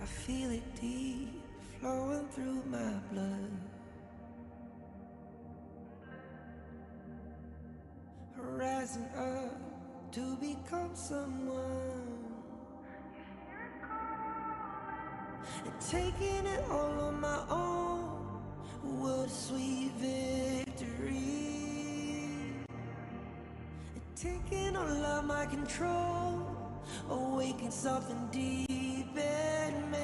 I feel it deep flowing through my blood. Rising up to become someone, and taking it all on my own. What a sweet victory. And taking all of my control, awaken something deep in me.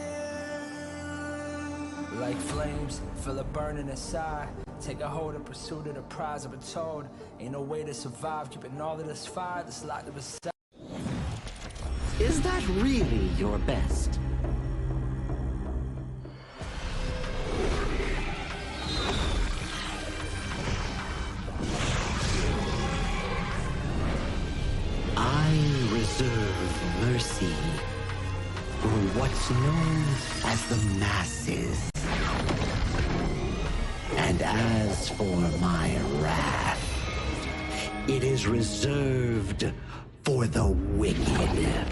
Like flames, feel it burning inside. Take a hold in pursuit of the prize. I've been told ain't no way to survive, keeping all of this fire that's locked up inside. Is that really your best? I reserve mercy for what's known as the masses. And as for my wrath, it is reserved for the wicked.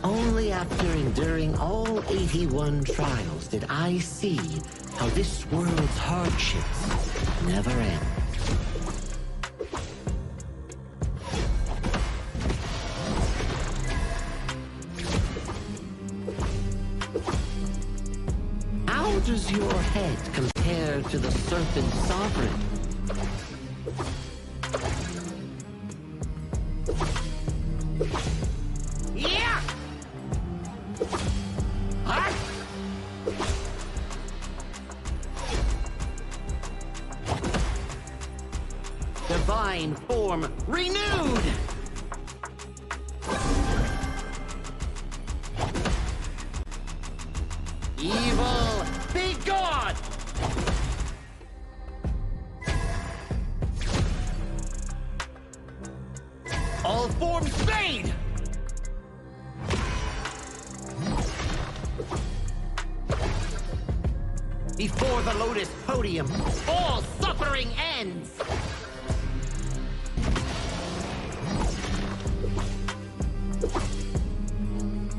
Only after enduring all 81 trials did I see how this world's hardships never end. How does your head compare to the Serpent Sovereign? Yeah! Huh? Divine form renewed! Evil, be gone! All forms fade! Before the Lotus Podium, all suffering ends!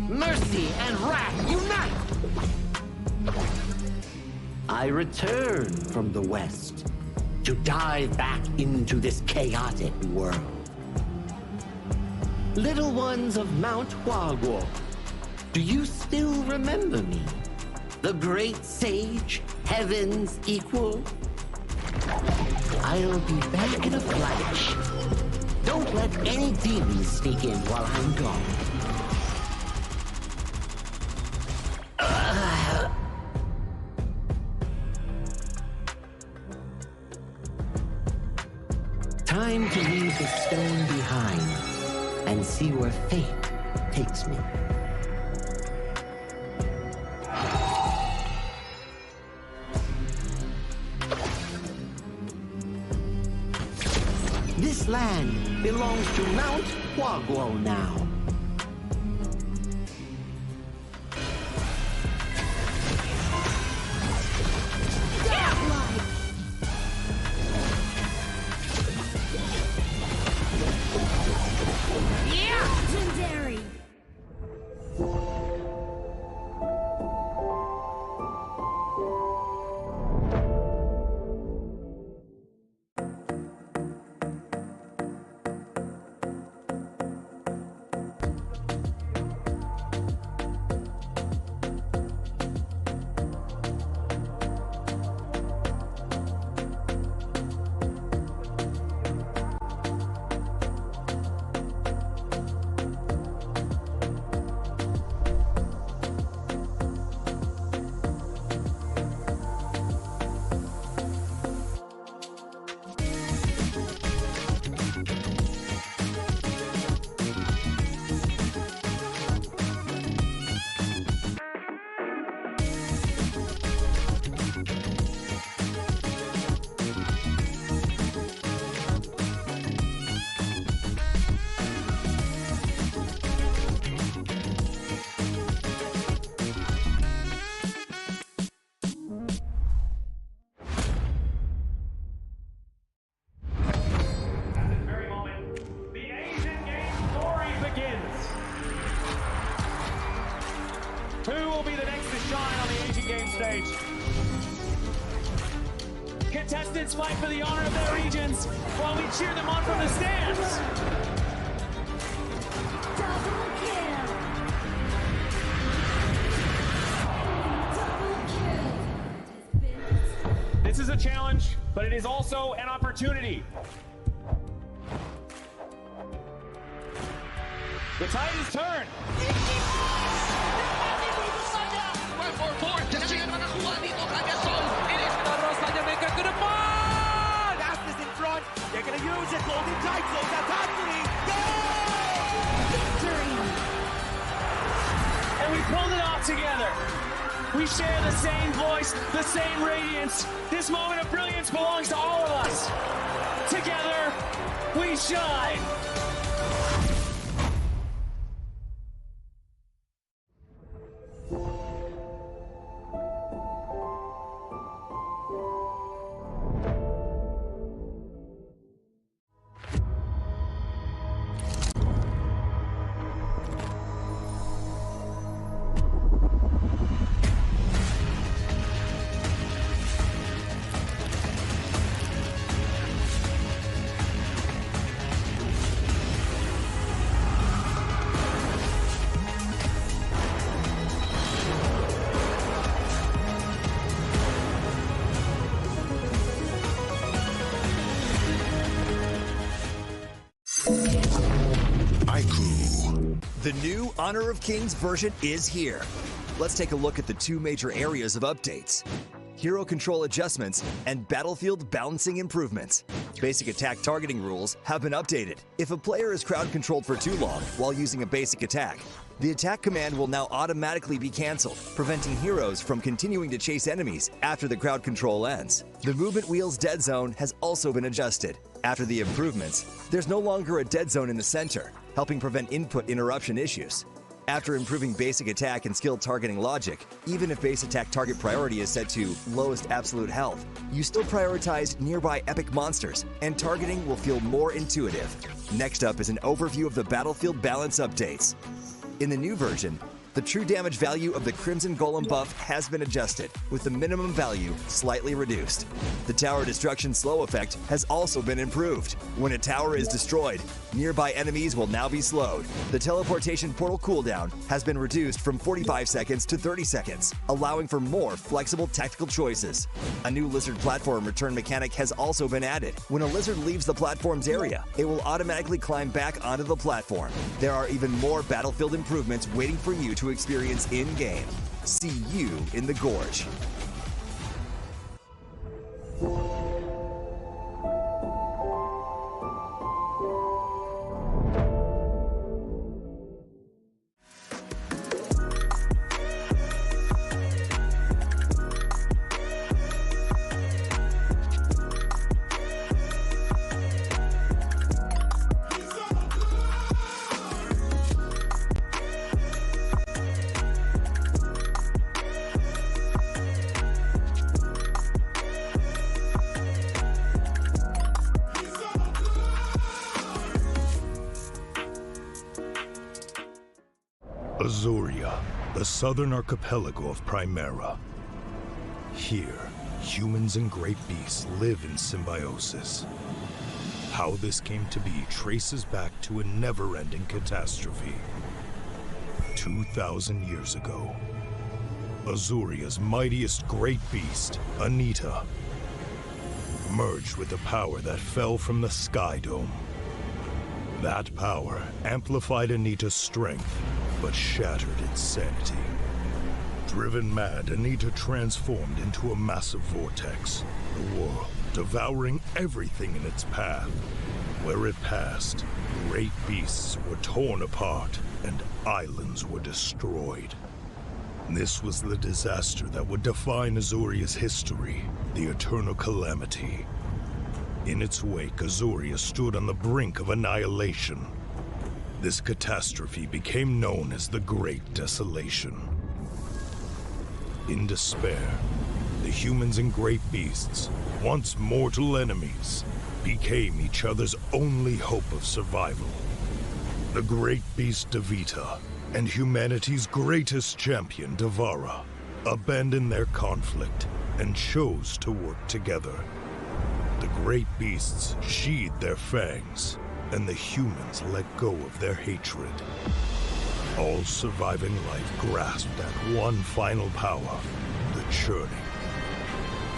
Mercy and wrath unite! I return from the West to dive back into this chaotic world. Little ones of Mount Huaguo, do you still remember me? The great sage, heaven's equal? I'll be back in a flash. Don't let any demons sneak in while I'm gone. Time to leave the stone behind and see where fate takes me. This land belongs to Mount Huaguo now. Legendary! Contestants fight for the honor of their regions while we cheer them on from the stands. Double kill. This is a challenge, but it is also an opportunity. The tide is turned. Fastest in front. They're going to use it. Golden Titles. That's Anthony. Victory. And we pulled it off together. We share the same voice, the same radiance. This moment of brilliance belongs to all of us. Together, we shine. The new Honor of Kings version is here. Let's take a look at the two major areas of updates: hero control adjustments and battlefield balancing improvements. Basic attack targeting rules have been updated. If a player is crowd controlled for too long while using a basic attack, the attack command will now automatically be cancelled, preventing heroes from continuing to chase enemies after the crowd control ends. The movement wheel's dead zone has also been adjusted. After the improvements, there's no longer a dead zone in the center, helping prevent input interruption issues. After improving basic attack and skill targeting logic, even if base attack target priority is set to lowest absolute health, you still prioritize nearby epic monsters, and targeting will feel more intuitive. Next up is an overview of the battlefield balance updates. In the new version, the true damage value of the Crimson Golem buff has been adjusted, with the minimum value slightly reduced. The tower destruction slow effect has also been improved. When a tower is destroyed, nearby enemies will now be slowed. The teleportation portal cooldown has been reduced from 45 seconds to 30 seconds, allowing for more flexible tactical choices. A new lizard platform return mechanic has also been added. When a lizard leaves the platform's area, it will automatically climb back onto the platform. There are even more battlefield improvements waiting for you to experience in-game. See you in the Gorge. Azuria, the southern archipelago of Primera. Here, humans and great beasts live in symbiosis. How this came to be traces back to a never-ending catastrophe. 2,000 years ago, Azuria's mightiest great beast, Anita, merged with the power that fell from the Sky Dome. That power amplified Anita's strength, but shattered its sanity. Driven mad, Anita transformed into a massive vortex, the world devouring everything in its path. Where it passed, great beasts were torn apart and islands were destroyed. This was the disaster that would define Azuria's history, the Eternal Calamity. In its wake, Azuria stood on the brink of annihilation. This catastrophe became known as the Great Desolation. In despair, the humans and great beasts, once mortal enemies, became each other's only hope of survival. The great beast Devita and humanity's greatest champion, Devara, abandoned their conflict and chose to work together. The great beasts sheathed their fangs, and the humans let go of their hatred. All surviving life grasped at one final power, the churning.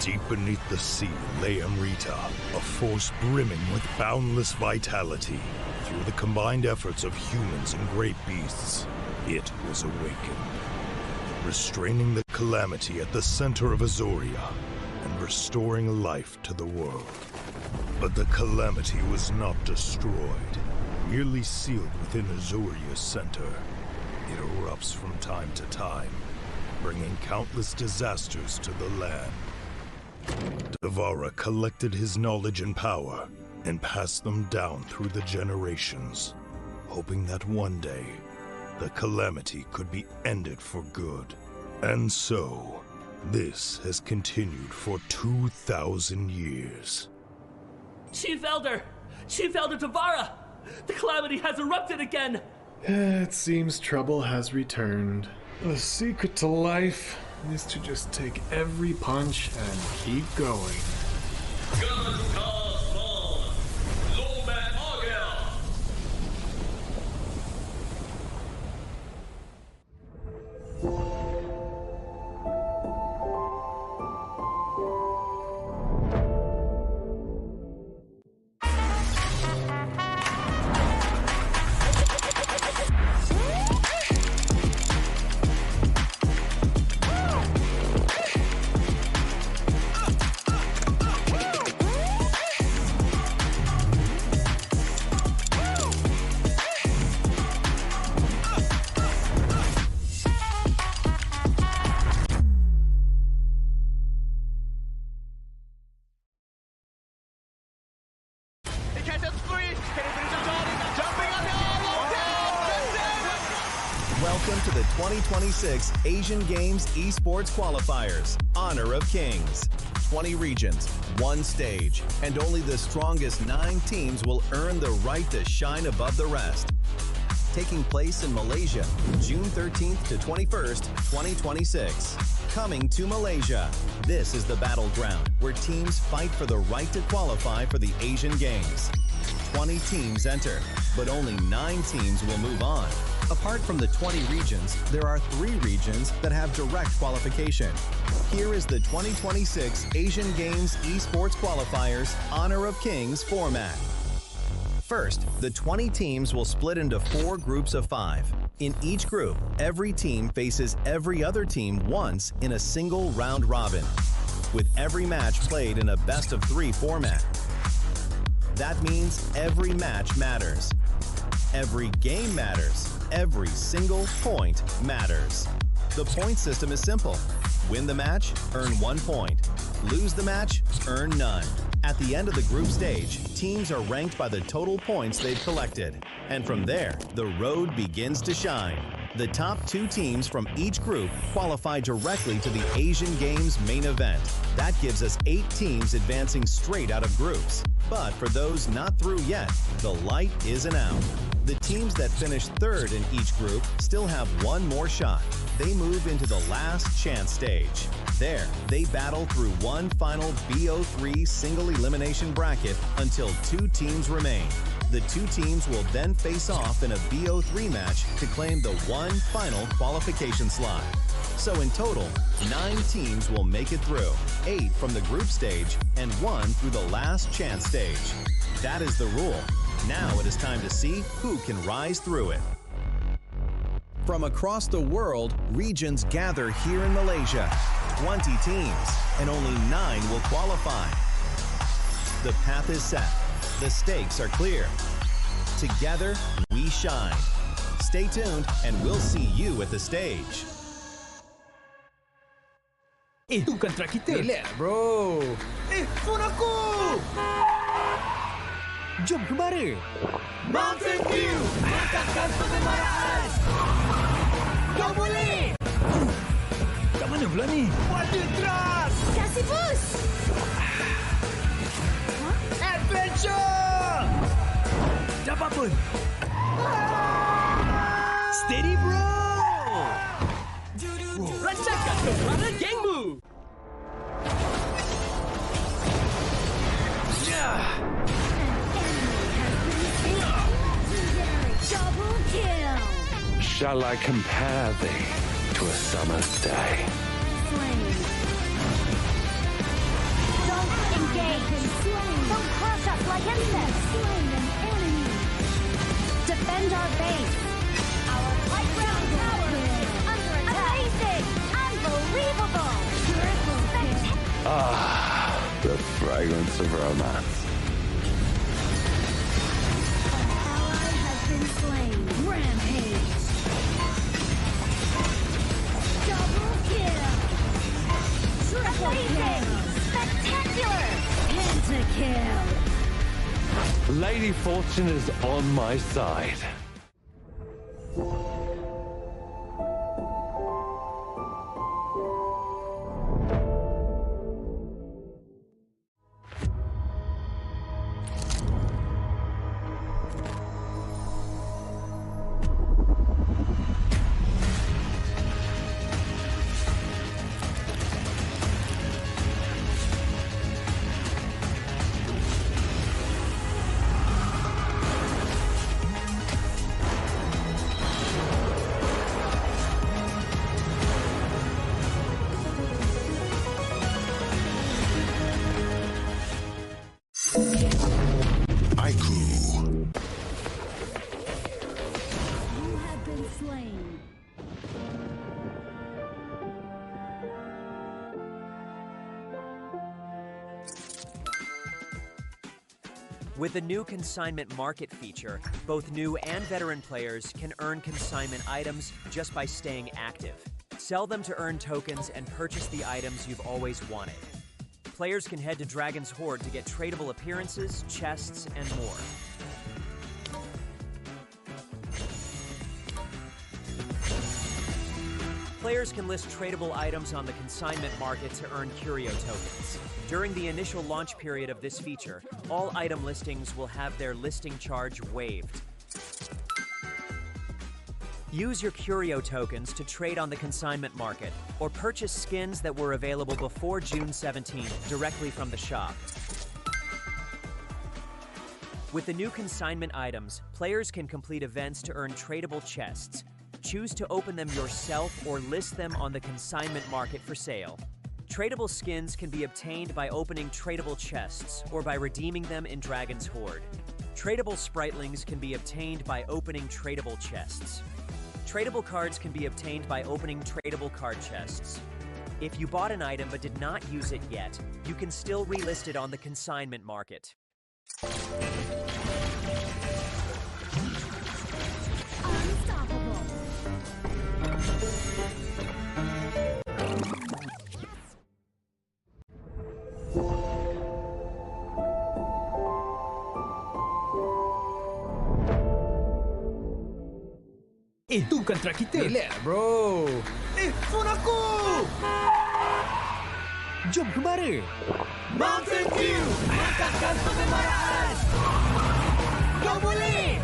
Deep beneath the sea lay Amrita, a force brimming with boundless vitality. Through the combined efforts of humans and great beasts, it was awakened, restraining the calamity at the center of Azoria and restoring life to the world. But the calamity was not destroyed, merely sealed within Azoria's center. It erupts from time to time, bringing countless disasters to the land. Devara collected his knowledge and power and passed them down through the generations, hoping that one day the calamity could be ended for good. And so, this has continued for 2,000 years. Chief Elder Devara! The calamity has erupted again! It seems trouble has returned. The secret to life is to just take every punch and keep going. Welcome to the 2026 Asian Games Esports Qualifiers, Honor of Kings. 20 regions, one stage, and only the strongest 9 teams will earn the right to shine above the rest. Taking place in Malaysia, June 13th to 21st, 2026. Coming to Malaysia, this is the battleground where teams fight for the right to qualify for the Asian Games. 20 teams enter, but only 9 teams will move on. Apart from the 20 regions, there are 3 regions that have direct qualification. Here is the 2026 Asian Games Esports Qualifiers Honor of Kings format. First, the 20 teams will split into 4 groups of 5. In each group, every team faces every other team once in a single round robin, with every match played in a best-of-3 format. That means every match matters. Every game matters. Every single point matters. The point system is simple. Win the match, earn 1 point. Lose the match, earn none. At the end of the group stage, teams are ranked by the total points they've collected. And from there, the road begins to shine. The top 2 teams from each group qualify directly to the Asian Games main event. That gives us 8 teams advancing straight out of groups. But for those not through yet, the light isn't out. The teams that finish 3rd in each group still have 1 more shot. They move into the last chance stage. There, they battle through one final BO3 single elimination bracket until 2 teams remain. The 2 teams will then face off in a BO3 match to claim the one final qualification slot. So in total, 9 teams will make it through, 8 from the group stage and 1 through the last chance stage. That is the rule. Now it is time to see who can rise through it. From across the world, regions gather here in Malaysia. 20 teams, and only 9 will qualify. The path is set. The stakes are clear. Together, we shine. Stay tuned, and we'll see you at the stage. Itu kontra kita. Relax, bro. Phone aku! Jom kembali. Mountain View, mengangkatkan pengembaraan. Kau boleh. Kat mana pula ni? Water Trust. Kasih boost. Adventure. Dapat pun. Steady, bro. Rancangkan kembali gengmu. shall I compare thee to a summer's day? Slain. Don't engage. Slain. Don't crush us like insects. Slain an enemy. Defend our base. Our high ground tower is under attack. Amazing. Unbelievable. Ah, the fragrance of romance. Slain. Rampage. Double kill. Triple kill. Spectacular. Pentakill. Lady Fortune is on my side. With the new consignment market feature, both new and veteran players can earn consignment items just by staying active. Sell them to earn tokens and purchase the items you've always wanted. Players can head to Dragon's Hoard to get tradable appearances, chests, and more. Players can list tradable items on the consignment market to earn curio tokens. During the initial launch period of this feature, all item listings will have their listing charge waived. Use your curio tokens to trade on the consignment market, or purchase skins that were available before June 17th directly from the shop. With the new consignment items, players can complete events to earn tradable chests. Choose to open them yourself or list them on the consignment market for sale. Tradable skins can be obtained by opening tradable chests or by redeeming them in Dragon's Hoard. Tradable spritlings can be obtained by opening tradable chests. Tradable cards can be obtained by opening tradable card chests. If you bought an item but did not use it yet, you can still relist it on the consignment market. Unstoppable. Itu kan track kita. Relax bro. Phone aku. Jom kembali. Mountain Dew. Angkatkan pengembaraan. Kau boleh.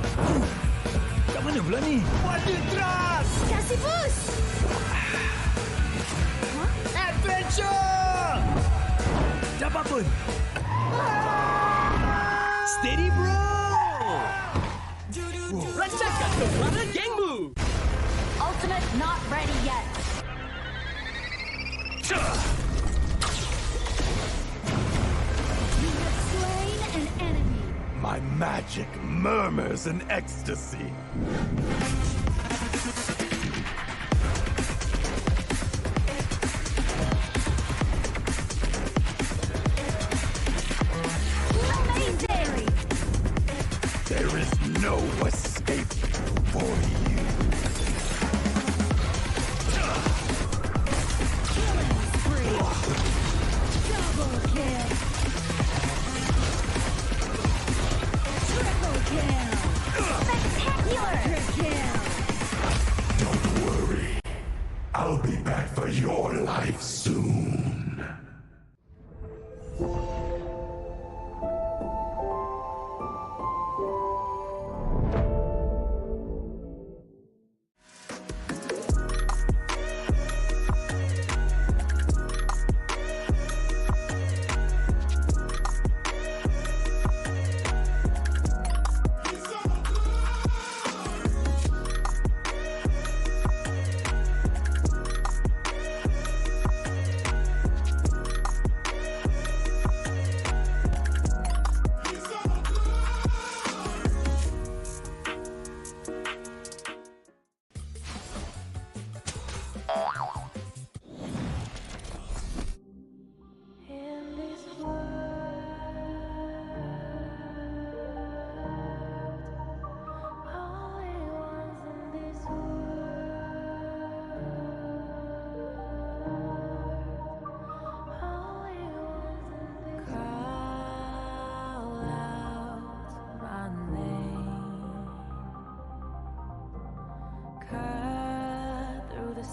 Kat mana pula ni? Water Trust. Kasih boost. Adventure. Dapat pun. Steady bro. Rancangkan kekuatan gengmu. Ultimate not ready yet. You have slain an enemy. My magic murmurs in ecstasy. Amazing! There is no escape for you. Killing spree. Double kill. Triple kill. Spectacular! Kill. Don't worry. I'll be back for your life soon.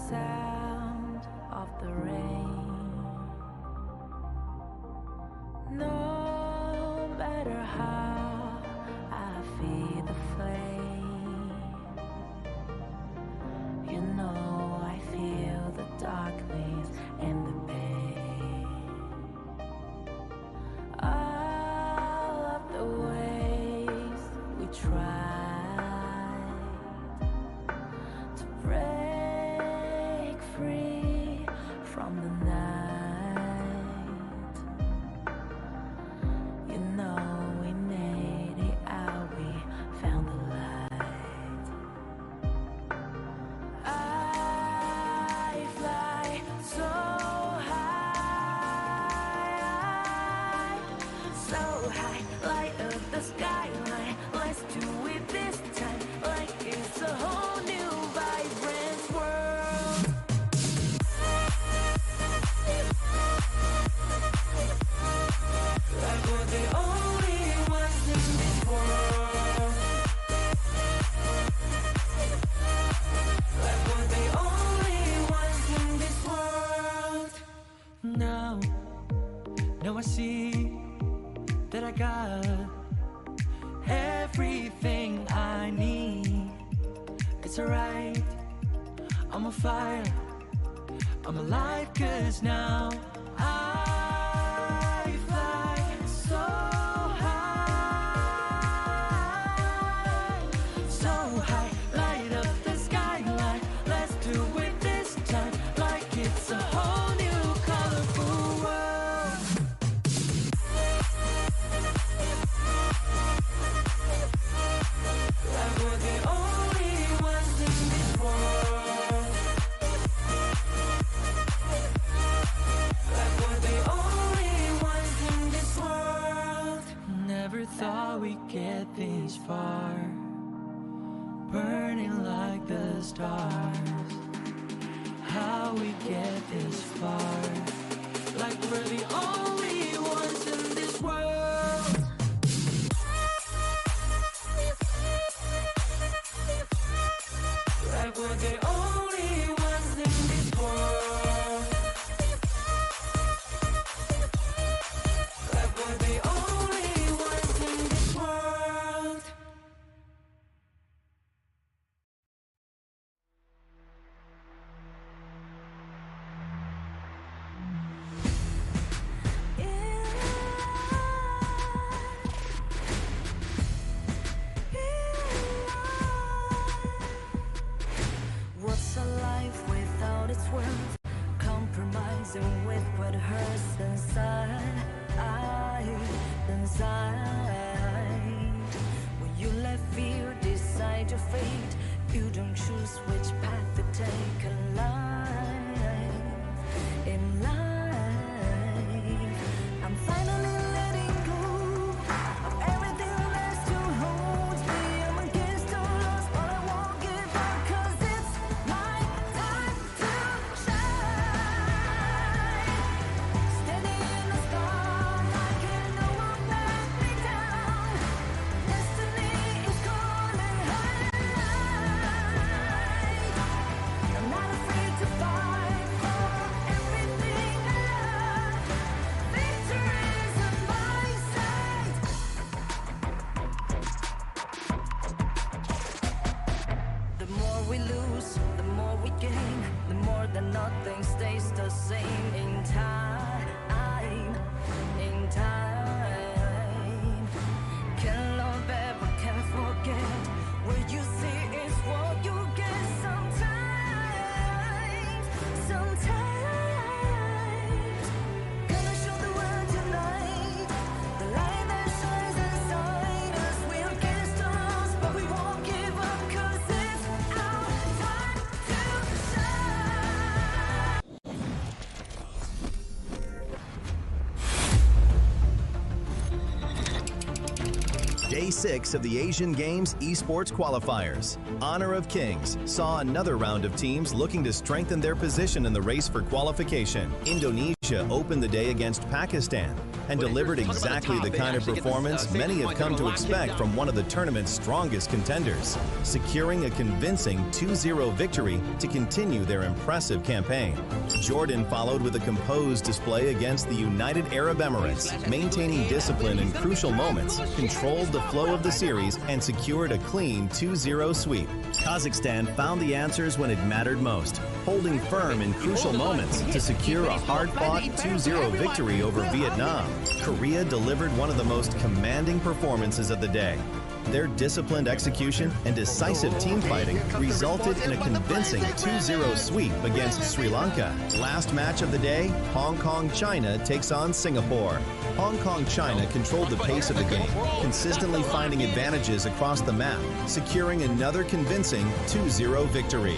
sound of the rain. No matter how I feed the flame, you know I feel the darkness and the pain. All of the ways we tried to break free from the night, you know we made it out, we found the light. I fly so high, light up the skyline. Let's do it this time, like it's a whole new vibrant world. Like we're the only ones in this world. Like we're the only ones in this world. Now I see that I got everything I need. It's alright, I'm on fire, I'm alive, 'cause now I fly so high, light up the skyline. Let's do it this time, like it's a whole new colorful world. Like we're the only ones in this world. Like we're the only ones in this world. Never thought we'd get this far, burning like the stars. How we get this far, like we're the only ones in this world. Like we're the only ones in this world. Like we're the only ones in this world. What's a life without its worth? Compromising with what hurts inside. When you let fear decide your fate, you don't choose which path to take in life. I'm finally letting go of everything that still holds me. I'm against all odds, but I won't give up, 'cause it's my time to shine. Standing in the storm, I can't no one let me down. Destiny is calling high. I'm not afraid to fight for everything I love. Victory's on my side. The more we lose, the more we gain. The more that nothing stays the same in time. Can't love ever, can't forget. What you see is what you get sometimes. Gonna show the world tonight, the light that shines inside us. We're against the odds, but we won't give up, 'cause it's our time to shine. Day 6 of the Asian Games Esports Qualifiers. Honor of Kings saw another round of teams looking to strengthen their position in the race for qualification. Indonesia opened the day against Pakistan. and delivered exactly the kind of performance many have come to expect from one of the tournament's strongest contenders, securing a convincing 2-0 victory to continue their impressive campaign. Jordan followed with a composed display against the United Arab Emirates, maintaining discipline in crucial moments, controlled the flow of the series, and secured a clean 2-0 sweep. Kazakhstan found the answers when it mattered most, holding firm in crucial moments to secure a hard-fought 2-0 victory over Vietnam. Korea delivered one of the most commanding performances of the day. Their disciplined execution and decisive team fighting resulted in a convincing 2-0 sweep against Sri Lanka. Last match of the day, Hong Kong-China takes on Singapore. Hong Kong-China controlled the pace of the game, consistently finding advantages across the map, securing another convincing 2-0 victory.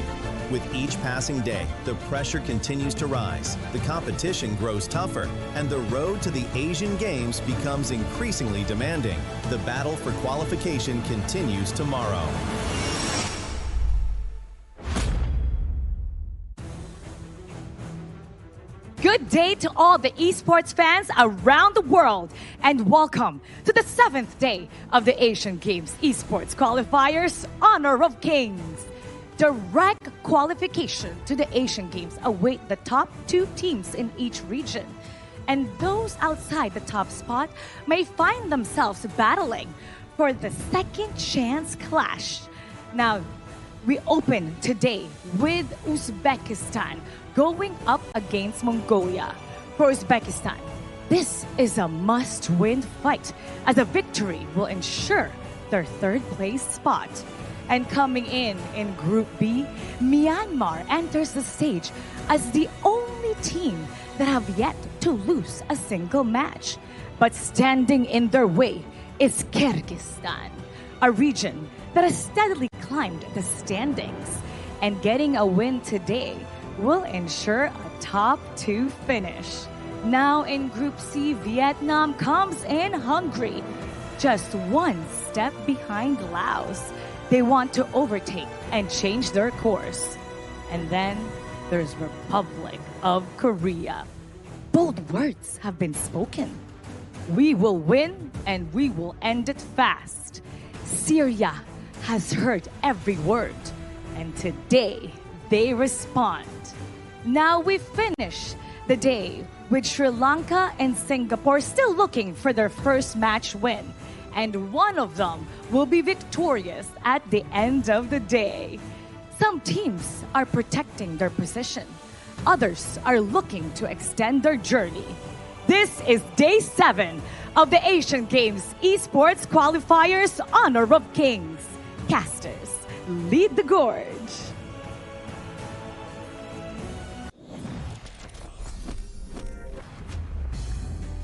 With each passing day, the pressure continues to rise, the competition grows tougher, and the road to the Asian Games becomes increasingly demanding. The battle for qualification continues tomorrow. Good day to all the esports fans around the world, and welcome to the 7th day of the Asian Games Esports Qualifiers Honor of Kings. Direct qualification to the Asian Games await the top 2 teams in each region, and those outside the top spot may find themselves battling for the second chance clash. Now, we open today with Uzbekistan going up against Mongolia. For Uzbekistan, this is a must-win fight, as a victory will ensure their 3rd place spot. And coming in Group B, Myanmar enters the stage as the only team that have yet to lose a single match. But standing in their way is Kyrgyzstan, a region that has steadily climbed the standings. And getting a win today will ensure a top 2 finish. Now in Group C, Vietnam comes in hungry, just 1 step behind Laos. They want to overtake and change their course. And then there's Republic of Korea. Bold words have been spoken. We will win and we will end it fast. Syria has heard every word, and today they respond. Now we finish the day with Sri Lanka and Singapore still looking for their first match win, and one of them will be victorious at the end of the day. Some teams are protecting their position. Others are looking to extend their journey. This is Day 7 of the Asian Games Esports Qualifiers Honor of Kings. Casters, lead the gorge.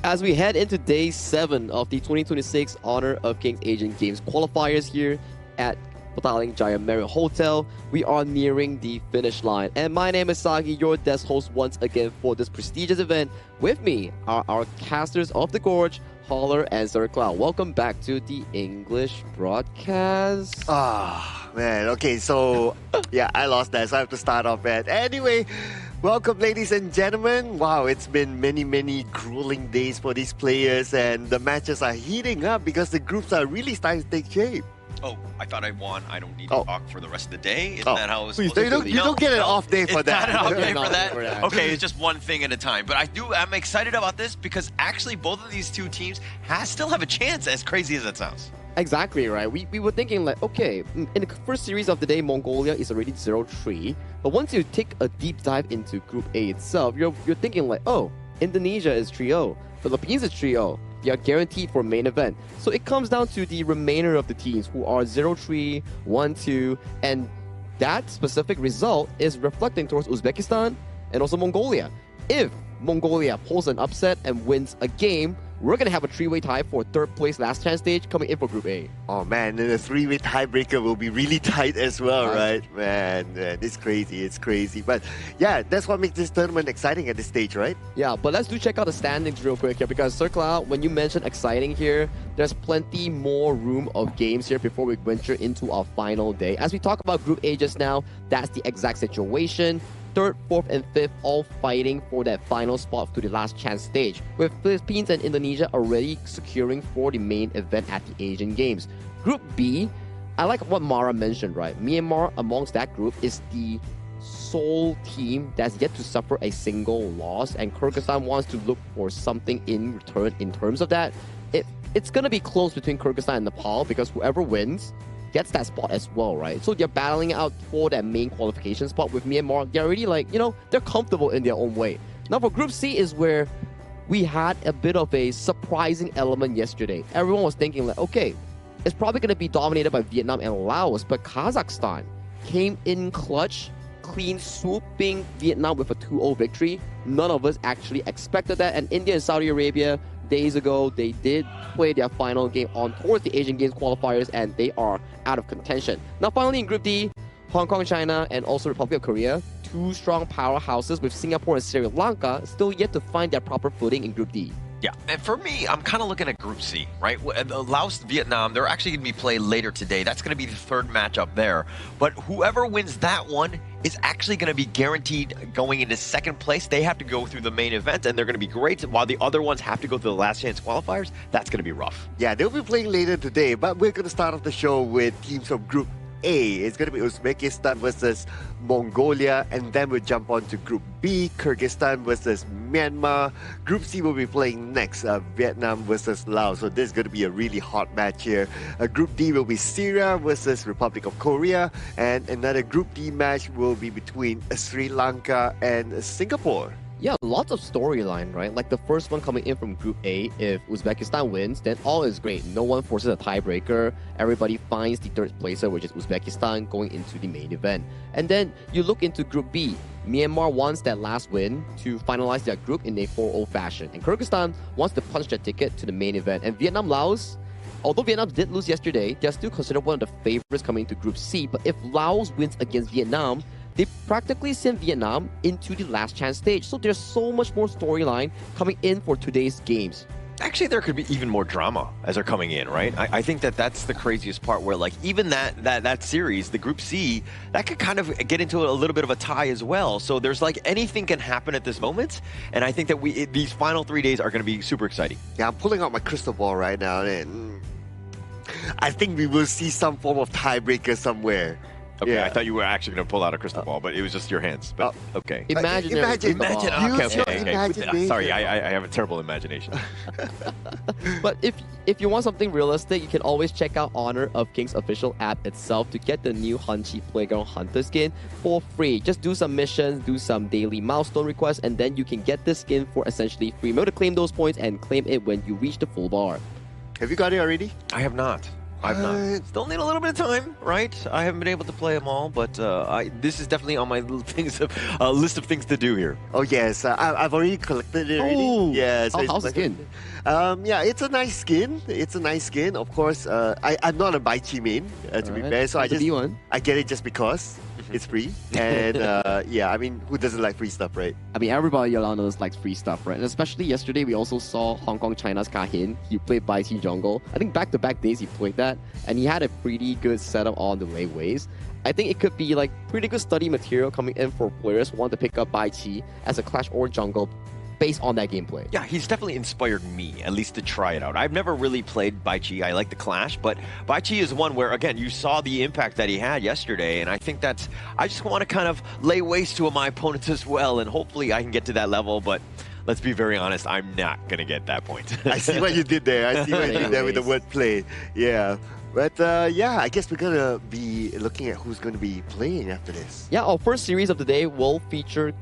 As we head into Day 7 of the 2026 Honor of Kings Asian Games Qualifiers here at Petaling Jaya Marriott Hotel, we are nearing the finish line. And my name is Sagi, your desk host once again for this prestigious event. With me are our casters of the Gorge, Holler and Sir Cloud. Welcome back to the English broadcast. Man, okay, so yeah, I lost that, so I have to start off, man. Anyway, welcome, ladies and gentlemen. Wow, it's been many grueling days for these players, and the matches are heating up because the groups are really starting to take shape. Oh, I thought I won. I don't need to talk for the rest of the day. Isn't that how it's Please, supposed to be? you don't get an off day for that. It's not an off day for that? Okay, it's just one thing at a time. But I'm excited about this because actually both of these two teams still have a chance, as crazy as that sounds. Exactly, right? We were thinking like, okay, in the first series of the day, Mongolia is already 0-3. But once you take a deep dive into Group A itself, you're thinking like, oh, Indonesia is 3-0, Philippines is 3-0. They are guaranteed for main event. So it comes down to the remainder of the teams who are 0-3, 1-2, and that specific result is reflecting towards Uzbekistan and also Mongolia. If Mongolia pulls an upset and wins a game, we're going to have a 3-way tie for 3rd place last chance stage coming in for Group A. Oh man, and the 3-way tiebreaker will be really tight as well, right? Man, it's crazy. But yeah, that's what makes this tournament exciting at this stage, right? Yeah, but let's check out the standings real quick here, because Sir Cloud, when you mentioned exciting here, there's plenty more room of games here before we venture into our final day. As we talk about Group A just now, that's the exact situation. 3rd, 4th, and 5th all fighting for that final spot to the last chance stage, with Philippines and Indonesia already securing for the main event at the Asian Games. Group B, I like what Mara mentioned, right? Myanmar amongst that group is the sole team that's yet to suffer a single loss, and Kyrgyzstan wants to look for something in return in terms of that. It's going to be close between Kyrgyzstan and Nepal because whoever wins gets that spot as well, right? So they're battling out for that main qualification spot with Myanmar. They're already like, they're comfortable in their own way. Now for Group C is where we had a bit of a surprising element yesterday. Everyone was thinking like, okay, it's probably going to be dominated by Vietnam and Laos, but Kazakhstan came in clutch, clean swooping Vietnam with a 2-0 victory. None of us actually expected that. And India and Saudi Arabia, days ago, they did play their final game on towards the Asian Games qualifiers, and they are out of contention. Now finally in Group D, Hong Kong, China, and also Republic of Korea, 2 strong powerhouses with Singapore and Sri Lanka still yet to find their proper footing in Group D. Yeah, and for me, I'm kind of looking at Group C, right? Laos, Vietnam, they're actually going to be played later today. That's going to be the 3rd matchup there. But whoever wins that one is actually going to be guaranteed going into 2nd place. They have to go through the main event, and they're going to be great. While the other ones have to go through the last chance qualifiers, that's going to be rough. Yeah, they'll be playing later today, but we're going to start off the show with teams from Group A. It's going to be Uzbekistan versus Mongolia, and then we'll jump on to Group B, Kyrgyzstan versus Myanmar. Group C will be playing next, Vietnam versus Laos. So this is going to be a really hot match here. Group D will be Syria versus Republic of Korea, and another Group D match will be between Sri Lanka and Singapore. Yeah, lots of storyline, right? Like the first one coming in from Group A, if Uzbekistan wins, then all is great. No one forces a tiebreaker. Everybody finds the 3rd placer, which is Uzbekistan, going into the main event. And then you look into Group B. Myanmar wants that last win to finalize their group in a 4-0 fashion. And Kyrgyzstan wants to punch their ticket to the main event. And Vietnam, Laos, although Vietnam did lose yesterday, they're still considered one of the favorites coming into Group C. But if Laos wins against Vietnam, they practically sent Vietnam into the last chance stage. So there's so much more storyline coming in for today's games. Actually, there could be even more drama as they're coming in, right? I think that's the craziest part where, like, even that series, the Group C, that could kind of get into a little bit of a tie as well. So there's like anything can happen at this moment. And I think that these final 3 days are going to be super exciting. Yeah, I'm pulling out my crystal ball right now, and I think we will see some form of tiebreaker somewhere. Okay, yeah. I thought you were actually going to pull out a crystal ball, but it was just your hands. But okay. Imagine. Okay. Imagination. Sorry, I have a terrible imagination. But if you want something realistic, you can always check out Honor of Kings official app itself to get the new Hunchy Playground Hunter skin for free. Just do some missions, do some daily milestone requests, and then you can get this skin for essentially free. Remember to claim those points and claim it when you reach the full bar. Have you got it already? I have not. I've not. Still need a little bit of time, right? I haven't been able to play them all, but this is definitely on my list of things to do here. Oh yes, I've already collected it already. Oh, yeah, so how's the skin? Yeah, it's a nice skin. It's a nice skin. Of course, I'm not a Baichi main, to be fair, so I get it just because it's free. And yeah, I mean, who doesn't like free stuff, right? I mean, everybody around us likes free stuff, right? And especially yesterday, we also saw Hong Kong China's Kahin. He played Baichi jungle. I think back-to-back days he played that, and he had a pretty good setup on the laneways. I think it could be like pretty good study material coming in for players who want to pick up Baichi as a Clash or jungle based on that gameplay. Yeah, he's definitely inspired me, at least to try it out. I've never really played Baichi. I like the Clash, but Baichi is one where, again, you saw the impact that he had yesterday, and I think I just want to kind of lay waste to my opponents as well, and hopefully I can get to that level, but let's be very honest, I'm not going to get that point. I see what you did there. I see what you did there with the wordplay. Yeah. But yeah, I guess we're going to be looking at who's going to be playing after this. Yeah, our first series of the day will feature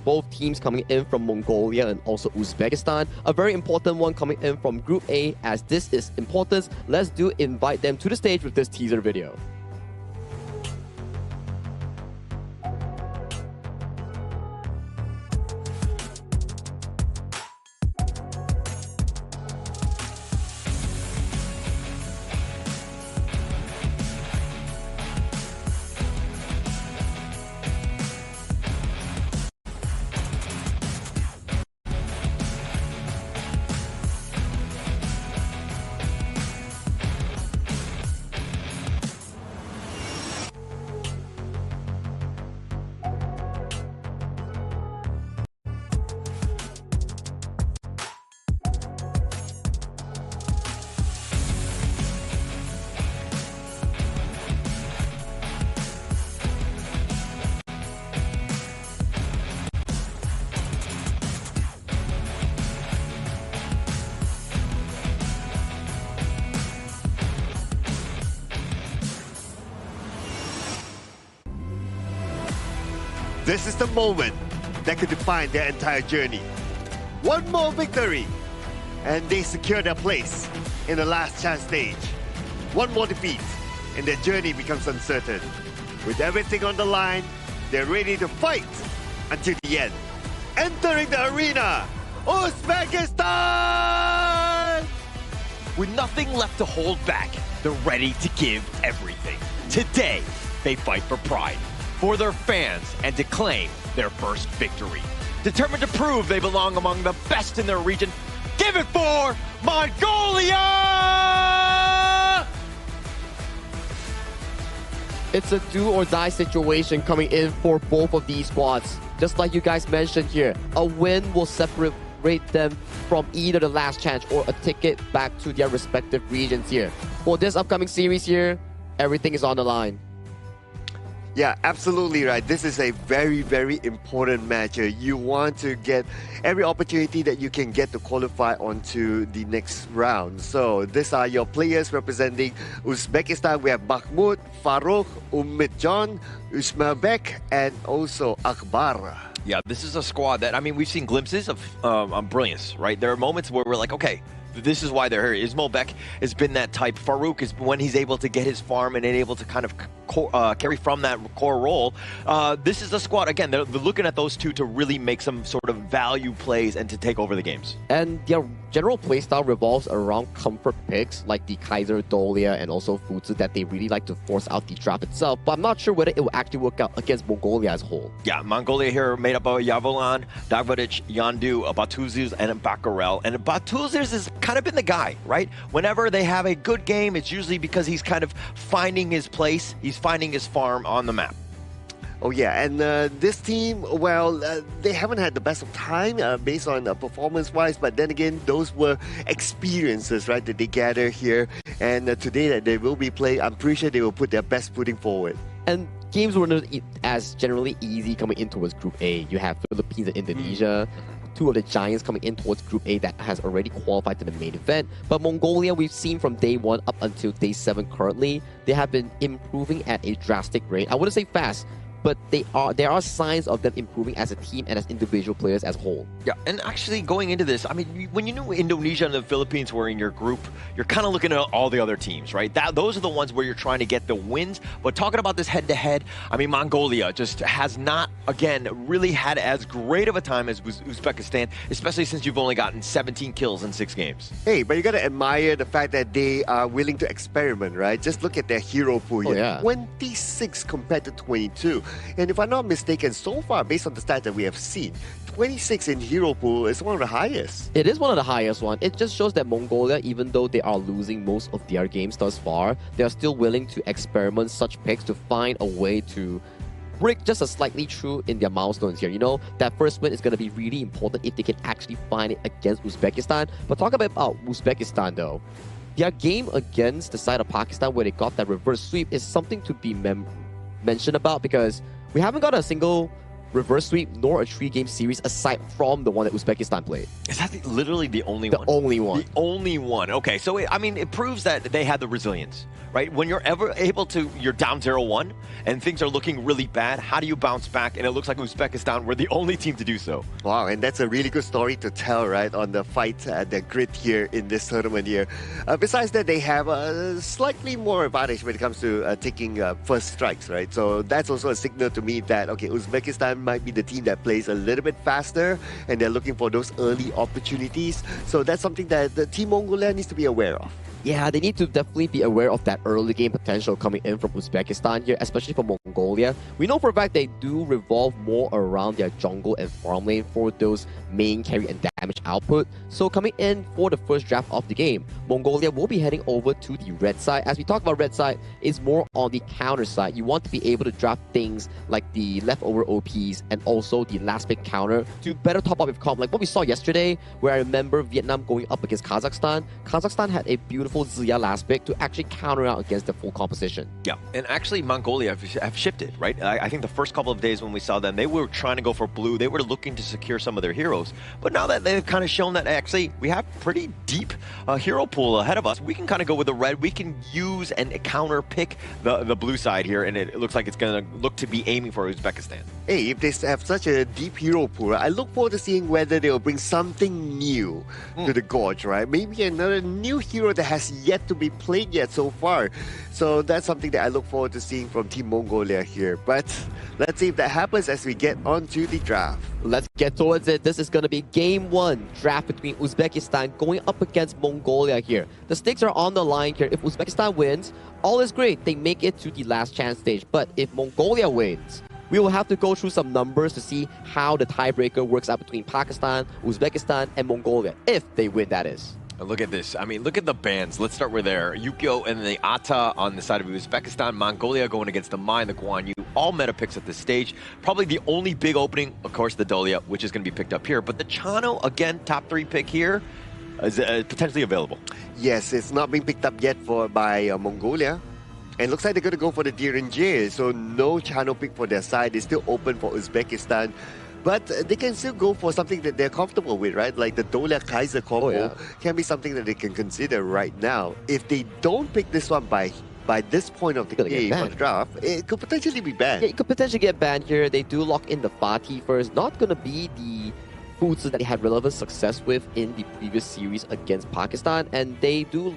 both teams coming in from Mongolia and also Uzbekistan. A very important one coming in from Group A. As this is important, let's invite them to the stage with this teaser video. This is the moment that could define their entire journey. One more victory, and they secure their place in the last chance stage. One more defeat, and their journey becomes uncertain. With everything on the line, they're ready to fight until the end. Entering the arena, Uzbekistan! With nothing left to hold back, they're ready to give everything. Today, they fight for pride, for their fans, and to claim their first victory. Determined to prove they belong among the best in their region, give it for Mongolia! It's a do-or-die situation coming in for both of these squads. Just like you guys mentioned here, a win will separate them from either the last chance or a ticket back to their respective regions here. For this upcoming series here, everything is on the line. Yeah, absolutely right. This is a very, very important match. You want to get every opportunity that you can get to qualify onto the next round. So these are your players representing Uzbekistan. We have Mahmoud, Farouk, Ummitjon, Usmanbek, and also Akbar. Yeah, this is a squad that, I mean, we've seen glimpses of brilliance, right? There are moments where we're like, okay, this is why they're here. Ismailbek has been that type. Farouk is when he's able to get his farm and able to kind of carry from that core role. This is a squad, again, they're looking at those two to really make some sort of value plays and to take over the games. And their general playstyle revolves around comfort picks like the Kaiser, Dolia, and also Futsu that they really like to force out the draft itself. But I'm not sure whether it will actually work out against Mongolia as a whole. Yeah, Mongolia here made up of Yavolan, Dagvadic, Yandu, Batuzis, and Bakarel. And Batuzis has kind of been the guy, right? Whenever they have a good game, it's usually because he's kind of finding his place. He's finding his farm on the map. Oh yeah, and this team, well, they haven't had the best of time based on performance-wise, but then again, those were experiences, right, that they gather here. And today that they will be playing, I'm pretty sure they will put their best footing forward. And games were not as generally easy coming in towards Group A. You have Philippines and Indonesia, two of the giants coming in towards Group A that has already qualified to the main event. But Mongolia, we've seen from day 1 up until day 7 currently, they have been improving at a drastic rate. I wouldn't say fast, but there are signs of them improving as a team and as individual players as a whole. Yeah, and actually going into this, I mean, when you knew Indonesia and the Philippines were in your group, you're kind of looking at all the other teams, right? Those are the ones where you're trying to get the wins. But talking about this head-to-head, I mean, Mongolia just has not, again, really had as great of a time as Uzbekistan, especially since you've only gotten 17 kills in 6 games. Hey, but you got to admire the fact that they are willing to experiment, right? Just look at their hero pool here. Oh, yeah. 26 compared to 22. And if I'm not mistaken, so far, based on the stats that we have seen, 26 in hero pool is one of the highest. It is one of the highest one. It just shows that Mongolia, even though they are losing most of their games thus far, they are still willing to experiment such picks to find a way to break just a slightly through in their milestones here. You know, that first win is going to be really important if they can actually find it against Uzbekistan. But talk about Uzbekistan though. Their game against the side of Pakistan where they got that reverse sweep is something to be mentioned about, because we haven't got a single reverse sweep nor a 3-game series aside from the one that Uzbekistan played. Is that literally the only one? The only one. The only one. Okay, so I mean, it proves that they had the resilience, right? When you're ever able to, you're down 0-1 and things are looking really bad, how do you bounce back? And it looks like Uzbekistan were the only team to do so. Wow, and that's a really good story to tell, right, on the fight, the grit here in this tournament here. Besides that, they have a slightly more advantage when it comes to taking first strikes, right? So that's also a signal to me that, okay, Uzbekistan might be the team that plays a little bit faster and they're looking for those early opportunities. So that's something that the Team Mongolia needs to be aware of. Yeah, they need to definitely be aware of that early game potential coming in from Uzbekistan here, especially for Mongolia. We know for a fact they do revolve more around their jungle and farm lane for those main carry and damage output. So coming in for the first draft of the game, Mongolia will be heading over to the red side. As we talk about red side, it's more on the counter side. You want to be able to draft things like the leftover OPs and also the last pick counter to better top up with comp. Like what we saw yesterday, where I remember Vietnam going up against Kazakhstan. Kazakhstan had a beautiful Zia last pick to actually counter out against the full composition. Yeah, and actually Mongolia have shifted, right? I think the first couple of days when we saw them, they were trying to go for blue. They were looking to secure some of their heroes. But now that they've kind of shown that actually we have pretty deep hero pool ahead of us. We can kind of go with the red. We can use and counter pick the blue side here, and it looks like it's going to look to be aiming for Uzbekistan. Hey, if they have such a deep hero pool, I look forward to seeing whether they'll bring something new to the Gorge, right? Maybe another new hero that has yet to be played yet so far. So that's something that I look forward to seeing from Team Mongolia here. But let's see if that happens as we get onto the draft. Let's get towards it. This is going to be Game 1 draft between Uzbekistan going up against Mongolia here. The stakes are on the line here. If Uzbekistan wins, all is great. They make it to the last chance stage. But if Mongolia wins, we will have to go through some numbers to see how the tiebreaker works out between Pakistan, Uzbekistan, and Mongolia. If they win, that is. Look at this. I mean, look at the bands. Let's start with there. Yukio and the Ata on the side of Uzbekistan. Mongolia going against the Mai and the Guan Yu. All meta picks at this stage. Probably the only big opening, of course, the Dolia, which is going to be picked up here. But the Chano, again, top 3 pick here, is potentially available. Yes, it's not being picked up yet by Mongolia. And it looks like they're going to go for the Direnje. So no channel pick for their side. It's still open for Uzbekistan. But they can still go for something that they're comfortable with, right? Like the Dolia Kaiser combo can be something that they can consider right now. If they don't pick this one by this point of the game on the draft, it could potentially be banned. Yeah, it could potentially get banned here. They do lock in the Fatih first. Not going to be the foods that they had relevant success with in the previous series against Pakistan. And they do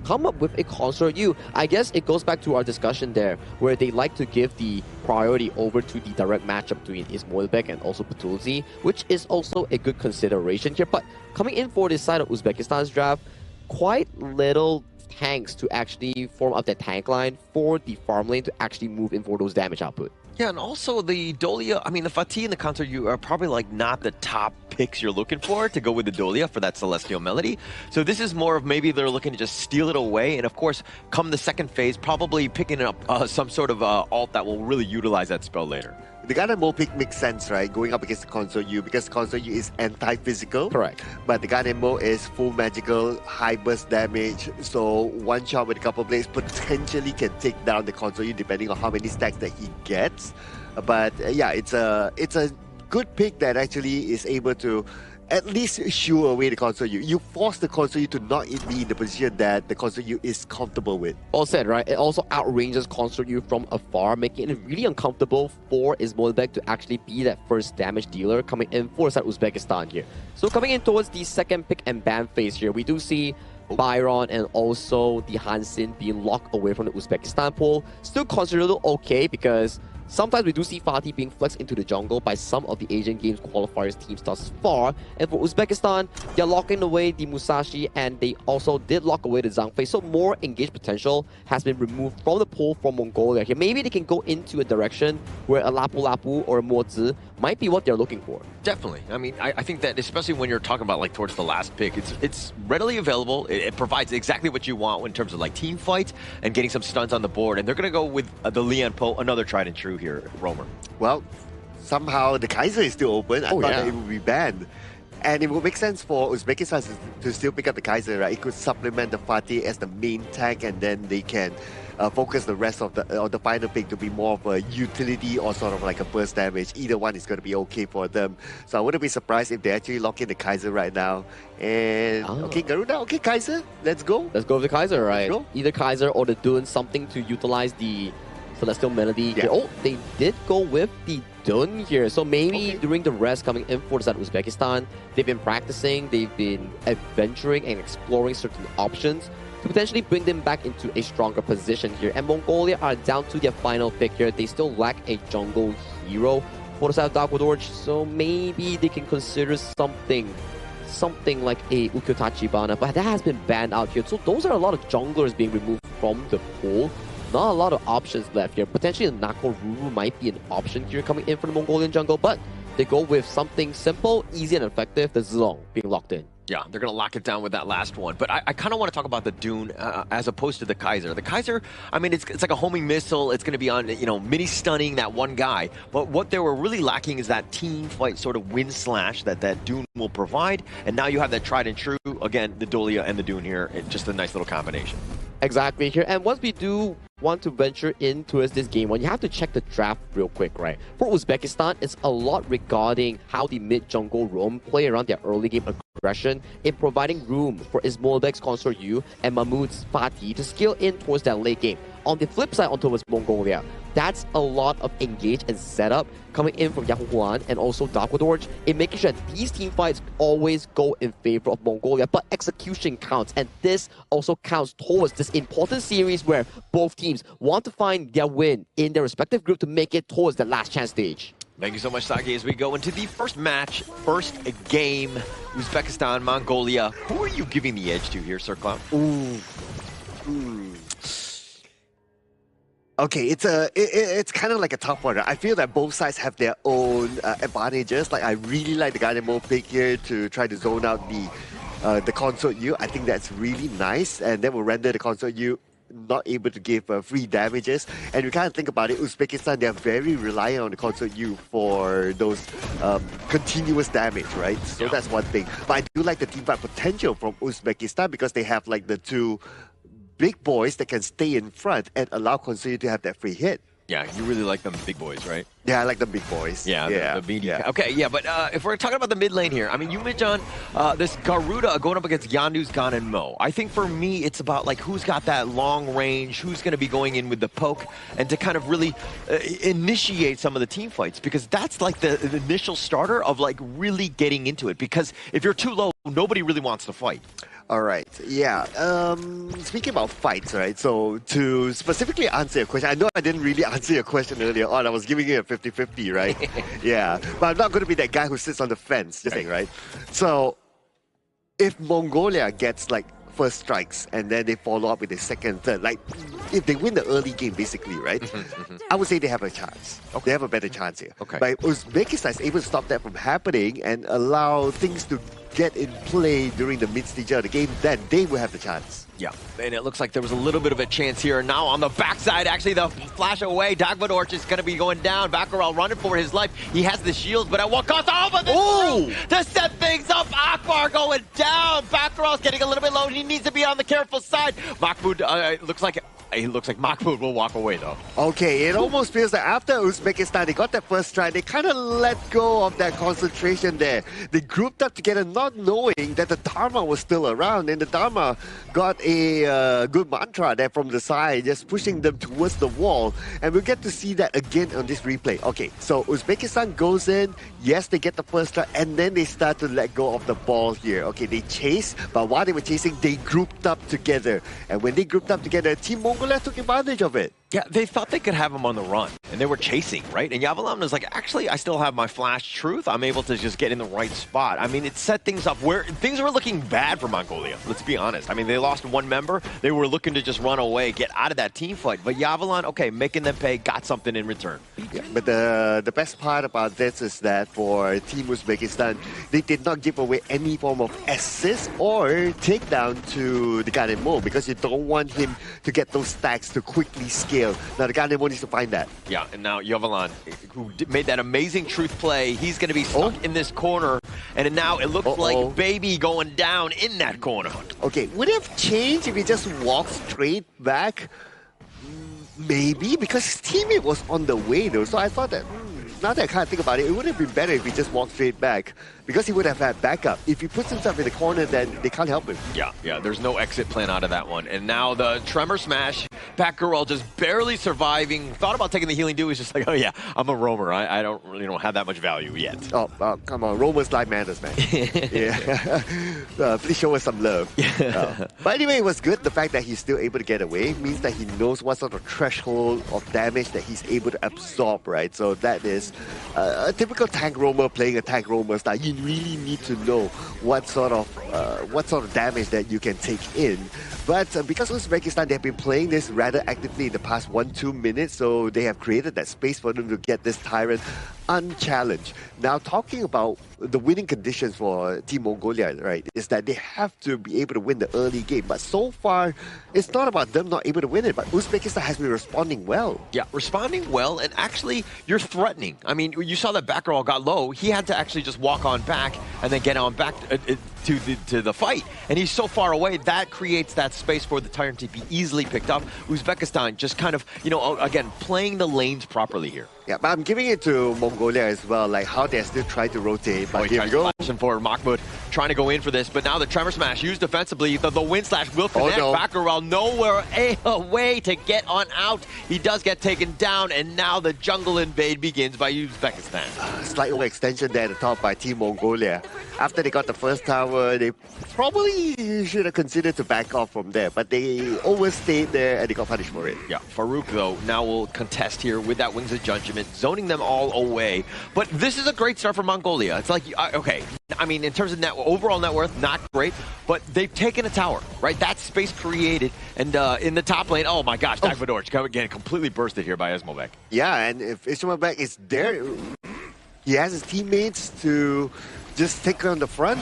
come up with a Consort U. I guess it goes back to our discussion there, where they like to give the priority over to the direct matchup between Ismoilbek and also Patulzi, which is also a good consideration here. But coming in for this side of Uzbekistan's draft, quite little tanks to actually form up that tank line for the farm lane to actually move in for those damage output. Yeah, and also the Dolia, I mean, the Fatih and the Consort U are probably like not the top picks you're looking for to go with the Dolia for that Celestial Melody. So this is more of maybe they're looking to just steal it away. And of course, come the second phase, probably picking up some sort of alt that will really utilize that spell later. The Garden pick makes sense, right? Going up against the Consort U, because Consort U is anti-physical. Correct. But the Garden is full magical, high burst damage. So one shot with a couple blades potentially can take down the Consort U depending on how many stacks that he gets. But yeah, it's a good pick that actually is able to at least shoo away the Consort U. You force the Consort U to not be in the position that the Consort U is comfortable with. All said, right? It also outranges Consort U from afar, making it really uncomfortable for Ismoilbek to actually be that first damage dealer coming in for Uzbekistan here. So coming in towards the second pick and ban phase here, we do see Byron and also the Hansin being locked away from the Uzbekistan pool. Still considered okay because sometimes we do see Fatih being flexed into the jungle by some of the Asian Games qualifiers teams thus far. And for Uzbekistan, they're locking away the Musashi and they also did lock away the Zhangfei. So more engaged potential has been removed from the pool from Mongolia here. Maybe they can go into a direction where a Lapu Lapu or a Mozi might be what they're looking for. Definitely. I mean, I think that especially when you're talking about like towards the last pick, it's readily available. It provides exactly what you want in terms of like team fights and getting some stuns on the board. And they're going to go with the Lian Po, another tried and true here, Romer. Well, somehow the Kaiser is still open. I thought that it would be banned. And it would make sense for Uzbekistan to still pick up the Kaiser, right? It could supplement the Fatih as the main tank, and then they can focus the rest of the final pick to be more of a utility or sort of like a burst damage. Either one is going to be okay for them. So I wouldn't be surprised if they actually lock in the Kaiser right now. And okay, Garuda, okay, Kaiser, let's go. Let's go with the Kaiser, right? Either Kaiser or the Dun, something to utilize the Celestial Melody. Yeah. Oh, they did go with the Dun here. So maybe during the rest coming in for Uzbekistan, they've been practicing, they've been adventuring and exploring certain options to potentially bring them back into a stronger position here. And Mongolia are down to their final pick here. They still lack a jungle hero for the side of Dark Gorge, so maybe they can consider something like a Ukyo Tachibana, but that has been banned out here. So those are a lot of junglers being removed from the pool. Not a lot of options left here. Potentially a Nako Ruru might be an option here coming in from the Mongolian jungle, but they go with something simple, easy and effective, the Zilong being locked in. Yeah, they're going to lock it down with that last one. But I kind of want to talk about the Dune as opposed to the Kaiser. The Kaiser, I mean, it's like a homing missile. It's going to be on, mini stunning that one guy. But what they were really lacking is that team fight sort of win slash that Dune will provide. And now you have that tried and true. Again, the Dolia and the Dune here. It's just a nice little combination. Exactly here. And once we do want to venture in towards this game one, you have to check the draft real quick, right? For Uzbekistan, it's a lot regarding how the mid-jungle roam play around their early game aggression in providing room for Ismoilbek's Consort U and Mahmoud's Fatih to scale in towards that late game. On the flip side, on towards Mongolia, that's a lot of engage and setup coming in from Yahoo Huan and also Darkodorj in making sure that these team fights always go in favor of Mongolia, but execution counts, and this also counts towards this important series where both teams want to find their win in their respective group to make it towards the last chance stage. Thank you so much, Saki. As we go into the first match, first game, Uzbekistan, Mongolia. Who are you giving the edge to here, Sir Cloud? Okay, it's kind of like a tough one. I feel that both sides have their own advantages. Like, I really like the Dynamo pick here to try to zone out the Consort U. I think that's really nice, and that will render the Consort U not able to give free damages. And you kind of think about it, Uzbekistan, they're very reliant on the Consort U for those continuous damage, right? So that's one thing. But I do like the teamfight potential from Uzbekistan because they have like the two big boys that can stay in front and allow Consort U to have that free hit. Yeah, you really like them big boys, right? Yeah, I like the big boys. Yeah, the media. Yeah. Okay, yeah, but if we're talking about the mid lane here, I mean, you mentioned this Garuda going up against Yanduz, Gan, and Mo. I think for me, it's about like who's got that long range, who's going to be going in with the poke, and to kind of really initiate some of the team fights, because that's like the initial starter of like really getting into it. Because if you're too low, nobody really wants to fight. All right, yeah. Speaking about fights, right? So to specifically answer your question, I know I didn't really answer your question earlier on. I was giving you a 50-50, right? Yeah, but I'm not going to be that guy who sits on the fence, just saying, right? So if Mongolia gets like first strikes and then they follow up with the second, third, like if they win the early game, basically, right? I would say they have a chance. They have a better chance here. Okay. But if Uzbekistan is able to stop that from happening and allow things to get in play during the mid-stage of the game, then they will have the chance. Yeah, and it looks like there was a little bit of a chance here. Now on the backside, actually, the flash away. Dagvadorch is going to be going down. Baccaral running for his life. He has the shields, but at what cost? Oh, but to set things up, Akbar going down. Baccaral's getting a little bit low. He needs to be on the careful side. Mahmoud looks like Mahmoud will walk away, though. Okay, it almost feels like after Uzbekistan, they got that first strike, they kind of let go of that concentration there. They grouped up together, not knowing that the Dharma was still around, and the Dharma got a good mantra there from the side, just pushing them towards the wall. And we'll get to see that again on this replay. Okay, so Uzbekistan goes in, yes, they get the first strike, and then they start to let go of the ball here. Okay, they chase, but while they were chasing, they grouped up together. And when they grouped up together, Team Mongolia took advantage of it. Yeah, they thought they could have him on the run, and they were chasing, right? And Yavalan was like, actually, I still have my flash truth. I'm able to just get in the right spot. I mean, it set things up where things were looking bad for Mongolia, let's be honest. I mean, they lost one member. They were looking to just run away, get out of that team fight. But Yavalan, okay, making them pay, got something in return. Yeah, but the best part about this is that for Team Uzbekistan, they did not give away any form of assist or takedown to the Ganemo, because you don't want him to get those stacks to quickly scale. Now, the Ganemo needs to find that. Yeah, and now Yavalan, who made that amazing truth play, he's going to be stuck in this corner, and now it looks like Baby going down in that corner. Okay, would it have changed if he just walked straight back? Maybe, because his teammate was on the way though, so I thought that, now that I kind of think about it, it would have been better if he just walked straight back, because he would have had backup. If he puts himself in the corner, then they can't help him. Yeah, there's no exit plan out of that one. And now the Tremor Smash, Batgirl just barely surviving. Thought about taking the healing dew, he's just like, oh yeah, I'm a roamer. I don't really have that much value yet. Oh, come on, roamers life matters, man. Yeah. Please show us some love. But anyway, it was good. The fact that he's still able to get away means that he knows what sort of threshold of damage that he's able to absorb, right? So that is a typical tank roamer playing a tank roamer style. You really need to know what sort of damage that you can take in. But because Uzbekistan, they've been playing this rather actively in the past 1-2 minutes, so they have created that space for them to get this Tyrant unchallenged. Now, talking about the winning conditions for Team Mongolia, right, is that they have to be able to win the early game. But so far, it's not about them not able to win it, but Uzbekistan has been responding well. Yeah, responding well, and actually, you're threatening. I mean, you saw that Baccaral got low. He had to actually just walk on back and then get on back. to the fight, and he's so far away that creates that space for the Tyrant to be easily picked up. Uzbekistan just kind of, again, playing the lanes properly here. Yeah, but I'm giving it to Mongolia as well, like how they're still trying to rotate. But here we go. For Mahmoud, trying to go in for this, but now the Tremor Smash used defensively. The Wind Slash will connect. Baccaral nowhere a way to get on out. He does get taken down, and now the jungle invade begins by Uzbekistan. Slight overextension there at the top by Team Mongolia. After they got the first tower, they probably should have considered to back off from there, but they overstayed there and they got punished for it. Yeah, Farouk, though, now will contest here with that Wings of Judgment, zoning them all away. But this is a great start for Mongolia. It's like, okay, I mean, in terms of overall net worth, not great, but they've taken a tower, right? That space created, and in the top lane, oh my gosh, Dagvadorch again completely bursted here by Ismovek. Yeah, and if Ismovek is there, he has his teammates to just take on the front,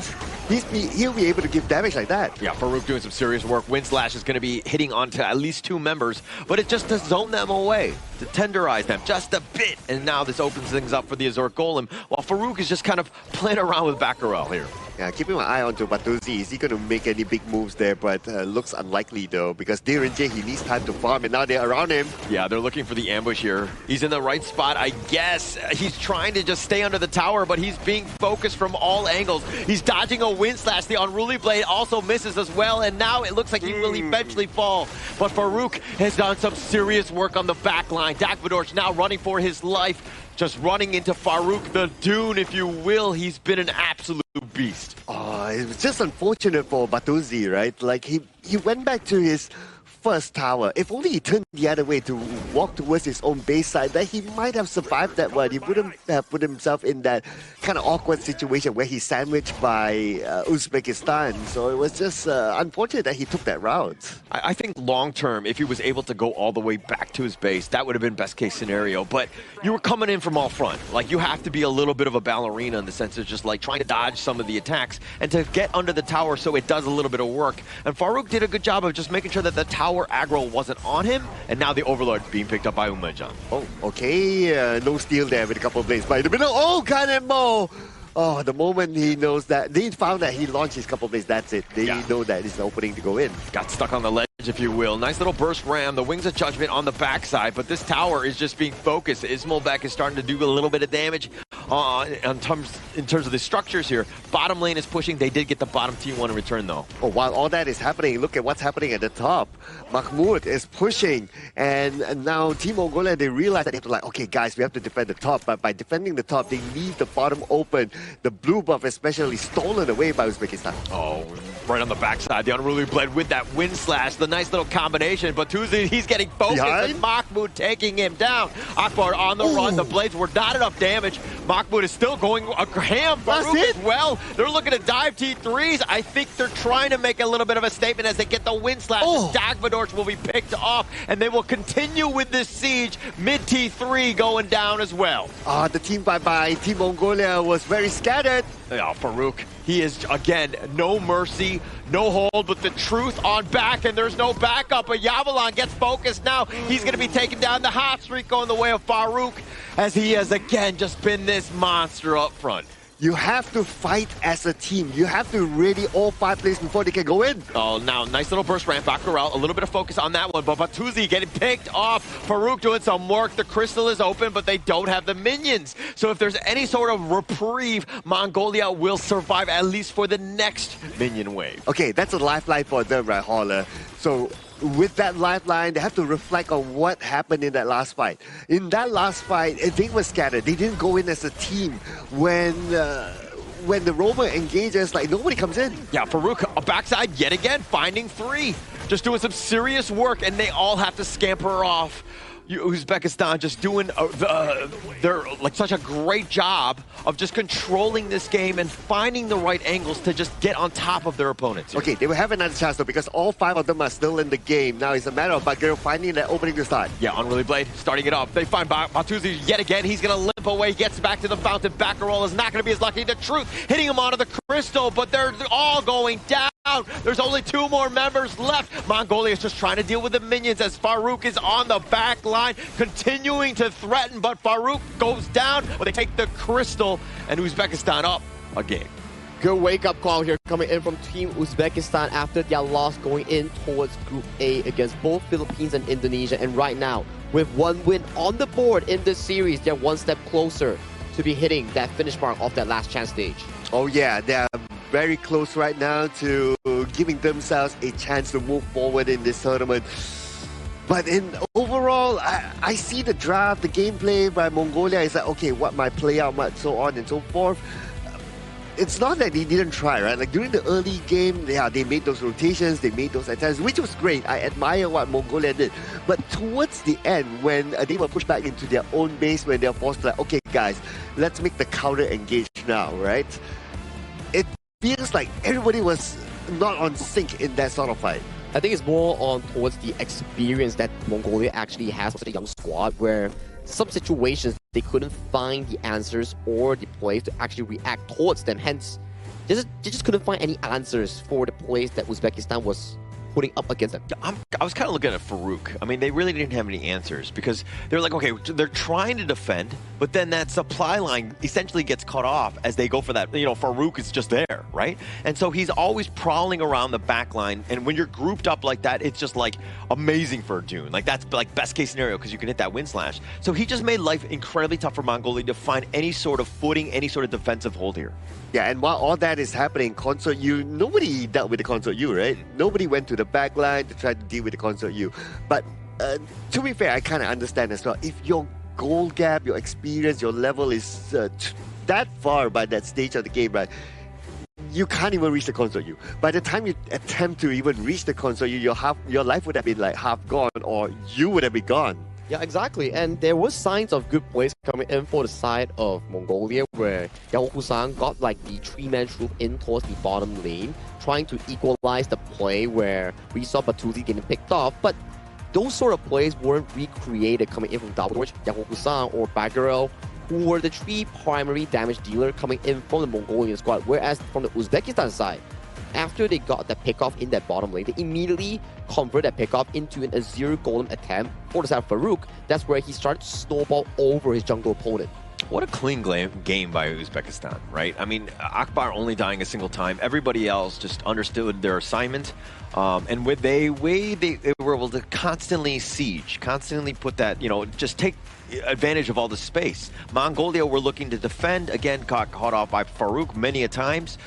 he'll be able to give damage like that. Yeah, Farouk doing some serious work. Wind Slash is going to be hitting onto at least 2 members, but it's just to zone them away, to tenderize them just a bit. And now this opens things up for the Azure Golem, while Farouk is just kind of playing around with Baccaral here. Yeah, keeping my eye on to Batuzi. Is he going to make any big moves there? But looks unlikely though, because Dirinje, he needs time to farm, and now they're around him. Yeah, they're looking for the ambush here. He's in the right spot, I guess. He's trying to just stay under the tower, but he's being focused from all angles. He's dodging a Wind Slash. The Unruly Blade also misses as well, and now it looks like he will eventually fall. But Farouk has done some serious work on the back line. Dagvadorch now running for his life. Just running into Farouk, the Dune, if you will. He's been an absolute beast. Oh, it was just unfortunate for Batuzi, right? Like, he went back to his first tower. If only he turned the other way to walk towards his own base side, then he might have survived that one. He wouldn't have put himself in that kind of awkward situation where he's sandwiched by Uzbekistan. So it was just unfortunate that he took that route. I think long term, if he was able to go all the way back to his base, that would have been best case scenario. But you were coming in from all front. Like, you have to be a little bit of a ballerina in the sense of just like trying to dodge some of the attacks and to get under the tower so it does a little bit of work. And Farouk did a good job of just making sure that the tower aggro wasn't on him, and now the Overlord being picked up by Umejan. Oh, okay. No steal there with a couple of blades by the middle. Oh, Kanemo! Oh, the moment he knows that, they found that he launched his couple of blades, that's it. They know that it's the opening to go in. Got stuck on the ledge, if you will. Nice little burst ram, the Wings of Judgment on the backside, but this tower is just being focused. Ismovek is starting to do a little bit of damage in terms of the structures here. Bottom lane is pushing. They did get the bottom T1 in return, though. Oh, while all that is happening, look at what's happening at the top. Mahmoud is pushing, and now Team Mongolia, they realize that they have to, like, okay, guys, we have to defend the top, but by defending the top, they leave the bottom open. The blue buff especially stolen away by Uzbekistan. Oh, right on the backside, the Unruly Blade with that Wind Slash, the nice little combination, but Tuzi, he's getting focused, and Mahmoud taking him down. Akbar on the run, the blades were not enough damage. Mahmoud is still going ham. Farouk as well. They're looking to dive T3s. I think they're trying to make a little bit of a statement as they get the Wind Slash. Dagvadorch will be picked off, and they will continue with this siege. Mid T3 going down as well. The team by Team Mongolia was very scattered. Yeah, Farouk, he is, again, no mercy, no hold, but the truth on back, and there's no backup. But Yavalon gets focused now. He's going to be taking down the hot streak going the way of Farouk, as he has, again, just been this monster up front. You have to fight as a team. You have to ready all 5 plays before they can go in. Oh, now, nice little burst ramp. Baccaral, a little bit of focus on that one, but Batuzi getting picked off. Farouk doing some work. The crystal is open, but they don't have the minions. So if there's any sort of reprieve, Mongolia will survive at least for the next minion wave. Okay, that's a lifeline for them, right, Holler? So with that lifeline, they have to reflect on what happened in that last fight. In that last fight, they were scattered. They didn't go in as a team. When the Roamer engages, like, nobody comes in. Yeah, Farouk, a backside yet again, finding 3. Just doing some serious work, and they all have to scamper off. Uzbekistan just doing they're like such a great job of just controlling this game and finding the right angles to just get on top of their opponents here. Okay, they will have another chance though, because all 5 of them are still in the game. Now it's a matter of Bagheera finding that opening to start. Yeah, Unruly Blade starting it off. They find Batuzi yet again. He's going to limp away, gets back to the fountain. Baccaral is not going to be as lucky. The truth hitting him onto the crystal, but they're all going down. There's only 2 more members left. Mongolia is just trying to deal with the minions as Farouk is on the back line, continuing to threaten, but Farouk goes down, but they take the crystal, and Uzbekistan up a game. Good wake-up call here coming in from Team Uzbekistan after their loss going in towards Group A against both Philippines and Indonesia. And right now, with one win on the board in this series, they're one step closer to be hitting that finish mark of that last chance stage. Oh yeah, they're very close right now to giving themselves a chance to move forward in this tournament. But in overall, I see the draft, the gameplay by Mongolia is like, okay, what might play out, what so on and so forth. It's not that they didn't try, right? Like during the early game, yeah, they made those rotations, they made those attacks, which was great. I admire what Mongolia did. But towards the end, when they were pushed back into their own base, when they're forced to like, okay, guys, let's make the counter engage now, right? It feels like everybody was not on sync in that sort of fight. I think it's more on towards the experience that Mongolia actually has with a young squad, where some situations they couldn't find the answers or the plays to actually react towards them. Hence, they just couldn't find any answers for the plays that Uzbekistan was putting up against them. I was kind of looking at Farouk. I mean, they really didn't have any answers because they're like, okay, they're trying to defend, but then that supply line essentially gets cut off as they go for that. You know, Farouk is just there, right? And so he's always prowling around the back line. And when you're grouped up like that, it's just like amazing for Dune. Like that's like best case scenario because you can hit that wind slash. So he just made life incredibly tough for Mongolia to find any sort of footing, any sort of defensive hold here. Yeah, and while all that is happening, Consort U, nobody dealt with the Consort U, right? Nobody went to the back line to try to deal with the Consort U. But to be fair, I kind of understand as well. If your goal gap, your experience, your level is that far by that stage of the game, right? You can't even reach the Consort U. By the time you attempt to even reach the Consort U, your life would have been like half gone, or you would have been gone. Yeah, exactly. And there was signs of good plays coming in for the side of Mongolia, where Yao Husang got like the three-man troop in towards the bottom lane, trying to equalize the play where we saw Batuzi getting picked off. But those sort of plays weren't recreated coming in from Davidovich, Yao Husang, or Bagarel, who were the three primary damage dealer coming in from the Mongolian squad. Whereas from the Uzbekistan side, after they got the pickoff in that bottom lane, they immediately convert that pickoff into an Azir Golem attempt for the side of Farouk. That's where he started to snowball over his jungle opponent. What a clean game by Uzbekistan, right? I mean, Akbar only dying a single time. Everybody else just understood their assignment. And with they were able to constantly siege, constantly put that, you know, just take advantage of all the space. Mongolia were looking to defend, again got caught off by Farouk many a times.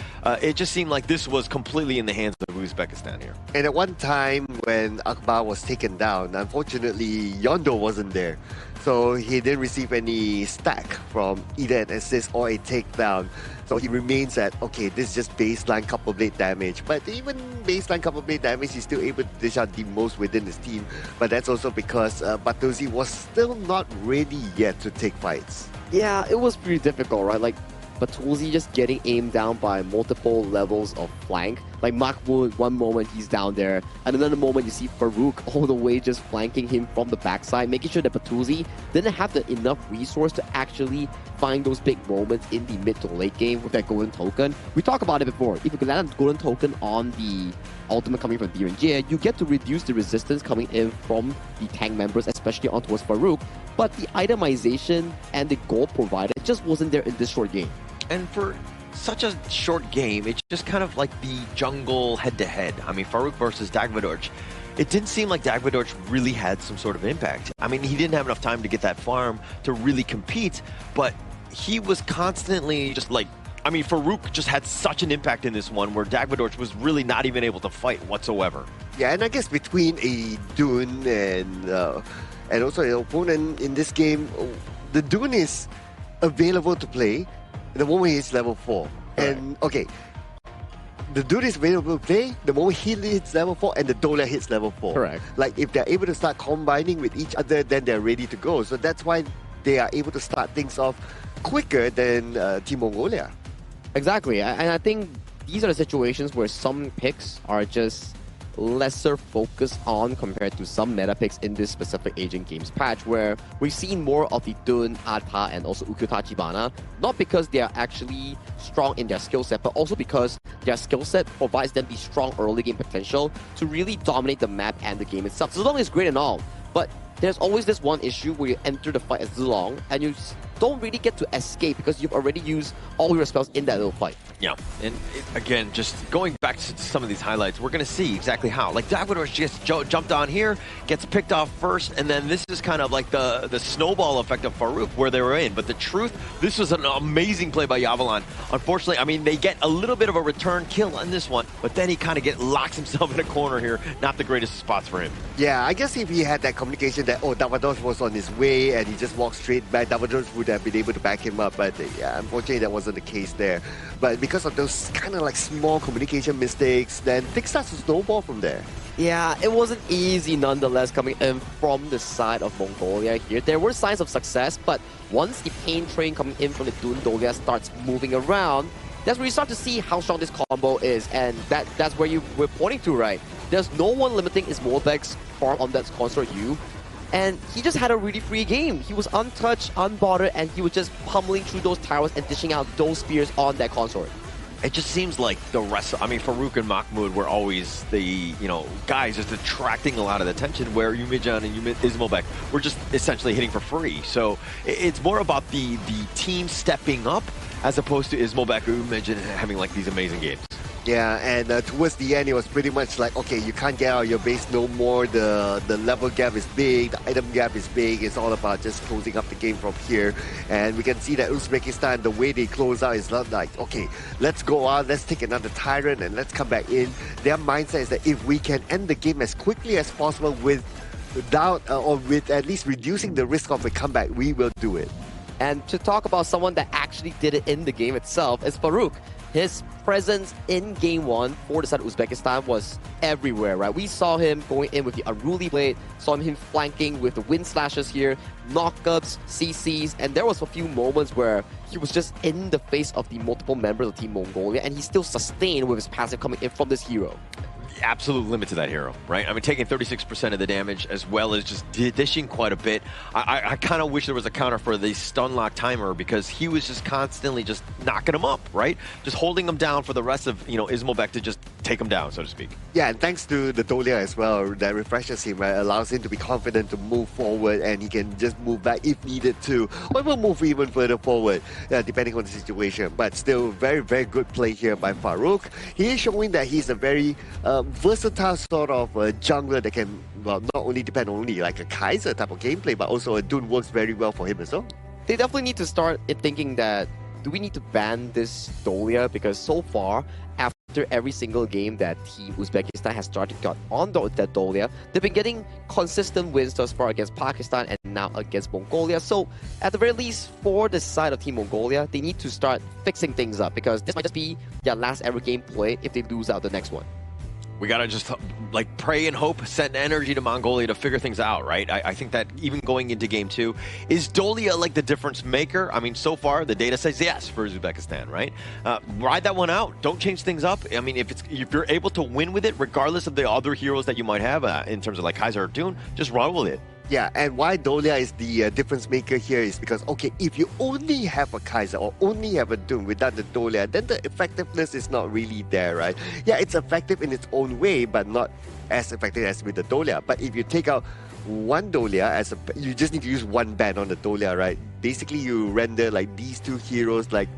It just seemed like this was completely in the hands of Uzbekistan here. And at one time when Akbar was taken down, unfortunately Yondo wasn't there. So he didn't receive any stack from either an assist or a takedown. So he remains at, okay, this is just baseline couple blade damage. But even baseline couple blade damage, he's still able to dish out the most within his team. But that's also because Batuzi was still not ready yet to take fights. Yeah, it was pretty difficult, right? Like, Batuzi just getting aimed down by multiple levels of flank. Like Mahmoud, one moment he's down there, and another moment you see Farouk all the way just flanking him from the backside, making sure that Batuzi didn't have the enough resource to actually find those big moments in the mid to late game with that golden token. We talked about it before. If you could land a golden token on the ultimate coming from Direnjie, you get to reduce the resistance coming in from the tank members, especially on towards Farouk. But the itemization and the gold provided just wasn't there in this short game. And for such a short game, it's just kind of like the jungle head-to-head. I mean, Farouk versus Dagvadorj. It didn't seem like Dagvadorj really had some sort of impact. I mean, he didn't have enough time to get that farm to really compete, but he was constantly just like, I mean, Farouk just had such an impact in this one where Dagvadorj was really not even able to fight whatsoever. Yeah, and I guess between a Dune and also an opponent in this game, the Dune is available to play the moment he's level 4. Right. And okay, the Dude is available to play the moment he hits level 4 and the Dola hits level 4. Correct. Like if they're able to start combining with each other, then they're ready to go. So that's why they are able to start things off quicker than Team Mongolia. Exactly, and I think these are the situations where some picks are just lesser focused on compared to some meta picks in this specific Asian Games patch, where we've seen more of the Dun, Adpa, and also Ukyo Tachibana, not because they are actually strong in their skill set, but also because their skill set provides them the strong early game potential to really dominate the map and the game itself. Zilong is great and all, but there's always this one issue where you enter the fight as Zilong and you don't really get to escape because you've already used all your spells in that little fight. Yeah, and again, just going back to some of these highlights, we're going to see exactly how. Like, Davidoff just jumped on here, gets picked off first, and then this is kind of like the snowball effect of Farouk where they were in. But the truth, this was an amazing play by Yavalan. Unfortunately, I mean, they get a little bit of a return kill on this one, but then he kind of locks himself in a corner here. Not the greatest spots for him. Yeah, I guess if he had that communication that, Davidoff was on his way and he just walked straight back, Davidoff would have been able to back him up. But yeah, unfortunately, that wasn't the case there. But because of those kind of like small communication mistakes, then things start to snowball from there. Yeah, it wasn't easy nonetheless coming in from the side of Mongolia here. There were signs of success, but once the pain train coming in from the Dun Dolia starts moving around, that's where you start to see how strong this combo is, and that's where you were pointing to, right? There's no one limiting Ismolbek's farm on that Consort U, and he just had a really free game. He was untouched, unbothered, and he was just pummeling through those towers and dishing out those spears on that Consort. It just seems like the rest, I mean, Farouk and Mahmoud were always the, guys just attracting a lot of the attention, where Yumijan and Ismolbek were just essentially hitting for free. So it's more about the team stepping up as opposed to Ismolbek or Yumijan having like these amazing games. Yeah, and towards the end, it was pretty much like, okay, you can't get out of your base no more. The level gap is big, the item gap is big. It's all about just closing up the game from here. And we can see that Uzbekistan, the way they close out is not like, okay, let's go out, let's take another Tyrant and let's come back in. Their mindset is that if we can end the game as quickly as possible without or with at least reducing the risk of a comeback, we will do it. And to talk about someone that actually did it in the game itself is Farouk. His presence in Game 1 for the side of Uzbekistan was everywhere, right? We saw him going in with the Unruly Blade, saw him flanking with the Wind Slashes here, knockups, CCs, and there was a few moments where he was just in the face of the multiple members of Team Mongolia, and he still sustained with his passive coming in from this hero. Absolute limit to that hero, right? I mean, taking 36% of the damage as well as just dishing quite a bit. I kind of wish there was a counter for the stun lock timer, because he was just constantly just knocking him up, right? Just holding him down for the rest of, Ismolbek to just take him down, so to speak. Yeah, and thanks to the Dolia as well, that refreshes him, right? Allows him to be confident to move forward, and he can just move back if needed to, or even move even further forward, depending on the situation. But still, very, very good play here by Farouk. He is showing that he's a very versatile sort of jungler that can, well, not only depend only like a Kaiser type of gameplay, but also a Dune works very well for him as well. They definitely need to start thinking that, do we need to ban this Dolia? Because so far, after every single game that Team Uzbekistan has started got on that Dolia, they've been getting consistent wins thus far against Pakistan and now against Mongolia. So at the very least, for the side of Team Mongolia, they need to start fixing things up, because this might just be their last ever game play if they lose out the next one. We gotta just like pray and hope, send energy to Mongolia to figure things out, right? I think that even going into Game 2, is Dolia like the difference maker? I mean, so far the data says yes for Uzbekistan, right? Ride that one out. Don't change things up. I mean, if you're able to win with it, regardless of the other heroes that you might have in terms of like Kaiser or Dune, just run with it. Yeah, and why Dolia is the difference maker here is because, okay, if you only have a Kaiser or only have a Doom without the Dolia, then the effectiveness is not really there, right? Yeah, it's effective in its own way, but not as effective as with the Dolia. But if you take out one Dolia, you just need to use one ban on the Dolia, right? Basically, you render like these two heroes like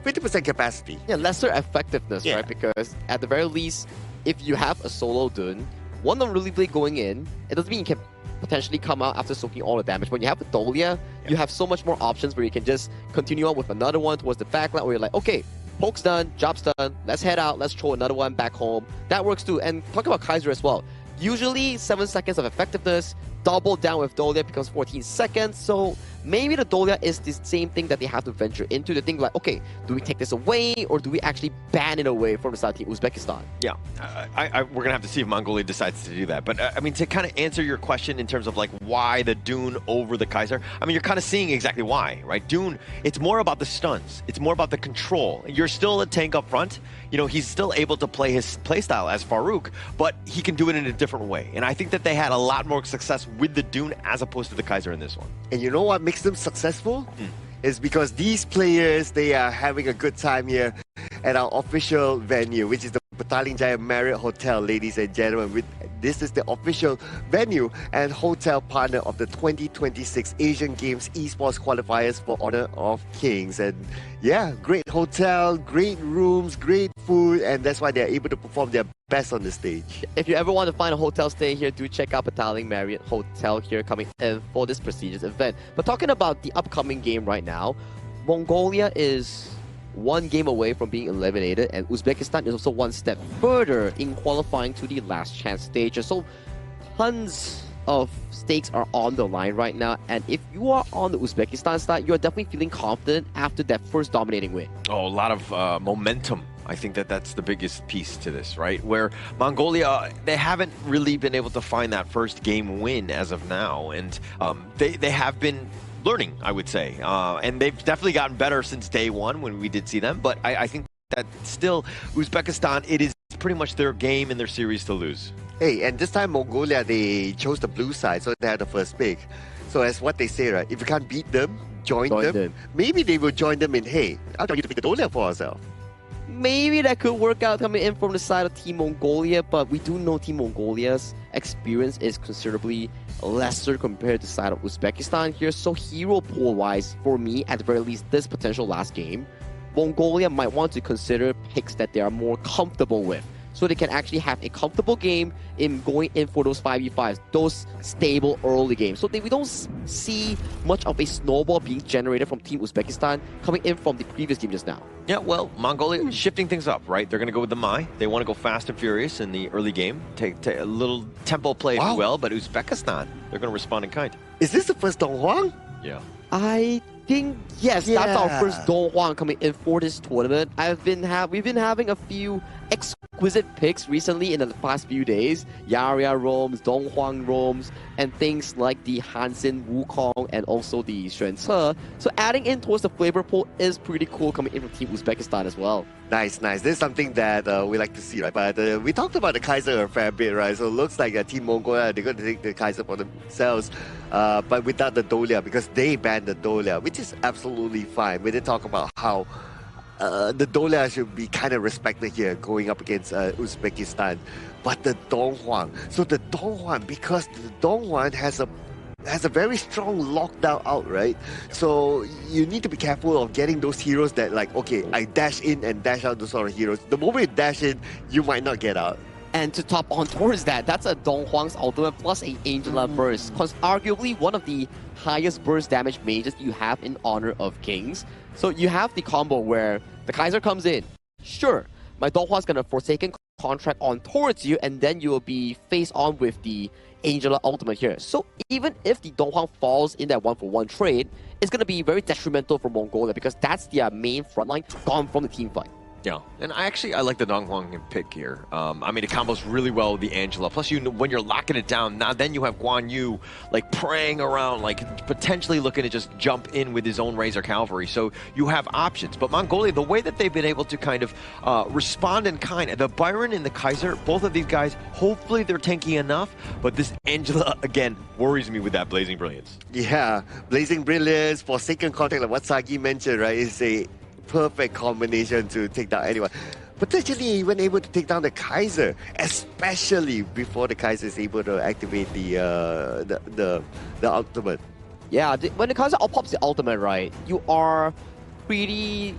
50% capacity. Yeah, lesser effectiveness, right? Because at the very least, if you have a solo Dun, one Unruly Blade going in, it doesn't mean you can potentially come out after soaking all the damage. When you have a Dolia, you have so much more options where you can just continue on with another one towards the backline, where you're like, okay, poke's done, job's done, let's head out, let's throw another one back home. That works too. And talk about Kaiser as well. Usually 7 seconds of effectiveness, double down with Dolia becomes 14 seconds. So maybe the Dolia is the same thing that they have to venture into. They think like, okay, do we take this away, or do we actually ban it away from the side of Team Uzbekistan? Yeah, we're going to have to see if Mongolia decides to do that. But I mean, to kind of answer your question in terms of like why the Dune over the Kaiser, I mean, you're kind of seeing exactly why, right? Dune, it's more about the stuns. It's more about the control. You're still a tank up front. He's still able to play his playstyle as Farouk, but he can do it in a different way. And I think that they had a lot more success with the Dune as opposed to the Kaiser in this one. And you know what makes them successful? Is because these players, they are having a good time here at our official venue, which is the Petaling Jaya Marriott Hotel, ladies and gentlemen. This is the official venue and hotel partner of the 2026 Asian Games Esports Qualifiers for Honor of Kings. And yeah, great hotel, great rooms, great food, and that's why they're able to perform their best on the stage. If you ever want to find a hotel stay here, do check out Petaling Marriott Hotel here coming in for this prestigious event. But talking about the upcoming game right now, Mongolia is one game away from being eliminated, and Uzbekistan is also one step further in qualifying to the last chance stage. So tons of stakes are on the line right now, and if you are on the Uzbekistan side, you're definitely feeling confident after that first dominating win. Oh, a lot of momentum. I think that's the biggest piece to this, right? Where Mongolia, they haven't really been able to find that first game win as of now, and they have been learning, I would say. And they've definitely gotten better since day one when we did see them. But I think that still, Uzbekistan, it is pretty much their game and their series to lose. Hey, and this time Mongolia, they chose the blue side, so they had the first pick. So as what they say, right? If you can't beat them, join them. Maybe they will join them in, hey, I'll tell you to pick the Dolia for ourselves. Maybe that could work out coming in from the side of Team Mongolia, but we do know Team Mongolia's experience is considerably lesser compared to the side of Uzbekistan here. So hero pool-wise, for me, at the very least, this potential last game, Mongolia might want to consider picks that they are more comfortable with, so they can actually have a comfortable game in going in for those 5v5s, those stable early games. So we don't see much of a snowball being generated from Team Uzbekistan coming in from the previous game just now. Yeah, well, Mongolia shifting things up, right? They're going to go with the Mai. They want to go fast and furious in the early game, take a little tempo play, if you will. But Uzbekistan, they're going to respond in kind. Is this the first Donghuang? Yeah. I think, yes, that's our first Donghuang coming in for this tournament. We've been having a few exquisite picks recently in the past few days. Yaria roams, Donghuang roams, and things like the Hansen Wukong and also the Xuan Ce. So adding in towards the flavor pool is pretty cool coming in from Team Uzbekistan as well. Nice, nice. This is something that we like to see, right? But we talked about the Kaiser a fair bit, right? So it looks like Team Mongolia, they're going to take the Kaiser for themselves, but without the Dolia, because they banned the Dolia, which is absolutely fine. We did talk about how the Dolia should be kind of respected here going up against Uzbekistan. But the Donghuang, so the Donghuang, because the Donghuang has a very strong lockdown out, right? So you need to be careful of getting those heroes that like, okay, I dash in and dash out those sort of heroes. The moment you dash in, you might not get out. And to top on towards that, that's a Donghuang's ultimate plus a Angela burst. Because arguably one of the highest burst damage mages you have in Honor of Kings. So you have the combo where the Kaiser comes in. Sure, my Donghuang's gonna Forsaken contract on towards you, and then you will be face on with the Angela ultimate here. So even if the Donghuang falls in that 1-for-1 trade, it's gonna be very detrimental for Mongolia because that's their main frontline gone from the team fight. Yeah, and I like the Donghuang pick here. I mean, it combos really well with the Angela. Plus, when you're locking it down, now then you have Guan Yu like praying around, like potentially looking to just jump in with his own Razor Cavalry. So you have options. But Mongolia, the way that they've been able to kind of respond in kind, the Byron and the Kaiser, both of these guys, hopefully they're tanky enough. But this Angela, again, worries me with that Blazing Brilliance. Yeah, Blazing Brilliance, Forsaken Contract, like what Sagi mentioned, right, is a perfect combination to take down anyone. Potentially even able to take down the Kaiser, especially before the Kaiser is able to activate the ultimate. Yeah, when the Kaiser pops the ultimate, right, you are pretty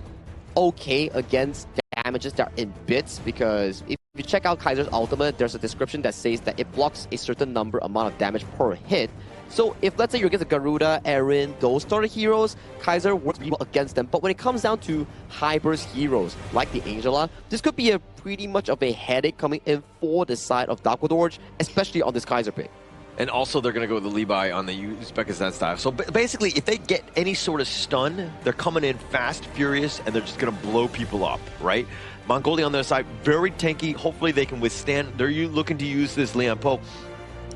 okay against damages that are in bits, because if you check out Kaiser's ultimate, there's a description that says that it blocks a certain amount of damage per hit. So if, let's say, you're against Garuda, Eren, those sort of heroes, Kaiser works really well against them. But when it comes down to high burst heroes like the Angela, this could be a pretty much of a headache coming in for the side of Dakwodorj, especially on this Kaiser pick. And also, they're going to go with the Levi on the Uzbekistan style. So basically, if they get any sort of stun, they're coming in fast, furious, and they're just going to blow people up, right? Mongolia on their side, very tanky. Hopefully, they can withstand. They're looking to use this Lian Po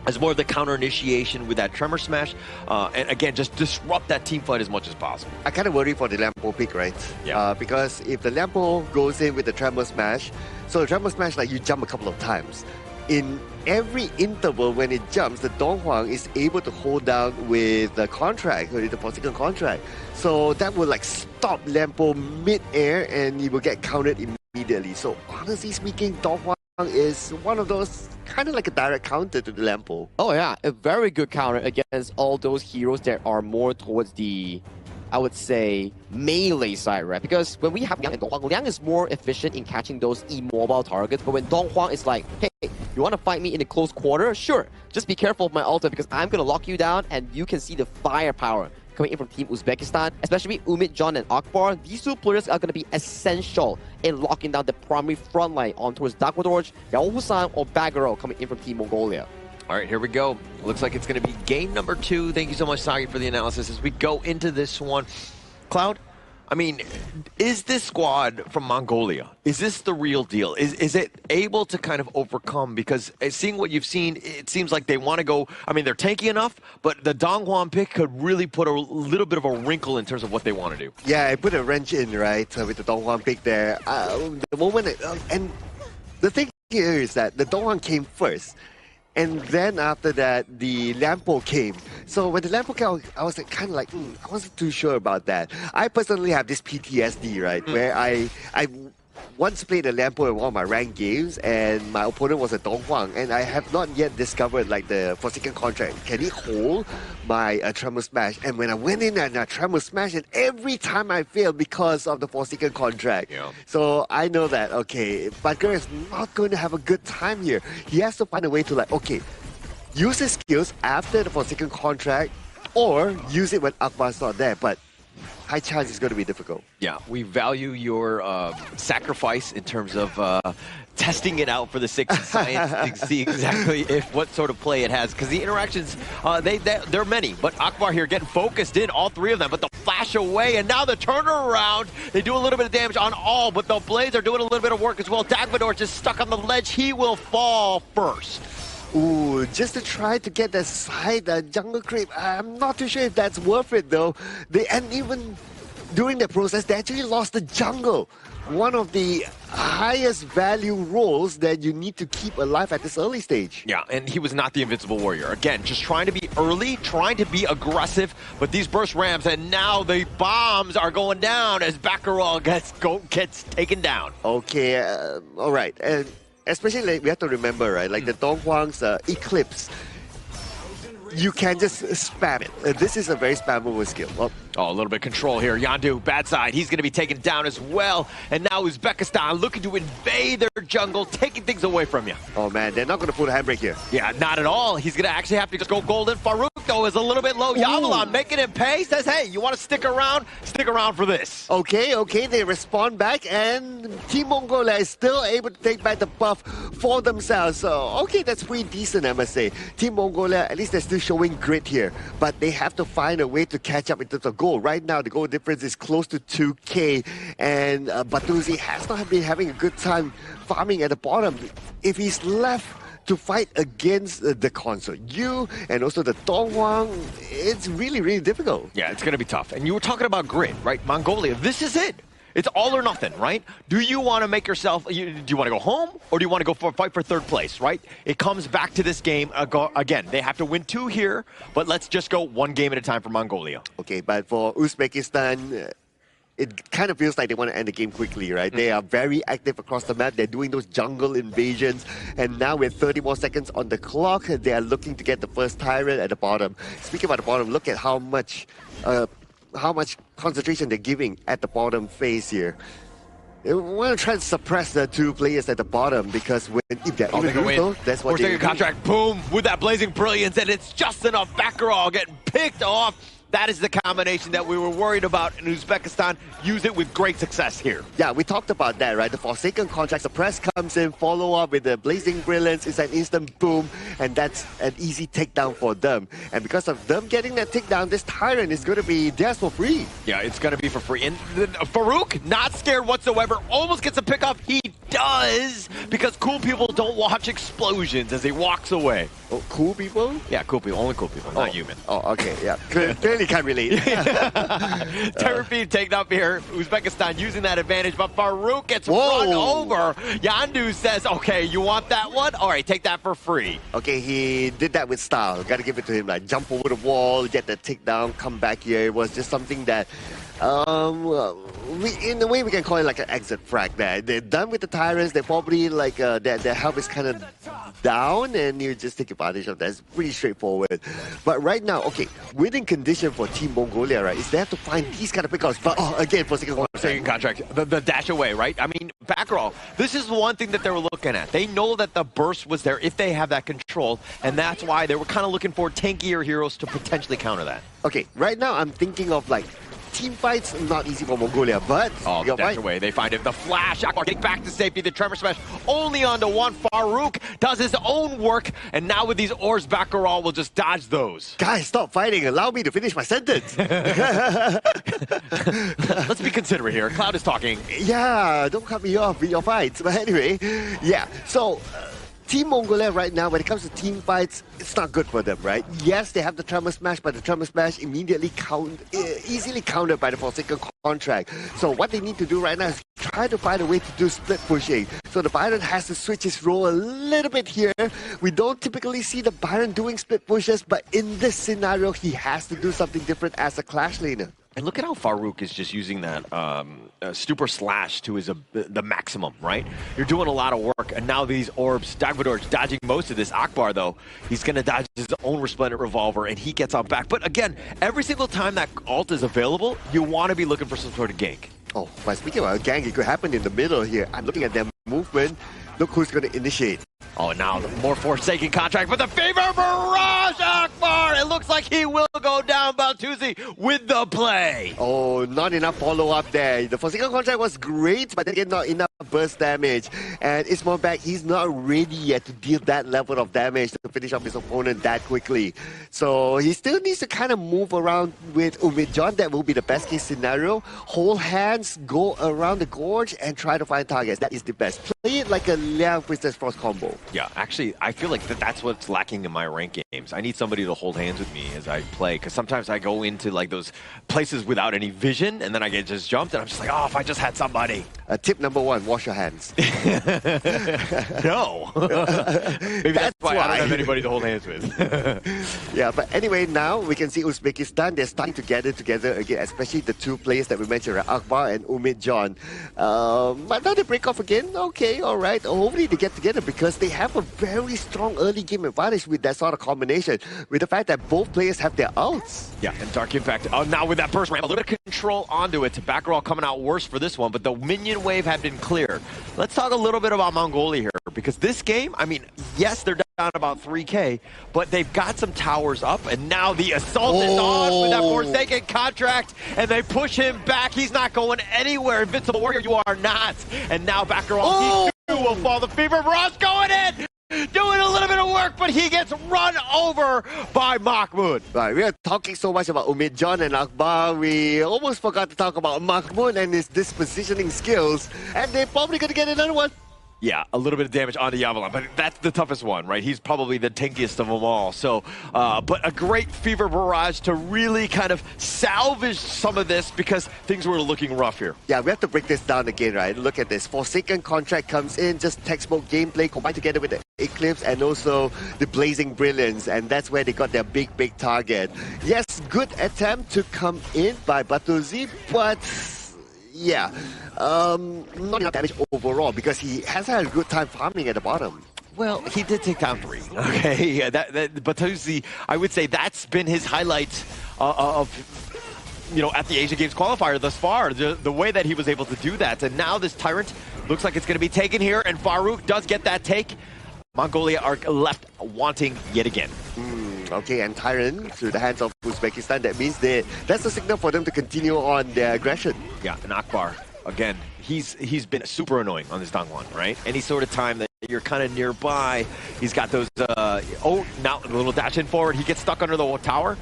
as more of the counter initiation with that Tremor Smash, and again, just disrupt that team fight as much as possible. I kind of worry for the Lampo pick, right? Yeah. Because if the Lampo goes in with the Tremor Smash, so the Tremor Smash, like, you jump a couple of times. In every interval when it jumps, the Donghuang is able to hold down with the contract, with the Forsaken contract. So that will like stop Lampo mid-air and he will get countered immediately. immediately. So honestly speaking, Dong Huang is one of those kind of like a direct counter to the Lampo. Oh yeah, a very good counter against all those heroes that are more towards the, I would say, melee side, right? Because when we have Liang and Dong Huang, Liang is more efficient in catching those immobile targets, but when Dong Huang is like, hey, you want to fight me in a close quarter? Sure, just be careful of my ultimate because I'm going to lock you down and you can see the firepower coming in from Team Uzbekistan, especially Umit, John, and Akbar. These two players are going to be essential in locking down the primary front line on towards Dakwadorj, Yao Husan, or Bagaro coming in from Team Mongolia. All right, here we go. Looks like it's going to be game number 2. Thank you so much, Sagi, for the analysis. As we go into this one, Cloud, I mean, is this squad from Mongolia, is this the real deal? Is it able to kind of overcome? Because seeing what you've seen, it seems like they want to go, I mean, they're tanky enough, but the Dong Huang pick could really put a little bit of a wrinkle in terms of what they want to do. Yeah, I put a wrench in, right, with the Dong Huang pick there. The moment, and the thing here is that the Dong Huang came first. And then after that, the Lampo came. So when the Lampo came, I was like, kind of like, I wasn't too sure about that. I personally have this PTSD, right, where I once played a Lampo in one of my ranked games, and my opponent was a Dong Huang, and I have not yet discovered like the Forsaken contract. Can he hold my Tremor Smash? And when I went in and I Tremor Smash, and every time I failed because of the Forsaken contract. Yeah. So I know that, okay, Badger is not going to have a good time here. He has to find a way to like, okay, use his skills after the Forsaken contract, or use it when Akbar's not there. But high chance it's going to be difficult. Yeah, we value your sacrifice in terms of testing it out for the sake of science to see exactly what sort of play it has. Because the interactions, they're many. But Akbar here getting focused in, all 3 of them. But the flash away, and now the turnaround. They do a little bit of damage on all, but the Blades are doing a little bit of work as well. Dagmador just stuck on the ledge. He will fall first. Ooh, just to try to get that side jungle creep. I'm not too sure if that's worth it though. And even during the process, they actually lost the jungle. One of the highest value roles that you need to keep alive at this early stage. Yeah, and he was not the invincible warrior. Again, just trying to be early, trying to be aggressive, but these burst ramps, and now the bombs are going down as Baccarat gets taken down. Okay, all right. And especially, like, we have to remember, right, like the Dong Huang's Eclipse, you can just spam it. This is a very spammable skill. Well, oh, a little bit of control here. Yandu, bad side. He's going to be taken down as well. And now Uzbekistan looking to invade their jungle, taking things away from you. Oh, man, they're not going to put a handbrake here. Yeah, not at all. He's going to actually have to just go golden. Farouk, though, is a little bit low. Yavalon making him pay. Says, hey, you want to stick around? Stick around for this. Okay, they respond back, and Team Mongolia is still able to take back the buff for themselves. So, okay, that's pretty decent, I must say. Team Mongolia, at least they're still showing grit here, but they have to find a way to catch up in terms of goal. Right now, the goal difference is close to 2K, and Batuzi has not been having a good time farming at the bottom. If he's left to fight against the console, you and also the Dong Huang, it's really, really difficult. Yeah, it's going to be tough. And you were talking about grit, right? Mongolia, this is it. It's all or nothing, right? Do you want to make yourself, do you want to go home, or do you want to go fight for 3rd place, right? It comes back to this game. Again, they have to win 2 here, but let's just go 1 game at a time for Mongolia. Okay, but for Uzbekistan, it kind of feels like they want to end the game quickly, right? They are very active across the map. They're doing those jungle invasions. And now with 30 more seconds on the clock, they are looking to get the first Tyrant at the bottom. Speaking about the bottom, look at how much concentration they're giving at the bottom phase here. They want to try to suppress the 2 players at the bottom, because if they're even that's what they contract. Boom, with that blazing brilliance, and it's just enough. Baccarat getting picked off. That is the combination that we were worried about in Uzbekistan. Use it with great success here. Yeah, we talked about that, right? The Forsaken contract, suppress comes in, follow up with the Blazing Brilliance. It's an instant boom, and that's an easy takedown for them. And because of them getting that takedown, this Tyrant is going to be theirs for free. Yeah, it's going to be for free. And Farouk, not scared whatsoever, almost gets a pick off. He does, because cool people don't watch explosions as he walks away. Oh, cool people? Yeah, cool people. Only cool people, not human. Oh, okay, yeah. Clearly can't relate. Terror feed taken up here. Uzbekistan using that advantage, but Farouk gets run over. Yandu says, okay, you want that one? All right, take that for free. Okay, he did that with style. Gotta give it to him. Like, jump over the wall, get the takedown, come back here. It was just something that, in a way, we can call it like an exit frag there. They're done with the Tyrants. They're probably like, their health is kind of down, and you just take advantage of that. It's pretty straightforward. But right now, okay, winning condition for Team Mongolia, right, is they have to find these kind of pickups. But again, for second contract, the dash away, right? I mean, back roll. This is one thing that they were looking at. They know that the burst was there if they have that control, and that's why they were kind of looking for tankier heroes to potentially counter that. Okay, right now I'm thinking of like team fights, not easy for Mongolia, but the dash away, they find him. The flash, Akbar getting back to safety. The tremor smash only onto one. Farouk does his own work, and now with these orbs, Baccarat will just dodge those. Guys, stop fighting. Allow me to finish my sentence. Let's be considerate here. Cloud is talking. Yeah, don't cut me off with your fights. But anyway, yeah. So, Team Mongolia right now, when it comes to team fights, it's not good for them, right? Yes, they have the Tremor Smash, but the Tremor Smash immediately easily countered by the Forsaken contract. So what they need to do right now is try to find a way to do split pushing. So the Byron has to switch his role a little bit here. We don't typically see the Byron doing split pushes, but in this scenario, he has to do something different as a Clash laner. And look at how Farouk is just using that super slash to his the maximum, right? You're doing a lot of work, and now these orbs, Dagvador's dodging most of this. Akbar, though, he's going to dodge his own Resplendent Revolver, and he gets on back. But again, every single time that ult is available, you want to be looking for some sort of gank. Oh, but speaking about gank, it could happen in the middle here. I'm looking at their movement. Look who's going to initiate. Oh, now the more Forsaken contract, but the favor Barrage Akbar! It looks like he will go down. Baltuzi with the play. Oh, not enough follow-up there. The Forsaken contract was great, but then again, not enough burst damage. And Ismailbek, he's not ready yet to deal that level of damage to finish off his opponent that quickly. So he still needs to kind of move around with Umidjon. That will be the best case scenario. Hold hands, go around the gorge, and try to find targets. That is the best. Play it like a Liang Princess Frost combo. Yeah, actually, I feel like that's what's lacking in my ranked games. I need somebody to hold hands with me as I play, because sometimes I go into like those places without any vision, and then I get just jumped, and I'm just like, oh, if I just had somebody. Tip number one, wash your hands. No. Maybe that's why I don't have anybody to hold hands with. Yeah, but anyway, now we can see Uzbekistan, they're starting to gather together again, especially the two players that we mentioned, right? Akbar and Umidjon. But now they break off again. Okay, all right. Hopefully they get together, because they have a very strong early game advantage with that sort of combination, with the fact that both players have their ults. Yeah, and Dark Impact, now with that burst ramp, a little bit of control onto it. Baccarat coming out worse for this one, but the minion wave had been cleared. Let's talk a little bit about Mongolia here, because this game, I mean, yes, they're down about 3K, but they've got some towers up, and now the assault is on with that Forsaken contract, and they push him back. He's not going anywhere. Invincible Warrior, you are not. And now Baccarat, he will fall. The Fever Barrage going in! Doing a little bit of work, but he gets run over by Mahmoud. Right, we are talking so much about Umidjon and Akbar, we almost forgot to talk about Mahmoud and his dispositioning skills, and they're probably going to get another one. Yeah, a little bit of damage onto Yavalon, but that's the toughest one, right? He's probably the tankiest of them all. So, but a great Fever Barrage to really kind of salvage some of this, because things were looking rough here. Yeah, we have to break this down again, right? Look at this. Forsaken contract comes in, just textbook gameplay combined together with the Eclipse and also the Blazing Brilliance, and that's where they got their big target. Yes, good attempt to come in by Batuzi, but yeah, not enough damage overall, because he has had a good time farming at the bottom. Well, he did take down 3. Okay, yeah, Batuzi, I would say that's been his highlight of, you know, at the Asian Games qualifier thus far. The way that he was able to do that, and now this Tyrant looks like it's going to be taken here, and Farouk does get that take. Mongolia are left wanting yet again. Okay, and Tyrant through the hands of Uzbekistan. That means that's a signal for them to continue on their aggression. Yeah, and Akbar, again, he's been super annoying on this Dongwon, right? Any sort of time that you're kind of nearby, he's got those, oh, now a little dash in forward, he gets stuck under the tower,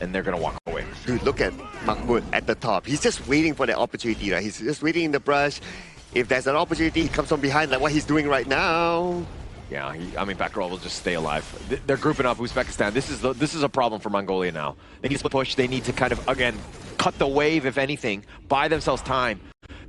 and they're going to walk away. Dude, look at Mahmoud at the top. He's just waiting for the opportunity, right? He's just waiting in the brush. if there's an opportunity, he comes from behind like what he's doing right now. Yeah, I mean, Backroll will just stay alive. They're grouping up Uzbekistan. This is a problem for Mongolia now. They need to push. They need to kind of, again, cut the wave, if anything, buy themselves time.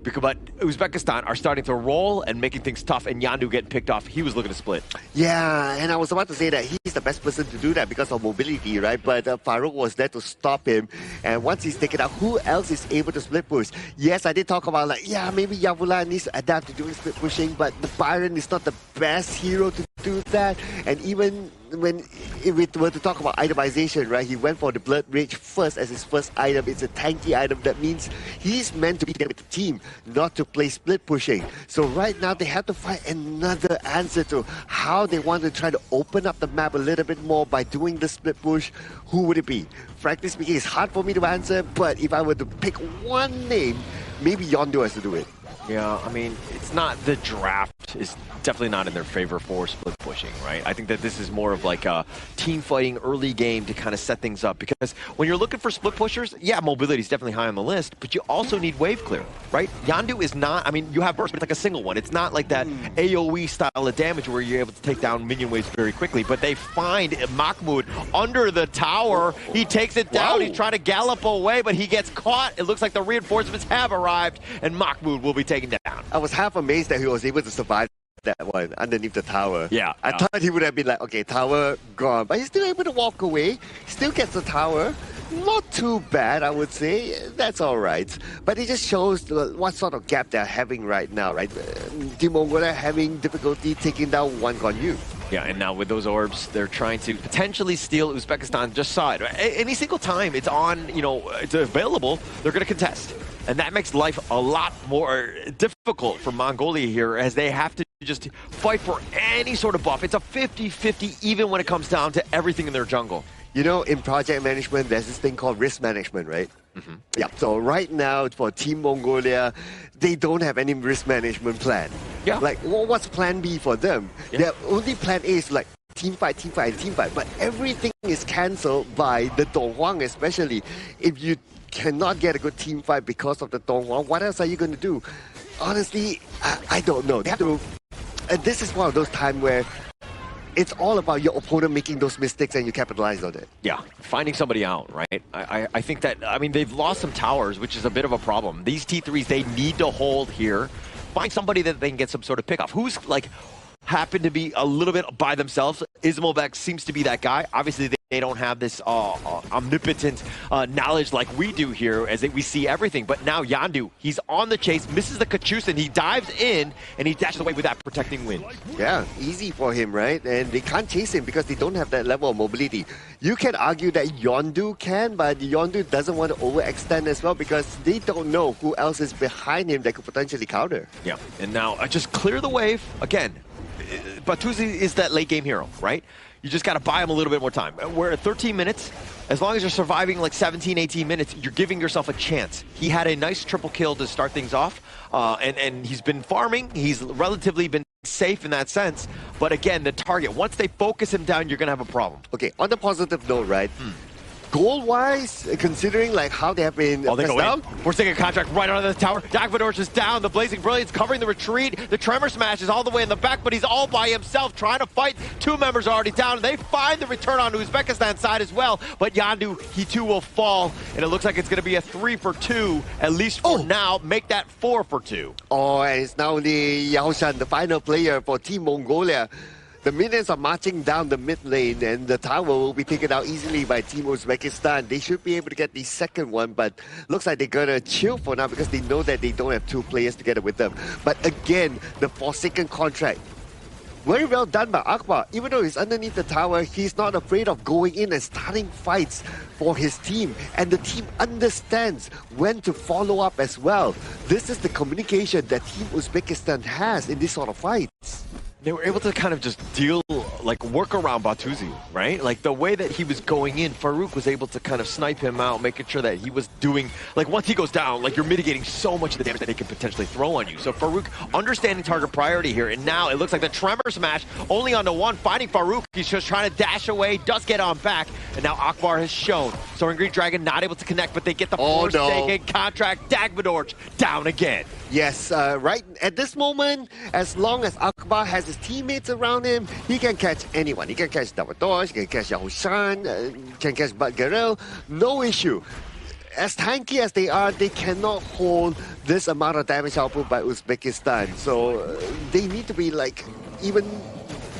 But Uzbekistan are starting to roll and making things tough, and Yandu getting picked off. He was looking to split. Yeah, and I was about to say that he's the best person to do that because of mobility, right? But Farouk was there to stop him, and once he's taken out, who else is able to split push? Yes, I did talk about like, yeah, maybe Yavula needs to adapt to doing split pushing, but the Byron is not the best hero to do that, and even if we were to talk about itemization, right, he went for the Blood Rage first as his first item. It's a tanky item. That means he's meant to be there with the team, not to play split pushing. So right now they have to find another answer to how they want to try to open up the map a little bit more by doing the split push. Who would it be? Frankly speaking, it's hard for me to answer, but if I were to pick one name, maybe Yondu has to do it. Yeah, I mean, it's not the draft is definitely not in their favor for split pushing, right? I think that this is more of like a team fighting early game to kind of set things up, because when you're looking for split pushers, yeah, mobility is definitely high on the list, but you also need wave clear, right? Yandu is not, I mean, you have burst, but it's like a single one. It's not like that AoE style of damage where you're able to take down minion waves very quickly, but they find Mahmoud under the tower. He takes it down. He's trying to gallop away, but he gets caught. It looks like the reinforcements have arrived, and Mahmoud will be taken down. I was half amazed that he was able to survive that one underneath the tower. Yeah. I thought he would have been like, okay, tower gone, but he's still able to walk away, still gets the tower. Not too bad, I would say. That's all right. But it just shows what sort of gap they're having right now, right? Team Mongolia having difficulty taking down one Guan Yeah, and now with those orbs, they're trying to potentially steal Uzbekistan just side. Any single time it's on, you know, it's available, they're going to contest. And that makes life a lot more difficult for Mongolia here, as they have to just fight for any sort of buff. It's a 50-50 even when it comes down to everything in their jungle. You know, in project management, there's this thing called risk management, right? Yeah, so right now for Team Mongolia, they don't have any risk management plan. Yeah. Like, what's plan B for them? Their only plan A is like team fight, team fight, team fight. But everything is cancelled by the Donghuang, especially. If you cannot get a good team fight because of the Donghuang, what else are you going to do? Honestly, I don't know. They have to, and this is one of those times where it's all about your opponent making those mistakes and you capitalize on it. Yeah, finding somebody out, right? I think that, I mean, they've lost some towers, which is a bit of a problem. These T3s, they need to hold here. Find somebody that they can get some sort of pick off. Who's, like, happen to be a little bit by themselves. Ismobek seems to be that guy. Obviously, they don't have this omnipotent knowledge like we do here, as we see everything. But now Yandu, he's on the chase, misses the Kachusa, he dives in, and he dashes away with that protecting wind. Yeah, easy for him, right? And they can't chase him because they don't have that level of mobility. You can argue that Yondu can, but Yondu doesn't want to overextend as well because they don't know who else is behind him that could potentially counter. Yeah, and now just clear the wave. Again, Batuzi is that late game hero, right? You just got to buy him a little bit more time. We're at 13 minutes. As long as you're surviving like 17, 18 minutes, you're giving yourself a chance. He had a nice triple kill to start things off, and he's been farming. He's relatively been safe in that sense. But again, the target, once they focus him down, you're going to have a problem. Okay, on the positive note, right? Goal-wise, considering like how they have been they go down. We're taking a contract right under the tower. Dagvadorj is down. The Blazing Brilliance covering the retreat. The Tremor Smash is all the way in the back, but he's all by himself trying to fight. Two members are already down. They find the return on Uzbekistan side as well, but Yandu, he too will fall, and it looks like it's going to be a 3-for-2, at least for now. Make that 4-for-2. Oh, and it's now the Yaoshan, the final player for Team Mongolia. The minions are marching down the mid lane, and the tower will be taken out easily by Team Uzbekistan. They should be able to get the second one, but looks like they're gonna chill for now because they know that they don't have two players together with them. But again, the Forsaken contract. Very well done by Akbar. Even though he's underneath the tower, he's not afraid of going in and starting fights for his team. And the team understands when to follow up as well. This is the communication that Team Uzbekistan has in this sort of fights. They were able to kind of just work around Batuzi, right? Like the way that he was going in, Farouk was able to kind of snipe him out, making sure that he was doing, like once he goes down, like you're mitigating so much of the damage that they can potentially throw on you. So Farouk understanding target priority here, and now it looks like the Tremor Smash only on the one, finding Farouk. He's just trying to dash away, does get on back. And now Akbar has shown. Soaring Green Dragon not able to connect, but they get the Forsaken contract. Dagmadorch down again. Yes, right at this moment, as long as Akbar has his teammates around him, he can catch anyone. He can catch Dagmadorch, he can catch Yahushan, can catch Badgarel, no issue. As tanky as they are, they cannot hold this amount of damage output by Uzbekistan. So they need to be like, even,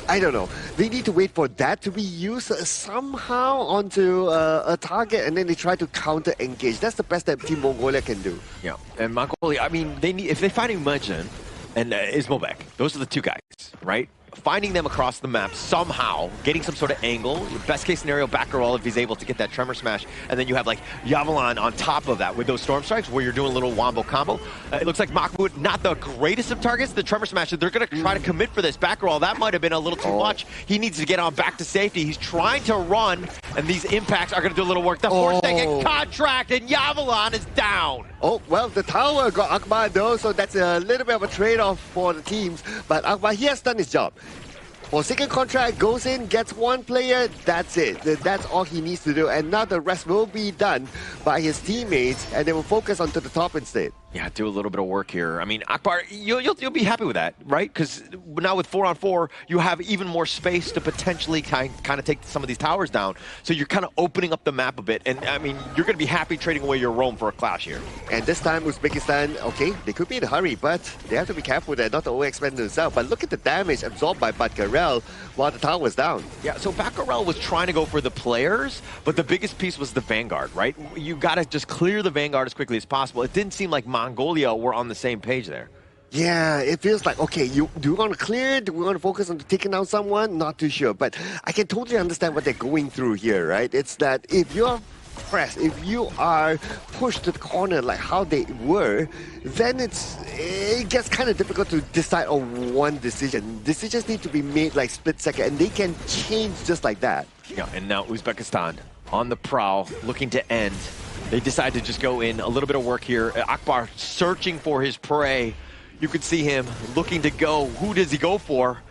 I don't know, they need to wait for that to be used somehow onto a target, and then they try to counter-engage. That's the best that Team Mongolia can do. Yeah, and Mongolia, I mean, they need, if they find Imagine and Ismobek, those are the two guys, right? Finding them across the map somehow, getting some sort of angle. Best case scenario, Baccarol if he's able to get that Tremor Smash, and then you have like Yavalan on top of that with those Storm Strikes where you're doing a little wombo combo. It looks like Mahmoud, not the greatest of targets. The Tremor Smash, they're going to try to commit for this. Baccarol, that might have been a little too much. He needs to get on back to safety. He's trying to run, and these impacts are going to do a little work. The Forsaken contract, and Yavalan is down. Oh, well, the tower got Akbar though, so that's a little bit of a trade-off for the teams. But Akbar, he has done his job. Forsaken contract goes in, gets one player, that's it. That's all he needs to do. And now the rest will be done by his teammates, and they will focus onto the top instead. Yeah, do a little bit of work here. I mean, Akbar, you'll be happy with that, right? Because now with 4-on-4, you have even more space to potentially kind of take some of these towers down. So you're kind of opening up the map a bit. And, I mean, you're going to be happy trading away your roam for a clash here. And this time, Uzbekistan, okay, they could be in a hurry, but they have to be careful there, not to overexpend themselves. But look at the damage absorbed by Badgarel while the tower was down. Yeah, so Baccarel was trying to go for the players, but the biggest piece was the Vanguard, right? You got to just clear the Vanguard as quickly as possible. It didn't seem like Mongolia were on the same page there. Yeah, it feels like, okay, do we want to clear? Do we want to focus on taking down someone? Not too sure, but I can totally understand what they're going through here, right? It's that if you're pressed, if you are pushed to the corner like how they were, then it gets kind of difficult to decide on one decision. Decisions need to be made like split second, and they can change just like that. Yeah, and now Uzbekistan on the prowl, looking to end. They decide to just go in, a little bit of work here. Akbar searching for his prey. You could see him looking to go. Who does he go for?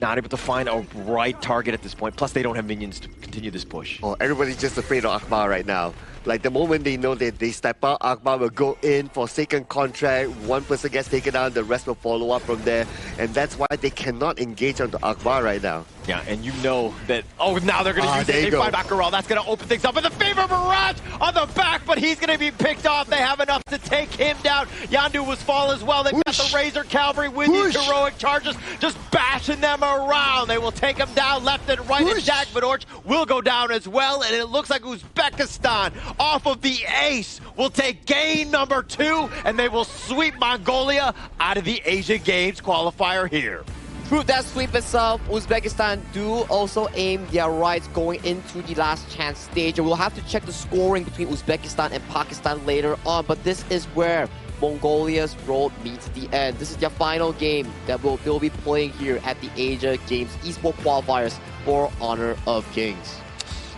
Not able to find a right target at this point. Plus, they don't have minions to continue this push. Oh, everybody's just afraid of Akbar right now. Like, the moment they know that they step out, Akbar will go in for second contract. One person gets taken out, the rest will follow up from there. And that's why they cannot engage onto Akbar right now. Yeah, and you know that, oh, now they're going to use it. They find Baccarel. That's going to open things up. And the Fever Mirage on the back, but he's going to be picked off. They have enough to take him down. Yandu was fall as well. They've got the Razor Cavalry with these heroic charges, just bashing them around. They will take him down left and right. And Dagmadorch will go down as well. And it looks like Uzbekistan, off of the ace, will take game number 2, and they will sweep Mongolia out of the Asian Games qualifier here. Through that sweep itself, Uzbekistan do also aim their rights going into the last chance stage. We'll have to check the scoring between Uzbekistan and Pakistan later on, but this is where Mongolia's road meets the end. This is their final game that they'll be playing here at the Asia Games Esports Qualifiers for Honor of Kings.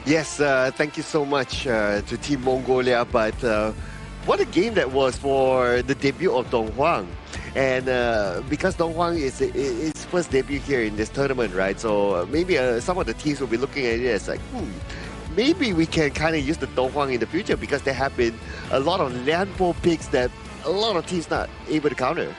Yes, thank you so much to Team Mongolia, but what a game that was for the debut of Dong Huang. And because Dong Huang is his first debut here in this tournament, right? So maybe some of the teams will be looking at it as like, maybe we can kind of use the Dong Huang in the future, because there have been a lot of landfall picks that a lot of teams not able to counter.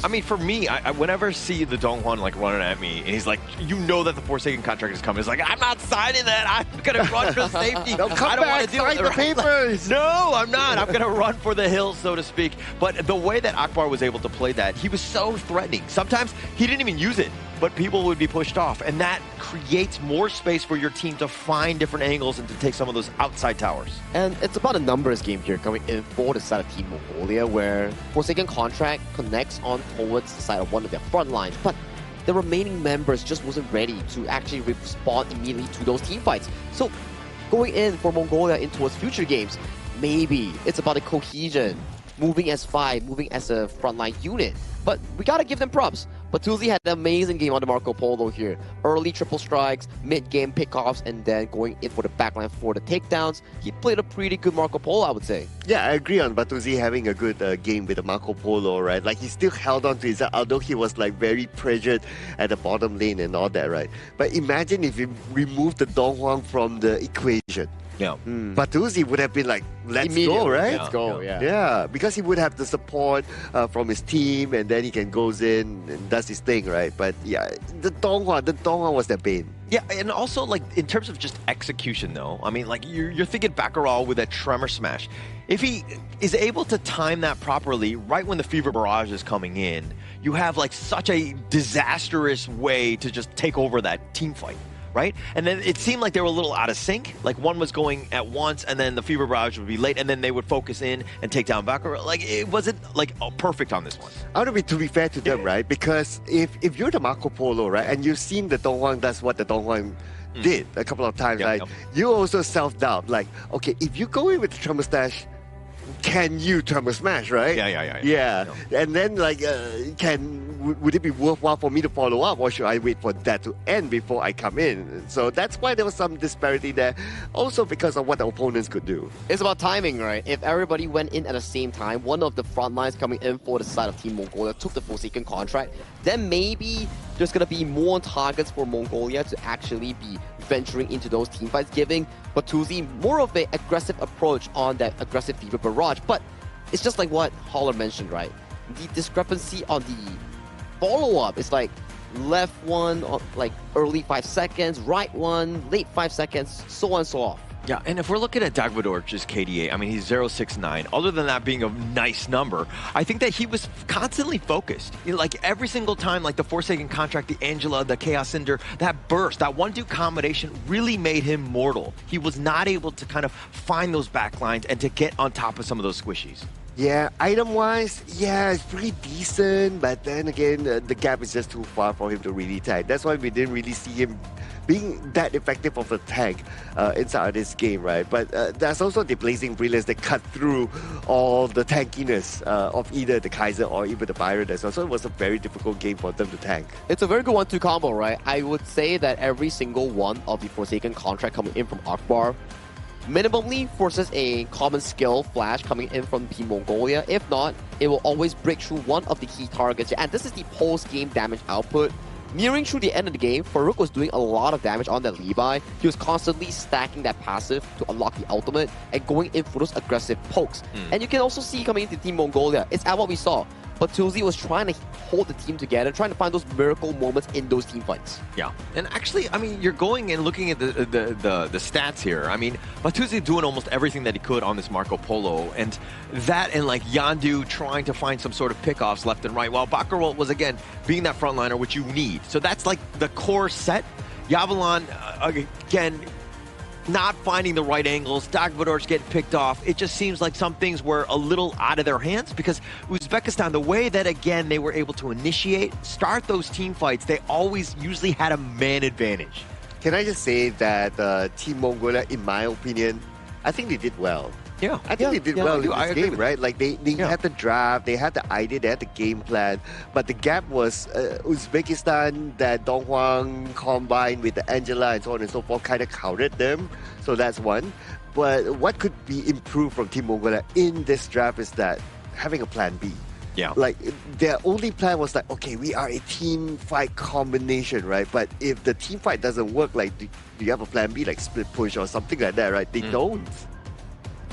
I mean, for me, I whenever see the Dong Huan like running at me, and he's like, you know that the Forsaken contract is coming. It's like, I'm not signing that. I'm gonna run for safety. No, I don't want to deal with the papers. Like, no, I'm not. I'm gonna run for the hills, so to speak. But the way that Akbar was able to play that, he was so threatening. Sometimes he didn't even use it, but people would be pushed off, and that creates more space for your team to find different angles and to take some of those outside towers. And it's about a numbers game here coming in for the side of Team Mongolia, where Forsaken contract connects on towards the side of one of their front lines, but the remaining members just wasn't ready to actually respond immediately to those team fights. So going in for Mongolia in towards future games, maybe it's about the cohesion, moving as 5, moving as a frontline unit. But we gotta give them props. Batuzi had an amazing game on the Marco Polo here. Early triple strikes, mid-game pickoffs, and then going in for the backline for the takedowns. He played a pretty good Marco Polo, I would say. Yeah, I agree on Batuzi having a good game with the Marco Polo, right? Like, he still held on to his, although he was like very pressured at the bottom lane and all that, right? But imagine if you remove the Dong Huang from the equation. Yeah. Batuzi would have been like, let's go, right? Let's go, yeah. Yeah, because he would have the support from his team, and then he can goes in and does his thing, right? But yeah, the Dong Huang was their bane. Yeah, and also, like, in terms of just execution, though, I mean, like, you're thinking Baccarat with that Tremor Smash. If he is able to time that properly, right when the Fever Barrage is coming in, you have, like, such a disastrous way to just take over that team fight. Right? And then it seemed like they were a little out of sync. Like, one was going at once, and then the Fever Barrage would be late, and then they would focus in and take down Baccarat. Like, it wasn't, like, perfect on this one. I want to be fair to them, right? Because if you're the Marco Polo, right, and you've seen the Dong Huang does what the Dong Huang did a couple of times, right? You also self-doubt. Like, okay, if you go in with the Tremor Smash, can you Tremor Smash, right? Yeah. And then, like, would it be worthwhile for me to follow up, or should I wait for that to end before I come in? So that's why there was some disparity there. Also because of what the opponents could do. It's about timing, right? If everybody went in at the same time, one of the front lines coming in for the side of Team Mongolia took the Forsaken contract, then maybe there's going to be more targets for Mongolia to actually be venturing into those team fights, giving Batuzi more of an aggressive approach on that aggressive Fever Barrage. But it's just like what Holler mentioned, right? The discrepancy on the follow-up is like left one, like early 5 seconds, right one, late 5 seconds, so on and so off. Yeah, and if we're looking at Dagvador's KDA, I mean, he's 0.69. Other than that being a nice number, I think that he was constantly focused. You know, like, every single time, like the Forsaken contract, the Angela, the Chaos Cinder, that burst, that 1-2 combination really made him mortal. He was not able to kind of find those backlines and to get on top of some of those squishies. Yeah, item-wise, yeah, it's pretty decent, but then again, the gap is just too far for him to really tag. That's why we didn't really see him being that effective of a tank inside of this game, right? But there's also the Blazing Brilliance that cut through all the tankiness of either the Kaiser or even the Byron as well. So it was a very difficult game for them to tank. It's a very good 1-2 combo, right? I would say that every single one of the Forsaken contract coming in from Akbar minimally forces a common skill flash coming in from Team Mongolia. If not, it will always break through one of the key targets. And this is the post-game damage output. Nearing through the end of the game, Farouk was doing a lot of damage on that Levi. He was constantly stacking that passive to unlock the ultimate and going in for those aggressive pokes. And you can also see coming into Team Mongolia, it's at what we saw. Batuzi was trying to hold the team together, trying to find those miracle moments in those team fights. Yeah, and actually, I mean, you're going and looking at the stats here. I mean, Batuzi doing almost everything that he could on this Marco Polo, and that and like Yandu trying to find some sort of pickoffs left and right, while Baccarat was, again, being that frontliner, which you need. So that's like the core set. Yavalon, again, not finding the right angles, Dagvador's getting picked off. It just seems like some things were a little out of their hands because Uzbekistan, the way that, again, they were able to initiate, start those team fights, they always usually had a man advantage. Can I just say that Team Mongolia, in my opinion, I think they did well. Yeah. I think they did well in this game, right? Like, they had the draft, they had the idea, they had the game plan, but the gap was Uzbekistan, that Dong Huang combined with the Angela and so on and so forth kind of countered them. So that's one. But what could be improved from Team Mongolia in this draft is that having a plan B. Yeah. Like, their only plan was like, okay, we are a team fight combination, right? But if the team fight doesn't work, like, do you have a plan B, like split push or something like that, right? They don't.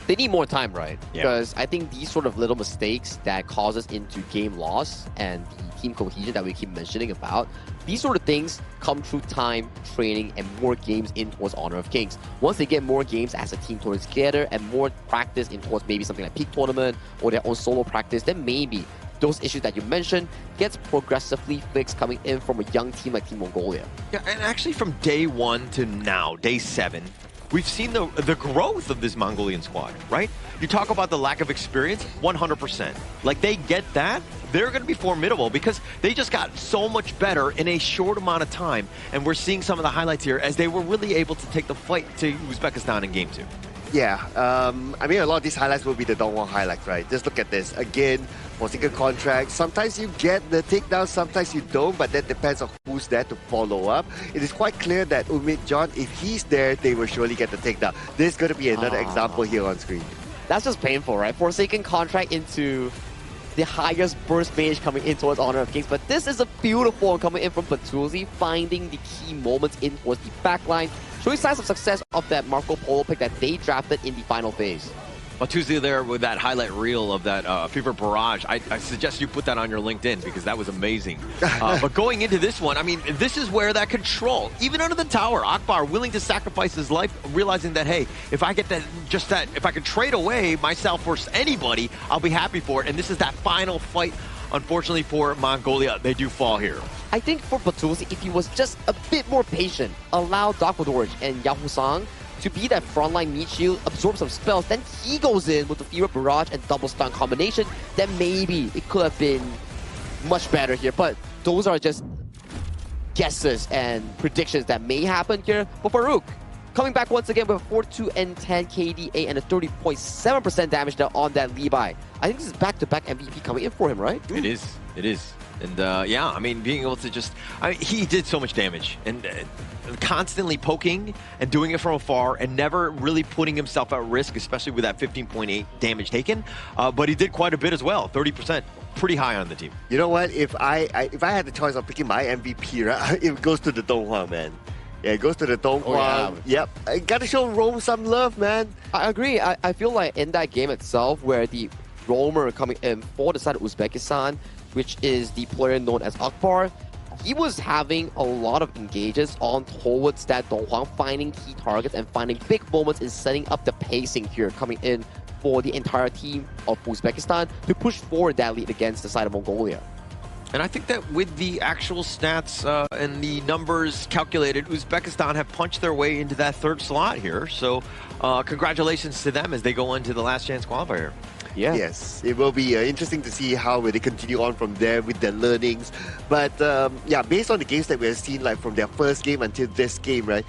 They need more time, right? Because I think these sort of little mistakes that cause us into game loss and the team cohesion that we keep mentioning about, these sort of things come through time, training, and more games in towards Honor of Kings. Once they get more games as a team together and more practice in towards maybe something like Peak Tournament or their own solo practice, then maybe those issues that you mentioned gets progressively fixed coming in from a young team like Team Mongolia. Yeah, and actually from day 1 to now, day 7, we've seen the growth of this Mongolian squad, right? You talk about the lack of experience, 100%. Like, they get that, they're going to be formidable because they just got so much better in a short amount of time. And we're seeing some of the highlights here as they were really able to take the fight to Uzbekistan in Game 2. Yeah, I mean, a lot of these highlights will be the Dongwon highlights, right? Just look at this. Again, for single contract, sometimes you get the takedown, sometimes you don't, but that depends on who's there to follow up. It is quite clear that Umid John, if he's there, they will surely get the takedown. There's going to be another example here on screen. That's just painful, right? Forsaken contract into the highest burst mage coming in towards Honor of Kings, but this is a beautiful one coming in from Patuzzi, finding the key moments in towards the backline, showing signs of success of that Marco Polo pick that they drafted in the final phase. Well, Tuesday there with that highlight reel of that Fever Barrage, I suggest you put that on your LinkedIn because that was amazing. But going into this one, I mean, this is where that control, even under the tower, Akbar willing to sacrifice his life, realizing that, hey, if I get if I can trade away myself for anybody, I'll be happy for it. And this is that final fight. Unfortunately for Mongolia, they do fall here. I think for Patuzzi, if he was just a bit more patient, allow Dark Fedorich and Yahoo Sang to be that frontline meat shield, absorb some spells, then he goes in with the Fever Barrage and double stun combination, then maybe it could have been much better here. But those are just guesses and predictions that may happen here. But Farouk, coming back once again with a 4-2 and 10 KDA and a 30.7% damage there on that Levi. I think this is back-to-back MVP coming in for him, right? It is. It is. And yeah, I mean, being able to just, he did so much damage and constantly poking and doing it from afar and never really putting himself at risk, especially with that 15.8 damage taken. But he did quite a bit as well, 30%, pretty high on the team. You know what? If I had the choice of picking my MVP, right, it goes to the Donghua, man. Yeah, it goes to the Donghua. Oh, yeah. Yep, I gotta show Rome some love, man. I agree. I feel like in that game itself, where the roamer coming in for the side of Uzbekistan, which is the player known as Akbar, he was having a lot of engages on towards that Donghua, finding key targets and finding big moments in setting up the pacing here, coming in for the entire team of Uzbekistan to push forward that lead against the side of Mongolia. And I think that with the actual stats and the numbers calculated, Uzbekistan have punched their way into that third slot here. So congratulations to them as they go into the last chance qualifier. Yeah. Yes, it will be interesting to see how they continue on from there with their learnings. But yeah, based on the games that we have seen, like from their first game until this game, right?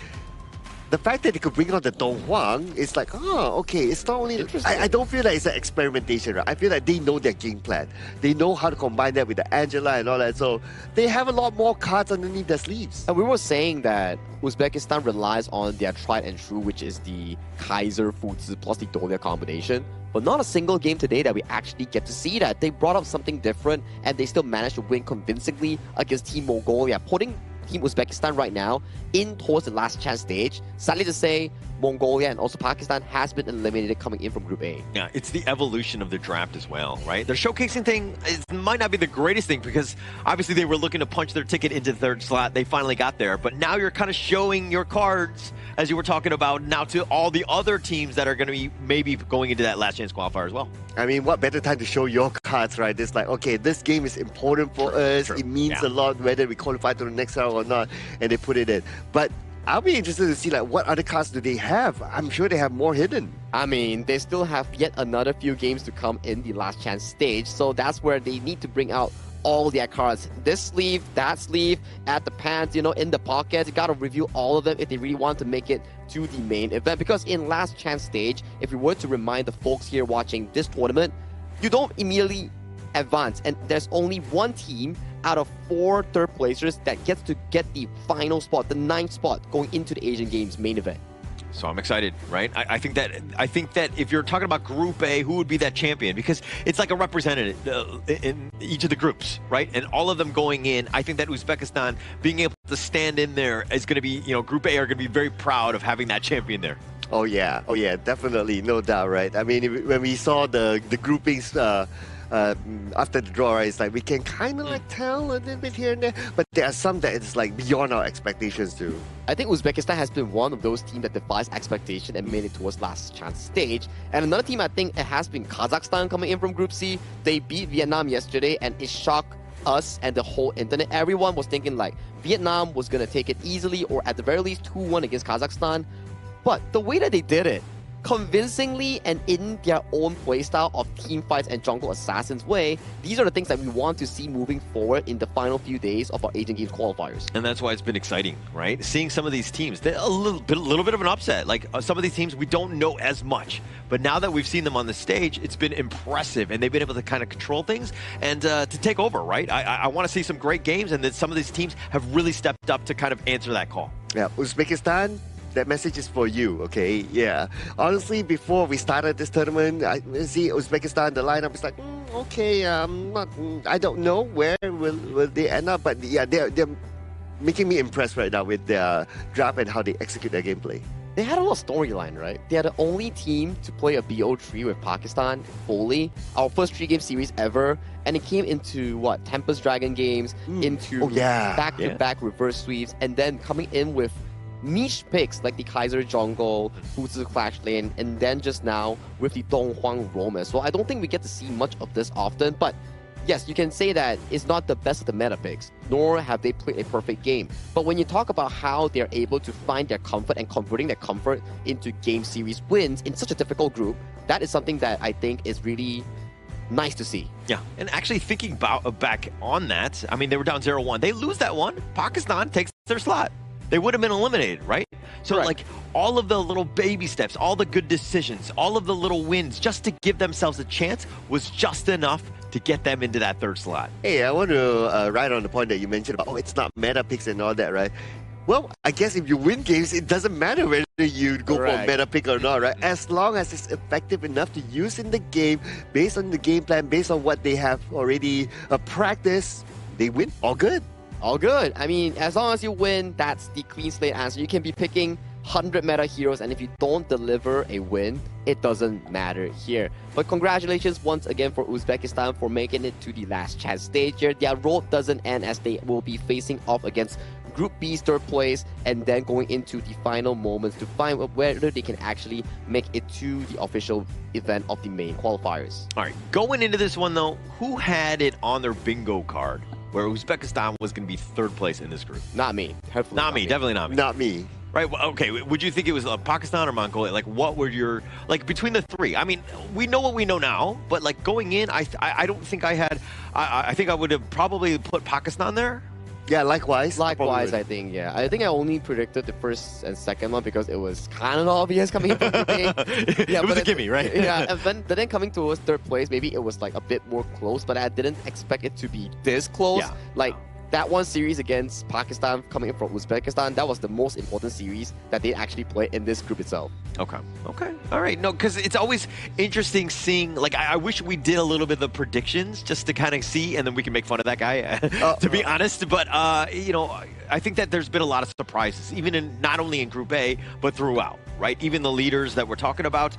The fact that they could bring on the Donghua is like, oh, okay, it's not only... I don't feel like it's an experimentation, right? I feel like they know their game plan. They know how to combine that with the Angela and all that, so they have a lot more cards underneath their sleeves. And we were saying that Uzbekistan relies on their tried and true, which is the Kaiser Futsu plus the Dolia combination. But not a single game today that we actually get to see that. They brought up something different, and they still managed to win convincingly against Team Mongolia, putting Team Uzbekistan right now in towards the last chance stage. Sadly to say, Mongolia and also Pakistan has been eliminated coming in from Group A. Yeah, it's the evolution of the draft as well, right? Their showcasing thing might not be the greatest thing because obviously they were looking to punch their ticket into the third slot. They finally got there, but now you're kind of showing your cards, as you were talking about, now to all the other teams that are going to be maybe going into that last chance qualifier as well. I mean, what better time to show your cards, right? It's like, okay, this game is important for us. It means a lot whether we qualify to the next round or not, and they put it in. But I'll be interested to see like what other cards do they have. I'm sure they have more hidden. I mean, they still have yet another few games to come in the last chance stage, so that's where they need to bring out all their cards. This sleeve, that sleeve, at the pants, you know, in the pockets. You gotta review all of them if they really want to make it to the main event. Because in last chance stage, if we were to remind the folks here watching this tournament, you don't immediately advance. And there's only one team out of 4 third placers that gets to get the final spot, the 9th spot, going into the Asian Games main event. So I'm excited, right? I think that if you're talking about Group A, who would be that champion? Because it's like a representative in each of the groups, right? And all of them going in, I think that Uzbekistan being able to stand in there is going to be, you know, Group A are going to be very proud of having that champion there. Oh yeah, definitely, no doubt, right? I mean, when we saw the groupings after the draw, right, it's like we can kind of like tell a little bit here and there, but there are some that it's like beyond our expectations too. I think Uzbekistan has been one of those teams that defies expectation and made it towards last chance stage. And another team, I think it has been Kazakhstan coming in from Group C. They beat Vietnam yesterday, and it shocked us and the whole internet. Everyone was thinking like Vietnam was going to take it easily, or at the very least 2-1 against Kazakhstan. But the way that they did it, convincingly and in their own playstyle of team fights and jungle assassins way, these are the things that we want to see moving forward in the final few days of our Asian Games qualifiers. And that's why it's been exciting, right? Seeing some of these teams, they're a little bit of an upset. Like some of these teams we don't know as much, but now that we've seen them on the stage, it's been impressive, and they've been able to kind of control things and to take over, right? I want to see some great games, and that some of these teams have really stepped up to kind of answer that call. Yeah, Uzbekistan, that message is for you, okay? Yeah. Honestly, before we started this tournament, I see Uzbekistan, the lineup is like, okay, I don't know where will they end up, but yeah, they're making me impressed right now with their draft and how they execute their gameplay. They had a lot of storyline, right? They are the only team to play a BO3 with Pakistan fully, our first 3-game series ever, and it came into what, Tempest Dragon games, into back-to-back reverse sweeps, and then coming in with niche picks like the Kaiser Jungle, Fuzi Clash Lane, and then just now with the Donghuang Roam as well. I don't think we get to see much of this often, but yes, you can say that it's not the best of the meta picks, nor have they played a perfect game. But when you talk about how they're able to find their comfort and converting their comfort into game series wins in such a difficult group, that is something that I think is really nice to see. Yeah, and actually thinking about back on that, I mean, they were down 0-1. They lose that one, Pakistan takes their slot. They would have been eliminated, right? So like all of the little baby steps, all the good decisions, all of the little wins, just to give themselves a chance was just enough to get them into that third slot. Hey, I want to ride on the point that you mentioned about, it's not meta picks and all that, right? Well, I guess if you win games, it doesn't matter whether you go for a meta pick or not, right? As long as it's effective enough to use in the game, based on the game plan, based on what they have already practiced, they win. All good. All good. I mean, as long as you win, that's the clean slate answer. You can be picking 100 meta heroes, and if you don't deliver a win, it doesn't matter here. But congratulations once again for Uzbekistan for making it to the last chance stage here. Their road doesn't end, as they will be facing off against Group B's third place, and then going into the final moments to find whether they can actually make it to the official event of the main qualifiers. All right, going into this one though, who had it on their bingo card where Uzbekistan was going to be third place in this group? Not me. Not me, definitely not me. Not me. Right, well, okay, would you think it was Pakistan or Mongolia? Like, what were your, like, between the three? I mean, we know what we know now, but, like, going in, I don't think I had, I think I would have probably put Pakistan there. Yeah, likewise. Likewise, I think, yeah. I think I only predicted the first and second one because it was kind of obvious coming from Group A. Yeah, it was a gimme, right? Yeah, but then coming towards third place, maybe it was like a bit more close, but I didn't expect it to be this close. Yeah. Like, that one series against Pakistan coming in from Uzbekistan, that was the most important series that they actually played in this group itself. Okay. All right. No, because it's always interesting seeing, like, I wish we did a little bit of the predictions just to kind of see, and then we can make fun of that guy, to be honest. But, you know, I think that there's been a lot of surprises, even in not only in Group A, but throughout, right? Even the leaders that we're talking about.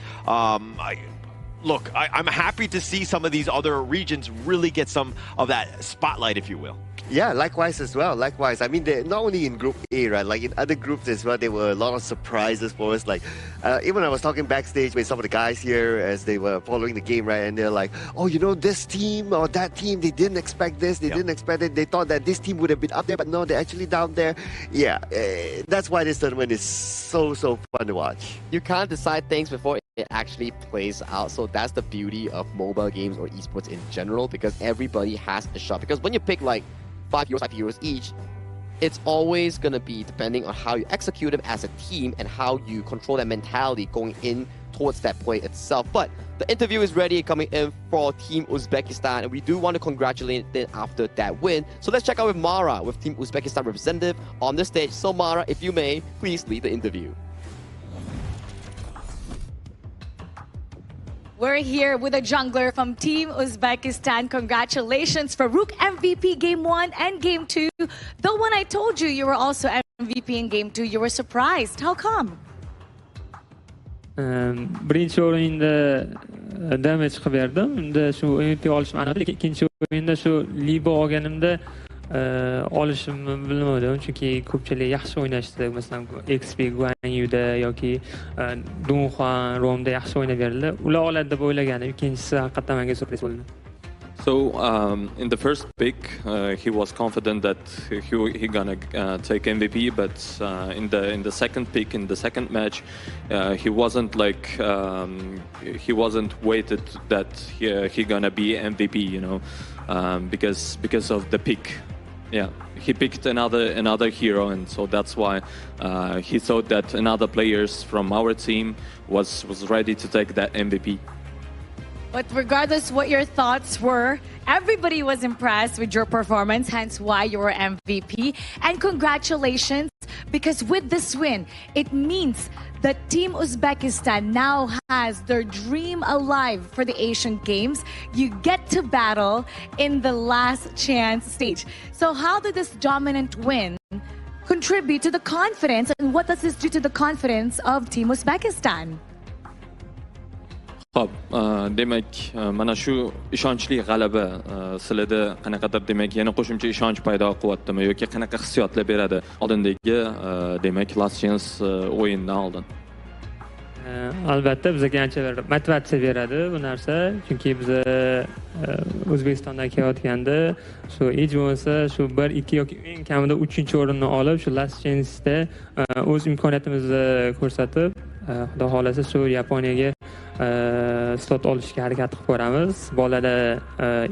Look, I'm happy to see some of these other regions really get some of that spotlight, if you will. Yeah, likewise as well. Likewise. I mean, not only in Group A, right? Like in other groups as well, there were a lot of surprises for us. Like, even I was talking backstage with some of the guys here as they were following the game, right? And they're like, oh, you know, this team or that team, they didn't expect this. They didn't expect it. They thought that this team would have been up there, but no, they're actually down there. Yeah, that's why this tournament is so fun to watch. You can't decide things before it actually plays out. So that's the beauty of mobile games or esports in general, because everybody has a shot. Because when you pick like 5 heroes each, it's always going to be depending on how you execute them as a team and how you control that mentality going in towards that play itself. But the interview is ready coming in for Team Uzbekistan, and we do want to congratulate them after that win. So let's check out with Mara, with Team Uzbekistan representative on the stage. So Mara, if you may, please lead the interview. We're here with a jungler from Team Uzbekistan. Congratulations for Rook MVP Game 1 and Game 2. Though when I told you you were also MVP in Game 2, you were surprised. How come? Birinchi o'yinda damage chiqib berdim. Unda shu MVP olishim aniq. Ikkinchi o'yinda shu Libo olganimda olishimni bilmadim, chunki ko'pchilik yaxshi o'ynashdi. Masalan, XP Guanyuda yoki Donghuang Roamda yaxshi o'ynab berdilar. Ular oladi deb o'ylaganim, ikkinchisi haqiqatan menga surpriz bo'ldi. So in the first pick, he was confident that he gonna take MVP, but in the second pick, in the second match, he wasn't like he wasn't weighted that he gonna be MVP, you know, because of the pick. Yeah, he picked another hero, and so that's why he thought that another players from our team was ready to take that MVP. But regardless what your thoughts were, everybody was impressed with your performance, hence why you were MVP. And congratulations, because with this win, it means that Team Uzbekistan now has their dream alive for the Asian Games. You get to battle in the last chance stage. So how did this dominant win contribute to the confidence, and what does this do to the confidence of Team Uzbekistan? Xo'p, demak, mana shu ishonchli g'alaba sizlarda qanaqadir demak yana qo'shimcha ishonch paydo qilyaptimi yoki qanaqa hissiyotlar beradi oldindagi demak Last Chance o'yindan oldin? Albatta bizga ancha motivatsiya beradi bu narsa, chunki biz O'zbekistondan kelayotganda shu hech bo'lmasa shu 1-2 yoki eng kamida 3-o'rinni olib, shu Last Chance'da o'z imkoniyatimizni ko'rsatib, xudo xolasa shu Yaponiyaga slot olishga harakat qilib ko'ramiz. Bolada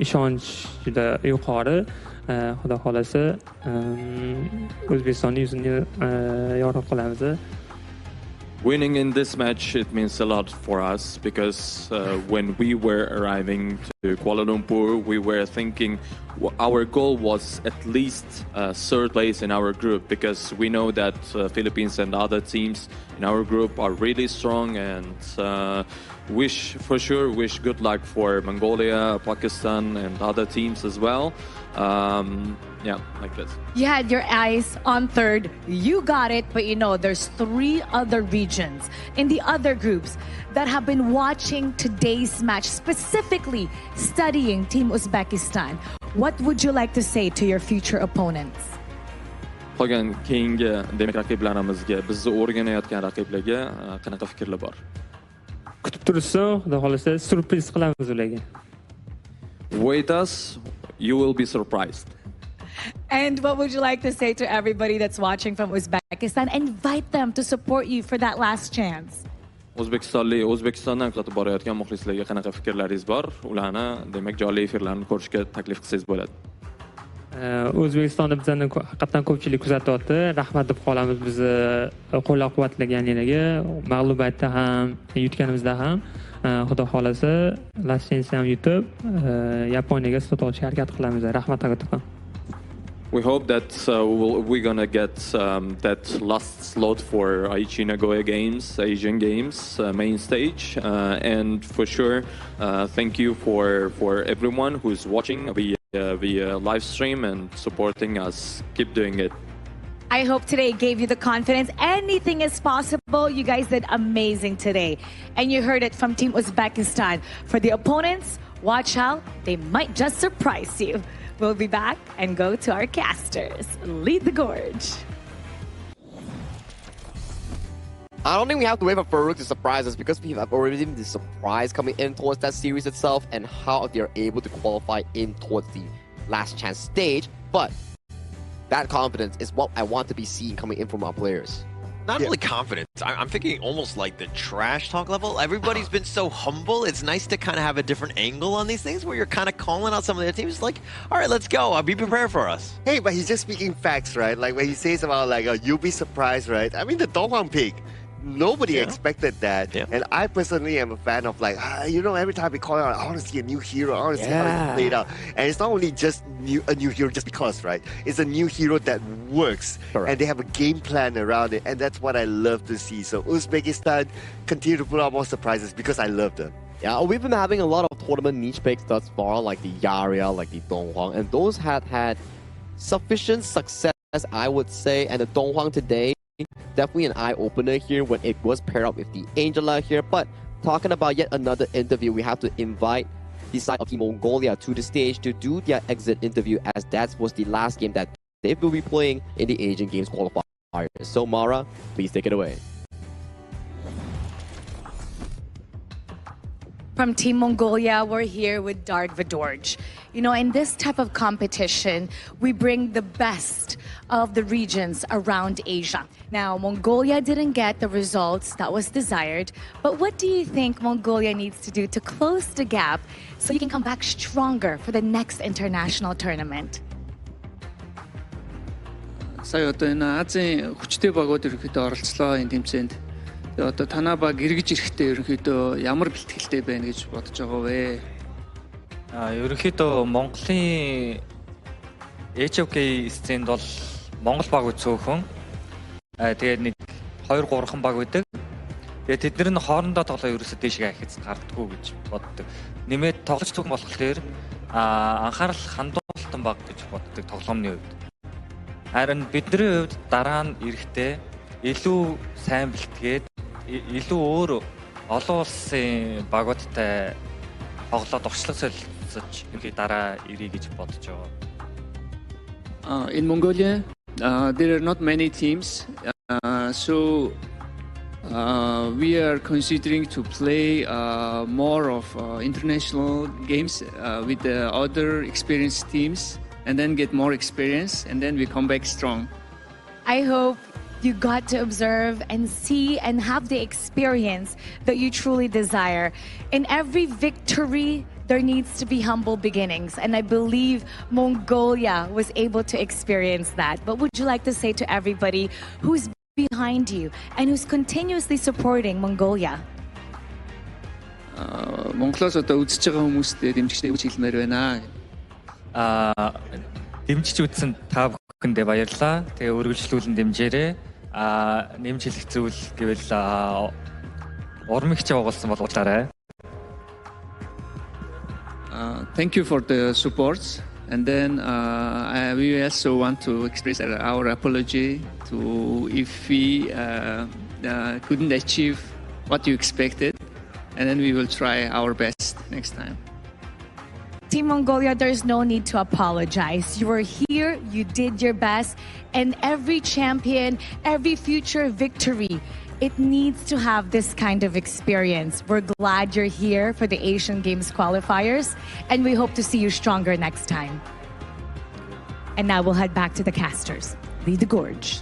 ishonch juda yuqori. Xudo xolasa O'zbekistonning yuzini yorug' qilamiz. Winning in this match, it means a lot for us because when we were arriving to Kuala Lumpur, we were thinking our goal was at least third place in our group because we know that Philippines and other teams in our group are really strong, and wish good luck for Mongolia, Pakistan and other teams as well. Yeah, like this. You had your eyes on third, you got it, but you know there's 3 other regions in the other groups that have been watching today's match, specifically studying Team Uzbekistan. What would you like to say to your future opponents? Qolgan keyingi demak raqiblarimizga, bizni o'rganayotgan raqiblarga qanaqa fikrlar bor? Kutib tursin, xudo xolasa surpriz qilamiz ularga. Wait us, you will be surprised. And what would you like to say to everybody that's watching from Uzbekistan? Invite them to support you for that last chance. O'zbekistondan kuzatib borayotgan muxlislarga qanaqa fikrlaringiz bor? Ularni demak jonli efirlarni ko'rishga taklif qilsangiz bo'ladi. O'zbekistonda bizani haqiqatan ko'pchilik kuzatyapti. Rahmat deb qolamiz bizni qo'llab-quvvatlaganinglarga, mag'lubiyatda ham, yutganimizda ham. Xudo xolasa Last Chance ham yutib, Yaponiyaga slot olishga harakat qilamiz. Rahmat agatoqam. We hope that we're gonna get that last slot for Aichi Nagoya Games, Asian Games main stage, and for sure, thank you for everyone who's watching via live stream and supporting us. Keep doing it. I hope today gave you the confidence. Anything is possible. You guys did amazing today. And you heard it from Team Uzbekistan. For the opponents, watch out. They might just surprise you. We'll be back and go to our casters. Lead the gorge. I don't think we have to wait for Farouk to surprise us because we have already seen the surprise coming in towards that series itself and how they're able to qualify in towards the last chance stage. But that confidence is what I want to be seeing coming in from our players. Not really confidence. I'm thinking almost like the trash talk level. Everybody's been so humble. It's nice to kind of have a different angle on these things where you're kind of calling out some of their teams like, all right, let's go. Be prepared for us. Hey, but he's just speaking facts, right? Like when he says about like, you'll be surprised, right? I mean, the Donghwan pick. Nobody expected that. And I personally am a fan of like, you know, every time we call out, I want to see a new hero. I want to see how it's played out. And it's not only just a new hero just because, right? It's a new hero that works. Correct. And they have a game plan around it. And that's what I love to see. So Uzbekistan continue to put out more surprises because I love them. Yeah, we've been having a lot of tournament niche picks thus far, like the Yaria, like the Donghwan. And those had sufficient success, I would say. And the Donghwan today, definitely an eye-opener here when it was paired up with the Angela here. But talking about yet another interview, we have to invite the side of Team Mongolia to the stage to do their exit interview, as that was the last game that they will be playing in the Asian Games Qualifiers. So Mara, please take it away. from Team Mongolia, we're here with Dark Vidorj. You know, in this type of competition, we bring the best of the regions around Asia. Now, Mongolia didn't get the results that was desired, but what do you think Mongolia needs to do to close the gap so you can come back stronger for the next international tournament? Сая одоо энэ Азийн хүчтэй багууд ерөнхийдөө оролцлоо энэ тэмцээнд. Тэгээ одоо танаа баг эргэж ирэхдээ ерөнхийдөө ямар бэлтгэлтэй байна гэж бодож байгаа вэ? Ерөнхийдөө Монголын HOK сценд бол Монгол баг үзөөхөн. Тэгээд нэг 2-3хан баг үүдэг. Тэгээд тэд нар нь хоорондоо тоглоо ерөөсөө дээшгээ ахиж гардаггүй гэж боддог. Нэмээд тоглож зүг болохоор анхаарал хандуулалтан баг гэж боддог тоглоомны үед. Харин бидний хувьд дараа нь эрэхтэй илүү сайн бэлтгээд илүү өөр олон улсын багуудтай тоглоод орчлог солилцож ингээ дараа ирье гэж бодож байгаа. In Mongolia, there are not many teams, so we are considering to play more of international games with the other experienced teams. And then get more experience, and then we come back strong. I hope you got to observe and see and have the experience that you truly desire. In every victory, there needs to be humble beginnings, and I believe Mongolia was able to experience that. But would you like to say to everybody who's behind you and who's continuously supporting Mongolia? Монголоос одоо үзэж байгаа хүмүүстээ дэмжигчтэй үгч хэлмээр байна. Дэмжиж үзсэн та бүхэндээ баярлалаа. Тэгээ үргэлжлүүлэн дэмжээрэй. Нэмж хэлэх зүйл гэвэл урмигч байгуулсан бол уулаарай. Thank you for the support. And then we also want to express our apology to if we couldn't achieve what you expected. And then we will try our best next time. Team Mongolia, there's no need to apologize. You were here, you did your best, and every champion, every future victory, it needs to have this kind of experience. We're glad you're here for the Asian Games qualifiers, and we hope to see you stronger next time. And now we'll head back to the casters. Lead the gorge.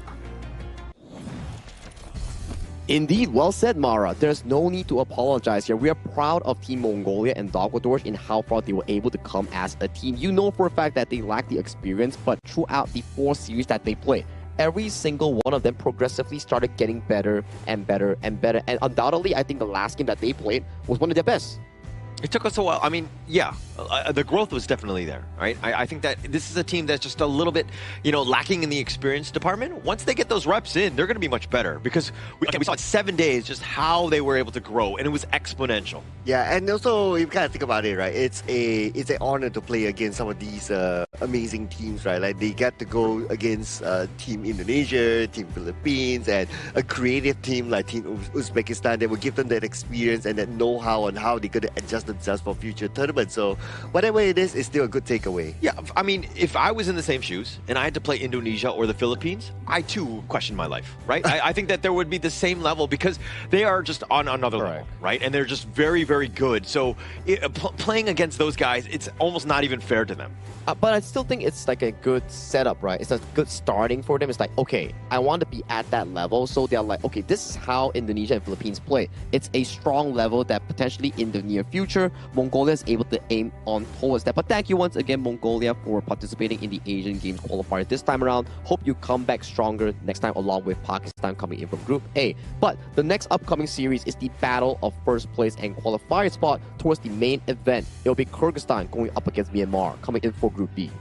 Indeed, well said, Mara. There's no need to apologize here. We are proud of Team Mongolia and Dark Vidorj in how far they were able to come as a team. You know for a fact that they lack the experience, but throughout the 4 series that they played, every single one of them progressively started getting better and better and better. And undoubtedly, I think the last game that they played was one of their best. It took us a while. I mean, yeah, the growth was definitely there, right? I think that this is a team that's just a little bit, lacking in the experience department. Once they get those reps in, they're going to be much better because we saw in 7 days just how they were able to grow, and it was exponential. Yeah, and also you gotta think about it, right? It's an honor to play against some of these amazing teams, right? Like they get to go against Team Indonesia, Team Philippines, and a creative team like Team Uzbekistan. They will give them that experience and that know-how on how they're going to adjust themselves for future tournaments. So whatever it is, it's still a good takeaway. Yeah, I mean, if I was in the same shoes and I had to play Indonesia or the Philippines, I too would question my life, right? I think that there would be the same level because they are just on another level, right? And they're just very, very good. So playing against those guys, it's almost not even fair to them. But I still think it's like a good setup, right? It's a good starting for them. It's like, okay, I want to be at that level. So they're like, okay, this is how Indonesia and Philippines play. It's a strong level that potentially in the near future, Mongolia is able to aim on towards that. But thank you once again, Mongolia, for participating in the Asian Games qualifier this time around. Hope you come back stronger next time along with Pakistan coming in from Group A. But the next upcoming series is the battle of first place and qualifier spot towards the main event. It'll be Kyrgyzstan going up against Myanmar, coming in for Group B.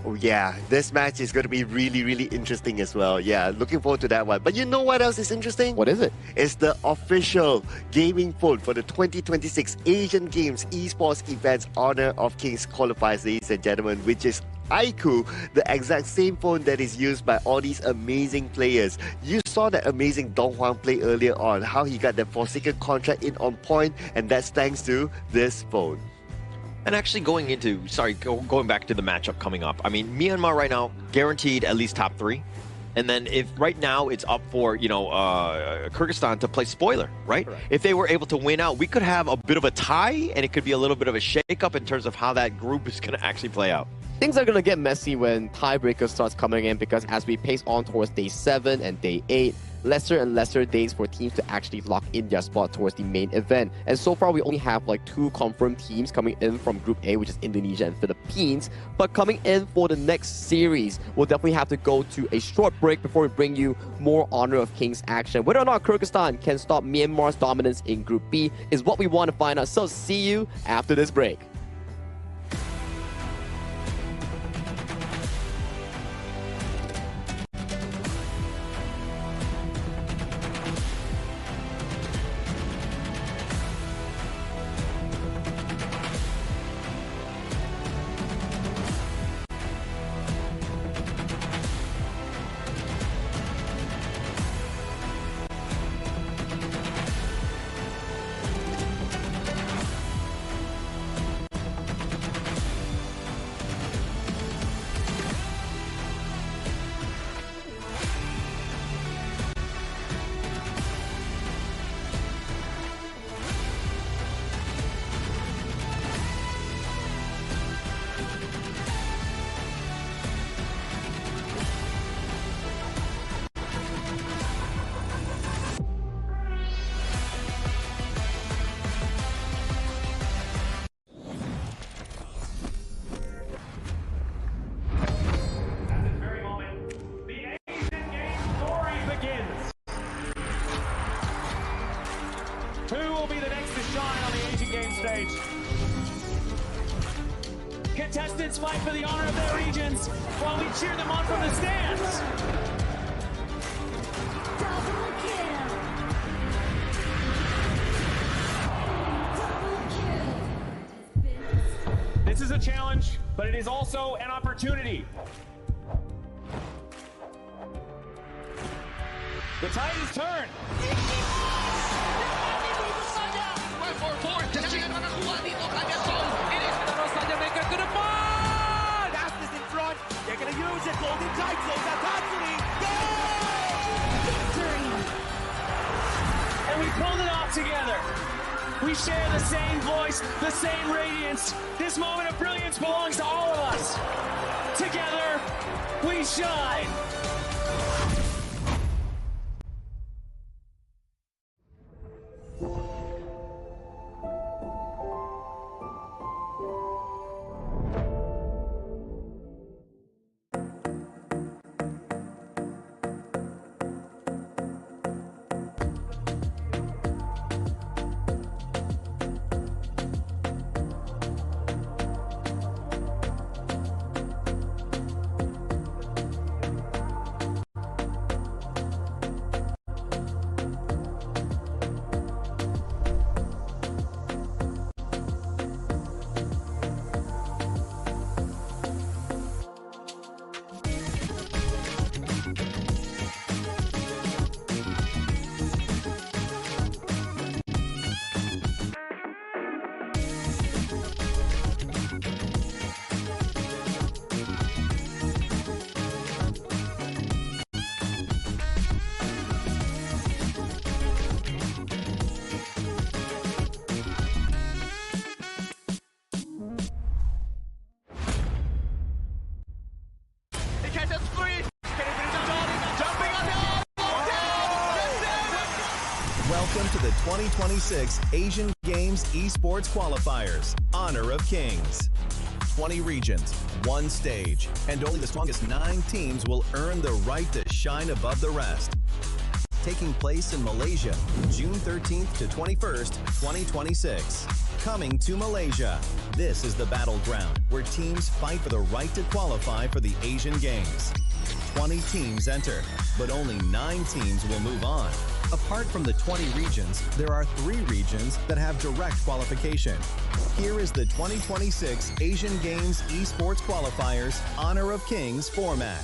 Oh yeah, this match is going to be really, really interesting as well. Yeah, looking forward to that one. But you know what else is interesting? What is it? It's the official gaming phone for the 2026 Asian Games Esports Events Honor of Kings qualifiers, ladies and gentlemen, which is iQOO, the exact same phone that is used by all these amazing players. You saw that amazing Dong Huang play earlier on, how he got that Forsaken contract in on point, and that's thanks to this phone. And actually going back to the matchup coming up, I mean, Myanmar right now, guaranteed at least top 3. And then if right now it's up for, Kyrgyzstan to play spoiler, right? Correct. If they were able to win out, we could have a bit of a tie, and it could be a little bit of a shake-up in terms of how that group is going to actually play out. Things are going to get messy when tiebreaker starts coming in, because as we pace on towards day 7 and day 8, lesser and lesser days for teams to actually lock in their spot towards the main event. And so far, we only have like 2 confirmed teams coming in from Group A, which is Indonesia and Philippines. But coming in for the next series, we'll definitely have to go to a short break before we bring you more Honor of Kings action. Whether or not Kyrgyzstan can stop Myanmar's dominance in Group B is what we want to find out. So see you after this break. Who will be the next to shine on the Asian Games stage? Contestants fight for the honor of their regions while we cheer them on from the stands. This is a challenge, but it is also an opportunity. The tide is turned. Fastest in front. They're going to use it. Golden Tide close out Tatsumi. Victory! And we pulled it off together. We share the same voice, the same radiance. This moment of brilliance belongs to all of us. Together, we shine. Welcome to the 2026 Asian Games Esports Qualifiers, Honor of Kings. 20 regions, 1 stage, and only the strongest 9 teams will earn the right to shine above the rest. Taking place in Malaysia, June 13th to 21st, 2026. Coming to Malaysia, this is the battleground where teams fight for the right to qualify for the Asian Games. 20 teams enter, but only 9 teams will move on. Apart from the 20 regions, there are 3 regions that have direct qualification. Here is the 2026 Asian Games Esports Qualifiers Honor of Kings format.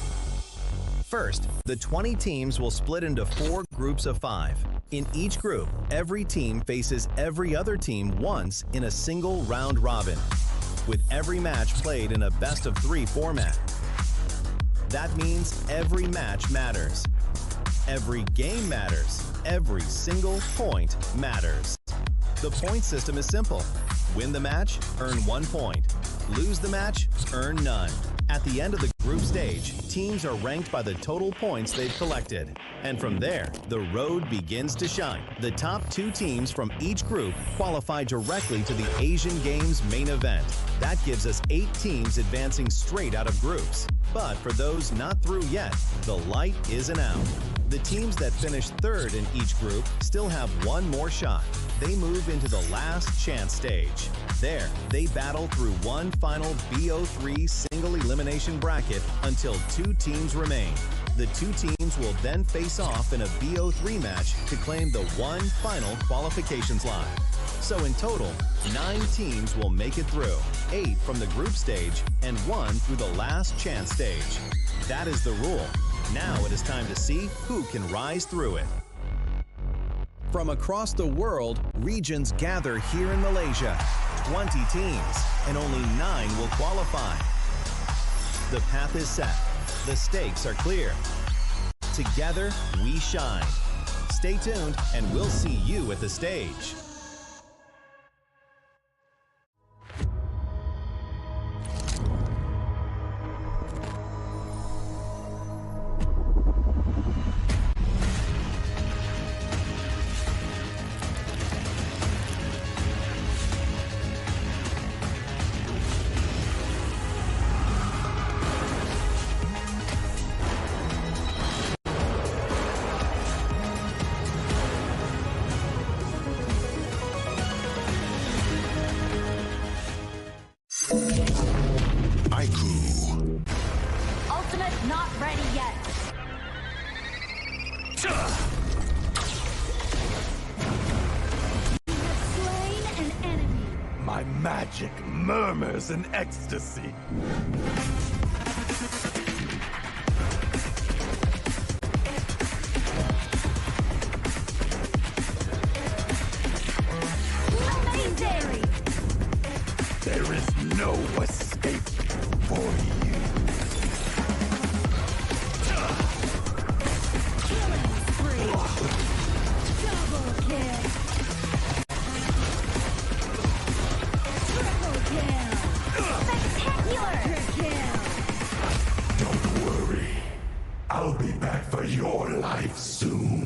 First, the 20 teams will split into 4 groups of 5. In each group, every team faces every other team once in a single round robin, with every match played in a best-of-3 format. That means every match matters. Every game matters. Every single point matters. The point system is simple. Win the match, earn 1 point. Lose the match, earn none. At the end of the group stage, teams are ranked by the total points they've collected. And from there, the road begins to shine. The top 2 teams from each group qualify directly to the Asian Games main event. That gives us 8 teams advancing straight out of groups. But for those not through yet, the light isn't out. The teams that finish third in each group still have one more shot. They move into the last chance stage. There, they battle through one final BO3 single elimination bracket until 2 teams remain. The 2 teams will then face off in a BO3 match to claim the one final qualification slot. So in total, 9 teams will make it through, 8 from the group stage and 1 through the last chance stage. That is the rule. Now it is time to see who can rise through it. From across the world, regions gather here in Malaysia. 20 teams, and only 9 will qualify. The path is set. The stakes are clear. Together, we shine. Stay tuned, and we'll see you at the stage. Ultimate not ready yet. You have slain an enemy. My magic murmurs in ecstasy. Amazing! There is no escape for you. Killing spree. Double kill. Triple kill. Spectacular kill. Don't worry. I'll be back for your life soon.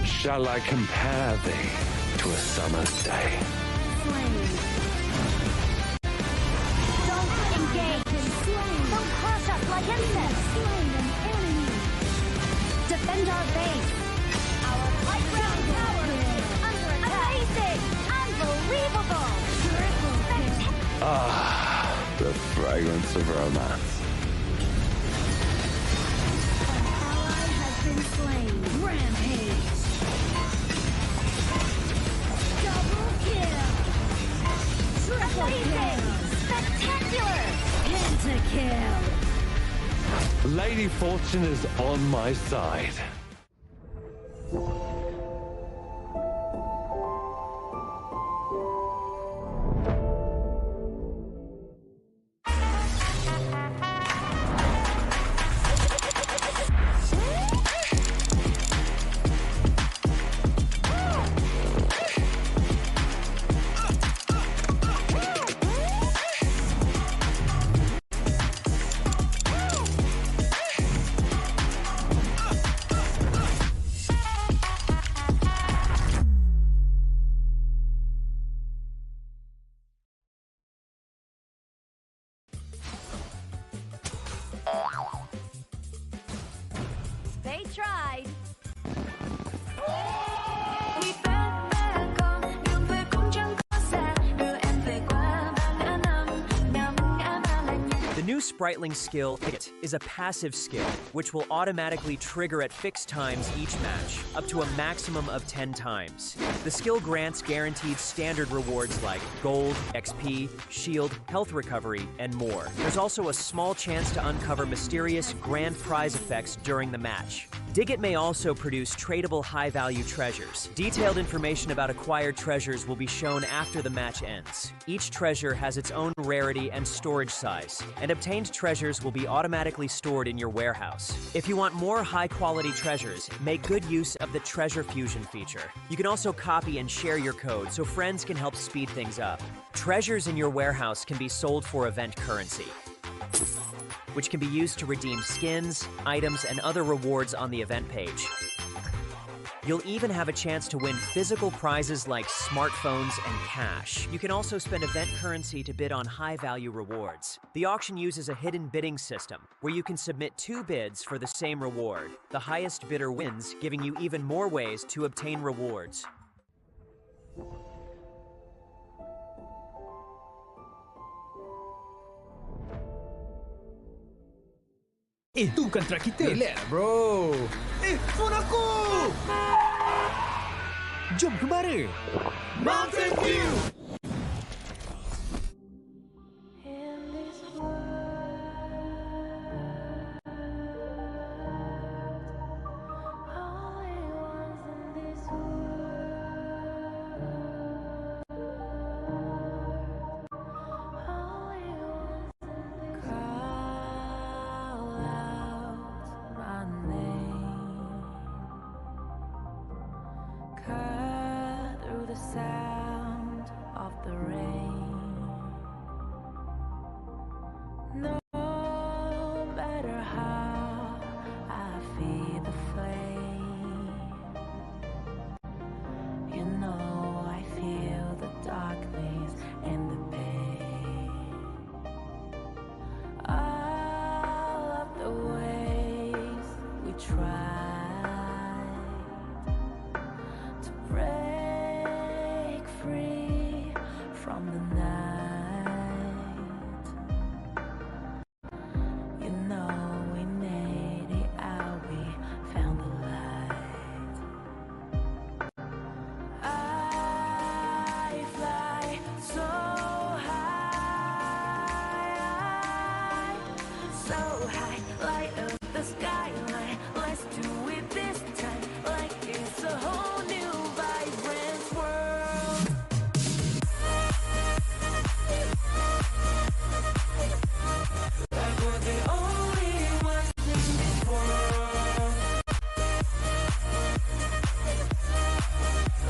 Shall I compare thee to a summer's day? Don't engage in slain. Don't crush us like insects. Slain an enemy. Defend our base. Our high ground tower is under attack. Amazing! Unbelievable! Triple kill. Ah, the fragrance of romance. Ally has been slain. Rampage. Double kill. Triple kill. Spectacular. Pentakill. Lady Fortune is on my side. tried. The new Spritling skill is a passive skill, which will automatically trigger at fixed times each match, up to a maximum of 10 times. The skill grants guaranteed standard rewards like gold, XP, shield, health recovery, and more. There's also a small chance to uncover mysterious grand prize effects during the match. Digit may also produce tradable high-value treasures. Detailed information about acquired treasures will be shown after the match ends. Each treasure has its own rarity and storage size, and obtained treasures will be automatically stored in your warehouse. If you want more high-quality treasures, make good use of the Treasure Fusion feature. You can also copy and share your code so friends can help speed things up. Treasures in your warehouse can be sold for event currency, which can be used to redeem skins, items, and other rewards on the event page. You'll even have a chance to win physical prizes like smartphones and cash. You can also spend event currency to bid on high-value rewards. The auction uses a hidden bidding system, where you can submit 2 bids for the same reward. The highest bidder wins, giving you even more ways to obtain rewards. Itu kontra kita. Relax, bro. Phone aku! Jom kemara. Mountain View! Sound of the rain. No matter how I feed the flame, you know I feel the darkness and the pain. All of the ways we tried to break free from the night. You know we made it out, we found the light. I fly so high, light up the skyline. Let's do it this time, like it's a whole new vibrant world. Like we're the only ones in this world.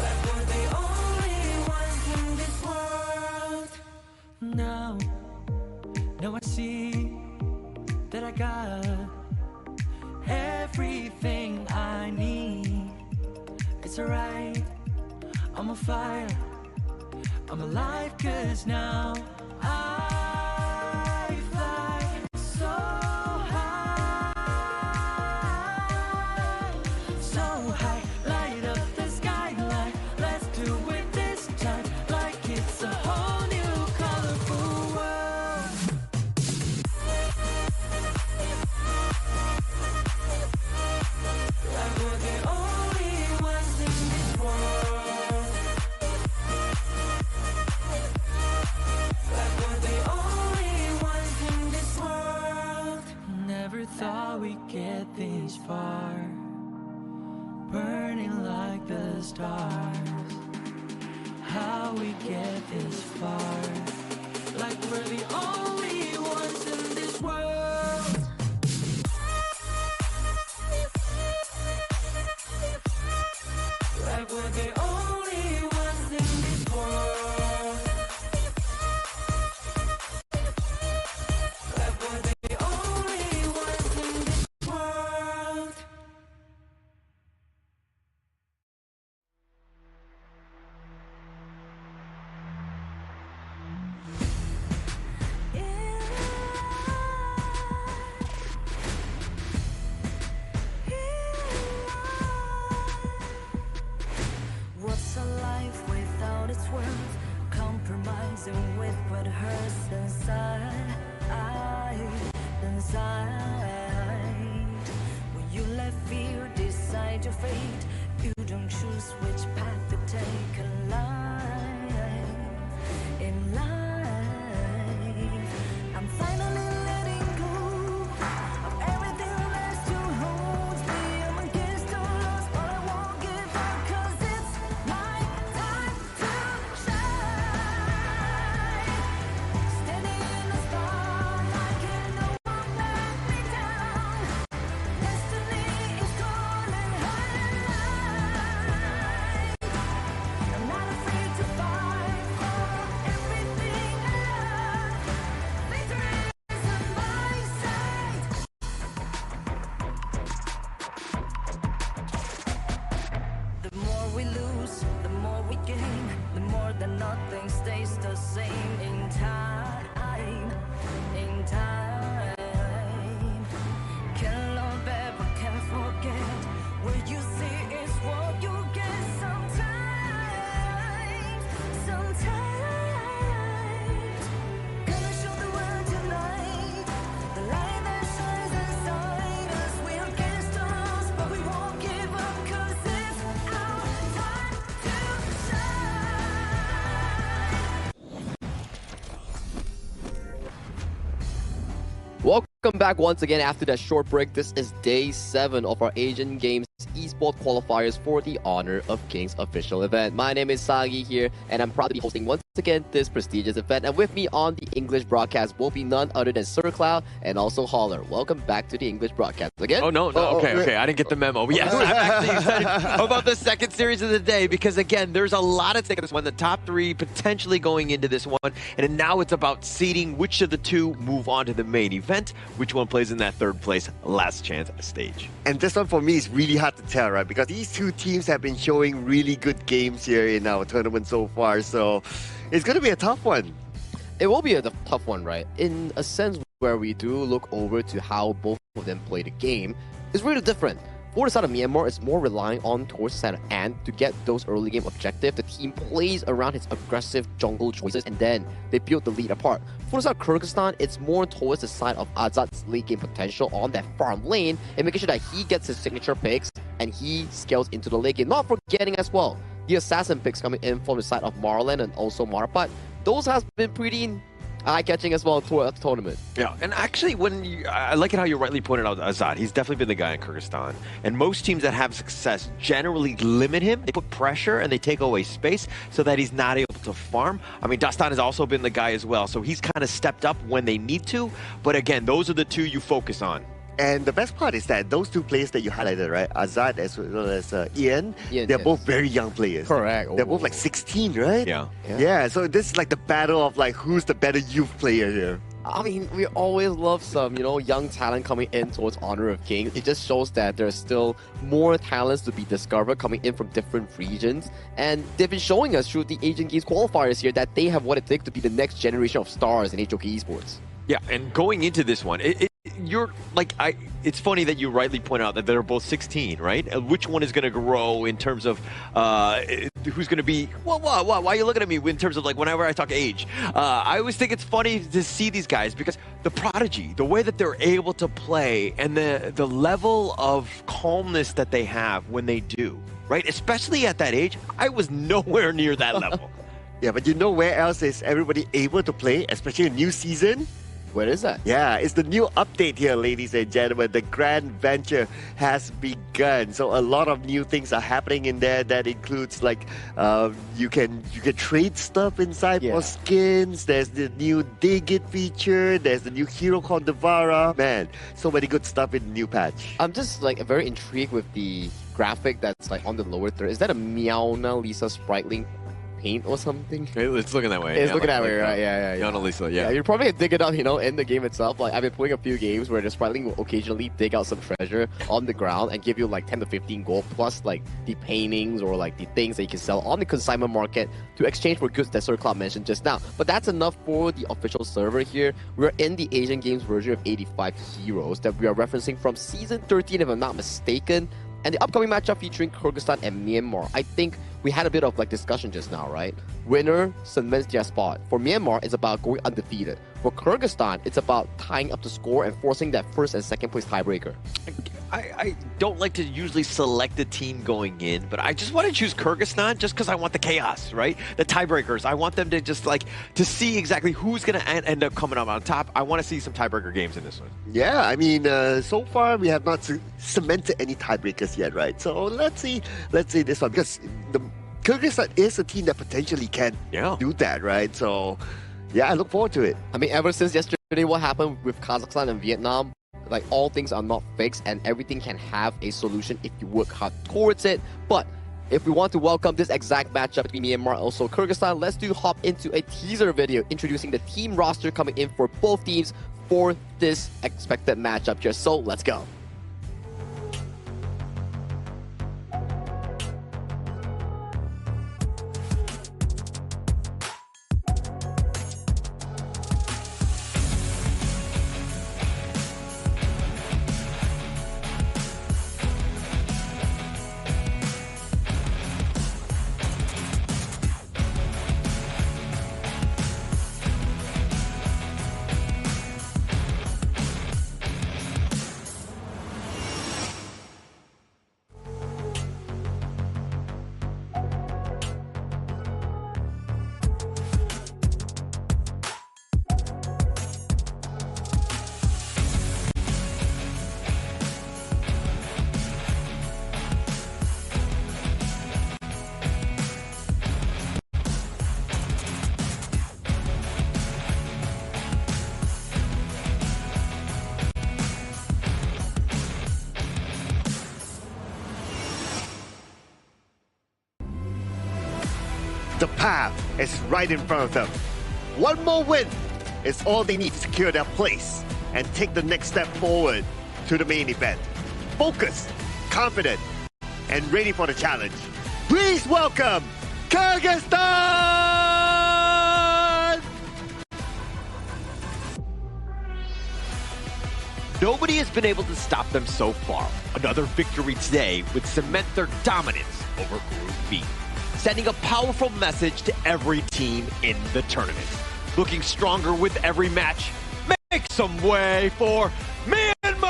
Like we're the only ones in this world. Now I see that I got everything I need. It's alright, I'm on fire, I'm alive, 'cause now I fly so high, light up the skyline. Let's do it this time, like it's a whole new colorful world. Like we're the only ones in this world. Like we're the only ones in this world. Never thought we'd get this far, burning like the stars. How we get this far? Like we're the only ones in this world. Like we're the only ones in this world. Like we're the only ones in this world. world, compromising with what hurts inside. When you let fear decide your fate, you don't choose which path to take in life. I'm finally letting go of everything that still holds me. I'm against all odds, but I won't give up, 'cause it's my time to shine. Standing in the spotlight, can no one let me down. Destiny is calling high. I'm not afraid to fight for everything I love. Victory is on my side. The more we lose, the more we gain. The more that nothing stays the same. In time, can love ever, can forget. What you see is what you get. Sometimes, gonna show the world tonight. The light that shines inside us. We're against the odds, but we won't give up, 'cause it's our time to shine. Welcome back once again after that short break. This is day 7 of our Asian Games Esports Qualifiers for the Honor of Kings official event. My name is Sagi here, and I'm proud to be hosting once again this prestigious event. And with me on the English broadcast will be none other than Sir Cloud and also Holler. Welcome back to the English broadcast again. Oh, no. Okay. I didn't get the memo. Yes, I'm actually excited about the second series of the day because, again, there's a lot at stake in this one. The top 3 potentially going into this one. And now it's about seeding which of the 2 move on to the main event, which one plays in that third place last chance stage. And this one for me is really hard to tell, right? Because these 2 teams have been showing really good games here in our tournament so far. So it's going to be a tough one. It will be a tough one, right? In a sense where we do look over to how both of them play the game, it's really different. For the side of Myanmar, it's more relying on towards the side of Ant to get those early game objectives. The team plays around his aggressive jungle choices and then they build the lead apart. For the side of Kyrgyzstan, it's more towards the side of Azad's late game potential on that farm lane and making sure that he gets his signature picks and he scales into the late game. Not forgetting as well, the assassin picks coming in from the side of Marlon and also Marapat. Those has been pretty eye-catching as well throughout the tournament. Yeah, and actually, I like it how you rightly pointed out Azad. He's definitely been the guy in Kyrgyzstan. And most teams that have success generally limit him. They put pressure and they take away space so that he's not able to farm. I mean, Dastan has also been the guy as well. So he's kind of stepped up when they need to. But again, those are the 2 you focus on. And the best part is that those 2 players that you highlighted, right? Azad as well as Ian, they're both very young players. Correct. They're both like 16, right? Yeah. So this is like the battle of like who's the better youth player here. I mean, we always love some, young talent coming in towards Honor of Kings. It just shows that there's still more talents to be discovered coming in from different regions. And they've been showing us through the Asian Games qualifiers here that they have what it takes to be the next generation of stars in HOK esports. Yeah, and going into this one, it's funny that you rightly point out that they're both 16, right? Which one is going to grow in terms of who's going to be? Why are you looking at me in terms of like whenever I talk age? I always think it's funny to see these guys because the prodigy, the way that they're able to play, and the level of calmness that they have when they do, right? Especially at that age, I was nowhere near that level. Yeah, but you know where else is everybody able to play, especially a new season? Where is that? Yeah, it's the new update here, ladies and gentlemen. The grand venture has begun. So a lot of new things are happening in there. That includes like you can trade stuff inside for skins. There's the new Dig It feature. There's the new hero called Devara. Man, so many good stuff in the new patch. I'm just like very intrigued with the graphic that's like on the lower third. Is that a Meowna Lisa sprite paint or something? It's looking that way. It's looking that way, right? Yeah. Meowna Lisa, yeah. You're probably gonna dig it up, in the game itself. Like I've been playing a few games where the spriteling will occasionally dig out some treasure on the ground and give you like 10 to 15 gold plus like the paintings or like the things that you can sell on the consignment market to exchange for goods that Sir Cloud mentioned just now. But that's enough for the official server here. We're in the Asian Games version of 85 Heroes that we are referencing from Season 13 if I'm not mistaken. And the upcoming matchup featuring Kyrgyzstan and Myanmar, I think we had a bit of like discussion just now, right? Winner cements their spot. For Myanmar, it's about going undefeated. For Kyrgyzstan, it's about tying up the score and forcing that first and second place tiebreaker. I don't like to usually select a team going in, but I just want to choose Kyrgyzstan just because I want the chaos, right? The tiebreakers. I want them to just like to see exactly who's going to end up coming up on top. I want to see some tiebreaker games in this one. Yeah, I mean, so far we have not cemented any tiebreakers yet, right? So let's see this one, because the Kyrgyzstan is a team that potentially can do that, right? So yeah, I look forward to it. I mean, ever since yesterday, what happened with Kazakhstan and Vietnam, like all things are not fixed and everything can have a solution if you work hard towards it. But if we want to welcome this exact matchup between Myanmar and also Kyrgyzstan, let's hop into a teaser video introducing the team roster coming in for both teams for this expected matchup here. So let's go. The path is right in front of them. One more win is all they need to secure their place and take the next step forward to the main event. Focused, confident, and ready for the challenge. Please welcome Kyrgyzstan! Nobody has been able to stop them so far. Another victory today would cement their dominance over Group B, sending a powerful message to every team in the tournament. Looking stronger with every match. Make some way for Myanmar!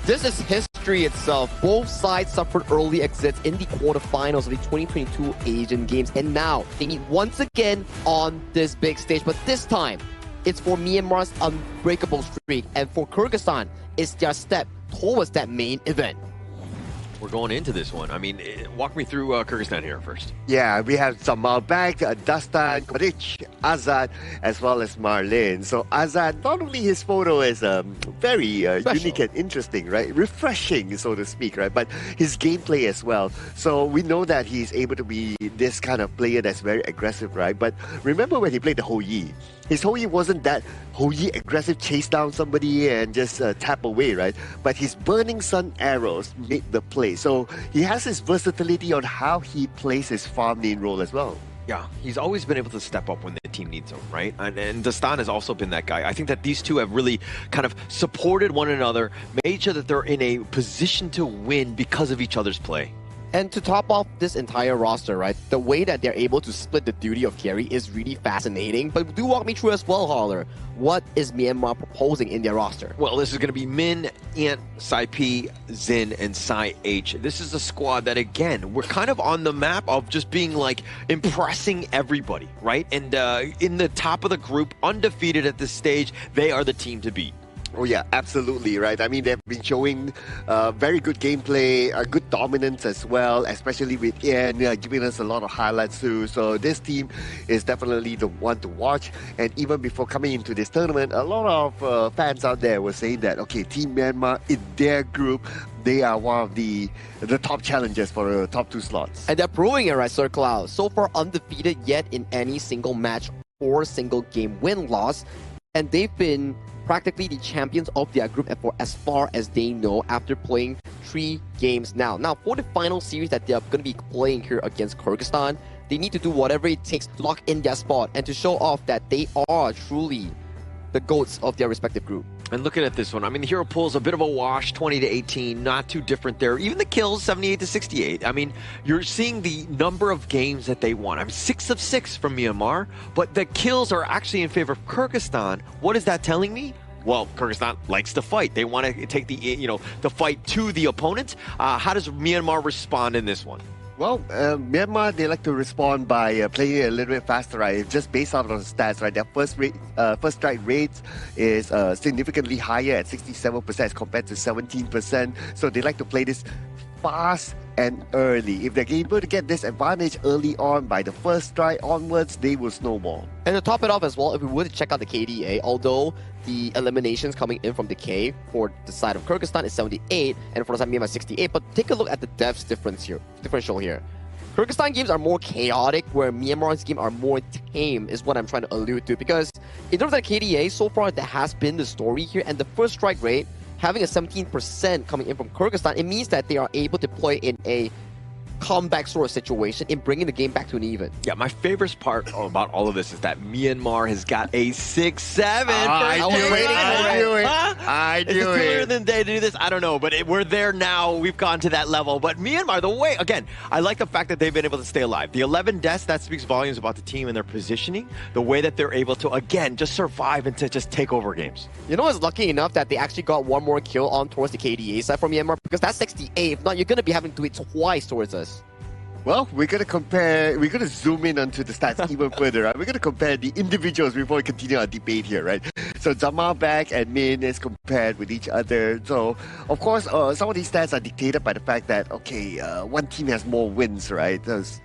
This is history itself. Both sides suffered early exits in the quarterfinals of the 2022 Asian Games, and now they meet once again on this big stage. But this time, it's for Myanmar's unbreakable streak, and for Kyrgyzstan, it's their step towards that main event. We're going into this one. I mean, walk me through Kyrgyzstan here first. Yeah, we have Zamalbek, Dastan, Koric, Azad, as well as Marlin. So Azad, not only his photo is very unique and interesting, right? Refreshing, so to speak, right? But his gameplay as well. So we know that he's able to be this kind of player that's very aggressive, right? But remember when he played the Ho Yi? His Ho Yi wasn't that Ho Yi aggressive, chase down somebody and just tap away, right? But his Burning Sun arrows made the play. So he has his versatility on how he plays his farm lane role as well. Yeah, he's always been able to step up when the team needs him, right? And Dastan has also been that guy. I think that these two have really kind of supported one another, made sure that they're in a position to win because of each other's play. And to top off this entire roster, right, the way that they're able to split the duty of carry is really fascinating. But do walk me through as well, Holler. What is Myanmar proposing in their roster? Well, this is going to be Min, Ant, Sai P, Zin, and Sai H. This is a squad that, again, we're kind of on the map of just being like impressing everybody, right? And in the top of the group, undefeated at this stage, they are the team to beat. Oh yeah, absolutely, right? I mean, they've been showing very good gameplay, good dominance as well, especially with Ian giving us a lot of highlights too. So this team is definitely the one to watch. And even before coming into this tournament, a lot of fans out there were saying that, okay, Team Myanmar in their group, they are one of the top challengers for the top 2 slots. And they're proving it, right, Sir Cloud? So far undefeated yet in any single match or single game win-loss. And they've been practically the champions of their group and for as far as they know after playing 3 games now. Now, for the final series that they're going to be playing here against Kyrgyzstan, they need to do whatever it takes to lock in their spot and to show off that they are truly the GOATs of their respective group. And looking at this one, I mean, the hero pool's a bit of a wash, 20-18, not too different there. Even the kills, 78-68. I mean, you're seeing the number of games that they won. I mean, 6 of 6 from Myanmar, but the kills are actually in favor of Kyrgyzstan. What is that telling me? Well, Kyrgyzstan likes to fight. They want to take the fight to the opponent. How does Myanmar respond in this one? Well, Myanmar, they like to respond by playing a little bit faster, right? Just based on the stats, right? Their first strike rate is significantly higher at 67% as compared to 17%. So they like to play this fast and early. If they're able to get this advantage early on by the first strike onwards, they will snowball. And to top it off as well, if we were to check out the KDA, although the eliminations coming in from the K for the side of Kyrgyzstan is 78 and for the side of Myanmar 68, but take a look at the depth differential here. Kyrgyzstan games are more chaotic, where Myanmar's games are more tame, is what I'm trying to allude to. Because in terms of the KDA, so far that has been the story here, and the first strike rate having a 17% coming in from Kyrgyzstan, it means that they are able to play in a comeback sort of situation in bringing the game back to an even. Yeah, my favorite part about all of this is that Myanmar has got a 6-7. I knew it. Is it cooler than day to do this? I don't know, but we're there now. We've gone to that level. But Myanmar, the way, again, I like the fact that they've been able to stay alive. The 11 deaths, that speaks volumes about the team and their positioning. The way that they're able to, again, just survive and to just take over games. You know, it's lucky enough that they actually got one more kill on towards the KDA side from Myanmar, because that's 68. If not, you're going to be having to do it twice towards us. Well, we're going to zoom in onto the stats even further, right? We're going to compare the individuals before we continue our debate here, right? So Zamalbek and Min is compared with each other. So, of course, some of these stats are dictated by the fact that, okay, one team has more wins, right? There's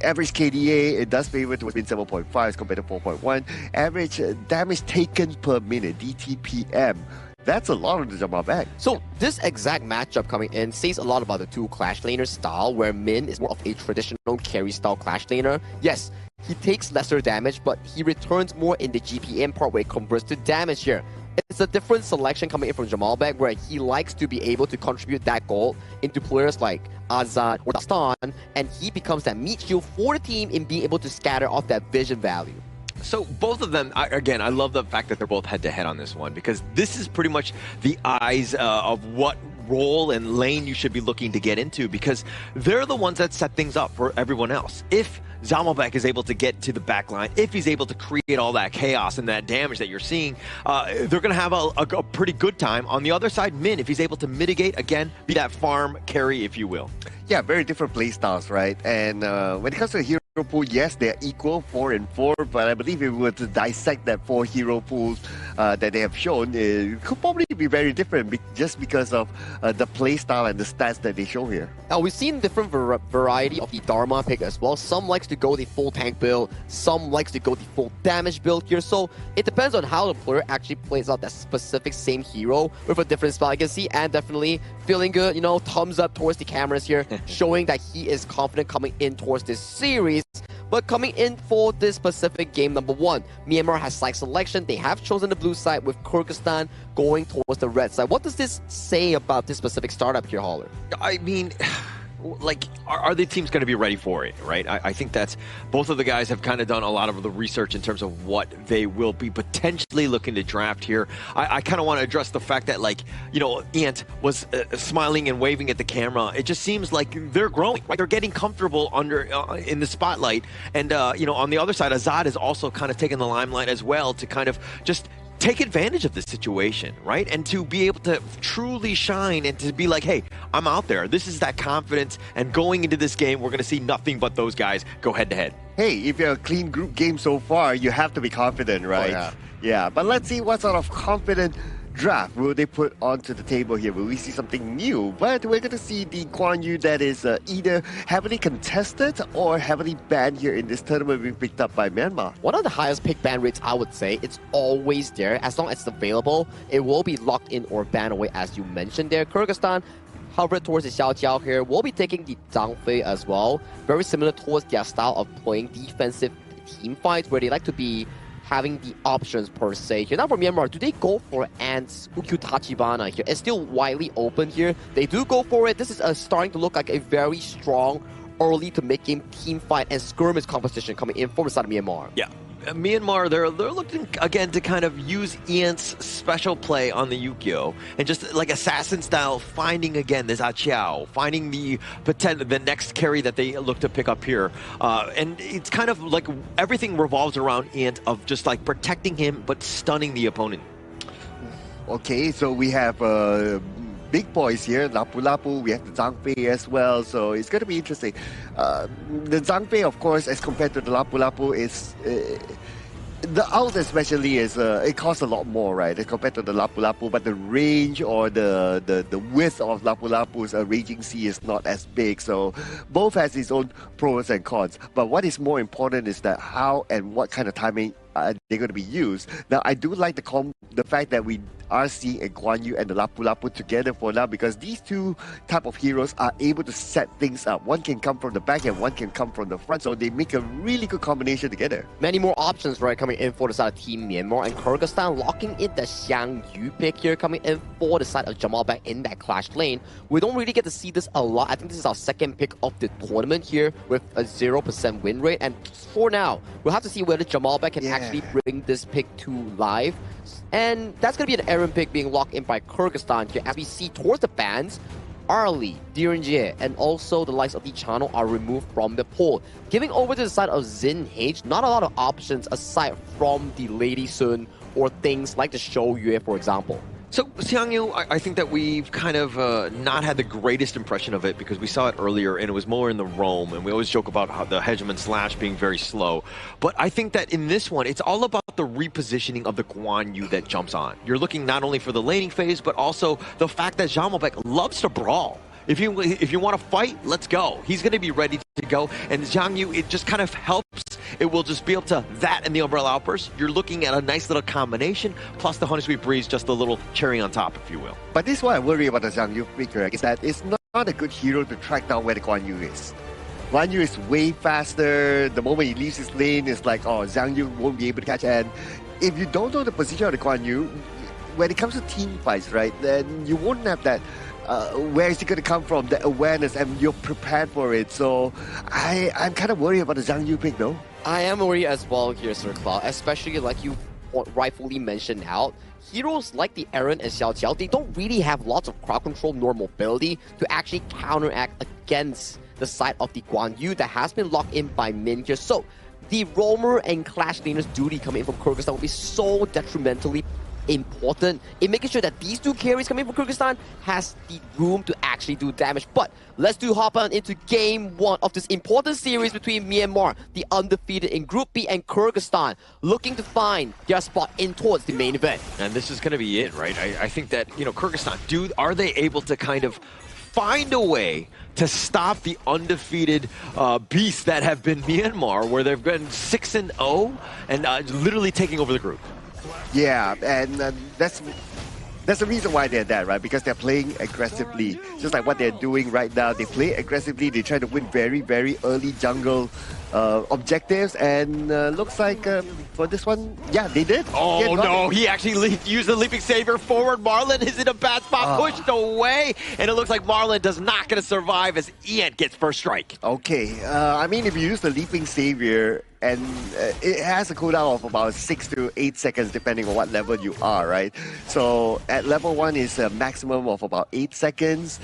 average KDA, it does favor to win 7.5 as compared to 4.1. Average damage taken per minute, DTPM. That's a lot of the Zamalbek. So this exact matchup coming in says a lot about the two Clash Laner style, where Min is more of a traditional carry style Clash Laner. Yes, he takes lesser damage, but he returns more in the GPM part where it converts to damage here. It's a different selection coming in from Zamalbek, where he likes to be able to contribute that gold into players like Azad or Dastan, and he becomes that meat shield for the team in being able to scatter off that vision value. So both of them, again, I love the fact that they're both head-to-head on this one, because this is pretty much the eyes of what role and lane you should be looking to get into, because they're the ones that set things up for everyone else. If Zamalbek is able to get to the back line, if he's able to create all that chaos and that damage that you're seeing, they're going to have a pretty good time. On the other side, Min, if he's able to mitigate, again, be that farm carry, if you will. Yeah, very different play styles, right? And when it comes to the hero pool, yes, they're equal, 4 and 4, but I believe if we were to dissect that 4 hero pools that they have shown, it could probably be very different just because of the play style and the stats that they show here. Now, we've seen different variety of the Dharma pick as well. Some likes to go the full tank build, some likes to go the full damage build here, so it depends on how the player actually plays out that specific same hero with a different spell. I can see and definitely feeling good, you know, thumbs up towards the cameras here, showing that he is confident coming in towards this series. But coming in for this specific game number 1, Myanmar has side selection. They have chosen the blue side with Kyrgyzstan going towards the red side. What does this say about this specific startup here, Haller? I mean, like, are the teams going to be ready for it, right? I think that's, both of the guys have kind of done a lot of the research in terms of what they will be potentially looking to draft here. I kind of want to address the fact that, like, you know, Ant was smiling and waving at the camera. It just seems like they're growing, right? They're getting comfortable under in the spotlight. And, you know, on the other side, Azad is also kind of taking the limelight as well to kind of just take advantage of the situation, right? And to be able to truly shine and to be like, hey, I'm out there. This is that confidence. And going into this game, we're going to see nothing but those guys go head to head. Hey, if you're a clean group game so far, you have to be confident, right? Oh, yeah, but let's see what sort of confident draft will they put onto the table here. Will we see something new? But we're going to see the Guan Yu that is either heavily contested or heavily banned here in this tournament being picked up by Myanmar. One of the highest pick ban rates, I would say. It's always there. As long as it's available, it will be locked in or banned away, as you mentioned there. Kyrgyzstan hovered towards the Xiao Jiao here. We'll be taking the Zhang Fei as well. Very similar towards their style of playing defensive team fights, where they like to be having the options per se here. Now for Myanmar, do they go for Ants, Ukyu Tachibana here? It's still widely open here. They do go for it. This is starting to look like a very strong early to mid-game team fight and skirmish competition coming in from the side of Myanmar. Yeah. Myanmar, they're looking again to kind of use Ian's special play on the Yukio and just like assassin style, finding again this Aqiao, finding the next carry that they look to pick up here. And it's kind of like everything revolves around Ian of just like protecting him but stunning the opponent. Okay, so we have big boys here, Lapu Lapu, we have the Zhangfei as well, so it's going to be interesting. The Zhangfei, of course, as compared to the Lapu Lapu, is... the ult especially is, it costs a lot more, right, as compared to the Lapu Lapu, but the range or the width of Lapu Lapu's Raging Sea is not as big, so both has its own pros and cons. But what is more important is that how and what kind of timing they're going to be used. Now, I do like the fact that we are seeing a Guan Yu and the Lapu Lapu together for now, because these two type of heroes are able to set things up. One can come from the back and one can come from the front, so they make a really good combination together. Many more options, right, coming in for the side of Team Myanmar, and Kyrgyzstan locking in the Xiang Yu pick here, coming in for the side of Jamal back in that clash lane. We don't really get to see this a lot. I think this is our second pick of the tournament here with a 0% win rate, and for now, we'll have to see whether Jamal back can actually bring this pick to life. And that's going to be an Aaron pick being locked in by Kyrgyzstan here, as we see towards the fans, Arlie, Direnjie, and also the likes of the channel are removed from the pool. Giving over to the side of Xin H, not a lot of options aside from the Lady Sun or things like the Shou Yue, for example. So, Xiang Yu, I think that we've kind of not had the greatest impression of it because we saw it earlier and it was more in the roam, and we always joke about how the Hegemon Slash being very slow. But I think that in this one, it's all about the repositioning of the Guan Yu that jumps on. You're looking not only for the laning phase, but also the fact that Zhamobek loves to brawl. If you want to fight, let's go. He's going to be ready to go. And Xiang Yu, it just kind of helps. It will just be able to that and the Umbrella Outburst. You're looking at a nice little combination, plus the Honey-Sweet Breeze, just a little cherry on top, if you will. But this is what I worry about the Xiang Yu figure, is that it's not a good hero to track down where the Guan Yu is. Guan Yu is way faster. The moment he leaves his lane, it's like, oh, Xiang Yu won't be able to catch. And if you don't know the position of the Guan Yu, when it comes to team fights, right, then you won't have that where is it going to come from, the awareness, and you're prepared for it. So I'm kind of worried about the Xiang Yu pick, though. I am worried as well here, Sir Cloud, especially like you rightfully mentioned out. Heroes like the Aaron and Xiao Qiao, they don't really have lots of crowd control nor mobility to actually counteract against the side of the Guan Yu that has been locked in by Min here. So the roamer and clash laner's duty coming in from Kyrgyzstan will be so detrimentally important in making sure that these two carries coming from Kyrgyzstan has the room to actually do damage. But let's hop on into game one of this important series between Myanmar, the undefeated in Group B, and Kyrgyzstan, looking to find their spot in towards the main event. And this is going to be it, right? I think that, Kyrgyzstan, are they able to kind of find a way to stop the undefeated beasts that have been Myanmar, where they've been 6-0 and literally taking over the group? Yeah, and that's the reason why they're there, right? Because they're playing aggressively. Just like what they're doing right now. They play aggressively. They try to win very, very early jungle objectives. And looks like for this one, yeah, they did. Oh, no. He actually used the Leaping Savior forward. Marlon is in a bad spot, pushed away. And it looks like Marlon does not going to survive as Ian gets first strike. Okay. I mean, if you use the Leaping Savior, and it has a cooldown of about 6 to 8 seconds depending on what level you are, right? So at level 1 is a maximum of about 8 seconds.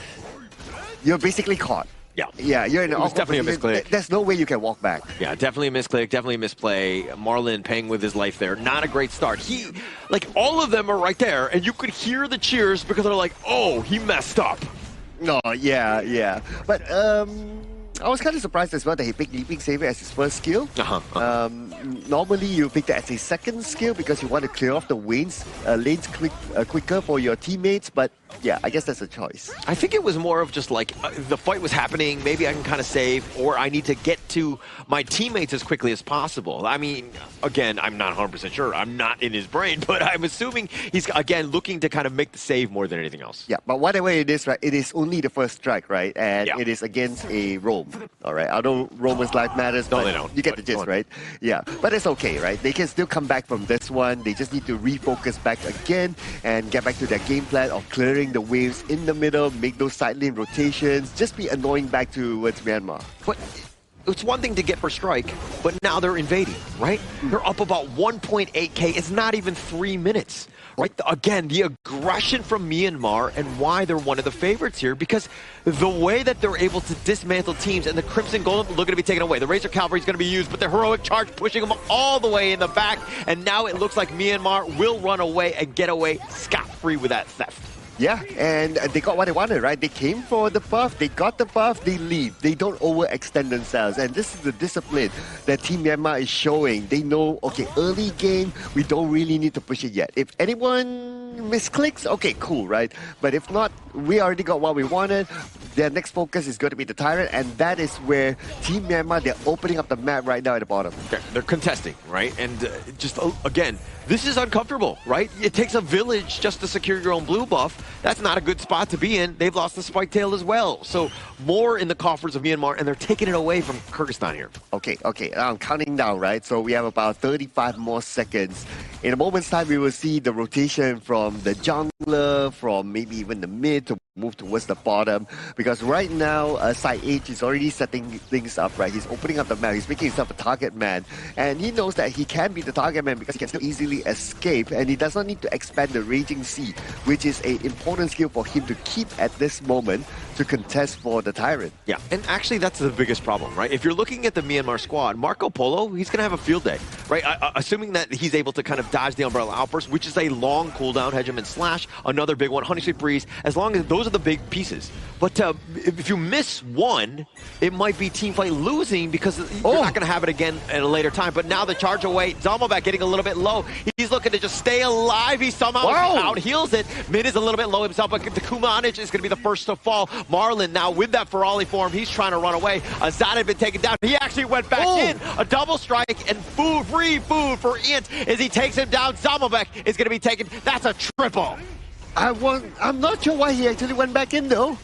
You're basically caught. Yeah, you're in an awkward definitely position. a misclick. There's no way you can walk back. Yeah, definitely a misclick, definitely a misplay. Marlon paying with his life there. Not a great start. All of them are right there, and you could hear the cheers because they're like, oh, he messed up. No, yeah. But I was kind of surprised as well that he picked Leaping Savior as his first skill. Normally you pick that as a second skill because you want to clear off the lanes quicker for your teammates, but yeah, I guess that's a choice. I think it was more of just like the fight was happening, maybe I can kind of save, or I need to get to my teammates as quickly as possible. I mean, again, I'm not 100% sure. I'm not in his brain, but I'm assuming he's, again, looking to kind of make the save more than anything else. Yeah, but whatever it is, right, it is only the first strike, right? And it is against a roam, all right? I know Roman's life matters, but they don't. You get the gist, right? Yeah, but it's okay, right? They can still come back from this one. They just need to refocus back again and get back to their game plan of clearing the waves in the middle, make those side lane rotations, just be annoying back towards Myanmar. But it's one thing to get first strike, but now they're invading, right? They're up about 1.8K. It's not even 3 minutes, right? Again, the aggression from Myanmar and why they're one of the favorites here, because the way that they're able to dismantle teams, and the Crimson Golem are going to be taken away. The Razor Cavalry is going to be used, but the Heroic Charge pushing them all the way in the back, and now it looks like Myanmar will run away and get away scot-free with that theft. Yeah, and they got what they wanted, right? They came for the buff, they got the buff, they leave. They don't overextend themselves. And this is the discipline that Team Myanmar is showing. They know, okay, early game, we don't really need to push it yet. If anyone misclicks, okay, cool, right? But if not, we already got what we wanted. Their next focus is going to be the Tyrant, and that is where Team Myanmar, they're opening up the map right now at the bottom. They're contesting, right? And just, again, this is uncomfortable, right? It takes a village just to secure your own blue buff. That's not a good spot to be in. They've lost the Spike Tail as well. So more in the coffers of Myanmar, and they're taking it away from Kyrgyzstan here. Okay, I'm counting down, right? So we have about 35 more seconds. In a moment's time, we will see the rotation from the jungler, from maybe even the mid to move towards the bottom, because right now side H is already setting things up, right? He's opening up the map, he's making himself a target man, and he knows that he can be the target man because he can still easily escape, and he does not need to expand the Raging Sea, which is an important skill for him to keep at this moment to contest for the Tyrant. Yeah, and actually that's the biggest problem, right? If you're looking at the Myanmar squad, Marco Polo, he's going to have a field day, right? Assuming that he's able to kind of dodge the Umbrella Outburst, which is a long cooldown, Hegemon Slash, another big one, Honey Sweet Breeze, as long as those are the big pieces. But if you miss one, it might be teamfight losing because you're not going to have it again at a later time. But now the charge away, Zamovac getting a little bit low. He's looking to just stay alive. He somehow out heals it. Mid is a little bit low himself, but the Kumanich is going to be the first to fall. Marlon now with that Ferali form, he's trying to run away. Azad had been taken down. He actually went back in. A double strike and free food for Int as he takes him down. Zamovac is going to be taken. That's a triple. I'm not sure why he actually went back in though.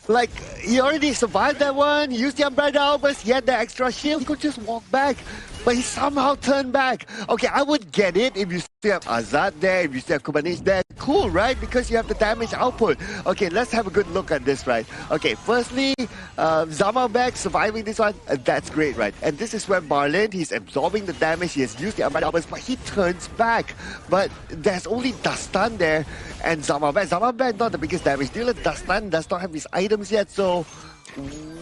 Like, he already survived that one, he used the Umbrella Outburst, he had the extra shield, he could just walk back. But he somehow turned back. Okay, I would get it if you still have Azad there, if you still have Kubanich there. Cool, right? Because you have the damage output. Okay, let's have a good look at this, right? Okay, firstly, Zamovac surviving this one, that's great, right? And this is where Marlon, he's absorbing the damage, he has used the Umbrella Outburst, but he turns back. But there's only Dastan there, and Zamovac not the biggest damage dealer. Dastan does not have his items yet, so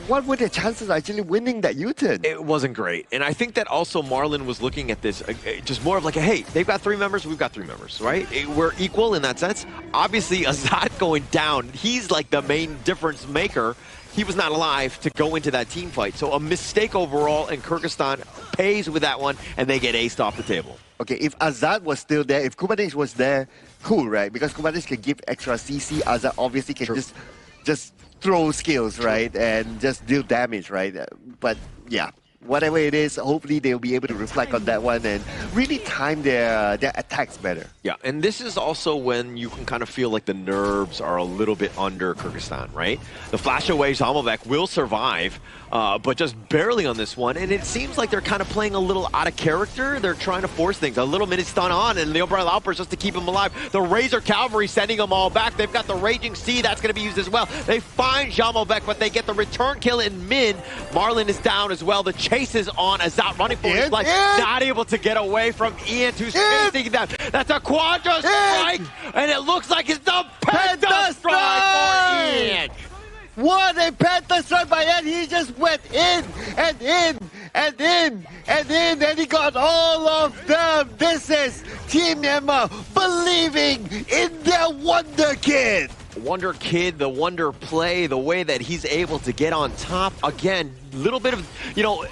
what were the chances of actually winning that U-turn? It wasn't great. And I think that also Marlon was looking at this just more of like, hey, they've got 3 members, we've got 3 members, right? We're equal in that sense. Obviously, Azad going down, he's like the main difference maker. He was not alive to go into that team fight. So a mistake overall, and Kyrgyzstan pays with that one, and they get aced off the table. Okay, if Azad was still there, if Kubanich was there, cool, right? Because Kubanich can give extra CC, Azad obviously can just throw skills, right? And just deal damage, right? But yeah, whatever it is, hopefully they'll be able to reflect on that one and really time their attacks better. Yeah, and this is also when you can kind of feel like the nerves are a little bit under Kyrgyzstan, right? The flash away Zamovac will survive, but just barely on this one, and it seems like they're kind of playing a little out of character. They're trying to force things. A little minute stun on, and the Umbrella Outburst just to keep him alive. The Razor Cavalry sending them all back. They've got the Raging Sea. That's going to be used as well. They find Zamovac, but they get the return kill in mid. Marlon is down as well. The chase is on. Azat running for his life. Not able to get away from Ian, who's chasing them. That's a Quadra strike, and it looks like it's the Penta strike for Ian. What a Penta strike by Ian. He just went in and in and in and in, and he got all of them. This is Team Myanmar believing in their Wonder Kid. Wonder Kid, the Wonder play, the way that he's able to get on top. Again, little bit of, you know,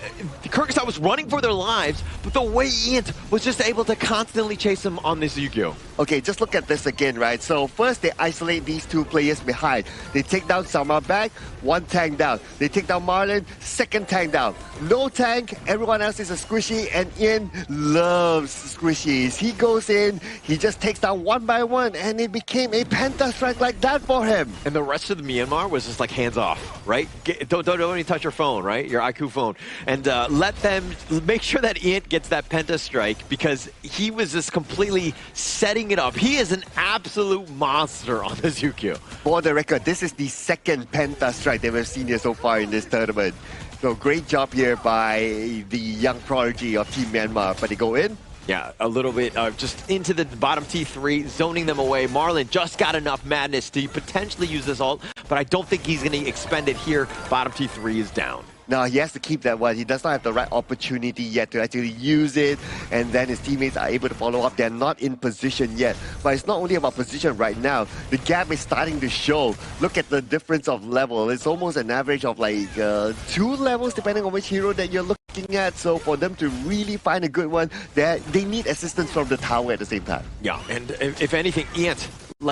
Kyrgyzstan was running for their lives, but the way Ian was just able to constantly chase him on this Yu-Gi-Oh! Okay, just look at this again, right? So first they isolate these 2 players behind. They take down Zamovac, 1 tank down. They take down Marlon, 2nd tank down. No tank, everyone else is a squishy, and Ian loves squishies. He goes in, he just takes down 1 by 1, and it became a Penta strike like that Good for him. And the rest of the Myanmar was just like hands off, right? Don't even touch your phone, right? Your IQ phone. And let them make sure that Ian gets that penta strike because he was just completely setting it up. He is an absolute monster on this UQ. For the record, this is the second penta strike that we've seen here so far in this tournament. So great job here by the young prodigy of Team Myanmar. But they go in. Yeah, a little bit just into the bottom T3, zoning them away. Marlon just got enough madness to potentially use this ult, but I don't think he's going to expend it here. Bottom T3 is down. No, he has to keep that one. He does not have the right opportunity yet to actually use it, and then his teammates are able to follow up. They're not in position yet. But it's not only about position right now. The gap is starting to show. Look at the difference of level. It's almost an average of like 2 levels, depending on which hero that you're looking at. So for them to really find a good one, they need assistance from the tower at the same time. Yeah, and if anything, Ant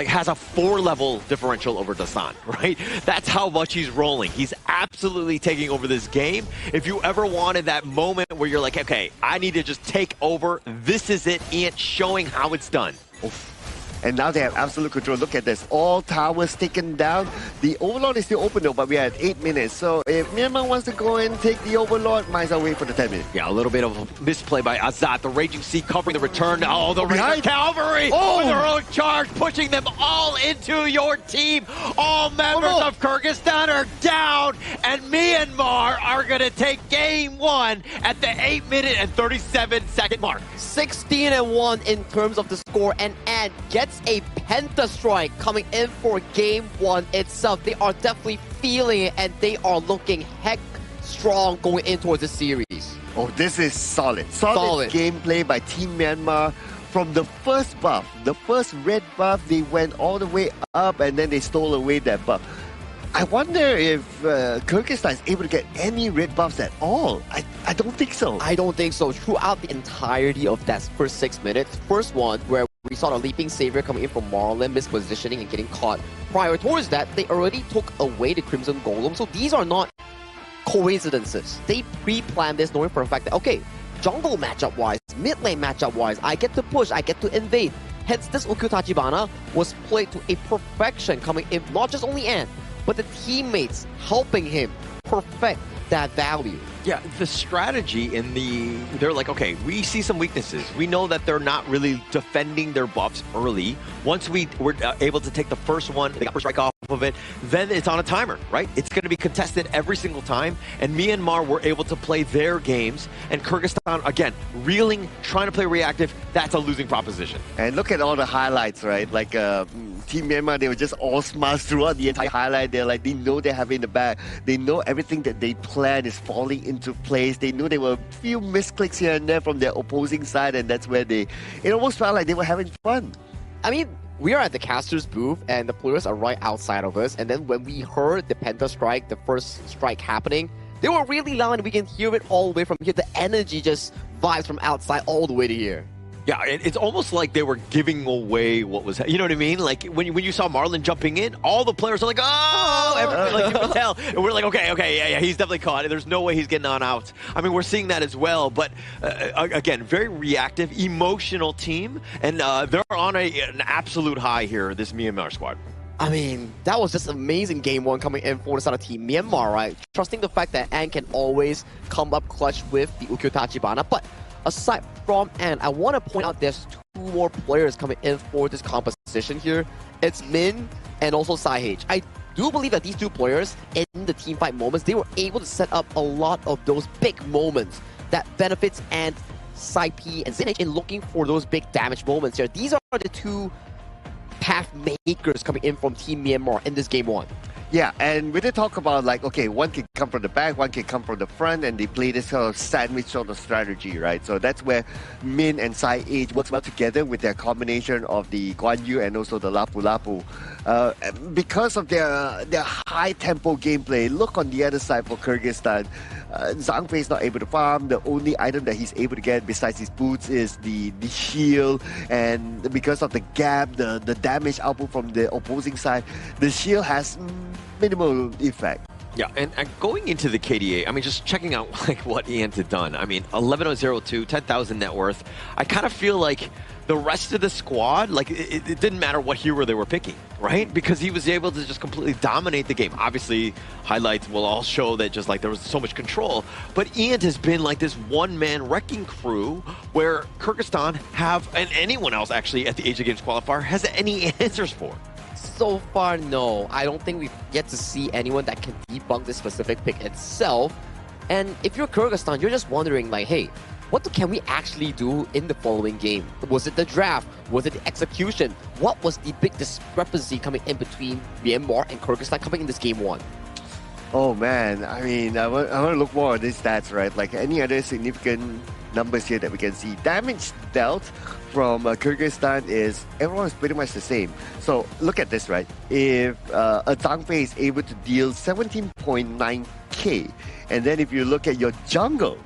has a 4-level differential over Dasan, right? That's how much he's rolling. He's absolutely taking over this game. If you ever wanted that moment where you're like, okay, I need to just take over, this is it, Ant showing how it's done. Oof. And now they have absolute control. Look at this. All towers taken down. The Overlord is still open though, but we are at 8 minutes. So if Myanmar wants to go and take the Overlord, might as well wait for the 10 minutes. Yeah, a little bit of a misplay by Azat. The Raging Sea covering the return. Oh, the Ranger Cavalry with their own charge, pushing them all into your team. All members of Kyrgyzstan are down, and Myanmar are going to take game 1 at the 8-minute and 37-second mark. 16-1 in terms of the score, and gets a penta strike coming in for game 1 itself. They are definitely feeling it, and they are looking heck strong going in towards the series. Oh, this is solid. Solid gameplay by Team Myanmar. From the first buff, the first red buff, they went all the way up and then they stole away that buff. I wonder if Kyrgyzstan is able to get any red buffs at all. I don't think so. I don't think so. Throughout the entirety of that first 6 minutes, first one where we saw the Leaping Savior coming in from Marlon, mispositioning and getting caught. Prior towards that, they already took away the Crimson Golem. So these are not coincidences. They pre-planned this knowing for a fact that, okay, jungle matchup-wise, mid lane matchup-wise, I get to push, I get to invade. Hence, this Ukyu Tachibana was played to a perfection coming in, not just only Ant, but the teammates helping him perfect that value. Yeah, the strategy in they're like, okay, we see some weaknesses. We know that they're not really defending their buffs early. Once we're able to take the first one, they got first strike off of it, then it's on a timer, right? It's going to be contested every single time, and Myanmar were able to play their games, and Kyrgyzstan, again, reeling, trying to play reactive, that's a losing proposition. And look at all the highlights, right? Like Team Myanmar, they were just all smart throughout the entire highlight. They're like, they know they have it in the bag. They know everything that they plan is falling into place. They knew there were a few misclicks here and there from their opposing side, and that's where it almost felt like they were having fun. I mean, we are at the caster's booth, and the players are right outside of us, and then when we heard the penta strike, the first strike happening, they were really loud, and we can hear it all the way from here. The energy just vibes from outside all the way to here. Yeah, it's almost like they were giving away what was, you know what I mean? Like when you saw Marlon jumping in, all the players are like, oh, like you can tell. And we're like, okay, yeah, he's definitely caught. There's no way he's getting on out. I mean, we're seeing that as well. But again, very reactive, emotional team. And they're on an absolute high here, this Myanmar squad. I mean, that was just amazing game 1 coming in for the side of Team Myanmar, right? Trusting the fact that Ant can always come up clutch with the Ukyu Tachibana. But aside from Ant, I want to point out there's 2 more players coming in for this composition here. It's Min and also Saihage. I do believe that these 2 players, in the teamfight moments, they were able to set up a lot of those big moments that benefits Ant, Sai-P, and Zinage in looking for those big damage moments here. These are the 2 path makers coming in from Team Myanmar in this game 1. Yeah, and we did talk about like, okay, one can come from the back, one can come from the front, and they play this sort of sandwich sort of strategy, right? So that's where Min and Sai-H works well together with their combination of the Guan Yu and also the Lapu Lapu. Because of their high-tempo gameplay, look on the other side for Kyrgyzstan. Zhang Fei is not able to farm. The only item that he's able to get besides his boots is the shield, and because of the gap, the damage output from the opposing side, the shield has minimal effect. Yeah, and going into the KDA, I mean, just checking out like what Ian had done. I mean, 11,002, 10,000 net worth. I kind of feel like the rest of the squad, like, it didn't matter what hero they were picking, right? Because he was able to just completely dominate the game. Obviously, highlights will all show that just like there was so much control. But Ian has been like this one-man wrecking crew where Kyrgyzstan have, and anyone else actually at the Asian Games qualifier, has any answers for. So far, no. I don't think we've yet to see anyone that can debunk this specific pick itself. And if you're Kyrgyzstan, you're just wondering, like, hey, what can we actually do in the following game? Was it the draft? Was it the execution? What was the big discrepancy coming in between Myanmar and Kyrgyzstan coming in this game one? Oh man, I mean, I want to look more at these stats, right? Like any other significant numbers here that we can see. Damage dealt from Kyrgyzstan is, everyone's pretty much the same. So look at this, right? If a Zhang Fei is able to deal 17.9k, and then if you look at your jungle,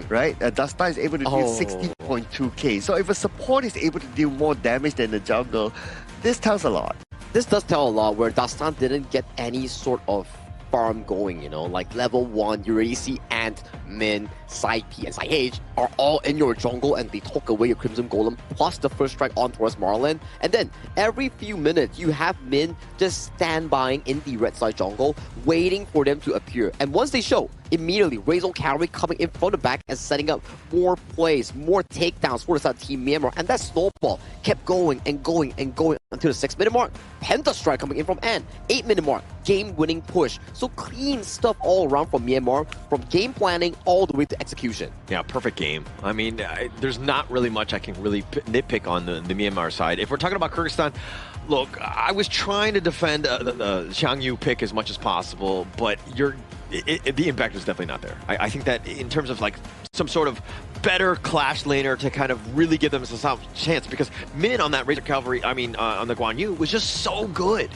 right? Dasta is able to deal 16.2k. So if a support is able to deal more damage than the jungle, this tells a lot. This does tell a lot, where Dastan didn't get any sort of farm going, you know, like level 1, you already see Ant, Min, Side P, and Side H are all in your jungle, and they took away your Crimson Golem, plus the first strike on towards Marlin. And then every few minutes, you have Min just standbying in the red side jungle, waiting for them to appear. And once they show, immediately Razor Cavalry coming in from the back and setting up more plays, more takedowns for the side of Team Myanmar. And that snowball kept going and going and going until the 6-minute mark. Penta Strike coming in from Ant, 8-minute mark, game-winning push. So clean stuff all around from Myanmar, from game planning all the way to execution. Yeah, perfect game. I mean, there's not really much I can really nitpick on the Myanmar side. If we're talking about Kyrgyzstan, look, I was trying to defend the Xiang Yu pick as much as possible, but the impact was definitely not there. I think that in terms of like some sort of better clash laner to kind of really give them a chance, because Min on that Razor Cavalry, on the Guan Yu was just so good.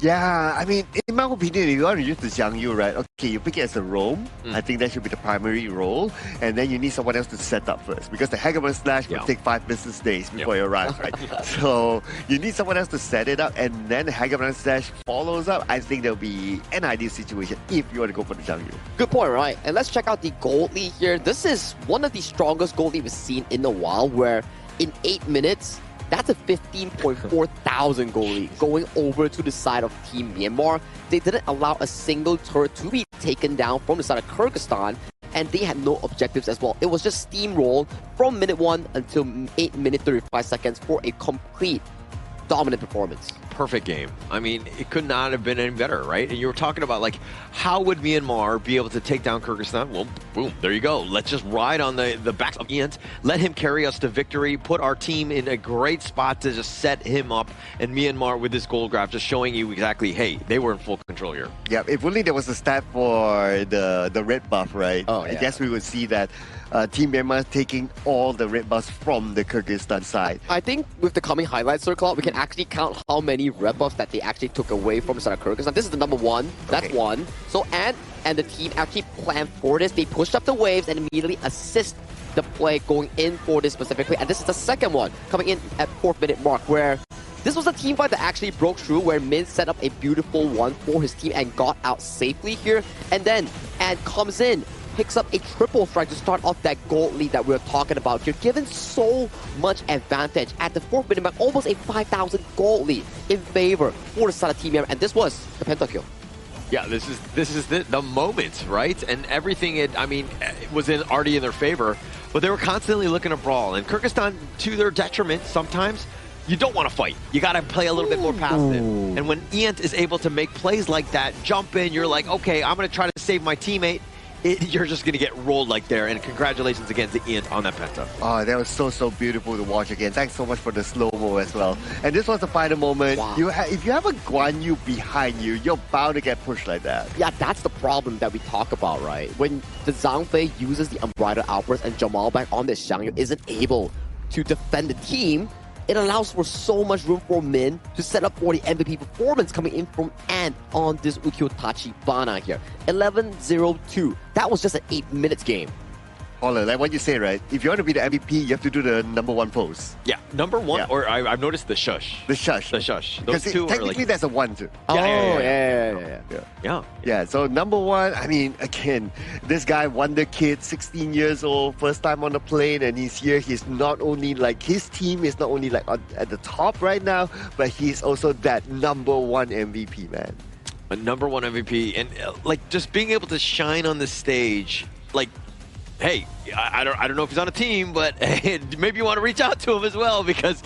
Yeah, I mean, in my opinion, if you want to use the Xiang Yu, right, okay, you pick it as a roam. I think that should be the primary role. And then you need someone else to set up first, because the Hegemon Slash will take 5 business days before it arrives, right? So you need someone else to set it up, and then the Hegemon Slash follows up. I think there'll be an ideal situation if you want to go for the Xiang Yu. Good point, right? And let's check out the gold lead here. This is one of the strongest gold lead we've seen in a while, where in 8 minutes, that's a 15.4 thousand gold lead going over to the side of Team Myanmar. They didn't allow a single turret to be taken down from the side of Kyrgyzstan, and they had no objectives as well. It was just steamroll from minute 1 until 8 minutes 35 seconds for a complete dominant performance. Perfect game. I mean, it could not have been any better, right? And you were talking about, like, how would Myanmar be able to take down Kyrgyzstan? Well, boom, there you go. Let's just ride on the backs of Ian, let him carry us to victory, put our team in a great spot to just set him up, and Myanmar with this gold graph just showing you exactly, hey, they were in full control here. Yeah, if only there was a stat for the red buff, right? I guess we would see that Team Myanmar taking all the red buffs from the Kyrgyzstan side. I think with the coming highlights circle, we can actually count how many red buffs that they actually took away from the side of Kyrgyzstan. This is the number 1. That's 1. So Ant and the team actually planned for this. They pushed up the waves and immediately assist the play going in for this specifically. And this is the second one coming in at 4th minute mark, where this was a team fight that actually broke through, where Min set up a beautiful one for his team and got out safely here. And then Ant comes in, picks up a triple strike to start off that gold lead that we're talking about here, given so much advantage at the 4th minute mark, almost a 5,000 gold lead in favor for the side of Team Myanmar, and this was the pentakill. Yeah, this is the moment, right? And everything, it was already in their favor, but they were constantly looking to brawl. And Kyrgyzstan, to their detriment, sometimes you don't want to fight. You got to play a little bit more passive. And when Ian is able to make plays like that, jump in, you're like, okay, I'm going to try to save my teammate. You're just going to get rolled like there, and congratulations again to Ian on that penta. Oh, that was so beautiful to watch again. Thanks so much for the slow-mo as well. And this was the final moment. Wow. If you have a Guan Yu behind you, you're bound to get pushed like that. Yeah, that's the problem that we talk about, right? When the Zhang Fei uses the Unbridled Outburst and Jamal back on this Xiang Yu isn't able to defend the team, it allows for so much room for Min to set up for the MVP performance coming in from Ant on this Ukiyo Tachibana here. 11-0-2. That was just an 8 minutes game. Hold on, like what you say, right? If you want to be the MVP, you have to do the number one pose. Yeah, number one, Yeah. or I've noticed the shush. The shush. The shush. Those Because two are technically like... there's a one too. Yeah. Yeah, so number one, I mean, again, this guy, Wonder Kid, 16 years old, first time on the plane, and he's here. He's not only like, his team is not only like at the top right now, but he's also that number one MVP, man. A number one MVP, and like just being able to shine on the stage, like, hey, I don't know if he's on a team, but maybe you want to reach out to him as well, because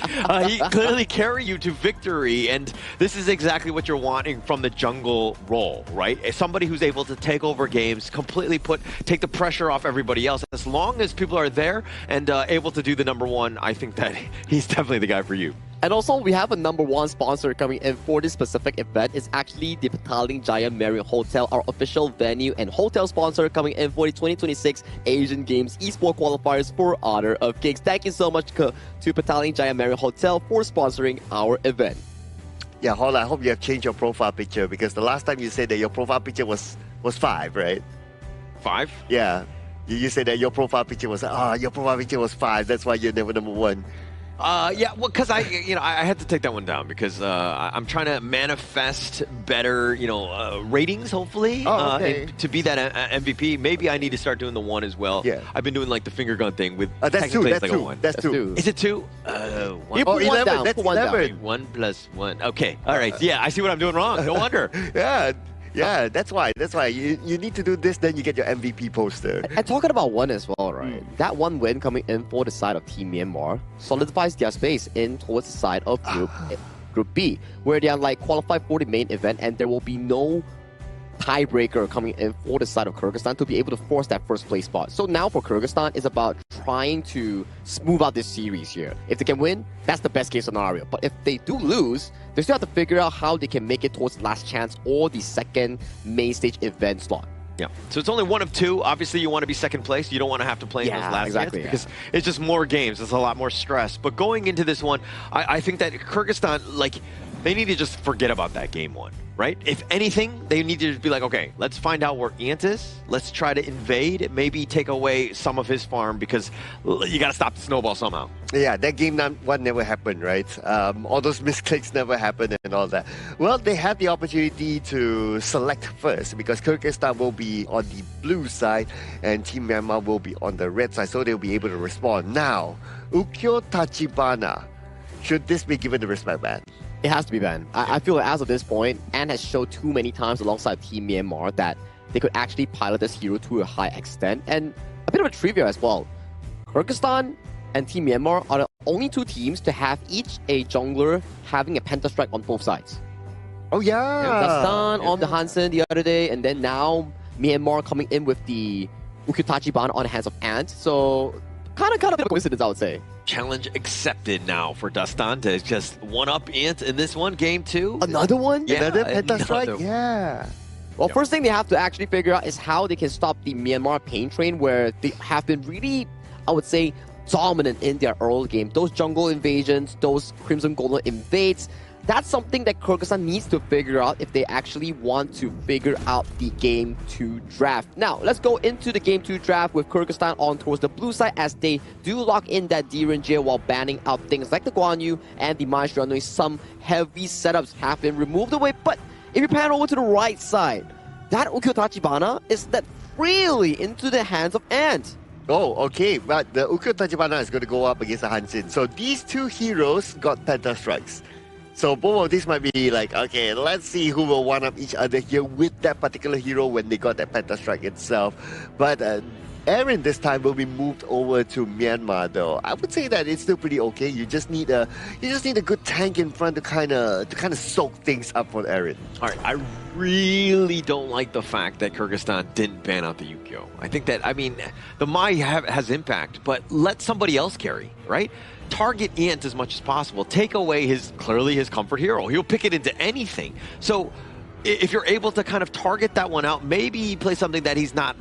he clearly carry you to victory, and this is exactly what you're wanting from the jungle role, right? Somebody who's able to take over games, completely take the pressure off everybody else. As long as people are there and able to do the number one, I think that he's definitely the guy for you. And also, we have a number one sponsor coming in for this specific event. It's actually the Petaling Jaya Marriott Hotel, our official venue and hotel sponsor coming in for the 2026 Asian Games Esports Qualifiers for Honor of Kings. Thank you so much to Petaling Jaya Marriott Hotel for sponsoring our event. Yeah, hold on, I hope you have changed your profile picture, because the last time you said that your profile picture was 5, right? 5? Yeah. You said that your profile picture was 5. That's why you're never number one. Yeah, well, because I had to take that one down because I'm trying to manifest better, ratings, hopefully, and to be that MVP. Maybe I need to start doing the 1 as well. Yeah. I've been doing like the finger gun thing with. That's 2. That's like 2. A 1. That's 2. Is it 2? 1. You put 1 down. That's Put 1 down. 11. 1 plus 1. Okay. All right. Yeah, I see what I'm doing wrong. No wonder. Yeah, that's why. You need to do this, then you get your MVP poster. And talking about 1 as well, right? That 1 win coming in for the side of Team Myanmar solidifies their space in towards the side of Group B, where they are like qualified for the main event, and there will be no tiebreaker coming in for the side of Kyrgyzstan to be able to force that first place spot. So now for Kyrgyzstan, it's about trying to smooth out this series here. If they can win, that's the best case scenario. But if they do lose, they still have to figure out how they can make it towards last chance or the second main stage event slot. Yeah. So it's only 1 of 2. Obviously, you want to be second place. You don't want to have to play in those last games because it's just more games. It's a lot more stress. But going into this one, I think that Kyrgyzstan, they need to just forget about that game 1, right? If anything, they need to just be like, okay, let's find out where Ant is. Let's try to invade, maybe take away some of his farm, because you got to stop the snowball somehow. Yeah, that game 1 never happened, right? All those misclicks never happened and all that. Well, they had the opportunity to select first, because Kyrgyzstan will be on the blue side and Team Myanmar will be on the red side, so they'll be able to respond. Now, Ukyo Tachibana, should this be given the respect, man? It has to be banned. I feel like as of this point, Ant has showed too many times alongside Team Myanmar that they could actually pilot this hero to a high extent. And a bit of a trivia as well. Kyrgyzstan and Team Myanmar are the only 2 teams to have each a jungler having a pentastrike on both sides. Oh yeah! Dastan on the Hansen the other day, and then now Myanmar coming in with the Ukyo Ban on the hands of Ant. So kind of a bit of a coincidence, I would say. Challenge accepted now for Dastan to just one-up Ant in this one, game 2. Another one? Yeah, Another pentastrike? Yeah. Well, first thing they have to actually figure out is how they can stop the Myanmar pain train, where they have been really, I would say, dominant in their early game. Those jungle invasions, those Crimson Golem invades, that's something that Kyrgyzstan needs to figure out if they actually want to figure out the Game 2 draft. Now, let's go into the Game 2 draft with Kyrgyzstan on towards the blue side, as they do lock in that D-Ranger while banning out things like the Guan Yu and the Maestro. Some heavy setups have been removed away, but if you pan over to the right side, that Ukyo Tachibana is that freely into the hands of Ant. Oh, okay, but the Ukyo Tachibana is going to go up against the Hansin. So these 2 heroes got pentastrikes. So both of these might be like, okay, let's see who will one-up each other here with that particular hero when they got that pentastrike itself. But Aaron this time will be moved over to Myanmar, though. I would say that it's still pretty okay. You just need a good tank in front to kind of soak things up for Aaron. All right, I really don't like the fact that Kyrgyzstan didn't ban out the Ukyo. I think that, the Mai has impact, but let somebody else carry, right? Target Ant as much as possible. Take away clearly his comfort hero. He'll pick it into anything. So if you're able to kind of target that one out, maybe play something that he's not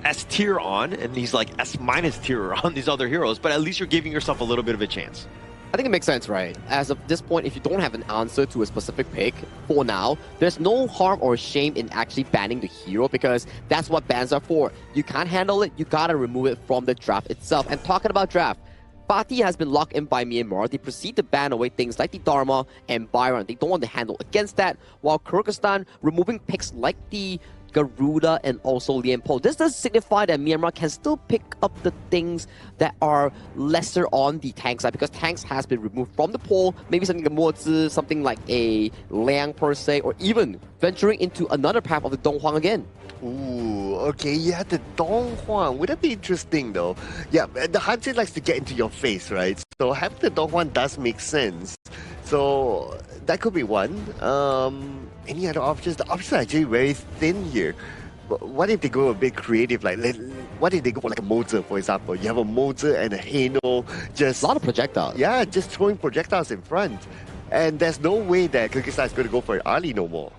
S tier on, and he's like S- tier on these other heroes, but at least you're giving yourself a little bit of a chance. I think it makes sense, right? As of this point, if you don't have an answer to a specific pick, for now, there's no harm or shame in actually banning the hero because that's what bans are for. You can't handle it, you gotta remove it from the draft itself. And talking about draft, Fatih has been locked in by Myanmar. They proceed to ban away things like the Dharma and Byron. They don't want to handle against that, while Kyrgyzstan removing picks like the Garuda and also Lianpo. This does signify that Myanmar can still pick up the things that are lesser on the tank side because tanks has been removed from the pool. Maybe something like Mozi, something like a Liang per se, or even venturing into another path of the Donghuang again. Ooh, okay, yeah, the Donghuang. Would that be interesting though? Yeah, the Hansen likes to get into your face, right? So having the Donghuang does make sense. So that could be one. Any other options? The options are actually very thin here. But what if they go a bit creative? Like, what if they go for like a Mozi, for example? You have a Mozi and a Haino, just a lot of projectiles. Yeah, just throwing projectiles in front, and there's no way that Kyrgyzstan is going to go for Ali no more.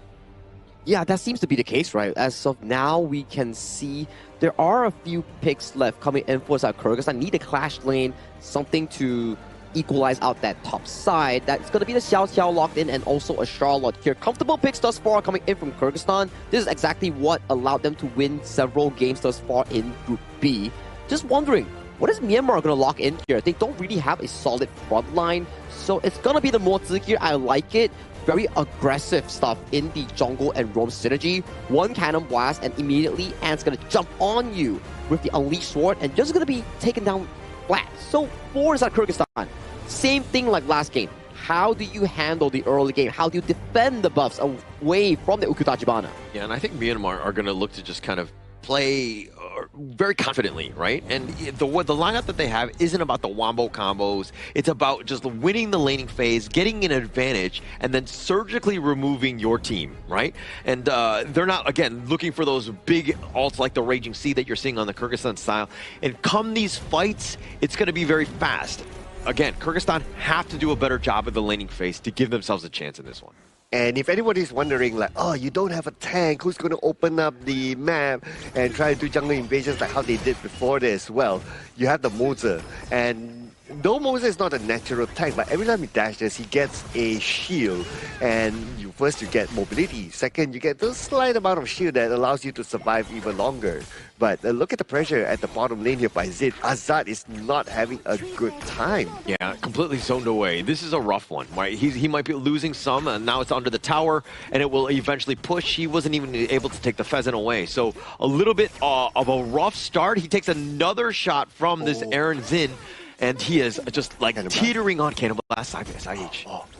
Yeah, that seems to be the case, right? As of now, we can see there are a few picks left coming in for Kyrgyzstan. Need a clash lane, something to equalize out that top side. That's going to be the Xiao Xiao locked in and also a Charlotte here. Comfortable picks thus far coming in from Kyrgyzstan. This is exactly what allowed them to win several games thus far in Group B. Just wondering, what is Myanmar going to lock in here? They don't really have a solid front line, so it's going to be the Mozi here. I like it. Very aggressive stuff in the jungle and roam synergy. One cannon blast and immediately Ant's going to jump on you with the Unleashed Sword and just going to be taken down flat. So for Kyrgyzstan, same thing like last game. How do you handle the early game? How do you defend the buffs away from the Ukutachibana? Yeah, and I think Myanmar are going to look to just kind of play very confidently, right? And the lineup that they have isn't about the wombo combos. It's about just winning the laning phase, getting an advantage, and then surgically removing your team, right? And they're not, again, looking for those big ults like the Raging Sea that you're seeing on the Kyrgyzstan style. And come these fights, it's going to be very fast. Again, Kyrgyzstan have to do a better job of the laning phase to give themselves a chance in this one. And if anybody's wondering, like, oh, you don't have a tank, who's going to open up the map and try to do jungle invasions like how they did before this? Well, you have the Mozi. And though Mozi is not a natural tank, but every time he dashes, he gets a shield. And first you get mobility. Second, you get the slight amount of shield that allows you to survive even longer. But look at the pressure at the bottom lane here by Zid. Azad is not having a good time. Yeah, completely zoned away. This is a rough one, right? He might be losing some, and now it's under the tower, and it will eventually push. He wasn't even able to take the pheasant away. So a little bit of a rough start. He takes another shot from this Aaron Zin, and he is just like teetering on Cannon Blast.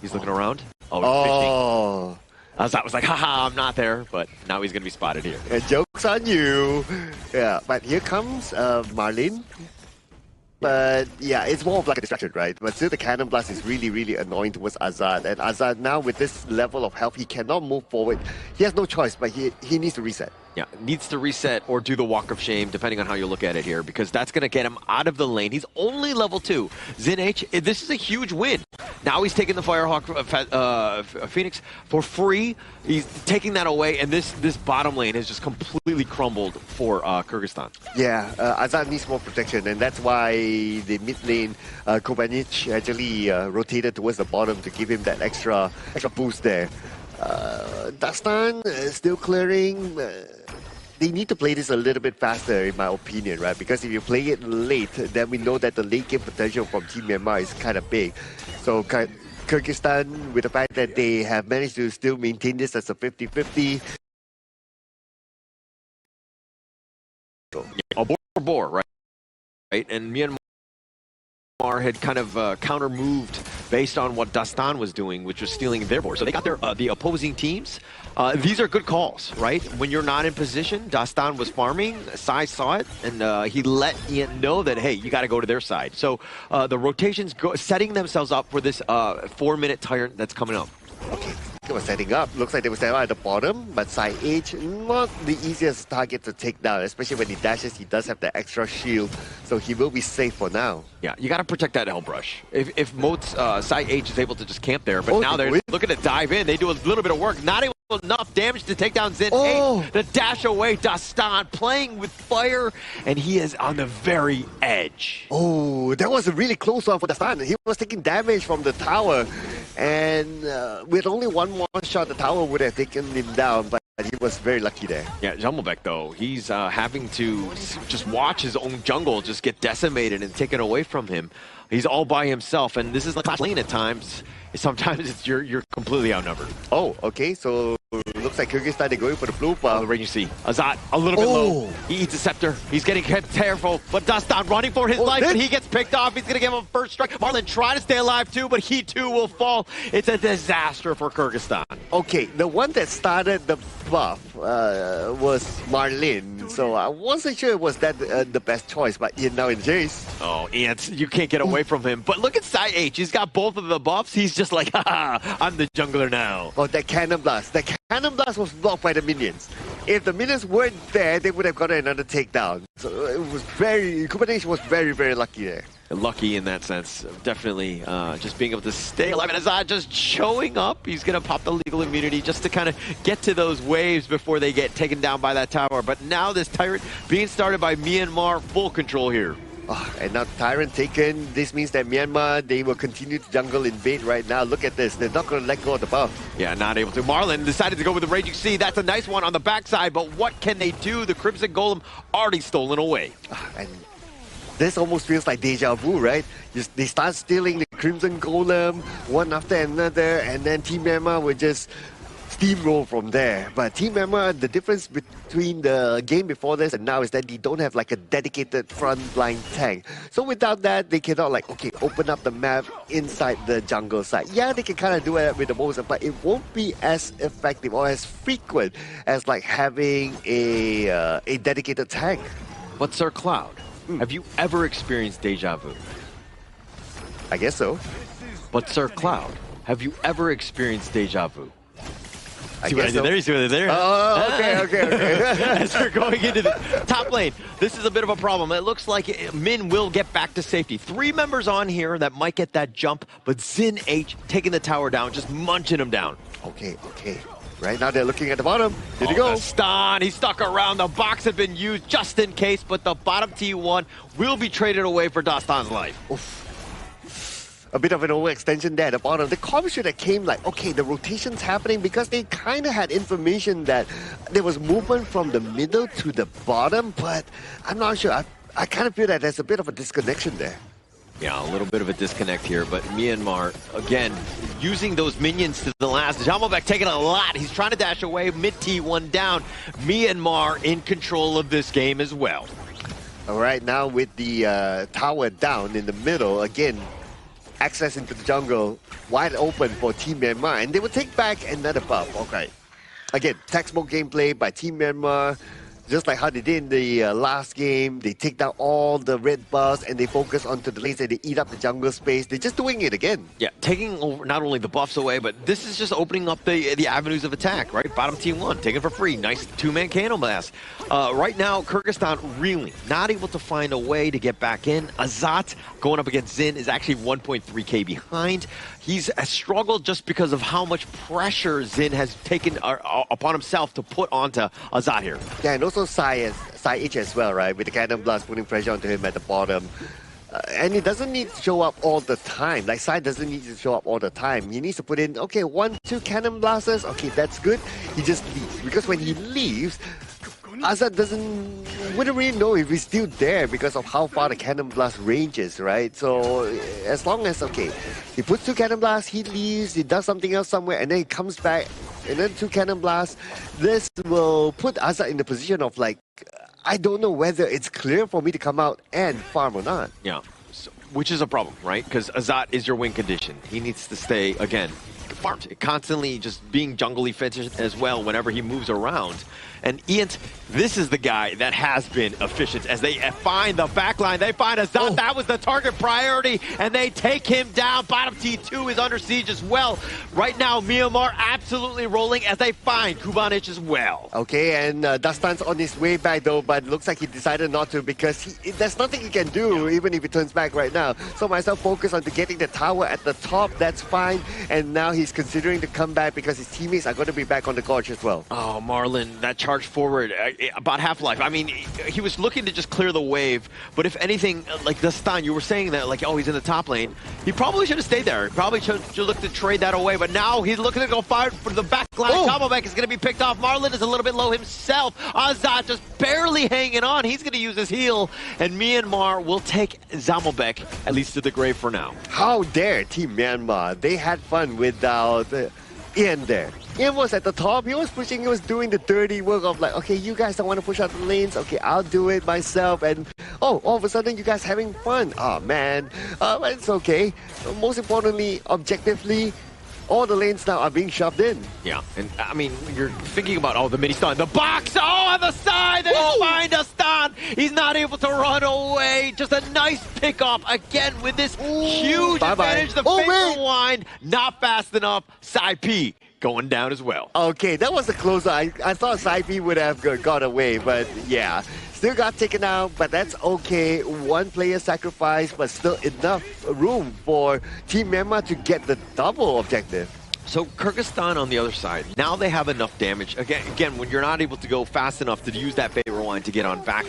He's looking around. Oh. Azad was like, haha, I'm not there, but now he's going to be spotted here. And joke's on you. Yeah, but here comes Marlin. But yeah, it's more of like a distraction, right? But still the Cannon Blast is really, really annoying towards Azad. And Azad now with this level of health, he cannot move forward. He has no choice, but he needs to reset. Yeah, needs to reset or do the Walk of Shame, depending on how you look at it here, because that's going to get him out of the lane. He's only level 2. Zin H, this is a huge win. Now he's taking the Firehawk Phoenix for free. He's taking that away, and this bottom lane has just completely crumbled for Kyrgyzstan. Yeah, Azad needs more protection, and that's why the mid lane, Kobanich actually rotated towards the bottom to give him that extra boost there. Dastan still clearing. They need to play this a little bit faster, in my opinion, right? Because if you play it late, then we know that the late game potential from Team Myanmar is kind of big. So Kyrgyzstan, with the fact that they have managed to still maintain this as a 50-50. A bore, right? And Myanmar had kind of counter-moved based on what Dastan was doing, which was stealing their board. So they got their the opposing teams. These are good calls, right? When you're not in position, Dastan was farming, Sai saw it, and he let Ian know that, hey, you got to go to their side. So the rotations setting themselves up for this 4-minute tyrant that's coming up. Okay, they were setting up. Looks like they were setting up at the bottom, but Sai H, not the easiest target to take down, especially when he dashes. He does have the extra shield, so he will be safe for now. Yeah, you got to protect that Hellbrush. If Moat's Sai H is able to just camp there, but now they're looking to dive in. They do a little bit of work, not able enough damage to take down Zin 8. The dash away, Dastan playing with fire, and he is on the very edge. Oh, that was a really close one for Dastan. He was taking damage from the tower, and with only one more shot, the tower would have taken him down, but he was very lucky there. Yeah, Jamelbeck, though, he's having to just watch his own jungle just get decimated and taken away from him. He's all by himself, and this is like lane at times. Sometimes it's you're completely outnumbered. Oh, okay, so looks like Kyrgyzstan, they're going for the blue buff. The range you see. Azat, a little bit low. He eats a scepter. He's getting careful, but Dastan running for his life, and he gets picked off. He's going to give him a first strike. Marlon trying to stay alive too, but he too will fall. It's a disaster for Kyrgyzstan. Okay, the one that started the buff was Marlin, so I wasn't sure it was that the best choice, but Ian now in Jace. Oh, Ian, you can't get away from him. But look at Sai H. He's got both of the buffs. He's just like, haha, I'm the jungler now. Oh, that cannon blast. That cannon blast was blocked by the minions. If the minions weren't there, they would have gotten another takedown. So it was Kubernetes was very, very lucky there. Lucky in that sense. Definitely just being able to stay alive. And Azad just showing up. He's going to pop the legal immunity just to kind of get to those waves before they get taken down by that tower. But now this Tyrant being started by Myanmar, full control here. Oh, and now Tyrant taken. This means that Myanmar, they will continue to jungle invade right now. Look at this. They're not going to let go of the buff. Yeah, not able to. Marlon decided to go with the Raging Sea. That's a nice one on the backside, but what can they do? The Crimson Golem already stolen away. And this almost feels like deja vu, right? They start stealing the Crimson Golem one after another, and then Team Myanmar will just steamroll from there. But Team Myanmar, the difference between the game before this and now is that they don't have like a dedicated frontline tank. So without that, they cannot like, okay, open up the map inside the jungle side. Yeah, they can kind of do it with the Moses, but it won't be as effective or as frequent as like having a dedicated tank. But Sir Cloud, have you ever experienced deja vu? I guess so. But Sir Cloud, have you ever experienced deja vu? See what I did there? You see what I did there? Oh, okay. As we're going into the top lane, this is a bit of a problem. It looks like Min will get back to safety. 3 members on here that might get that jump, but Zin H taking the tower down, just munching him down. Okay. Right now they're looking at the bottom. Here you go. Stan, he's stuck around. The box had been used just in case, but the bottom T1 will be traded away for Dastan's life. Oof. A bit of an overextension there at the bottom. The comp should have came like, okay, the rotation's happening because they kind of had information that there was movement from the middle to the bottom, but I'm not sure. I kind of feel that there's a bit of a disconnection there. Yeah, a little bit of a disconnect here, but Myanmar, again, using those minions to the last. Jamelbeck taking a lot. He's trying to dash away, mid T1 down. Myanmar in control of this game as well. All right, now with the tower down in the middle, again, access into the jungle wide open for Team Myanmar, and they will take back another buff. Okay. Again, textbook gameplay by Team Myanmar. Just like how they did in the last game, they take down all the red buffs and they focus onto the lanes and they eat up the jungle space. They're just doing it again. Yeah, taking over not only the buffs away, but this is just opening up the avenues of attack, right? Bottom T1, taken for free. Nice 2-man cannon blast. Right now, Kyrgyzstan really not able to find a way to get back in. Azat going up against Zin is actually 1.3k behind. He's struggled just because of how much pressure Zin has taken upon himself to put onto Azat here. Yeah, and also Sai H as well, right? With the cannon blast putting pressure onto him at the bottom. And it doesn't need to show up all the time. Like, Sai doesn't need to show up all the time. He needs to put in, okay, 1, 2 cannon blasters. Okay, that's good. He just leaves. Because when he leaves, Azad wouldn't really know if he's still there because of how far the cannon blast ranges, right? So as long as, okay, he puts 2 cannon blasts, he leaves, he does something else somewhere, and then he comes back, and then 2 cannon blasts, this will put Azad in the position of like, I don't know whether it's clear for me to come out and farm or not. Yeah, so, which is a problem, right? Because Azat is your win condition. He needs to stay, again, farmed, constantly just being jungle efficient as well whenever he moves around. And Ian, this is the guy that has been efficient as they find the backline. They find Azat. That was the target priority, and they take him down. Bottom T2 is under siege as well. Right now, Myanmar absolutely rolling as they find Kubanich as well. Okay, and Dastan's on his way back though, but it looks like he decided not to because there's nothing he can do even if he turns back right now. So myself focus on getting the tower at the top. That's fine. And now he's considering the comeback because his teammates are going to be back on the gorge as well. Oh, Marlon, that charge forward, about half-life. I mean, he was looking to just clear the wave, but if anything, like the stun, you were saying that, like, oh, he's in the top lane. He probably should have stayed there. Probably should look to trade that away, but now he's looking to go fire for the back line. Zamalbek is going to be picked off. Marlon is a little bit low himself. Azat just barely hanging on. He's going to use his heal, and Myanmar will take Zamalbek, at least to the grave for now. How dare Team Myanmar? They had fun without Ian there. Ian was at the top. He was pushing. He was doing the dirty work of like, okay, you guys don't want to push out the lanes. Okay, I'll do it myself. And oh, all of a sudden, you guys having fun. Oh, man. But it's okay. Most importantly, objectively, all the lanes now are being shoved in. Yeah, and I mean, you're thinking about, oh, the mini stun, the box, oh, on the side, they find a stun. He's not able to run away. Just a nice pickup again with this huge advantage. The Favorite Wind, not fast enough. Side P going down as well. Okay, that was a close one. I thought Side P would have got away, but yeah. Still got taken out, but that's okay. One player sacrifice, but still enough room for Team Myanmar to get the double objective. So Kyrgyzstan on the other side, now they have enough damage. Again, when you're not able to go fast enough to use that Fate Rewind to get on back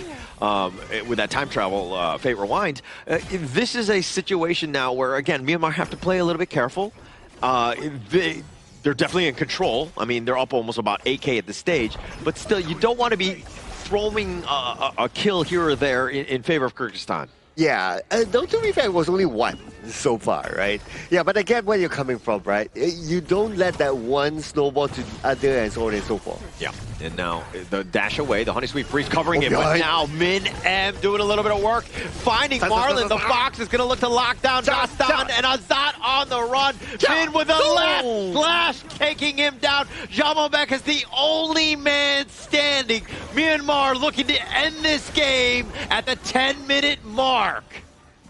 with that time travel Fate Rewind, this is a situation now where, again, Myanmar have to play a little bit careful. They're definitely in control. I mean, they're up almost about 8K at this stage, but still, you don't want to be throwing a kill here or there in favor of Kyrgyzstan. Yeah, though to be fair, it was only one so far, right? Yeah, but I get where you're coming from, right? You don't let that one snowball to other and so on and so forth. Yeah, and now the dash away, the Honey Sweet Freeze covering it, but now Min M doing a little bit of work, finding Marlon. The Fox is going to look to lock down Dastan, and Azat on the run. Min with a left slash, taking him down. Zamalbek is the only man standing. Myanmar looking to end this game at the 10-minute mark.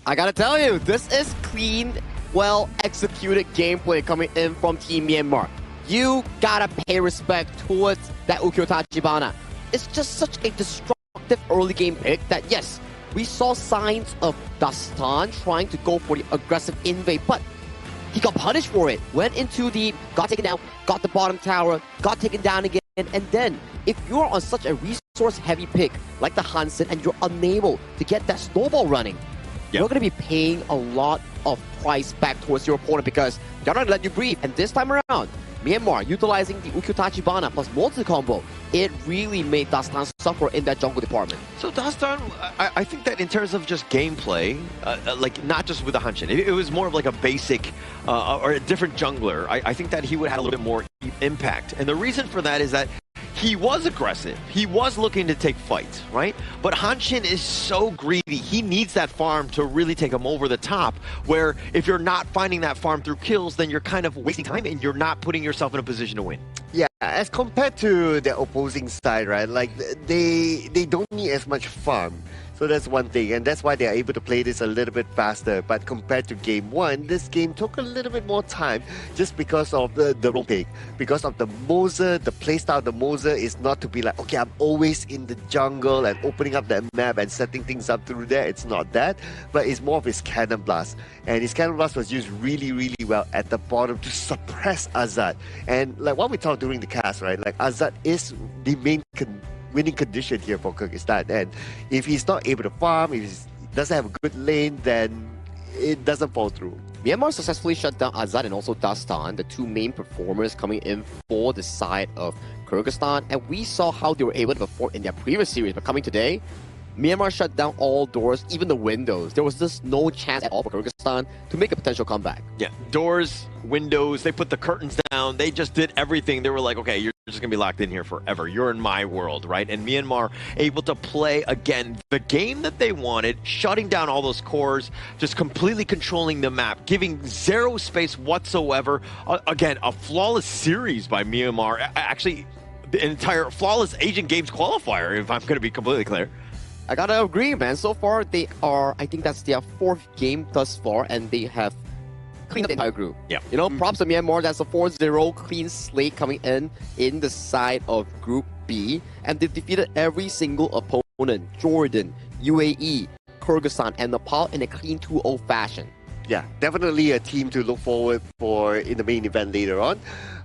I gotta tell you, this is clean, well-executed gameplay coming in from Team Myanmar. You gotta pay respect towards that Ukkyo Tachibana. It's just such a destructive early game pick that, yes, we saw signs of Dastan trying to go for the aggressive invade, but he got punished for it. Went into deep, got taken down, got the bottom tower, got taken down again, and then if you're on such a resource-heavy pick like the Hansen and you're unable to get that snowball running, you're going to be paying a lot of price back towards your opponent because they're not going to let you breathe. And this time around, Myanmar utilizing the Ukkyo Tachibana plus multi-combo, it really made Dastan suffer in that jungle department. So Dastan, I think that in terms of just gameplay, like not just with the Hanshin, it was more of like a basic or a different jungler. I think that he would have had a little bit more impact. And the reason for that is that he was aggressive. He was looking to take fights, right? But Hanshin is so greedy. He needs that farm to really take him over the top, where if you're not finding that farm through kills, then you're kind of wasting time and you're not putting yourself in a position to win. Yeah, as compared to the opposing side, right? Like, they don't need as much farm. So that's one thing, and that's why they're able to play this a little bit faster. But compared to game one, this game took a little bit more time just because of the role pick. Because of the Moser, the playstyle of the Moser is not to be like, okay, I'm always in the jungle and opening up that map and setting things up through there. It's not that, but it's more of his Cannon Blast. And his Cannon Blast was used really, really well at the bottom to suppress Azat. And like what we talked during the cast, right? Like Azat is the main winning condition here for Kyrgyzstan, and if he's not able to farm, if he doesn't have a good lane, then it doesn't fall through. Myanmar successfully shut down Azad and also Dastan, the two main performers coming in for the side of Kyrgyzstan, and we saw how they were able to perform in their previous series, but coming today, Myanmar shut down all doors, even the windows. There was just no chance at all for Kyrgyzstan to make a potential comeback. Yeah, doors, windows, they put the curtains down, they just did everything. They were like, okay, you're just going to be locked in here forever. You're in my world, right? And Myanmar able to play, again, the game that they wanted, shutting down all those cores, just completely controlling the map, giving zero space whatsoever. Again, a flawless series by Myanmar. Actually, the entire flawless Asian Games qualifier, if I'm going to be completely clear. I gotta agree, man. So far, they are, I think that's their fourth game thus far, and they have cleaned up the entire group. Yeah. You know, props to Myanmar. That's a 4-0 clean slate coming in the side of Group B, and they've defeated every single opponent, Jordan, UAE, Kyrgyzstan, and Nepal in a clean 2-0 fashion. Yeah, definitely a team to look forward for in the main event later on.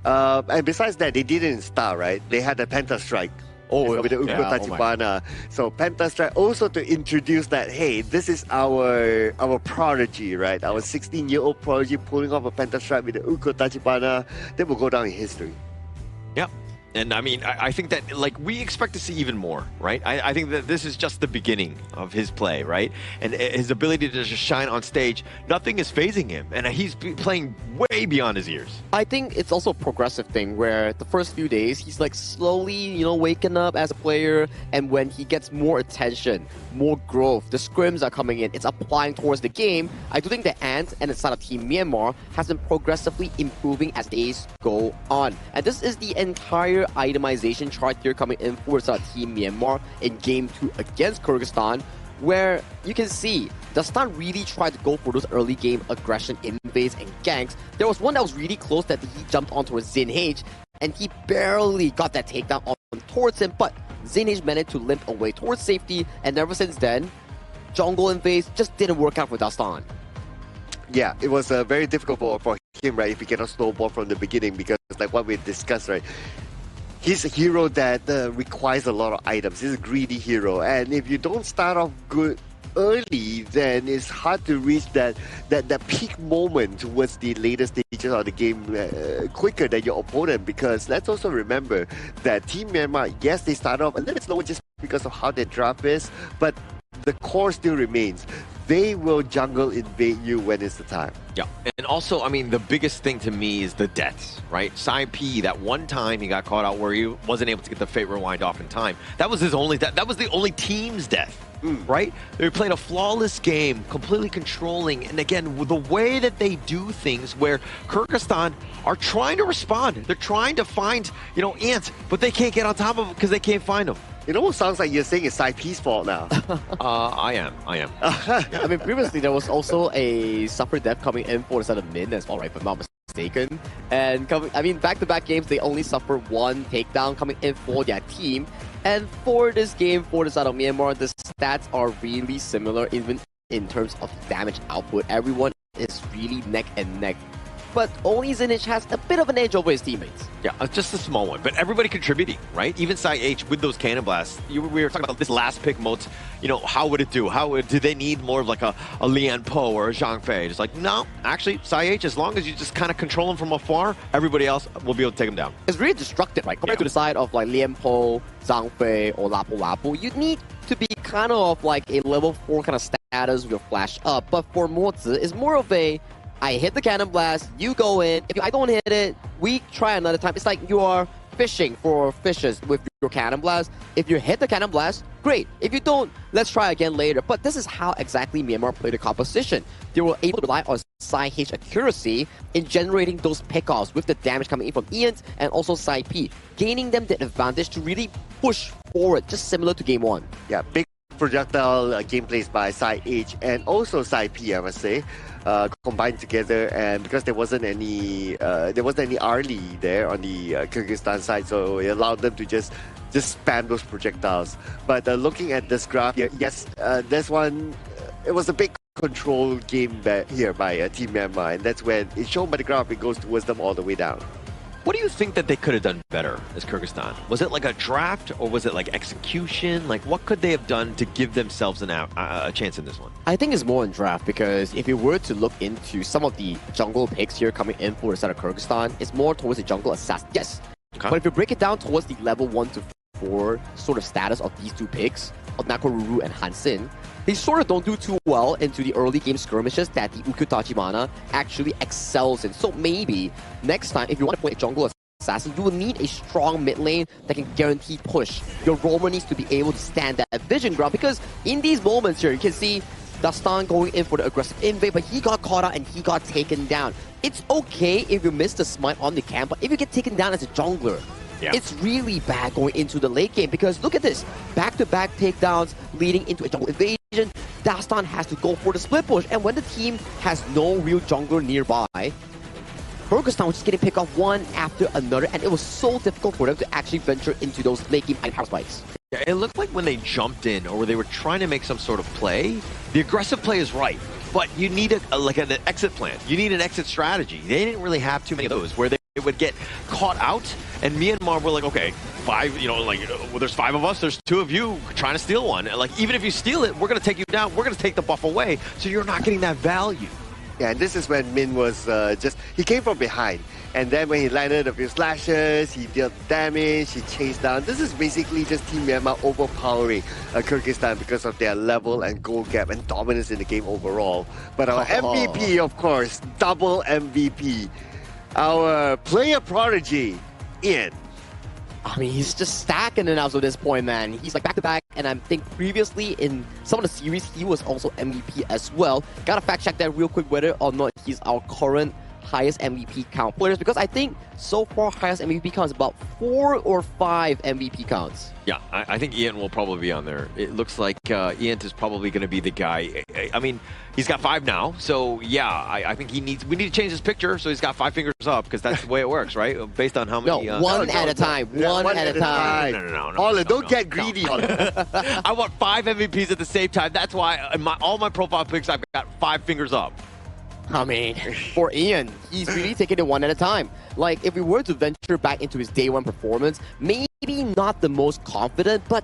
And besides that, they didn't start, right? They had a Penta Strike. With the Uko Tachibana. So Penta Strike also to introduce that, hey, this is our prodigy, right? Our 16-year-old prodigy pulling off a Penta Strike with the Uko Tachibana. That will go down in history. Yep. And I mean, I think that, like, we expect to see even more, right? I think that this is just the beginning of his play, right? And his ability to just shine on stage, nothing is phasing him. And he's playing way beyond his years. I think it's also a progressive thing where the first few days, he's like slowly, you know, waking up as a player. And when he gets more attention, more growth, the scrims are coming in, it's applying towards the game. I do think the Ant and the side of Team Myanmar has been progressively improving as days go on. And this is the entire itemization chart here coming in for Team Myanmar in Game 2 against Kyrgyzstan, where you can see Dastan really tried to go for those early game aggression invades and ganks. There was one that was really close that he jumped onto a Zinhage, and he barely got that takedown on towards him, but Zinhage managed to limp away towards safety, and ever since then, jungle invades just didn't work out for Dastan. Yeah, it was very difficult for him, right, if he cannot snowball from the beginning, because like what we discussed, right, he's a hero that requires a lot of items. He's a greedy hero, and if you don't start off good early, then it's hard to reach that peak moment towards the later stages of the game quicker than your opponent. Because let's also remember that Team Myanmar, yes, they start off a little bit slower just because of how their draft is, but the core still remains. They will jungle invade you when it's the time. Yeah, and also, I mean, the biggest thing to me is the deaths, right? Sai P, that one time he got caught out where he wasn't able to get the Fate Rewind off in time. That was his only death. That was the only team's death, right? They played a flawless game, completely controlling. And again, with the way that they do things, where Kyrgyzstan are trying to respond. They're trying to find, you know, ants, but they can't get on top of them because they can't find them. It almost sounds like you're saying it's Sai P's fault now. I am. I mean, previously there was also a suffer death coming in for the side of Min as well, right? If I'm not mistaken. And back-to-back games, they only suffer one takedown coming in for their team. And for this game, for the side of Myanmar, the stats are really similar, even in terms of damage output. Everyone is really neck and neck. But only Zinhage has a bit of an edge over his teammates. Yeah, just a small one, but everybody contributing, right? Even Sai H with those cannon blasts. We were talking about this last pick mode. You know, how would it do? Do they need more of like a Lian Po or a Zhang Fei? It's like, no, actually, Sai H, as long as you just kind of control him from afar, everybody else will be able to take him down. It's really destructive, right? Compared to the side of like Lian Po, Zhang Fei, or Lapu Lapu, you need to be kind of like a level 4 kind of status with your flash up. But for Mozi, it's more of a, I hit the cannon blast, you go in. If I don't hit it, we try another time. It's like you are fishing for fishes with your cannon blast. If you hit the cannon blast, great. If you don't, let's try again later. But this is how exactly Myanmar played the composition. They were able to rely on Sai H accuracy in generating those pickoffs with the damage coming in from Ian and also Sai P, gaining them the advantage to really push forward, just similar to Game 1. Yeah, big projectile gameplays by Sai H and also Sai P, I must say. Combined together, and because there wasn't any Arlie there on the Kyrgyzstan side, so it allowed them to just spam those projectiles. But looking at this graph here, yes, there's one. It was a big control game here by Team Myanmar, and that's when it's shown by the graph. It goes towards them all the way down. What do you think that they could have done better as Kyrgyzstan? Was it like a draft, or was it like execution? Like, what could they have done to give themselves a chance in this one? I think it's more in draft, because if you were to look into some of the jungle picks here coming in for the side of Kyrgyzstan, it's more towards the jungle assassin. Yes, but if you break it down towards the level 1 to 4 sort of status of these two picks, of Nakoruru and Hansin, they sort of don't do too well into the early game skirmishes that the Uko Tachibana actually excels in. So maybe next time, if you want to play a jungle assassin, you will need a strong mid lane that can guarantee push. Your roamer needs to be able to stand that vision ground, because in these moments here, you can see Dastan going in for the aggressive invade, but he got caught out and he got taken down. It's okay if you miss the smite on the camp, but if you get taken down as a jungler, it's really bad going into the late game, because look at this. Back-to-back takedowns leading into a jungle invasion. Dastan has to go for the split push, and when the team has no real jungler nearby, Kyrgyzstan was just getting picked off one after another, and it was so difficult for them to actually venture into those late game power spikes. Yeah, it looked like when they jumped in, or they were trying to make some sort of play, the aggressive play is right. but you need an exit plan. You need an exit strategy. They didn't really have too many of those where they would get caught out, and Myanmar were like, okay, 5, well, there's 5 of us, there's 2 of you trying to steal one. And like, even if you steal it, we're going to take you down, we're going to take the buff away, so you're not getting that value. Yeah, and this is when Min was he came from behind. And then when he landed a few slashes, he dealt damage, he chased down. This is basically just Team Myanmar overpowering Kyrgyzstan because of their level and goal gap and dominance in the game overall. But our MVP, of course, double MVP. Our player prodigy, Ian. I mean, he's just stacking it up at this point, man. He's like back-to-back, and I think previously in some of the series, he was also MVP as well. Gotta fact-check that real quick whether or not he's our current highest MVP count players, because I think so far highest MVP count is about 4 or 5 MVP counts. Yeah, I think Ian will probably be on there. It looks like Ian is probably going to be the guy. I mean, he's got 5 now, so yeah, I think we need to change his picture so he's got 5 fingers up, because that's the way it works, right? Based on how many. No, one at a time. One at a time. No. Don't get greedy. I want 5 MVPs at the same time. That's why in all my profile pics, I've got 5 fingers up. I mean, for Ian, he's really taking it one at a time. Like, if we were to venture back into his day 1 performance, maybe not the most confident, but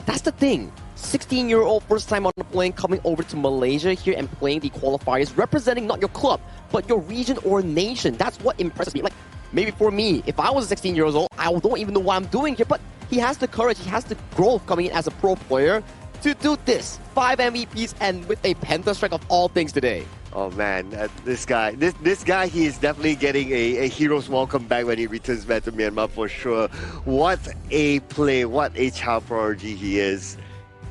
that's the thing. 16-year-old, first time on the plane, coming over to Malaysia here and playing the qualifiers, representing not your club, but your region or nation. That's what impresses me. Like, maybe for me, if I was 16 years old, I don't even know what I'm doing here, but he has the courage, he has the growth coming in as a pro player to do this. 5 MVPs and with a Penta strike of all things today. Oh man, this guy, he is definitely getting a hero's welcome back when he returns back to Myanmar for sure. What a play, what a child prodigy he is.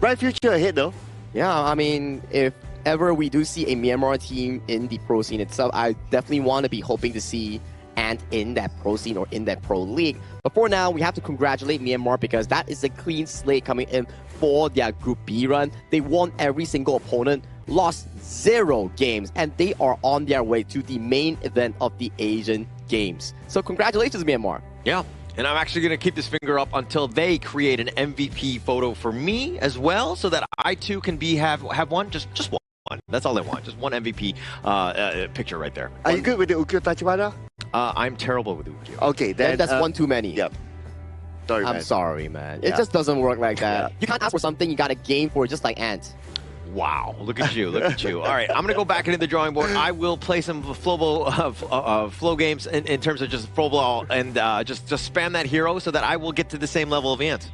Bright future ahead though. Yeah, I mean, if ever we do see a Myanmar team in the pro scene itself, I definitely want to be hoping to see Ant in that pro scene or in that pro league. But for now, we have to congratulate Myanmar because that is a clean slate coming in for their Group B run. They won every single opponent, lost 0 games, and they are on their way to the main event of the Asian Games. So congratulations, Myanmar. Yeah, and I'm actually going to keep this finger up until they create an MVP photo for me as well, so that I too can have one, just one. That's all I want, just one MVP picture right there. Are you good with the Ukyo Tachibana? I'm terrible with Ukyo. Okay, then that's one too many. Yep. Sorry, I'm man. sorry, man. It just doesn't work like that. Yeah. You can't ask for something you got to game for, just like Ant. Wow, look at you, look at you. All right, I'm going to go back into the drawing board. I will play some flow games in terms of just flow ball and just spam that hero so that I will get to the same level of Ant.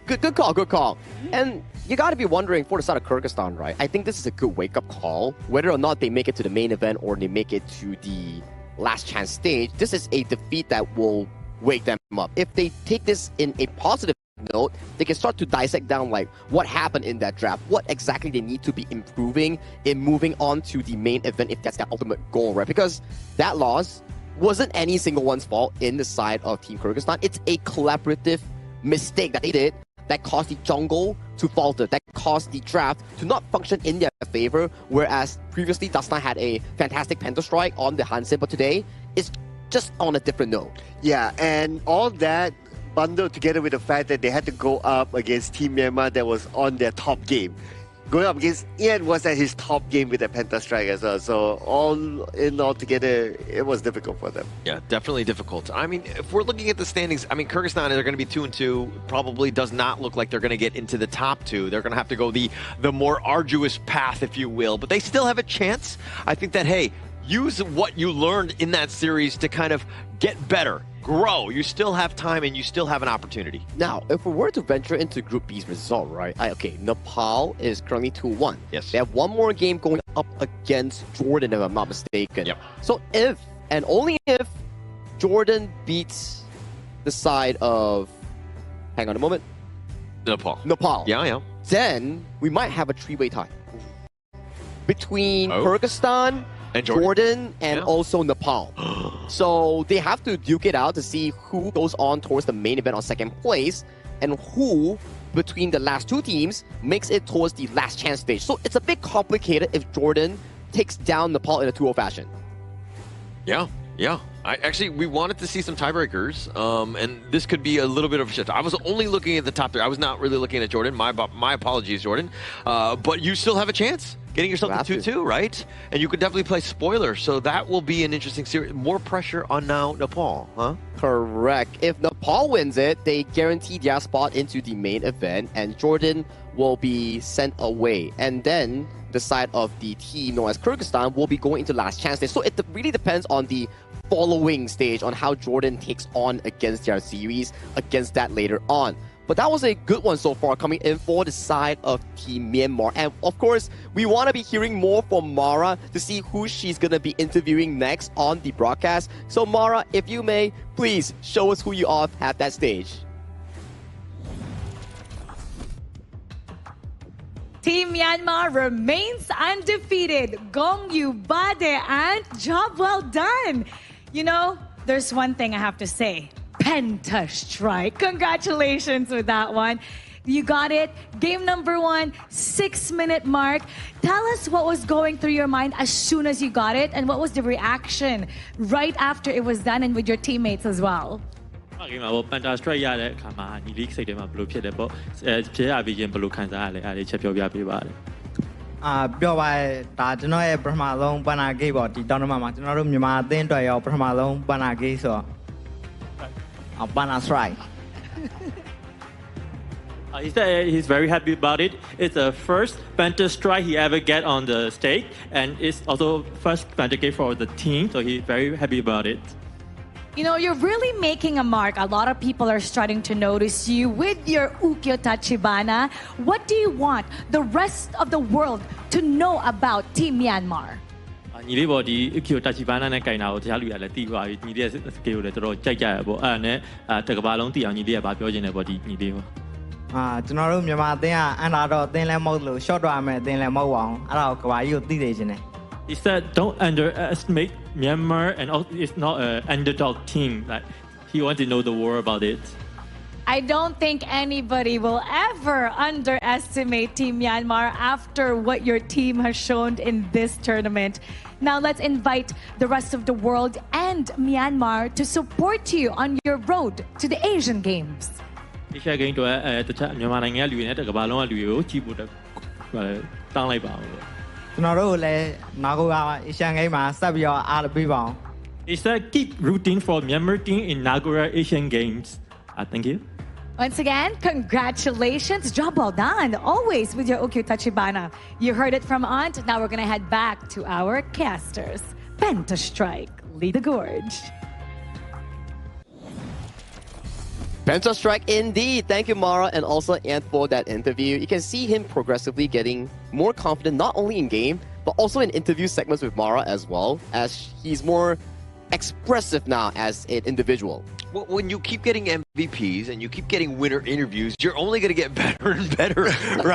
Good call. And you got to be wondering for the side of Kyrgyzstan, right? I think this is a good wake-up call. Whether or not they make it to the main event or they make it to the last chance stage, this is a defeat that will wake them up. If they take this in a positive note, they can start to dissect down like what happened in that draft, what exactly they need to be improving in moving on to the main event if that's their ultimate goal, right? Because that loss wasn't any single one's fault in the side of Team Kyrgyzstan. It's a collaborative mistake that they did that caused the jungle to falter, that caused the draft to not function in their favor, whereas previously Dastan had a fantastic Penta strike on the Hansen, but today it's just on a different note. Yeah, and all that bundled together with the fact that they had to go up against Team Myanmar that was on their top game. Going up against Ian was at his top game with a Penta strike as well. So all together, it was difficult for them. Yeah, definitely difficult. I mean, if we're looking at the standings, I mean, Kyrgyzstan, they're going to be 2-2. Probably does not look like they're going to get into the top 2. They're going to have to go the more arduous path, if you will. But they still have a chance. I think that, hey, use what you learned in that series to kind of get better, grow. You still have time and you still have an opportunity. Now, if we were to venture into Group B's result, right? Okay, Nepal is currently 2-1. Yes. They have one more game going up against Jordan, if I'm not mistaken. Yep. So if, and only if, Jordan beats the side of, hang on a moment. Nepal. Yeah. Then we might have a 3-way tie between Kyrgyzstan, and Jordan and also Nepal. So they have to duke it out to see who goes on towards the main event on second place and who between the last 2 teams makes it towards the last chance stage. So it's a bit complicated if Jordan takes down Nepal in a 2-0 fashion. Yeah. We wanted to see some tiebreakers, and this could be a little bit of a shift. I was only looking at the top 3. I was not really looking at Jordan. My apologies, Jordan. But you still have a chance getting yourself to 2-2, right? And you could definitely play spoiler, so that will be an interesting series. More pressure on now Nepal, huh? Correct. If Nepal wins it, they guarantee their spot into the main event, and Jordan will be sent away. And then the side of the team known as Kyrgyzstan will be going into last chance stage. So it really depends on the following stage on how Jordan takes on against their series against that later on. But that was a good one so far coming in for the side of Team Myanmar. And of course, we want to be hearing more from Mara to see who she's going to be interviewing next on the broadcast. So Mara, if you may, please show us who you are at that stage. Team Myanmar remains undefeated. Gong Yu Bade, and job well done. You know, there's one thing I have to say. Penta strike. Congratulations with that one. You got it. Game number 1, 6-minute mark. Tell us what was going through your mind as soon as you got it, and what was the reaction right after it was done and with your teammates as well. Penta strike ရတဲ့အခါမှာညီလေးစိတ်ထဲမှာဘယ်လိုဖြစ်တယ်ပေါ့ဖြစ်ရပြီးရင်ဘယ်လိုခံစားရလဲအဲ့ဒီချက်ပြောပြပေးပါလေပြောပါဒါကျွန်တော်ရဲ့ပထမဆုံးပန်နာဂိတ်ပေါ့ဒီ tournament မှာကျွန်တော်တို့မြန်မာအသင်းအတွက်ရောပထမဆုံးပန်နာဂိတ်ဆိုတော့ပန်နာ strike He said he's very happy about it. It's the first Penta strike he ever get on the stage, and it's also first Penta game for the team, so he's very happy about it. You know, you're really making a mark. A lot of people are starting to notice you with your Ukyo Tachibana. What do you want the rest of the world to know about Team Myanmar? ညီလေးပေါ့ဒီ Ukyo Tachibana နဲ့ကြိုင်တာကိုတရားလူရလည်းသိပါပြီညီလေးရဲ့ skill ကိုလည်းတော်တော်ကြိုက်ကြရပေါ့အဲ့ဒါနဲ့တကဘာလုံးသိအောင်ညီလေးကဘာပြောချင်လဲပေါ့ဒီညီလေးပေါ့ကျွန်တော်တို့မြန်မာအသင်းကအန်တာတော့အသင်းလည်းမဟုတ်လို့ short တော့ရမယ်အသင်းလည်းမဟုတ်ပါဘူးအဲ့ဒါကိုကဘာကြီးကိုသိနေခြင်းတယ် He said don't underestimate Myanmar, and it's not an underdog team. Like he wants to know the world about it. I don't think anybody will ever underestimate Team Myanmar after what your team has shown in this tournament. Now let's invite the rest of the world and Myanmar to support you on your road to the Asian Games. Asia Games တော့တခြားမြန်မာနိုင်ငံလူတွေနဲ့တကမ္ဘာလုံးကလူတွေကိုကြည့်ဖို့တောင်းလိုက်ပါဦး ကျွန်တော်တို့လည်းနောက်က Asian Games မှာဆက်ပြီးတော့အားပေးပါအောင် He said keep rooting for Myanmar team in Nagora Asian Games. Thank you. Once again, congratulations. Job well done. Always with your Ukyo Tachibana. You heard it from Aunt. Now we're going to head back to our casters. Penta strike. Lead the gorge. Penta strike indeed. Thank you, Mara, and also Ant for that interview. You can see him progressively getting more confident, not only in game, but also in interview segments with Mara as well, as he's more expressive now as an individual. Well, when you keep getting MVPs and you keep getting winner interviews, you're only going to get better and better,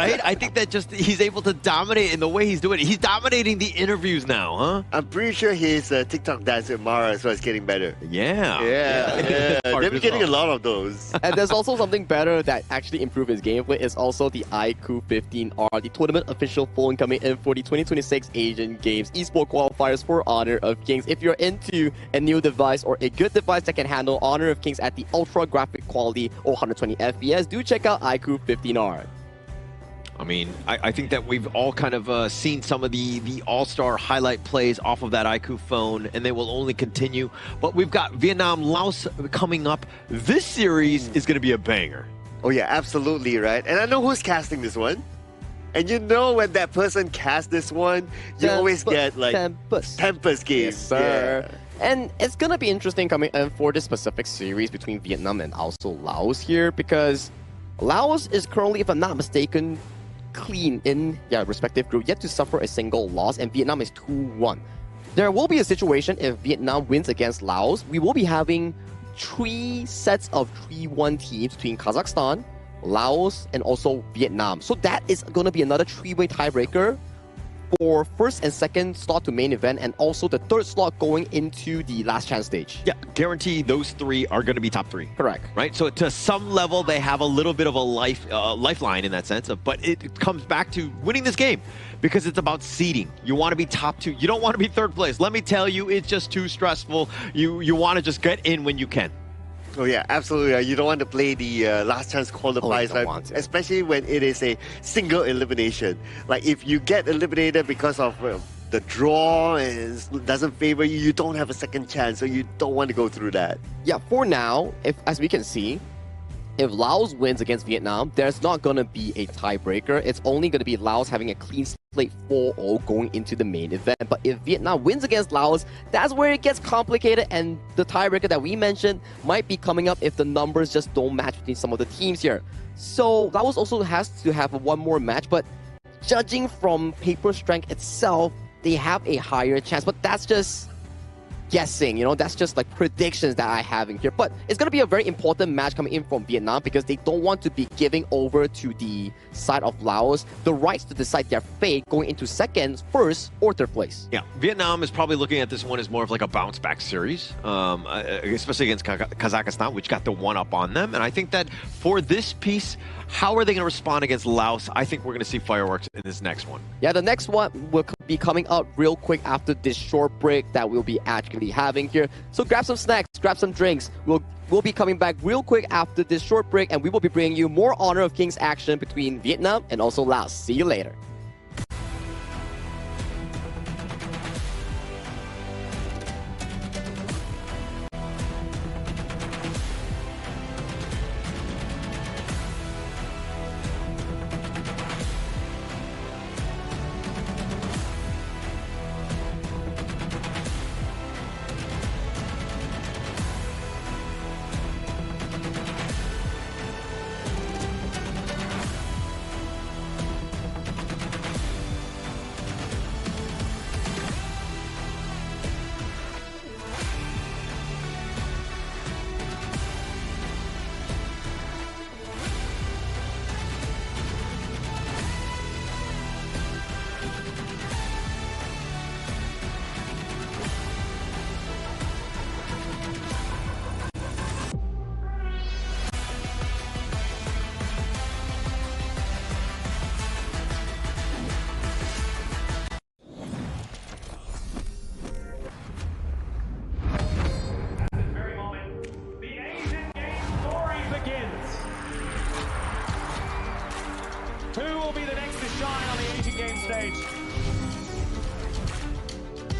right? I think that just he's able to dominate in the way he's doing it. He's dominating the interviews now, huh? I'm pretty sure his TikTok dance with Mara as well is getting better. Yeah. They've been getting a lot of those. And there's also something better that actually improved his gameplay is also the IQ 15R, the tournament official phone coming in for the 2026 Asian Games Esports Qualifiers for Honor of Kings. If you're into a new device or a good device that can handle Honor of Kings at the ultra graphic quality or 120 FPS, do check out IQ 15R. I mean, I think that we've all kind of seen some of the all-star highlight plays off of that IQ phone, and they will only continue. But we've got Vietnam, Laos coming up. This series is going to be a banger. Oh yeah, absolutely, right? And I know who's casting this one. And you know when that person casts this one, you always get like Tempest games. Yes, sir. Yeah. And it's going to be interesting coming in for this specific series between Vietnam and also Laos here, because Laos is currently, if I'm not mistaken, clean in their respective group, yet to suffer a single loss, and Vietnam is 2-1. There will be a situation if Vietnam wins against Laos, we will be having 3 sets of 3-1 teams between Kazakhstan, Laos, and also Vietnam. So that is going to be another 3-way tiebreaker for first and second slot to main event, and also the third slot going into the last chance stage. Yeah, guarantee those three are going to be top three. Correct. Right? So to some level, they have a little bit of a lifeline in that sense, but it comes back to winning this game because it's about seeding. You want to be top two. You don't want to be third place. Let me tell you, it's just too stressful. You want to just get in when you can. Oh yeah, absolutely. You don't want to play the last chance qualifiers, right? Especially when it is a single elimination. Like if you get eliminated because of the draw and it doesn't favor you, you don't have a second chance, so you don't want to go through that. Yeah, for now, as we can see, if Laos wins against Vietnam, there's not going to be a tiebreaker. It's only going to be Laos having a clean slate 4-0 going into the main event. But if Vietnam wins against Laos, that's where it gets complicated, and the tiebreaker that we mentioned might be coming up if the numbers just don't match between some of the teams here. So Laos also has to have one more match, but judging from paper strength itself, they have a higher chance. But that's just guessing, that's just like predictions that I have in here. But it's going to be a very important match coming in from Vietnam because they don't want to be giving over to the side of Laos the rights to decide their fate going into second, first, or third place. Yeah, Vietnam is probably looking at this one as more of like a bounce back series, especially against Kazakhstan, which got the one up on them. And I think that for this piece, how are they going to respond against Laos? I think we're going to see fireworks in this next one. Yeah, the next one will be coming up real quick after this short break that we'll be actually having here. So grab some snacks, grab some drinks. We'll be coming back real quick after this short break, and we will be bringing you more Honor of Kings action between Vietnam and also Laos. See you later.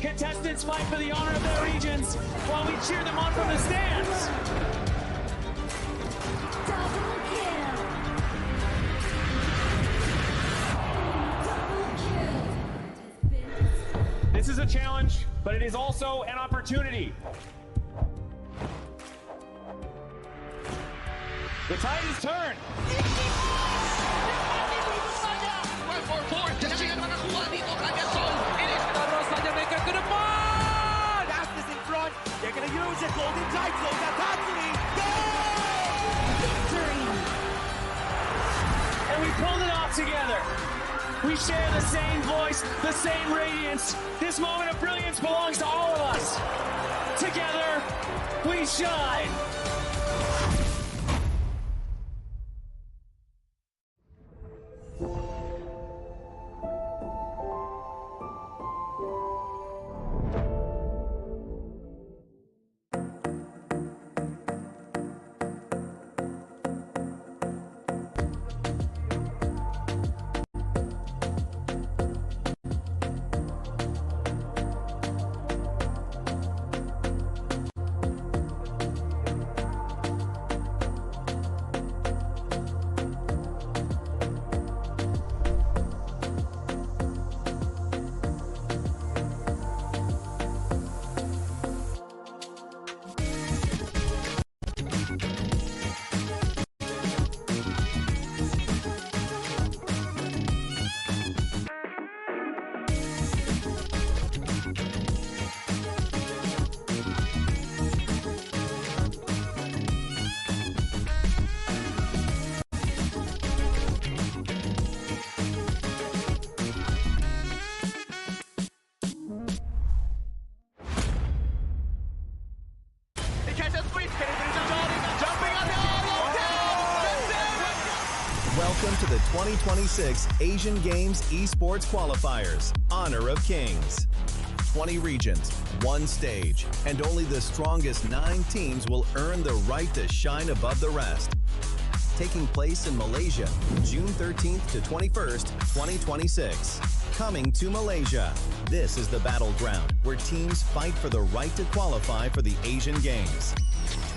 Contestants fight for the honor of their regions while we cheer them on from the stands. This is a challenge, but it is also an opportunity. The tide is turned. They're gonna use it, golden title, Tatsuki, go! Victory! And we pulled it off together. We share the same voice, the same radiance. This moment of brilliance belongs to all of us. Together, we shine. Welcome to the 2026 Asian Games Esports Qualifiers, Honor of Kings. 20 regions, one stage, and only the strongest 9 teams will earn the right to shine above the rest. Taking place in Malaysia, June 13th to 21st, 2026. Coming to Malaysia. This is the battleground where teams fight for the right to qualify for the Asian Games.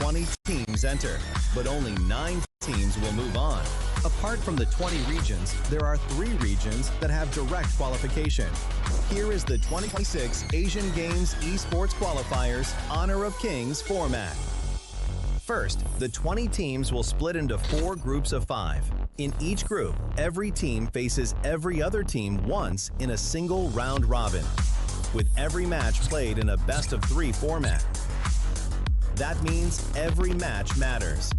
20 teams enter, but only 9 teams will move on. Apart from the 20 regions, there are 3 regions that have direct qualification. Here is the 2026 Asian Games Esports Qualifiers Honor of Kings format. First, the 20 teams will split into 4 groups of 5. In each group, every team faces every other team once in a single round robin, with every match played in a best-of-3 format. That means every match matters.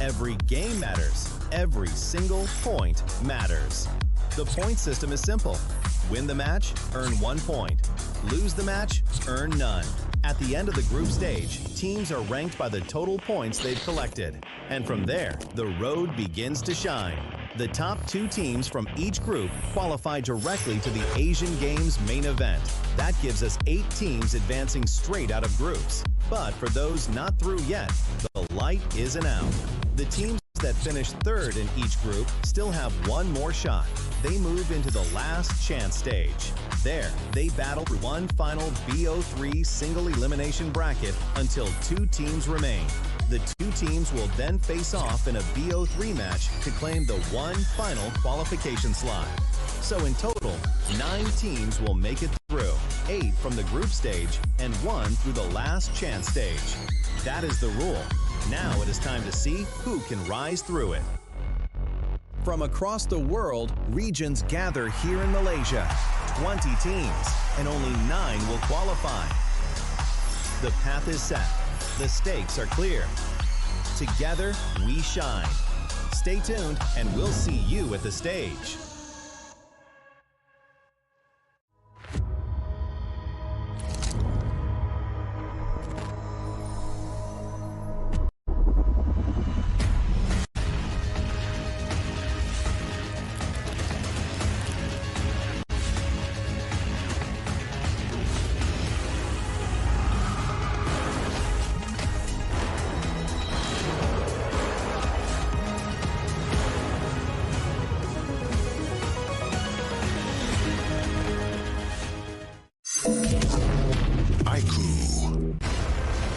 Every game matters. Every single point matters. The point system is simple. Win the match, earn 1 point. Lose the match, earn none. At the end of the group stage, teams are ranked by the total points they've collected. And from there, the road begins to shine. The top 2 teams from each group qualify directly to the Asian Games main event. That gives us 8 teams advancing straight out of groups. But for those not through yet, the light isn't out. The teams that finish 3rd in each group still have 1 more shot. They move into the last chance stage. There, they battle for one final BO3 single elimination bracket until 2 teams remain. The 2 teams will then face off in a BO3 match to claim the one final qualification slot. So in total, 9 teams will make it through, 8 from the group stage and 1 through the last chance stage. That is the rule. Now it is time to see who can rise through it. From across the world, regions gather here in Malaysia. 20 teams, and only 9 will qualify. The path is set. The stakes are clear. Together, we shine. Stay tuned, and we'll see you at the stage.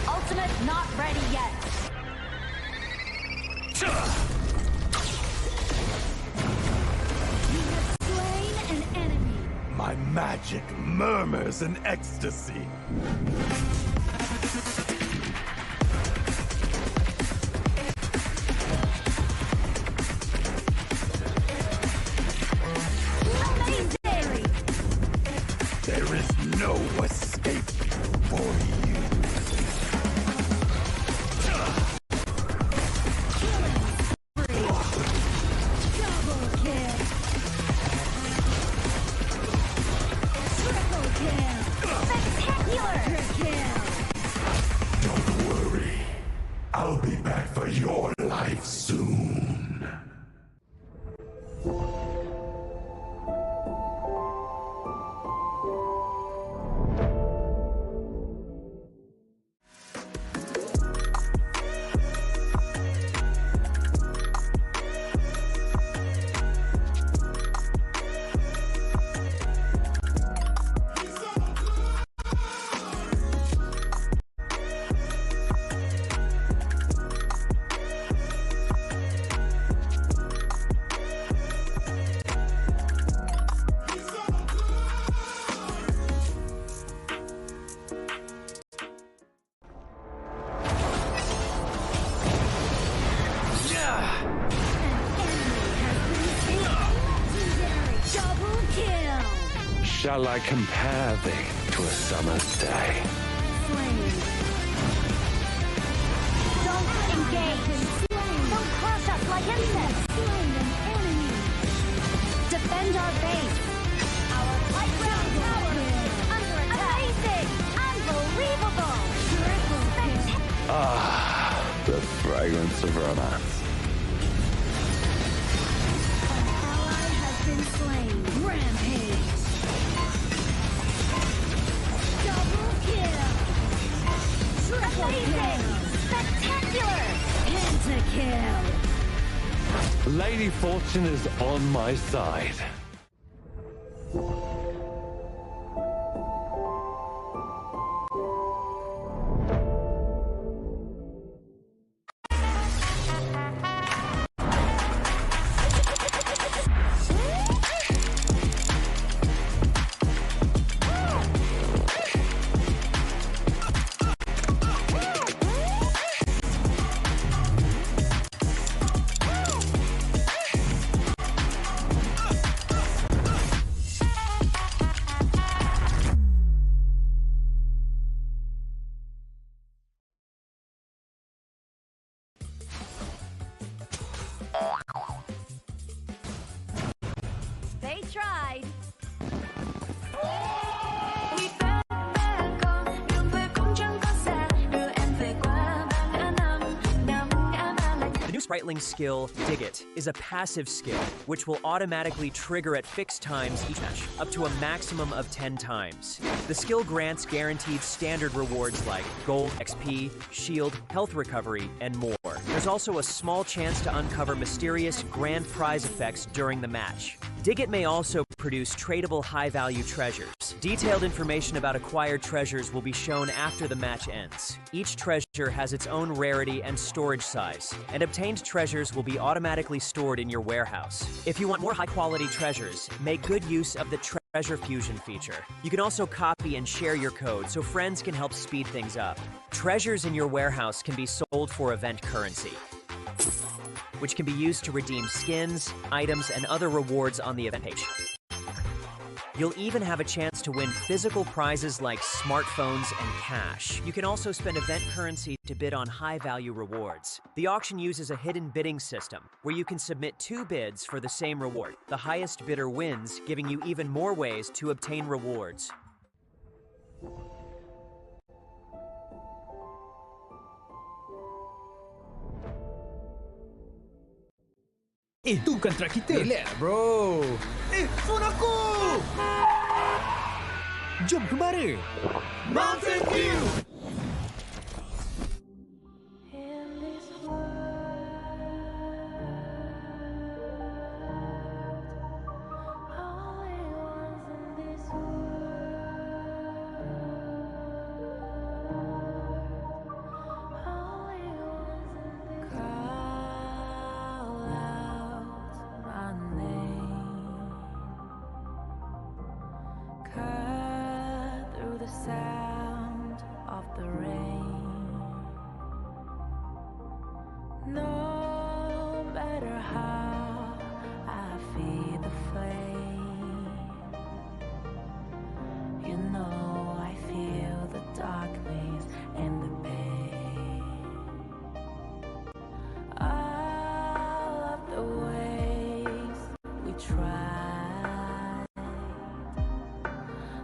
Ultimate not ready yet. You have slain an enemy. My magic murmurs in ecstasy. There is no escape for you. Double kill. Triple kill. Spectacular kill. Don't worry. I'll be back for your life soon. Double kill. Shall I compare thee to a summer's day? Slain. Don't engage. Don't crush us like insects. Slain an enemy. Defend our base. Our high ground tower is under attack. Amazing. Unbelievable. Triple kill. Ah, the fragrance of romance. Lady Fortune is on my side. They tried. The new Spriteling skill, Dig It, is a passive skill which will automatically trigger at fixed times each match, up to a maximum of 10 times. The skill grants guaranteed standard rewards like gold, XP, shield, health recovery, and more. There's also a small chance to uncover mysterious grand prize effects during the match. Dig It may also produce tradable high-value treasures. Detailed information about acquired treasures will be shown after the match ends. Each treasure has its own rarity and storage size, and obtained treasures will be automatically stored in your warehouse. If you want more high-quality treasures, make good use of the Treasure Fusion feature. You can also copy and share your code so friends can help speed things up. Treasures in your warehouse can be sold for event currency, which can be used to redeem skins, items, and other rewards on the event page. You'll even have a chance to win physical prizes like smartphones and cash. You can also spend event currency to bid on high-value rewards. The auction uses a hidden bidding system, where you can submit 2 bids for the same reward. The highest bidder wins, giving you even more ways to obtain rewards. Tu kan track kita. Relax bro. Phone aku! Jom ke mana? Mountain View! Sound of the rain. No matter how I feed the flame, you know I feel the darkness and the pain. All of the ways we try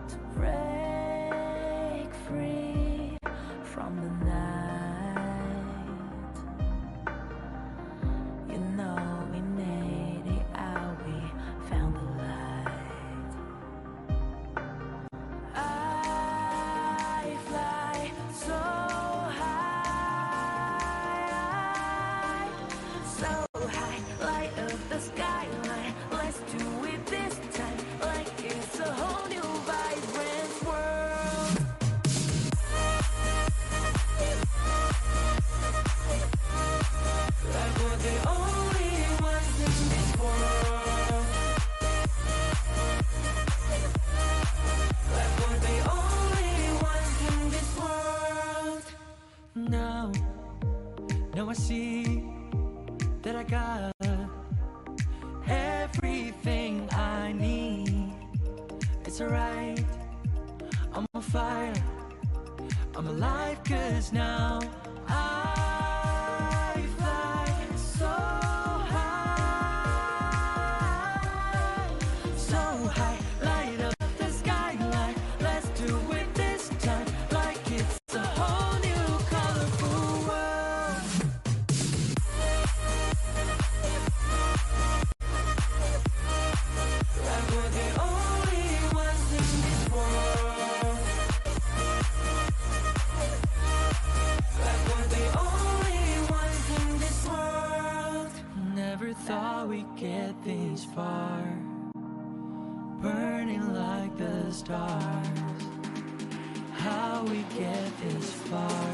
to break free from the night, you know we made it out, we found the light. I fly so high, light up the skyline. Let's do it this time, like it's a whole new vibrant world. Like we're the only ones in this world. Like we're the only ones in this world. Now I see that I got everything I need. It's alright, I'm on fire, I'm alive, 'cause now I fly so high, light up the skyline. Let's do it this time, like it's a whole new colorful world. Like we're the only ones in this world. Like we're the thought we'd get this far, burning like the stars. How we get this far,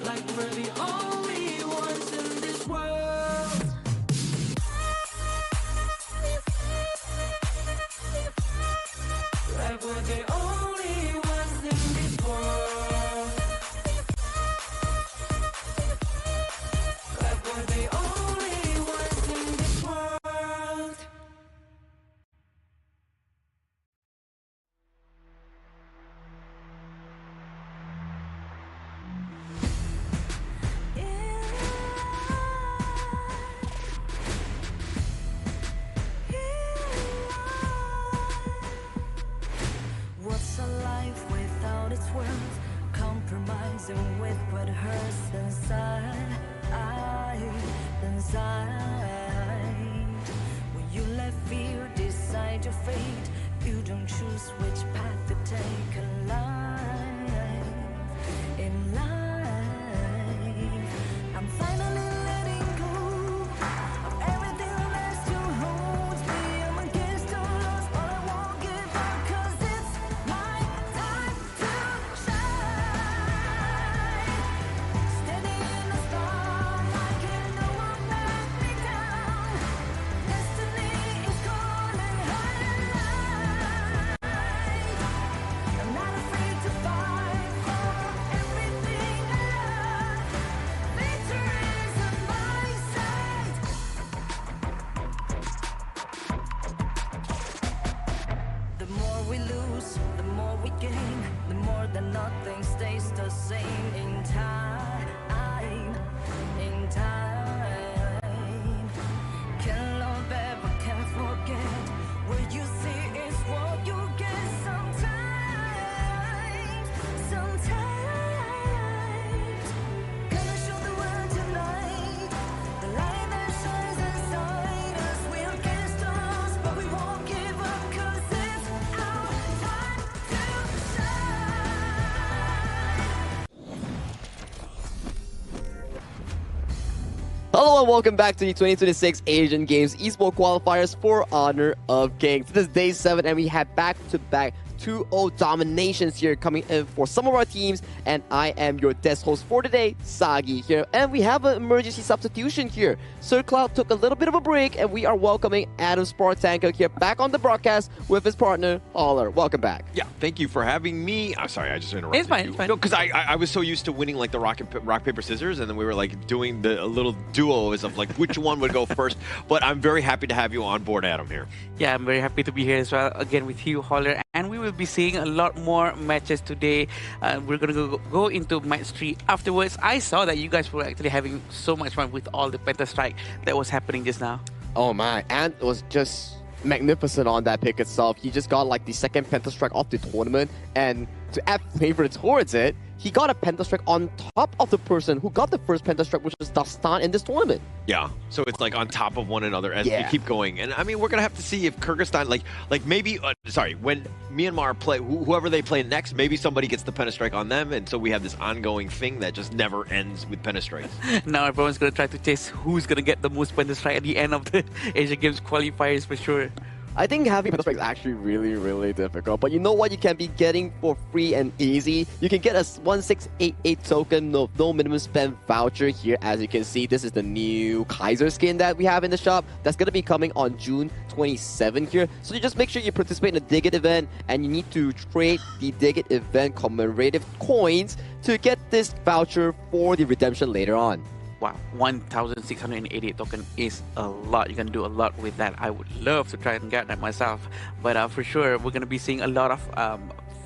like we're the only ones in this world. Like we're the only ones in this world. Like we're the only ones in this world. What's a life without its worth? Compromising with what hurts inside. When you let fear decide your fate, you don't choose which path to take in life. In life, I'm finally letting go of everything that still holds me. I'm against all odds, but I won't give up, 'cause it's my time to shine. Standing in the spotlight, and no one let me down. Destiny is calling high. I'm not afraid to fight for everything I love. Victory is on my side. The more we lose, the more we gain. The more that nothing stays the same in time. In time. Can't love ever, can't forget. What you see is what you get sometimes. Sometimes. Gonna show the world tonight. The light that shines inside us. We're against the odds, but we won't give up, 'cause it's our time to Hello and welcome back to the 2026 Asian Games Esports Qualifiers for Honor of Kings. This is day 7 and we have back-to-back 2-0 dominations here coming in for some of our teams, and I am your desk host for today, Sagi here, and we have an emergency substitution here. Sir Cloud took a little bit of a break and we are welcoming Adam Spartanko here back on the broadcast with his partner, Holler. Welcome back. Yeah, thank you for having me. I'm sorry, I just interrupted. It's fine, you. it's fine. No, because I was so used to winning like the rock, paper, scissors, and then we were like doing the little duos of like which one would go first. But I'm very happy to have you on board, Adam, here. Yeah, I'm very happy to be here as well, again with you, Holler, and we will be seeing a lot more matches today. We're going to go into match 3 afterwards. I saw that you guys were actually having so much fun with all the Penta Strike that was happening just now. Oh my, Ant was just magnificent on that pick itself. He just got like the second Penta Strike off the tournament, and to add flavor towards it, he got a Penta Strike on top of the person who got the first Penta Strike, which was Dastan in this tournament. Yeah, so it's like on top of one another as we keep going. And I mean, we're going to have to see if Kyrgyzstan, like maybe, when Myanmar play, whoever they play next, maybe somebody gets the Penta Strike on them. And so we have this ongoing thing that just never ends with Penta Strikes. Now everyone's going to try to chase who's going to get the most Penta Strike at the end of the Asian Games qualifiers for sure. I think having Penta Strike is actually really, really difficult. But you know what you can be getting for free and easy? You can get a 1688 token, no minimum spend voucher here. As you can see, this is the new Kaiser skin that we have in the shop. That's going to be coming on June 27 here. So you just make sure you participate in the Dig It event, and you need to trade the Dig It event commemorative coins to get this voucher for the redemption later on. Wow, 1,688 token is a lot. You can do a lot with that. I would love to try and get that myself. But for sure, we're going to be seeing a lot of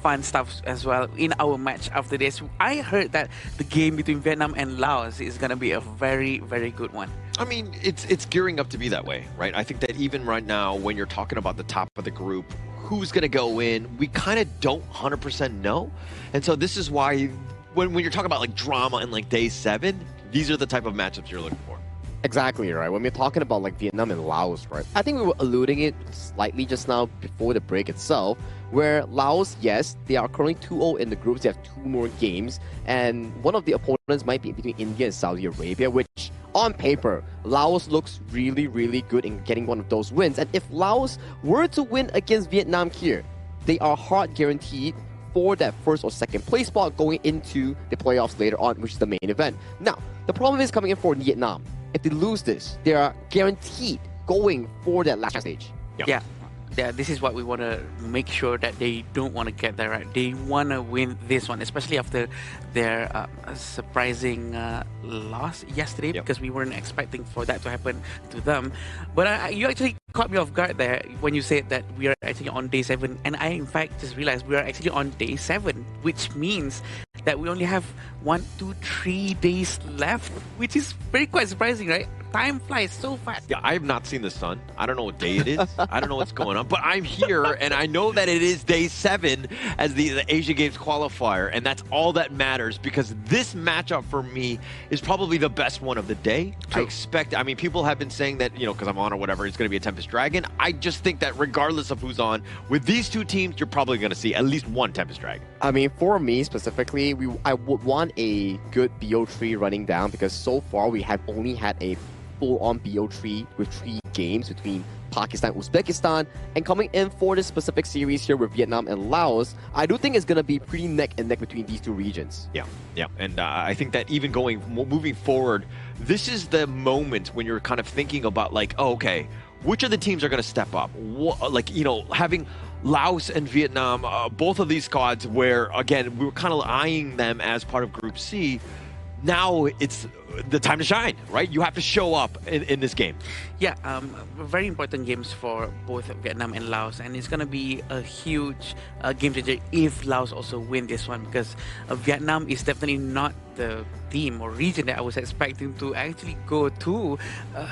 fun stuff as well in our match after this. I heard that the game between Vietnam and Laos is going to be a very, very good one. I mean, it's gearing up to be that way, right? I think that even right now, when you're talking about the top of the group, who's going to go in, we kind of don't 100% know. And so this is why when you're talking about like drama in like day 7, these are the type of matchups you're looking for. Exactly, right? When we're talking about like Vietnam and Laos, right? I think we were alluding it slightly just now before the break itself, where Laos, yes, they are currently 2-0 in the groups. They have 2 more games, and one of the opponents might be between India and Saudi Arabia, which on paper, Laos looks really, really good in getting one of those wins. And if Laos were to win against Vietnam here, they are hard guaranteed for that first or second place spot going into the playoffs later on, which is the main event. Now, the problem is coming in for Vietnam. If they lose this, they are guaranteed going for that last stage. Yeah. This is what we want to make sure that they don't want to get there right. They want to win this one, especially after their surprising loss yesterday, because we weren't expecting for that to happen to them. But you actually caught me off guard there when you said that we are actually on day 7, and I in fact just realized we are actually on day 7, which means that we only have 1, 2, 3 days left, which is very quite surprising, right? Time flies so fast. Yeah, I have not seen the sun. I don't know what day it is. I don't know what's going on, but I'm here, and I know that it is day 7 as the Asian Games qualifier, and that's all that matters, because this matchup for me is probably the best one of the day. True. I mean, people have been saying that, you know, because I'm on or whatever, it's going to be a Tempest Dragon. I just think that regardless of who's on, with these 2 teams, you're probably going to see at least one Tempest Dragon. I mean, for me specifically, I would want a good BO3 running down, because so far we have only had a full-on BO3 with 3 games between Pakistan, Uzbekistan, and coming in for this specific series here with Vietnam and Laos, I do think it's going to be pretty neck and neck between these 2 regions. Yeah, and I think that even moving forward, this is the moment when you're kind of thinking about like, oh, okay, which of the teams are going to step up? Like, you know, having Laos and Vietnam, both of these squads where, again, we were kind of eyeing them as part of Group C. Now it's the time to shine, right? You have to show up in this game. Yeah, very important games for both Vietnam and Laos, and it's going to be a huge game changer if Laos also win this one, because Vietnam is definitely not the team or region that I was expecting to actually go to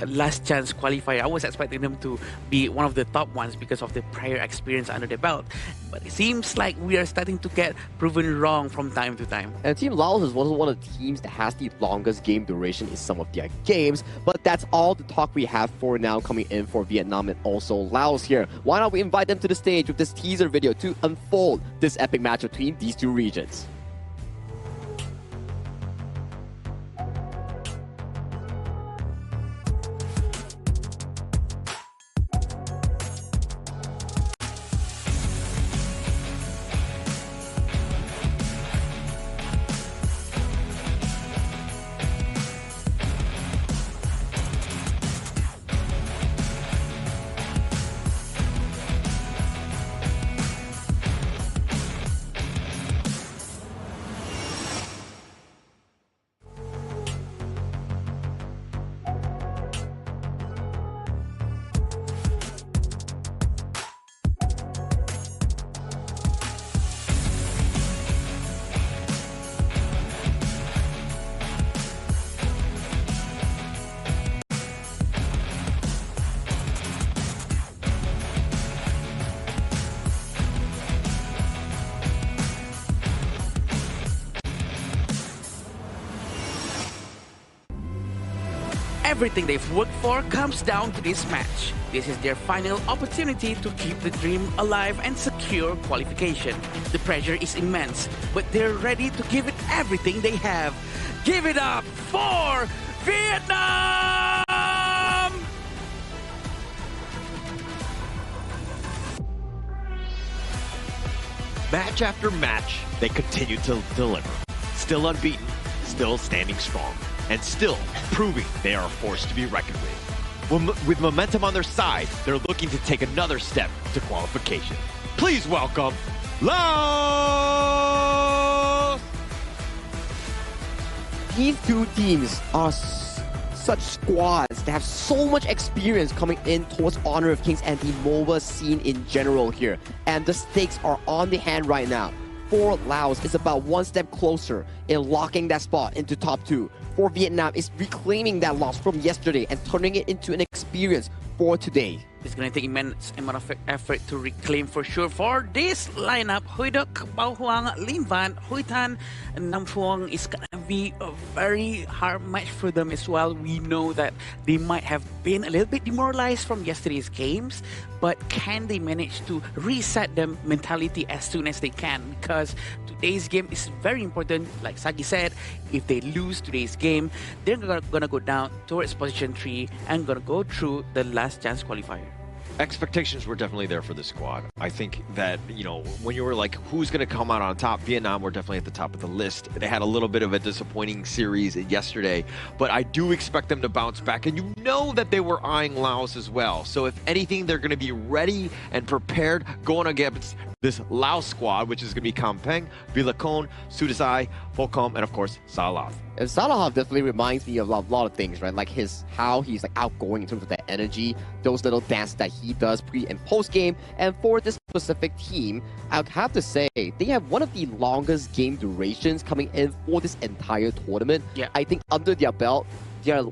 last chance qualifier. I was expecting them to be one of the top ones because of the prior experience under their belt, but it seems like we are starting to get proven wrong from time to time. And Team Laos is one of the teams that has the longest game duration in some of their games, but that's all the talk we have for now coming in for Vietnam and also Laos here. Why not we invite them to the stage with this teaser video to unfold this epic match between these 2 regions. Everything they've worked for comes down to this match. This is their final opportunity to keep the dream alive and secure qualification. The pressure is immense, but they're ready to give it everything they have. Give it up for Vietnam! Match after match, they continue to deliver. Still unbeaten, still standing strong, and still proving they are a force to be reckoned with. With momentum on their side, they're looking to take another step to qualification. Please welcome Laos! These 2 teams are such squads that have so much experience coming in towards Honor of Kings and the MOBA scene in general here. And the stakes are on the hand right now. For Laos, it's about 1 step closer in locking that spot into top 2. For Vietnam, it's reclaiming that loss from yesterday and turning it into an experience for today. It's going to take immense amount of effort to reclaim for sure for this lineup. Hui Duk, Bao Huang, Lin Van, Hui Tan, and Nam Phuong is going to be a very hard match for them as well. We know that they might have been a little bit demoralized from yesterday's games, but can they manage to reset their mentality as soon as they can? Because today's game is very important. Like Sagi said, if they lose today's game, they're gonna go down towards position 3 and gonna go through the last chance qualifier. Expectations were definitely there for the squad. I think that, you know, when you were like, who's going to come out on top, Vietnam were definitely at the top of the list. They had a little bit of a disappointing series yesterday, but I do expect them to bounce back. And you know that they were eyeing Laos as well. So if anything, they're going to be ready and prepared going against this Laos squad, which is going to be Kampeng, Vilacon, Sudasai, Volcom, and of course, Salav. And Salav definitely reminds me of a lot of things, right? Like how he's like outgoing in terms of that energy, those little dances that he does pre and post game. And for this specific team, I have to say they have one of the longest game durations coming in for this entire tournament. Yeah. I think under their belt, their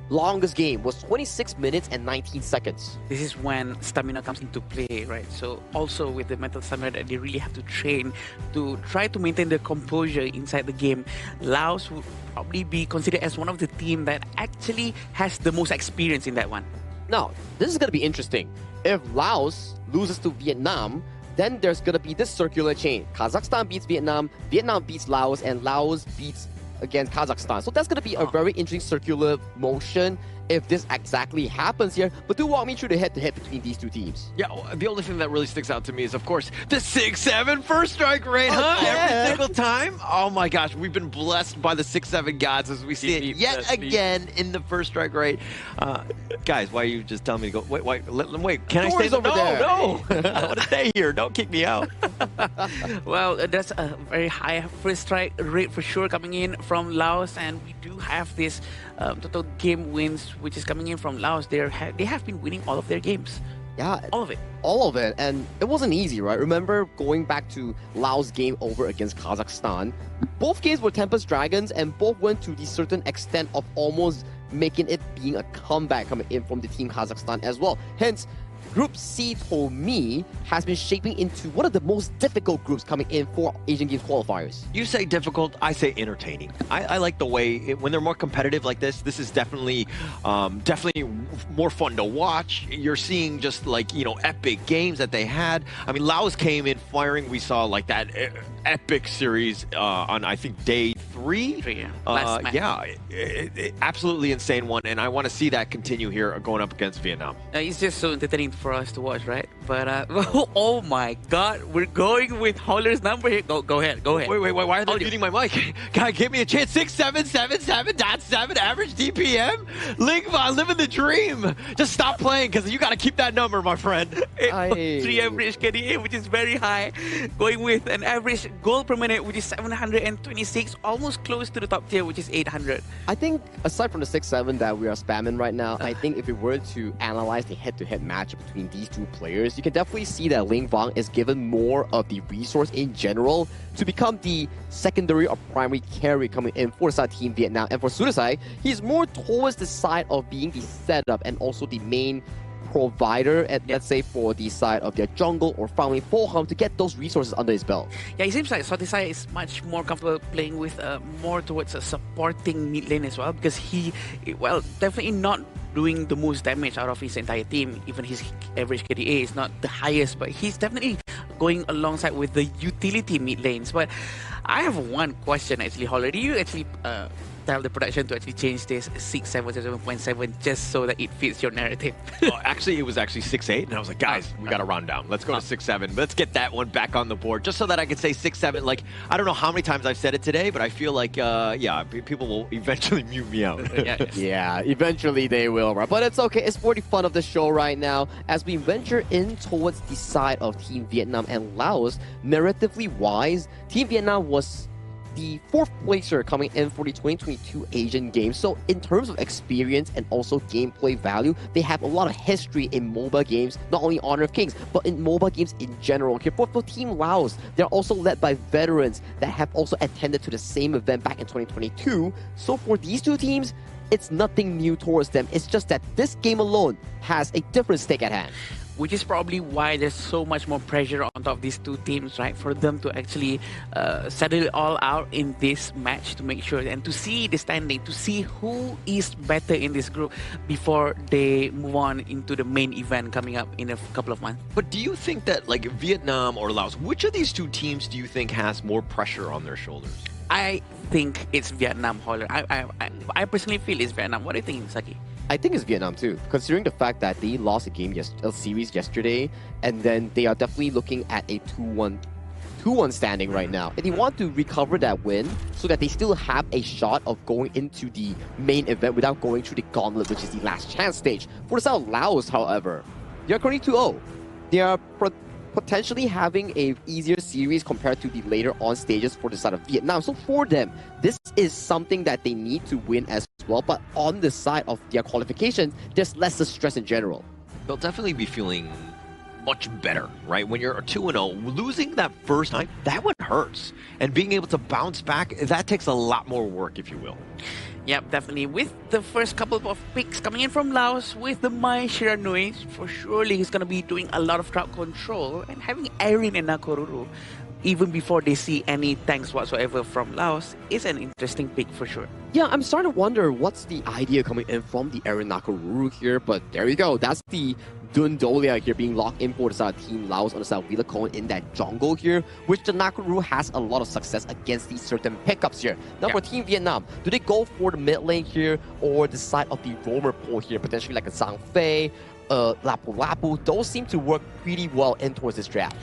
longest game was 26 minutes and 19 seconds. This is when stamina comes into play, right? So also with the mental stamina that they really have to train to try to maintain their composure inside the game. Laos would probably be considered as one of the team that actually has the most experience in that one. Now, this is going to be interesting. If Laos loses to Vietnam, then there's going to be this circular chain. Kazakhstan beats Vietnam, Vietnam beats Laos, and Laos beats against Kazakhstan. So that's going to be a very interesting circular motion if this exactly happens here. But do walk me through the head-to-head between these two teams. Yeah, the only thing that really sticks out to me is, of course, the 6-7 first strike rate, huh? Yeah. Every single time. Oh my gosh, we've been blessed by the 6-7 gods as we see it yet again in the first strike rate. Guys, why are you just telling me to go? Wait, can I stay over there? No, I want to stay here. Don't kick me out. Well, that's a very high first strike rate for sure coming in from Laos, and we do have this total game wins which is coming in from Laos. They have been winning all of their games. Yeah, all of it. All of it. And it wasn't easy, right? Remember going back to Laos' game over against Kazakhstan? Both games were Tempest Dragons, and both went to the certain extent of almost making it being a comeback coming in from the team Kazakhstan as well. Hence, Group C, to me, has been shaping into one of the most difficult groups coming in for Asian Games qualifiers. You say difficult, I say entertaining. I like the way, when they're more competitive like this is definitely more fun to watch. You're seeing just like, you know, epic games that they had. I mean, Laos came in firing. We saw like that epic series on, I think, day 3. Last match. Yeah, absolutely insane one. And I want to see that continue here going up against Vietnam. It's just so entertaining for us to watch, right? But oh my God, we're going with Holler's number here. Go ahead. Wait, why are they muting my mic? God, give me a chance. 6777.7 average DPM. Lingva, living the dream. Just stop playing because you got to keep that number, my friend. 3 average KDA, which is very high. Going with an average goal per minute, which is 726, almost close to the top tier, which is 800. I think aside from the 6-7 that we are spamming right now, I think if we were to analyze the head-to-head match between these two players, you can definitely see that Ling Vang is given more of the resource in general to become the secondary or primary carry coming in for the side team Vietnam. And for Sudasai, he's more towards the side of being the setup and also the main provider, and let's say for the side of their jungle or farming for him to get those resources under his belt. Yeah, it seems like Sudasai is much more comfortable playing with more towards a supporting mid lane as well, because he, well, definitely not doing the most damage out of his entire team. Even his average KDA is not the highest, but he's definitely going alongside with the utility mid lanes. But I have one question actually, Holler. Do you actually tell the production to actually change this 6.7 just so that it fits your narrative? Actually, it was actually 6.8, and I was like, guys, we got to round down. Let's go to 6.7. Let's get that one back on the board, just so that I can say 6.7. Like, I don't know how many times I've said it today, but I feel like, yeah, people will eventually mute me out. Yeah, eventually they will, right? But it's okay. It's for the fun of the show right now as we venture in towards the side of Team Vietnam and Laos. Narratively wise, Team Vietnam was the 4th placer coming in for the 2022 Asian Games. So in terms of experience and also gameplay value, they have a lot of history in MOBA games, not only Honor of Kings, but in MOBA games in general. Okay, for Team Laos, they're also led by veterans that have also attended to the same event back in 2022. So for these two teams, it's nothing new towards them. It's just that this game alone, has a different stake at hand. Which is probably why there's so much more pressure on top of these two teams, right? For them to actually settle it all out in this match to make sure and to see the standing, to see who is better in this group before they move on into the main event coming up in a couple of months. But do you think that, like, Vietnam or Laos, which of these two teams do you think has more pressure on their shoulders? I think it's Vietnam, Holler. I personally feel it's Vietnam. What do you think, Saki? I think it's Vietnam too, considering the fact that they lost a series yesterday, and then they are definitely looking at a 2-1 standing right now. And they want to recover that win so that they still have a shot of going into the main event without going through the gauntlet, which is the last chance stage. For the side of Laos, however, they are currently 2-0. They are potentially having a easier series compared to the later on stages for the side of Vietnam. So for them, this is something that they need to win as well. But on the side of their qualifications, there's lesser stress in general. They'll definitely be feeling much better, right? When you're 2-0, losing that first time, that one hurts. And being able to bounce back, that takes a lot more work, if you will. Yep, definitely. With the first couple of picks coming in from Laos, with the Mai Shiranui, for surely he's going to be doing a lot of crowd control, and having Erin and Nakoruru, even before they see any tanks whatsoever from Laos, is an interesting pick for sure. Yeah, I'm starting to wonder what's the idea coming in from the Erin Nakoruru here, but there you go. That's the Dundolia here being locked in for the side of Team Laos on the side of Wheeler Cohen in that jungle here, which the Nakoruru has a lot of success against these certain pickups here. Now for Team Vietnam, do they go for the mid lane here or the side of the roamer pool here, potentially like a Zhang Fei, Lapu Lapu? Those seem to work pretty well in towards this draft.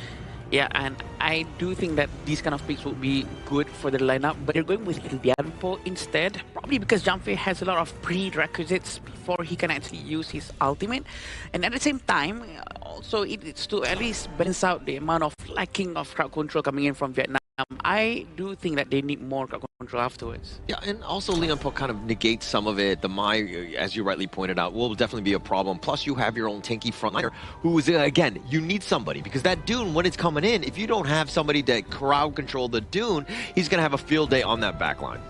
Yeah, and I do think that these kind of picks would be good for the lineup, but they're going with Lianpo instead, probably because Zhang Fei has a lot of prerequisites before he can actually use his ultimate. And at the same time, also it's to at least balance out the amount of lacking of crowd control coming in from Vietnam. I do think that they need more crowd control afterwards. Yeah, and also Leon Po kind of negates some of it. The Mai, as you rightly pointed out, will definitely be a problem. Plus, you have your own tanky frontliner, who is, again, you need somebody. Because that Dune, when it's coming in, if you don't have somebody to crowd control the Dune, he's going to have a field day on that backline.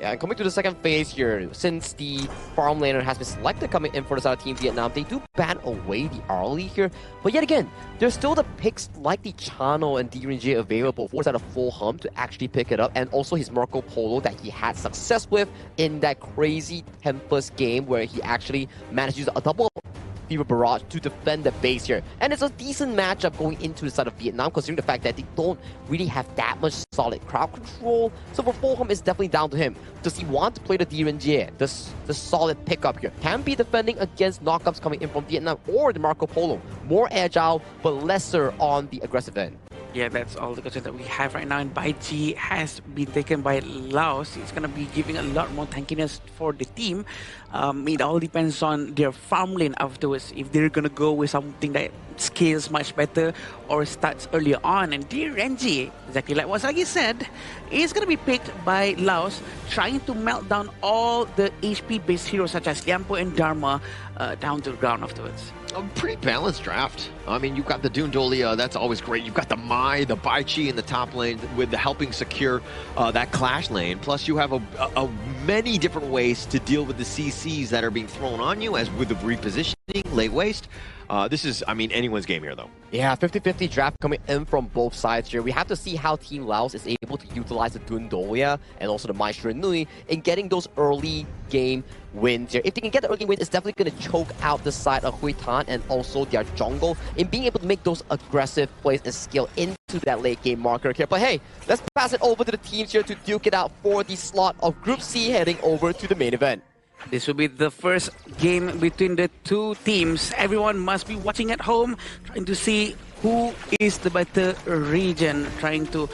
Yeah, and coming to the second phase here, since the farm laner has been selected coming in for the side of Team Vietnam, they do ban away the early here. But yet again, there's still the picks like the Chano and DRNG available for the side of Full Hum to actually pick it up, and also his Marco Polo that he had success with in that crazy Tempest game where he actually managed to use a double Fever Barrage to defend the base here. And it's a decent matchup going into the side of Vietnam, considering the fact that they don't really have that much solid crowd control. So for Fulham, it's definitely down to him. Does he want to play the DRNG, the solid pickup here? Can be defending against knockups coming in from Vietnam, or the Marco Polo. More agile, but lesser on the aggressive end. Yeah, that's all the questions that we have right now. And Bai Chi has been taken by Laos. It's going to be giving a lot more tankiness for the team. It all depends on their farm lane afterwards. If they're going to go with something that scales much better or starts earlier on. And dear Renji, exactly like what Sagi said, is going to be picked by Laos, trying to melt down all the HP-based heroes such as Lianpo and Dharma down to the ground afterwards. A pretty balanced draft. I mean, you've got the Dundolia, that's always great. You've got the Mai, the Bai Chi in the top lane with the helping secure that clash lane. Plus, you have a many different ways to deal with the CCs that are being thrown on you, as with the repositioning, late waste. This is, I mean, anyone's game here, though. Yeah, 50-50 draft coming in from both sides here. We have to see how Team Laos is able to utilize the Dundolia and also the Mai Shiranui in getting those early game wins here. If they can get the early wins, it's definitely going to choke out the side of Hui Tan and also their jungle in being able to make those aggressive plays and scale into that late game marker here. But hey, let's pass it over to the teams here to duke it out for the slot of Group C heading over to the main event. This will be the first game between the two teams. Everyone must be watching at home, trying to see who is the better region, trying to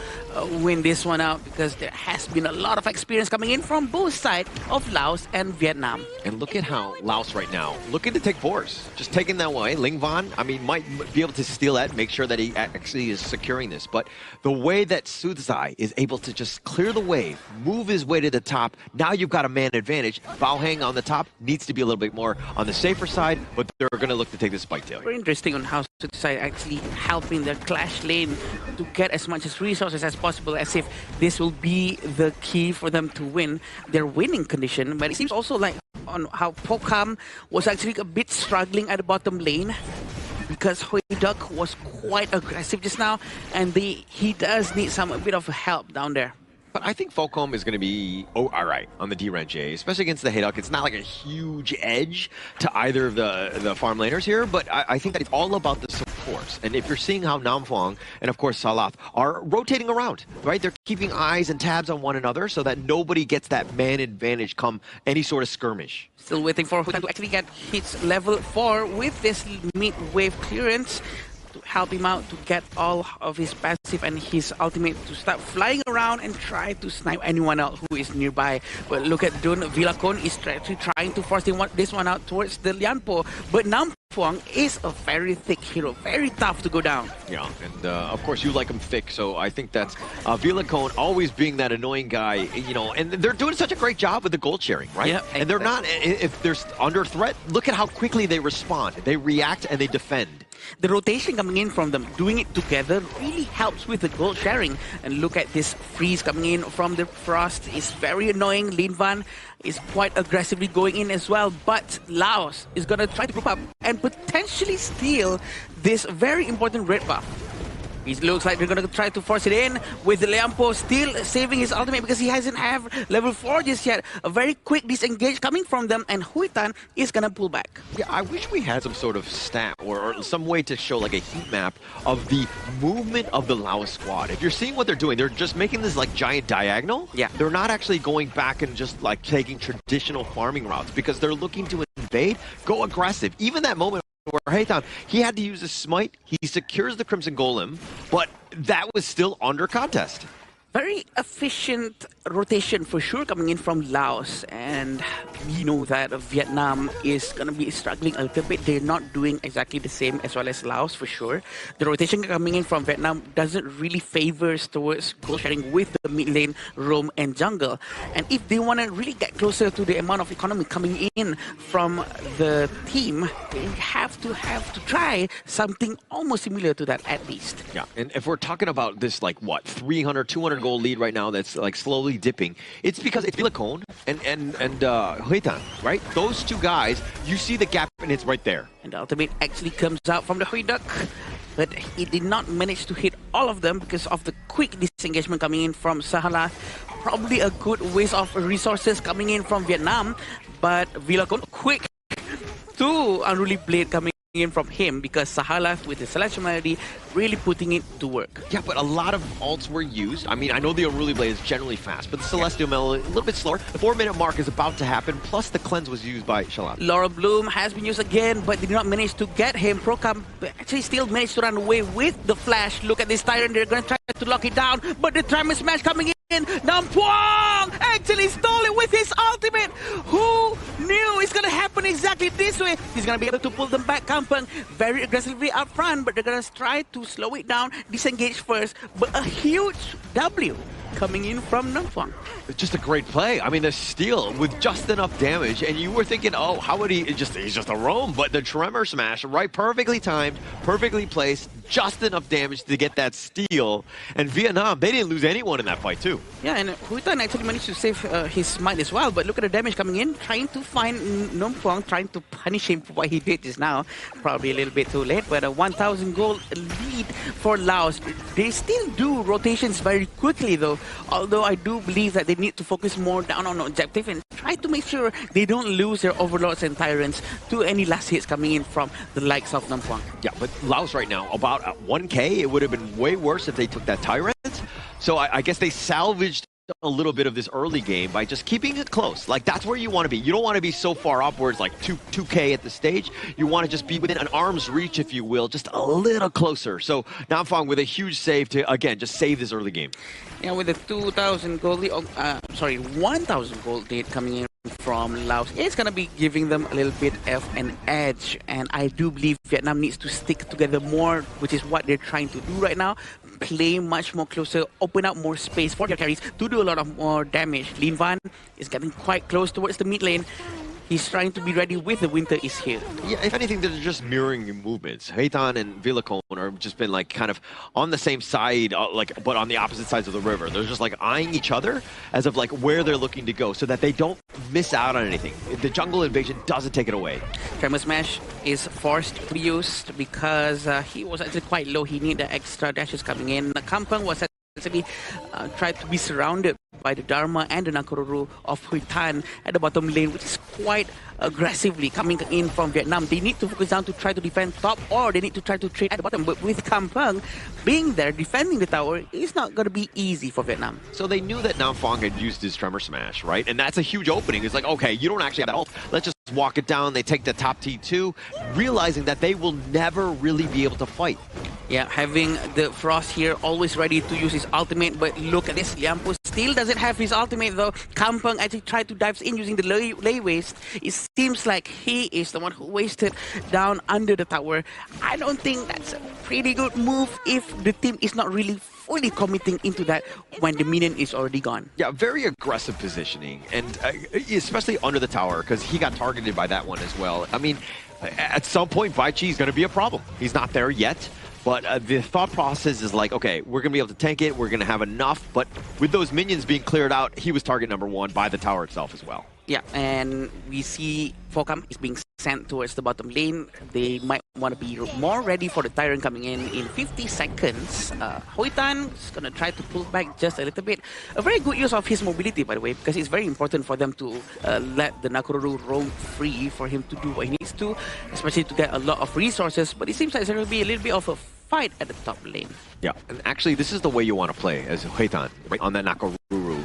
win this one out, because there has been a lot of experience coming in from both sides of Laos and Vietnam. And look at how Laos right now, looking to take fours, just taking that way. Ling Van, I mean, might be able to steal that, make sure that he actually is securing this. But the way that Sudzai is able to just clear the wave, move his way to the top, now you've got a man advantage. Bao Heng on the top needs to be a little bit more on the safer side, but they're going to look to take this spike tail. Very interesting on how Sudzai actually helping the clash lane to get as much as resources as possible, as if this will be the key for them to win their winning condition. But it seems also like on how Pokam was actually a bit struggling at the bottom lane, because Huiduk was quite aggressive just now, and he does need a bit of help down there. But I think Folcom is going to be all right on the D-Range, especially against the Hayduk. It's not like a huge edge to either of the farm laners here, but I think that it's all about the supports. And if you're seeing how Namfwang and, of course, Salath are rotating around, right? They're keeping eyes and tabs on one another so that nobody gets that man advantage come any sort of skirmish. Still waiting for Huitan to actually get hits level 4 with this mid-wave clearance to help him out to get all of his passive and his ultimate to start flying around and try to snipe anyone else who is nearby. But look at Dun Villacon is actually trying to force this one out towards the Lianpo, but Namfwang is a very thick hero, very tough to go down. Yeah, and of course you like him thick, so I think that's Villacon always being that annoying guy, you know, and they're doing such a great job with the gold sharing, right? Yep, and they're not, if they're under threat, look at how quickly they respond. They react and they defend. The rotation coming in from them, doing it together, really helps with the gold sharing. And look at this freeze coming in from the Frost. It's very annoying. Lin Van is quite aggressively going in as well, but Laos is going to try to group up and potentially steal this very important red buff. It looks like they're going to try to force it in with Lianpo still saving his ultimate because he hasn't have level 4 just yet. A very quick disengage coming from them, and Huitan is going to pull back. Yeah, I wish we had some sort of stat or some way to show like a heat map of the movement of the Laos squad. If you're seeing what they're doing, they're just making this like giant diagonal. Yeah. They're not actually going back and just like taking traditional farming routes because they're looking to invade, go aggressive. Even that moment where Haytham, he had to use his smite, he secures the Crimson Golem, but that was still under contest. Very efficient rotation for sure coming in from Laos, and we know that Vietnam is going to be struggling a little bit. They're not doing exactly the same as well as Laos for sure. The rotation coming in from Vietnam doesn't really favors towards gold sharing with the mid lane, roam and jungle. And if they want to really get closer to the amount of economy coming in from the team, they have to try something almost similar to that at least. Yeah, and if we're talking about this like what, 300, 200 goal lead right now that's like slowly dipping, it's because it's Villacon and Huitan, right? Those two guys, you see the gap and it's right there. And the ultimate actually comes out from the Huiduck, but he did not manage to hit all of them because of the quick disengagement coming in from Sahalat. Probably a good waste of resources coming in from Vietnam, but Villacon quick to Unruly Blade coming in from him because Sahalat with the Celestial Melody really putting it to work. Yeah, but a lot of ults were used. I mean, I know the Unruly Blade is generally fast, but the Celestial Melody a little bit slower. The 4-minute mark is about to happen, plus the cleanse was used by Shalat. Laura Bloom has been used again, but did not manage to get him. Procam actually still managed to run away with the flash. Look at this Tyrant, they're going to try to lock it down, but the Tremor Smash coming in. Namfwang actually stole it with his ultimate. Who knew it's going to happen exactly this way? He's going to be able to pull them back. Kampang very aggressively up front, but they're going to try to slow it down, disengage first, but a huge W coming in from Namfwang. It's just a great play. I mean, the steal with just enough damage, and you were thinking, oh, how would he's just a roam, but the Tremor Smash, right, perfectly timed, perfectly placed, just enough damage to get that steal. And Vietnam, they didn't lose anyone in that fight too. Yeah, and Huitan actually managed to save his smite as well, but look at the damage coming in, trying to find Namfwang, trying to punish him for what he did just now. Probably a little bit too late, but a 1,000 gold lead for Laos. They still do rotations very quickly though, although I do believe that they need to focus more down on objective and try to make sure they don't lose their overlords and tyrants to any last hits coming in from the likes of Namfwang. Yeah, but Laos right now, about 1K, it would have been way worse if they took that tyrant. So I guess they salvaged a little bit of this early game by just keeping it close. Like, that's where you want to be. You don't want to be so far up where it's like 2K at the stage. You want to just be within an arm's reach, if you will, just a little closer. So Namfwang with a huge save to, again, just save this early game. Yeah, with the 2,000 gold lead, 1,000 gold lead coming in from Laos, it's going to be giving them a little bit of an edge. And I do believe Vietnam needs to stick together more, which is what they're trying to do right now. Play much more closer, open up more space for their carries to do a lot of more damage. Lin Van is getting quite close towards the mid lane. he's trying to be ready with the winter is here. Yeah, if anything, they're just mirroring your movements. Heitan and Vilacon are just been like kind of on the same side, but on the opposite sides of the river. They're just like eyeing each other as of like where they're looking to go so that they don't miss out on anything. The jungle invasion doesn't take it away. Tremor Smash is forced to be used because he was actually quite low. He needed extra dashes coming in. Kampang was actually tried to be surrounded by the Dharma and the Nakoruru of Huitan at the bottom lane, which is quite aggressively coming in from Vietnam. They need to focus down to try to defend top, or they need to try to trade at the bottom. But with Kampang being there, defending the tower, it's not going to be easy for Vietnam. So they knew that Nam Phong had used his Tremor Smash, right? And that's a huge opening. It's like, okay, you don't actually have that ult. Let's just walk it down. They take the top T2, realizing that they will never really be able to fight. Yeah, having the Frost here always ready to use his ultimate, but look at this. Liampo still doesn't have his ultimate though. Kampang actually tried to dive in using the lay waste. It seems like he is the one who wasted down under the tower. I don't think that's a pretty good move if the team is not really fully committing into that when the minion is already gone. Yeah, very aggressive positioning, and especially under the tower, because he got targeted by that one as well. I mean, at some point, Bai Chi is going to be a problem. He's not there yet. But the thought process is like, okay, we're going to be able to tank it, we're going to have enough, but with those minions being cleared out, he was target number one by the tower itself as well. Yeah, and we see Focam is being sent towards the bottom lane. They might want to be more ready for the Tyrant coming in 50 seconds. Huitan is going to try to pull back just a little bit. A very good use of his mobility, by the way, because it's very important for them to let the Nakoruru roam free for him to do what he needs to, especially to get a lot of resources. But it seems like there's going to be a little bit of a fight at the top lane. Yeah, and actually this is the way you want to play as Heitan, right, on that Nakoruru.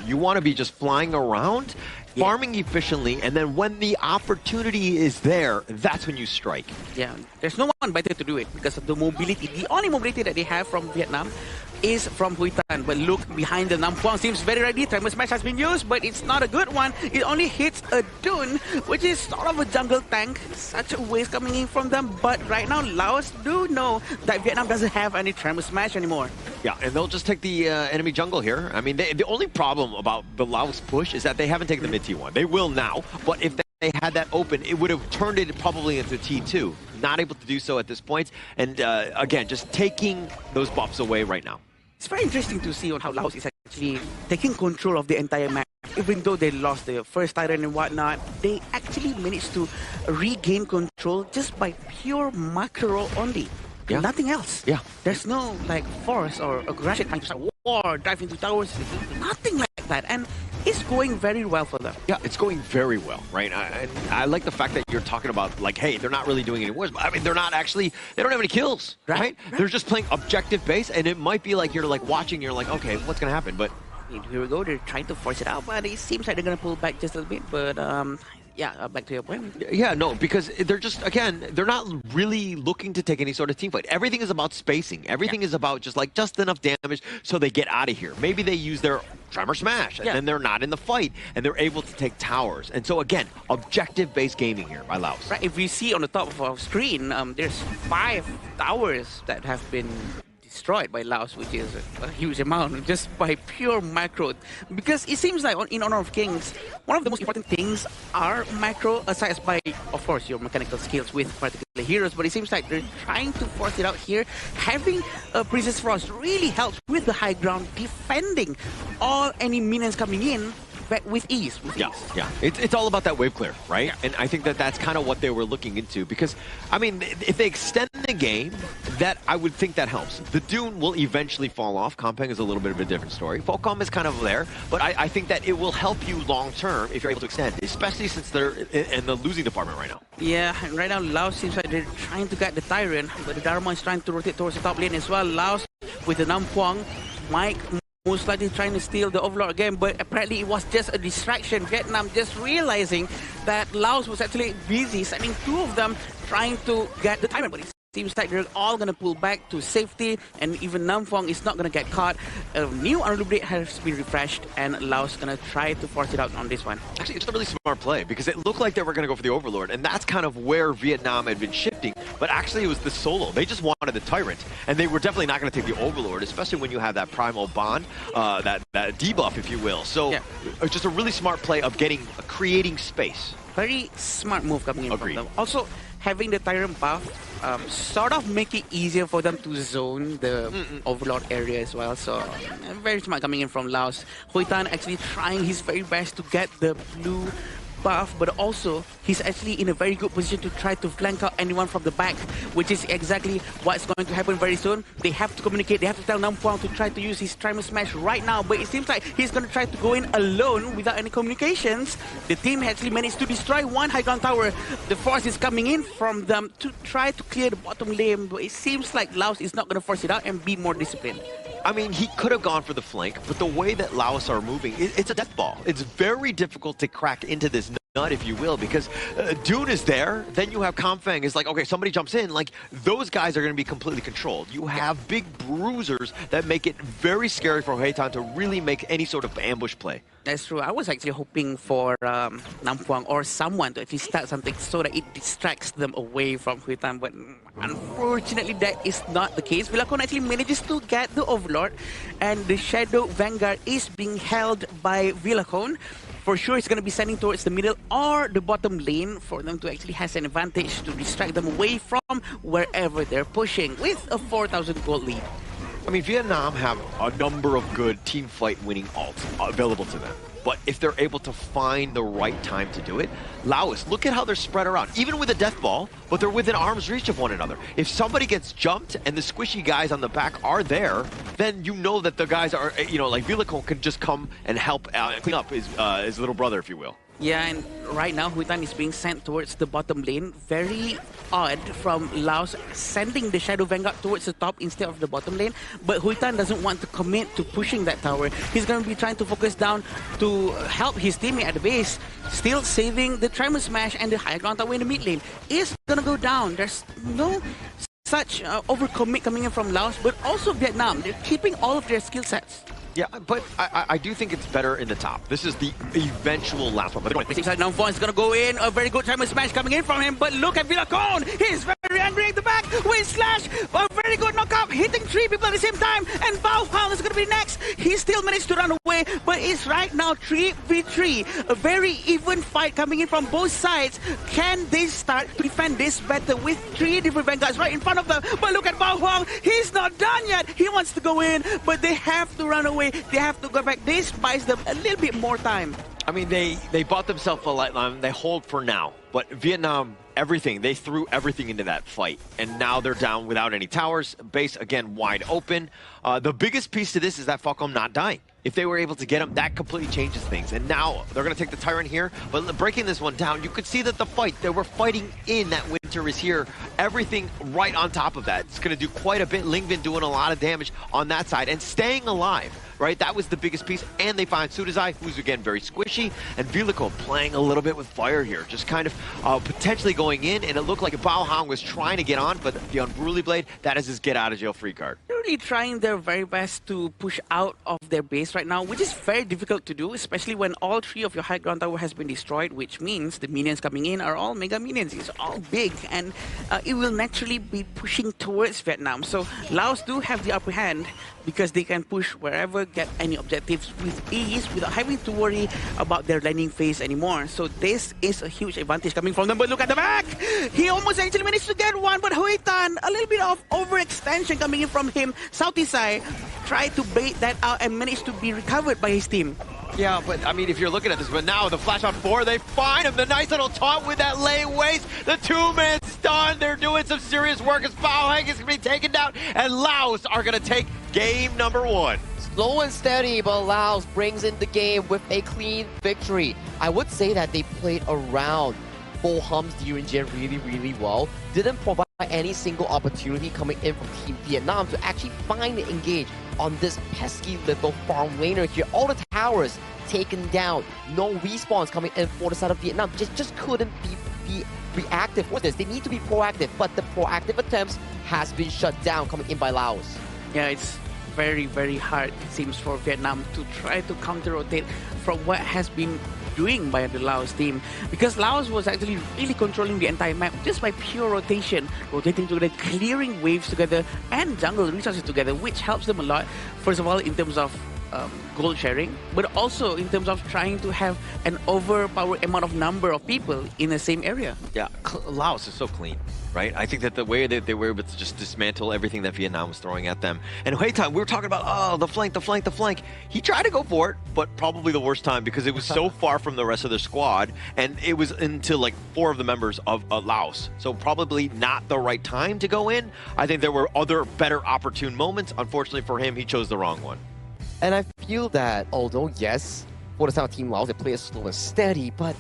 You want to be just flying around, farming efficiently, and then when the opportunity is there, that's when you strike. Yeah, there's no one better to do it because of the mobility. The only mobility that they have from Vietnam is from Huitan. But look behind the Nam Quang, seems very ready. Tremor Smash has been used, but it's not a good one. It only hits a Dune, which is sort of a jungle tank. Such a waste coming in from them. But right now, Laos do know that Vietnam doesn't have any Tremor Smash anymore. Yeah, and they'll just take the enemy jungle here. I mean, the only problem about the Laos push is that they haven't taken the mid T1. They will now, but if they had that open, it would have turned it probably into T2. Not able to do so at this point. And again, just taking those buffs away right now. It's very interesting to see on how Laos is actually taking control of the entire map. Even though they lost the first Tyrant and whatnot, they actually managed to regain control just by pure macro only. Yeah. Nothing else. Yeah. There's no like force or aggression trying to start war, dive into towers, nothing like that. And it's going very well for them. Yeah, it's going very well, right? I like the fact that you're talking about like, hey, they're not really doing any wars, but I mean, they're not actually, they don't have any kills, right? They're just playing objective base, and it might be like you're like watching, you're like, okay, what's gonna happen? But here we go, they're trying to force it out, but it seems like they're gonna pull back just a little bit, but yeah, back to your point. Yeah, no, because they're just, again, they're not really looking to take any sort of team fight. Everything is about spacing. Everything is about just enough damage so they get out of here. Maybe they use their Tremor Smash, and then they're not in the fight, and they're able to take towers. And so, again, objective-based gaming here by Laos. Right, if we see on the top of our screen, there's 5 towers that have been destroyed by Laos, which is a huge amount, just by pure macro. Because it seems like in Honor of Kings, one of the most important things are macro, aside by, of course, your mechanical skills with particular heroes, but it seems like they're trying to force it out here. Having a Princess Frost really helps with the high ground, defending all any minions coming in with ease. Yeah. It's all about that wave clear, right? Yeah. And I think that that's kind of what they were looking into, because, I mean, if they extend the game, that I would think that helps. The Dune will eventually fall off. Kampang is a little bit of a different story. Falcom is kind of there, but I think that it will help you long term if you're able to extend, especially since they're in the losing department right now. Yeah, and right now Laos seems like they're trying to get the Tyrant, but the Dharma is trying to rotate towards the top lane as well. Laos with the Nam Quang, Mike most likely trying to steal the Overlord again, but apparently it was just a distraction. Vietnam just realizing that Laos was actually busy, sending 2 of them trying to get the Tyrant, but it seems like they're all going to pull back to safety, and even Nam Phong is not going to get caught. A new Unlimited has been refreshed, and Laos going to try to force it out on this one. Actually, it's a really smart play, because it looked like they were going to go for the Overlord, and that's kind of where Vietnam had been shifting, but actually it was the solo. They just wanted the Tyrant, and they were definitely not going to take the Overlord, especially when you have that Primal Bond, that debuff, if you will. So it's just a really smart play of creating space. Very smart move coming in from them. Also, having the Tyrant buff sort of make it easier for them to zone the Overlord area as well. So, very smart coming in from Laos. Huitan actually trying his very best to get the blue buff, but also he's actually in a very good position to try to flank out anyone from the back, which is exactly what's going to happen very soon. They have to communicate, they have to tell Nampuang to try to use his Trimer Smash right now, but it seems like he's going to try to go in alone without any communications. The team actually managed to destroy one high ground tower. The force is coming in from them to try to clear the bottom lane, but it seems like Laos is not going to force it out and be more disciplined. I mean, he could have gone for the flank, but the way that Laos are moving, it's a death ball. It's very difficult to crack into this nut, if you will, because Dune is there, then you have Comfang is like, okay, somebody jumps in, like, those guys are going to be completely controlled. You have big bruisers that make it very scary for Huitan to really make any sort of ambush play. That's true. I was actually hoping for Nampuang or someone to actually start something so that it distracts them away from Huitan, but unfortunately that is not the case. Villacon actually manages to get the Overlord, and the Shadow Vanguard is being held by Villacon. For sure, it's going to be sending towards the middle or the bottom lane for them to actually have an advantage to distract them away from wherever they're pushing with a 4,000 gold lead. I mean, Vietnam have a number of good team fight winning ults available to them. But if they're able to find the right time to do it, Laos, look at how they're spread around. Even with a death ball, but they're within arm's reach of one another. If somebody gets jumped and the squishy guys on the back are there, then you know that the guys are, you know, like Villacon can just come and help clean up his little brother, if you will. Yeah, and right now Huitan is being sent towards the bottom lane. Very odd from Laos sending the Shadow Vanguard towards the top instead of the bottom lane. But Huitan doesn't want to commit to pushing that tower. He's going to be trying to focus down to help his teammate at the base. Still saving the Trimer Smash, and the high ground tower in the mid lane is going to go down. There's no such overcommit coming in from Laos, but also Vietnam. They're keeping all of their skill sets. Yeah, but I do think it's better in the top. This is the eventual last one. But Nampuang is going to go in. A very good Trimer Smash coming in from him. But look at Villacon. He's very angry at the back. With Slash. A very good knockup. Hitting 3 people at the same time. And Bao Hao is going to be next. He still managed to run away. But it's right now 3v3. A very even fight coming in from both sides. Can they start to defend this better with 3 different Vanguards right in front of them? But look at Bao Hao. He's not done yet. He wants to go in. But they have to run away. They have to go back. This buys them a little bit more time. I mean, they bought themselves a light line. They hold for now. But Vietnam, everything. They threw everything into that fight. And now they're down without any towers. Base, again, wide open. The biggest piece to this is that Falcom not dying. If they were able to get him, that completely changes things. And now they're going to take the Tyrant here. But breaking this one down, you could see that the fight, they were fighting in that Winter is here. Everything right on top of that. It's going to do quite a bit. Lingvin doing a lot of damage on that side and staying alive. Right, that was the biggest piece, and they find Sudazai, who's again very squishy, and Villacon playing a little bit with fire here, just kind of potentially going in, and it looked like Bao Hao was trying to get on, but the Unruly Blade, that is his get-out-of-jail-free card. They're really trying their very best to push out of their base right now, which is very difficult to do, especially when all 3 of your high ground tower has been destroyed, which means the minions coming in are all mega minions. It's all big, and it will naturally be pushing towards Vietnam. So Laos do have the upper hand because they can push wherever, get any objectives with ease without having to worry about their landing phase anymore. So this is a huge advantage coming from them. But look at the back! He almost actually managed to get one, but Huitan, a little bit of overextension coming in from him. Southeastside tried to bait that out and managed to be recovered by his team. Yeah, but I mean, if you're looking at this, but now the flash on 4, they find him. The nice little taunt with that lane waste. The 2-man stun. They're doing some serious work as Bao Hang is going to be taken down, and Laos are going to take game number 1. Slow and steady, but Laos brings in the game with a clean victory. I would say that they played around Bo Hum's Durian really, really well. Didn't provide any single opportunity coming in from Team Vietnam to actually find and engage on this pesky little farm laner here. All the towers taken down. No respawns coming in for the side of Vietnam. Just couldn't be reactive with this. They need to be proactive, but the proactive attempts has been shut down coming in by Laos. Yeah, it's very, very hard, it seems, for Vietnam to try to counter-rotate from what has been doing by the Laos team, because Laos was actually really controlling the entire map just by pure rotation, rotating together, clearing waves together and jungle resources together, which helps them a lot. First of all, in terms of goal sharing, but also in terms of trying to have an overpowered amount of number of people in the same area. Yeah, Laos is so clean, right? I think that the way that they were able to just dismantle everything that Vietnam was throwing at them. And Huaytan, we were talking about, oh, the flank. He tried to go for it, but probably the worst time because it was so far from the rest of their squad, and it was into like 4 of the members of Laos. So probably not the right time to go in. I think there were other better opportune moments. Unfortunately for him, he chose the wrong one. And I feel that although, yes, for the South Team Laos, they play slow and steady, but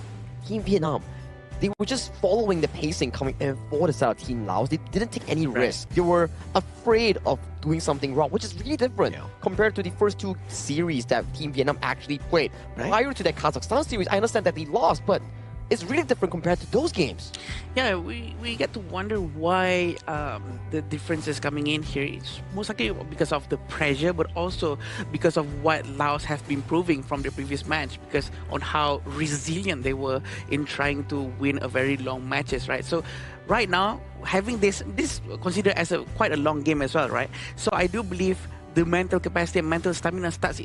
Team Vietnam, they were just following the pacing coming in for the South Team Laos. They didn't take any risk. They were afraid of doing something wrong, which is really different compared to the first 2 series that Team Vietnam actually played. Prior to that Kazakhstan series, I understand that they lost, but it's really different compared to those games. Yeah, we get to wonder why the difference is coming in here. It's most likely because of the pressure, but also because of what Laos has been proving from the previous match, because on how resilient they were in trying to win a very long matches, right? So right now, having this considered as quite a long game as well, right? So I do believe the mental capacity and mental stamina starts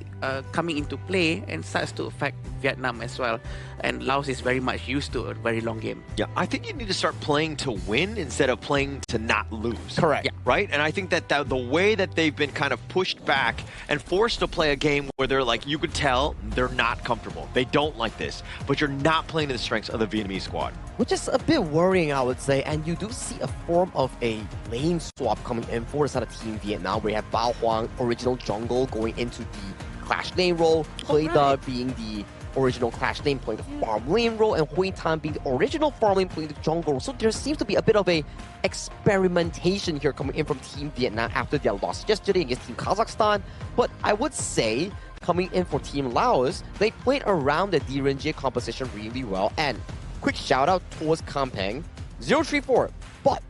coming into play and starts to affect Vietnam as well. And Laos is very much used to a very long game. Yeah, I think you need to start playing to win instead of playing to not lose. Correct. Yeah. Right? And I think that the way that they've been kind of pushed back and forced to play a game where they're like, you could tell they're not comfortable. They don't like this. But you're not playing to the strengths of the Vietnamese squad. Which is a bit worrying, I would say. And you do see a form of a lane swap coming in for the side of Team Vietnam, where you have Bao Huang, original jungle, going into the Clash lane role, Huida being the original Clash lane playing the farm lane role, and Huaytan being the original farm lane playing the jungle. So there seems to be a bit of a experimentation here coming in from Team Vietnam after their loss yesterday against Team Kazakhstan. But I would say, coming in for Team Laos, they played around the DRNG composition really well. And quick shout out towards Kampeng, 034. But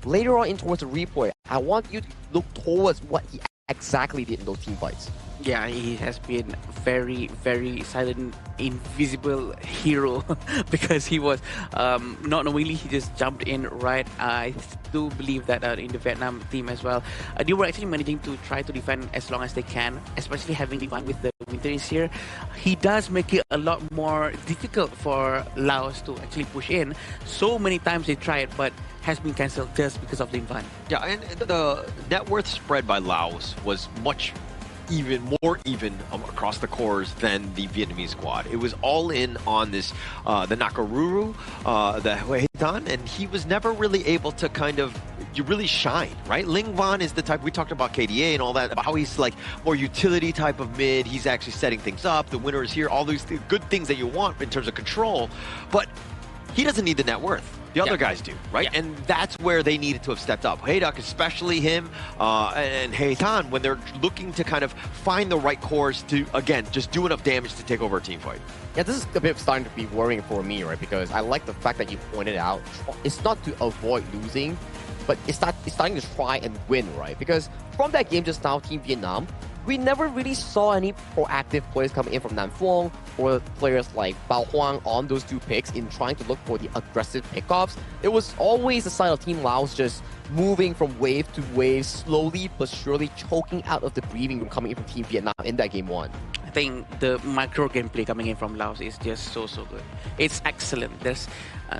later on in towards the replay, I want you to look towards what he exactly did in those team fights. Yeah, he has been very, very silent, invisible hero because he was not knowingly, he just jumped in right. I do believe that in the Vietnam team as well, they were actually managing to try to defend as long as they can, especially having the one with the winter is here. He does make it a lot more difficult for Laos to actually push in. So many times they tried, but has been cancelled just because of the invite. Yeah, and the net worth spread by Laos was much more even across the cores than the Vietnamese squad. It was all in on this, the Nakaruru, the Huaytan, and he was never really able to kind of really shine, right? Ling Van is the type, we talked about KDA and all that, about how he's like more utility type of mid. He's actually setting things up. The winner is here, all these good things that you want in terms of control, but he doesn't need the net worth. The other guys do, right? Yeah. And that's where they needed to have stepped up. Hayduk, especially him, and Huaytan, when they're looking to kind of find the right course to, again, just do enough damage to take over a team fight. Yeah, this is a bit starting to be worrying for me, right? Because I like the fact that you pointed out, it's not to avoid losing, but it's starting to try and win, right? Because from that game just now, Team Vietnam, we never really saw any proactive players coming in from Nam Phuong or players like Bao Huang on those 2 picks in trying to look for the aggressive pickoffs. It was always the side of Team Laos just moving from wave to wave, slowly but surely choking out of the breathing room coming in from Team Vietnam in that game 1. I think the micro gameplay coming in from Laos is just so good. It's excellent. There's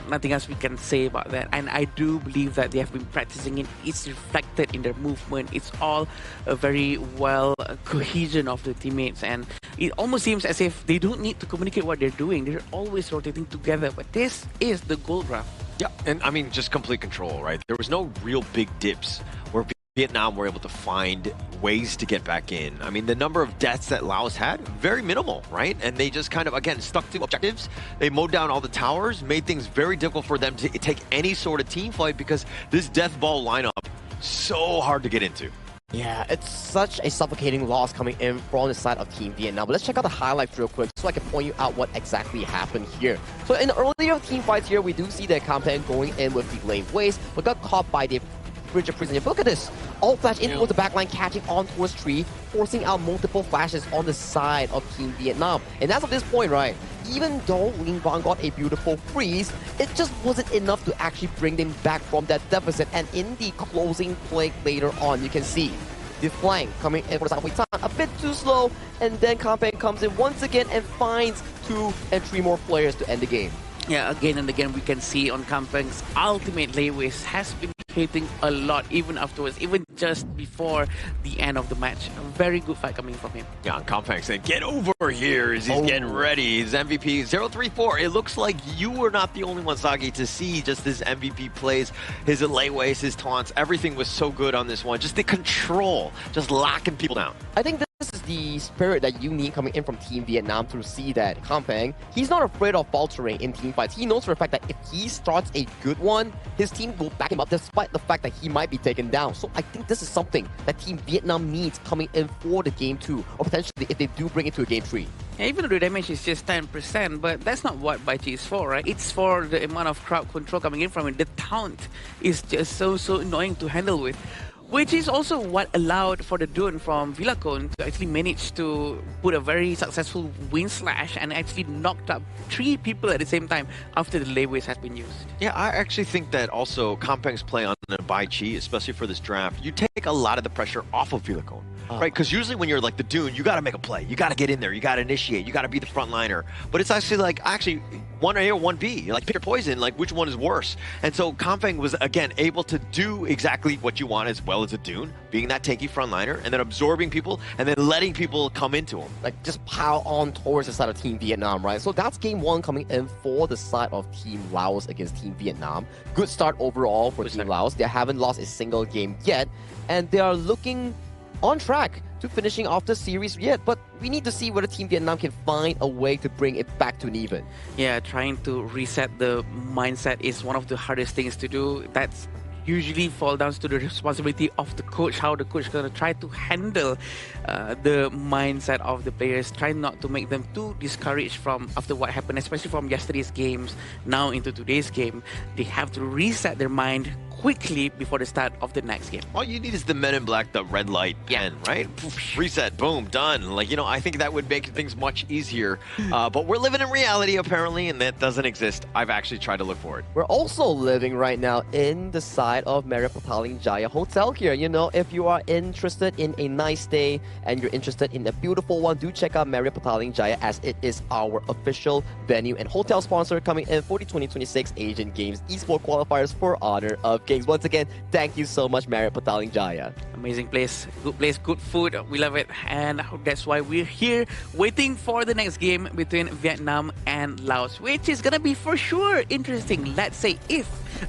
nothing else we can say about that. And I do believe that they have been practicing it. It's reflected in their movement. It's all a very well cohesion of the teammates. And it almost seems as if they don't need to communicate what they're doing. They're always rotating together. But this is the gold graph. Yeah, and I mean, just complete control, right? There was no real big dips where Vietnam were able to find ways to get back in. I mean, the number of deaths that Laos had, very minimal, right? And they just kind of, again, stuck to objectives. They mowed down all the towers, made things very difficult for them to take any sort of team fight because this death ball lineup, so hard to get into. Yeah, it's such a suffocating loss coming in from the side of Team Vietnam. But let's check out the highlights real quick so I can point you out what exactly happened here. So in the earlier team fights here, we do see that Kampeng going in with the lane waste, but got caught by the Bridge of Prison. Look at this. All flash in towards the backline, catching on towards Tree, forcing out multiple flashes on the side of Team Vietnam. And as of this point, right, even though Ling Van got a beautiful freeze, it just wasn't enough to actually bring them back from that deficit. And in the closing play later on, you can see The flank coming in for the side of Wei Tan, a bit too slow, and then Kampeng comes in once again and finds 2 and 3 more players to end the game. Yeah, again and again we can see on Kampeng's ultimate Lewis has been hitting a lot even afterwards, even just before the end of the match. A very good fight coming from him. Yeah, and Kampeng said, get over here as he's getting ready. His MVP 034. It looks like you were not the only one, Sagi, to see just his MVP plays, his layways, his taunts. Everything was so good on this one. Just the control, just locking people down. I think this is the spirit that you need coming in from Team Vietnam to see that Kampeng, he's not afraid of faltering in team fights. He knows for a fact that if he starts a good one, his team will back him up despite the fact that he might be taken down. So I think this is something that Team Vietnam needs coming in for the game 2, or potentially if they do bring it to a game 3. Yeah, even though the damage is just 10%, but that's not what Baichi is for, right? It's for the amount of crowd control coming in from it. The taunt is just so annoying to handle with. Which is also what allowed for the Dune from Villacon to actually manage to put a very successful wind slash and actually knocked up 3 people at the same time after the layways has been used. Yeah, I actually think that also Kampeng's play on the Bai Chi, especially for this draft, you take a lot of the pressure off of Villacon. Right, because usually when you're like the Dune, you got to make a play. You got to get in there. You got to initiate. You got to be the front liner. But it's actually like, one A or one B. You're like, pick your poison. Like, which one is worse? And so Kampeng was, again, able to do exactly what you want as well as a Dune, being that tanky front liner, and then absorbing people, and then letting people come into him. Like, just pile on towards the side of Team Vietnam, right? So that's game 1 coming in for the side of Team Laos against Team Vietnam. Good start overall for Team Laos. They haven't lost a single game yet, and they are looking on track to finishing off the series yet, but we need to see whether Team Vietnam can find a way to bring it back to an even. Yeah, trying to reset the mindset is one of the hardest things to do. That's usually fall down to the responsibility of the coach, how the coach is going to try to handle the mindset of the players, try not to make them too discouraged from after what happened, especially from yesterday's games now into today's game. They have to reset their mind quickly before the start of the next game. All you need is the Men in Black, the red light pen, right? Reset, boom, done. Like, you know, I think that would make things much easier. But we're living in reality, apparently, and that doesn't exist. I've actually tried to look for it. We're also living right now in the side of Marriott Petaling Jaya Hotel here. You know, if you are interested in a nice stay and you're interested in a beautiful one, do check out Marriott Petaling Jaya, as it is our official venue and hotel sponsor coming in for the 2026 Asian Games Esports Qualifiers for Honor of Kings. Once again, thank you so much, Marriott Petaling Jaya. Amazing place, good food, we love it, and that's why we're here waiting for the next game between Vietnam and Laos, which is gonna be for sure interesting. Let's say if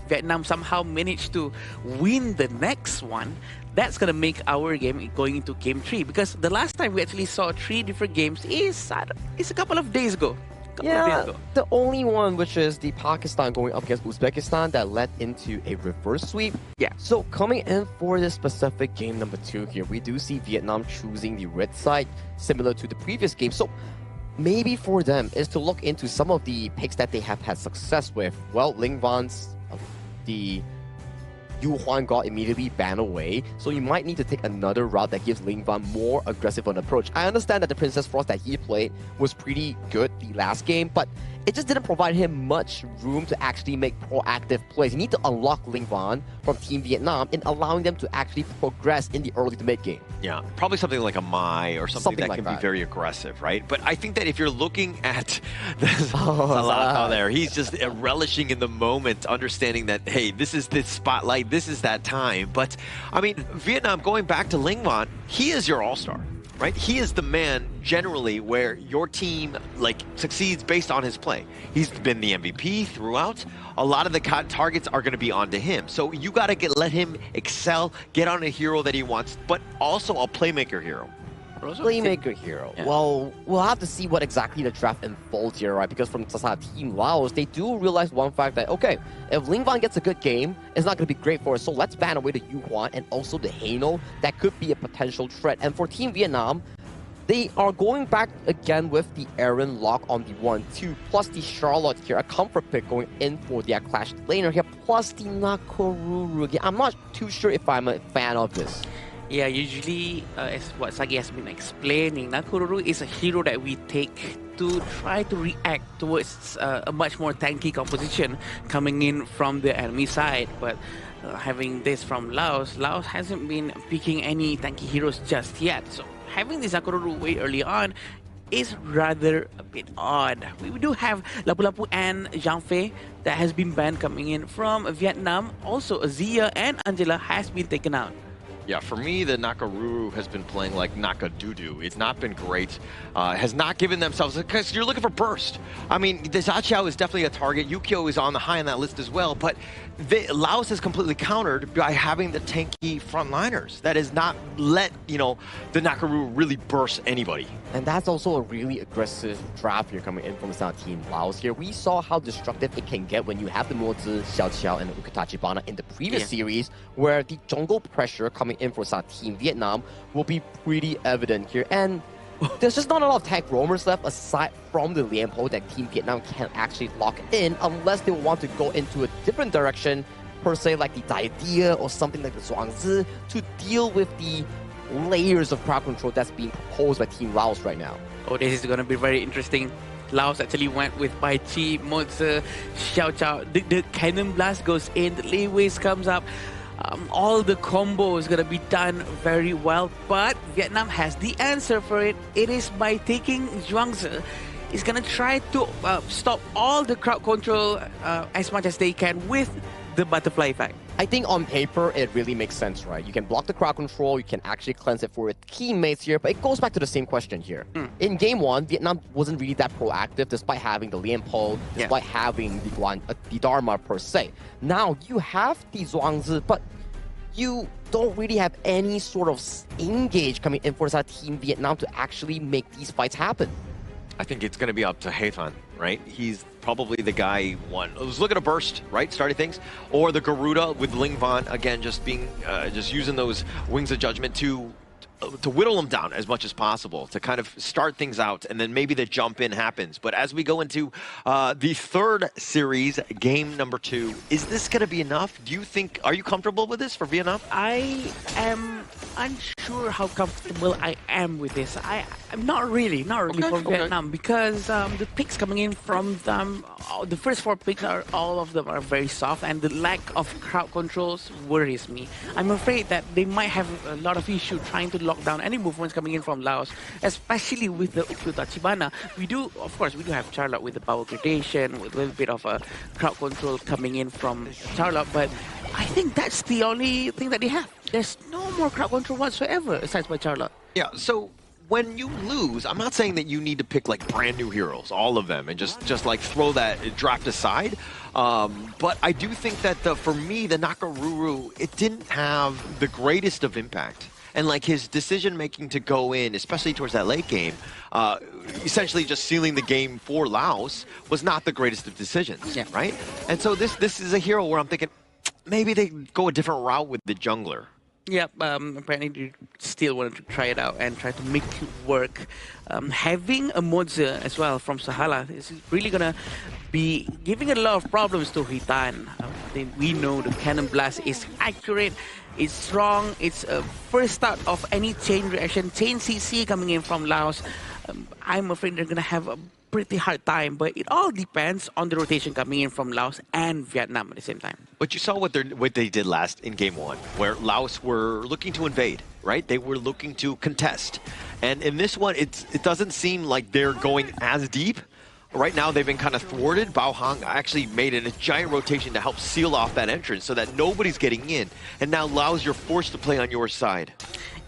Vietnam somehow managed to win the next one, that's gonna make our game going into game 3, because the last time we actually saw 3 different games is a couple of days ago. The only one, which is the Pakistan going up against Uzbekistan, that led into a reverse sweep. Yeah. So coming in for this specific game number 2 here, we do see Vietnam choosing the red side, similar to the previous game. So maybe for them is to look into some of the picks that they have had success with. Well, Ling Van's, the Yu Huan got immediately banned away, so you might need to take another route that gives Ling Van more aggressive on approach. I understand that the Princess Frost that he played was pretty good the last game, but it just didn't provide him much room to actually make proactive plays. You need to unlock Ling Van from Team Vietnam in allowing them to actually progress in the early to mid game. Yeah, probably something like a Mai or something that can be very aggressive, right? But I think that if you're looking at Salah there, he's just relishing in the moment, understanding that, hey, this is the spotlight, this is that time. But, I mean, Vietnam, going back to Ling Van, he is your all-star. Right? He is the man generally where your team succeeds based on his play. He's been the MVP throughout. A lot of the targets are going to be onto him. So you got to let him excel, get on a hero that he wants, but also a playmaker hero. Playmaker hero. Yeah. Well, we'll have to see what exactly the draft unfolds here, right? Because from Team Laos, they do realize one fact that, okay, if Ling Van gets a good game, it's not going to be great for us. So let's ban away the Yu Huan and also the Haino. That could be a potential threat. And for Team Vietnam, they are going back again with the Aaron lock on the 1-2, plus the Charlotte here, a comfort pick going in for their Clash laner here, plus the Nakoruru. I'm not too sure if I'm a fan of this. Yeah, usually, as what Sagi has been explaining, Nakoruru is a hero that we take to try to react towards a much more tanky composition coming in from the enemy side. But having this from Laos. Laos hasn't been picking any tanky heroes just yet, so having this Nakoruru way early on is rather a bit odd. We do have Lapu Lapu and Zhang Fei that has been banned coming in from Vietnam. Also, Azia and Angela has been taken out. Yeah, for me, the Nakaruru has been playing like Nakadudu. It's not been great. Has not given themselves, because you're looking for burst. I mean, the Zaqiao is definitely a target. Yukio is on the high on that list as well, but Laos is completely countered by having the tanky frontliners. That has not let, the Nakaruru really burst anybody. And that's also a really aggressive draft here coming in from the team Laos here. We saw how destructive it can get when you have the Mozi, Xiao Qiao, and the Ukatachibana in the previous series, where the jungle pressure coming in for Team Vietnam will be pretty evident here. And there's just not a lot of tag roamers left aside from the Lianpo that Team Vietnam can actually lock in unless they want to go into a different direction, per se like the Diadea or something like the Zhuangzi, to deal with the layers of crowd control that's being proposed by Team Laos right now. Oh, this is going to be very interesting. Laos actually went with Bai Chi, Mozi, Xiao Qiao. The Cannon Blast goes in, the Lei Weis comes up. All the combo is going to be done very well, but Vietnam has the answer for it. It is by taking Zhuangzi. It's going to try to stop all the crowd control as much as they can with the butterfly effect. I think on paper, it really makes sense, right? You can block the crowd control, you can actually cleanse it for your teammates here, but it goes back to the same question here. In Game 1, Vietnam wasn't really that proactive despite having the Lianpo, despite having the Dharma per se. Now, you have the Zhuangzi, but you don't really have any sort of engage coming in for that Team Vietnam to actually make these fights happen. I think it's going to be up to Hathon, right? He's probably the guy who's looking to burst, right? Starting things. Or the Garuda with Ling Van, again, just being, just using those Wings of Judgment to whittle them down as much as possible, to kind of start things out, and then maybe the jump in happens. But as we go into the third series, game number 2, is this going to be enough? Do you think, are you comfortable with this for Vietnam? I am unsure how comfortable I am with this. I'm not really for Vietnam, because the picks coming in from them, the first 4 picks all of them are very soft, and the lack of crowd controls worries me. I'm afraid that they might have a lot of issue trying to lock down any movements coming in from Laos, especially with the Ukyo-Tachibana. We do have Charlotte with the power gradation, with a little bit of a crowd control coming in from Charlotte, but I think that's the only thing that they have. There's no more crowd control whatsoever aside from Charlotte. Yeah, so when you lose, I'm not saying that you need to pick like brand new heroes, all of them, and just like throw that draft aside. But I do think that for me, the Nakaruru, it didn't have the greatest of impact. And like his decision making to go in, especially towards that late game, essentially just sealing the game for Laos, was not the greatest of decisions, right? And so this is a hero where I'm thinking maybe they go a different route with the jungler. Yeah, apparently they still wanted to try it out and try to make it work. Having a Mozi as well from Sahala is really going to be giving a lot of problems to Hitan. We know the Cannon Blast is accurate, it's strong, it's a first start of any chain reaction. Chain CC coming in from Laos, I'm afraid they're going to have a pretty hard time, but it all depends on the rotation coming in from Laos and Vietnam at the same time. But you saw what they did last in Game 1, where Laos were looking to invade, right? They were looking to contest. And in this one, it doesn't seem like they're going as deep. Right now, they've been kind of thwarted. Bao Hong actually made a giant rotation to help seal off that entrance so that nobody's getting in. And now Laos, you're forced to play on your side.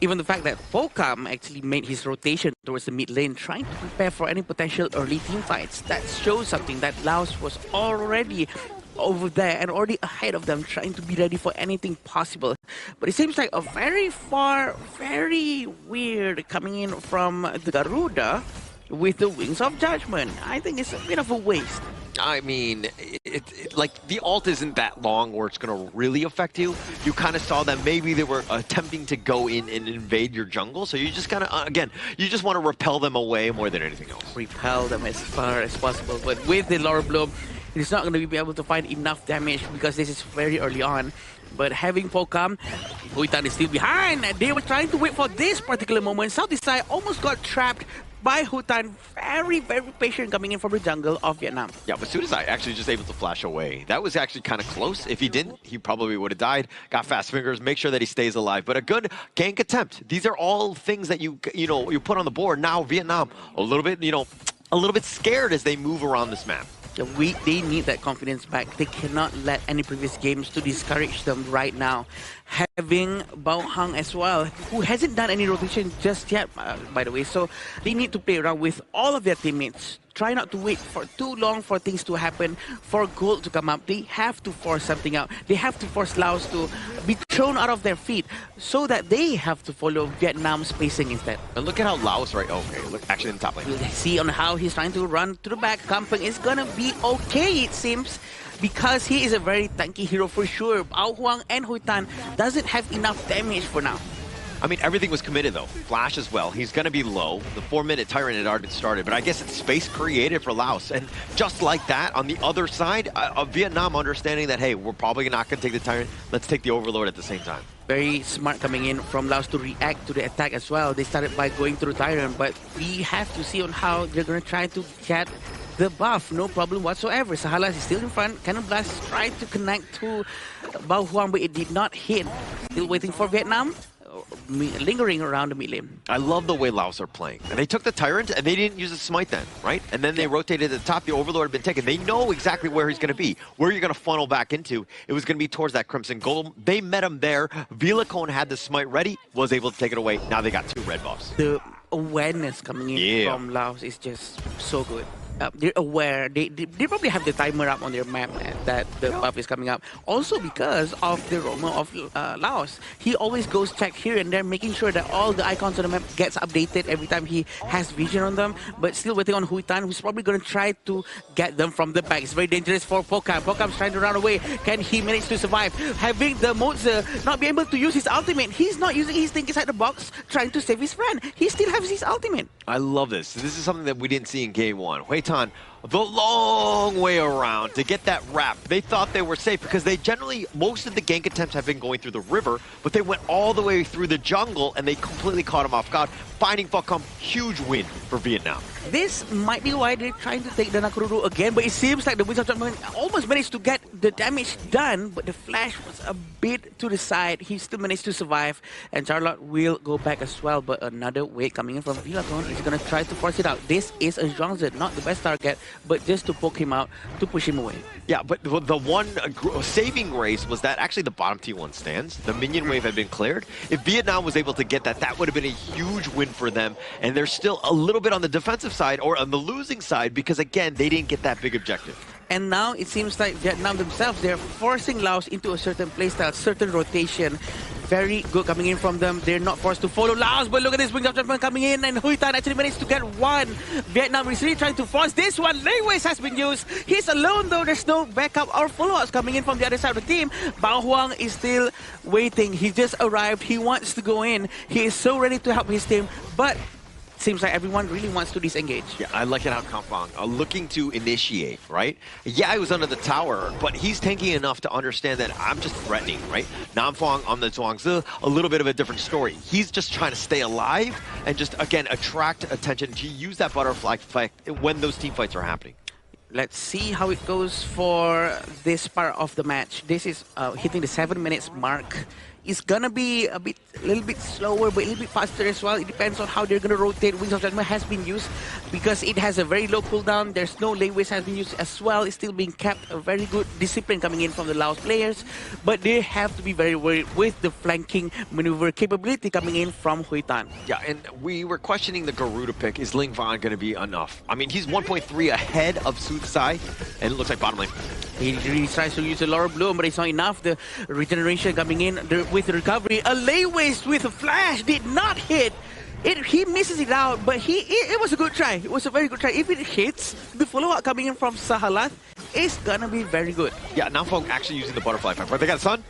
Even the fact that Pokam actually made his rotation towards the mid lane, trying to prepare for any potential early team fights, that shows something that Laos was already over there and already ahead of them, trying to be ready for anything possible. But it seems like a very weird coming in from the Garuda with the Wings of Judgment. I think it's a bit of a waste. I mean, like the ult isn't that long where it's going to really affect you. You kind of saw that maybe they were attempting to go in and invade your jungle. So you just kind of, again, you just want to repel them away more than anything else. Repel them as far as possible. But with the Laura Bloom, it's not going to be able to find enough damage because this is very early on. But having Pokam, Huitan is still behind. They were trying to wait for this particular moment. Southeast Side almost got trapped by Hutan. Very, very patient coming in from the jungle of Vietnam. Yeah, but Sudazai actually just able to flash away. That was actually kind of close. If he didn't, he probably would have died. Got fast fingers, make sure that he stays alive. But a good gank attempt. These are all things that you put on the board. Now Vietnam a little bit scared as they move around this map. Yeah, they need that confidence back. They cannot let any previous games to discourage them right now. Having Bao Hang as well, who hasn't done any rotation just yet, by the way. So they need to play around with all of their teammates. Try not to wait for too long for things to happen, for gold to come up. They have to force something out. They have to force Laos to be thrown out of their feet so that they have to follow Vietnam's pacing instead. And look at how Laos, right? Okay, look, actually in the top lane. Let's see on how he's trying to run to the back. Kampeng is gonna be okay, it seems, because he is a very tanky hero for sure. Bao Huang and Huitan doesn't have enough damage for now. I mean, everything was committed, though. Flash as well. He's going to be low. The 4-minute Tyrant had already started, but I guess it's space created for Laos. And just like that, on the other side of Vietnam, understanding that, hey, we're probably not going to take the Tyrant. Let's take the Overlord at the same time. Very smart coming in from Laos to react to the attack as well. They started by going through Tyrant, but we have to see on how they're going to try to get the buff. No problem whatsoever. Sahalas is still in front. Cannon Blast tried to connect to Bao Huang, but it did not hit. Still waiting for Vietnam. Lingering around the mid lane. I love the way Laos are playing. And they took the Tyrant and they didn't use the Smite then, right? And then they rotated at the top. The Overlord had been taken. They know exactly where he's going to be, where you're going to funnel back into. It was going to be towards that Crimson Golem. They met him there. Vilacone had the Smite ready, was able to take it away. Now they got 2 red buffs. The awareness coming in from Laos is just so good. They're aware. They probably have the timer up on their map that the buff is coming up. Also because of the roamer of Laos. He always goes check here and there, making sure that all the icons on the map gets updated every time he has vision on them. But still waiting on Huitan, who's probably going to try to get them from the back. It's very dangerous for Pokam. Pokam's trying to run away. Can he manage to survive? Having the Moza not be able to use his ultimate. He's not using his thing inside the box, trying to save his friend. He still has his ultimate. I love this. This is something that we didn't see in game 1. Huitan, the long way around to get that wrap. They thought they were safe because they generally, most of the gank attempts have been going through the river, but they went all the way through the jungle and they completely caught him off guard. Finding Fuckum, huge win for Vietnam. This might be why they're trying to take the Nakururu again, but it seems like the Wizard of Judgment almost managed to get the damage done, but the flash was a bit to the side. He still managed to survive, and Charlotte will go back as well, but another wave coming in from Vilacone is going to try to force it out. This is a Zhuangzi, not the best target, but just to poke him out, to push him away. Yeah, but the one saving grace was that actually the bottom T1 stands. The minion wave had been cleared. If Vietnam was able to get that, that would have been a huge win for them. And they're still a little bit on the defensive side or on the losing side because, again, they didn't get that big objective. And now it seems like Vietnam themselves, they're forcing Laos into a certain playstyle, certain rotation. Very good coming in from them. They're not forced to follow Laos, but look at this Wings of Judgment coming in, and Huitan actually managed to get one. Vietnam is really trying to force this one. Leyways has been used. He's alone though. There's no backup or follow-ups coming in from the other side of the team. Bao Huang is still waiting. He just arrived. He wants to go in. He is so ready to help his team, but seems like everyone really wants to disengage. Yeah, I like it how Kampong looking to initiate, right? Yeah, he was under the tower, but he's tanky enough to understand that I'm just threatening, right? Nam Fong on the Zhuangzi, a little bit of a different story. He's just trying to stay alive and just, again, attract attention to use that butterfly effect when those team fights are happening. Let's see how it goes for this part of the match. This is hitting the 7 minutes mark. It's gonna be a little bit slower, but a little bit faster as well. It depends on how they're gonna rotate. Wings of Judgment has been used because it has a very low cooldown. There's no Leyways has been used as well. It's still being kept. A very good discipline coming in from the Laos players, but they have to be very worried with the flanking maneuver capability coming in from Huitan. Yeah, and we were questioning the Garuda pick. Is Ling Van gonna be enough? I mean, he's 1.3 ahead of Soothsai, and it looks like bottom lane. He really tries to use the Laurel Bloom, but it's not enough. The regeneration coming in with the recovery. A Leyways with a flash did not hit. He misses it out, but it was a good try. It was a very good try. If it hits, the follow-up coming in from Sahalat is gonna be very good. Yeah, now Fong actually using the butterfly effect. Right, they got Sun.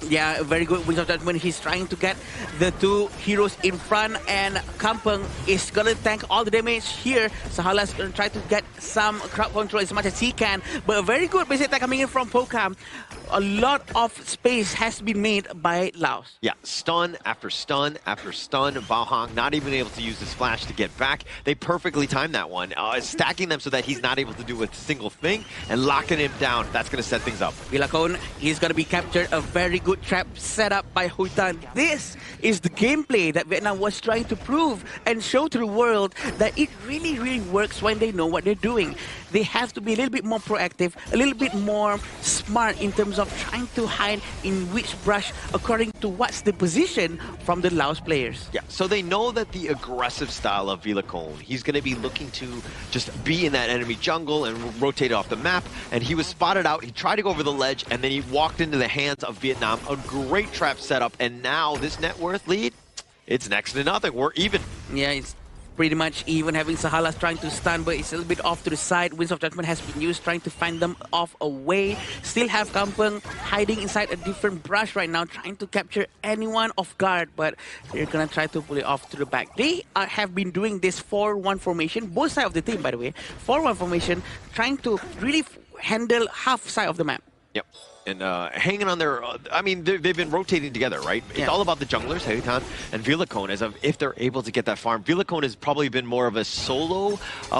Yeah, very good Wings of Judgment. He's trying to get the two heroes in front, and Kampeng is gonna tank all the damage here. Sahala's gonna try to get some crowd control as much as he can, but a very good basic attack coming in from Pokam. a lot of space has been made by Laos. Yeah, stun after stun after stun. Baohang not even able to use his flash to get back. They perfectly timed that one, stacking them so that he's not able to do a single thing and locking him down. That's going to set things up. Vilacon, he's going to be captured. A very good trap set up by Huy Tan. This is the gameplay that Vietnam was trying to prove and show to the world that it really, really works when they know what they're doing. They have to be a little bit more proactive, a little bit more smart in terms of trying to hide in which brush according to what's the position from the Laos players. Yeah, so they know that the aggressive style of Vilacon, he's going to be looking to just be in that enemy jungle and rotate off the map, and he was spotted out. He tried to go over the ledge, and then he walked into the hands of Vietnam. A great trap setup, and now this net worth lead, it's next to nothing. We're even. Yeah, it's pretty much even. Having Sahalas trying to stun, but it's a little bit off to the side. Winds of Judgment has been used, trying to find them off away. Still have Kampung hiding inside a different brush right now, trying to capture anyone off guard, but they're gonna try to pull it off to the back. They have been doing this 4-1 formation, both sides of the team, by the way. 4-1 formation, trying to really handle half side of the map. Yep. And hanging on their, I mean, they've been rotating together, right? It's all about the junglers, Huy Tan and Vilacon, as of if they're able to get that farm. Vilacon has probably been more of a solo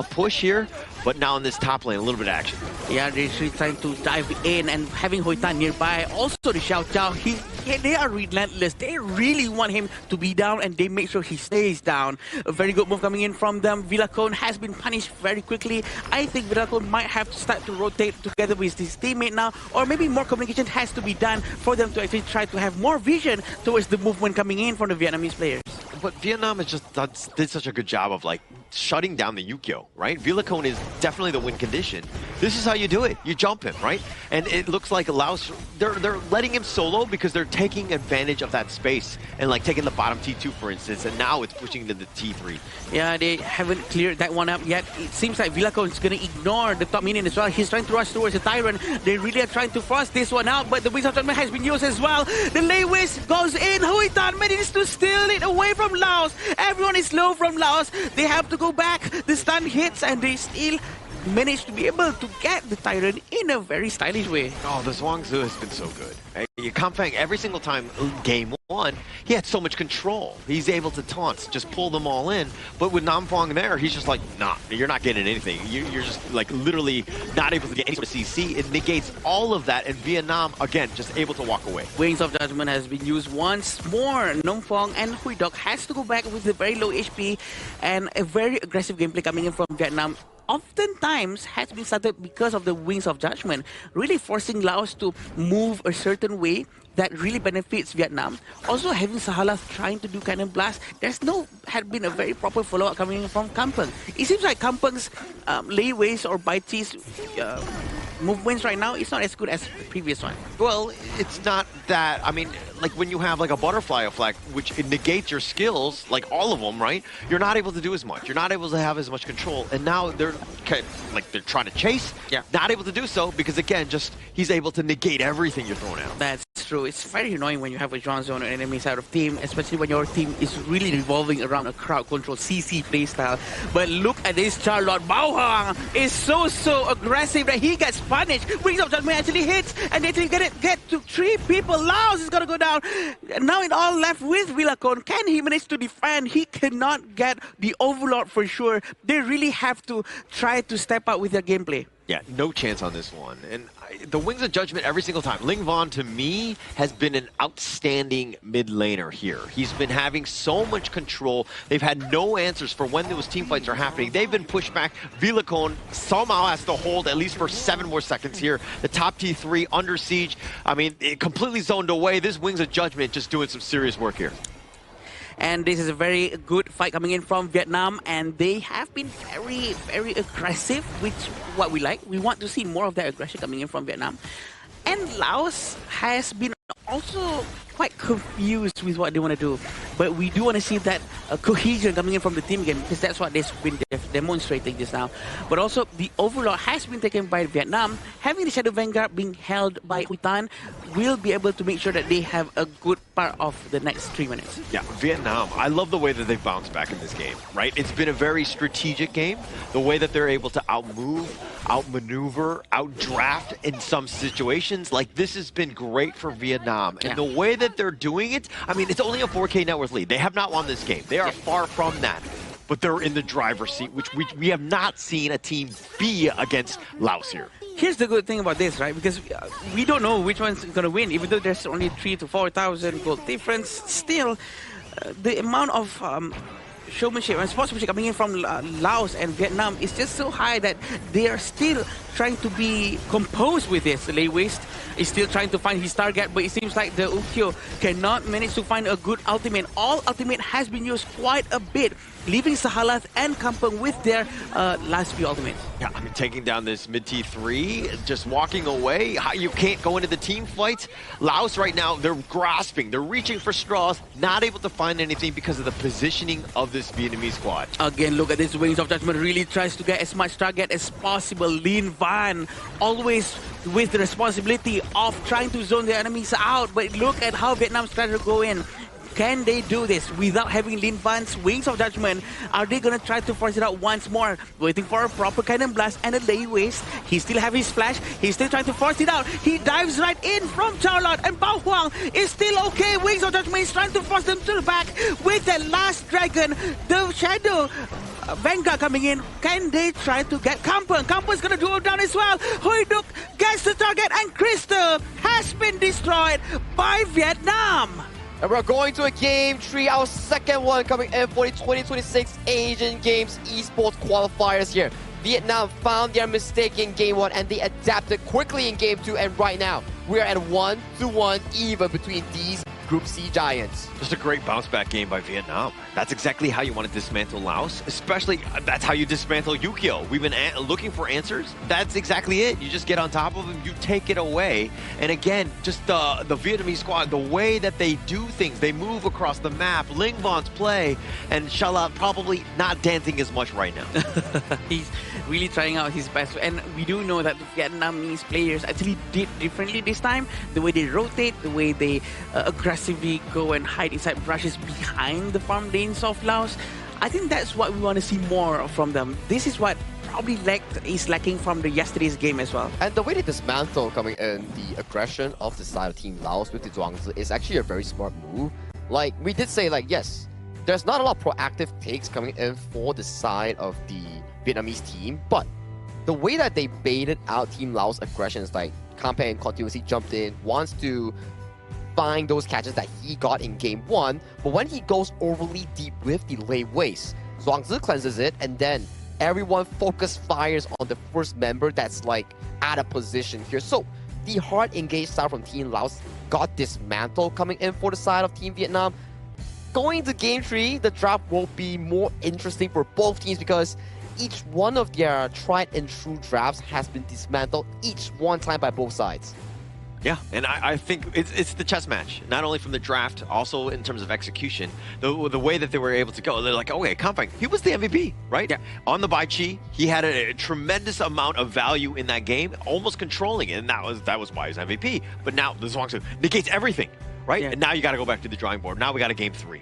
push here, but now in this top lane, a little bit of action. Yeah, they're really trying to dive in, and having Huy Tan nearby. Also the Xiao Zhao, they are relentless. They really want him to be down, and they make sure he stays down. A very good move coming in from them. Vilacon has been punished very quickly. I think Vilacon might have to start to rotate together with his teammate now, or maybe more communication has to be done for them to actually try to have more vision towards the movement coming in from the Vietnamese players. But Vietnam has just did such a good job of like shutting down the Yukio, right? Vilacon is definitely the win condition. This is how you do it. You jump him, right? And it looks like Laos, they're letting him solo because they're taking advantage of that space and like taking the bottom T2, for instance, and now it's pushing to the T3. Yeah, they haven't cleared that one up yet. It seems like Vilacon is going to ignore the top minion as well. He's trying to rush towards the Tyrant. They really are trying to force this one out, but the Wings of Judgment has been used as well. The Lei goes in. Huy Tan manages to steal it away from Laos. Everyone is low from Laos. They have to go back. The stun hits, and they still managed to be able to get the Tyrant in a very stylish way. Oh, the Zhuangzi has been so good. Kampang, every single time game one, he had so much control. He's able to taunt, just pull them all in. But with Nam Phuong there, he's just like, nah, you're not getting anything. You're just like literally not able to get any sort of CC. It negates all of that, and Vietnam, again, just able to walk away. Wings of Judgment has been used once more. Nam Phuong and Huy Doc has to go back with a very low HP and a very aggressive gameplay coming in from Vietnam. Oftentimes has been started because of the Wings of Judgment, really forcing Laos to move a certain way that really benefits Vietnam. Also having Sahalas trying to do Cannon Blast, had been a very proper follow-up coming in from Kampung. It seems like Kampung's layways or Baichi's movements right now is not as good as the previous one. Well, it's not that, I mean, like when you have like a butterfly effect, which it negates your skills, like all of them, right? You're not able to do as much. You're not able to have as much control. And now they're trying to chase, not able to do so because again, just he's able to negate everything you're throwing out. That's true. It's very annoying when you have a Zhuang Zone on an enemy side of team, especially when your team is really revolving around a crowd control CC playstyle. But look at this Charlotte. Baohang is so aggressive that he gets punished. Wings of Judgment actually hits, and they get to 3 people. Laos is gonna go down. Now it all left with Vilacon. Can he manage to defend? He cannot get the Overlord for sure. They really have to try to step up with their gameplay. Yeah, no chance on this one. And the Wings of Judgment every single time. Ling Von, to me, has been an outstanding mid laner here. He's been having so much control. They've had no answers for when those team fights are happening. They've been pushed back. Vilacon somehow has to hold at least for 7 more seconds here. The top T3 under siege. I mean, it completely zoned away. This Wings of Judgment just doing some serious work here. And this is a very good fight coming in from Vietnam, and they have been very aggressive, which what we like. We want to see more of that aggression coming in from Vietnam. And Laos has been also quite confused with what they want to do. But we do want to see that cohesion coming in from the team game, because that's what they've been demonstrating just now. But also, the overlord has been taken by Vietnam. Having the Shadow Vanguard being held by Huitan will be able to make sure that they have a good part of the next 3 minutes. Yeah, Vietnam, I love the way that they've bounced back in this game, right? It's been a very strategic game. The way that they're able to outmove, outmaneuver, outdraft in some situations, like this has been great for Vietnam. And the way that they're doing it, I mean, it's only a 4K net worth lead. They have not won this game. They are far from that. But they're in the driver's seat, which we have not seen a team be against Laos here. Here's the good thing about this, right? Because we don't know which one's going to win. Even though there's only 3,000 to 4,000 gold difference, still, the amount of showmanship and sportsmanship coming in from Laos and Vietnam is just so high that they are still trying to be composed with this. Lei Waste is still trying to find his target, but it seems like the Ukyo cannot manage to find a good ultimate. All ultimate has been used quite a bit, leaving Sahalat and Kampung with their last few ultimates. Yeah, I mean, taking down this mid T3, just walking away. You can't go into the team fights. Laos right now, they're grasping, they're reaching for straws, not able to find anything because of the positioning of this Vietnamese squad. Again, look at this. Wings of Judgment really tries to get as much target as possible. Lin Van, always with the responsibility of trying to zone the enemies out. But look at how Vietnam's trying to go in. Can they do this without having Lin Van's Wings of Judgment? Are they going to try to force it out once more? Waiting for a proper cannon blast and a Lei Waste. He still have his flash. He's still trying to force it out. He dives right in from Charlotte, and Bao Huang is still okay. Wings of Judgment is trying to force them to the back with that last dragon. The Shadow Vanguard coming in. Can they try to get Kampung? Kampung's going to go down as well. Hoi Duk gets the target, and Crystal has been destroyed by Vietnam. And we're going to a game 3, our second one coming in for the 2026 Asian Games Esports Qualifiers here. Vietnam found their mistake in game 1 and they adapted quickly in game 2, and right now we're at 1-1 even between these Group C giants. Just a great bounce back game by Vietnam. That's exactly how you want to dismantle Laos, especially that's how you dismantle Ukyo. We've been looking for answers. That's exactly it. You just get on top of them, you take it away. And again, just the Vietnamese squad, the way that they do things, they move across the map, Ling Von's play, and Shala probably not dancing as much right now. He's really trying out his best, and we do know that the Vietnamese players actually did differently this time. The way they rotate, the way they aggressively go and hide inside brushes behind the farm lanes of Laos. I think that's what we want to see more from them. This is what probably is lacking from the yesterday's game as well. And the way they dismantle coming in, the aggression of the side of Team Laos with the Zhuangzi is actually a very smart move. Like, we did say, like, yes, there's not a lot of proactive takes coming in for the side of the Vietnamese team, but the way that they baited out Team Laos' aggression is like, Campaign continuously jumped in, wants to find those catches that he got in game 1, but when he goes overly deep with the Lei Waste, Zhuangzi cleanses it, and then everyone focus fires on the first member that's like out of position here. So the hard engaged style from Team Laos got dismantled coming in for the side of Team Vietnam. Going to game 3, the draft will be more interesting for both teams because each one of their tried and true drafts has been dismantled each one time by both sides. Yeah, and I think it's the chess match, not only from the draft, also in terms of execution. The way that they were able to go, they're like, okay, Kampang, he was the MVP, right? Yeah. On the Bai Chi, he had a tremendous amount of value in that game, almost controlling it, and that was why he's MVP. But now the Zhuangzi negates everything, right? Yeah. And now you got to go back to the drawing board. Now we got a game 3.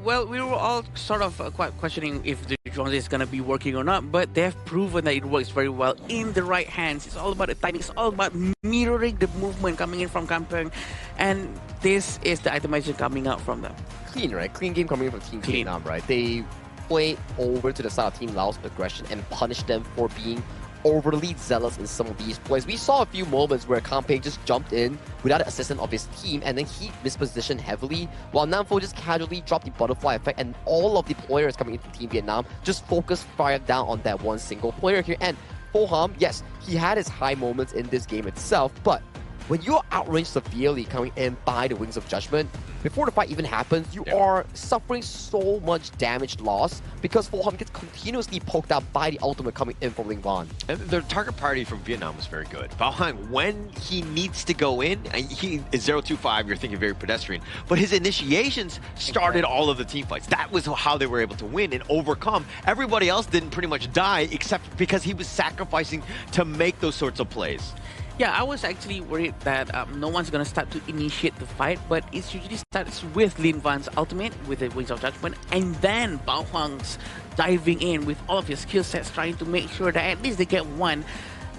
Well, we were all sort of quite questioning if the Zhuangzi is going to be working or not, but they have proven that it works very well in the right hands. It's all about the timing. It's all about mirroring the movement coming in from Kampung, and this is the itemization coming out from them. Clean, right? Clean game coming in from Team Vietnam, right? They play over to the side of Team Laos' aggression and punish them for being overly zealous in some of these plays. We saw a few moments where Campaign just jumped in without the assistance of his team, and then he mispositioned heavily, while Namfo just casually dropped the butterfly effect, and all of the players coming into Team Vietnam just focused fire down on that one single player here. And Pho Ham, yes, he had his high moments in this game itself, but when you're outranged severely coming in by the Wings of Judgment, before the fight even happens, you are suffering so much damage loss because Fulham gets continuously poked out by the ultimate coming in from Ling Van. And their target priority from Vietnam was very good. Bao Hang, when he needs to go in, he is 0-2-5, you're thinking very pedestrian, but his initiations started all of the team fights. That was how they were able to win and overcome. Everybody else didn't pretty much die except because he was sacrificing to make those sorts of plays. Yeah, I was actually worried that no one's going to start to initiate the fight, but it usually starts with Lin Van's ultimate, with the Wings of Judgment, and then Bao Hang's diving in with all of his skill sets, trying to make sure that at least they get one.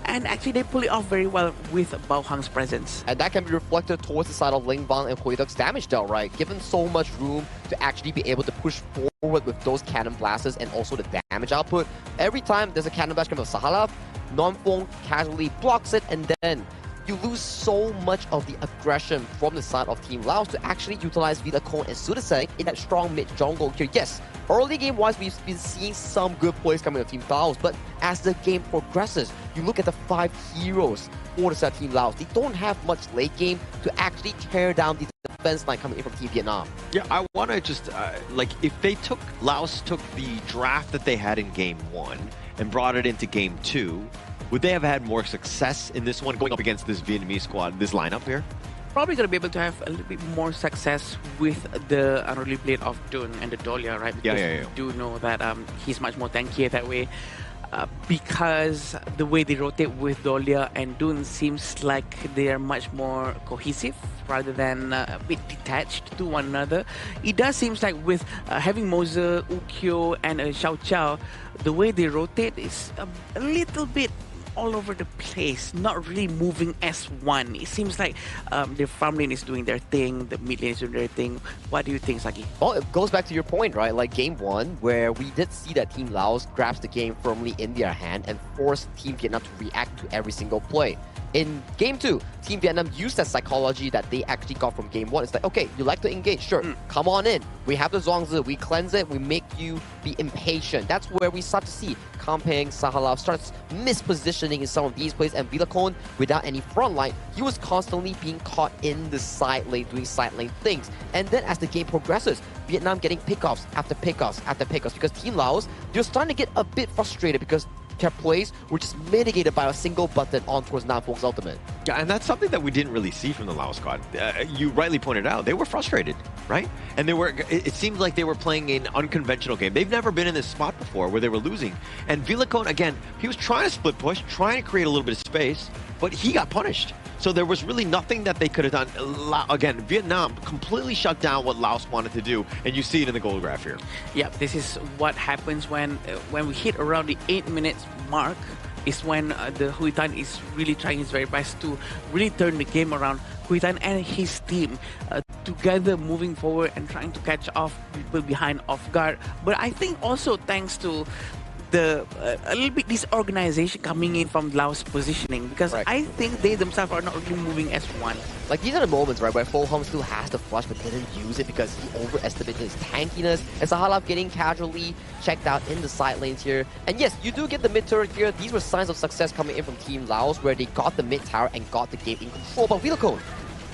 And actually, they pull it off very well with Bao Hang's presence. And that can be reflected towards the side of Ling Van and Hui Duck's damage dealt, right? Given so much room to actually be able to push forward with those cannon blasters and also the damage output. Every time there's a cannon blast coming from Sahalaf, Non-Fong casually blocks it, and then you lose so much of the aggression from the side of Team Laos to actually utilize Villacon and Sudasek in that strong mid jungle here. Yes, early game-wise, we've been seeing some good plays coming from Team Laos, but as the game progresses, you look at the 5 heroes for the side of Team Laos. They don't have much late game to actually tear down the defense line coming in from Team Vietnam. Yeah, I want to just, if they Laos took the draft that they had in Game 1 and brought it into Game 2, would they have had more success in this one going up against this Vietnamese squad, this lineup here? Probably going to be able to have a little bit more success with the unruly blade of Dun and the Dahlia, right? Because Yeah. we do know that he's much more tankier that way. Because the way they rotate with Dahlia and Dun seems like they are much more cohesive rather than a bit detached to one another. It does seem like with having Moser, Ukyo and Xiao Chao, the way they rotate is a little bit all over the place, not really moving as one. It seems like the farm lane is doing their thing, the mid lane is doing their thing. What do you think, Saki? Well, it goes back to your point, right? Like Game 1, where we did see that Team Laos grabs the game firmly in their hand and force Team Vietnam to react to every single play. In Game 2, Team Vietnam used that psychology that they actually got from Game 1. It's like, okay, you like to engage, sure, come on in. We have the Zhuangzi, we cleanse it, we make you be impatient. That's where we start to see Kampeng, Sahalaf starts mispositioning in some of these plays, and Villacon, without any front line, he was constantly being caught in the side lane, doing side lane things. And then as the game progresses, Vietnam getting pickoffs after pickoffs after pickoffs, because Team Laos, they're starting to get a bit frustrated because their plays were just mitigated by a single button on towards Non-Fong's ultimate. Yeah, and that's something that we didn't really see from the Laos squad. You rightly pointed out, they were frustrated, right? And it seemed like they were playing an unconventional game. They've never been in this spot before where they were losing. And Villacon, again, he was trying to split push, trying to create a little bit of space, but he got punished. So there was really nothing that they could have done. Again, Vietnam completely shut down what Laos wanted to do, and you see it in the goal graph here. Yeah, this is what happens when we hit around the 8 minutes mark, is when the Huy Tan is really trying his very best to really turn the game around. Huy Tan and his team together moving forward and trying to catch off people behind off guard. But I think also thanks to a little bit disorganization coming in from Laos positioning, because I think they themselves are not really moving as one. Like, these are the moments, right, where Fulham still has the flush but didn't use it because he overestimated his tankiness, and Sahalaf getting casually checked out in the side lanes here. And yes, you do get the mid turret here. These were signs of success coming in from Team Laos, where they got the mid tower and got the game in control. But Villacon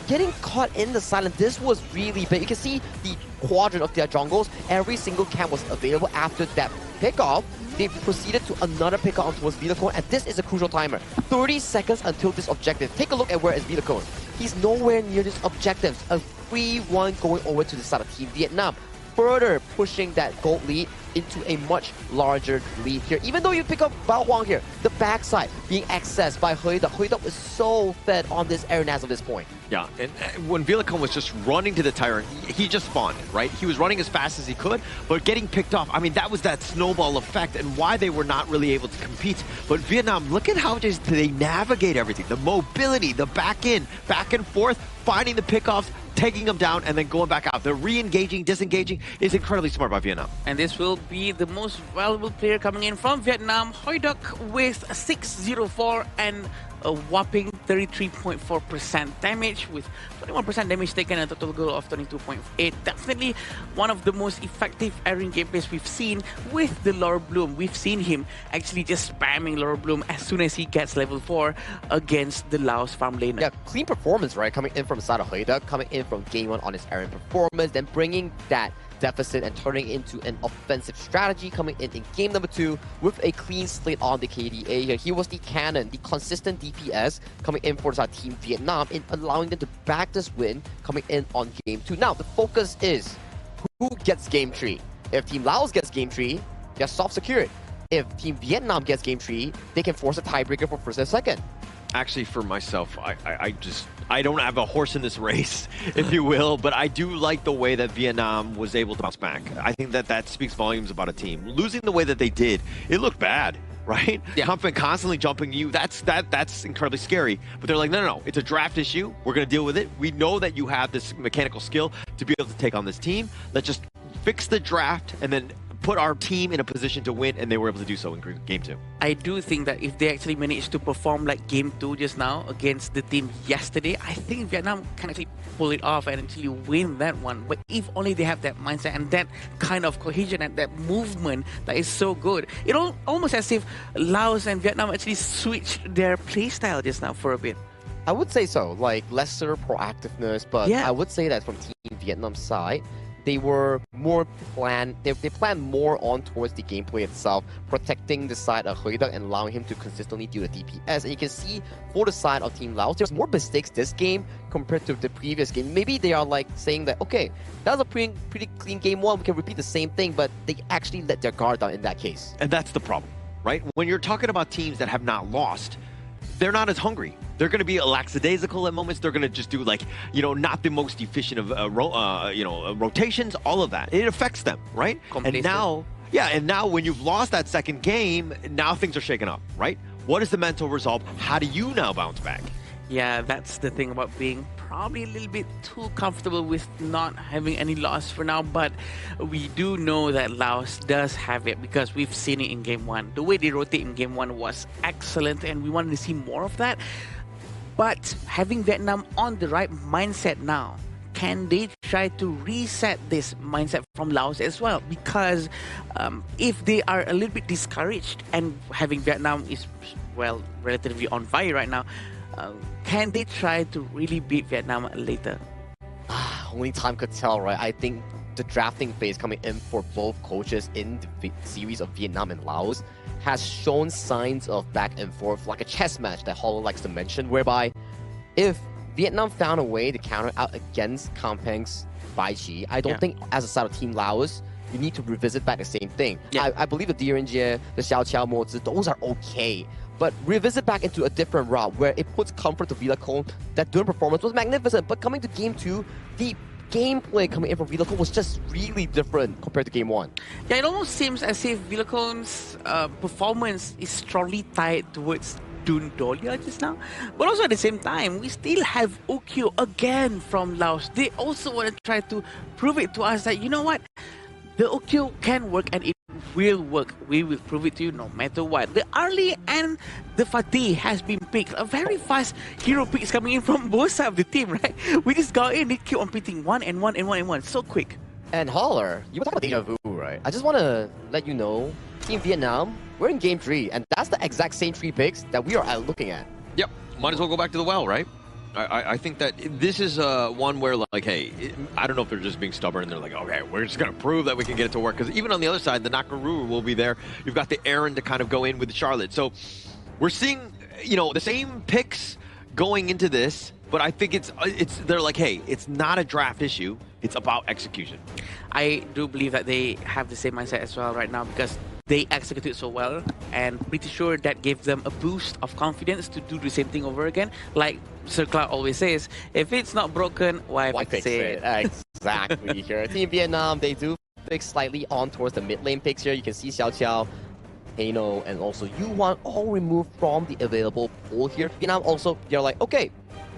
getting caught in the silence, this was really big. You can see the quadrant of their jungles. Every single camp was available after that pickoff. They proceeded to another pickoff on towards Villacon, and this is a crucial timer. 30 seconds until this objective. Take a look at where is Villacon. He's nowhere near this objective. A 3-1 going over to the side of Team Vietnam, further pushing that gold lead into a much larger lead here. Even though you pick up Bao Huang here, the backside being accessed by Hui Duck. Hui Duck is so fed on this Aeronaz at this point. Yeah, and when Villacon was just running to the tyrant, he just spawned it, right? He was running as fast as he could, but getting picked off, I mean, that was that snowball effect and why they were not really able to compete. But Vietnam, look at how just they navigate everything. The mobility, the back and forth, finding the pickoffs, taking them down, and then going back out. The re-engaging, disengaging is incredibly smart by Vietnam. And this will be the most valuable player coming in from Vietnam, Hui Duck with 604, and a whopping 33.4% damage with 21% damage taken and a total goal of 22.8. Definitely one of the most effective airing gameplays we've seen with the Lord Bloom. We've seen him actually just spamming Lord Bloom as soon as he gets level 4 against the Laos farm laner. Yeah, clean performance, right? Coming in from the side of Hoida, coming in from game 1 on his airing performance, then bringing that deficit and turning into an offensive strategy, coming in game number 2 with a clean slate on the KDA here. He was the cannon, the consistent DPS coming in for the Team Vietnam, in allowing them to back this win coming in on game 2. Now, the focus is who gets game 3. If Team Laos gets game 3, they're soft secured. If Team Vietnam gets game 3, they can force a tiebreaker for first and second. Actually, for myself, I don't have a horse in this race, if you will, but I do like the way that Vietnam was able to bounce back. I think that speaks volumes about a team. Losing the way that they did, it looked bad, right? Yeah. Humping constantly jumping you, that's incredibly scary. But they're like, no, it's a draft issue. We're going to deal with it. We know that you have this mechanical skill to be able to take on this team. Let's just fix the draft and then put our team in a position to win, and they were able to do so in game 2. I do think that if they actually managed to perform like game 2 just now against the team yesterday, I think Vietnam can actually pull it off and actually win that one. But if only they have that mindset and that kind of cohesion and that movement that is so good. It almost as if Laos and Vietnam actually switched their playstyle just now for a bit. I would say so, like lesser proactiveness, but yeah. I would say that from Team Vietnam's side, they were more planned. They planned more on towards the gameplay itself, protecting the side of Hoida and allowing him to consistently do the DPS. And you can see for the side of Team Laos, there's more mistakes this game compared to the previous game. Maybe they are like saying that, okay, that was a pretty clean game 1. We can repeat the same thing, but they actually let their guard down in that case. And that's the problem, right? When you're talking about teams that have not lost, they're not as hungry. They're going to be lackadaisical at moments. They're going to just do like, not the most efficient of, rotations, all of that. It affects them, right? And now when you've lost that second game, now things are shaken up, right? What is the mental resolve? How do you now bounce back? Yeah, that's the thing about being probably a little bit too comfortable with not having any loss for now, but we do know that Laos does have it because we've seen it in game 1. The way they rotate in game 1 was excellent and we wanted to see more of that. But having Vietnam on the right mindset now, can they try to reset this mindset from Laos as well? Because if they are a little bit discouraged and having Vietnam is, well, relatively on fire right now, can they try to really beat Vietnam later? Only time could tell, right? I think the drafting phase coming in for both coaches in the series of Vietnam and Laos has shown signs of back and forth, like a chess match that Hollow likes to mention, whereby if Vietnam found a way to counter out against Kampeng's Bai Chi, I don't think as a side of Team Laos, you need to revisit back the same thing. Yeah. I believe the Direnjie, the Xiao Qiao Mo Zi, those are okay. But revisit back into a different route where it puts comfort to Villacone. That during performance was magnificent, but coming to game 2, the gameplay coming in from Villacone was just really different compared to game 1. Yeah, it almost seems as if Villacone's performance is strongly tied towards Dun Dolia just now. But also at the same time, we still have Okyo again from Laos. They also want to try to prove it to us that, you know what? The Okyo can work and it will work. We will prove it to you no matter what. The Arlie and the Fatih has been picked. A very fast hero picks coming in from both sides of the team, right? We just got in, they keep on picking 1 and 1 and 1 and 1. So quick. And Holler, you were talking about deja vu, right? I just want to let you know, Team Vietnam, we're in game 3, and that's the exact same 3 picks that we are looking at. Yep, might as well go back to the well, right? I think that this is one where, like, hey, I don't know if they're just being stubborn and they're like, okay, we're just going to prove that we can get it to work. Because even on the other side, the Nakaruru will be there. You've got the Aaron to kind of go in with Charlotte. So we're seeing, the same picks going into this. But I think they're like, hey, it's not a draft issue. It's about execution. I do believe that they have the same mindset as well right now because they executed so well, and pretty sure that gave them a boost of confidence to do the same thing over again. Like Sir Cloud always says, if it's not broken, why fix it? Exactly. Here, Team Vietnam, they do fix slightly on towards the mid lane picks here. You can see Xiao Qiao, Ano, and also Yuan all removed from the available pool here. Vietnam also, they're like, okay,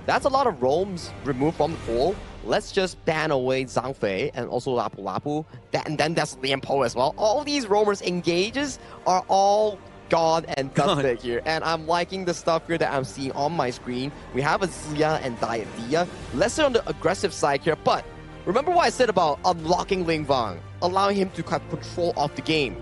that's a lot of roams removed from the pool. Let's just ban away Zhang Fei and also Lapu Lapu. And then that's Lian Po as well. All these roamers engages are all gone and dusted here. And I'm liking the stuff here that I'm seeing on my screen. We have a Zia and Diadia. Lesser on the aggressive side here, but remember what I said about unlocking Ling Vang, allowing him to have control of the game.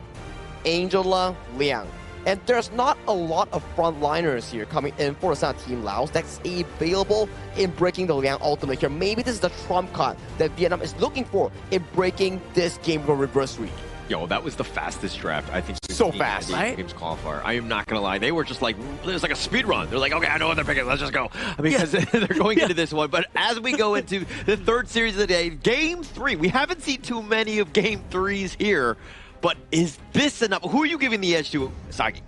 Angela, Liang. And there's not a lot of frontliners here coming in for the Team Laos that's available in breaking the Liang ultimate here. Maybe this is the trump card that Vietnam is looking for in breaking this game from reverse sweep. Yo, that was the fastest draft I think. So fast, the right? Games qualifier. I am not gonna lie, they were just like, it was like a speed run. They're like, okay, I know what they're picking. Let's just go. Because they're going into this one. But as we go into the third series of the day, Game 3. We haven't seen too many of Game 3s here. But is this enough? Who are you giving the edge to, Sagi?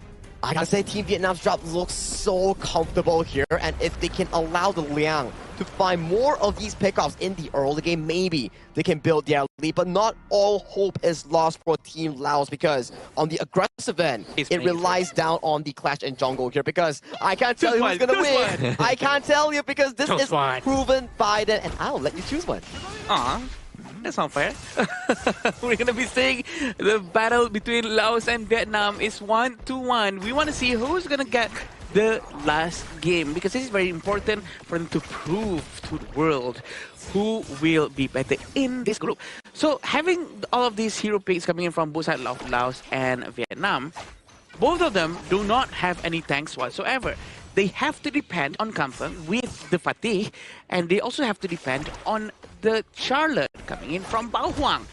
I gotta say, Team Vietnam's drop looks so comfortable here, and if they can allow the Liang to find more of these pickoffs in the early game, maybe they can build their lead, but not all hope is lost for Team Laos, because on the aggressive end, it relies down on the clash in jungle here, because I can't tell you who's gonna win. I can't tell you, because this is proven by them, and I'll let you choose one. That's not fair. We're going to be seeing the battle between Laos and Vietnam is 1-1. We want to see who's going to get the last game, because this is very important for them to prove to the world who will be better in this group. So having all of these hero picks coming in from both sides of Laos and Vietnam, both of them do not have any tanks whatsoever. They have to depend on comfort with the Fatih, and they also have to depend on the Charlotte coming in from Bao Huang.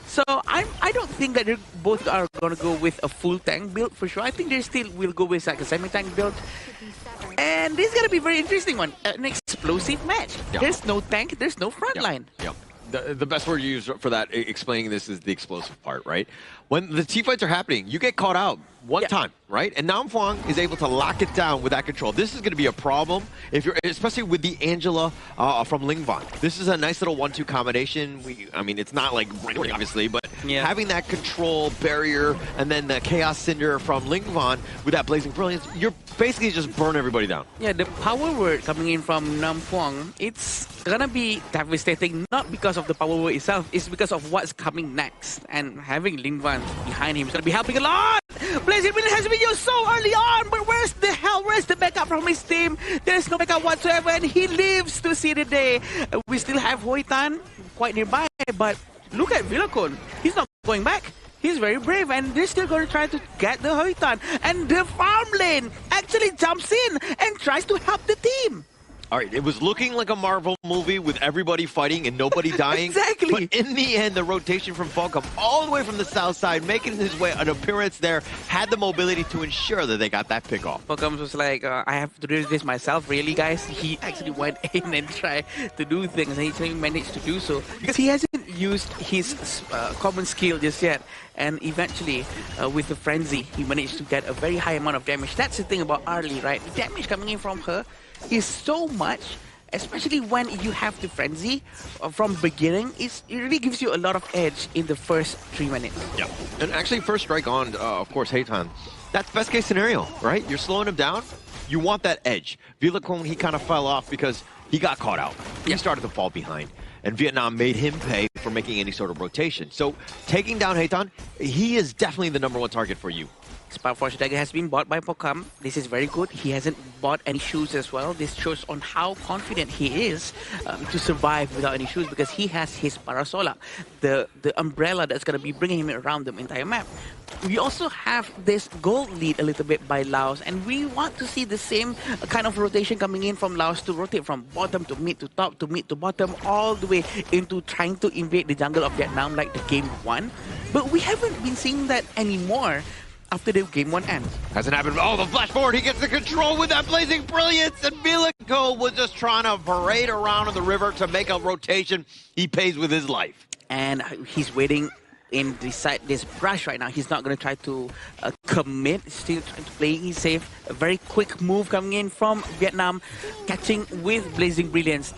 So I don't think that they both are going to go with a full tank build for sure. I think they still will go with like a semi-tank build. And this is going to be a very interesting one. An explosive match. Yeah. There's no tank, there's no front line. Yep. The best word you use for that, explaining this, is the explosive part, right? When the team fights are happening, you get caught out one time, right? And Nam Phuong is able to lock it down with that control. This is going to be a problem, if you're, especially with the Angela from Lingvan. This is a nice little 1-2 combination. I mean, it's not like great, obviously, but having that control barrier and then the Chaos Cinder from Lingvan with that Blazing Brilliance, you're basically just burn everybody down. Yeah, the power word coming in from Nam Phuong, it's gonna be devastating, not because of the power word itself, it's because of what's coming next. And having Lingvan behind him is gonna be helping a lot. Blazing Brilliance has been used so early on, but where's the backup from his team? There's no backup whatsoever, and he lives to see the day. We still have Hoi Tan quite nearby, but look at Villacon. He's not going back. He's very brave, and they're still going to try to get the Hoi Tan. And the farm lane actually jumps in and tries to help the team. All right, it was looking like a Marvel movie with everybody fighting and nobody dying. Exactly. But in the end, the rotation from Falcom all the way from the south side, making his way an appearance there, had the mobility to ensure that they got that pick off. Falcom was like, I have to do this myself, really, guys? He actually went in and tried to do things, and he actually managed to do so. Because he hasn't used his common skill just yet. And eventually, with the Frenzy, he managed to get a very high amount of damage. That's the thing about Arlie, right? The damage coming in from her is so much, especially when you have the Frenzy from beginning. It really gives you a lot of edge in the first 3 minutes. Yeah, and actually first strike on, of course, Heitan. That's best case scenario, right? You're slowing him down. You want that edge. Villacon, he kind of fell off because he got caught out. He started to fall behind. And Vietnam made him pay for making any sort of rotation. So taking down Heitan, he is definitely the #1 target for you. Spark Force Dagger has been bought by Falcom. This is very good. He hasn't bought any shoes as well. This shows on how confident he is to survive without any shoes, because he has his Parasola, the umbrella that's going to be bringing him around the entire map. We also have this gold lead a little bit by Laos, and we want to see the same kind of rotation coming in from Laos to rotate from bottom to mid to top to mid to bottom, all the way into trying to invade the jungle of Vietnam like the game 1. But we haven't been seeing that anymore after the game 1 ends. Hasn't happened. Oh, the flash forward. He gets the control with that Blazing Brilliance. And Villacon was just trying to parade around in the river to make a rotation. He pays with his life. And he's waiting in this brush right now. He's not going to try to commit. Still trying to play it safe. A very quick move coming in from Vietnam, catching with Blazing Brilliance.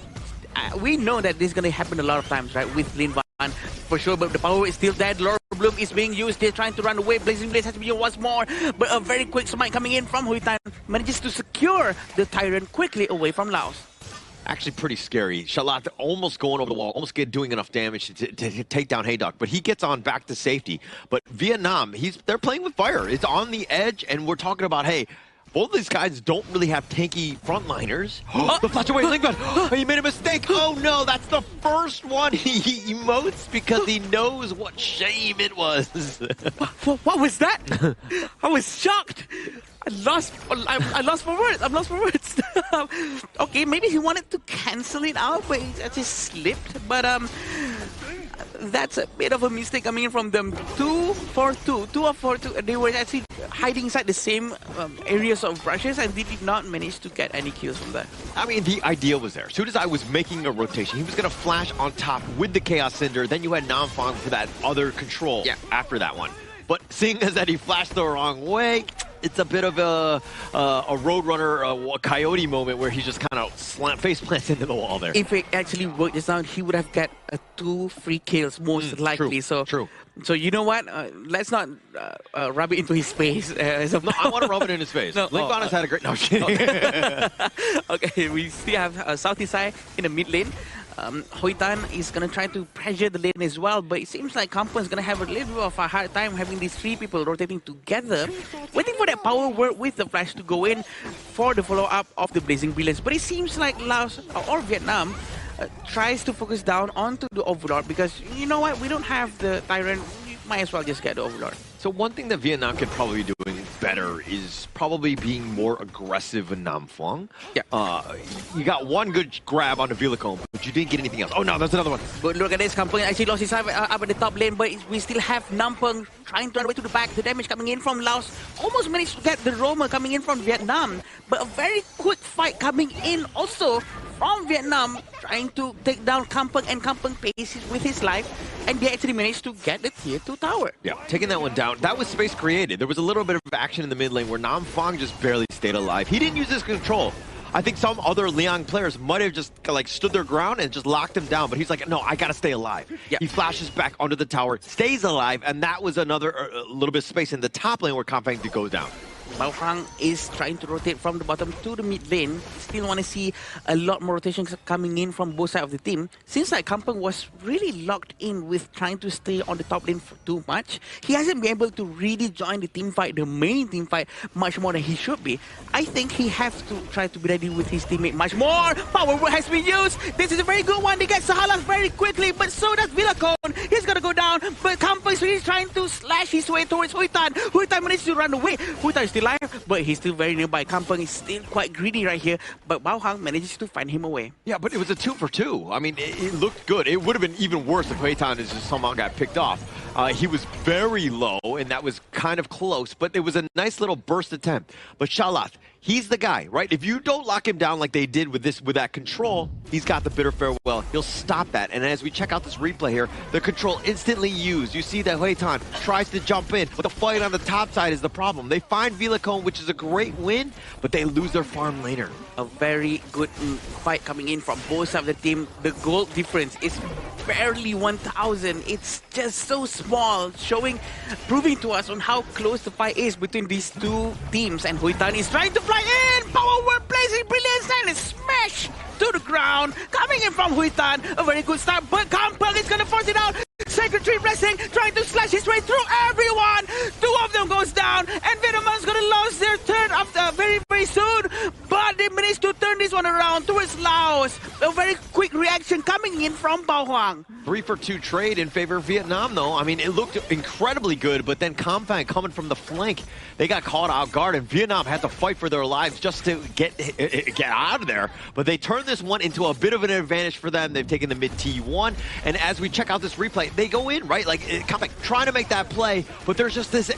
We know that this is going to happen a lot of times, right, with Lin Van for sure, but the power is still dead. Laurel Bloom is being used. They're trying to run away. Blazing Blaze has to be used once more, but a very quick smite coming in from Hoi Tan manages to secure the Tyrant quickly away from Laos. actually pretty scary. Shalat almost going over the wall, almost doing enough damage to take down Hayduck, but he gets on back to safety. But Vietnam, they're playing with fire. It's on the edge, and we're talking about, hey, both these guys don't really have tanky frontliners. The flash away, Lingban. He made a mistake. Oh no, that's the first one he emotes because he knows what shame it was. What was that? I was shocked. I lost for words. I'm lost for words. Okay, maybe he wanted to cancel it out, but it just slipped. But that's a bit of a mistake coming in from them. 2 of 4. They were actually hiding inside the same areas of brushes, and they did not manage to get any kills from that. I mean, the idea was there. As soon as I was making a rotation, he was going to flash on top with the Chaos Cinder. Then you had Namfang for that other control after that one. But seeing as that he flashed the wrong way, it's a bit of a Roadrunner, a Coyote moment where he just kind of face plants into the wall there. If it actually worked just now, he would have got 2 free kills most likely. True. So you know what? Let's not rub it into his face. No, I want to rub it in his face. No, Lingban has had a great... No, I'm kidding. Okay, we still have Southeast Side in the mid lane. Hoitan is going to try to pressure the lane as well, but it seems like Kampan is going to have a little bit of a hard time having these 3 people rotating together, waiting for that power word with the flash to go in for the follow-up of the Blazing Brilliance. But it seems like Laos or Vietnam tries to focus down onto the Overlord because, you know what, we don't have the Tyrant, we might as well just get the Overlord. So one thing that Vietnam could probably be doing better is probably being more aggressive in Namfang. Yeah. You got one good grab on the Vilacombe, but you didn't get anything else. Oh no, that's another one. But look at this, Kampung actually lost his side up at the top lane, but we still have Nampeng trying to run away to the back. The damage coming in from Laos almost managed to get the Roma coming in from Vietnam, but a very quick fight coming in also from Vietnam, trying to take down Kampung, and Kampung pays with his life, and they actually managed to get the tier 2 tower. Yeah, taking that one down. That was space created. There was a little bit of action in the mid lane where Namfang just barely stayed alive. He didn't use his control. I think some other Liang players might have just like stood their ground and just locked him down, but he's like, no, I gotta stay alive. Yeah. He flashes back onto the tower, stays alive, and that was another little bit of space in the top lane where Kampang goes down. Bao Hang is trying to rotate from the bottom to the mid lane. Still want to see a lot more rotations coming in from both sides of the team. Since like Kampung was really locked in with trying to stay on the top lane for too much, he hasn't been able to really join the team fight, the main team fight, much more than he should be. I think he has to try to be ready with his teammate much more. Power word has been used. This is a very good one. They get Sahalas very quickly, but so does Vilacone. He's gonna go down, but Kampung is really trying to slash his way towards Huitan. Huitan managed to run away. Huitan is still alive, but he's still very nearby. Kampung is still quite greedy right here, but Bao Hang manages to find him away. Yeah, but it was a 2 for 2. I mean, it looked good. It would have been even worse if Huitan just somehow got picked off. He was very low, and that was kind of close, but it was a nice little burst attempt. But Shalat, he's the guy, right? If you don't lock him down like they did with that control, he's got the bitter farewell. He'll stop that. And as we check out this replay here, the control instantly used. You see that Huitan tries to jump in, but the fight on the top side is the problem. They find Vilacone, which is a great win, but they lose their farm later. A very good fight coming in from both sides of the team. The gold difference is barely 1,000. It's just so small, proving to us on how close the fight is between these two teams. And Huitan is trying to fly in. Power word Blazing Brilliance and smash to the ground. Coming in from Huitan, a very good start, but Kampung is gonna force it out. Secretary Blessing trying to slash his way through everyone. 2 of them goes down, and Vietnam's gonna lose their turn after very, very soon. But they managed to turn this one around towards Laos. A very quick reaction coming in from Bao Huang. 3 for 2 trade in favor of Vietnam, though. I mean, it looked incredibly good, but then Kampang coming from the flank, they got caught out guard, and Vietnam had to fight for their lives just to get out of there. But they turned this one into a bit of an advantage for them. They've taken the mid T1, and as we check out this replay, they go in, right? Like, Kampang trying to make that play, but there's just this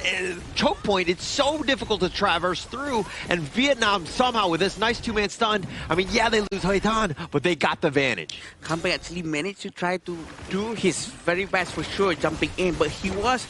choke point. It's so difficult to traverse through, and Vietnam somehow with this nice 2-man stun, I mean, yeah, they lose Huitan, but they got the advantage. Kampang actually managed to try to do his very best for sure, jumping in, but he was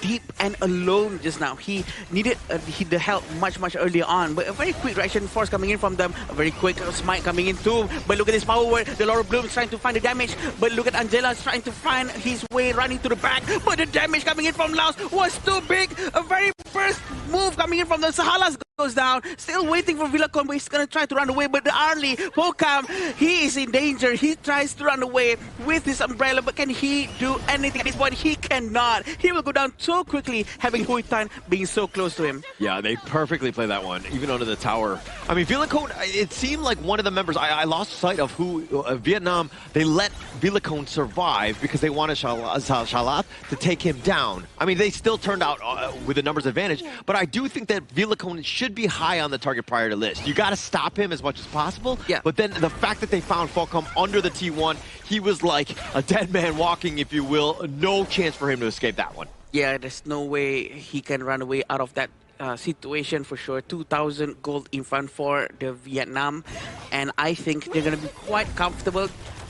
deep and alone just now. He needed the help much earlier on, but a very quick reaction force coming in from them, a very quick smite coming in too. But look at this power word, the Laura Bloom is trying to find the damage, but look at Angela's trying to find his way running to the back, but the damage coming in from Laos was too big. A very first move coming in from the Sahalas goes down. Still waiting for Villacon, but he's going to try to run away. But the early Pokam, he is in danger. He tries to run away with his umbrella, but can he do anything at this point? He cannot. He will go down so quickly, having Huitan being so close to him. Yeah, they perfectly play that one, even under the tower. I mean, Villacon, it seemed like one of the members, I lost sight of who, Vietnam, they let Villacon survive because they wanted Shalat to take him down. I mean, they still turned out with a numbers advantage, but I do think that Villacon should be high on the target priority list. You got to stop him as much as possible, but then the fact that they found Falcom under the T1, he was like a dead man walking, if you will. No chance for him to escape that one. Yeah, there's no way he can run away out of that situation for sure. 2,000 gold in front for the Vietnam, and I think they're going to be quite comfortable.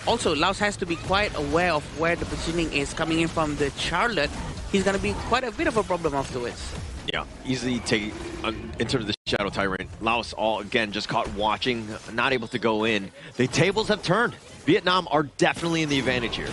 Also, Laos has to be quite aware of where the positioning is coming in from the Charlotte. He's going to be quite a bit of a problem afterwards. Yeah, easily take in terms of the Shadow Tyrant. Laos all again just caught watching, not able to go in. The tables have turned. Vietnam are definitely in the advantage here.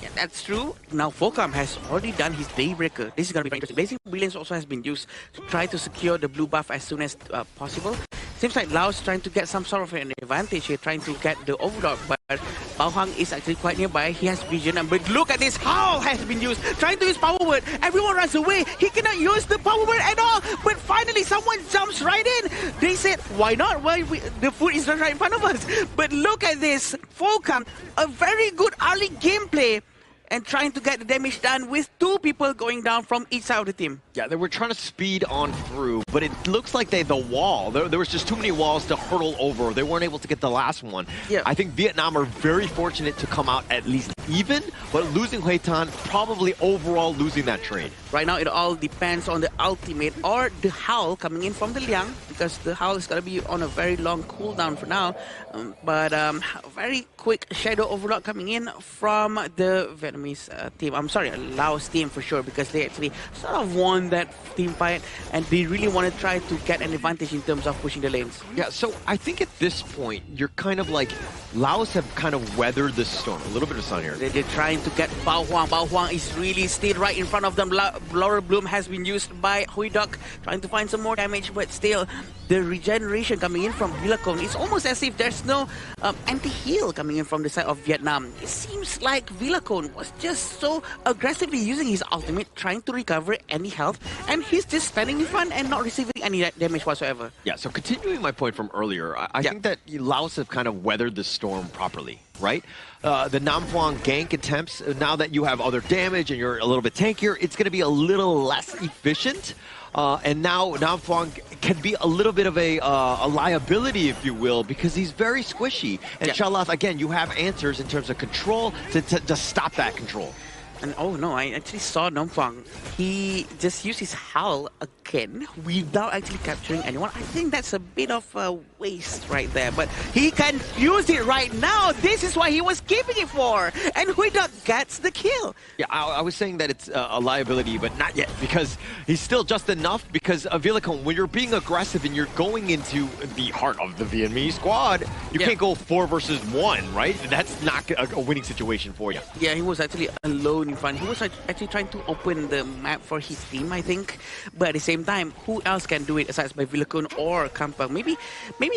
Yeah, that's true. Now Focam has already done his Daybreaker. This is going to be interesting. Blazing Brilliance also has been used to try to secure the blue buff as soon as possible. Seems like Laos trying to get some sort of an advantage here, trying to get the Overlord, but Bao Hang is actually quite nearby. He has vision, but look at this. Howl has been used, trying to use Power Word. Everyone runs away. He cannot use the Power Word at all, but finally someone jumps right in. They said, why not? Why the food is right in front of us. But look at this. Focam, a very good early gameplay, and trying to get the damage done with two people going down from each side of the team. Yeah, they were trying to speed on through, but it looks like the wall, there was just too many walls to hurdle over. They weren't able to get the last one. Yeah. I think Vietnam are very fortunate to come out at least even, but losing Huitan, probably overall losing that trade. Right now, it all depends on the ultimate or the Howl coming in from the Liang, because the Howl is going to be on a very long cooldown for now. But very quick Shadow Overlord coming in from the Vietnamese team. I'm sorry, Laos team for sure, because they actually sort of won that team fight, and they really want to try to get an advantage in terms of pushing the lanes. Yeah, so I think at this point, you're kind of like, Laos have kind of weathered the storm. A little bit of sun here. They're trying to get Bao Huang. Bao Huang is really still right in front of them. Laurel Bloom has been used by Hui Duck, trying to find some more damage, but still, the regeneration coming in from Villacon, it's almost as if there's no anti-heal coming in from the side of Vietnam. It seems like Villacon was just so aggressively using his ultimate, trying to recover any health, and he's just standing in front and not receiving any damage whatsoever. Yeah, so continuing my point from earlier, I think that Laos have kind of weathered the storm properly, right? The Nam Phuong gank attempts, now that you have other damage and you're a little bit tankier, it's going to be a little less efficient. And now Nam Phuong can be a little bit of a liability, if you will, because he's very squishy. And Shalat, again, you have answers in terms of control to stop that control. And oh no, I actually saw Nam Phuong. He just used his Howl again without actually capturing anyone. I think that's a bit of a waste right there, but he can use it right now. This is what he was keeping it for. And Huiduck gets the kill. Yeah, I was saying that it's a liability, but not yet, because he's still just enough, because Villacon, when you're being aggressive and you're going into the heart of the Vietnamese squad, you can't go 4 versus 1, right? That's not a winning situation for you. Yeah, he was actually alone in front. He was actually trying to open the map for his team, I think. But at the same time, who else can do it aside by Villacon or Kampung? Maybe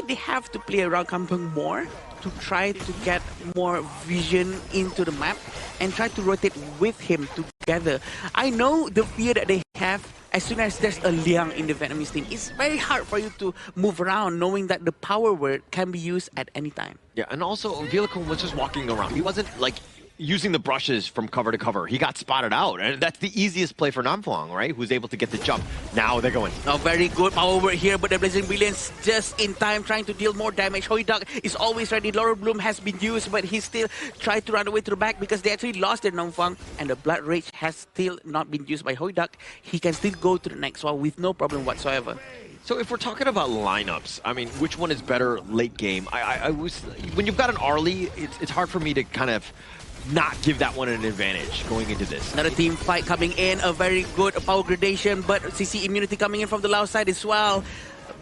they have to play around Kampung more to try to get more vision into the map and try to rotate with him together. I know the fear that they have as soon as there's a Liang in the Vietnamese team. It's very hard for you to move around knowing that the power word can be used at any time. Yeah, and also Villacon was just walking around. He wasn't like using the brushes from cover to cover. He got spotted out, and that's the easiest play for Nam Phuong, right? Who's able to get the jump. Now they're going. A very good power word here, but the Blazing Brilliance just in time, trying to deal more damage. Hoi Duck is always ready. Laurel Bloom has been used, but he still tried to run away to the back because they actually lost their Nam Phuong, and the Blood Rage has still not been used by Hoi Duck. He can still go to the next one with no problem whatsoever. So if we're talking about lineups, I mean, which one is better late game? I was, when you've got an Arlie, it's hard for me to kind of not give that one an advantage going into this. Another team fight coming in, a very good power gradation, but CC immunity coming in from the Laos side as well.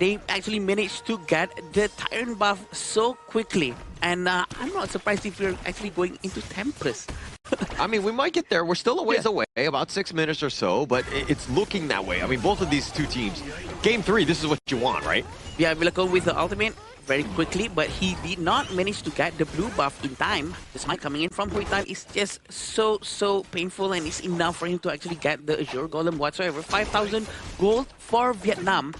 They actually managed to get the Tyrant buff so quickly. And I'm not surprised if you're actually going into Tempest. I mean, we might get there. We're still a ways away, about 6 minutes or so, but it's looking that way. I mean, both of these two teams, Game 3, this is what you want, right? Yeah, Vilacol with the ultimate very quickly, but he did not manage to get the blue buff in time. The smite coming in from Huitan is just so painful, and it's enough for him to actually get the Azure Golem whatsoever. 5,000 gold for Vietnam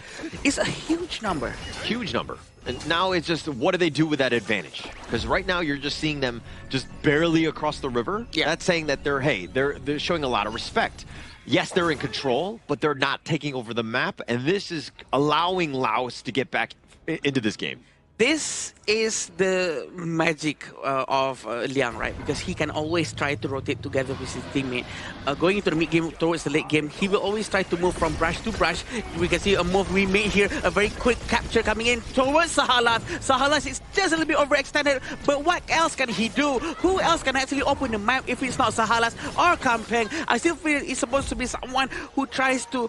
is a huge number. Huge number. And now it's just, what do they do with that advantage? Because right now you're just seeing them just barely across the river. Yeah. That's saying that they're showing a lot of respect. Yes, they're in control, but they're not taking over the map, and this is allowing Laos to get back into this game. This is the magic of Liang, right? Because he can always try to rotate together with his teammate. Going into the mid game towards the late game, he will always try to move from brush to brush. We can see a move we made here, a very quick capture coming in towards Sahalas. Sahalas is just a little bit overextended, but what else can he do? Who else can actually open the map if it's not Sahalas or Kampeng? I still feel it's supposed to be someone who tries to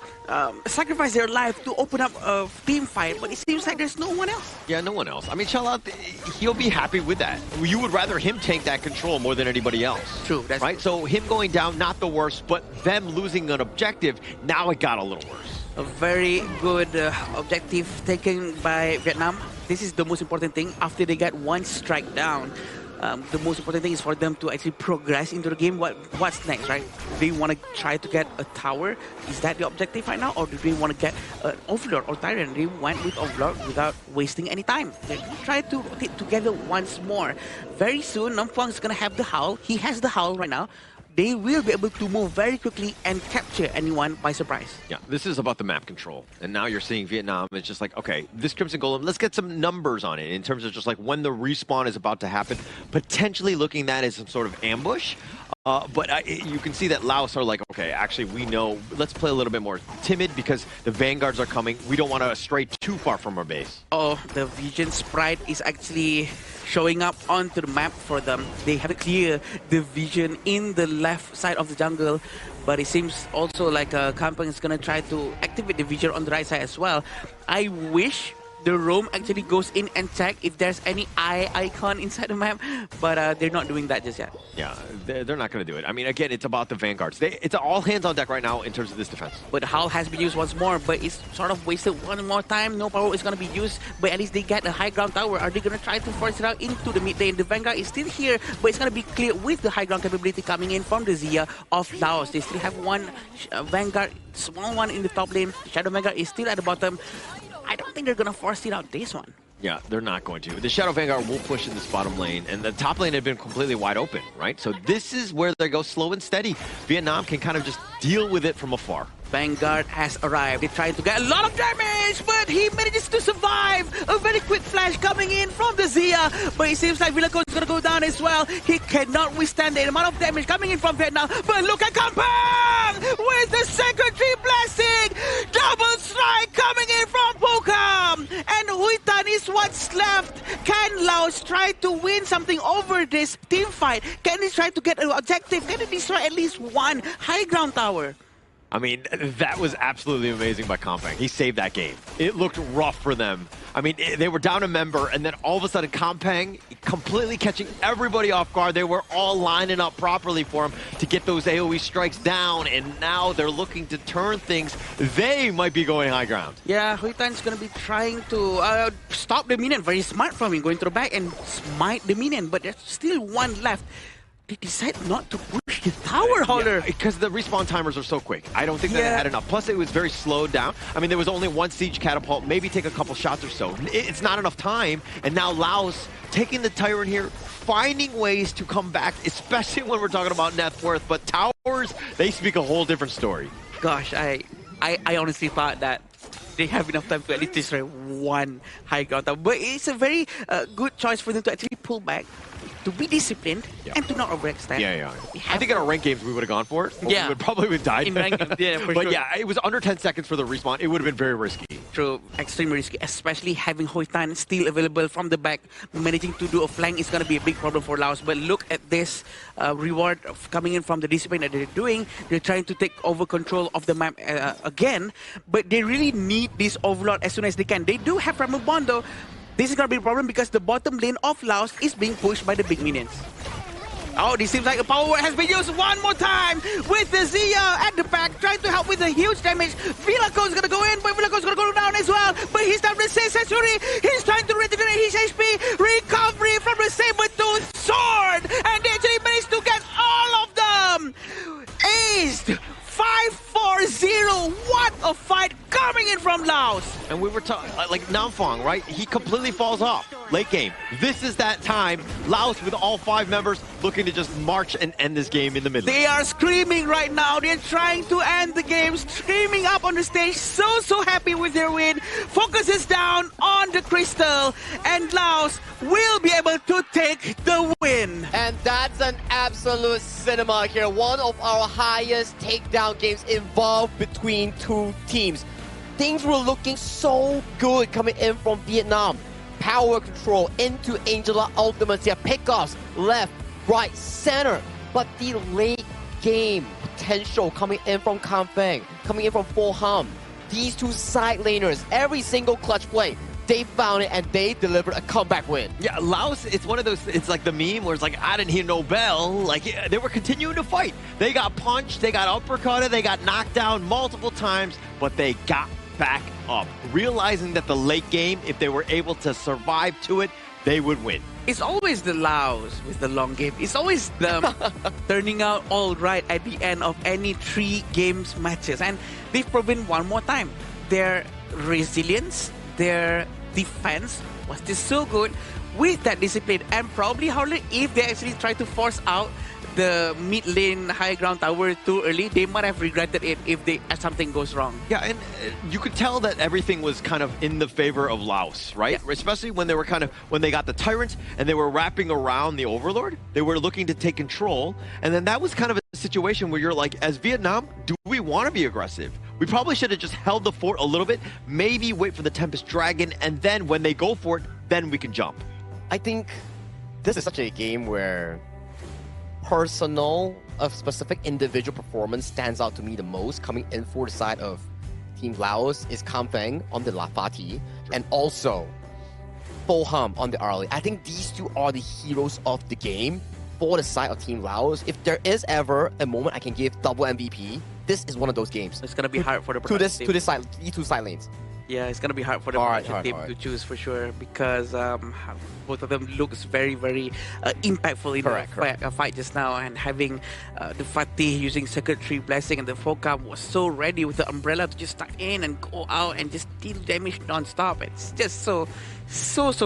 sacrifice their life to open up a team fight, but it seems like there's no one else. Yeah, no one else. I mean, Chalat, he'll be happy with that. You would rather him take that control more than anybody else. True, that's right. So him going down, not the worst, but them losing an objective, now it got a little worse. A very good objective taken by Vietnam. This is the most important thing. After they get one strike down, the most important thing is for them to actually progress into the game. What's next, right? Do they want to try to get a tower? Is that the objective right now? Or do they want to get an Overlord or Tyrant? They went with Overlord without wasting any time. They try to rotate together once more. Very soon, Nampuang is going to have the Howl. He has the Howl right now. They will be able to move very quickly and capture anyone by surprise. Yeah, this is about the map control. And now you're seeing Vietnam, it's just like, okay, this Crimson Golem, let's get some numbers on it in terms of just like when the respawn is about to happen, potentially looking at as some sort of ambush. But you can see that Laos are like, okay, actually, we know, let's play a little bit more timid because the Vanguards are coming. We don't want to stray too far from our base. Oh, the Vision Sprite is actually showing up onto the map for them. They have to clear the Vision in the left side of the jungle, but it seems also like Kampeng is going to try to activate the Vision on the right side as well. I wish the roam actually goes in and check if there's any eye icon inside the map, but they're not doing that just yet. Yeah, they're not going to do it. I mean, again, it's about the Vanguards. It's all hands on deck right now in terms of this defense. But Howl has been used once more, but it's sort of wasted one more time. No power is going to be used, but at least they get a high ground tower. Are they going to try to force it out into the mid lane? The Vanguard is still here, but it's going to be clear with the high ground capability coming in from the Zia of Laos. They still have one Vanguard, small one in the top lane. Shadow Vanguard is still at the bottom. I don't think they're going to force it out this one. Yeah, they're not going to. The Shadow Vanguard will push in this bottom lane, and the top lane had been completely wide open, right? So this is where they go slow and steady. Vietnam can kind of just deal with it from afar. Vanguard has arrived. They tried to get a lot of damage, but he manages to survive. A very quick flash coming in from the Zia, but it seems like Vilacol is going to go down as well. He cannot withstand the amount of damage coming in from Vietnam, but look at Kampeng with the secondary blasting. Double strike coming in from Pukam, and Huitan is what's left. Can Laos try to win something over this team fight? Can he try to get an objective? Can he destroy at least one high ground tower? I mean, that was absolutely amazing by Kampeng. He saved that game. It looked rough for them. I mean, they were down a member, and then all of a sudden, Kampeng completely catching everybody off guard. They were all lining up properly for him to get those AoE strikes down, and now they're looking to turn things. They might be going high ground. Yeah, Huitan's going to be trying to stop the minion. Very smart from him, going to the back and smite the minion, but there's still one left. They decide not to push the tower holder. Because the respawn timers are so quick. I don't think that it had enough. Plus, it was very slowed down. I mean, there was only one siege catapult, maybe take a couple shots or so. It's not enough time. And now Laos taking the Tyrant here, finding ways to come back, especially when we're talking about net worth. But towers, they speak a whole different story. Gosh, I honestly thought that they have enough time to at least destroy one high ground tower. But it's a very good choice for them to actually pull back, to be disciplined, and to not overextend. Yeah. I think in our ranked games we would have gone for it. Yeah. We would probably have died. In ranked games, yeah, for but sure. yeah, it was under 10 seconds for the respawn. It would have been very risky. True, extremely risky, especially having Huitan still available from the back. Managing to do a flank is going to be a big problem for Laos. But look at this reward coming in from the discipline that they're doing. They're trying to take over control of the map again, but they really need this Overlord as soon as they can. They do have Ramubon though. This is going to be a problem because the bottom lane of Laos is being pushed by the big minions. Oh, this seems like a power word has been used one more time with the Zia at the back, trying to help with the huge damage. Villaco's gonna go in, but Villaco's gonna go down as well. But he's done the same century. He's trying to regenerate his HP. Recovery from the saber-tooth sword. And they actually managed to get all of them. Aced. 5-4-0. What a fight coming in from Laos. And we were talking, like Namfong, right? He completely falls off. Late game. This is that time. Laos with all 5 members looking to just march and end this game in the middle. They are screaming right now. They're trying to end the game, screaming up on the stage. So happy with their win. Focus is down on the crystal. And Laos will be able to take the win. And that's an absolute cinema here. One of our highest takedown games involved between 2 teams. Things were looking so good coming in from Vietnam. Power control into Angela Ultimates here. Pickoffs left, right, center. But the late game potential coming in from Kampeng, coming in from Pho Ham. These 2 side laners, every single clutch play, they found it and they delivered a comeback win. Yeah, Laos, it's one of those, it's like the meme where it's like, I didn't hear no bell. Like, they were continuing to fight. They got punched, they got uppercutted, they got knocked down multiple times, but they got back up, realizing that the late game, if they were able to survive to it, they would win. It's always the Laos with the long game. It's always them turning out all right at the end of any 3 games matches. And they've proven one more time their resilience, their defense was just so good with that discipline. And probably, Harley, if they actually try to force out the mid lane high ground tower too early, they might have regretted it if something goes wrong. Yeah, and you could tell that everything was kind of in the favor of Laos, right? Yeah. Especially when they were when they got the Tyrant and they were wrapping around the Overlord. They were looking to take control. And then that was kind of a situation where you're like, as Vietnam, do we want to be aggressive? We probably should have just held the fort a little bit, maybe wait for the Tempest Dragon, and then when they go for it, then we can jump. I think this is such a game where personal, a specific individual performance stands out to me the most. Coming in for the side of Team Laos is Kampeng on the Lafati, and also Pho Ham on the Arlie. I think these 2 are the heroes of the game for the side of Team Laos. If there is ever a moment I can give double MVP, this is one of those games. It's gonna be hard for the to this side, these 2 side lanes. Yeah, it's gonna be hard for the team to choose for sure, because both of them looks very impactful in the fight just now. And having the Fatih using Circuitry Blessing and the Pho Ham was so ready with the umbrella to just start in and go out and just deal damage non-stop. It's just so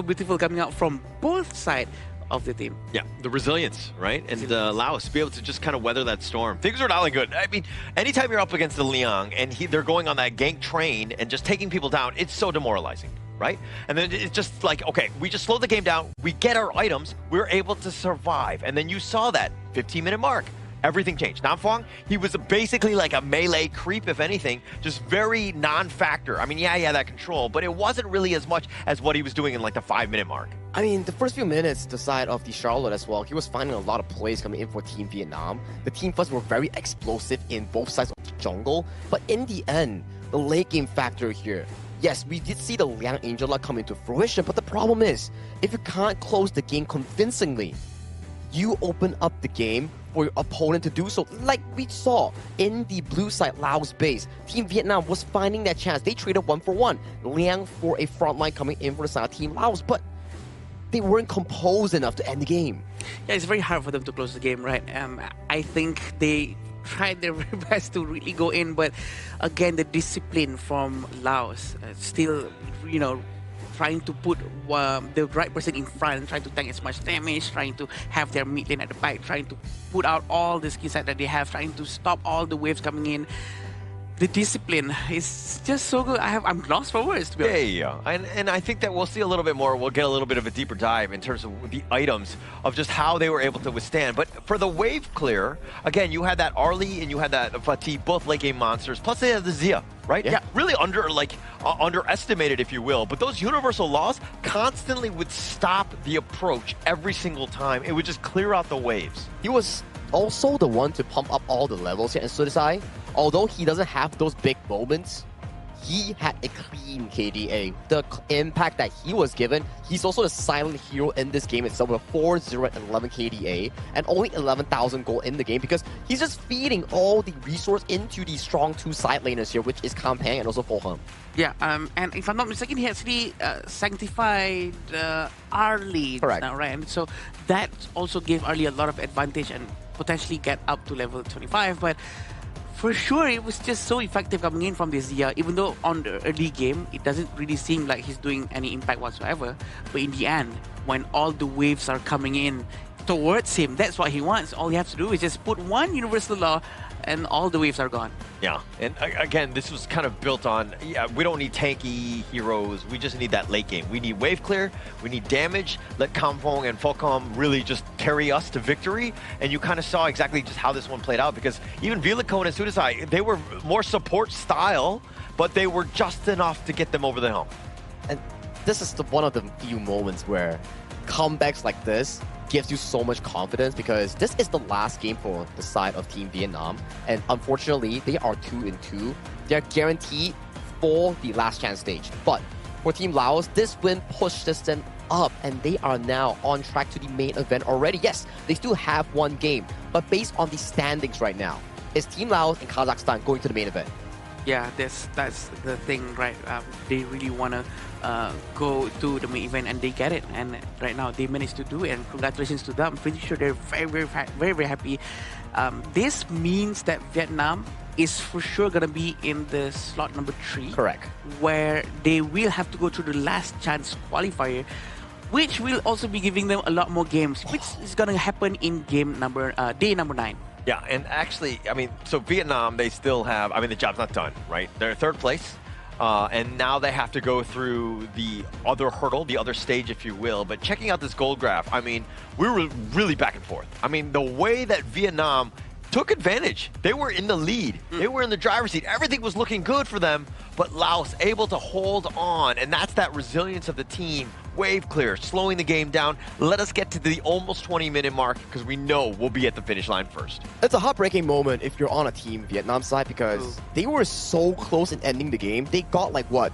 beautiful coming out from both sides of the team. Yeah, the resilience, right? And Laos be able to just kind of weather that storm. Things are not good. I mean, anytime you're up against the Liang and they're going on that gank train and just taking people down, it's so demoralizing, right? And then it's just like, okay, we just slow the game down, we get our items, we're able to survive. And then you saw that 15-minute mark. Everything changed. Namfong, he was basically like a melee creep, if anything, just very non-factor. I mean, yeah, he had that control, but it wasn't really as much as what he was doing in like the 5-minute mark. I mean, the first few minutes, the side of the Charlotte as well, he was finding a lot of plays coming in for Team Vietnam. The Team First were very explosive in both sides of the jungle, but in the end, the late game factor here, yes, we did see the Liang Angela come into fruition, but the problem is, if you can't close the game convincingly, you open up the game for your opponent to do so. Like we saw in the blue side Laos base, Team Vietnam was finding that chance. They traded 1-for-1. Liang for a front line coming in for the side of Team Laos, but they weren't composed enough to end the game. Yeah, it's very hard for them to close the game, right? I think they tried their very best to really go in, but again, the discipline from Laos still, trying to put the right person in front, trying to tank as much damage, trying to have their mid lane at the back, trying to put out all the skill set that they have, trying to stop all the waves coming in. The discipline is just so good. I'm lost for words, to be honest. Yeah. And I think that we'll see a little bit more. We'll get a little bit of a deeper dive in terms of the items of just how they were able to withstand. But for the wave clear, again, you had that Arlie and you had that Fatih, both late game monsters. Plus they had the Zia, right? Yeah. Really underestimated, if you will. But those universal laws constantly would stop the approach every single time. It would just clear out the waves. He was also the one to pump up all the levels here in Sudisai. Although he doesn't have those big moments, he had a clean KDA. The impact that he was given, he's also the silent hero in this game itself with 4-0 and 11 KDA and only 11,000 gold in the game because he's just feeding all the resource into the strong two side laners here, which is Kampang and also Fulham. Yeah, and if I'm not mistaken, he actually sanctified Arlie now, right? And so that also gave Arlie a lot of advantage and potentially get up to level 25, but for sure, it was just so effective coming in from this Zia, even though on the early game, it doesn't really seem like he's doing any impact whatsoever. But in the end, when all the waves are coming in towards him, that's what he wants. All he has to do is just put one universal law and all the waves are gone. Yeah, and again, this was kind of built on, we don't need tanky heroes, we just need that late game. We need wave clear, we need damage, let Kampong and Fulcom really just carry us to victory, and you kind of saw exactly just how this one played out, because even Vilicone and Sudasai, they were more support style, but they were just enough to get them over the hump. And this is one of the few moments where comebacks like this gives you so much confidence because this is the last game for the side of Team Vietnam, and unfortunately they are 2-2. They're guaranteed for the last chance stage. But for Team Laos, this win pushed them up and they are now on track to the main event already. Yes, they still have one game, but based on the standings right now, is Team Laos and Kazakhstan going to the main event? Yeah, that's the thing, right? They really want to go to the main event and they get it. And right now they managed to do it. And congratulations to them. I'm pretty sure they're very happy. This means that Vietnam is for sure going to be in the slot number 3. Correct. Where they will have to go through the last chance qualifier, which will also be giving them a lot more games, which is going to happen in game number day number 9. Yeah, and actually, I mean, so Vietnam, they still have, the job's not done, right? They're 3rd place, and now they have to go through the other hurdle, the other stage, if you will. But checking out this gold graph, we were really back and forth. The way that Vietnam took advantage, they were in the lead. They were in the driver's seat. Everything was looking good for them, but Laos able to hold on, and that's that resilience of the team. Wave clear, slowing the game down. Let us get to the almost 20-minute mark because we know we'll be at the finish line first. It's a heartbreaking moment if you're on a Team Vietnam side because they were so close in ending the game. They got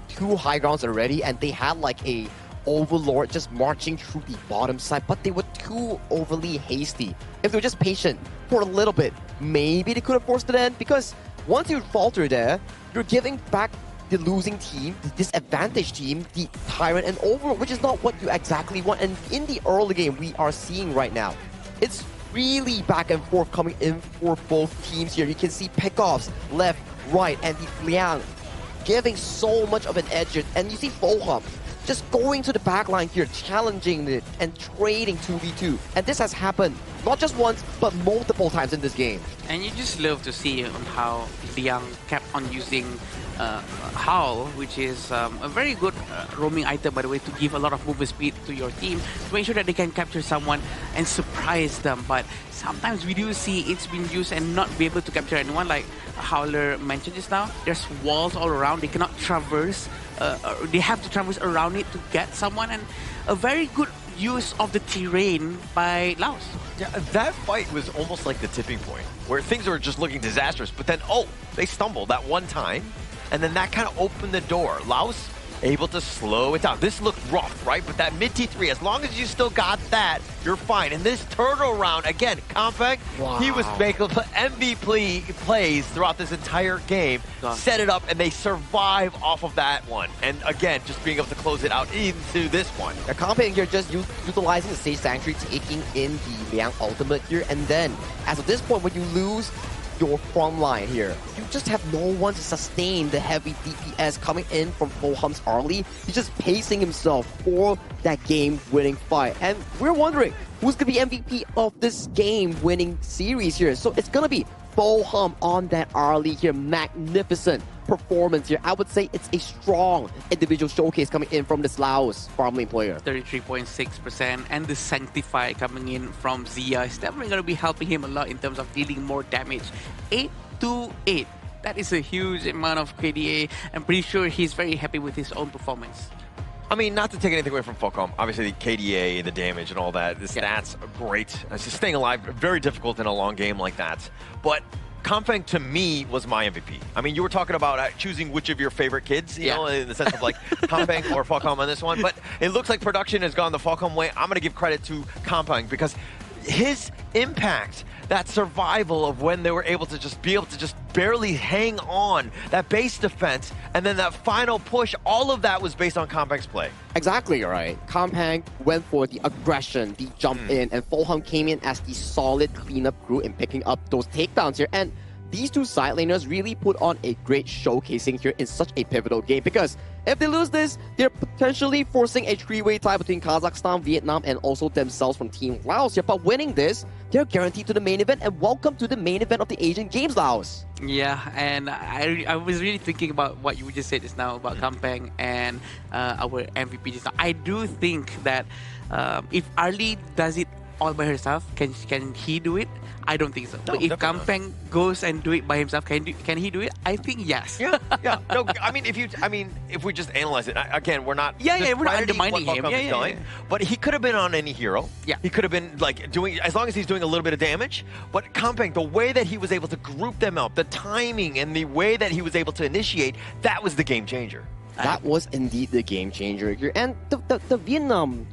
2 high grounds already and they had a overlord just marching through the bottom side, but they were too overly hasty. If they were just patient for a little bit, maybe they could have forced it in because once you falter there, you're giving back the losing team, the disadvantaged team, the Tyrant and Overlord, which is not what you exactly want. And in the early game we are seeing right now, it's really back and forth coming in for both teams here. You can see pickoffs left, right, and the Liang giving so much of an edge here. And you see Fulham just going to the back line here, challenging it and trading 2v2. And this has happened not just once, but multiple times in this game. And you just love to see on how Liang kept on using Howl, which is a very good roaming item, by the way, to give a lot of movement speed to your team, to make sure that they can capture someone and surprise them. But sometimes we do see it's been used and not be able to capture anyone, like Howler mentioned just now. There's walls all around, they cannot traverse, they have to traverse around it to get someone, and a very good use of the terrain by Laos. Yeah, that fight was almost like the tipping point, where things were just looking disastrous, but then, they stumbled that one time, and then that kind of opened the door. Laos able to slow it down. This looked rough, right? But that mid T3, as long as you still got that, you're fine. And this turtle round, again, Compact, he was making MVP plays throughout this entire game, set it up, and they survive off of that one. And again, just being able to close it out into this one. Yeah, Compact here just utilizing the Sage Sanctuary, taking in the Liang ultimate here, and then, as of this point, when you lose your front line here, you just have no one to sustain the heavy DPS coming in from Fulham's Arlie. He's just pacing himself for that game-winning fight. And we're wondering, who's going to be MVP of this game-winning series here? So it's going to be Fulham on that Arlie here. Magnificent performance here. I would say it's a strong individual showcase coming in from this Laos farm lane player. 33.6%, and the Sanctify coming in from Zia is definitely going to be helping him a lot in terms of dealing more damage. 828. That is a huge amount of KDA. I'm pretty sure he's very happy with his own performance. Not to take anything away from Fulcom, obviously the KDA, the damage and all that, the stats are great. It's just staying alive, very difficult in a long game like that. But Kampeng to me was my MVP. I mean, you were talking about choosing which of your favorite kids, you know, in the sense of like Kampeng or Falcom on this one. But it looks like production has gone the Falcom way. I'm going to give credit to Kampeng because his impact, that survival of when they were able to just barely hang on, that base defense, and then that final push, all of that was based on Kampeng's play. Exactly right. Kampeng went for the aggression, the jump in, and Fulham came in as the solid cleanup crew in picking up those takedowns here. And these two side laners really put on a great showcasing here in such a pivotal game, because if they lose this, they're potentially forcing a three-way tie between Kazakhstan, Vietnam, and also themselves from Team Laos here. But winning this, they're guaranteed to the main event, and welcome to the main event of the Asian Games, Laos. Yeah, and I was really thinking about what you just said just now about Kampeng and our MVP just now. I do think that if Arlie does it all by herself, can he do it? I don't think so. No, but if Kampeng goes and do it by himself, can he do it? I think yes. Yeah. No, I mean, if we just analyze it again, we're not. We're not undermining him. But he could have been on any hero. Yeah. He could have been like doing, as long as he's doing a little bit of damage. But Kampeng, the way that he was able to group them up, the timing and the way that he was able to initiate, that was the game changer. That was indeed the game changer here. And the Vietnam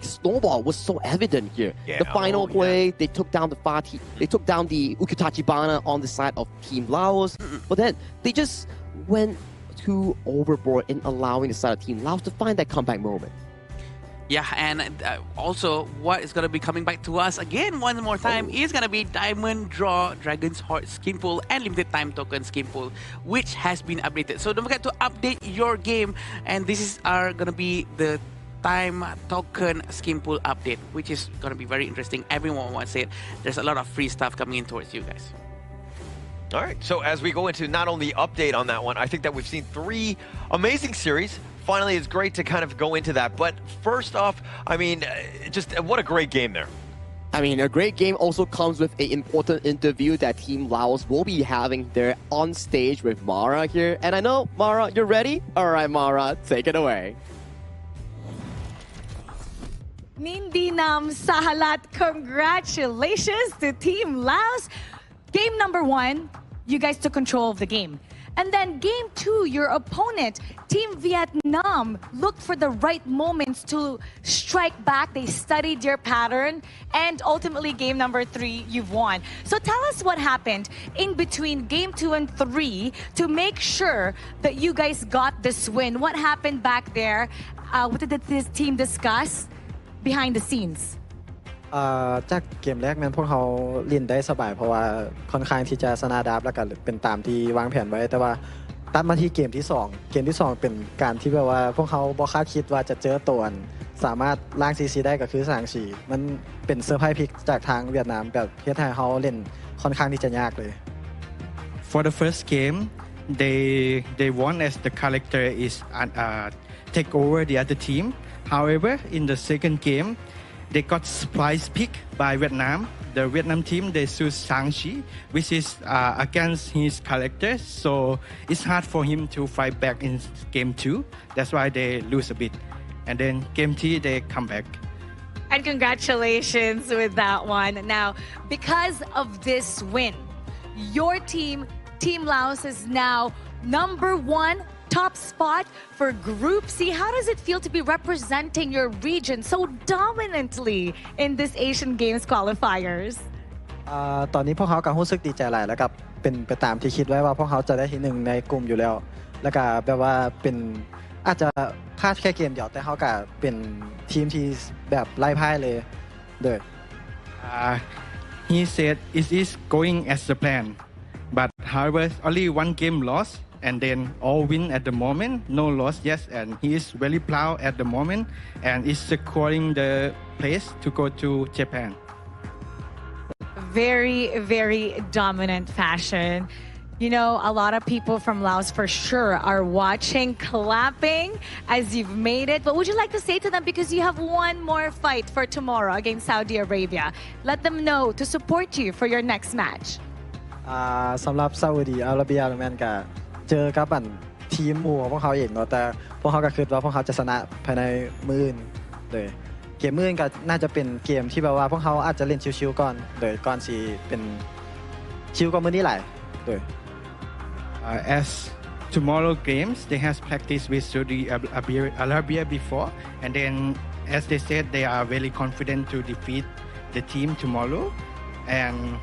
snowball was so evident here. Yeah, the final play, they took down the Fatih, they took down the Ukitachibana on the side of Team Laos. But then they just went too overboard in allowing the side of Team Laos to find that comeback moment. Yeah, and also what is going to be coming back to us again one more time is going to be Diamond Draw, Dragon's Heart skin pool, and Limited Time Token skin pool, which has been updated. So don't forget to update your game, and this is going to be the Time Token skin pool update, which is going to be very interesting. Everyone wants it. There's a lot of free stuff coming in towards you guys. All right, so as we go into not only update on that one, I think that we've seen 3 amazing series. Finally, it's great to kind of go into that. But first off, I mean, just what a great game there. I mean, a great game also comes with an important interview that Team Laos will be having there on stage with Mara here. And I know, Mara, you're ready? All right, Mara, take it away. Nindinam Sahalat, congratulations to Team Laos. Game number 1, you guys took control of the game. And then game 2, your opponent, Team Vietnam, looked for the right moments to strike back. They studied your pattern. And ultimately, game number 3, you've won. So tell us what happened in between game 2 and 3 to make sure that you guys got this win. What happened back there? What did this team discuss behind the scenes? จากเกมแรกนั้นพวกเขาเล่นได้สบายเพราะว่าค่อนข้างที่จะสนาดับและก็เป็นตามที่วางแผนไว้แต่ว่าตัดมาที่เกมที่2เป็นการที่แบบว่าพวกเขาบ่คาดคิดว่าจะเจอตัวสามารถล้างซีได้ก็คือสางสีมันเป็นเซอร์ไพรส์พลิกจากทางเวียดนามแบบเฮ็ดให้เขาเล่นค่อนข้างที่จะยากเลย For the first game they won as the character is take over the other team. However, in the second game they got surprise pick by Vietnam. The Vietnam team, they choose Sang-chi, which is against his character. So it's hard for him to fight back in game 2. That's why they lose a bit. And then game 3, they come back. And congratulations with that one. Now, because of this win, your team, Team Laos, is now number 1 top spot for Group C. How does it feel to be representing your region so dominantly in this Asian Games qualifiers? ตอนนี้พวกเขาก็รู้สึกดีใจหลายแล้วก็เป็นไปตามที่คิดไว้ว่าพวกเขาจะได้ที่1ในกลุ่มอยู่แล้วแล้วก็แบบว่าเป็นอาจจะพลาดแค่เกมเดียวแต่เขาก็เป็นทีมที่แบบไล่พ่ายเลยเด้อ He said it is going as the plan, but however only 1 game lost. And then all win at the moment, no loss, yes, and he is very proud at the moment and is securing the place to go to Japan. Very, very dominant fashion. You know, a lot of people from Laos for sure are watching, clapping as you've made it. But would you like to say to them, because you have one more fight for tomorrow against Saudi Arabia, let them know to support you for your next match. สำหรับซาอุดิอาระเบียแม่นก็เจอกับทีมหมู่ของพวกเขาเองเนาะแต่พวกเขาก็คิดว่าพวกเขาจะชนะภายในมื้ออื่นเลยเกมมื้ออื่นก็น่าจะเป็นเกมที่แบบว่าพวกเขาอาจจะเล่นชิวๆก่อนเลยก่อนสิเป็นชิวกว่ามื้อนี้หลาย对 As tomorrow games, they has practiced with Saudi Arabia before, and then as they said, they are very confident to defeat the team tomorrow. And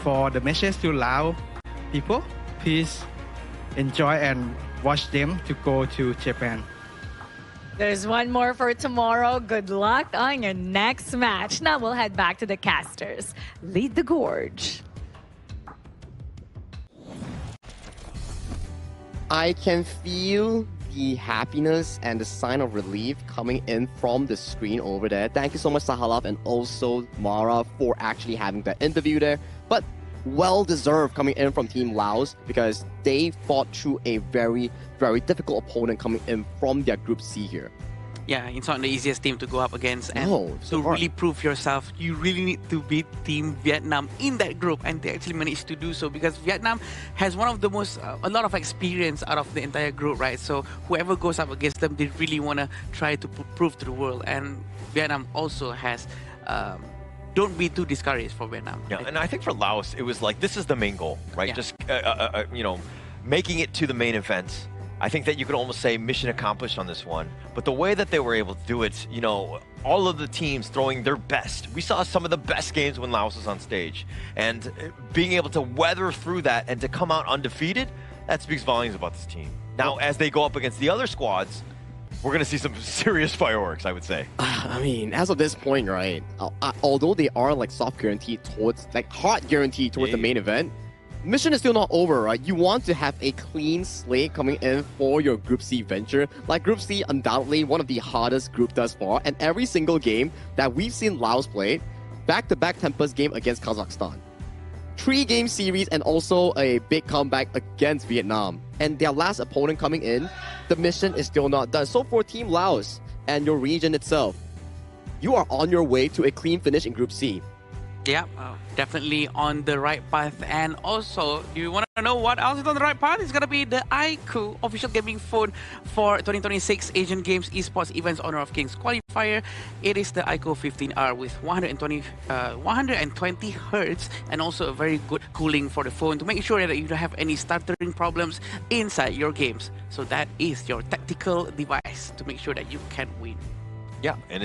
for the message to Lao people, please enjoy and watch them to go to Japan. There's one more for tomorrow. Good luck on your next match. Now we'll head back to the casters. Lead the gorge. I can feel the happiness and the sign of relief coming in from the screen over there. Thank you so much, Sahalaf, and also Mara for actually having that interview there. But well-deserved coming in from Team Laos because they fought through a very, very difficult opponent coming in from their Group C here. Yeah, it's not the easiest team to go up against, and No, to really prove yourself, you really need to beat Team Vietnam in that group, and they actually managed to do so because Vietnam has one of the most, a lot of experience out of the entire group, right? So whoever goes up against them, they really want to try to prove to the world, and Vietnam also has. Don't be too discouraged for Vietnam. Yeah, and I think for Laos, it was like this is the main goal, right? Yeah. Just making it to the main event. I think that you could almost say mission accomplished on this one. But the way that they were able to do it, all of the teams throwing their best. We saw some of the best games when Laos was on stage. And being able to weather through that and to come out undefeated, that speaks volumes about this team. Now, as they go up against the other squads, we're going to see some serious fireworks, I would say. I mean, as of this point, right, although they are like soft guaranteed towards, like hard guaranteed towards the main event, mission is still not over, right? You want to have a clean slate coming in for your Group C venture. Like Group C, undoubtedly one of the hardest group thus far, and every single game that we've seen Laos play, back-to-back Tempest game against Kazakhstan. 3-game series and also a big comeback against Vietnam. And their last opponent coming in, the mission is still not done. So for Team Laos and your region itself, you are on your way to a clean finish in Group C. Yeah, definitely on the right path. And also, you want to know what else is on the right path? It's going to be the iQOO official gaming phone for 2026 Asian Games Esports Events Honor of Kings Qualifier. It is the iQOO 15R with 120 Hz and also a very good cooling for the phone to make sure that you don't have any stuttering problems inside your games. So that is your tactical device to make sure that you can win. Yeah, and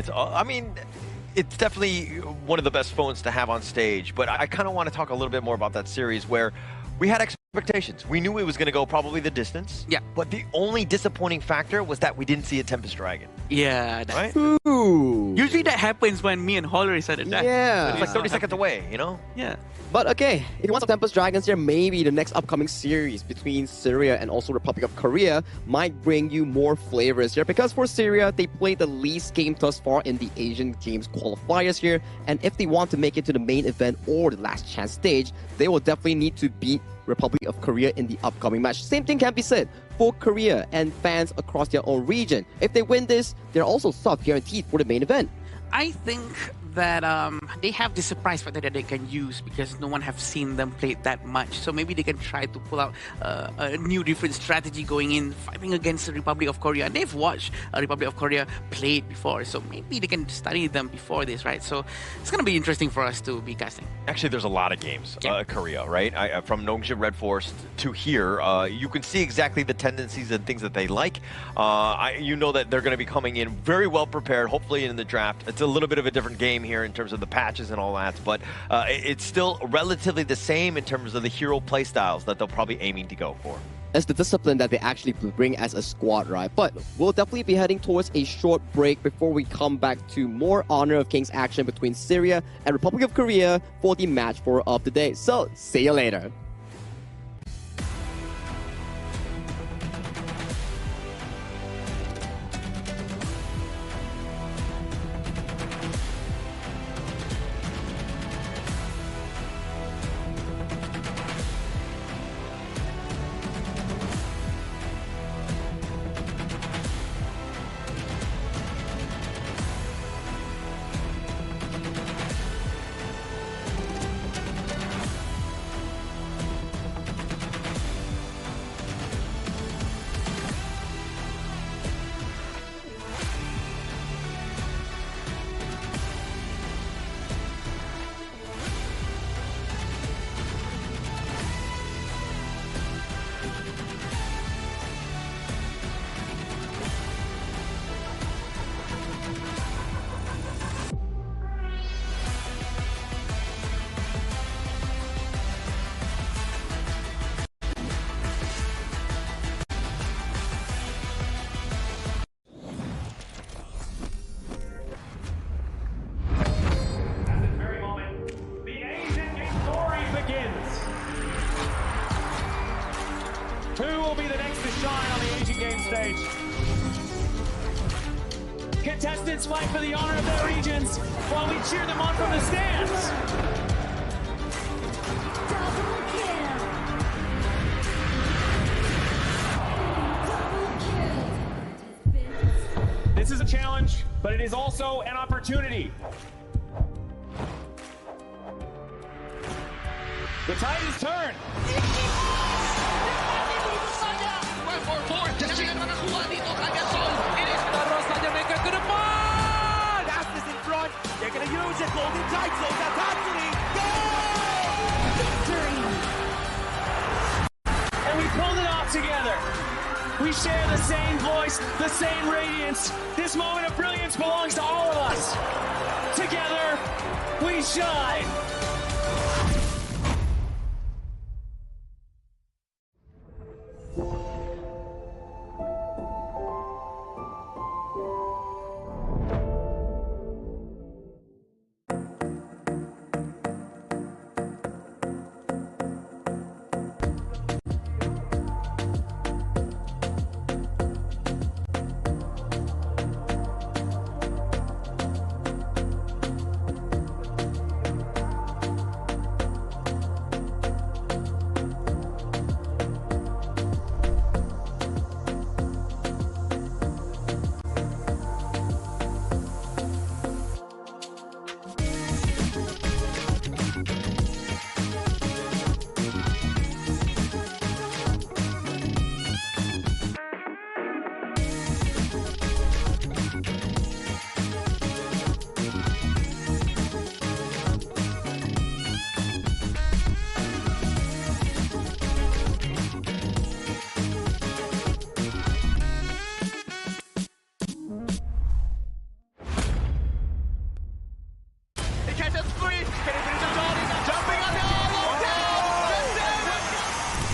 it's definitely one of the best phones to have on stage, but I kind of want to talk a little bit more about that series where we had expectations. We knew it was going to go probably the distance. Yeah. But the only disappointing factor was that we didn't see a Tempest Dragon. Yeah. Right? Ooh. Usually that happens when me and Hollery said it. Yeah. It's like 30 seconds away, Yeah. But okay, if you want some Tempest Dragons here, maybe the next upcoming series between Syria and also Republic of Korea might bring you more flavors here. Because for Syria, they played the least game thus far in the Asian Games qualifiers here. And if they want to make it to the main event or the last chance stage, they will definitely need to beat Republic of Korea in the upcoming match. Same thing can be said for Korea and fans across their own region. If they win this, they're also soft guaranteed for the main event. I think that they have the surprise factor that they can use because no one have seen them play that much. So maybe they can try to pull out a new different strategy going in, fighting against the Republic of Korea. And they've watched Republic of Korea play it before. So maybe they can study them before this, right? So it's going to be interesting for us to be casting. Actually, there's a lot of games, Korea, right? From Nongshim Red Forest to here, you can see exactly the tendencies and things that they like. You know that they're going to be coming in very well prepared, hopefully in the draft. It's a little bit of a different game here in terms of the patches and all that, but it's still relatively the same in terms of the hero playstyles that they'll probably aiming to go for. It's the discipline that they actually bring as a squad, right? But we'll definitely be heading towards a short break before we come back to more Honor of Kings action between Syria and Republic of Korea for the match 4 of the day. So, see you later. Who will be the next to shine on the Asian Games stage? Contestants fight for the honor of their regions while we cheer them on from the stands. This is a challenge, but it is also an opportunity. The tide is turned. Aspas in front. They're going to use it. Golden Tide slows down Tatsuki. Victory! And we pulled it off together. We share the same voice, the same radiance. This moment of brilliance belongs to all of us. Together, we shine.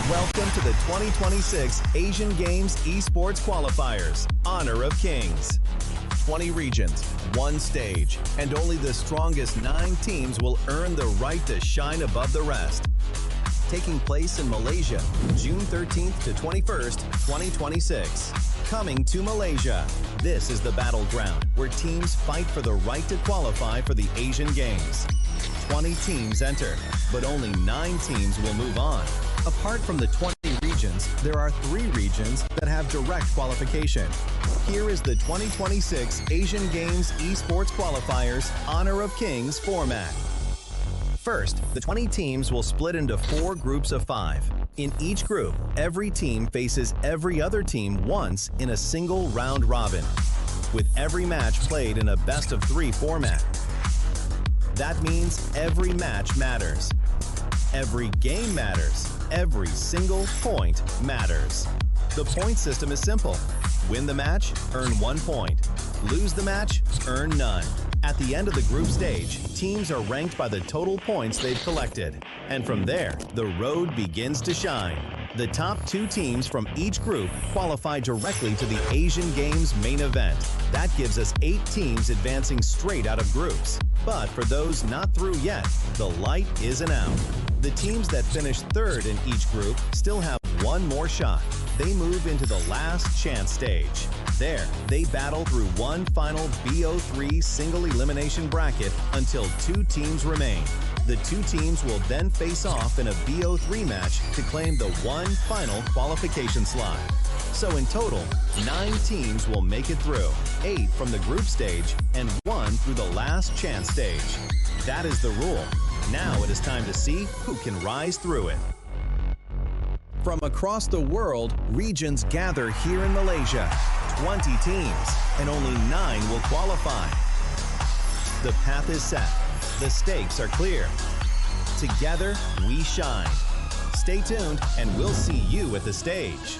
Welcome to the 2026 Asian Games Esports Qualifiers, Honor of Kings. 20 regions, one stage, and only the strongest 9 teams will earn the right to shine above the rest. Taking place in Malaysia, June 13th to 21st, 2026. Coming to Malaysia, this is the battleground where teams fight for the right to qualify for the Asian Games. 20 teams enter, but only 9 teams will move on. Apart from the 20 regions, there are 3 regions that have direct qualification. Here is the 2026 Asian Games Esports Qualifiers Honor of Kings format. First, the 20 teams will split into 4 groups of 5. In each group, every team faces every other team once in a single round robin, with every match played in a best-of-3 format. That means every match matters. Every game matters. Every single point matters. The point system is simple. Win the match, earn 1 point. Lose the match, earn none. At the end of the group stage, teams are ranked by the total points they've collected. And from there, the road begins to shine. The top 2 teams from each group qualify directly to the Asian Games main event. That gives us 8 teams advancing straight out of groups. But for those not through yet, the light isn't out. The teams that finish 3rd in each group still have 1 more shot. They move into the last chance stage. There, they battle through one final BO3 single elimination bracket until 2 teams remain. The 2 teams will then face off in a BO3 match to claim the one final qualification slot. So in total, 9 teams will make it through, 8 from the group stage and 1 through the last chance stage. That is the rule. Now it is time to see who can rise through it. From across the world, regions gather here in Malaysia. 20 teams, and only 9 will qualify. The path is set. The stakes are clear. Together, we shine. Stay tuned, and we'll see you at the stage.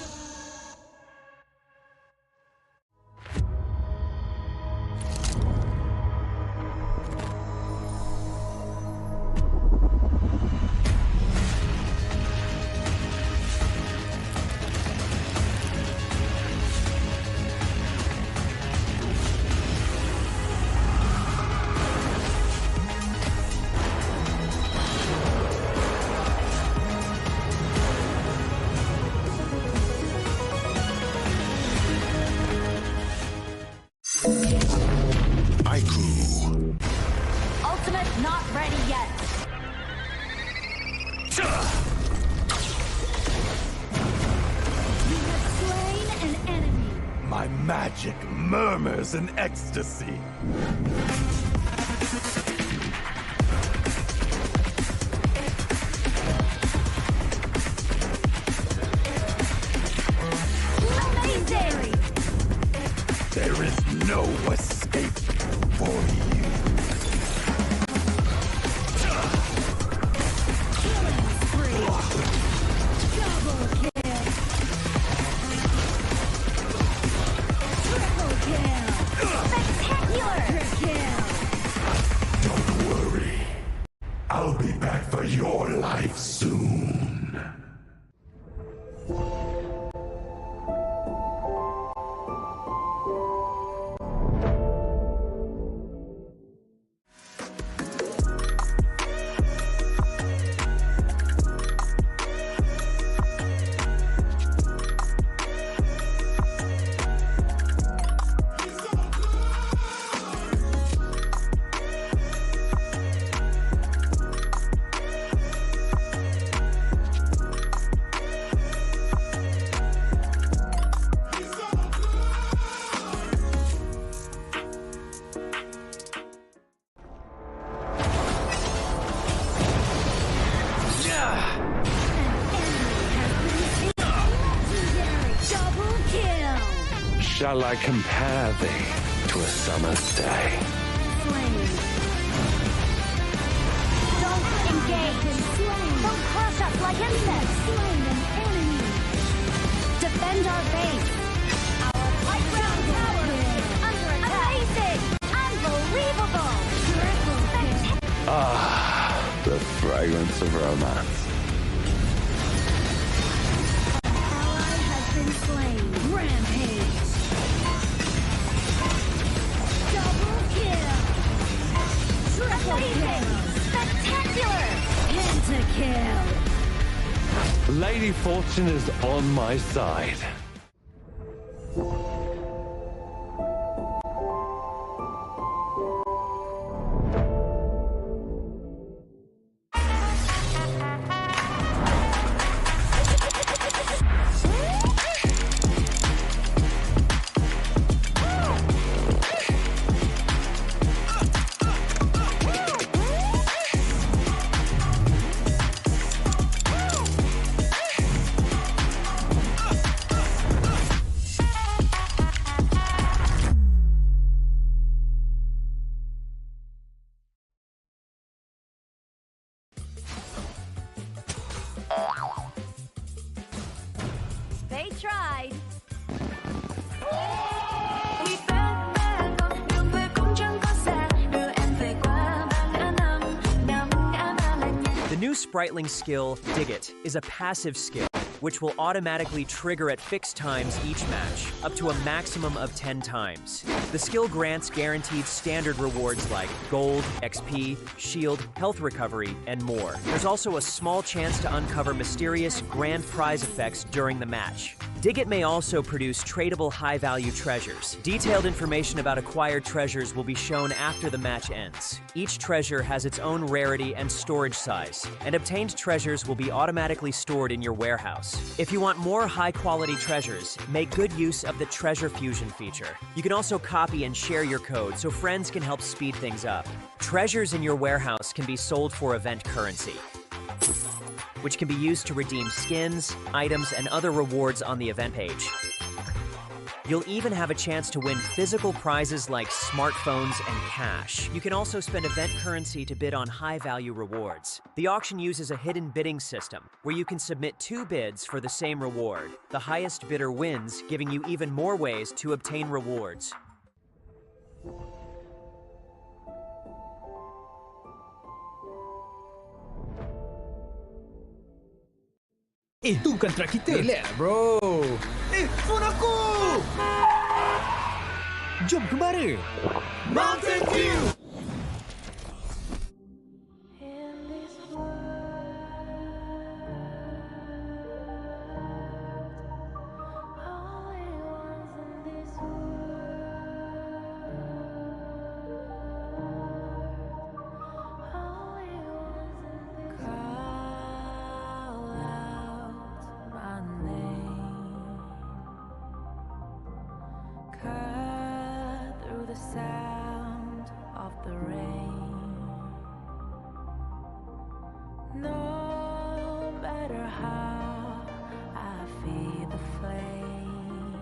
Not ready yet. You have slain an enemy. My magic murmurs in ecstasy. Amazing! There is no escape for you. Killing spree. Double kill. Triple kill. Spectacular kill. Don't worry. I'll be back for your life soon. Double kill. Shall I compare thee to a summer's day? Slain. Don't engage. Slain. Don't crush us like insects. Slain an enemy. Defend our base. Our high ground tower is under attack. Amazing. Unbelievable. Triple kill. Ah, the fragrance of romance. Ally has been slain. Rampage. Double kill. Triple kill. Spectacular. Pentakill. Lady Fortune is on my side. They tried. The new Spritling skill, Dig It, is a passive skill which will automatically trigger at fixed times each match, up to a maximum of 10 times. The skill grants guaranteed standard rewards like gold, XP, shield, health recovery, and more. There's also a small chance to uncover mysterious grand prize effects during the match. Dig It may also produce tradable high-value treasures. Detailed information about acquired treasures will be shown after the match ends. Each treasure has its own rarity and storage size, and obtained treasures will be automatically stored in your warehouse. If you want more high-quality treasures, make good use of the Treasure Fusion feature. You can also copy and share your code so friends can help speed things up. Treasures in your warehouse can be sold for event currency, which can be used to redeem skins, items, and other rewards on the event page. You'll even have a chance to win physical prizes like smartphones and cash. You can also spend event currency to bid on high-value rewards. The auction uses a hidden bidding system, where you can submit 2 bids for the same reward. The highest bidder wins, giving you even more ways to obtain rewards. Itu kontrak kita. Relax bro. Phone aku. Jom kembara. Mountain Dew. cut through the sound of the rain. No matter how I feed the flame,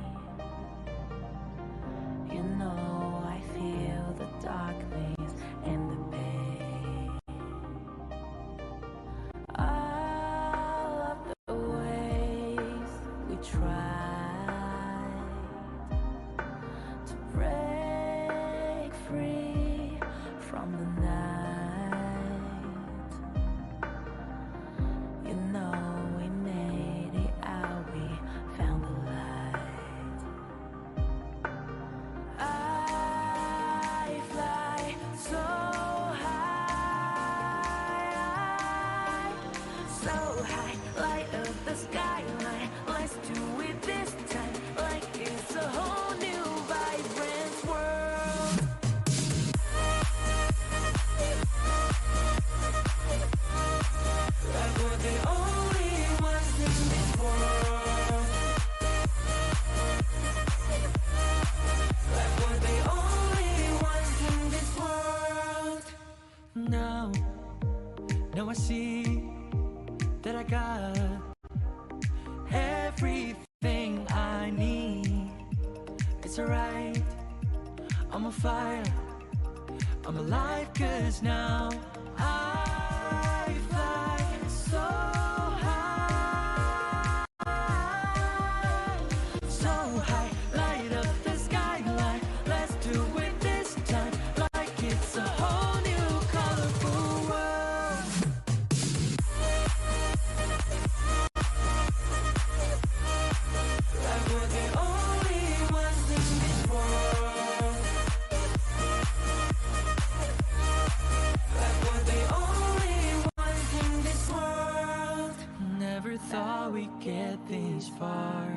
you know I feel the darkness and the pain. All of the ways we tried to break free from the night, you know we made it out, we found the light. I fly so high, light up the skyline. Let's do it this time, like it's a whole new vibrant world. Like we're the only ones in this world. Like we're the only ones in this world. Now I see that I got everything I need. It's alright, I'm on fire, I'm alive, 'cause now I fly so high, light up the skyline. Let's do it this time, like it's a whole new colorful world. Like we're the only ones in this world. Like we're the only ones in this world. Never thought we'd get this far,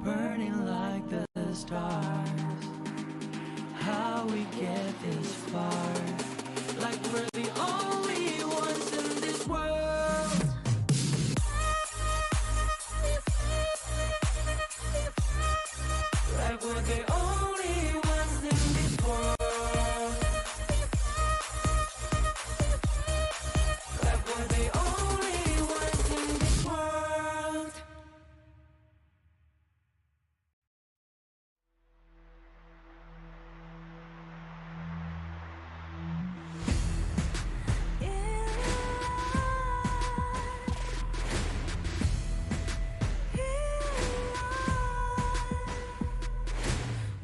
burning like the stars. How we get this far, like we're the only ones in this world. Like we're the only ones in this world. Like we're the only ones in this world.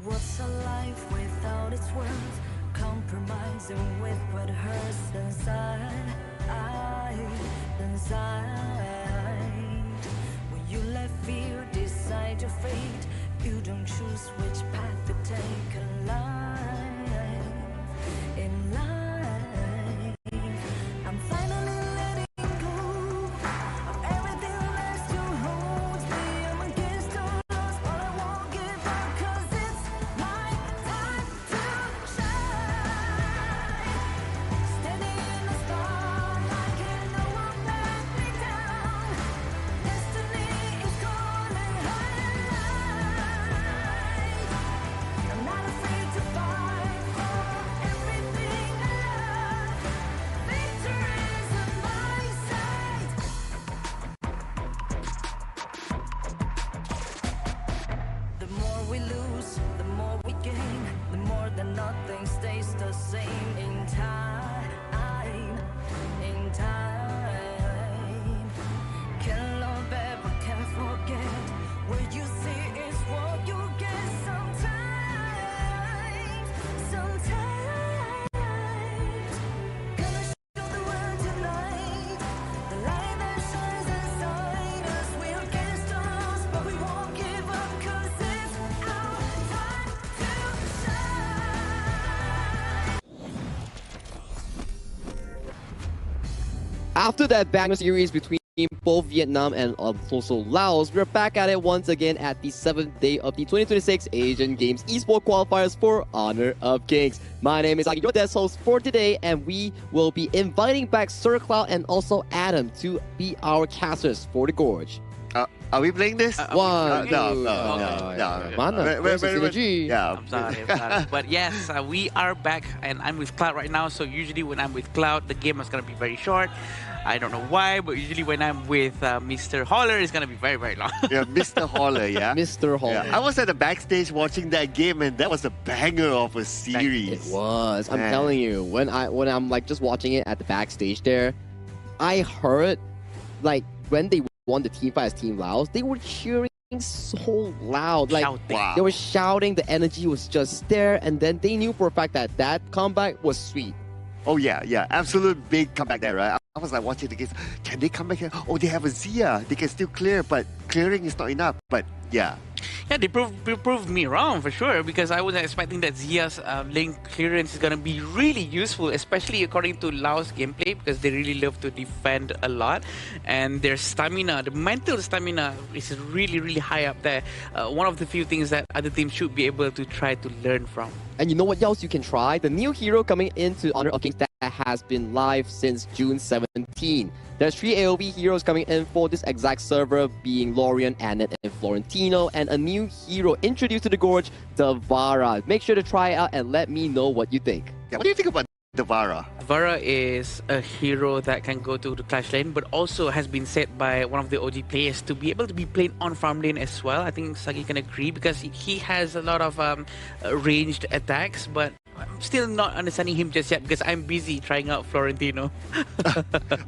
What's a life without its words? Compromising with what hurts inside. When you let fear decide your fate, you don't choose which path to take in life. I'm finally letting go of everything that still holds me. I'm against all odds, but I won't give up, 'cause it's my time to shine. Standing in the spotlight, and no one back me down. Destiny is calling high. I'm not afraid to fight for everything I love. Victory is on my side. The more we lose, the more we gain. The more that nothing stays the same in time. Can't love ever, can't forget. What you see is what you get sometimes. Gonna show the world tonight, the light that shines inside us. We're against the odds, but we won't give up, 'cause it's our time to shine. After that banger series between both Vietnam and also Laos, we're back at it once again at the 7th day of the 2026 Asian Games Esports Qualifiers for Honor of Kings. My name is Aki, your guest host for today, and we will be inviting back Sir Cloud and also Adam to be our casters for the Gorge. Are we playing this? One, no. Mana, where's the synergy? Yeah. I'm sorry. But yes, we are back, and I'm with Cloud right now. So usually when I'm with Cloud, the game is gonna be very short. I don't know why, but usually when I'm with Mr. Holler, it's gonna be very, very long. Yeah, Mr. Holler, yeah. Mr. Holler. Yeah. I was at the backstage watching that game, and that was a banger of a series. It was. I'm Man. telling you, when I'm like just watching it at the backstage there, I heard like when they won the team fight as Team Laos, they were cheering so loud. Like they were shouting, the energy was just there, and then they knew for a fact that that comeback was sweet. Oh yeah, absolute big comeback there, right? I was like watching the games. Can they come back here? Oh, they have a Zia. They can still clear, but clearing is not enough. But yeah. Yeah, they proved me wrong for sure, because I wasn't expecting that Zia's lane clearance is going to be really useful, especially according to Laos gameplay, because they really love to defend a lot, and their stamina, the mental stamina is really, really high up there. One of the few things that other teams should be able to try to learn from. And you know what else you can try? The new hero coming into Honor of Kings that has been live since June 17. There's 3 AoV heroes coming in for this exact server, being Lorian, Annette, and Florentino, and a new hero introduced to the Gorge, Davara. Make sure to try it out and let me know what you think. Yeah, what do you think about Davara? Davara is a hero that can go to the Clash lane, but also has been said by one of the OG players to be able to be played on farm lane as well. I think Sagi can agree, because he has a lot of ranged attacks, but I'm still not understanding him just yet, because I'm busy trying out Florentino.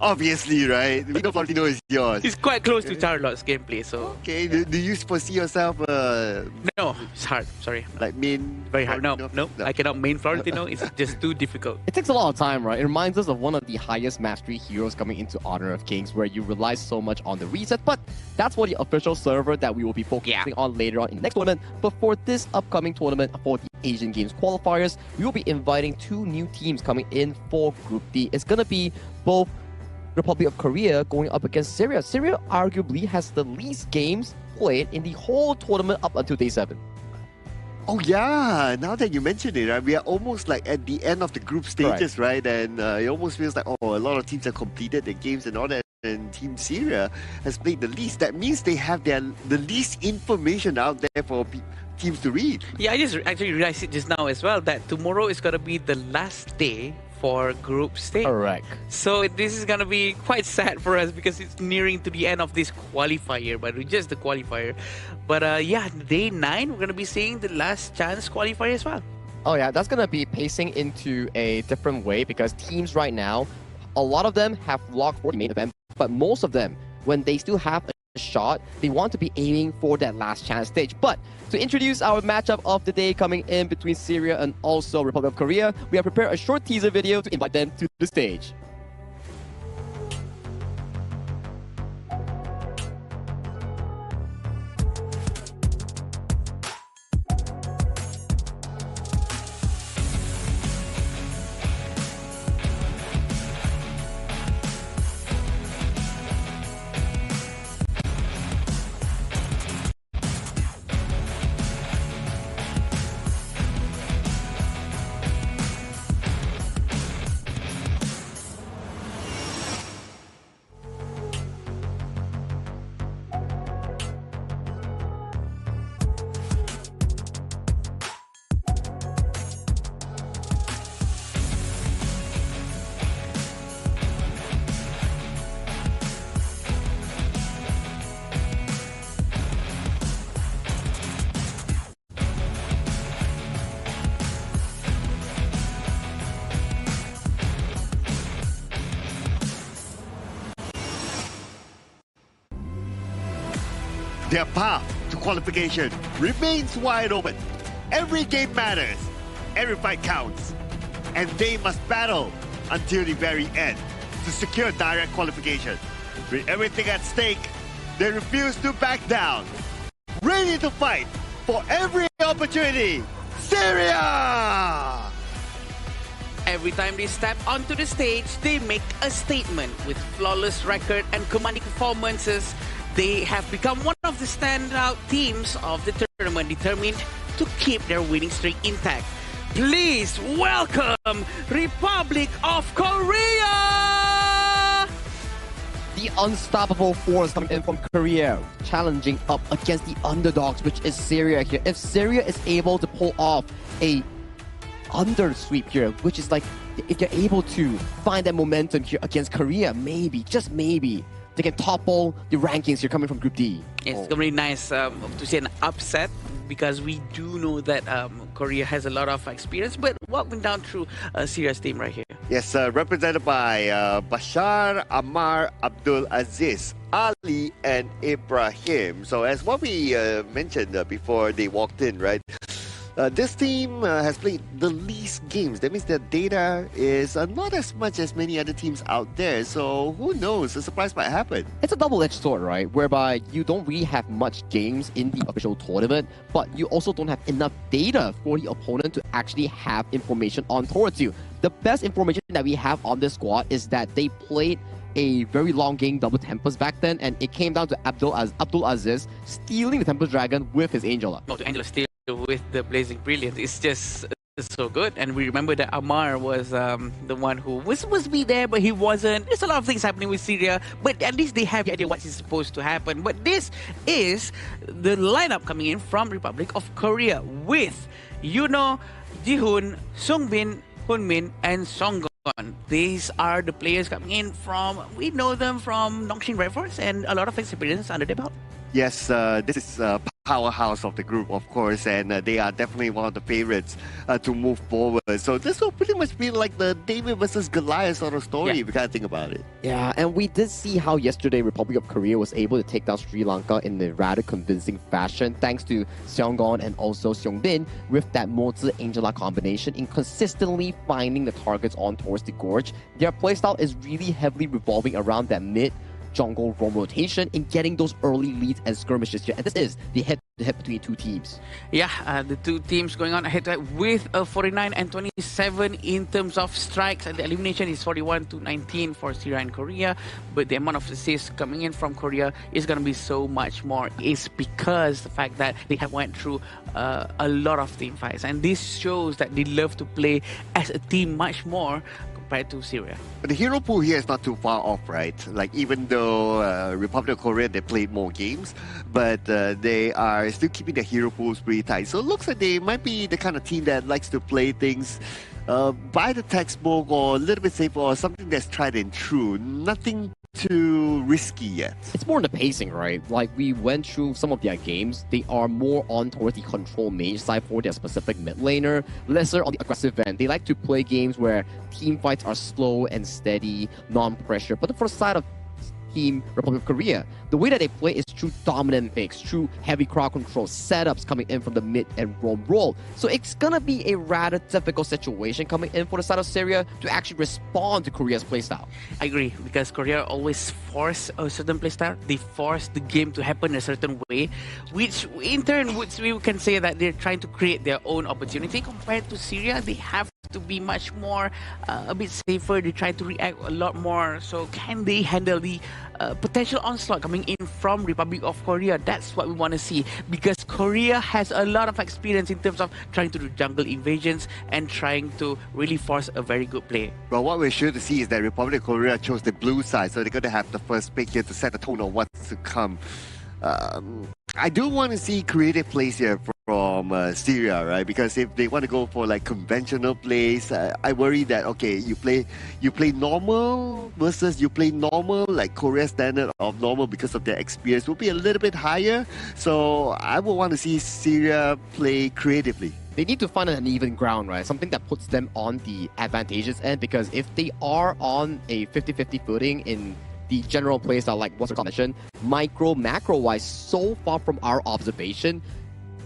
Obviously, right? We know Florentino is yours. He's quite close to Charlotte's gameplay, so... Okay, do you foresee yourself... No, it's hard, sorry. Like main... Very hard, no, I cannot main Florentino, it's just too difficult. It takes a lot of time, right? It reminds us of one of the highest mastery heroes coming into Honor of Kings, where you rely so much on the reset, but that's for the official server that we will be focusing on later on in the next tournament. But for this upcoming tournament, for the Asian Games Qualifiers, we will be inviting 2 new teams coming in for Group D. It's gonna be both Republic of Korea going up against Syria. Syria arguably has the least games played in the whole tournament up until day 7. Oh yeah, now that you mention it, right, we are almost like at the end of the group stages, right? And it almost feels like, a lot of teams have completed their games and all that, and Team Syria has played the least. That means they have the least information out there for teams to read. Yeah, I just actually realized it just now as well, that tomorrow is going to be the last day for group stage. Correct. So this is going to be quite sad for us, because it's nearing to the end of this qualifier, but just the qualifier. But yeah, day 9, we're going to be seeing the last chance qualifier as well. Oh yeah, that's going to be pacing into a different way, because teams right now, a lot of them have locked for the main event, but most of them, when they still have a shot, they want to be aiming for that last chance stage. But to introduce our matchup of the day coming in between Syria and also Republic of Korea, we have prepared a short teaser video to invite them to the stage. Their path to qualification remains wide open. Every game matters. Every fight counts. And they must battle until the very end to secure direct qualification. With everything at stake, they refuse to back down. Ready to fight for every opportunity. Syria! Every time they step onto the stage, they make a statement. With flawless record and commanding performances, they have become one of the standout teams of the tournament, determined to keep their winning streak intact. Please welcome Republic of Korea! The unstoppable force coming in from Korea, challenging up against the underdogs, which is Syria here. If Syria is able to pull off a under sweep here, which is like, if they're able to find that momentum here against Korea, maybe, just maybe, they can topple the rankings here coming from Group D. It's going to be nice to see an upset, because we do know that Korea has a lot of experience, but walking down through Syria's team right here. Yes, represented by Bashar, Ammar, Abdul Aziz, Ali, and Ibrahim. So as what we mentioned before they walked in, right? This team has played the least games. That means their data is not as much as many other teams out there. So who knows? A surprise might happen. It's a double-edged sword, right? Whereby you don't really have much games in the official tournament, but you also don't have enough data for the opponent to actually have information on towards you. The best information that we have on this squad is that they played a very long game double Tempest back then, and it came down to Abdul Aziz stealing the Tempest Dragon with his Angela. No, to Angela steal with the Blazing Brilliance. It's just so good. And we remember that Ammar was the one who was supposed to be there, but he wasn't. There's a lot of things happening with Syria, but at least they have the idea what is supposed to happen. But this is the lineup coming in from Republic of Korea with Yuno, Jihoon, Songbin, Hunmin, and Songgon. These are the players coming in from, we know them from Nongshim Red Force and a lot of experience under their belt. Yes, this is powerhouse of the group, of course, and they are definitely one of the favorites to move forward. So this will pretty much be like the David versus Goliath sort of story, if you kind of think about it. Yeah, and we did see how yesterday Republic of Korea was able to take down Sri Lanka in a rather convincing fashion, thanks to Seonggon and also Seongbin with that Mozi Angela combination in consistently finding the targets on towards the gorge. Their playstyle is really heavily revolving around that mid jungle roam rotation in getting those early leads and skirmishes here. And this is the head-to-head between two teams. Yeah, the two teams going on head-to-head with a 49 and 27 in terms of strikes, and the elimination is 41 to 19 for Syria and Korea. But the amount of assists coming in from Korea is going to be so much more. It's because the fact that they have went through a lot of team fights, and this shows that they love to play as a team much more compared to Syria. But the hero pool here is not too far off, right? Like, even though Republic of Korea, they played more games, but they are still keeping their hero pools pretty tight. So it looks like they might be the kind of team that likes to play things by the textbook, or a little bit safer, or something that's tried and true. Nothing too risky yet. It's more in the pacing, right? Like, we went through some of their games. They are more on towards the control mage side for their specific mid laner, lesser on the aggressive end. They like to play games where team fights are slow and steady, non-pressure. But for the side of Team Republic of Korea, the way that they play is through dominant picks, through heavy crowd control, setups coming in from the mid and roll. So it's gonna be a rather difficult situation coming in for the side of Syria to actually respond to Korea's playstyle. I agree, because Korea always force a certain playstyle. They force the game to happen a certain way, which in turn we can say that they're trying to create their own opportunity. Compared to Syria, they have to be much more a bit safer. They try to react a lot more. So can they handle the potential onslaught coming in from Republic of Korea? That's what we want to see, because Korea has a lot of experience in terms of trying to do jungle invasions and trying to really force a very good play. Well, what we're sure to see is that Republic of Korea chose the blue side, so they're going to have the first pick here to set the tone of what's to come. I do want to see creative plays here from Syria, right? Because if they want to go for like conventional plays, I worry that, okay, you play normal versus you play normal, like Korea's standard of normal because of their experience will be a little bit higher. So I would want to see Syria play creatively. They need to find an even ground, right? Something that puts them on the advantageous end, because if they are on a 50-50 footing in the general playstyle, like what's the mentioned, macro-wise, so far from our observation,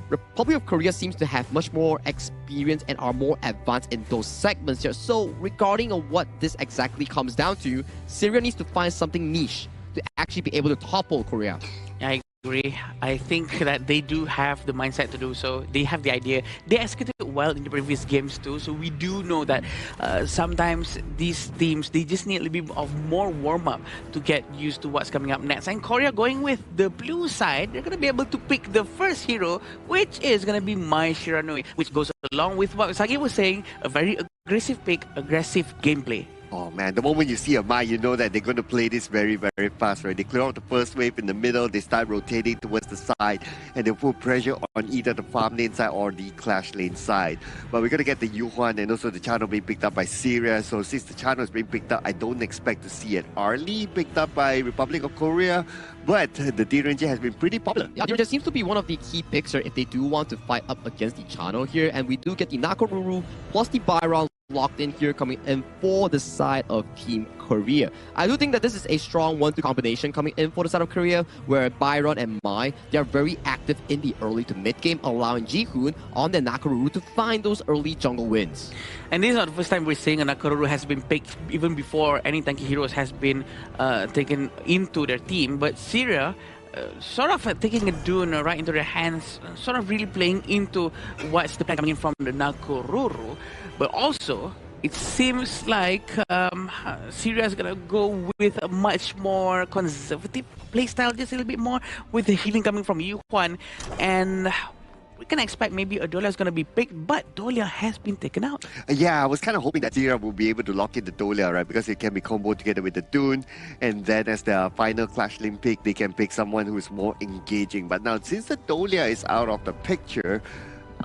Republic of Korea seems to have much more experience and are more advanced in those segments here. So regarding on what this exactly comes down to, Syria needs to find something niche to actually be able to topple Korea. I agree. I think that they do have the mindset to do so. They have the idea. They executed well in the previous games too. So we do know that sometimes these teams, they just need a little bit of more warm-up to get used to what's coming up next. And Korea going with the blue side, they're going to be able to pick the first hero, which is going to be Mai Shiranui, which goes along with what Sagi was saying, a very aggressive pick, aggressive gameplay. Oh man, the moment you see a Mai, you know that they're going to play this very, very fast, right? They clear out the first wave in the middle, they start rotating towards the side, and they put pressure on either the farm lane side or the clash lane side. But we're going to get the Yuhuan and also the channel being picked up by Syria. So since the channel is being picked up, I don't expect to see it early picked up by Republic of Korea. But the D-Ranger has been pretty popular. Yeah, D-Ranger seems to be one of the key picks here if they do want to fight up against the channel here. And we do get the Nakoruru plus the Byron locked in here coming in for the side of Team Korea. I do think that this is a strong 1-2 combination coming in for the side of Korea, where Byron and Mai, they are very active in the early to mid game, allowing Jihoon on the Nakoruru to find those early jungle wins. And this is not the first time we're seeing a Nakoruru has been picked even before any tanky heroes has been taken into their team. But Syria sort of taking a Dune right into their hands, sort of really playing into what's the plan coming in from the Nakoruru. But also, it seems like Syria is going to go with a much more conservative playstyle, just a little bit more, with the healing coming from Yuhuan. And we can expect maybe a Dolia is going to be picked, but Dolia has been taken out. Yeah, I was kind of hoping that Syria will be able to lock in the Dolia, right? Because it can be comboed together with the Dune, and then as the final Clash Lane pick, they can pick someone who is more engaging. But now, since the Dolia is out of the picture,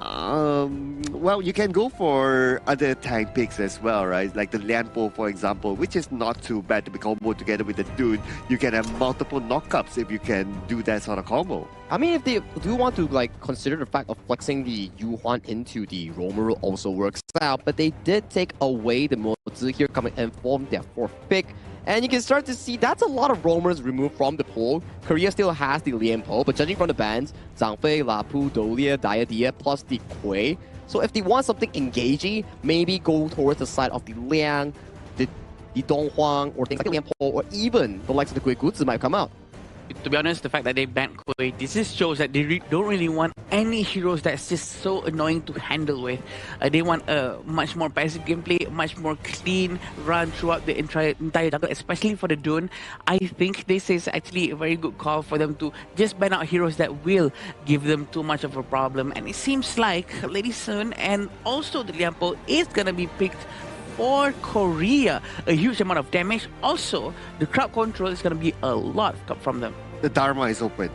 well, you can go for other tank picks as well, right? Like the Lianpo, for example, which is not too bad to be comboed together with the Dune. You can have multiple knockups if you can do that sort of combo. I mean, if they do want to consider the fact of flexing the Yuhuan into the Romero also works out, but they did take away the Mozi here coming in from their fourth pick. And you can start to see that's a lot of roamers removed from the pool. Korea still has the Lianpo, but judging from the bans, Zhang Fei, Lapu, Dolia, Diadia, plus the Kui. So if they want something engaging, maybe go towards the side of the Liang, the Donghuang, or things like the Lianpo, or even the likes of the Kui Gutsu might come out. To be honest, the fact that they banned Kui, this just shows that they don't really want any heroes that's just so annoying to handle with. They want a much more passive gameplay, much more clean run throughout the entire jungle, especially for the Dune. I think this is actually a very good call for them to just ban out heroes that will give them too much of a problem. And it seems like Lady Sun and also the Lianpo is going to be picked for Korea. A huge amount of damage. Also, the crowd control is going to be a lot from them. The Dharma is open.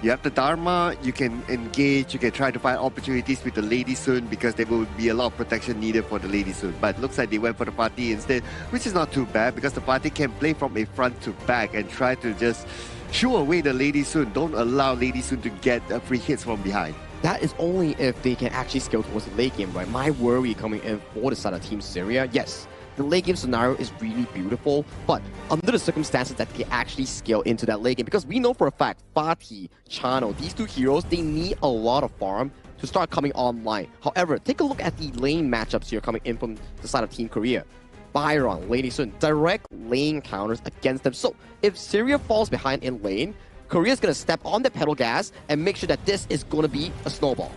You have the Dharma, you can engage, you can try to find opportunities with the Lady Sun because there will be a lot of protection needed for the Lady Sun. But it looks like they went for the party instead, which is not too bad because the party can play from a front to back and try to just shoo away the Lady Sun. Don't allow Lady Sun to get free hits from behind. That is only if they can actually scale towards the late game, right? My worry coming in for the side of Team Syria, yes, the late game scenario is really beautiful, but under the circumstances that they actually scale into that late game, because we know for a fact, Fatih, Chano, these two heroes, they need a lot of farm to start coming online. However, take a look at the lane matchups here coming in from the side of Team Korea. Byron, Lady Sun, direct lane counters against them. So if Syria falls behind in lane, Korea's going to step on the pedal gas and make sure that this is going to be a snowball.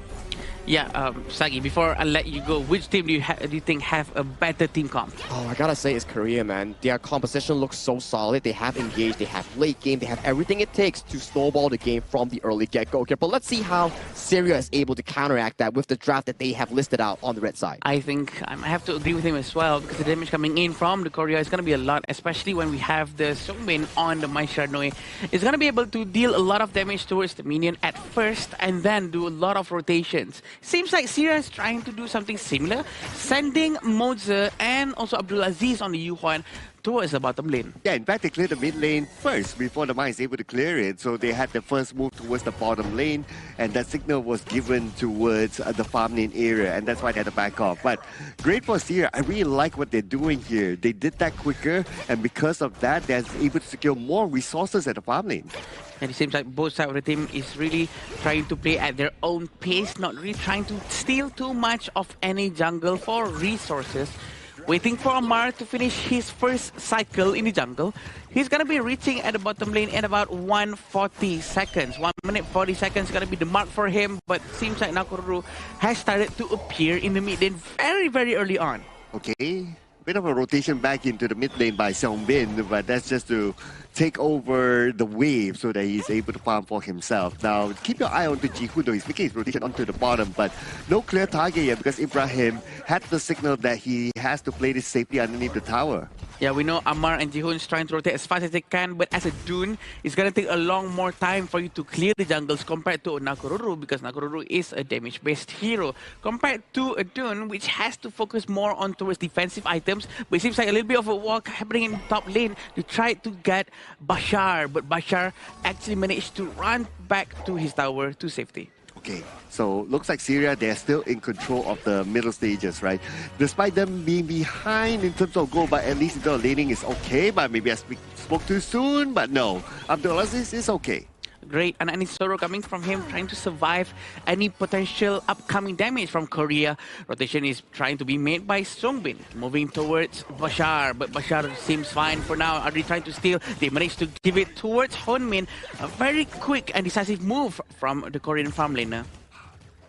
Yeah, Sagi, before I let you go, which team do you think have a better team comp? Oh, I gotta say it's Korea, man. Their composition looks so solid. They have engaged, they have late game, they have everything it takes to snowball the game from the early get-go here. But let's see how Syria is able to counteract that with the draft that they have listed out on the red side. I think I have to agree with him as well, because the damage coming in from the Korea is going to be a lot, especially when we have the Sungmin on the Mai Sharnoy. It's going to be able to deal a lot of damage towards the minion at first and then do a lot of rotations. Seems like Syria is trying to do something similar, sending Moza and also Abdulaziz on the Yuhuan towards the bottom lane. Yeah, in fact, they cleared the mid lane first before the Mai is able to clear it. So they had the first move towards the bottom lane, and that signal was given towards the farm lane area, and that's why they had to back off. But great for Syria. I really like what they're doing here. They did that quicker, and because of that, they're able to secure more resources at the farm lane. And it seems like both sides of the team is really trying to play at their own pace, not really trying to steal too much of any jungle for resources. Waiting for Amar to finish his first cycle in the jungle. He's going to be reaching at the bottom lane in about 140 seconds. 1 minute 40 seconds is going to be the mark for him. But seems like Nakoruru has started to appear in the mid lane very, very early on. Okay, bit of a rotation back into the mid lane by Seongbin, but that's just to take over the wave so that he's able to farm for himself. Now, keep your eye on to Jihoon though. He's making his rotation onto the bottom, but no clear target yet because Ibrahim had the signal that he has to play this safely underneath the tower. Yeah, we know Amar and Jihoon is trying to rotate as fast as they can, but as a Dune, it's going to take a long more time for you to clear the jungles compared to Nakoruru, because Nakoruru is a damage-based hero. Compared to a Dune, which has to focus more on towards defensive items, but it seems like a little bit of a walk happening in top lane to try to get Bashar, but Bashar actually managed to run back to his tower to safety. Okay, so looks like Syria, they're still in control of the middle stages, right? Despite them being behind in terms of goal, but at least in terms of laning is okay, but maybe I spoke too soon, but no. Abdulaziz is okay. Great, and any Soro coming from him, trying to survive any potential upcoming damage from Korea. Rotation is trying to be made by Songbin, moving towards Bashar, but Bashar seems fine for now. Are they trying to steal? They managed to give it towards Honmin. A very quick and decisive move from the Korean farm laner.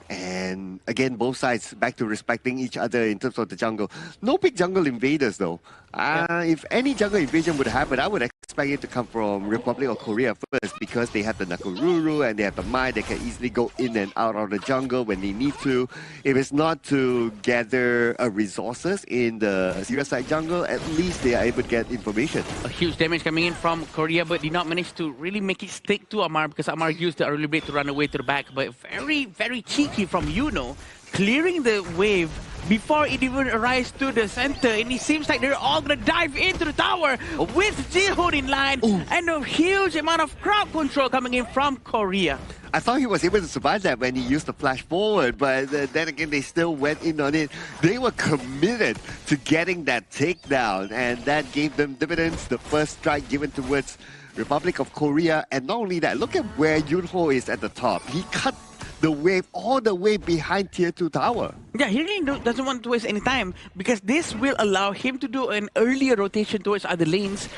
And again, both sides back to respecting each other in terms of the jungle. No big jungle invaders though. If any jungle invasion would happen, I would expect it to come from Republic of Korea first, because they have the Nakoruru and they have the Mai. They can easily go in and out of the jungle when they need to. If it's not to gather resources in the Syria side jungle, at least they are able to get information. A huge damage coming in from Korea, but did not manage to really make it stick to Amar, because Amar used the early blade to run away to the back. But very, very cheeky from Yuno, clearing the wave before it even arrives to the center, and it seems like they're all gonna dive into the tower with Jihoon in line. And a huge amount of crowd control coming in from Korea. I thought he was able to survive that when he used the flash forward, but then again, they still went in on it. They were committed to getting that takedown, and that gave them dividends. The first strike given towards Republic of Korea, and not only that, look at where Yunho is at the top. He cut the wave all the way behind tier 2 tower. Yeah, he really doesn't want to waste any time, because this will allow him to do an earlier rotation towards other lanes.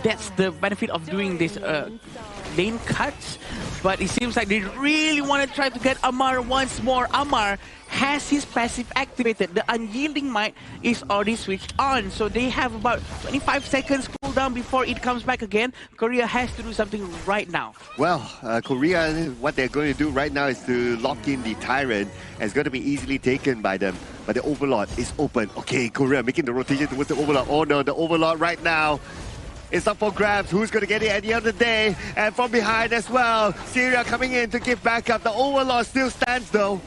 That's the benefit of doing this lane cuts. But it seems like they really want to try to get Amar once more. Amar has his passive activated. The Unyielding Might is already switched on. So they have about 25 seconds cooldown before it comes back again. Korea has to do something right now. Well, Korea, what they're going to do right now is to lock in the Tyrant. It's going to be easily taken by them. But the Overlord is open. Okay, Korea making the rotation towards the Overlord. Oh no, the Overlord right now. It's up for grabs. Who's going to get it at the end of the day? And from behind as well, Syria coming in to give backup. The Overlord still stands though.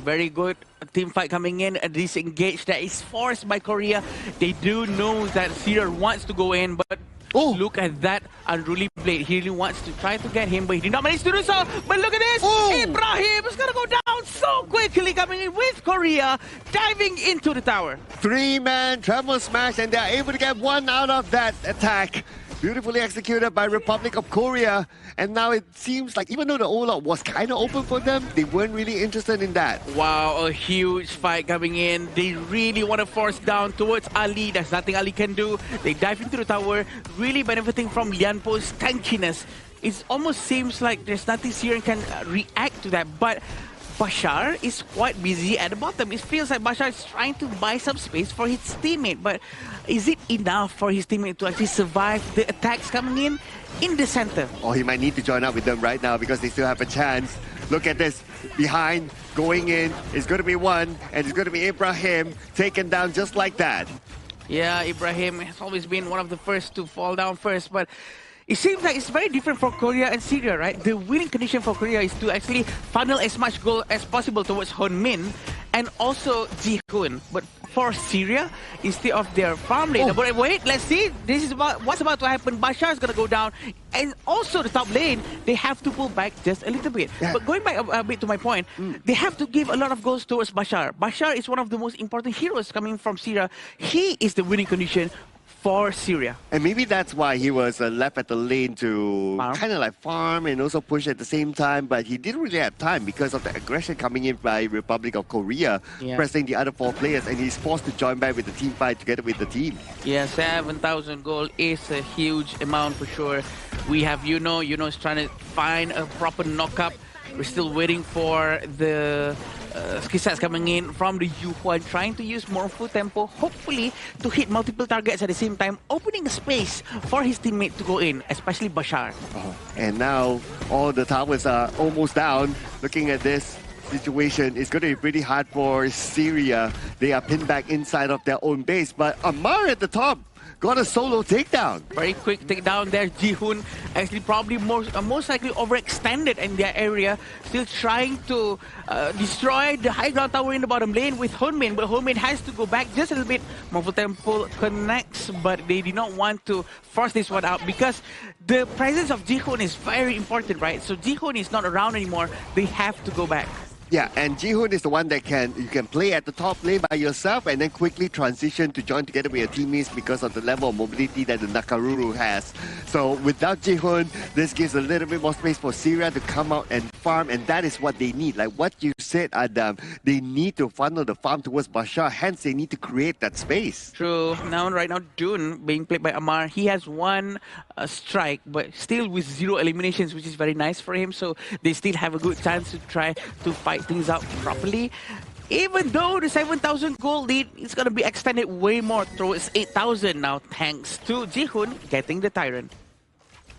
Very good team fight coming in. A disengage that is forced by Korea. They do know that Syria wants to go in, but look at that unruly blade. He really wants to try to get him, but he did not manage to do so. But look at this! Ibrahim is going to go down so quickly, coming in with Korea, diving into the tower. 3-man treble smash, and they're able to get one out of that attack. Beautifully executed by Republic of Korea. And now it seems like even though the Overlord was kind of open for them, they weren't really interested in that. Wow, a huge fight coming in. They really want to force down towards Ali. There's nothing Ali can do. They dive into the tower, really benefiting from Lianpo's tankiness. It almost seems like there's nothing Syrian can react to that. But Bashar is quite busy at the bottom. It feels like Bashar is trying to buy some space for his teammate. But is it enough for his teammate to actually survive the attacks coming in the center? Or he might need to join up with them right now because they still have a chance. Look at this. Behind, going in, is going to be one. And it's going to be Ibrahim taken down just like that. Yeah, Ibrahim has always been one of the first to fall down first. But it seems like it's very different for Korea and Syria, right? The winning condition for Korea is to actually funnel as much goal as possible towards Honmin and also Jihoon. But for Syria, instead of their farm lane, but wait, let's see. This is what's about to happen. Bashar is going to go down. And also the top lane, they have to pull back just a little bit. But going back a bit to my point, they have to give a lot of goals towards Bashar. Bashar is one of the most important heroes coming from Syria. He is the winning condition for Syria. And maybe that's why he was left at the lane to kind of like farm and also push at the same time, but he didn't really have time because of the aggression coming in by Republic of Korea, pressing the other 4 players, and he's forced to join back with the team fight together with the team. Yeah, 7,000 gold is a huge amount for sure. We have Yuno's trying to find a proper knock-up We're still waiting for the skill sets coming in from the Yuhuan, trying to use more full tempo, hopefully to hit multiple targets at the same time, opening a space for his teammate to go in, especially Bashar. And now all the towers are almost down. Looking at this situation, it's going to be pretty hard for Syria. They are pinned back inside of their own base, but Amar at the top got a solo takedown. Very quick takedown there. Jihoon actually probably most likely overextended in their area, still trying to destroy the high ground tower in the bottom lane with Honmin, but Honmin has to go back just a little bit. Marvel Temple connects, but they did not want to force this one out because the presence of Jihoon is very important, right? So Jihoon is not around anymore. They have to go back. Yeah, and Jihoon is the one that you can play at the top lane by yourself and then quickly transition to join together with your teammates because of the level of mobility that the Nakaruru has. So without Jihoon, this gives a little bit more space for Syria to come out and farm, and that is what they need. Like what you said, Adam, they need to funnel the farm towards Bashar, hence they need to create that space. True. Right now, June being played by Amar, he has one strike, but still with 0 eliminations, which is very nice for him. So they still have a good chance to try to fight things out properly. Even though the 7,000 gold lead is going to be extended way more towards 8,000 now, thanks to Jihoon getting the Tyrant.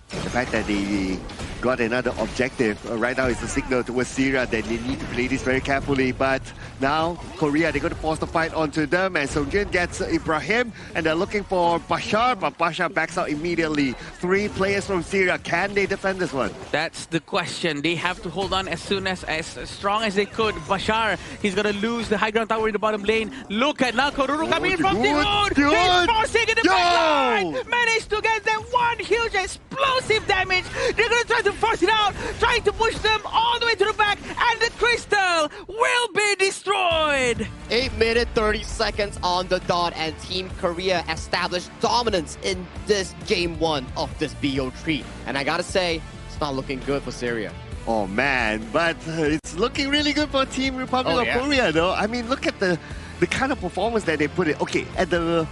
The fact that they got another objective right now is a signal towards Syria that they need to play this very carefully. But now, Korea, they're going to force the fight onto them, and Songjin gets Ibrahim, and they're looking for Bashar, but Bashar backs out immediately. 3 players from Syria, can they defend this one? That's the question. They have to hold on as strong as they could. Bashar, he's going to lose the high ground tower in the bottom lane. Look at now, Koruru coming in from Jihoon. He's forcing in the backline. Managed to get that one huge explosive damage. They're going to try to force it out, trying to push them all the way to the back, and the crystal will be destroyed. 8 minutes 30 seconds on the dot, and Team Korea established dominance in this game 1 of this BO3. And I gotta say, it's not looking good for Syria. Oh man, but it's looking really good for Team Republic of Korea though. I mean, look at the kind of performance that they put in. Okay, at the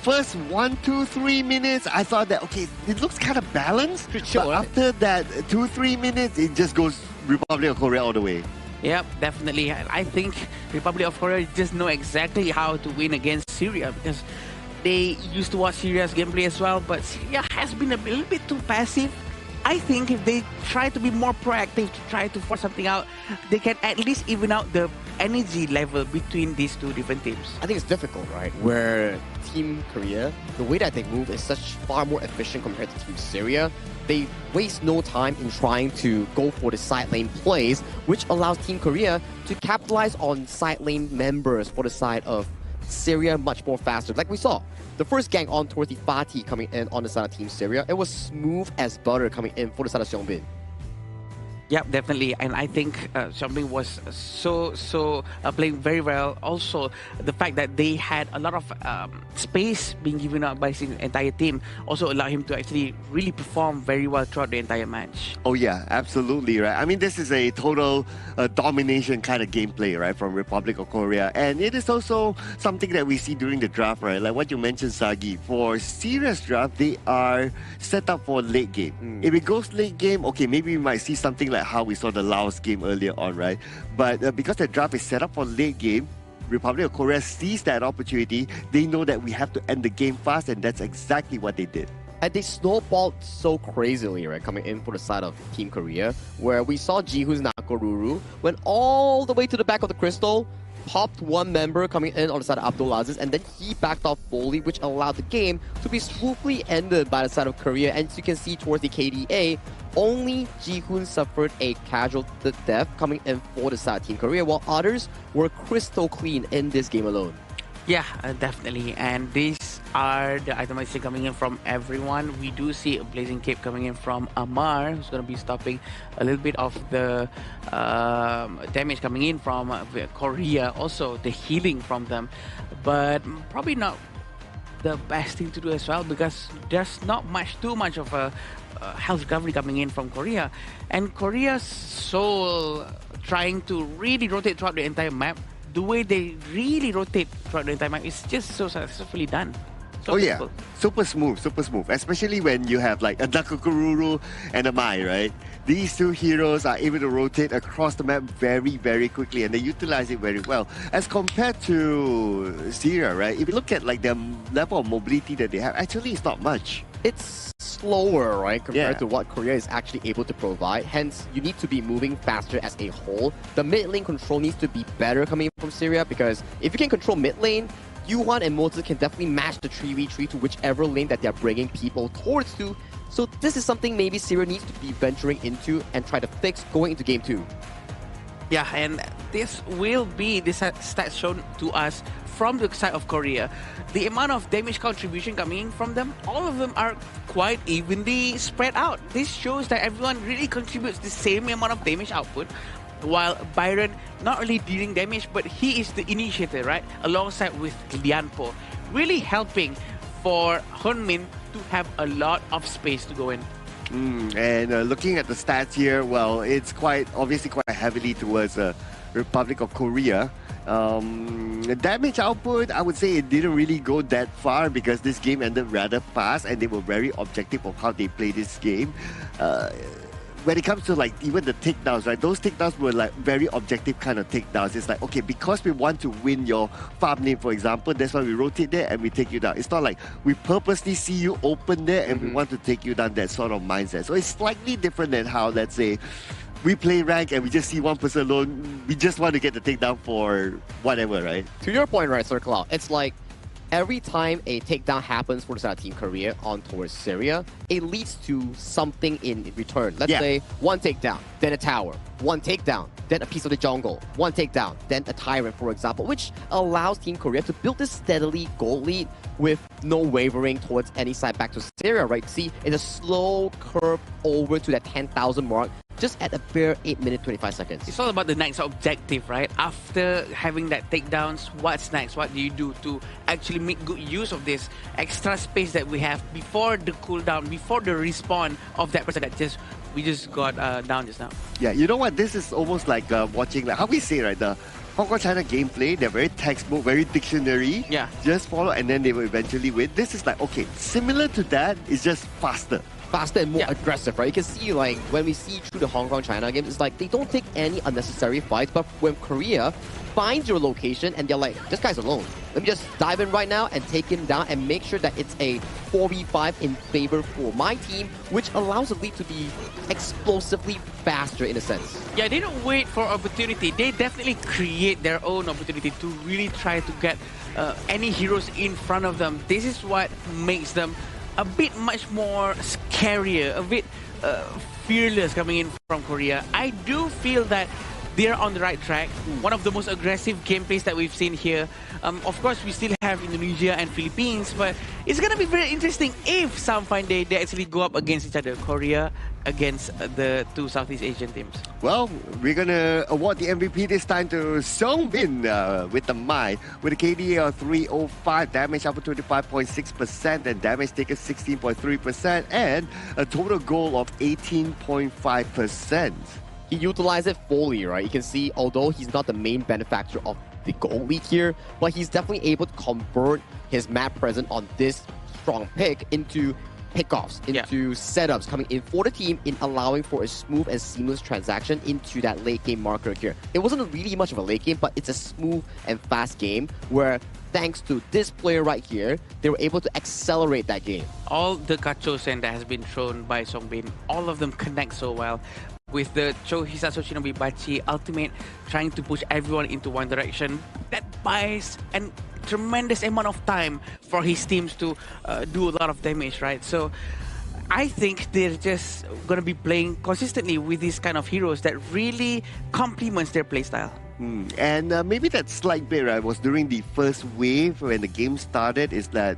first 1, 2, 3 minutes, I thought that, okay, it looks kind of balanced. But after that 2, 3 minutes, it just goes Republic of Korea all the way. Yep, definitely. I think Republic of Korea just know exactly how to win against Syria because they used to watch Syria's gameplay as well, but Syria has been a little bit too passive. I think if they try to be more proactive to try to force something out, they can at least even out the energy level between these two different teams. I think it's difficult, right? Where Team Korea, the way that they move is far more efficient compared to Team Syria. They waste no time in trying to go for the side lane plays, which allows Team Korea to capitalize on side lane members for the side of Syria much more faster. Like we saw, the first gang on towards the Fatih coming in on the side of Team Syria, it was smooth as butter coming in for the side of Seongbin. Yep, definitely. And I think Seongbin was so playing very well. Also, the fact that they had a lot of space being given out by his entire team also allowed him to actually really perform very well throughout the entire match. Oh yeah, absolutely, right? I mean, this is a total domination kind of gameplay, right, from Republic of Korea. And it is also something that we see during the draft, right? Like what you mentioned, Sagi. For serious draft, they are set up for late game. If it goes late game, okay, maybe we might see something like how we saw the Laos game earlier on, right? But because the draft is set up for late game, Republic of Korea sees that opportunity. They know that we have to end the game fast, and that's exactly what they did. And they snowballed so crazily, right, coming in for the side of Team Korea, where we saw Jihoon's Nakoruru went all the way to the back of the crystal, popped one member coming in on the side of Abdulaziz, and then he backed off fully, which allowed the game to be smoothly ended by the side of Korea. And as you can see towards the KDA, only Jihoon suffered a casualty death coming in for the side of Team Korea, while others were crystal clean in this game alone. Yeah, definitely. And these are the itemization coming in from everyone. We do see a Blazing Cape coming in from Amar, who's going to be stopping a little bit of the damage coming in from Korea. Also, the healing from them. But probably not the best thing to do as well, because there's not too much of a health recovery coming in from Korea. And Korea's soul trying to really rotate throughout the entire map. The way they really rotate throughout the entire map is just so successfully done. Oh yeah, super smooth, especially when you have like a Dakukururu and a Mai, right? These two heroes are able to rotate across the map very, very quickly, and they utilize it very well. As compared to Syria, right? If you look at like the level of mobility that they have, actually it's not much. It's slower, right, compared to what Korea is actually able to provide. Hence, you need to be moving faster as a whole. The mid lane control needs to be better coming from Syria, because if you can control mid lane, Yuan and Moses can definitely match the 3v3 to whichever lane that they're bringing people towards to. So this is something maybe Syria needs to be venturing into and try to fix going into game 2. Yeah, and this will be the stats shown to us from the side of Korea. The amount of damage contribution coming from them, all of them are quite evenly spread out. This shows that everyone really contributes the same amount of damage output, while Byron not only dealing damage, but he is the initiator, right? Alongside with Lianpo, really helping for Hunmin to have a lot of space to go in. And looking at the stats here, well, it's obviously quite heavily towards Republic of Korea. Damage output, I would say it didn't really go that far because this game ended rather fast and they were very objective of how they play this game. When it comes to like even the takedowns, right? Those takedowns were like very objective kind of takedowns. It's like, okay, because we want to win your farm lane, for example, that's why we rotate there and we take you down. It's not like we purposely see you open there and we want to take you down, that sort of mindset. So it's slightly different than how, let's say, we play rank and we just see one person alone. We just want to get the takedown for whatever, right? To your point, right, Circle Out, it's like every time a takedown happens for the side of Team Korea on towards Syria, it leads to something in return. Let's say one takedown, then a tower, one takedown, then a piece of the jungle, one takedown, then a tyrant, for example, which allows Team Korea to build this steadily goal lead with no wavering towards any side back to Syria, right? See, it's a slow curve over to that 10,000 mark, just at a bare 8 minutes 25 seconds. It's all about the next objective, right? After having that takedowns, what's next? What do you do to actually make good use of this extra space that we have before the cooldown, before the respawn of that person that we just got down just now? Yeah, you know what? This is almost like watching, like how we say, right? The Hong Kong China gameplay, they're very textbook, very dictionary. Yeah. Just follow and then they will eventually win. This is like, okay, similar to that, it's just faster. Faster and more aggressive, right? You can see, like, when we see through the Hong Kong China games, it's like they don't take any unnecessary fights, but when Korea finds your location and they're like, this guy's alone, let me just dive in right now and take him down and make sure that it's a 4v5 in favor for my team, which allows the lead to be explosively faster in a sense. Yeah, they don't wait for opportunity. They definitely create their own opportunity to really try to get any heroes in front of them. This is what makes them a bit much more scarier, a bit fearless coming in from Korea. I do feel that they're on the right track. One of the most aggressive gameplays that we've seen here. Of course, we still have Indonesia and Philippines, but it's gonna be very interesting if some fine day they actually go up against each other. Korea against the two Southeast Asian teams. Well, we're gonna award the MVP this time to Songbin with the Mai, with a KDA of 305, damage output 25.6%, and damage taken 16.3%, and a total goal of 18.5%. He utilized it fully, right? You can see, although he's not the main benefactor of the goal lead here, but he's definitely able to convert his map presence on this strong pick into pickoffs, into setups coming in for the team, in allowing for a smooth and seamless transaction into that late game marker here. It wasn't really much of a late game, but it's a smooth and fast game where, thanks to this player right here, they were able to accelerate that game. All the Kachosen that has been thrown by Songbin, all of them connect so well. With the Cho Hisato Shinobi Bachi ultimate trying to push everyone into one direction, that buys a tremendous amount of time for his teams to do a lot of damage, right? So I think they're just going to be playing consistently with these kind of heroes that really complements their playstyle. And maybe that slight bit, right, was during the first wave when the game started, is that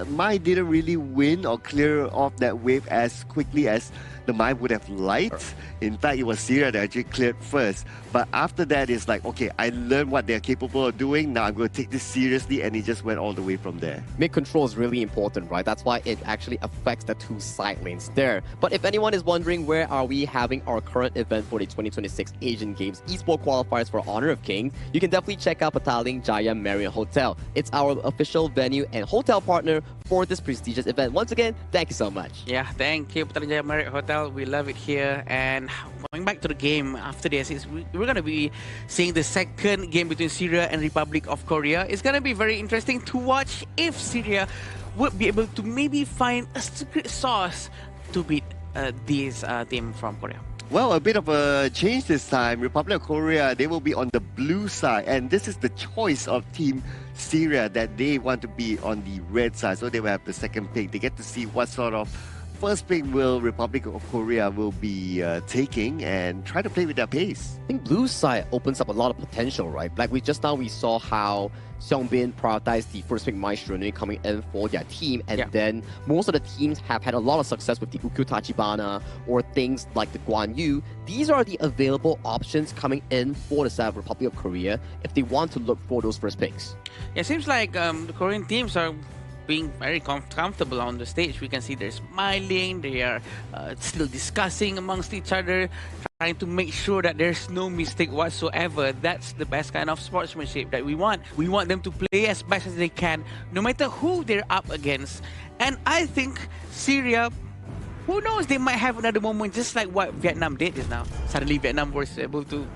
Mai didn't really win or clear off that wave as quickly as the Mai would have liked. In fact, it was Syria that actually cleared first. But after that, it's like, okay, I learned what they're capable of doing. Now I'm going to take this seriously, and it just went all the way from there. Mid control is really important, right? That's why it actually affects the two side lanes there. But if anyone is wondering where are we having our current event for the 2026 Asian Games Esports Qualifiers for Honor, Honor of Kings, you can definitely check out Petaling Jaya Marriott Hotel. It's our official venue and hotel partner for this prestigious event. Once again, thank you so much. Yeah, thank you, Petaling Jaya Marriott Hotel. We love it here. And going back to the game after this, we're going to be seeing the second game between Syria and Republic of Korea. It's going to be very interesting to watch if Syria would be able to maybe find a secret sauce to beat this team from Korea. Well, a bit of a change this time. Republic of Korea, they will be on the blue side, and this is the choice of Team Syria that they want to be on the red side. So they will have the second pick. They get to see what sort of first pick will Republic of Korea will be taking and try to play with their pace. I think blue side opens up a lot of potential, right? Like we saw how Seongbin prioritized the first pick Maestro coming in for their team, and then most of the teams have had a lot of success with the Ukyu Tachibana or things like the Guan Yu. These are the available options coming in for the South Republic of Korea if they want to look for those first picks. It seems like the Korean teams are being very comfortable on the stage. We can see they're smiling, they are still discussing amongst each other, trying to make sure that there's no mistake whatsoever. That's the best kind of sportsmanship that we want. We want them to play as best as they can, no matter who they're up against. And I think Syria, who knows, they might have another moment just like what Vietnam did just now. Suddenly Vietnam was able to,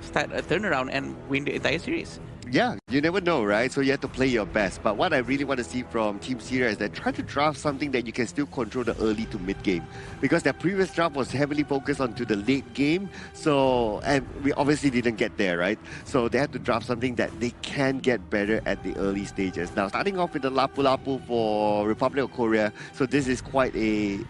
start a turnaround and win the entire series. Yeah, you never know, right? So you have to play your best. But what I really want to see from Team Syria is that try to draft something that you can still control the early to mid game. Because their previous draft was heavily focused onto the late game. So, and we obviously didn't get there, right? So they have to draft something that they can get better at the early stages. Now, starting off with the Lapu Lapu for Republic of Korea. So this is quite a,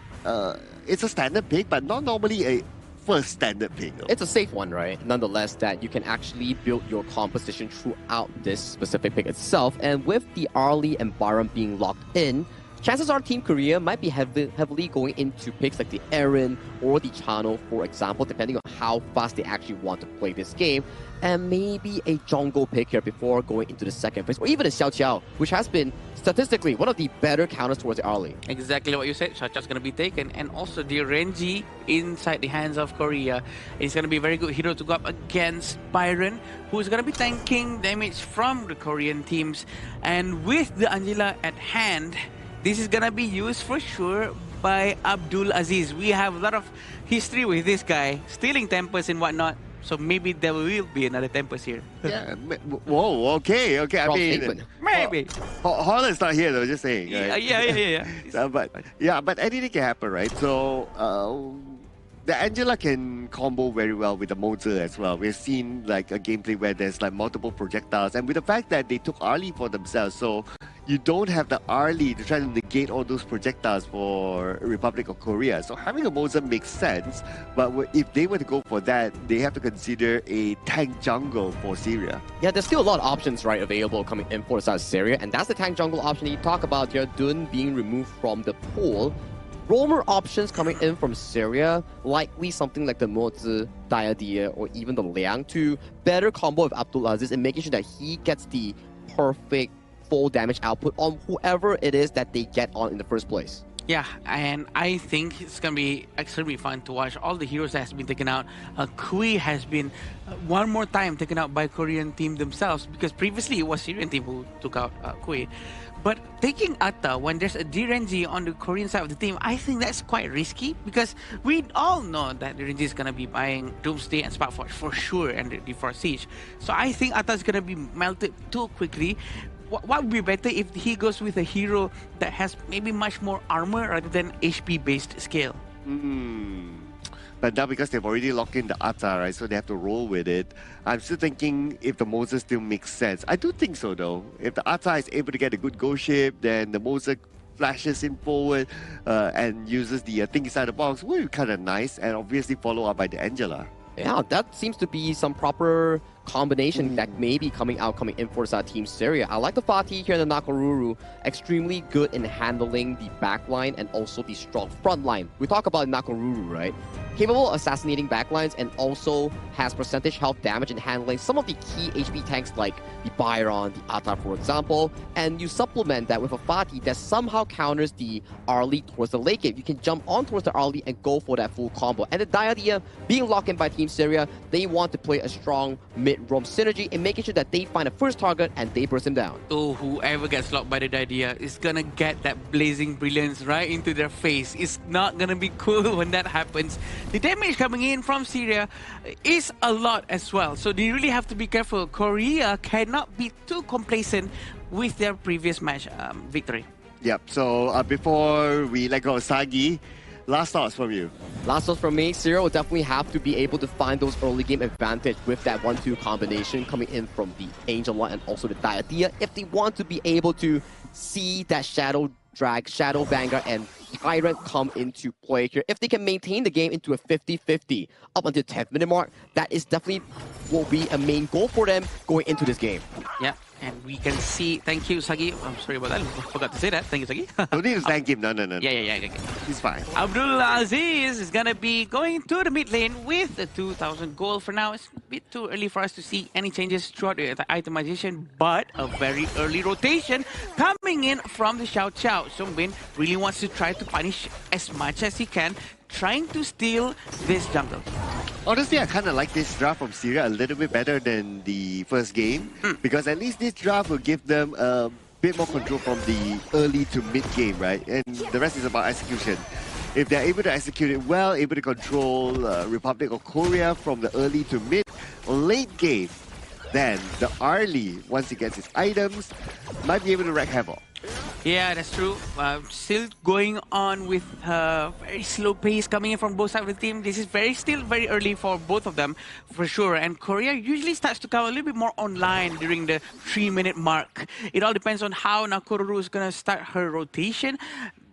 it's a standard pick, but not normally a first standard pick. It's a safe one, right? Nonetheless, that you can actually build your composition throughout this specific pick itself. And with the Arlie and Byron being locked in, chances are Team Korea might be heavily going into picks like the Aaron or the Chano, for example, depending on how fast they actually want to play this game. And maybe a jungle pick here before going into the second phase, or even a Xiao Qiao, which has been statistically one of the better counters towards the Arlie. Exactly what you said. Xiao Qiao's going to be taken, and also the Renji inside the hands of Korea is going to be a very good hero to go up against Byron, who's going to be tanking damage from the Korean teams. And with the Angela at hand, this is going to be used for sure by Abdul Aziz. We have a lot of history with this guy, stealing tempers and whatnot. So maybe there will be another tempers here. Yeah. Whoa, okay. I mean, maybe. Holland's not here though, just saying. Right? Yeah. But anything can happen, right? So the Angela can combo very well with the Mozer as well. We've seen like a gameplay where there's like multiple projectiles, and with the fact that they took Arlie for themselves, so you don't have the Arlie to try to negate all those projectiles for Republic of Korea. So having a Mozer makes sense, but if they were to go for that, they have to consider a tank jungle for Syria. Yeah, there's still a lot of options, right, available coming in for the side of Syria, and that's the tank jungle option that you talk about here, Dun being removed from the pool. Roamer options coming in from Syria, likely something like the Mozi, Diadia, or even the Liang to better combo with Abdul Aziz and making sure that he gets the perfect full damage output on whoever it is that they get on in the first place. Yeah, and I think it's going to be extremely fun to watch all the heroes that has been taken out. Kui has been one more time taken out by Korean team themselves, because previously it was Syrian team who took out Kui. But taking Atta when there's a Direnji on the Korean side of the team, I think that's quite risky, because we all know that Direnji is going to be buying Doomsday and Sparkforge for sure and the Force Siege. So I think Atta is going to be melted too quickly. What would be better if he goes with a hero that has maybe much more armor rather than HP based scale? But now because they've already locked in the Atta, right, so they have to roll with it. I'm still thinking if the Mozer still makes sense. I do think so though. If the Atta is able to get a good go ship, then the Mozer flashes in forward and uses the thing inside the box, will be kind of nice, and obviously follow up by the Angela. Yeah, that seems to be some proper combination that may be coming in for Team Syria. I like the Fatih here in the Nakoruru. Extremely good in handling the backline and also the strong front line. We talk about Nakoruru, right? Capable of assassinating backlines and also has percentage health damage and handling some of the key HP tanks like the Byron, the Atta, for example. And you supplement that with a Fatih that somehow counters the Arlie towards the late game. You can jump on towards the Arlie and go for that full combo. And the Diadia being locked in by Team Syria, they want to play a strong mid mid-roam synergy in making sure that they find a first target and they burst him down. So whoever gets locked by the idea is gonna get that blazing brilliance right into their face. It's not gonna be cool when that happens. The damage coming in from Syria is a lot as well, so they really have to be careful. Korea cannot be too complacent with their previous match victory. Yep, so before we let go of Sagi, last thoughts from you. Last thoughts from me, Syria will definitely have to be able to find those early game advantage with that 1-2 combination coming in from the Angel Lot and also the Diathea if they want to be able to see that Shadow Drag, Shadow Vanguard and Tyrant come into play here. If they can maintain the game into a 50-50 up until 10th minute mark, that is definitely will be a main goal for them going into this game. Yeah. And we can see, thank you, Sagi. I'm sorry about that. I forgot to say that. Thank you, Sagi. Don't need to thank him. No. Yeah. He's fine. Abdul Aziz is going to be going to the mid lane with the 2,000 gold. For now, it's a bit too early for us to see any changes throughout the itemization, but a very early rotation coming in from the Xiao Xiao. Songbin really wants to try to punish as much as he can, trying to steal this jungle. Honestly, I kind of like this draft from Syria a little bit better than the first game because at least this draft will give them a bit more control from the early to mid game, right? And the rest is about execution. If they're able to execute it well, able to control Republic of Korea from the early to mid or late game, then the Arlie, once he gets his items, might be able to wreak havoc. Yeah, that's true. Still going on with very slow pace coming in from both sides of the team. This is still very early for both of them, for sure. And Korea usually starts to come a little bit more online during the 3-minute mark. It all depends on how Nakoruru is going to start her rotation.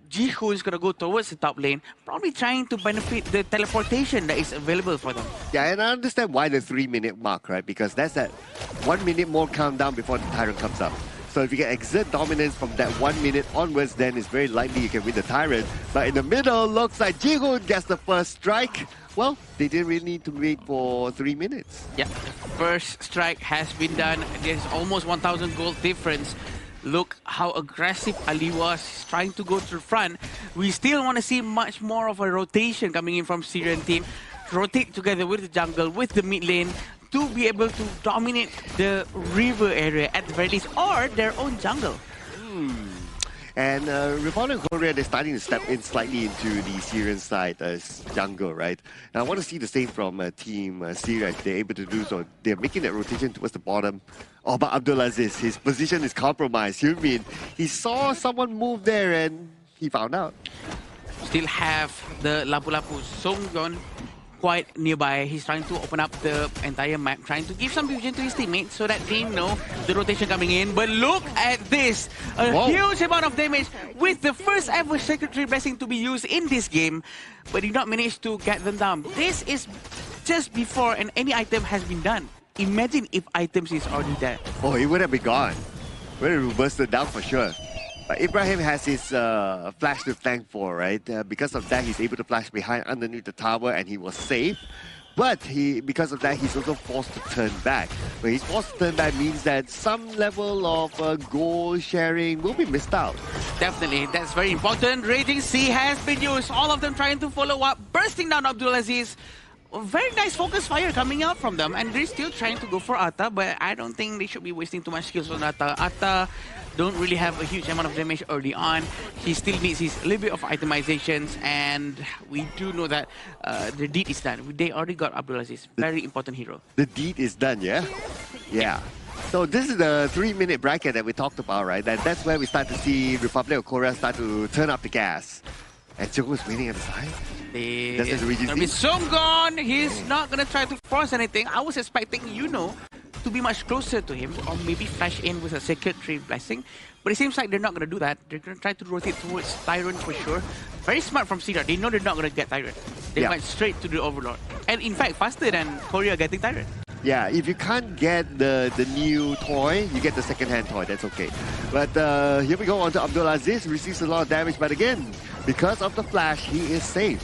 Jiho is going to go towards the top lane, probably trying to benefit the teleportation that is available for them. Yeah, and I understand why the 3-minute mark, right? Because that's that 1 minute more countdown before the Tyrant comes up. So if you can exert dominance from that 1 minute onwards, then it's very likely you can win the Tyrant. But in the middle, looks like Jihoon gets the first strike. Well, they didn't really need to wait for 3 minutes. Yeah, first strike has been done. There's almost 1,000 gold difference. Look how aggressive Ali was trying to go to the front. We still want to see much more of a rotation coming in from Syrian team. Rotate together with the jungle, with the mid lane, to be able to dominate the river area at the very least, or their own jungle. And Republic of Korea, they're starting to step in slightly into the Syrian side as jungle, right? And I want to see the same from Team Syria if they're able to do so. They're making that rotation towards the bottom. Oh, but Abdulaziz, his position is compromised. Hyunmin, he saw someone move there and he found out. Still have the Lapu-Lapu Songyeon quite nearby. He's trying to open up the entire map, trying to give some vision to his teammates so that they know the rotation coming in. But look at this! A huge amount of damage with the first ever Secretary Blessing to be used in this game, but did not manage to get them down. This is just before any item has been done. Imagine if items is already there. Oh, he would have been gone. Would have bursted down for sure. But Ibrahim has his flash to thank for, right? Because of that, he's able to flash behind underneath the tower and he was safe. But because of that, he's also forced to turn back. When he's forced to turn back means that some level of goal sharing will be missed out. Definitely, that's very important. Raging Sea has been used. All of them trying to follow up, bursting down Abdulaziz. Very nice focus fire coming out from them, and they're still trying to go for Atta, but I don't think they should be wasting too much skills on Atta. Atta don't really have a huge amount of damage early on. He still needs his little bit of itemizations, and we do know that the deed is done. They already got Abdulaziz, very important hero. The deed is done, yeah? Yeah. So this is the 3-minute bracket that we talked about, right? That's where we start to see Republic of Korea start to turn up the gas. And Joko is waiting at the side. There's gonna be Songgon. He's not gonna try to force anything. I was expecting to be much closer to him, or maybe flash in with a Secretary Blessing. But it seems like they're not gonna do that. They're gonna try to rotate towards Tyrant for sure. Very smart from Syria. They know they're not gonna get Tyrant. They went straight to the Overlord. And in fact, faster than Korea getting Tyrant. Yeah, if you can't get the new toy, you get the second-hand toy. That's okay. But here we go on to Abdulaziz. Receives a lot of damage, but again, because of the flash, he is safe.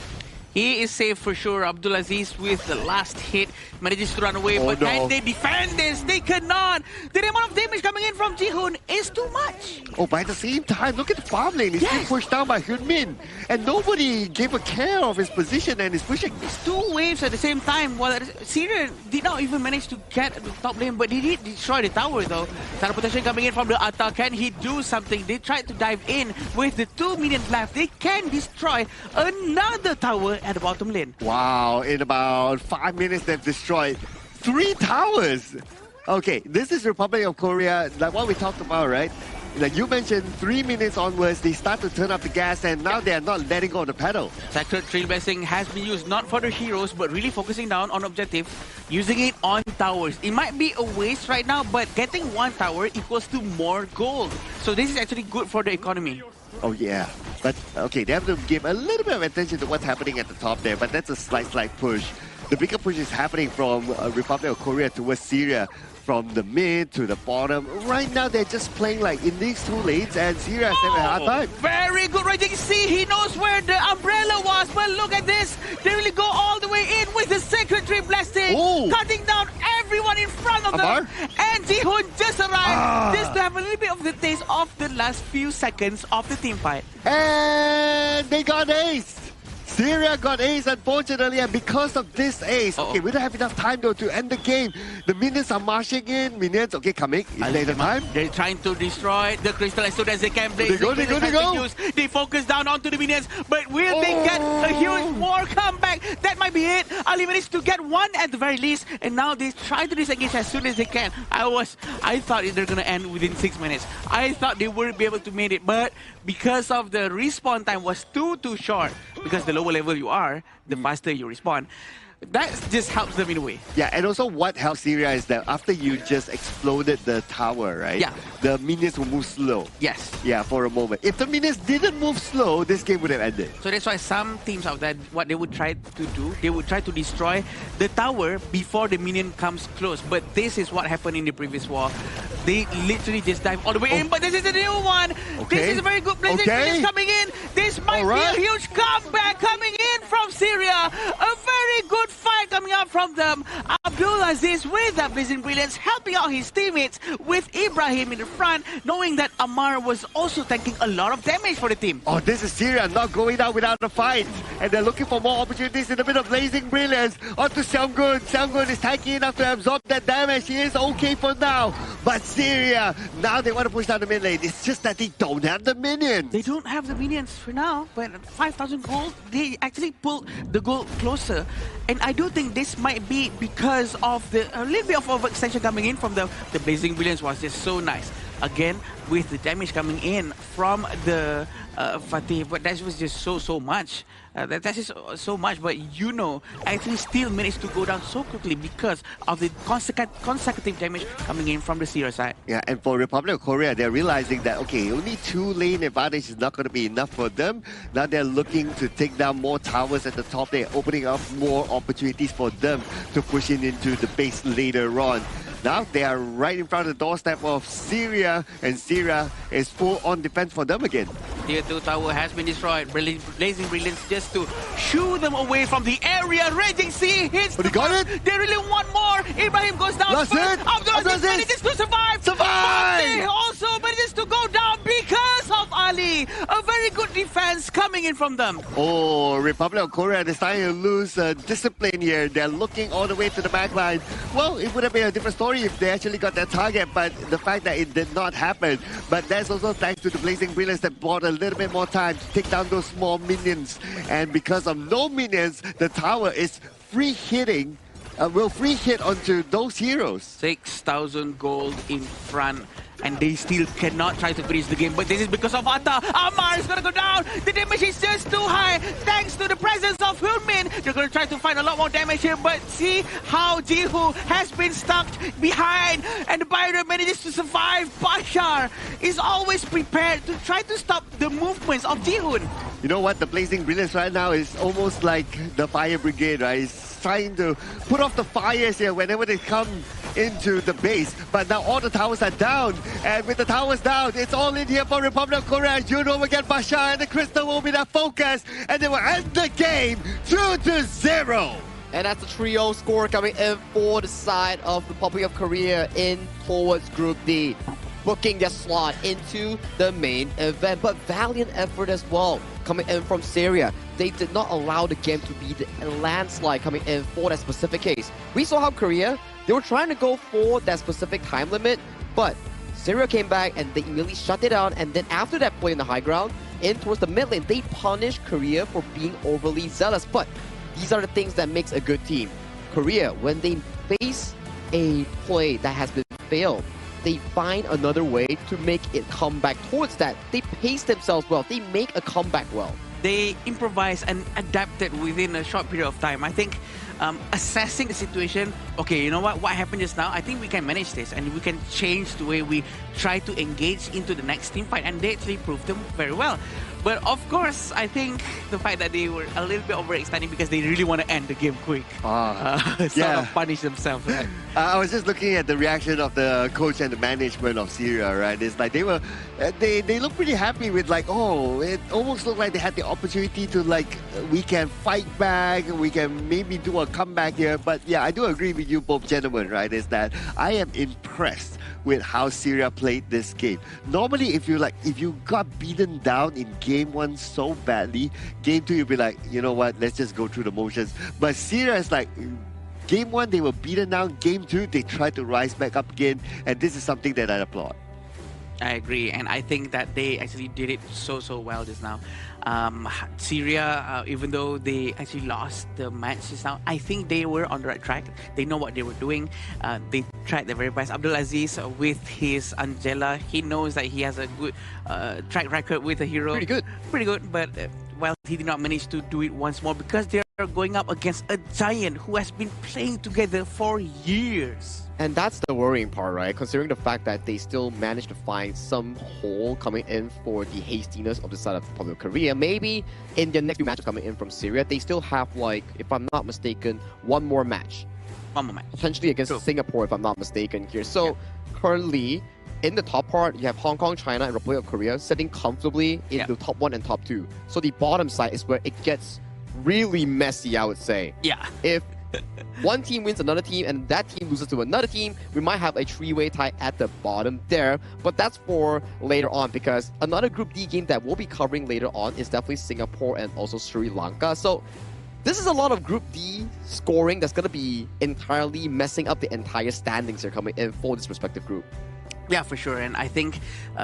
He is safe for sure. Abdulaziz with the last hit manages to run away, but no. can they defend this? They cannot. The amount of damage coming in from Jihoon is too much. Oh, by the same time, look at the farm lane. He's being pushed down by Hyunmin. And nobody gave a care of his position and is pushing. It's two waves at the same time. Well, Syria did not even manage to get the top lane, but he did destroy the tower though. Teleportation coming in from the Atta. Can he do something? They tried to dive in with the 2 minions left. They can destroy another tower at the bottom lane. Wow, in about 5 minutes they've destroyed 3 towers. Okay, this is Republic of Korea, like what we talked about, right? Like you mentioned, 3 minutes onwards, they start to turn up the gas and now they are not letting go of the pedal. Sacred Trail Blessing has been used not for the heroes, but really focusing down on objective, using it on towers. It might be a waste right now, but getting 1 tower equals to more gold. So this is actually good for the economy. Oh yeah, but okay, they have to give a little bit of attention to what's happening at the top there, but that's a slight push. The bigger push is happening from Republic of Korea towards Syria. From the mid to the bottom. Right now, they're just playing like in these 2 lanes, and Syria is having a hard time. Very good, right? You can see he knows where the umbrella was, but look at this. They really go all the way in with the Sacred Tree Blasting, cutting down everyone in front of them. And Jihoon just arrived just to have a little bit of the taste of the last few seconds of the team fight. And they got ace. Syria got ace, unfortunately, and because of this ace, okay, we don't have enough time though to end the game. The minions are marching in. Minions, okay, coming. Is there the time? They're trying to destroy the crystal as soon as they can. They go. They focus down onto the minions, but will they get a huge war comeback? That might be it. Ali managed to get 1 at the very least, and now they try to disengage as soon as they can. I thought they're gonna end within 6 minutes. I thought they wouldn't be able to make it, but because of the respawn time was too short, because the lower level you are, the faster you respawn. That just helps them in a way. Yeah, and also what helps Syria is that after you just exploded the tower, right? Yeah. The minions will move slow. Yes. Yeah, for a moment. If the minions didn't move slow, this game would have ended. So that's why some teams out there, what they would try to do, they would try to destroy the tower before the minion comes close. But this is what happened in the previous war. They literally just dive all the way in, but this is a new one. Okay. This is a very good blazing minions coming in. This might be a huge comeback coming in from Syria. A very good fight coming up from them. Abdulaziz with that blazing brilliance, helping out his teammates with Ibrahim in the front, knowing that Ammar was also tanking a lot of damage for the team. Oh, this is Syria not going out without a fight. And they're looking for more opportunities in the middle of blazing brilliance. On to Seunggun. Seunggun is tanking enough to absorb that damage. He is okay for now. But Syria, now they want to push down the mid lane. It's just that they don't have the minions. They don't have the minions for now, but 5,000 gold, they actually pulled the goal closer. And I do think this might be because of a little bit of overextension coming in from the Blazing Brilliance was just so nice. Again, with the damage coming in from the Fatih, but that was just so much. That is so much, but actually still managed to go down so quickly because of the consecutive damage coming in from the Syria side. Yeah, and for Republic of Korea, they're realizing that, okay, only 2 lane advantage is not going to be enough for them. Now they're looking to take down more towers at the top. They're opening up more opportunities for them to push into the base later on. Now they are right in front of the doorstep of Syria, and Syria is full on defense for them again. Tier 2 tower has been destroyed. Blazing Brilliance just to shoo them away from the area. Raging Sea hits But he got it. They really want more. Ibrahim goes down That's first. it. Abdulaziz manages to survive. Fatih also manages to go down because of Ali. A very good defense coming in from them. Oh, Republic of Korea, they're starting to lose discipline here. They're looking all the way to the back line. Well, it would have been a different story if they actually got their target, but the fact that it did not happen. But that's also thanks to the Blazing Brilliance that bought a little bit more time to take down those small minions. And because of no minions, the tower is free hitting. Will free hit onto those heroes. 6,000 gold in front, and they still cannot try to finish the game. But this is because of Atta. Ammar is gonna go down. The damage is just too high. Thanks to the presence of Hyunmin, they're gonna try to find a lot more damage here. But see how Jihu has been stuck behind, and the Byron manages to survive. Bashar is always prepared to try to stop the movements of Jihoon. You know what? The Blazing Brilliance right now is almost like the Fire Brigade, right? It's trying to put off the fires here whenever they come into the base. But now all the towers are down. And with the towers down, it's all in here for Republic of Korea. Juno will get Bashar, and the Crystal will be their focus. And they will end the game 2-0. And that's the trio score coming in for the side of the Republic of Korea in towards Group D, booking their slot into the main event. But valiant effort as well coming in from Syria. They did not allow the game to be a landslide coming in for that specific case. We saw how Korea, they were trying to go for that specific time limit, but Syria came back and they immediately shut it down. And then after that play in the high ground, in towards the mid lane, they punished Korea for being overly zealous. But these are the things that makes a good team. Korea, when they face a play that has been failed, they find another way to make it come back towards that. They pace themselves well. They make a comeback well. They improvise and adapted within a short period of time. I think assessing the situation, okay, you know what happened just now, I think we can manage this and we can change the way we try to engage into the next team fight, and they actually proved them very well. But of course, I think the fact that they were a little bit overextending because they really want to end the game quick. Sort of punish themselves, right? I was just looking at the reaction of the coach and the management of Syria, right? It's like they were, they look pretty happy with like, oh, it almost looked like they had the opportunity to like, we can fight back, we can maybe do a comeback here. But yeah, I do agree with you both gentlemen, right? Is that I am impressed with how Syria played this game. Normally, if you got beaten down in game 1 so badly, game 2 you'll be like, you know what, let's just go through the motions. But Syria is like, game 1 they were beaten down, game 2 they tried to rise back up again, and this is something that I applaud. I agree, and I think that they actually did it so well just now. Syria, even though they actually lost the match just now, I think they were on the right track. They know what they were doing. They tried their very best. Abdulaziz with his Angela, he knows that he has a good track record with a hero. Pretty good, but well, he did not manage to do it once more because they are going up against a giant who has been playing together for years. And that's the worrying part, right? Considering the fact that they still managed to find some hole coming in for the hastiness of the side of the Republic of Korea. Maybe in their next few matches coming in from Syria, they still have, like, if I'm not mistaken, one more match. Potentially against Singapore, if I'm not mistaken here. So currently, in the top part, you have Hong Kong, China, and Republic of Korea sitting comfortably in the top 1 and top 2. So the bottom side is where it gets really messy, I would say. Yeah. If one team wins another team and that team loses to another team, we might have a three-way tie at the bottom there. But that's for later on, because another Group D game that we'll be covering later on is definitely Singapore and also Sri Lanka. So this is a lot of Group D scoring that's going to be entirely messing up the entire standings here coming in for this respective group. Yeah, for sure. And I think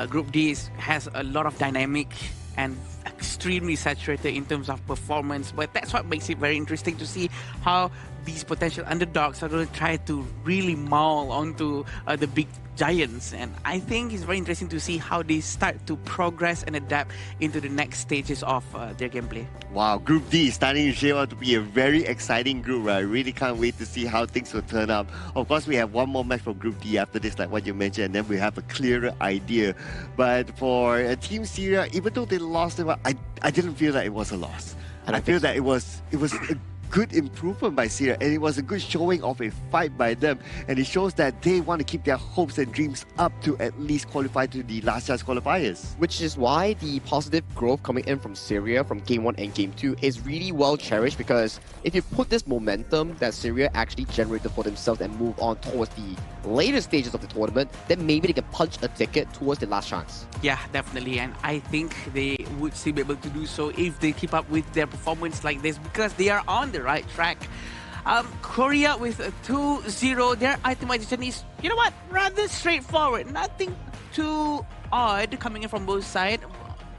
Group D has a lot of dynamic and extremely saturated in terms of performance, but that's what makes it very interesting to see how these potential underdogs are going to try to really maul onto the big giants. And I think it's very interesting to see how they start to progress and adapt into the next stages of their gameplay. Wow, Group D is starting to shape out to be a very exciting group, right? I really can't wait to see how things will turn out. Of course, we have one more match for Group D after this, like what you mentioned, and then we have a clearer idea. But for Team Syria, even though they lost, I didn't feel that it was a loss. And I feel that it was a good improvement by Syria, and it was a good showing of a fight by them, and it shows that they want to keep their hopes and dreams up to at least qualify to the last chance qualifiers. Which is why the positive growth coming in from Syria from Game 1 and Game 2 is really well cherished, because if you put this momentum that Syria actually generated for themselves and move on towards the later stages of the tournament, then maybe they can punch a ticket towards the last chance. Yeah, definitely, and I think they would still be able to do so if they keep up with their performance like this, because they are on the right track. Korea with a 2-0, their itemization is, you know what, rather straightforward. Nothing too odd coming in from both sides.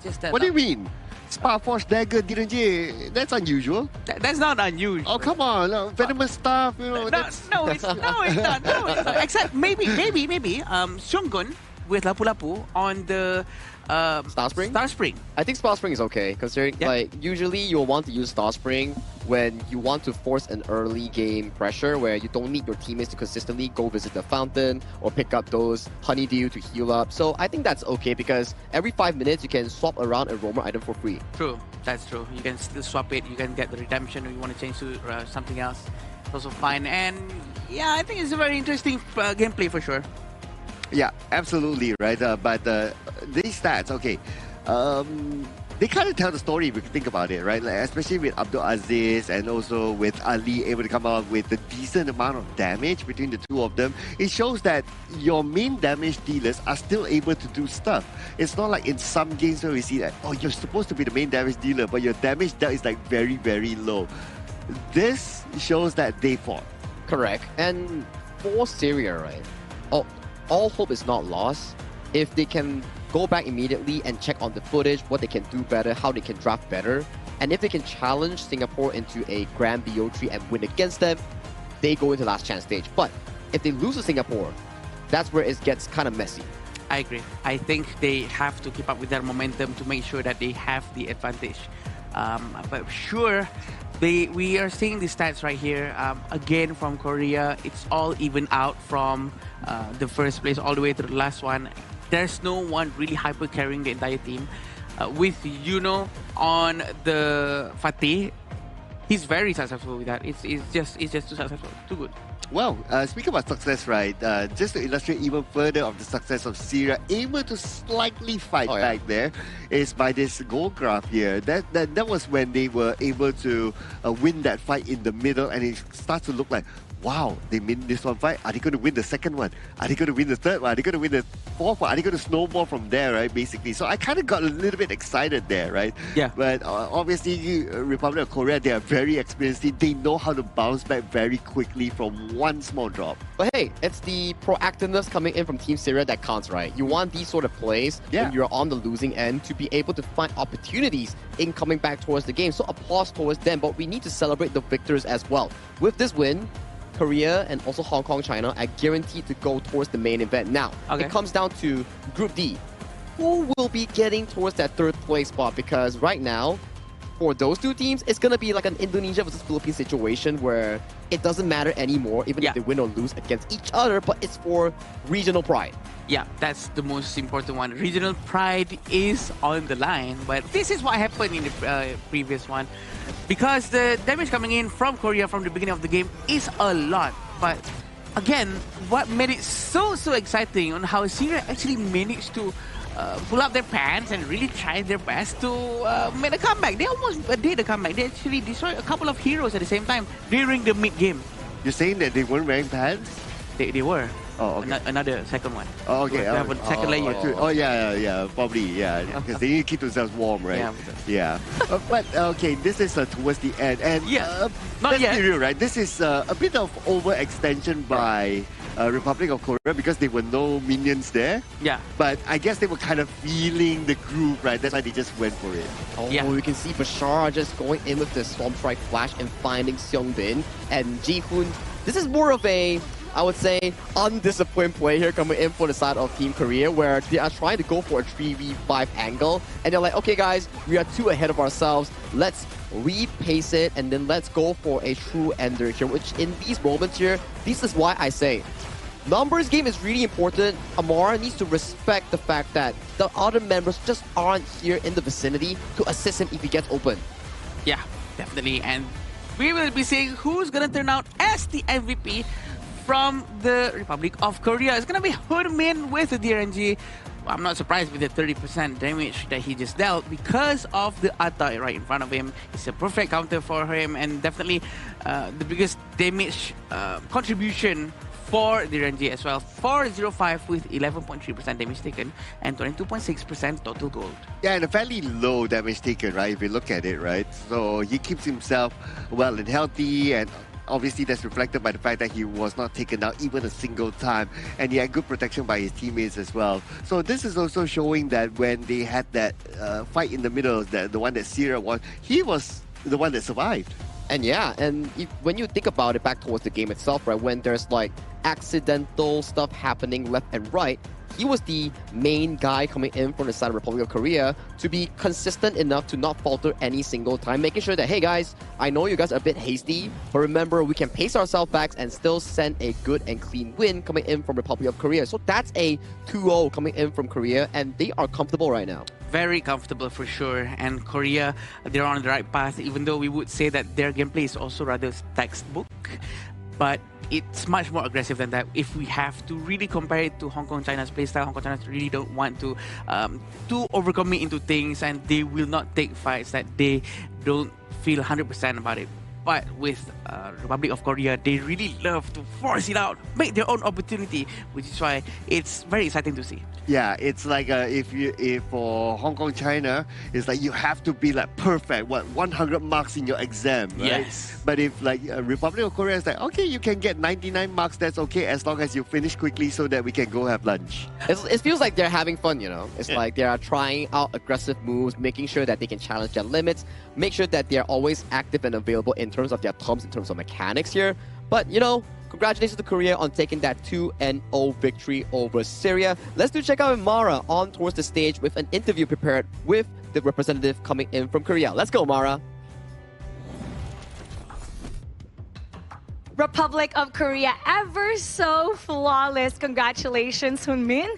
Just that. What do you mean? Spa Force Dagger DNJ, that's unusual. That's not unusual. Oh, come on, venomous stuff, you know. No, it's not. Except maybe Shungun with Lapu Lapu on the Star Spring? Star Spring. I think Star Spring is okay, considering like usually you'll want to use Star Spring when you want to force an early game pressure where you don't need your teammates to consistently go visit the fountain or pick up those honeydew to heal up. So I think that's okay, because every 5 minutes you can swap around a roamer item for free. True, that's true. You can still swap it. You can get the redemption if you want to change to something else. It's also fine. And yeah, I think it's a very interesting gameplay for sure. Yeah, absolutely, right? But these stats, okay. they kind of tell the story if you think about it, right? Like, especially with Abdul Aziz and also with Ali able to come out with a decent amount of damage between the two of them. It shows that your main damage dealers are still able to do stuff. It's not like in some games where we see that, oh, you're supposed to be the main damage dealer, but your damage dealt is like very, very low. This shows that they fought. Correct. And for Syria, right, all hope is not lost. If they can go back immediately and check on the footage, what they can do better, how they can draft better, and if they can challenge Singapore into a Grand BO3 and win against them, they go into last chance stage. But if they lose to Singapore, that's where it gets kind of messy. I agree. I think they have to keep up with their momentum to make sure that they have the advantage. But sure, we are seeing the stats right here. Again, from Korea, it's all even out from the first place all the way to the last one. There's no one really hyper carrying the entire team. With Yuno on the Fatih, he's very successful with that. It's just too successful, too good. Well, speaking about success, right, just to illustrate even further of the success of Syria, able to slightly fight back there is by this goal graph here. That was when they were able to win that fight in the middle, and it starts to look like, wow, they win this one fight. Are they going to win the second one? Are they going to win the third one? Are they going to win the fourth one? Are they going to snowball from there, right, basically? So I kind of got a little bit excited there, right? Yeah. But obviously, Republic of Korea, they are very experienced. They know how to bounce back very quickly from one small drop. But hey, it's the proactiveness coming in from Team Syria that counts, right? You want these sort of plays when you're on the losing end to be able to find opportunities in coming back towards the game. So applause towards them, but we need to celebrate the victors as well. With this win, Korea and also Hong Kong, China are guaranteed to go towards the main event. Now, it comes down to Group D. Who will be getting towards that third place spot? Because right now, for those two teams, it's going to be like an Indonesia versus Philippines situation where it doesn't matter anymore, even if they win or lose against each other, but it's for regional pride. Yeah, that's the most important one. Regional pride is on the line, but this is what happened in the previous one. Because the damage coming in from Korea from the beginning of the game is a lot. But again, what made it so exciting on how Syria actually managed to pull up their pants and really try their best to make a comeback. They almost did a comeback. They actually destroyed a couple of heroes at the same time during the mid-game. You're saying that they weren't wearing pants? They were. Oh, okay. Another second one. Oh, okay. They have a second layer. Probably, because they need to keep themselves warm, right? Yeah. But, okay, this is towards the end. And let's be real, right? This is a bit of overextension by Republic of Korea because there were no minions there. Yeah. But I guess they were kind of feeling the groove, right? That's why they just went for it. Oh, you can see Bashar just going in with the Storm Strike Flash and finding Seongbin and Ji-hoon. This is more of a, I would say, undisciplined play here coming in for the side of Team Korea, where they are trying to go for a 3v5 angle. And they're like, okay, guys, we are 2 ahead of ourselves. Let's repace it, and then let's go for a true ender here, which in these moments here, this is why I say, numbers game is really important. Amara needs to respect the fact that the other members just aren't here in the vicinity to assist him if he gets open. Yeah, definitely. And we will be seeing who's going to turn out as the MVP from the Republic of Korea. It's going to be Hoodmin with the DRNG. I'm not surprised with the 30% damage that he just dealt because of the Atai right in front of him. It's a perfect counter for him, and definitely the biggest damage contribution for DRNG as well. 405 with 11.3% damage taken and 22.6% total gold. Yeah, and a fairly low damage taken, right? If you look at it, right? So he keeps himself well and healthy, and obviously that's reflected by the fact that he was not taken out even a single time, and he had good protection by his teammates as well. So this is also showing that when they had that fight in the middle, the one that Syria won, he was the one that survived. And when you think about it back towards the game itself, right, when there's like accidental stuff happening left and right, he was the main guy coming in from the side of Republic of Korea to be consistent enough to not falter any single time, making sure that, hey guys, I know you guys are a bit hasty, but remember, we can pace ourselves back and still send a good and clean win coming in from Republic of Korea. So that's a 2-0 coming in from Korea, and they are comfortable right now. Very comfortable for sure, and Korea, they're on the right path, even though we would say that their gameplay is also rather textbook. but it's much more aggressive than that. If we have to really compare it to Hong Kong China's playstyle, Hong Kong China really don't want to overcommit into things, and they will not take fights that they don't feel 100% about it. But with Republic of Korea, they really love to force it out, make their own opportunity, which is why it's very exciting to see. Yeah, it's like if for Hong Kong China, it's like you have to be like perfect, 100 marks in your exam, right? Yes. But if like Republic of Korea is like, okay, you can get 99 marks, that's okay, as long as you finish quickly so that we can go have lunch. It feels like they're having fun, you know. It's like they are trying out aggressive moves, making sure that they can challenge their limits, make sure that they're always active and available in terms of their terms, in terms of mechanics here. But, you know, congratulations to Korea on taking that 2-0 victory over Syria. Let's check out Mara on towards the stage with an interview prepared with the representative coming in from Korea. Let's go, Mara. Republic of Korea, ever so flawless. Congratulations, Hunmin.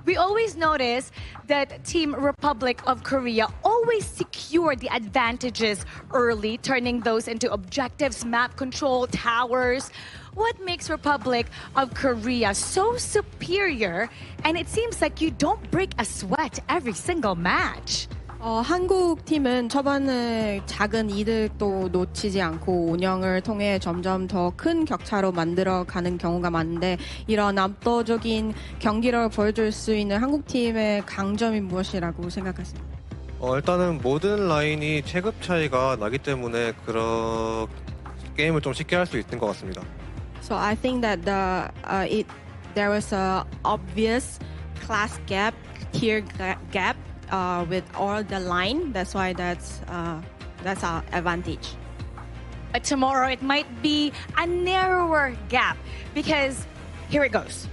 We always notice that Team Republic of Korea always secure the advantages early, turning those into objectives, map control, towers. What makes Republic of Korea so superior? And it seems like you don't break a sweat every single match. 한국 팀은 초반에 작은 이득도 놓치지 않고 운영을 통해 점점 더 큰 격차로 만들어가는 경우가 많은데 이런 압도적인 경기력을 보여줄 수 있는 한국 팀의 강점이 무엇이라고 생각하십니까? 일단은 모든 라인이 체급 차이가 나기 때문에 그런 게임을 좀 쉽게 할 수 있는 것 같습니다. So I think that there was a obvious class gap, tier gap. With all the line, that's why that's our advantage. But tomorrow it might be a narrower gap because here it goes.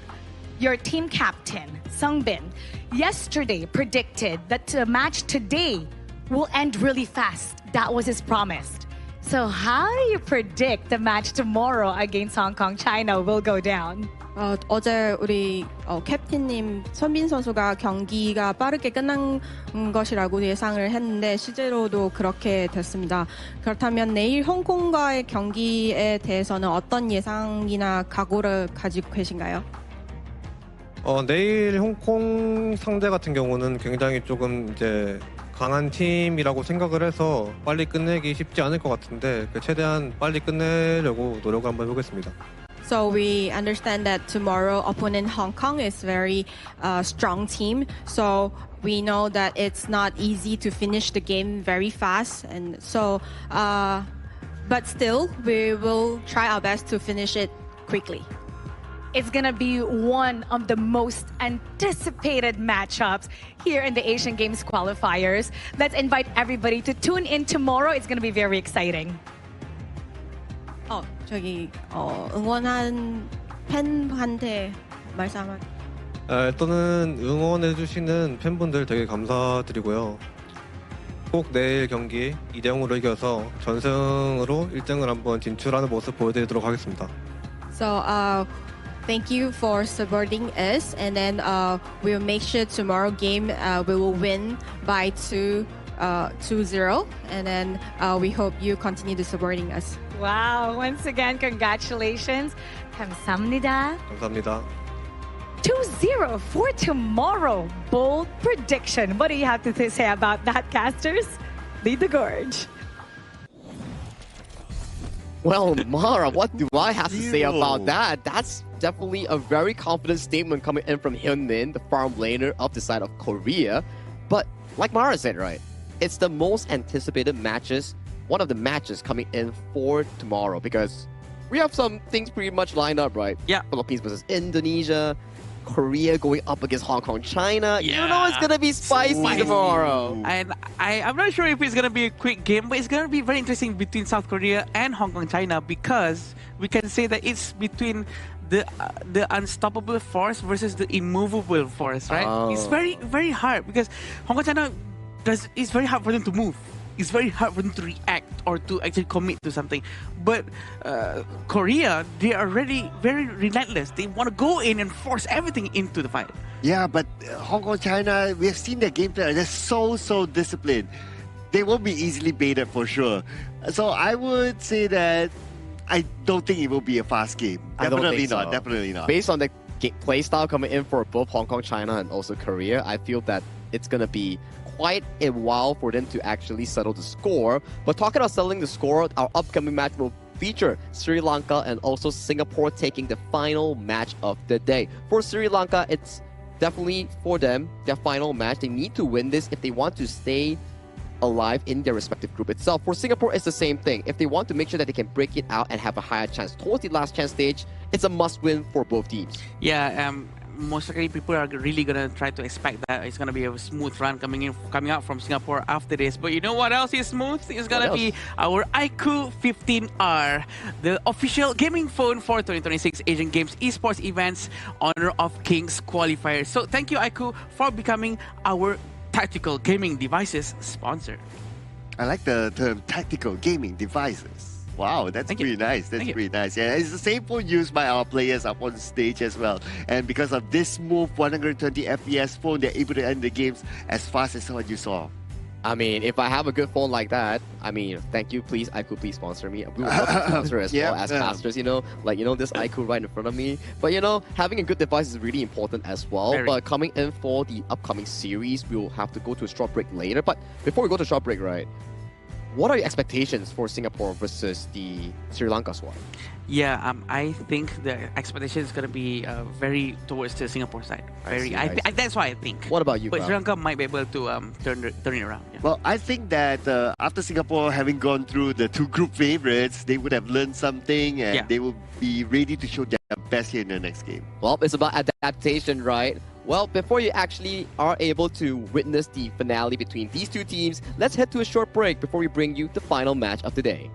Your team captain, Sung Bin, yesterday predicted that the match today will end really fast. That was his promise. So how do you predict the match tomorrow against Hong Kong China will go down? 어제 우리 캡틴님 선빈 선수가 경기가 빠르게 끝난 것이라고 예상을 했는데 실제로도 그렇게 됐습니다. 그렇다면 내일 홍콩과의 경기에 대해서는 어떤 예상이나 각오를 가지고 계신가요? 내일 홍콩 상대 같은 경우는 굉장히 조금 이제 강한 팀이라고 생각을 해서 빨리 끝내기 쉽지 않을 것 같은데 최대한 빨리 끝내려고 노력을 한번 해보겠습니다. So we understand that tomorrow opponent Hong Kong is very strong team. So we know that it's not easy to finish the game very fast, and so but still we will try our best to finish it quickly. It's going to be one of the most anticipated matchups here in the Asian Games qualifiers. Let's invite everybody to tune in tomorrow. It's going to be very exciting. 응원한 팬한테 말씀 한번. 일단은 응원해주시는 팬분들 되게 감사드리고요. 꼭 내일 경기 2대0으로 이겨서 전승으로 1등을 한번 진출하는 모습 보여드리도록 하겠습니다. So thank you for supporting us, and then we'll make sure tomorrow game we will win by 2-0, and then we hope you continue to supporting us. Wow, once again, congratulations. 감사합니다. 감사합니다. 2-0 for tomorrow. Bold prediction. What do you have to say about that, casters? Lead the gorge. Well, Mara, what do I have to say about that? That's definitely a very confident statement coming in from Hyun-min, the farm laner of the side of Korea. But like Mara said, right, it's the most anticipated matches, one of the matches coming in for tomorrow because we have some things pretty much lined up, right? Yeah. Philippines versus Indonesia, Korea going up against Hong Kong, China. Yeah. You know it's going to be spicy tomorrow. And I'm not sure if it's going to be a quick game, but it's going to be very interesting between South Korea and Hong Kong, China, because we can say that it's between the unstoppable force versus the immovable force, right? Oh. It's very, very hard because Hong Kong, China, it's very hard for them to move. It's very hard for them to react or to actually commit to something. But Korea, they are already very relentless. They want to go in and force everything into the fight. Yeah, but Hong Kong, China, we have seen their gameplay. They're so disciplined. They won't be easily baited for sure. So I would say that I don't think it will be a fast game. I don't Definitely think not. so. Definitely not. Based on the play style coming in for both Hong Kong, China, and also Korea, I feel that it's going to be quite a while for them to actually settle the score. But talking about settling the score, our upcoming match will feature Sri Lanka and also Singapore taking the final match of the day. For Sri Lanka, it's definitely for them their final match. They need to win this if they want to stay alive in their respective group itself. For Singapore, it's the same thing. If they want to make sure that they can break it out and have a higher chance towards the last chance stage, it's a must-win for both teams. Yeah, most likely people are really gonna try to expect that it's gonna be a smooth run coming out from Singapore after this. But you know what else is smooth? It's gonna be our iQOO 15R, the official gaming phone for 2026 Asian Games Esports Events Honor of Kings qualifiers. So thank you iQOO for becoming our tactical gaming devices sponsor. I like the term tactical gaming devices. Wow, that's pretty nice. That's pretty nice. Yeah, it's the same phone used by our players up on stage as well. And because of this smooth 120 FPS phone, they're able to end the games as fast as what you saw. I mean, if I have a good phone like that, I mean, thank you, please, iQOO, please sponsor me. We would love to sponsor as well as casters, this iQOO right in front of me. But, having a good device is really important as well. But coming in for the upcoming series, we'll have to go to a short break later. But before we go to a short break, right, what are your expectations for Singapore versus the Sri Lanka squad? Yeah, I think the expectation is going to be very towards the Singapore side. That's why I think. What about you, But Grab? Sri Lanka might be able to turn it around. Yeah. Well, I think that after Singapore having gone through the two group favorites, they would have learned something and they will be ready to show their best here in the next game. Well, it's about adaptation, right? Well, before you actually are able to witness the finale between these two teams, let's head to a short break before we bring you the final match of the day.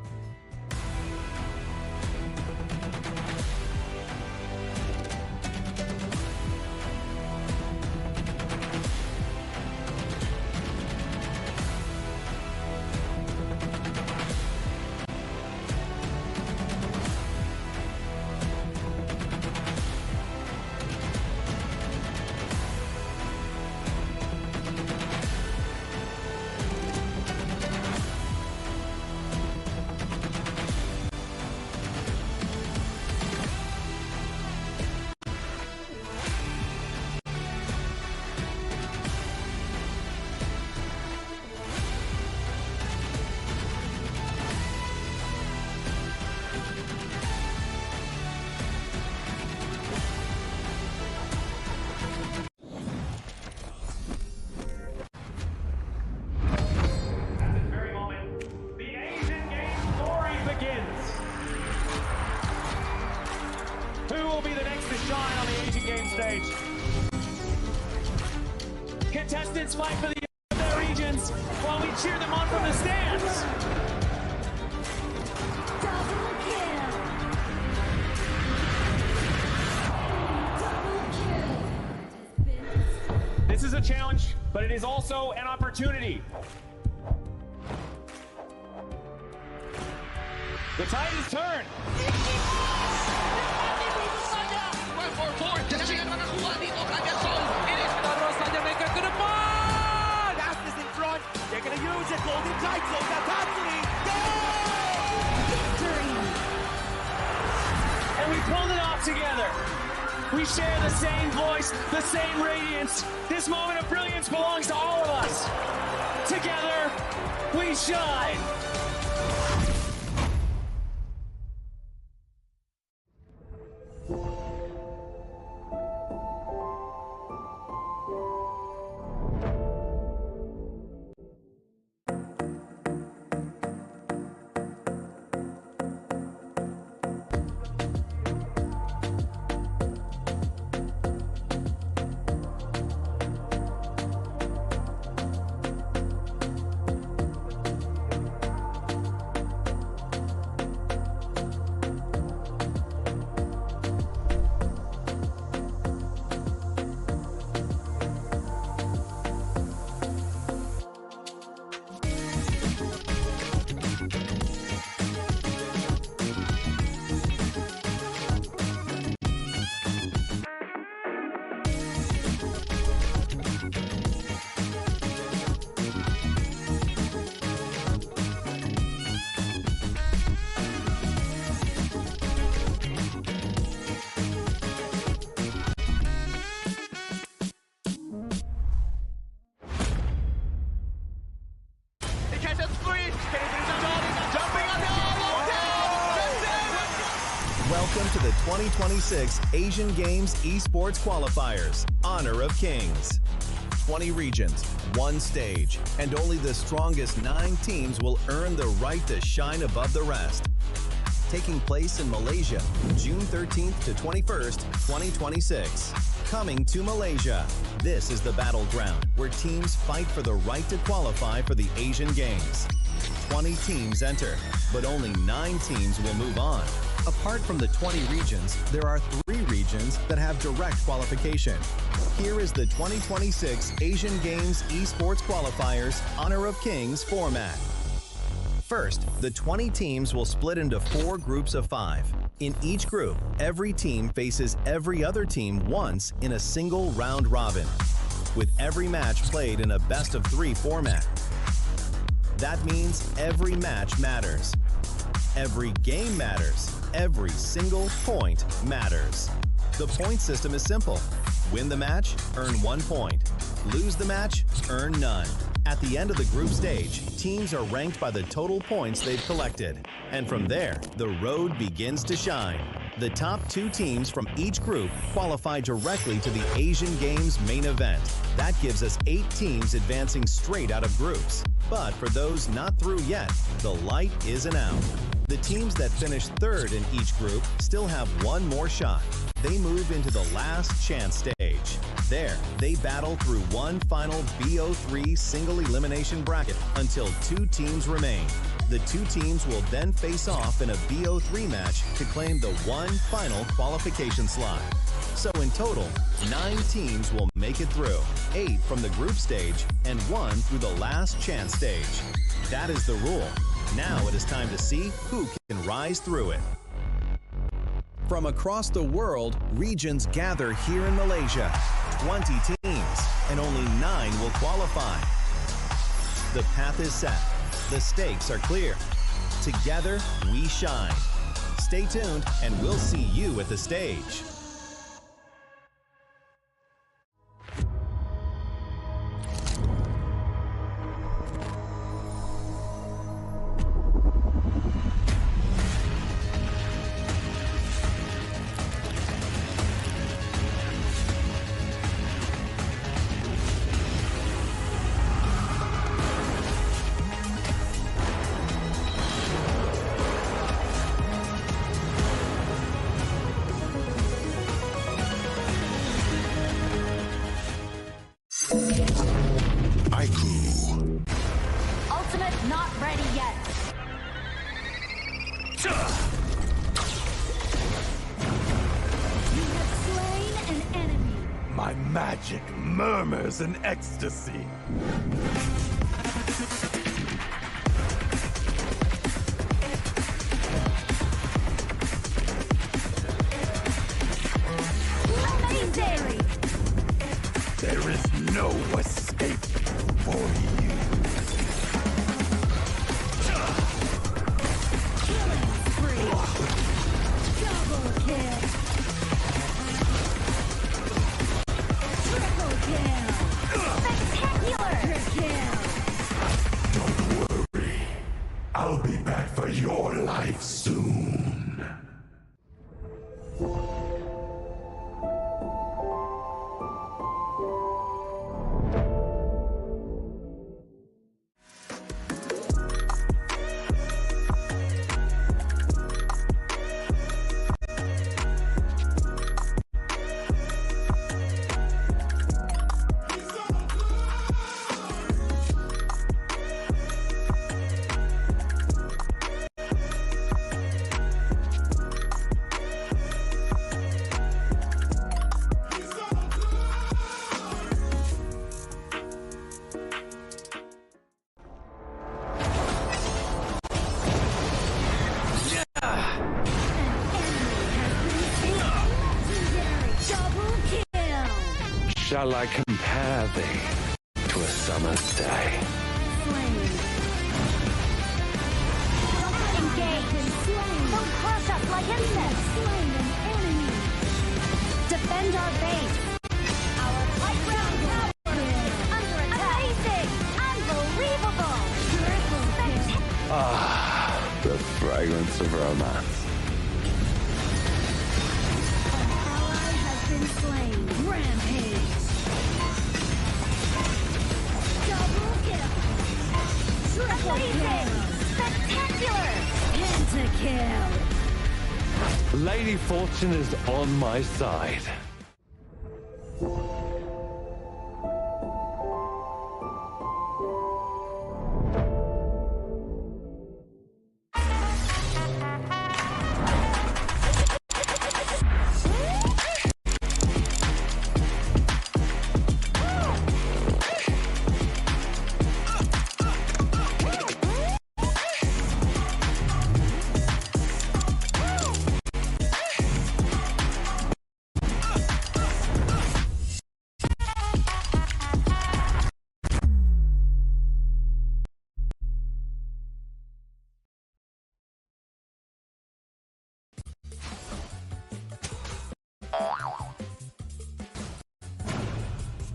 Who will be the next to shine on the Asian Games stage? Contestants fight for their regions while we cheer them on from the stands. This is a challenge, but it is also an opportunity. The tide is turned. Fastest in front. They're going to use it. Golden Title. And we pulled it off together. We share the same voice, the same radiance. This moment of brilliance belongs to all of us. Together, we shine. to the 2026 Asian Games Esports Qualifiers, Honor of Kings. 20 regions, one stage, and only the strongest 9 teams will earn the right to shine above the rest. Taking place in Malaysia, June 13th to 21st, 2026. Coming to Malaysia, this is the battleground where teams fight for the right to qualify for the Asian Games. 20 teams enter, but only 9 teams will move on. Apart from the 20 regions, there are 3 regions that have direct qualification. Here is the 2026 Asian Games Esports Qualifiers Honor of Kings format. First, the 20 teams will split into 4 groups of 5. In each group, every team faces every other team once in a single round robin, with every match played in a best-of-3 format. That means every match matters. Every game matters. Every single point matters. The point system is simple. Win the match, earn 1 point. Lose the match, earn none. At the end of the group stage, teams are ranked by the total points they've collected. And from there, the road begins to shine. The top 2 teams from each group qualify directly to the Asian Games main event. That gives us 8 teams advancing straight out of groups. But for those not through yet, the light isn't out. The teams that finish 3rd in each group still have 1 more shot. They move into the last chance stage. There, they battle through one final BO3 single elimination bracket until 2 teams remain. The 2 teams will then face off in a BO3 match to claim the one final qualification slot. So in total, 9 teams will make it through, 8 from the group stage and 1 through the last chance stage. That is the rule. Now it is time to see who can rise through it. From across the world, regions gather here in Malaysia. 20 teams, and only 9 will qualify. The path is set. The stakes are clear. Together, we shine. Stay tuned, and we'll see you at the stage. Ultimate not ready yet. You have slain an enemy. My magic murmurs in ecstasy. Legendary. There is no escape for you. Killing spree. Double kill. Triple kill. Spectacular kill. Don't worry. I'll be back for your life soon. Shall I compare thee to a summer's day? Engage and slain. Don't crush us like insects. Slain an enemy. Defend our base. Our playground tower is under attack. Amazing. Unbelievable. Triple kill. Ah, the fragrance of romance. Lady Fortune is on my side.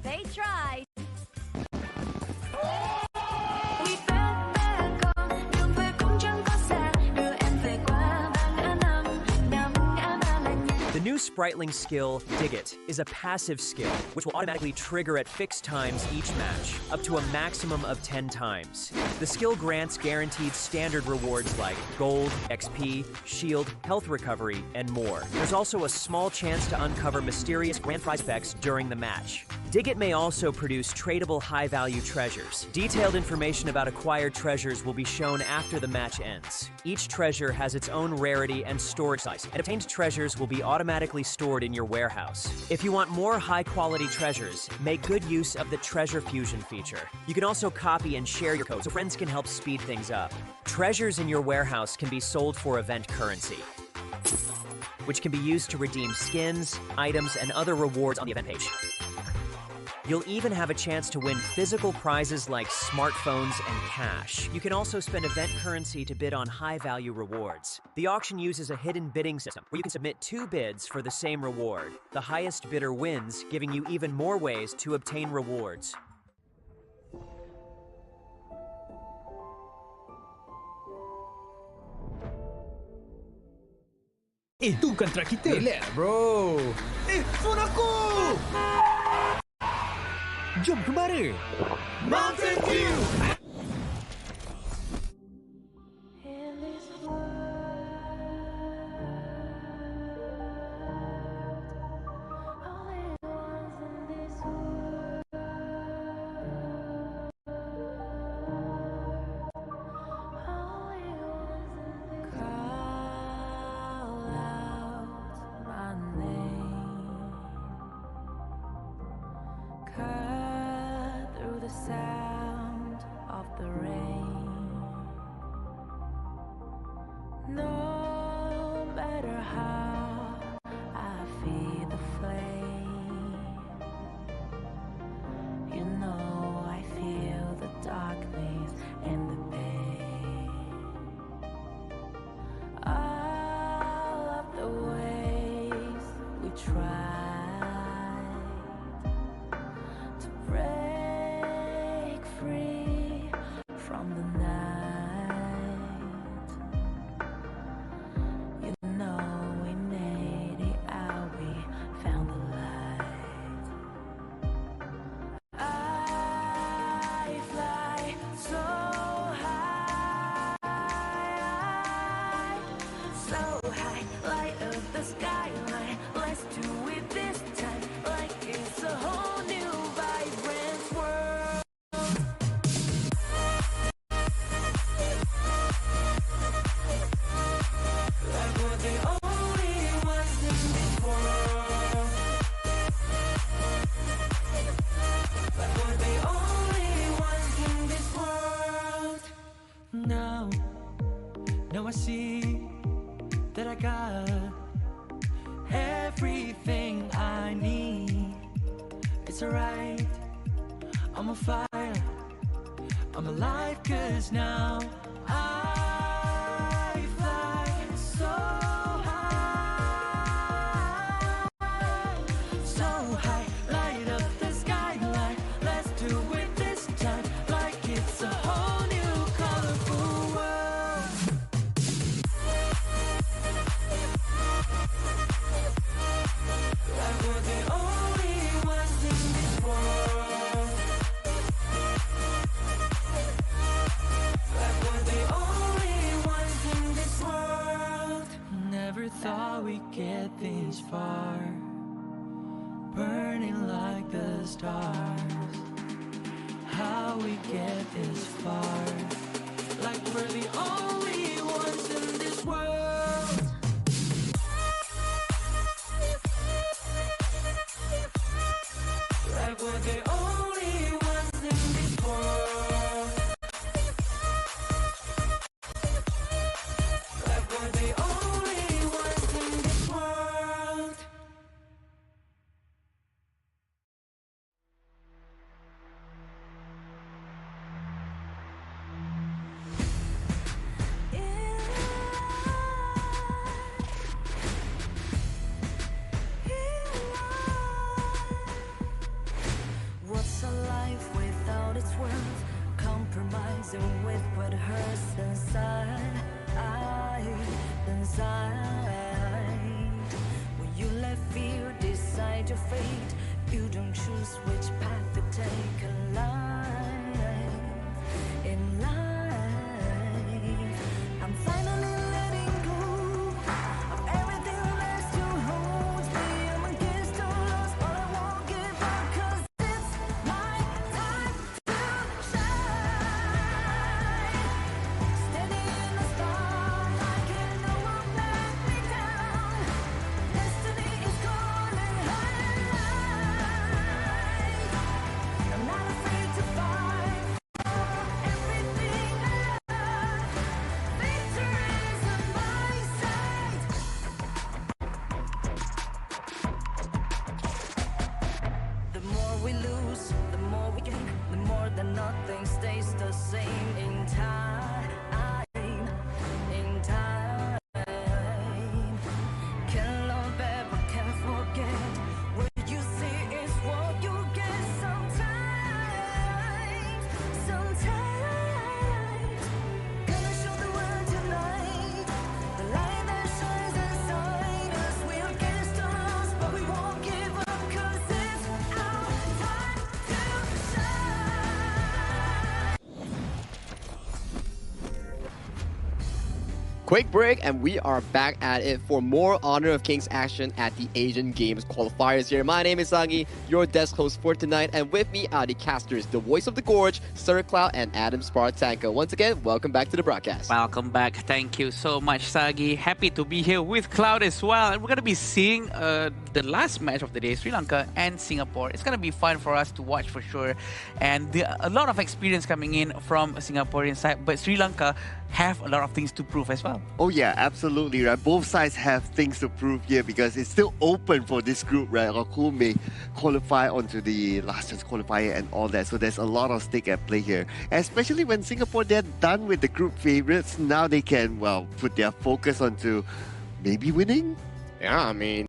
They tried. The new Spritling skill, Dig It, is a passive skill which will automatically trigger at fixed times each match, up to a maximum of 10 times. The skill grants guaranteed standard rewards like gold, XP, shield, health recovery, and more. There's also a small chance to uncover mysterious grand prize specs during the match. Dig It may also produce tradable high-value treasures. Detailed information about acquired treasures will be shown after the match ends. Each treasure has its own rarity and storage size, and obtained treasures will be automatically stored in your warehouse. If you want more high-quality treasures, make good use of the Treasure Fusion feature. You can also copy and share your code so friends can help speed things up. Treasures in your warehouse can be sold for event currency, which can be used to redeem skins, items, and other rewards on the event page. You'll even have a chance to win physical prizes like smartphones and cash. You can also spend event currency to bid on high-value rewards. The auction uses a hidden bidding system where you can submit 2 bids for the same reward. The highest bidder wins, giving you even more ways to obtain rewards. Itu bukan track kita. Relax, bro. Phone aku! Jom ke mana? Mountain Dew! Now I see that I got everything I need. It's alright, I'm on fire, I'm alive, 'cause now I fly so high, so high, light up the skyline. Let's do it this time, like it's a whole new colorful world. Like we're the only ones in this world. Like we're the only shining like the stars. How we get this far, like we're the only ones in this world. Like we're the only ones in this world. Like we're the only ones in this world. What's a life without its worth? Compromising with what hurts inside. When you let fear decide your fate, you don't choose which path to take in life. In life, I'm finally letting go of everything that still holds me. I'm against all odds, but I won't give up, 'cause it's my time to shine. Standing in the spotlight, and no one let me down. Destiny is calling high. I'm not afraid to fight for everything I love. Victory's on my side. The more we lose, the more we gain, the more that nothing stays the same in time. In time, can't love ever, can't forget. What you see is what you get. Sometimes, gonna show the world tonight. The light that shines inside us. We're against all odds, but we won't give up, 'cause it's our time to shine. Quick break, and we are back at it for more Honor of Kings action at the Asian Games Qualifiers here. My name is Sangi, your desk host for tonight, and with me are the casters, the voice of the Gorge, Sir Cloud, and Adam Spartanko. Once again, welcome back to the broadcast. Welcome back. Thank you so much, Sagi. Happy to be here with Cloud as well. And we're going to be seeing the last match of the day, Sri Lanka and Singapore. It's going to be fun for us to watch for sure. And a lot of experience coming in from Singaporean side. But Sri Lanka have a lot of things to prove as well. Oh yeah, absolutely, right? Both sides have things to prove here because it's still open for this group, right? Who may qualify onto the last chance qualifier and all that. So there's a lot of stake at play here. Especially when Singapore, they're done with the group favorites. Now they can, well, put their focus onto maybe winning. Yeah, I mean,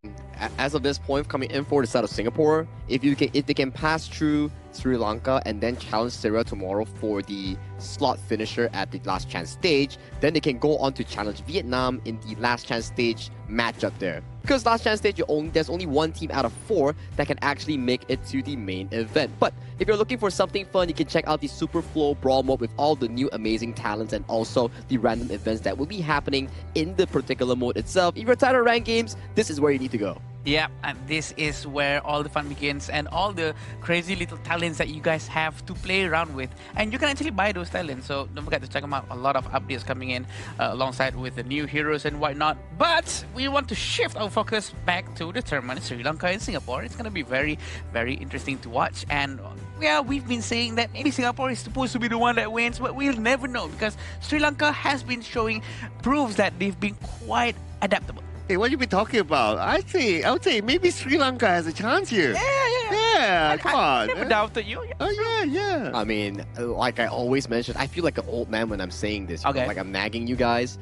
as of this point, coming in for the side of Singapore, if they can pass through Sri Lanka and then challenge Syria tomorrow for the slot finisher at the last chance stage, then they can go on to challenge Vietnam in the last chance stage matchup there. Because last chance stage, there's only one team out of 4 that can actually make it to the main event. But if you're looking for something fun, you can check out the Super Flow Brawl mode with all the new amazing talents and also the random events that will be happening in the particular mode itself. If you're tired of ranked games, this is where you need to go. Yeah, and this is where all the fun begins and all the crazy little talents that you guys have to play around with. And you can actually buy those talents, so don't forget to check them out. A lot of updates coming in alongside with the new heroes and whatnot. But we want to shift our focus back to the tournament, Sri Lanka and Singapore. It's going to be very, very interesting to watch. And yeah, we've been saying that maybe Singapore is supposed to be the one that wins, but we'll never know because Sri Lanka has been showing proofs that they've been quite adaptable. Hey, what you been talking about? I would say maybe Sri Lanka has a chance here. Yeah, come on. I never doubted you. Oh, yeah. I mean, like I always mention, I feel like an old man when I'm saying this. Okay. Like I'm nagging you guys.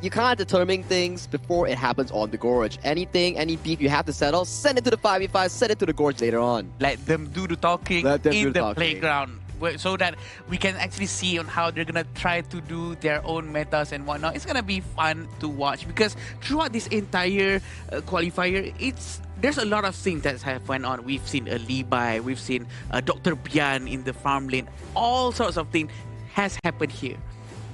You can't determine things before it happens on the Gorge. Anything, any beef you have to settle, send it to the 5v5, send it to the Gorge later on. Let them do the talking in the playground, so that we can actually see on how they're gonna try to do their own metas and whatnot. It's gonna be fun to watch because throughout this entire qualifier, there's a lot of things that have went on. We've seen a Levi, we've seen Dr. Bian in the farm lane. All sorts of things has happened here.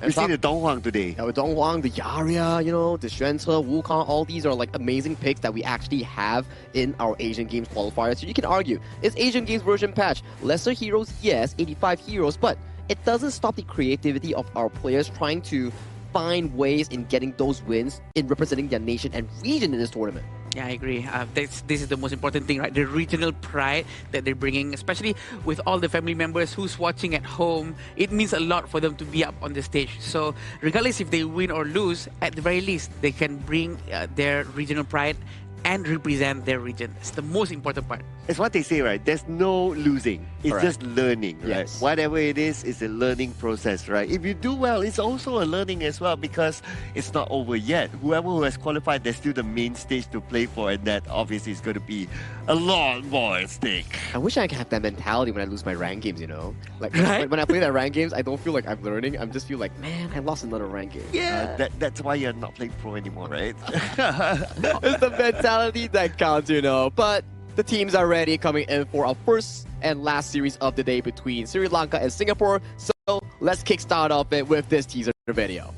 And We see the Donghuang today. Yeah, with Donghuang, the Yaria, the Xuanche, Wukong, all these are like amazing picks that we actually have in our Asian Games qualifiers. So you can argue, it's Asian Games version patch. Lesser heroes, yes, 85 heroes, but it doesn't stop the creativity of our players trying to find ways in getting those wins in representing their nation and region in this tournament. Yeah, I agree. This is the most important thing, right? The regional pride that they're bringing, especially with all the family members who's watching at home. It means a lot for them to be up on the stage. So regardless if they win or lose, at the very least, they can bring their regional pride and represent their region. It's the most important part. It's what they say, right? There's no losing. It's Correct. just learning, right? Yes. Whatever it is a learning process, right? If you do well, it's also a learning as well because it's not over yet. Whoever who has qualified, there's still the main stage to play for, and that obviously is going to be a lot more at stake. I wish I could have that mentality when I lose my rank games, Like, Right? when I play that rank games, I don't feel like I'm learning. I just feel like, man, I lost another rank game. That's why you're not playing pro anymore, right? It's the mentality that counts, But the teams are ready, coming in for our first and last series of the day between Sri Lanka and Singapore. So let's kickstart off it with this teaser video.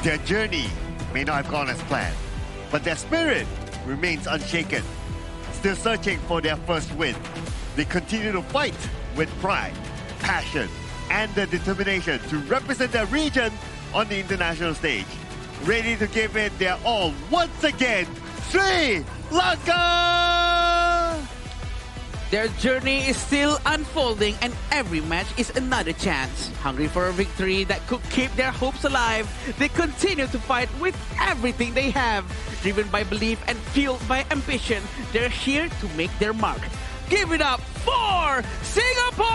Their journey may not have gone as planned, but their spirit remains unshaken. Still searching for their first win, they continue to fight with pride, passion, and the determination to represent their region on the international stage. Ready to give it their all once again, Sri Lanka! Their journey is still unfolding and every match is another chance. Hungry for a victory that could keep their hopes alive, they continue to fight with everything they have. Driven by belief and fueled by ambition, they're here to make their mark. Give it up for Singapore!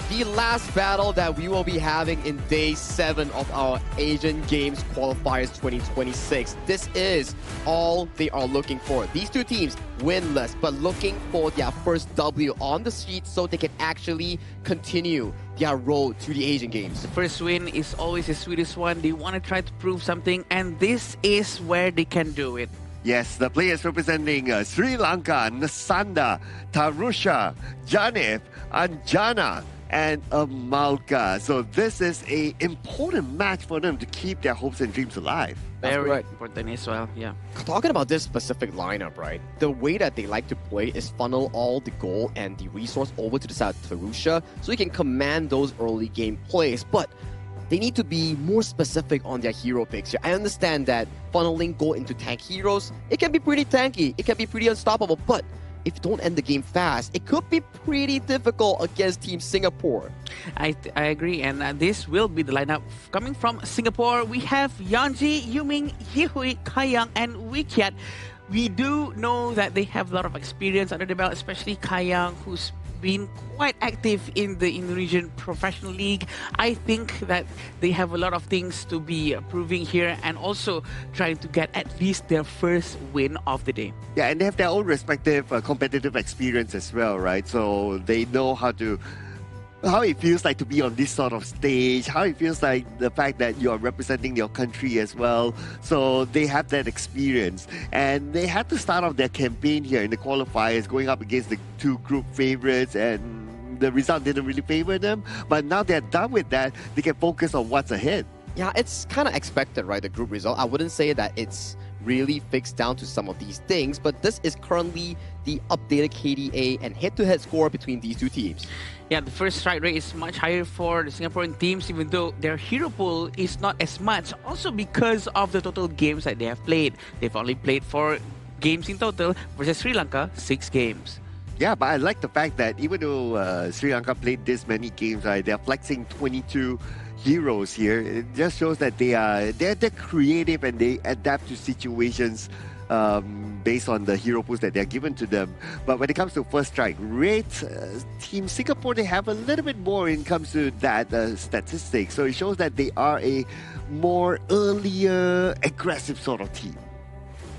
The last battle that we will be having in day 7 of our Asian Games Qualifiers 2026. This is all they are looking for. These two teams winless, but looking for their first W on the street so they can actually continue their road to the Asian Games. The first win is always the sweetest one. They want to try to prove something, and this is where they can do it. Yes, the players representing Sri Lanka, Nasanda, Tarusha, Janif, Anjana, and Amalka. So this is an important match for them to keep their hopes and dreams alive. Very important as well, yeah. Talking about this specific lineup, right? The way that they like to play is funnel all the gold and the resource over to the side of Tarusha so you can command those early game plays. But they need to be more specific on their hero picks here. I understand that funneling gold into tank heroes, it can be pretty tanky, it can be pretty unstoppable, but if you don't end the game fast, it could be pretty difficult against Team Singapore. I agree, and this will be the lineup coming from Singapore. We have Yeonji, Yuming, Yihui, Kayang, and Wikiat. We do know that they have a lot of experience under the belt, especially Kayang, who's been quite active in the Indonesian professional league. I think that they have a lot of things to be proving here and also trying to get at least their first win of the day. Yeah, and they have their own respective competitive experience as well, right? So they know how it feels like to be on this sort of stage, how it feels like the fact that you're representing your country as well. So they have that experience. And they had to start off their campaign here in the qualifiers, going up against the two group favorites, and the result didn't really favor them. But now they're done with that, they can focus on what's ahead. Yeah, it's kind of expected, right? The group result. I wouldn't say that it's really fixed down to some of these things, but this is currently the updated KDA and head-to-head score between these two teams. Yeah, the first strike rate is much higher for the Singaporean teams, even though their hero pool is not as much. Also because of the total games that they have played. They've only played 4 games in total versus Sri Lanka, 6 games. Yeah, but I like the fact that even though Sri Lanka played this many games, right, they're flexing 22 heroes here. It just shows that they're creative and they adapt to situations based on the hero pools that they're given to them. But when it comes to first strike rate, Team Singapore, they have a little bit more when it comes to that statistic. So it shows that they are a more earlier, aggressive sort of team.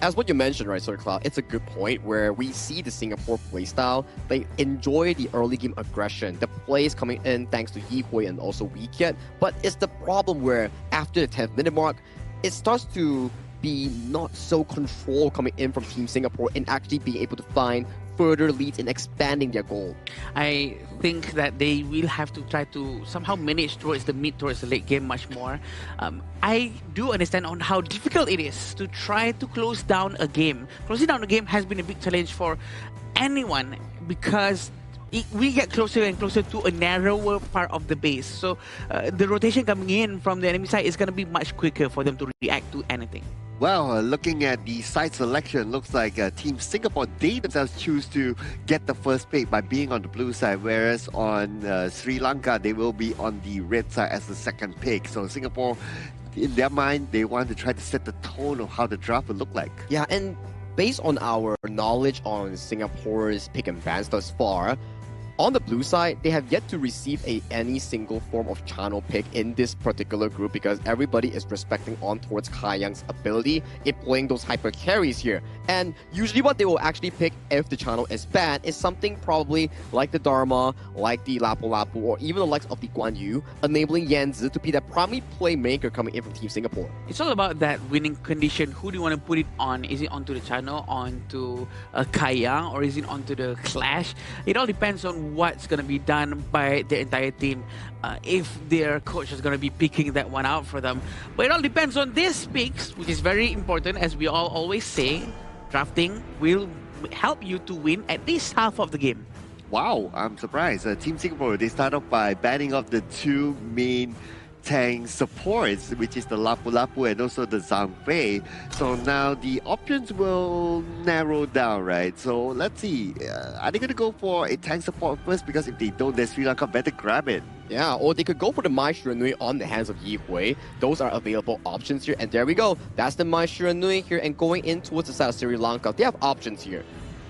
As what you mentioned, right, Sir Cloud, it's a good point where we see the Singapore playstyle. They enjoy the early game aggression. The plays coming in thanks to Yi Hui and also Weekend. But it's the problem where after the 10th minute mark, it starts to be not so control coming in from Team Singapore and actually being able to find further leads in expanding their goal. I think that they will have to try to somehow manage towards the late game much more. I do understand on how difficult it is to try to close down a game. Closing down a game has been a big challenge for anyone because we get closer and closer to a narrower part of the base. So the rotation coming in from the enemy side is going to be much quicker for them to react to anything. Well, looking at the side selection, looks like Team Singapore, they themselves choose to get the first pick by being on the blue side, whereas on Sri Lanka, they will be on the red side as the second pick. So Singapore, in their mind, they want to try to set the tone of how the draft will look like. Yeah, and based on our knowledge on Singapore's pick and bans thus far, on the blue side, they have yet to receive any single form of channel pick in this particular group because everybody is respecting on towards Kai Young's ability in playing those hyper carries here. And usually what they will actually pick if the channel is banned is something probably like the Dharma, like the Lapu Lapu, or even the likes of the Guan Yu, enabling Yanzi to be the primary playmaker coming in from Team Singapore. It's all about that winning condition. Who do you want to put it on? Is it onto the channel, onto Kai Yang, or is it onto the Clash? It all depends on what's going to be done by the entire team, if their coach is going to be picking that one out for them. But it all depends on these picks, which is very important. As we all always say, drafting will help you to win at least half of the game. Wow, I'm surprised. Team Singapore, they start off by banning off the 2 main tank supports, which is the Lapu Lapu and also the Zhang Fei. So now the options will narrow down, right? So let's see, are they going to go for a tank support first? Because if they don't, then Sri Lanka better grab it. Yeah, or they could go for the Mai Shiranui on the hands of Yi Hui. Those are available options here. And there we go. That's the Mai Shiranui here. And going in towards the side of Sri Lanka, they have options here.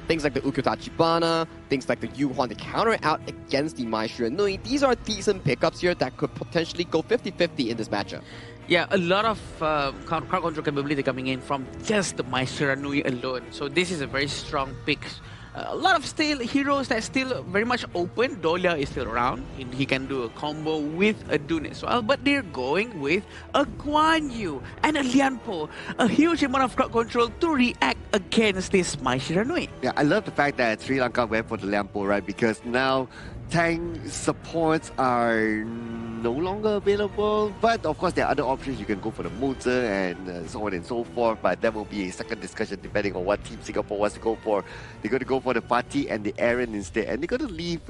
Things like the Ukutachibana, things like the Yuhuan to counter out against the Mai Shiranui. These are decent pickups here that could potentially go 50-50 in this matchup. Yeah, a lot of crowd control capability coming in from just the Mai Shiranui alone. So this is a very strong pick. A lot of still heroes that's still very much open. Dolia is still around. He can do a combo with a Dune as well. But they're going with a Guan Yu and a Lianpo. A huge amount of crowd control to react against this Mai Shiranui. Yeah, I love the fact that Sri Lanka went for the Lianpo, right? Because now tank supports are no longer available, but of course there are other options. You can go for the Mozer and so on and so forth, but that will be a second discussion depending on what Team Singapore wants to go for. They're going to go for the Fatih and the Aaron instead, and they're going to leave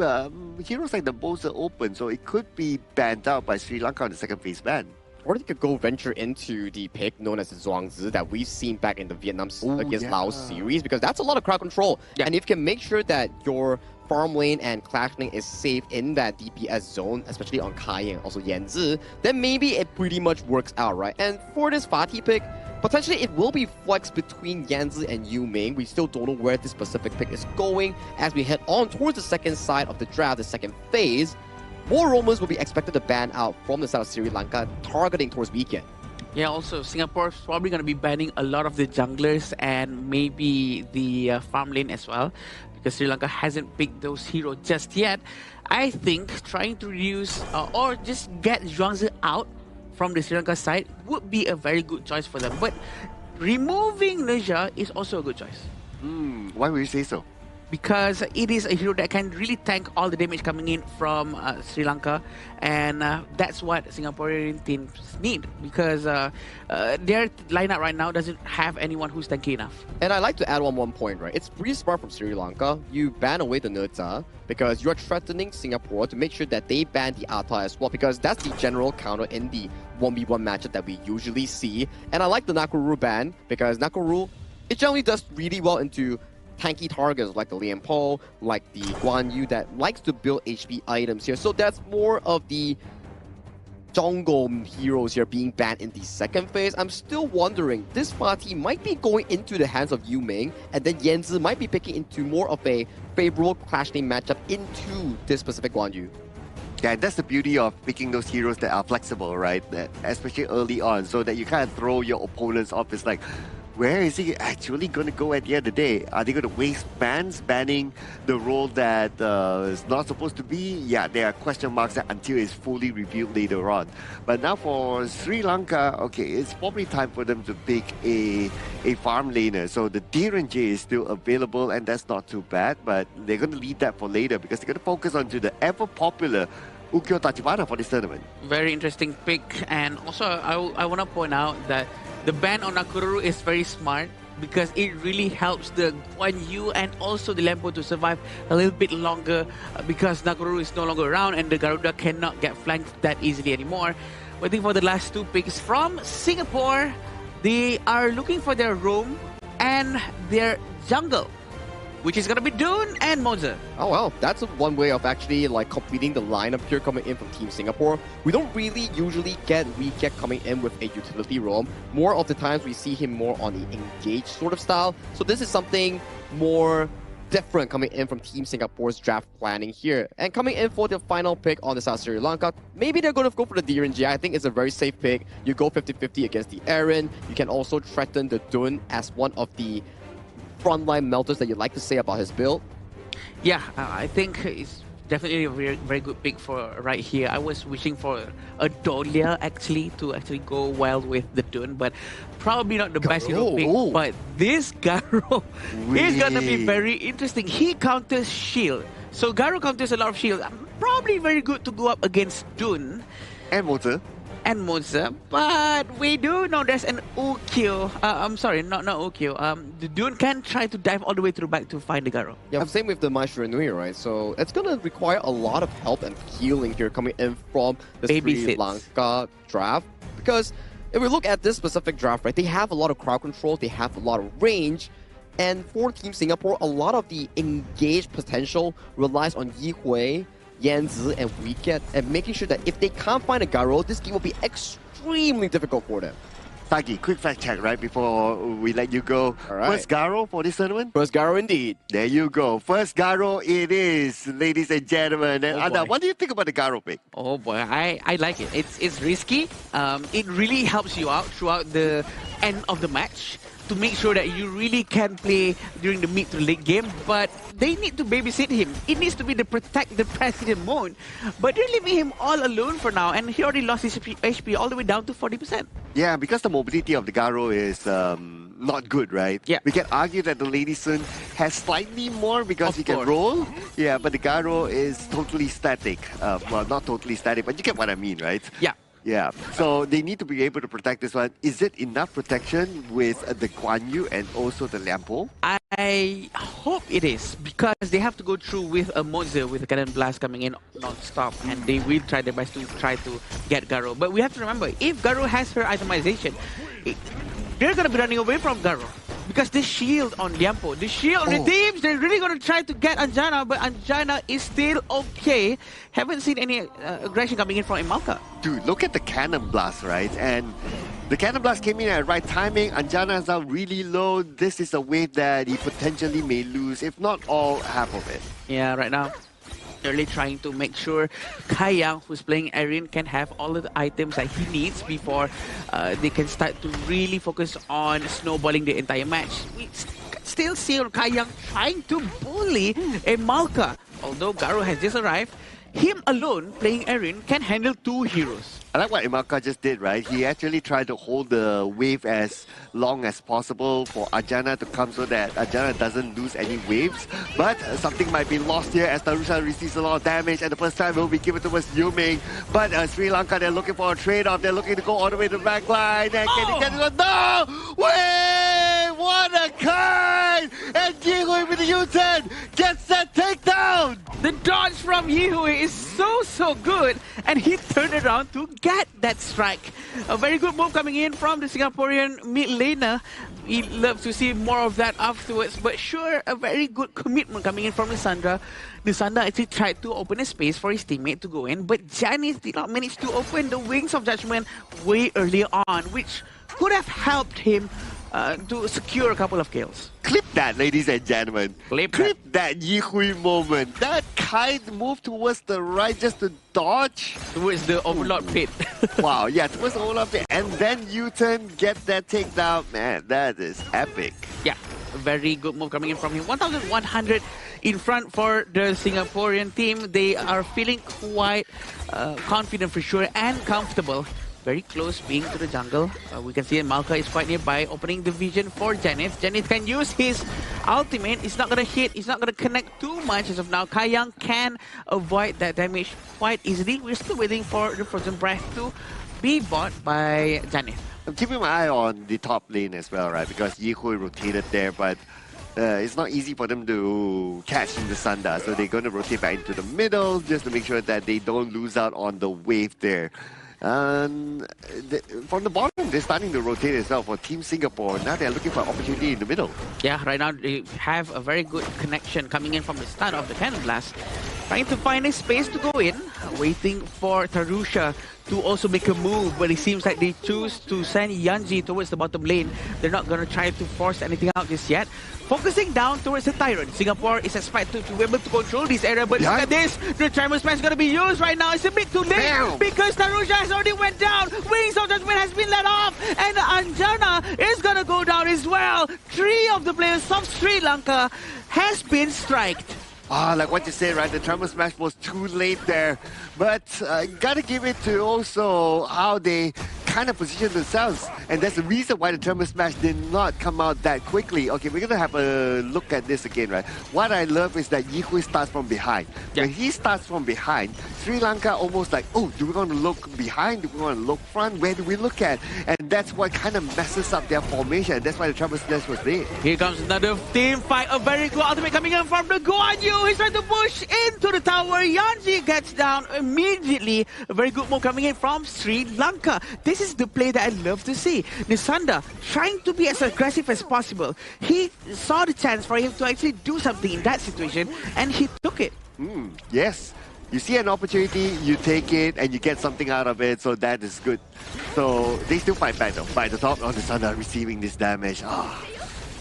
heroes like the Mozer open, so it could be banned out by Sri Lanka on the second phase ban. Or they could go venture into the pick known as the Zhuangzi that we've seen back in the Vietnam against Laos series, because that's a lot of crowd control. Yeah. And if you can make sure that your farm lane and clash lane is safe in that DPS zone, especially on Kai and also Yanzi, then maybe it pretty much works out, right? And for this Fatih pick, potentially it will be flexed between Yanzi and Yu Ming. We still don't know where this specific pick is going as we head on towards the second side of the draft, the second phase. More Romans will be expected to ban out from the side of Sri Lanka, targeting towards weekend. Yeah, also Singapore's probably going to be banning a lot of the junglers and maybe the farm lane as well, because Sri Lanka hasn't picked those heroes just yet. I think trying to reduce or just get Zhuangzi out from the Sri Lanka side would be a very good choice for them. But removing Leisure is also a good choice. Why would you say so? because it is a hero that can really tank all the damage coming in from Sri Lanka, and that's what Singaporean teams need, because their lineup right now doesn't have anyone who's tanky enough. And I'd like to add one more point, right? It's pretty smart from Sri Lanka. You ban away the Nerza because you're threatening Singapore to make sure that they ban the Ata as well, because that's the general counter in the 1v1 matchup that we usually see. And I like the Nakoruru ban because Nakoruru, it generally does really well into tanky targets like the Liam Po, like the Guan Yu that likes to build HP items here. So that's more of the jungle heroes here being banned in the second phase. I'm still wondering, this party might be going into the hands of Yu Ming, and then Yanzi might be picking into more of a favorable clash name matchup into this specific Guan Yu. Yeah, that's the beauty of picking those heroes that are flexible, right? That, especially early on, so that you kind of throw your opponents off. It's like, where is he actually going to go at the end of the day? Are they going to waste bans banning the role that is not supposed to be? Yeah, there are question marks until it's fully revealed later on. But now for Sri Lanka, okay, it's probably time for them to pick a farm laner. So the Dhiran J is still available, and that's not too bad, but they're going to leave that for later because they're going to focus onto the ever-popular Ukyo Tachibana for this tournament. Very interesting pick, and also I want to point out that the ban on Nakoruru is very smart because it really helps the Guan Yu and also the Lampo to survive a little bit longer, because Nakoruru is no longer around and the Garuda cannot get flanked that easily anymore. Waiting for the last two picks from Singapore. They are looking for their roam and their jungle, which is going to be Dune and Moza. Oh well, that's one way of actually like completing the lineup here coming in from Team Singapore. We don't really usually get Weekend coming in with a utility roam. More of the times we see him more on the engaged sort of style. So this is something more different coming in from Team Singapore's draft planning here. And coming in for the final pick on the South Sri Lanka, maybe they're going to go for the Dhiran J. I think it's a very safe pick. You go 50-50 against the Aaron. You can also threaten the Dune as one of the frontline melters that you like to say about his build. Yeah, I think it's definitely a very, very good pick for right here. I was wishing for a Dolia actually to go well with the Dune, but probably not the best hero pick. But this Garo is gonna be very interesting. He counters shield, so Garo counters a lot of shield. Probably very good to go up against Dune and Moza. But we do know there's an Ukyo. I'm sorry, not Ukyo. The Dune can try to dive all the way through back to find the Garo. Yeah, same with the Maestro Nui, right? So it's gonna require a lot of help and healing here coming in from the Sri Lanka draft. Because if we look at this specific draft, right, they have a lot of crowd control, they have a lot of range. And for Team Singapore, a lot of the engaged potential relies on Yi Hui, Yanzi, and Weekend, and making sure that if they can't find a Garo, this game will be extremely difficult for them. Sagi, quick fact check right before we let you go. All right. First Garo for this tournament? First Garo indeed. There you go. First Garo it is, ladies and gentlemen. And Anda, what do you think about the Garo pick? Oh boy, I like it. It's risky. It really helps you out throughout the end of the match to make sure that you really can play during the mid to late game, but they need to babysit him. It needs to be the protect the president mode, but they're leaving him all alone for now, and he already lost his HP all the way down to 40%. Yeah, because the mobility of the Garo is not good, right? Yeah. We can argue that the Lady Sun has slightly more because he can roll. Yeah, but the Garo is totally static. Well, not totally static, but you get what I mean, right? Yeah. Yeah, so they need to be able to protect this one. Is it enough protection with the Guan Yu and also the Lampo? I hope it is, because they have to go through with a Moza with a Cannon Blast coming in non-stop, and they will try their best to get Garo. But we have to remember, if Garo has her itemization, they're going to be running away from Garo. Because the shield on Liampo, the shield on the teams, they're really going to try to get Anjana, but Anjana is still okay. Haven't seen any aggression coming in from Imalka. Dude, look at the Cannon Blast, right? And the Cannon Blast came in at the right timing. Anjana is now really low. This is a wave that he potentially may lose, if not all, half of it. Yeah, right now, they're really trying to make sure Kai Yang, who's playing Aryan, can have all of the items that he needs before they can start to really focus on snowballing the entire match. We still see Kai Yang trying to bully a Malka. Although Garo has just arrived, him alone playing Erin can handle 2 heroes. I like what Imaka just did, right? He actually tried to hold the wave as long as possible for Ajana to come so that Ajana doesn't lose any waves. But something might be lost here as Tarusha receives a lot of damage, and the first time will be given towards Yuming. But Sri Lanka, they're looking for a trade-off. They're looking to go all the way to the back line. And can they get it? No! Wait! What a kind! And Yihui with the U-turn gets that takedown! The dodge from Yihui is so good, and he turned around to get that strike. A very good move coming in from the Singaporean mid laner. We'd love to see more of that afterwards, but sure, a very good commitment coming in from Lissandra. Lissandra actually tried to open a space for his teammate to go in, but Janice did not manage to open the Wings of Judgment way earlier on, which could have helped him to secure a couple of kills. Clip that, ladies and gentlemen. Clip that Yihui moment. That kind move towards the right just to dodge. Towards the Overlord pit. Wow, yeah, towards the Overlord pit. And then U-turn, get that takedown. Man, that is epic. Yeah, a very good move coming in from him. 1,100 in front for the Singaporean team. They are feeling quite confident for sure and comfortable. Very close being to the jungle. We can see Malka is quite nearby, opening the vision for Janith. Janith can use his ultimate. It's not going to hit. It's not going to connect too much as of now. Kaiyang can avoid that damage quite easily. We're still waiting for the Frozen Breath to be bought by Janith. I'm keeping my eye on the top lane as well, right? Because Yihui rotated there, but it's not easy for them to catch in the Sanda. So they're going to rotate back into the middle just to make sure that they don't lose out on the wave there. And from the bottom, they're starting to rotate as well for Team Singapore. Now they're looking for an opportunity in the middle. Yeah, right now they have a very good connection coming in from the start of the Cannon Blast. Trying to find a space to go in, waiting for Tarusha to also make a move, but it seems like they choose to send Yanji towards the bottom lane. They're not going to try to force anything out just yet. Focusing down towards the Tyrant. Singapore is expected to be able to control this area, but look at this. The Tremor Smash is going to be used right now. It's a bit too late because Tarusha has already went down. Wings of Judgment has been let off, and Anjana is going to go down as well. 3 of the players of Sri Lanka has been striked. Like what you said, right? The Tremor Smash was too late there. But gotta give it to also how they kind of position themselves. And that's the reason why the Tremor Smash did not come out that quickly. Okay, we're gonna have a look at this again, right? What I love is that Yihui starts from behind. Yeah. When he starts from behind, Sri Lanka almost like, oh, do we want to look behind? Do we want to look front? Where do we look at? And that's what kind of messes up their formation. That's why the Tremor Smash was there. Here comes another team fight. A very good ultimate coming in from the Guan Yu. He's trying to push into the tower. Yanji gets down immediately. A very good move coming in from Sri Lanka. This is the play that I love to see. Nisanda trying to be as aggressive as possible. He saw the chance for him to actually do something in that situation, and he took it. Yes. You see an opportunity, you take it, and you get something out of it, so that is good. So they still fight back though. By the top of Nisanda receiving this damage.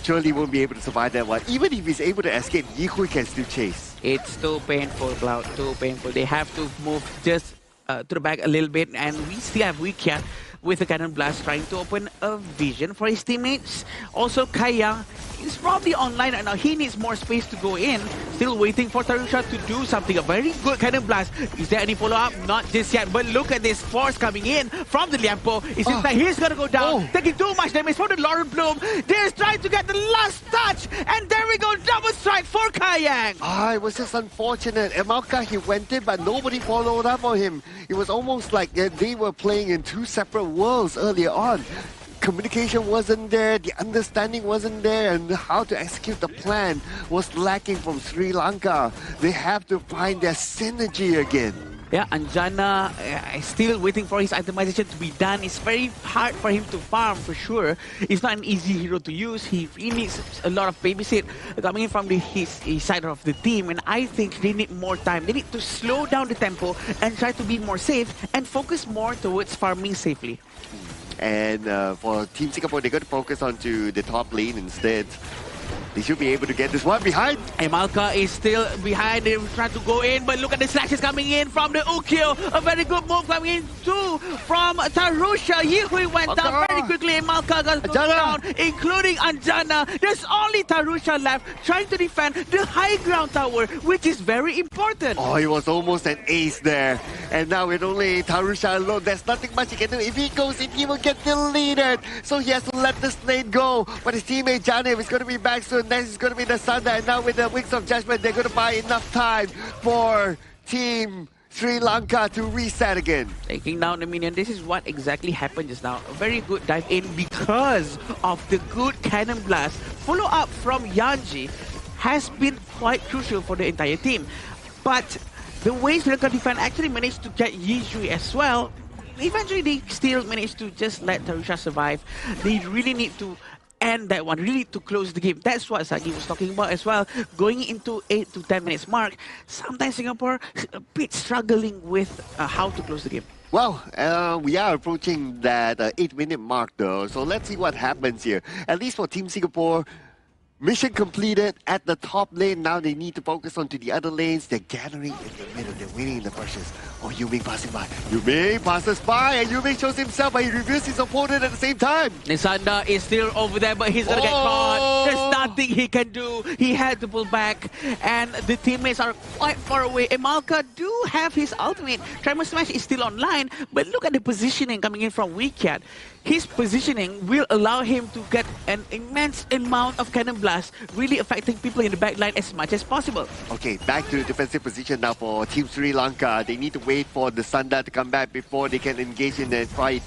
Surely won't be able to survive that one. Even if he's able to escape, Yihui can still chase. It's too painful, Cloud. Too painful. They have to move just to the back a little bit, and we still have Wikia with the Cannon Blast trying to open a vision for his teammates. Also, Kaya is probably online right now. He needs more space to go in. Still waiting for Tarusha to do something. A very good Cannon Blast. Is there any follow-up? Not just yet. But look at this force coming in from the Liampo. It seems like he's going to go down. Taking too much damage from the Lauren Bloom. They're trying to get the last touch. And there we go. Double strike for Kayang. It was just unfortunate. Emalka, he went in, but nobody followed up on him. It was almost like they were playing in 2 separate worlds earlier on. Communication wasn't there, the understanding wasn't there, and how to execute the plan was lacking from Sri Lanka. They have to find their synergy again. Yeah, Anjana is still waiting for his itemization to be done. It's very hard for him to farm for sure. It's not an easy hero to use. He needs a lot of babysit coming in from his side of the team, and I think they need more time. They need to slow down the tempo and try to be more safe and focus more towards farming safely. And for Team Singapore, they're going to focus onto the top lane instead. They should be able to get this one behind. Emalka is still behind. They're trying to go in, but look at the slashes coming in from the Ukyo. A very good move coming in too from Tarusha. Yihui went down very quickly. Emalka got down, including Anjana. There's only Tarusha left trying to defend the high ground tower, which is very important. Oh, it was almost an ace there. And now with only Tarusha alone, there's nothing much he can do. If he goes in, he will get deleted. So he has to let this lane go. But his teammate Janev is going to be back soon. Next is going to be the Thunder. And now with the Wings of Judgment, they're going to buy enough time for Team Sri Lanka to reset again. Taking down the minion. This is what exactly happened just now. A very good dive in because of the good cannon blast. Follow up from Yanji has been quite crucial for the entire team. But the way Sri Lanka defense actually managed to get Yijui as well, eventually they still managed to just let Tarusha survive. They really need to end that one, really to close the game. That's what Sagi was talking about as well. Going into 8 to 10 minutes mark, sometimes Singapore a bit struggling with how to close the game. Well, we are approaching that 8-minute mark though, so let's see what happens here. At least for Team Singapore, mission completed at the top lane. Now they need to focus on to the other lanes. They're gathering in the middle. They're waiting in the bushes. Oh, Yuming passing by. Yuming passes by and Yuming shows himself, but he reveals his opponent at the same time. Nisanda is still over there, but he's gonna get caught. There's nothing he can do. He had to pull back, and the teammates are quite far away. Emalka do have his ultimate. Tremor Smash is still online, but look at the positioning coming in from Weekat. His positioning will allow him to get an immense amount of cannon blast, really affecting people in the backline as much as possible. Okay, back to the defensive position now for Team Sri Lanka. They need to wait for the Sunda to come back before they can engage in the fight.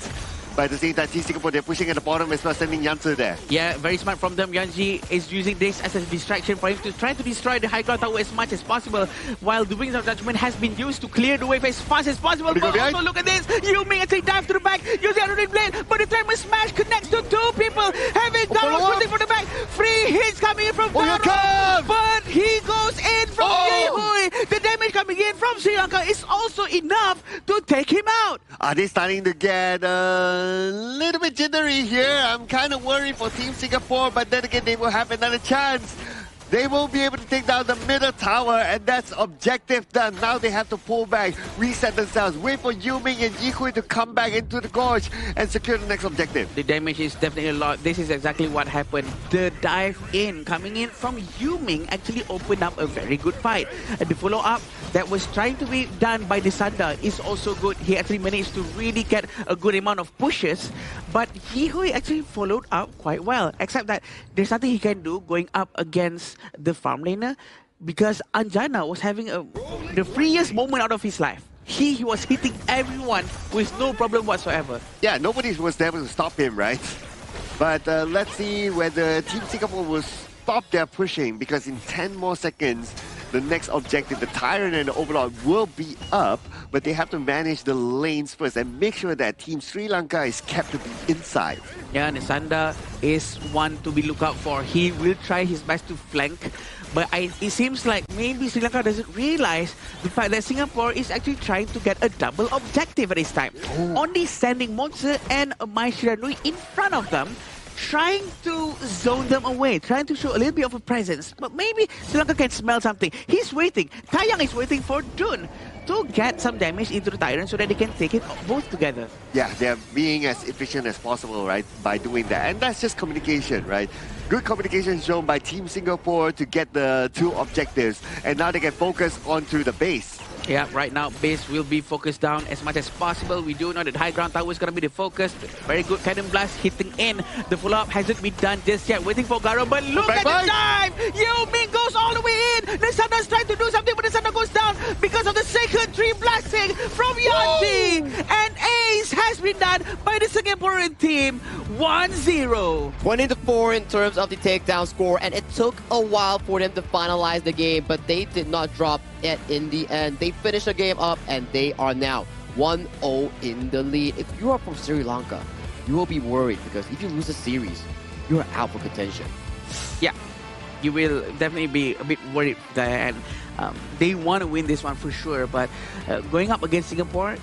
But at the same time, Team Singapore, they're pushing at the bottom as well, sending Yanzi there. Yeah, very smart from them. Yanji is using this as a distraction for him to try to destroy the high ground tower as much as possible, while the Wings of Judgment has been used to clear the wave as fast as possible. But also look at this, Yuming actually dive to the back, using the blade, but the Tremor Smash connects to two people, having Garo shooting from the back. 3 hits coming in from Garo, but he goes in from Yehui. The damage coming in from Sri Lanka is also enough to take him out. Are they starting to get a little bit jittery here? I'm kind of worried for Team Singapore, but then again, they will have another chance. They will be able to take down the middle tower, and that's objective done. Now they have to pull back, reset themselves, wait for Yuming and Yihui to come back into the gorge and secure the next objective. The damage is definitely a lot. This is exactly what happened. The dive in coming in from Yuming actually opened up a very good fight. And the follow-up that was trying to be done by the Sanda is also good. He actually managed to really get a good amount of pushes, but Yihui actually followed up quite well, except that there's nothing he can do going up against the farm laner, because Anjana was having the freest moment out of his life. He was hitting everyone with no problem whatsoever. Yeah, nobody was able to stop him, right? But let's see whether Team Singapore will stop their pushing, because in 10 more seconds, the next objective, the Tyrant and the Overlord, will be up, but they have to manage the lanes first and make sure that Team Sri Lanka is kept to be inside. Yeah, Nisanda is one to be looked out for. He will try his best to flank, but it seems like maybe Sri Lanka doesn't realize the fact that Singapore is actually trying to get a double objective at this time. Only sending Monster and Mai Shiranui in front of them, trying to zone them away, trying to show a little bit of a presence. But maybe Sri Lanka can smell something. He's waiting. Taeyang is waiting for Dun to get some damage into the Tyrant so that they can take it both together. Yeah, they're being as efficient as possible, right, by doing that. And that's just communication, right? Good communication shown by Team Singapore to get the 2 objectives. And now they can focus onto the base. Yeah, right now base will be focused down as much as possible. We do know that high ground tower is going to be the focus. Very good cannon blast hitting in. The follow-up hasn't been done just yet. Waiting for Garo, but look at the dive! Yuming goes all the way in! Nisanda's trying to do something, but Nisanda goes down because of the second tree blasting from Yanti! And ace has been done by the Singaporean team. 1-0. 20-4 in terms of the takedown score, and it took a while for them to finalize the game, but they did not drop it in the end. They finished the game up, and they are now 1-0 in the lead. If you are from Sri Lanka, you will be worried, because if you lose the series, you're out for contention. Yeah, you will definitely be a bit worried there, and they want to win this one for sure, but going up against Singapore,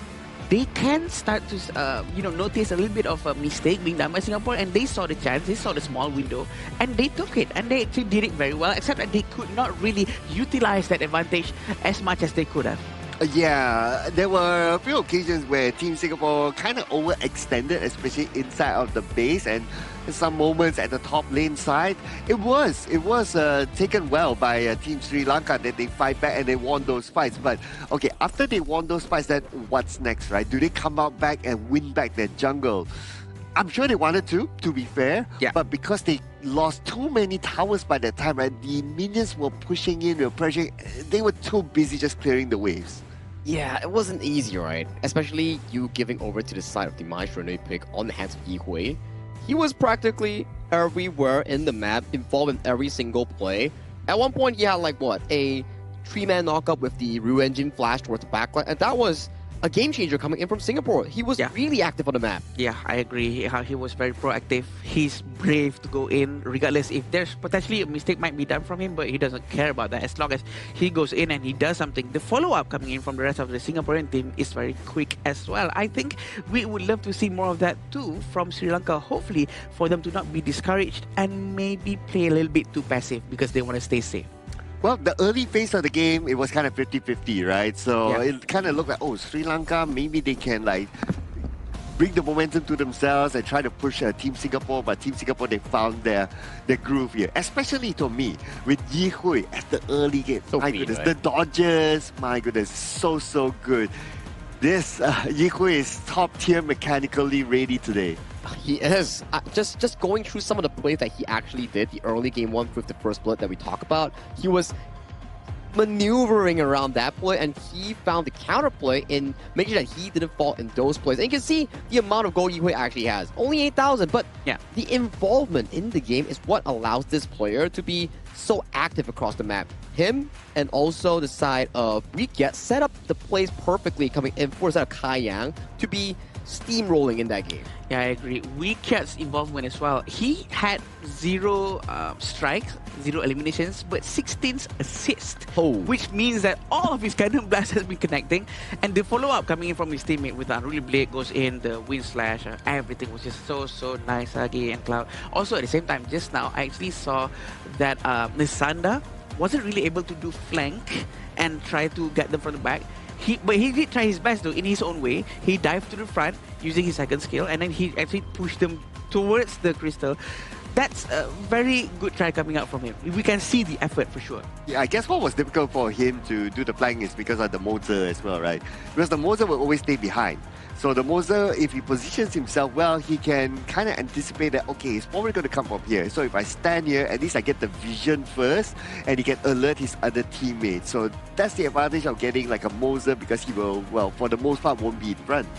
they can start to notice a little bit of a mistake being done by Singapore, and they saw the chance, they saw the small window, and they took it, and they actually did it very well, except that they could not really utilize that advantage as much as they could have. Yeah, there were a few occasions where Team Singapore kind of overextended, especially inside of the base, and some moments at the top lane side. It was taken well by Team Sri Lanka that they fight back and they won those fights. But okay, after they won those fights, then what's next, right? Do they come out back and win back their jungle? I'm sure they wanted to be fair, but because they lost too many towers by that time, right? The minions were pushing in, they were pressuring, they were too busy just clearing the waves. Yeah, it wasn't easy, right? Especially you giving over to the side of the Maestro pick on the hands of Yi Hui. He was practically everywhere in the map, involved in every single play. At one point, he had like what, a 3-man knockup with the Rue Engine flash towards the backline, and that was a game changer coming in from Singapore. He was really active on the map. Yeah, I agree. He was very proactive. He's brave to go in, regardless if there's potentially a mistake might be done from him, but he doesn't care about that. As long as he goes in and he does something, the follow-up coming in from the rest of the Singaporean team is very quick as well. I think we would love to see more of that too from Sri Lanka, hopefully for them to not be discouraged and maybe play a little bit too passive because they want to stay safe. Well, the early phase of the game, it was kind of 50-50, right? So it kind of looked like, oh, Sri Lanka, maybe they can like bring the momentum to themselves and try to push Team Singapore. But Team Singapore, they found their groove here. Especially to me, with Yi Hui at the early game. My goodness, the dodges, my goodness, so good. This Yi Hui is top tier mechanically ready today. He is. Just going through some of the plays that he actually did, the early game one with the first blood that we talk about, he was maneuvering around that play, and he found the counterplay in making sure that he didn't fall in those plays. And you can see the amount of gold Yi Hui actually has. Only 8,000, but the involvement in the game is what allows this player to be so active across the map. Him and also the side of Rikiat set up the plays perfectly coming in for the side of Kai Yang to be steamrolling in that game. Yeah, I agree. Rikiat's involvement as well. He had 0 strikes, 0 eliminations, but 16 assists, which means that all of his cannon blast has been connecting, and the follow-up coming in from his teammate with the Unruly Blade goes in, the Wind Slash, everything was just so nice, Sagi and Cloud. Also, at the same time, just now, I actually saw that Nisanda wasn't really able to do flank and try to get them from the back. But he did try his best though, in his own way. He dived to the front using his second skill, and then he actually pushed them towards the crystal. That's a very good try coming out from him. We can see the effort for sure. Yeah, I guess what was difficult for him to do the flank is because of the Moza as well, right? Because the Moza will always stay behind. So the Moza, if he positions himself well, he can kind of anticipate that, okay, he's probably going to come from here. So if I stand here, at least I get the vision first, and he can alert his other teammates. So that's the advantage of getting like a Moza, because he will, well, for the most part, won't be in front.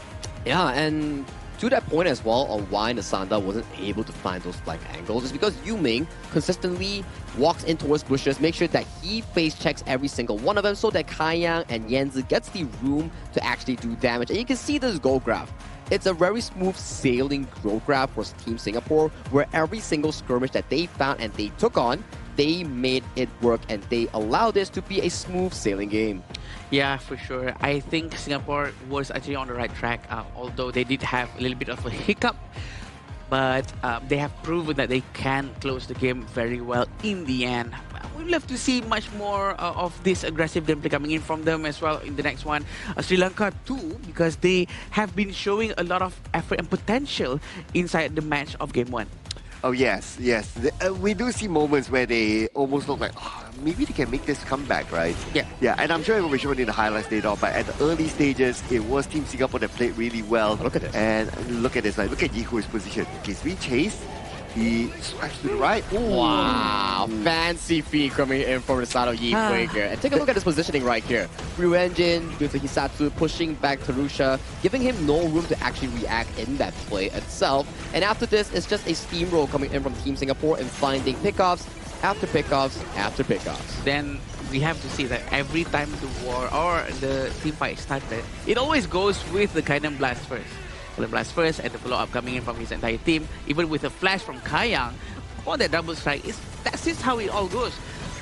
Yeah, and to that point as well, on why Nasanda wasn't able to find those flank angles is because Yu Ming consistently walks in towards bushes, make sure that he face checks every single one of them so that Kaiyang and Yanzi gets the room to actually do damage. And you can see this goal graph. It's a very smooth sailing goal graph for Team Singapore, where every single skirmish that they found and they took on, they made it work, and they allowed this to be a smooth sailing game. Yeah, for sure. I think Singapore was actually on the right track, although they did have a little bit of a hiccup. But they have proven that they can close the game very well in the end. We'd love to see much more of this aggressive gameplay coming in from them as well in the next one. Sri Lanka too, because they have been showing a lot of effort and potential inside the match of game 1. Oh, yes. We do see moments where they almost look like, oh, maybe they can make this comeback, right? Yeah, and I'm sure it will be shown in the highlights later on, but at the early stages, it was Team Singapore that played really well. Look at this. And look at this, like, look at Yi Hui's position. Okay, so he chased, he swipes to the right. Ooh. Wow, fancy feed coming in from the side of Yi Hui here. And take a look at his positioning right here. Ryu Engine with the Hisatsu pushing back Tarusha, giving him no room to actually react in that play itself. And after this, it's just a steamroll coming in from Team Singapore and finding pickoffs after pickoffs after pickoffs. Then we have to see that every time the war or the team fight started, it always goes with the Kainan Blast first. The blast first and the follow-up coming in from his entire team, even with a flash from Kaiyang for that double strike. That's just how it all goes.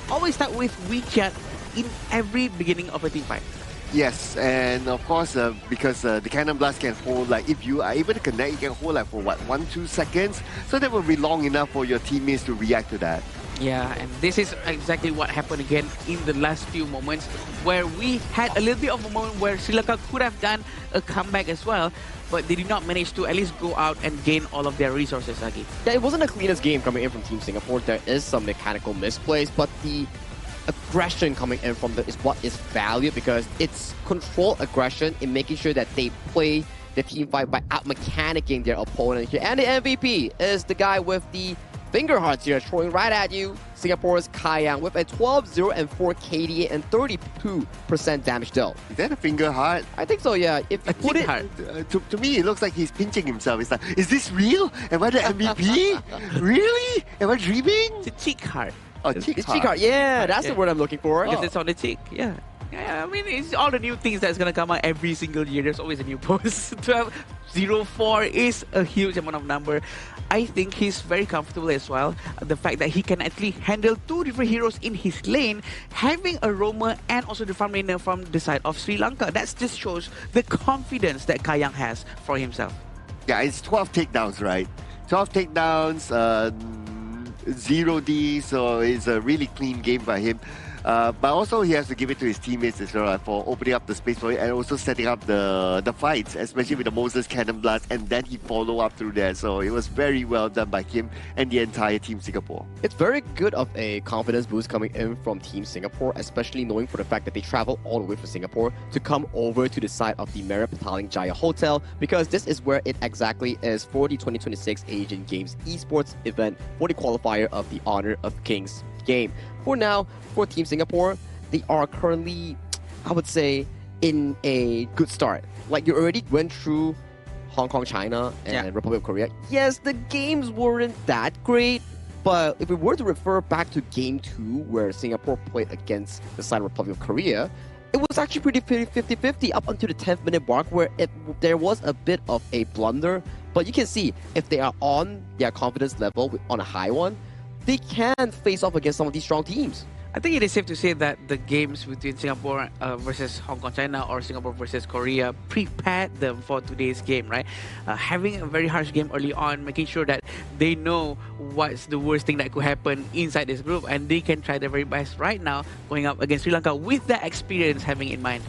Always start with Rikiat in every beginning of a team fight. Yes, and of course, because the Cannon Blast can hold, like, if you are able to connect, you can hold, like, for what, 1-2 seconds? So that will be long enough for your teammates to react to that. Yeah, and this is exactly what happened again in the last few moments, where we had a little bit of a moment where Sri Lanka could have done a comeback as well, but they did not manage to at least go out and gain all of their resources, Agi. Yeah, it wasn't the cleanest game coming in from Team Singapore. There is some mechanical misplays, but the aggression coming in from is what is valued, because it's controlled aggression in making sure that they play the team fight by out-mechanicking their opponent here. And the MVP is the guy with the finger hearts here, throwing right at you. Singapore's Kai Yang with a 12-0 and 4 KDA and 32% damage dealt. Is that a finger heart? I think so, yeah. If you put it... To me, it looks like he's pinching himself. It's like, is this real? Am I the MVP? Really? Am I dreaming? It's a cheek heart. Oh, cheek cheek heart. Yeah, that's the word I'm looking for. Because it's on the cheek, yeah. Yeah, I mean, it's all the new things that's gonna come out every single year. There's always a new post. 12-0-4 is a huge amount of number. I think he's very comfortable as well. The fact that he can actually handle two different heroes in his lane, having a roamer and also the farm laner from the side of Sri Lanka. That just shows the confidence that Kai Yang has for himself. Yeah, it's 12 takedowns, right? 12 takedowns, 0D, so it's a really clean game by him. But also he has to give it to his teammates as well for opening up the space for it and also setting up the fights, especially with the Moses Cannon Blast, and then he follow up through there. So it was very well done by him and the entire Team Singapore. It's very good of a confidence boost coming in from Team Singapore, especially knowing for the fact that they travel all the way from Singapore to come over to the side of the Marriott Petaling Jaya Hotel, because this is where it exactly is for the 2026 Asian Games Esports event for the qualifier of the Honor of Kings game. For now, for Team Singapore, they are currently, I would say, in a good start. Like, you already went through Hong Kong, China, and Republic of Korea. Yes, the games weren't that great, but if we were to refer back to Game 2, where Singapore played against the side of Republic of Korea, it was actually pretty 50-50 up until the 10th minute mark, where there was a bit of a blunder. But you can see, if they are on their confidence level, on a high one, they can face off against some of these strong teams. I think it is safe to say that the games between Singapore versus Hong Kong, China, or Singapore versus Korea prepared them for today's game, right? Having a very harsh game early on, making sure that they know what's the worst thing that could happen inside this group, and they can try their very best right now going up against Sri Lanka with that experience having in mind.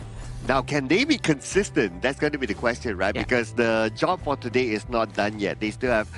Now, can they be consistent? That's going to be the question, right? Yeah. Because the job for today is not done yet. They still have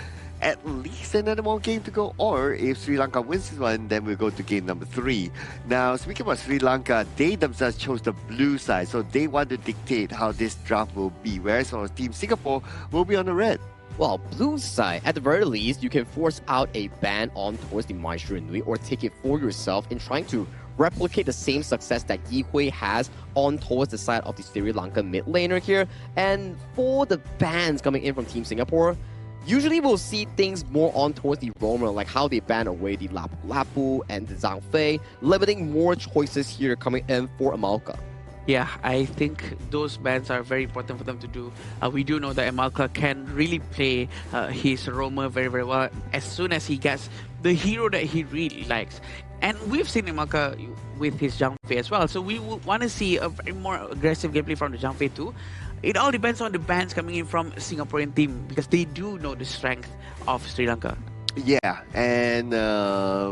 at least another more game to go, or if Sri Lanka wins this one, then we'll go to game number 3. Now, speaking about Sri Lanka, they themselves chose the blue side, so they want to dictate how this draft will be, whereas our Team Singapore will be on the red. Well, blue side, at the very least, you can force out a ban on towards the Maestro Nui, or take it for yourself in trying to replicate the same success that Yi Hui has on towards the side of the Sri Lanka mid laner here. And for the bans coming in from Team Singapore, usually we'll see things more on towards the roamer, like how they ban away the Lapu Lapu and the Zhang Fei, limiting more choices here coming in for Amalka. Yeah, I think those bans are very important for them to do. We do know that Amalka can really play his roamer very, very well as soon as he gets the hero that he really likes. And we've seen Amalka with his Zhang Fei as well, so we would want to see a very more aggressive gameplay from the Zhang Fei too. It all depends on the bans coming in from Singaporean team, because they do know the strength of Sri Lanka. Yeah, and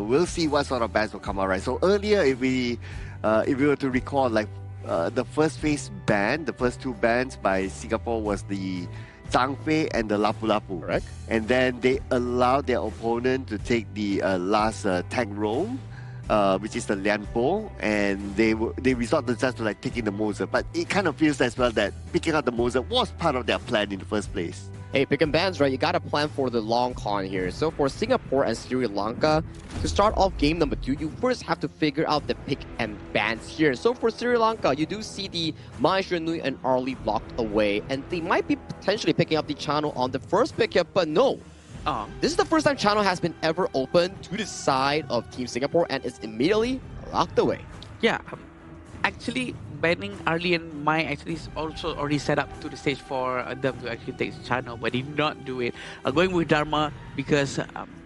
we'll see what sort of bans will come out, right? So earlier, if we were to recall, like the first phase ban, the first 2 bans by Singapore was the Zhang Fei and the Lapu Lapu. Correct. And then they allowed their opponent to take the last tank roam, which is the Lianpo, and they resort themselves to like taking the Mozart. But it kind of feels as well that picking up the Mozart was part of their plan in the first place. Hey, picking bans, right? You gotta plan for the long con here. So for Singapore and Sri Lanka, to start off game number 2, you first have to figure out the pick and bans here. So for Sri Lanka, you do see the Maestro Nui and Arlie locked away, and they might be potentially picking up the channel on the first pick here, but no. This is the first time channel has been ever opened to the side of Team Singapore, and it's immediately locked away. Yeah, actually banning Arlie and Mai actually is also already set up to the stage for them to actually take channel, but did not do it. Going with Dharma because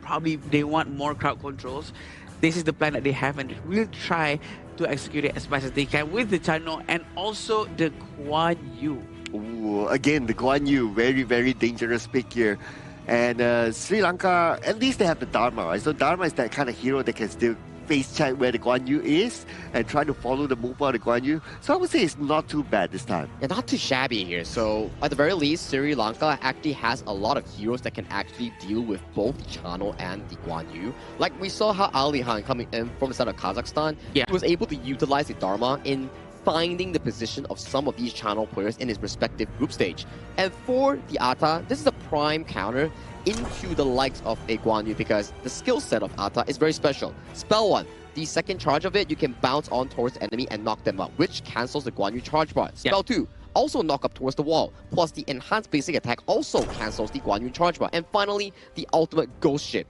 probably they want more crowd controls. This is the plan that they have, and we'll try to execute it as best as they can with the Chano and also the Guan Yu. Ooh, again, the Guan Yu, very, very dangerous pick here. And Sri Lanka, at least they have the Dharma, right? So Dharma is that kind of hero that can still face check where the Guan Yu is and try to follow the move of the Guan Yu. So I would say it's not too bad this time. Yeah, not too shabby here. So at the very least, Sri Lanka actually has a lot of heroes that can actually deal with both the Chano and the Guan Yu. Like we saw how Ali Han coming in from the side of Kazakhstan, he was able to utilize the Dharma in finding the position of some of these channel players in his respective group stage. And for the Ata, this is a prime counter into the likes of a Guan Yu because the skill set of Ata is very special. Spell 1, the second charge of it, you can bounce on towards the enemy and knock them out, which cancels the Guan Yu charge bar. Spell 2, also knock up towards the wall, plus the enhanced basic attack also cancels the Guan Yu charge bar. And finally, the ultimate ghost ship.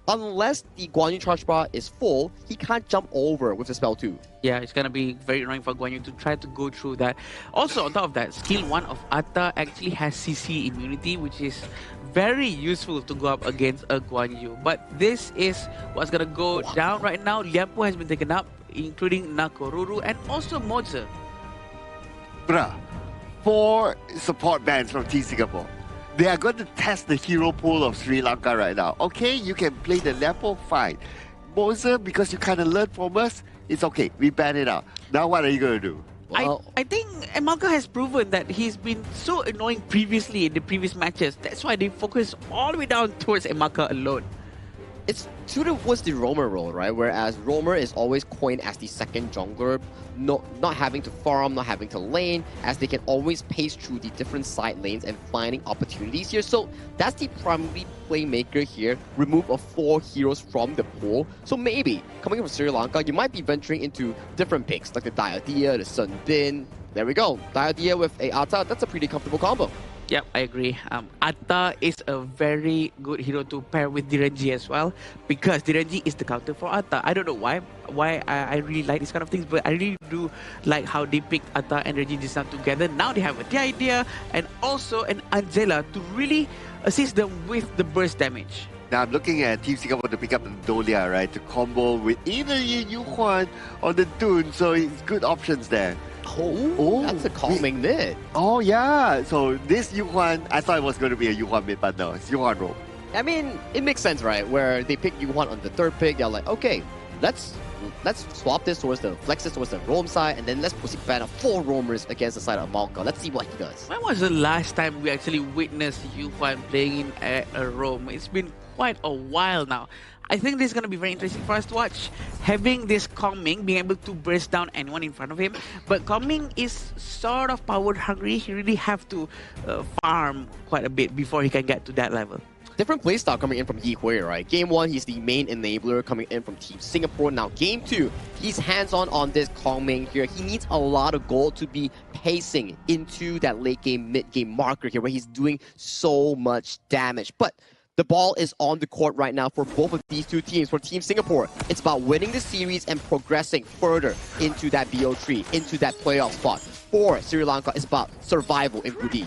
Unless the Guan Yu charge bar is full, he can't jump over with the spell 2. Yeah, it's gonna be very annoying for Guan Yu to try to go through that. Also, on top of that, skill 1 of Atta actually has CC immunity, which is very useful to go up against a Guan Yu. But this is what's gonna go down right now. Liampo has been taken up, including Nakoruru and also Moza. Bruh, 4 support bands from Team Singapore. They are going to test the hero pool of Sri Lanka right now. Okay, you can play the Lepo, fine. Moza, because you kind of learned from us, it's okay. We ban it out. Now what are you going to do? I think Emalka has proven that he's been so annoying previously in the previous matches. That's why they focus all the way down towards Emalka alone. It's suited was the roamer role, right? Whereas roamer is always coined as the second jungler, not having to farm, not having to lane, as they can always pace through the different side lanes and finding opportunities here. So that's the primary playmaker here. Remove of 4 heroes from the pool. So maybe coming from Sri Lanka, you might be venturing into different picks like the Diadia, the Sun Bin. There we go. Diadia with a Ata, that's a pretty comfortable combo. Yep, I agree. Atta is a very good hero to pair with Direnji as well, because Direnji is the counter for Atta. I don't know why I really like these kind of things, but I really do like how they picked Atta and Direnji just now together. Now they have the idea and also an Angela to really assist them with the burst damage. Now I'm looking at Team Singapore to pick up the Dolia, right? To combo with either Yu Huan or the Dune, so it's good options there. Oh, that's a calming mid. Oh yeah, so this Yu Huan, I thought it was going to be a Yu Huan mid, but no, it's Yu Huan roam. I mean, it makes sense, right? Where they pick Yu Huan on the 3rd pick, they're like, okay, let's swap this towards the flex this towards the roam side, and then let's proceed ban 4 roamers against the side of Malka. Let's see what he does. When was the last time we actually witnessed Yu Huan playing in a roam? It's been quite a while now. I think this is going to be very interesting for us to watch. Having this Kong Ming, being able to burst down anyone in front of him. But Kong Ming is sort of power hungry. He really have to farm quite a bit before he can get to that level. Different playstyle coming in from Yi Hui, right? Game 1, he's the main enabler coming in from Team Singapore. Now, Game 2, he's hands-on on this Kong Ming here. He needs a lot of gold to be pacing into that late game, mid game marker here, where he's doing so much damage. But the ball is on the court right now for both of these two teams. For Team Singapore, it's about winning the series and progressing further into that BO3, into that playoff spot. For Sri Lanka, it's about survival in Group D.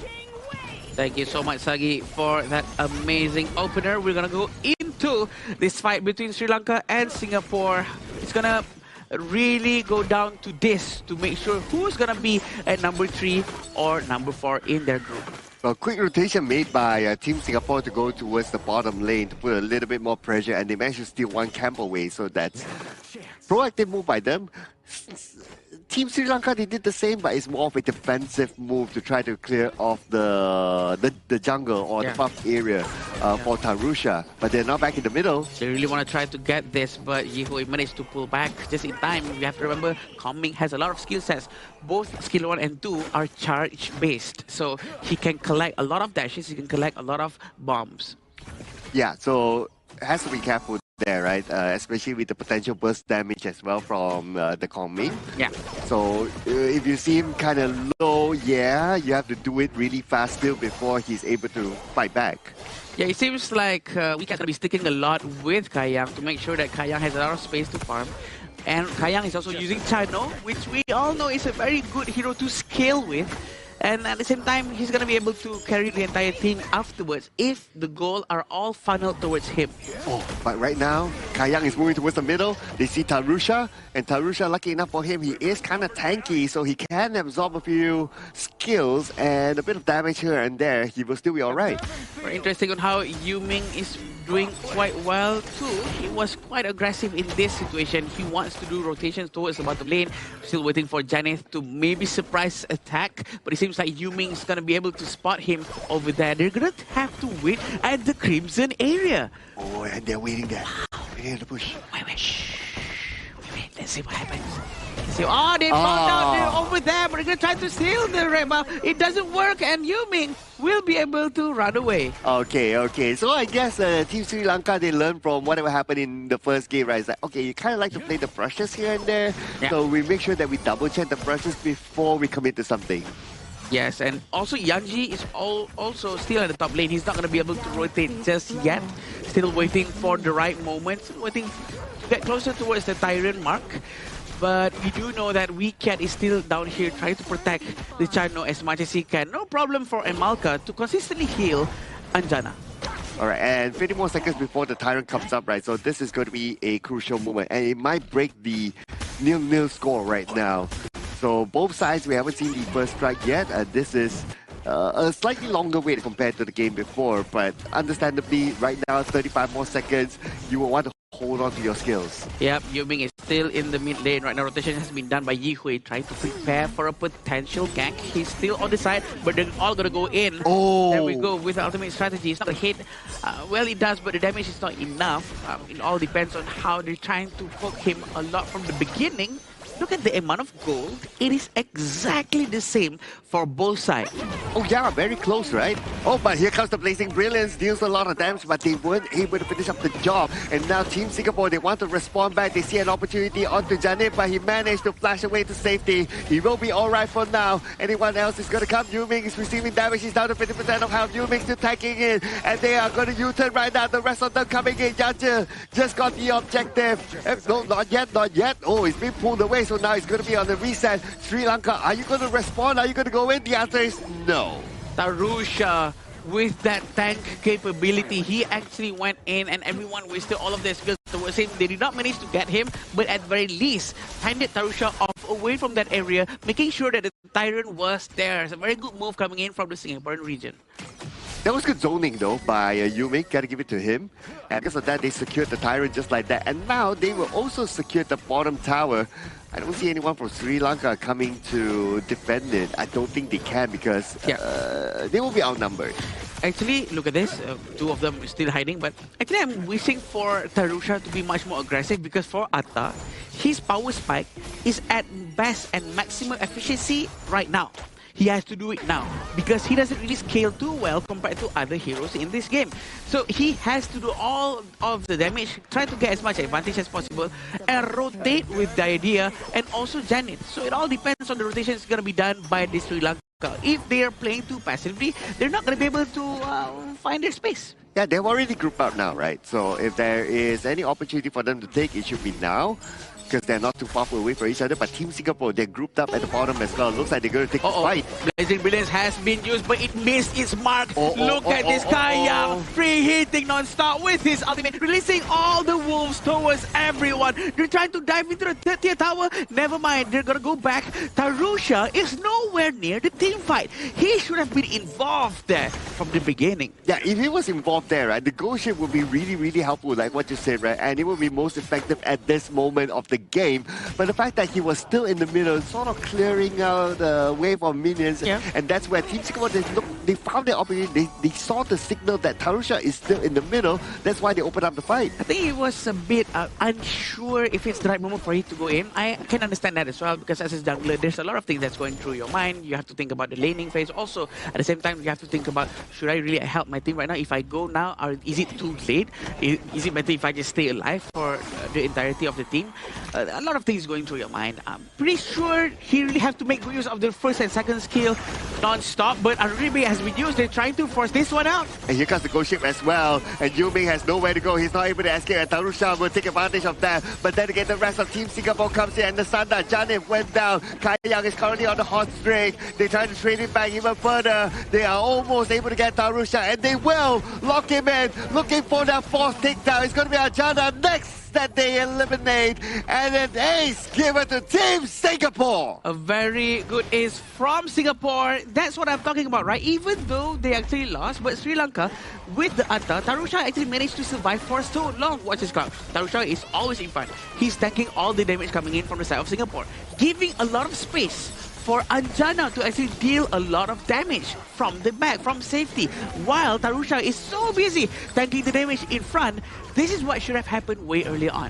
Thank you so much, Sagi, for that amazing opener. We're going to go into this fight between Sri Lanka and Singapore. It's going to really go down to this to make sure who's going to be at number 3 or number 4 in their group. A quick rotation made by Team Singapore to go towards the bottom lane to put a little bit more pressure, and they managed to steal 1 camp away, so that's proactive move by them. Team Sri Lanka, they did the same, but it's more of a defensive move to try to clear off the jungle or the buff area for Tarusha. But they're now back in the middle. They really want to try to get this, but Yihui managed to pull back just in time. You have to remember, Kong Ming has a lot of skill sets. Both skill 1 and 2 are charge-based, so he can collect a lot of dashes, he can collect a lot of bombs. Yeah, so has to be careful there, right? Especially with the potential burst damage as well from the Kong Ming. Yeah. So if you see him kind of low, yeah, you have to do it really fast still before he's able to fight back. Yeah, it seems like we are going to be sticking a lot with Kayang to make sure that Kayang has a lot of space to farm. And Kayang is also using Chano, which we all know is a very good hero to scale with. And at the same time, he's going to be able to carry the entire team afterwards if the goal are all funneled towards him. Oh, but right now, Kayang is moving towards the middle. They see Tarusha, and Tarusha, lucky enough for him, he is kind of tanky, so he can absorb a few skills and a bit of damage here and there. He will still be alright. Very interesting on how Yuming is doing quite well too. He was quite aggressive in this situation. He wants to do rotations towards the bottom lane. Still waiting for Janeth to maybe surprise attack, but it seems like Yuming is going to be able to spot him over there. They're going to have to wait at the Crimson area. Oh, and they're waiting there. Waiting to push. Wait. Let's see what happens. So, they found out they're over there, but they're going to try to steal the red buff. It doesn't work, and Yuming will be able to run away. Okay. So I guess Team Sri Lanka, they learned from whatever happened in the first game, right? It's like, okay, you kind of like to play the brushes here and there. Yeah. So we make sure that we double check the brushes before we commit to something. Yes, and also Yanji is also still at the top lane. He's not going to be able to rotate just yet. Still waiting for the right moment. Still waiting to get closer towards the Tyrant mark. But we do know that WeCat is still down here trying to protect the Chano as much as he can. No problem for Emalka to consistently heal Anjana. Alright, and 50 more seconds before the Tyrant comes up, right? So this is going to be a crucial moment, and it might break the 0-0 score right now. So both sides, we haven't seen the first strike yet. This is a slightly longer wait compared to the game before, but understandably, right now, 35 more seconds, you will want to hold on to your skills. Yep, Yuming is still in the mid lane right now. Rotation has been done by Yihui, trying to prepare for a potential gank. He's still on the side, but they're all gonna go in. Oh! There we go with the ultimate strategy. It's not a hit. Well, it does, but the damage is not enough. It all depends on how they're trying to poke him a lot from the beginning. Look at the amount of gold. It is exactly the same for both sides. Oh yeah, very close, right? Oh, but here comes the Blazing Brilliance, deals a lot of damage, but they weren't able to finish up the job. And now Team Singapore, they want to respond back. They see an opportunity onto Janit, but he managed to flash away to safety. He will be alright for now. Anyone else is going to come. Yuming is receiving damage. He's down to 50% of health. Yuming still tagging in, and they are going to U-turn right now. The rest of them coming in. Yaja just got the objective. No, not yet. Oh, it's being pulled away. So now it's going to be on the reset. Sri Lanka, are you going to respond? Are you going to go in? The answer is no. Tarusha, with that tank capability, he actually went in and everyone wasted all of their skills towards him. They did not manage to get him, but at very least, handed Tarusha off away from that area, making sure that the Tyrant was there. It's a very good move coming in from the Singaporean region. That was good zoning though by Yuming, gotta give it to him. And because of that, they secured the Tyrant just like that. And now they will also secure the bottom tower. I don't see anyone from Sri Lanka coming to defend it. I don't think they can because they will be outnumbered. Actually, look at this. Two of them still hiding, but actually I'm wishing for Tarusha to be much more aggressive because for Atta, his power spike is at best and maximum efficiency right now. He has to do it now because he doesn't really scale too well compared to other heroes in this game. So he has to do all of the damage, try to get as much advantage as possible and rotate with the idea and also Janit. So it all depends on the rotation that's going to be done by the Sri Lanka. If they are playing too passively, they're not going to be able to find their space. Yeah, they've already grouped out now, right? So if there is any opportunity for them to take, it should be now. Because they're not too far away from each other, but Team Singapore, they're grouped up at the bottom as well. Looks like they're going to take the fight. Blazing Brilliance has been used, but it missed its mark. Look at this Kayang, free hitting non-stop with his ultimate, releasing all the wolves towards everyone. They're trying to dive into the 30th tower. Never mind, they're going to go back. Tarusha is nowhere near the team fight. He should have been involved there from the beginning. Yeah, if he was involved there, right, the goal ship would be really, really helpful, like what you said, right? And it would be most effective at this moment of the game. But the fact that he was still in the middle, sort of clearing out the wave of minions, and that's where Team Singapore, they found the opportunity, they saw the signal that Tarusha is still in the middle. That's why they opened up the fight. I think he was a bit unsure if it's the right moment for him to go in. I can understand that as well, because as a jungler, there's a lot of things that's going through your mind. You have to think about the laning phase. Also, at the same time, you have to think about, should I really help my team right now? If I go now, is it too late? Is it better if I just stay alive for the entirety of the team? A lot of things going through your mind. I'm pretty sure he really have to make good use of the first and second skill non-stop, but Aribe has been used. They're trying to force this one out. And here comes the ghost ship as well. And Yuming has nowhere to go. He's not able to escape. And Tarusha will take advantage of that. But then again, the rest of Team Singapore comes in. And the Sanda, Janif went down. Kai Young is currently on the hot streak. They try to trade it back even further. They are almost able to get Tarusha. And they will lock him in. Looking for that fourth takedown. It's going to be Ajana next that they eliminate, and an ace given to Team Singapore. A very good ace from Singapore. That's what I'm talking about, right? Even though they actually lost, but Sri Lanka, with the Atta, Tarusha actually managed to survive for so long. Watch this crowd. Tarusha is always in front. He's tanking all the damage coming in from the side of Singapore, giving a lot of space for Anjana to actually deal a lot of damage from the back, from safety, while Tarusha is so busy tanking the damage in front. This is what should have happened way earlier on.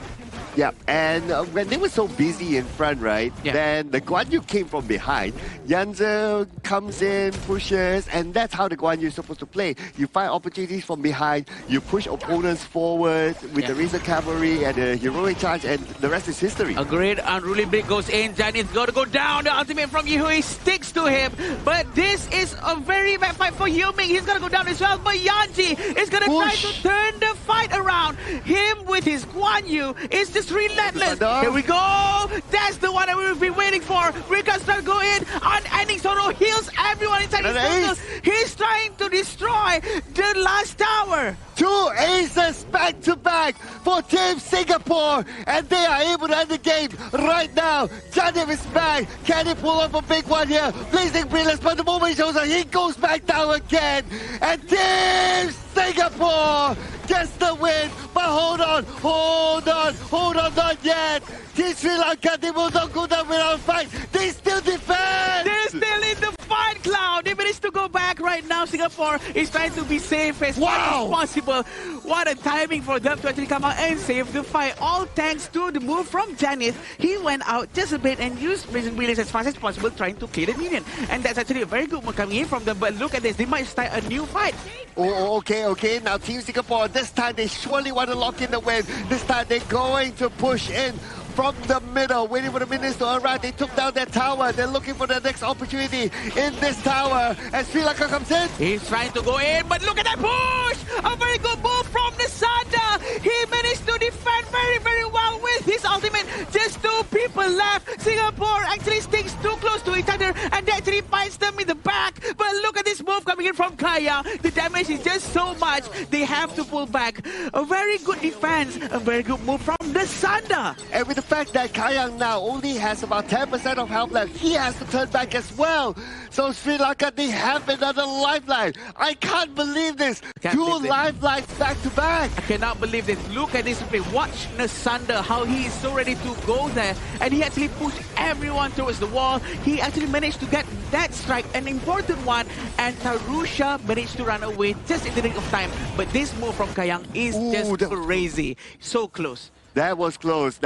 Yeah, and when they were so busy in front, right, then the Guan Yu came from behind. Yanzi comes in, pushes, and that's how the Guan Yu is supposed to play. You find opportunities from behind, you push opponents forward with the Razor Cavalry and the heroic charge, and the rest is history. A great unruly blade goes in. Janit's got to go down. The ultimate from Yihui sticks to him. But this is a very bad fight for Yuming. He's going to go down as well. But Yanji is going to try to turn the fight around. Him with his Guan Yu is just relentless. Here we go. That's the one that we've been waiting for. Rika's trying to go in. Unending Sorrow heals everyone inside his circles. He's trying to destroy the last tower. 2 aces back to back for Team Singapore, and they are able to end the game right now. Janif is back. Can he pull off a big one here? Blazing Brilliance, but the moment he shows up, he goes back down again. And Team Singapore gets the win. But hold on, not yet. Team Sri Lanka, they will not go down without a fight. They still defend. They're still in the fight, Cloud. They managed to go back right now. Singapore is trying to be safe as much as possible. What a timing for them to actually come out and save the fight. All thanks to the move from Janith. He went out just a bit and used Blazing Brilliance as fast as possible, trying to kill the minion. And that's actually a very good move coming in from them. But look at this. They might start a new fight. Oh, okay. Now Team Singapore, this time they surely want to lock in the win. This time they're going to push in from the middle, waiting for the minions to arrive. They took down that tower. They're looking for the next opportunity in this tower. As Sri Lanka comes in. He's trying to go in, but look at that push! A very good move from the Sanda. He managed to defend very, very well with his ultimate. Just 2 people left. Singapore actually sticks too close to each other and actually bites them in the back. But look at this move coming in from Kaya. The damage is just so much. They have to pull back. A very good defense. A very good move from the Sanda. And with the fact that Kayang now only has about 10% of health left, he has to turn back as well. So Sri Lanka, they have another lifeline. I can't believe this. 2 lifelines back to back. I cannot believe this. Look at this play. Watch Nasanda, how he is so ready to go there. And he actually pushed everyone towards the wall. He actually managed to get that strike, an important one. And Tarusha managed to run away just in the nick of time. But this move from Kayang is just crazy. So close. That was close.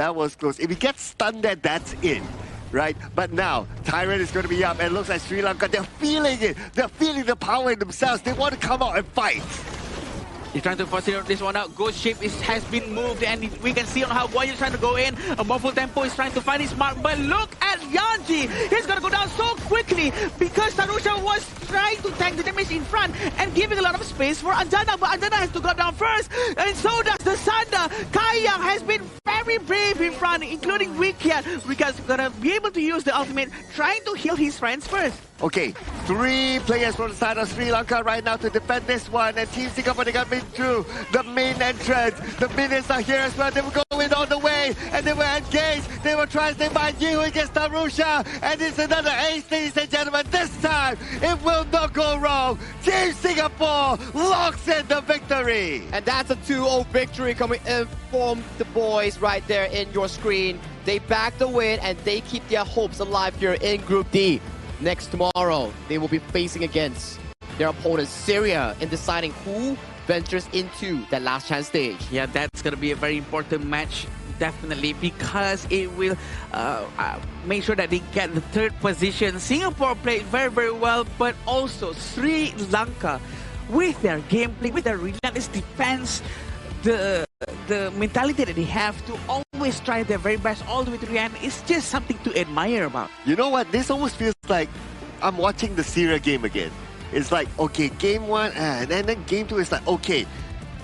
If he gets stunned there, that's it. Right? But now, Tyrant is going to be up, and it looks like Sri Lanka, they're feeling it. They're feeling the power in themselves. They want to come out and fight. He's trying to facilitate this one out. Ghost Ship has been moved, and we can see on how Guan Yu is trying to go in. A Morphle Tempo is trying to find his mark, but look at Yanji. He's going to go down so quickly because Tarusha was trying to tank the damage in front and giving a lot of space for Anjana, but Anjana has to go down first, and so does the Sanda. Kayang has been very brave in front, including Wikiat. Wikiat's going to be able to use the ultimate, trying to heal his friends first. Okay, 3 players from the side of Sri Lanka right now to defend this one. And Team Singapore, they got in through the main entrance. The minions are here as well. They will go in all the way. And they will engage. They will try to find you against Tarusha. And it's another ace, ladies and gentlemen. This time, it will not go wrong. Team Singapore locks in the victory. And that's a 2-0 victory coming in from the boys right there in your screen. They back the win and they keep their hopes alive here in Group D. Next tomorrow, they will be facing against their opponent Syria in deciding who ventures into that last chance stage. Yeah, that's going to be a very important match, definitely, because it will make sure that they get the 3rd position. Singapore played very, very well, but also Sri Lanka, with their gameplay, with their relentless defense, the mentality that they have to always try their very best all the way to the end is just something to admire about. You know what? This almost feels like I'm watching the Syria game again. it's like, okay, game one, and then game two is like, okay,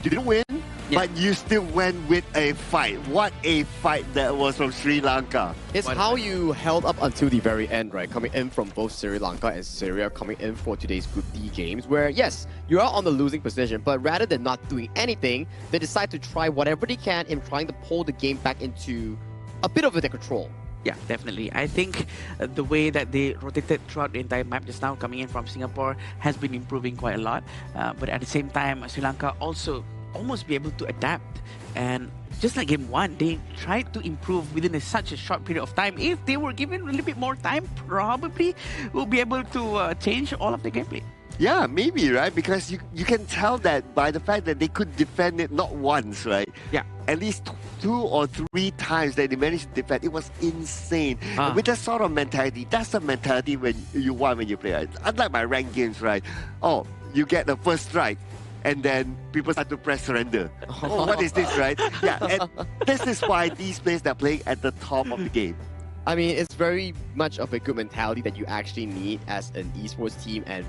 you didn't win, but you still went with a fight. What a fight that was from Sri Lanka. It's how you held up until the very end, right? Coming in from both Sri Lanka and Syria, coming in for today's Group D games, where yes, you are on the losing position, but rather than not doing anything, they decide to try whatever they can in trying to pull the game back into a bit of their control. Yeah, definitely. I think the way that they rotated throughout the entire map just now, coming in from Singapore, has been improving quite a lot. But at the same time, Sri Lanka also almost be able to adapt. And just like game one, they tried to improve within such a short period of time. If they were given a little bit more time, probably will be able to change all of the gameplay. Yeah, maybe, right? Because you can tell that by the fact that they could defend it not once, right? Yeah. At least 2 or 3 times that they managed to defend. It was insane. With that sort of mentality, that's the mentality when you want when you play. Right? Unlike my ranked games, right? Oh, you get the first strike, and then people start to press surrender. Oh, what is this, right? Yeah, and this is why these players that are playing at the top of the game. I mean, it's very much of a good mentality that you actually need as an esports team, and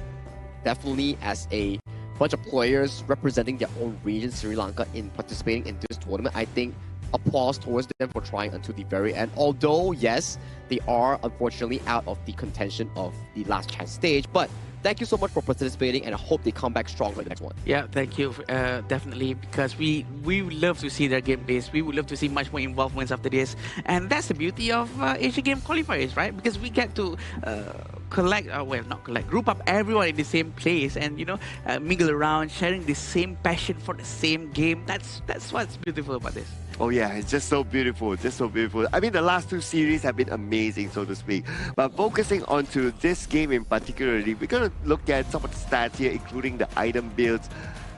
definitely as a bunch of players representing their own region, Sri Lanka, in participating in this tournament. I think applause towards them for trying until the very end. Although, yes, they are unfortunately out of the contention of the last chance stage, but thank you so much for participating, and I hope they come back stronger in the next one. Yeah, thank you. Definitely, because we would love to see their gameplays. We would love to see much more involvements after this. And that's the beauty of Asian Game Qualifiers, right? Because we get to group up everyone in the same place and, you know, mingle around, sharing the same passion for the same game. That's what's beautiful about this. Oh yeah, it's just so beautiful, just so beautiful. I mean, the last 2 series have been amazing, so to speak. But focusing onto this game in particular, we're going to look at some of the stats here, including the item builds.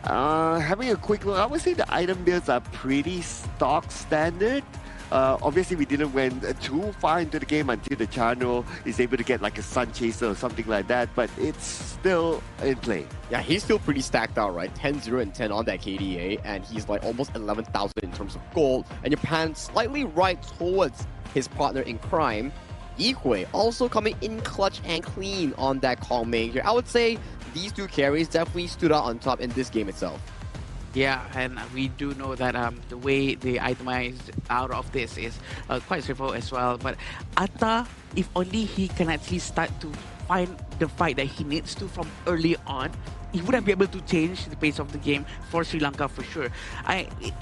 Having a quick look, I would say the item builds are pretty stock standard. Obviously, we didn't went too far into the game until the Chano is able to get like a Sun Chaser or something like that, but it's still in play. Yeah, he's still pretty stacked out, right? 10, 0, and 10 on that KDA, and he's like almost 11,000 in terms of gold, and you're panned slightly right towards his partner in crime, Ikwe, also coming in clutch and clean on that Kong main here. I would say these 2 carries definitely stood out on top in this game itself. Yeah, and we do know that the way they itemized out of this is quite straightforward as well. But Atta, if only he can actually start to find the fight that he needs to from early on, he wouldn't be able to change the pace of the game for Sri Lanka for sure.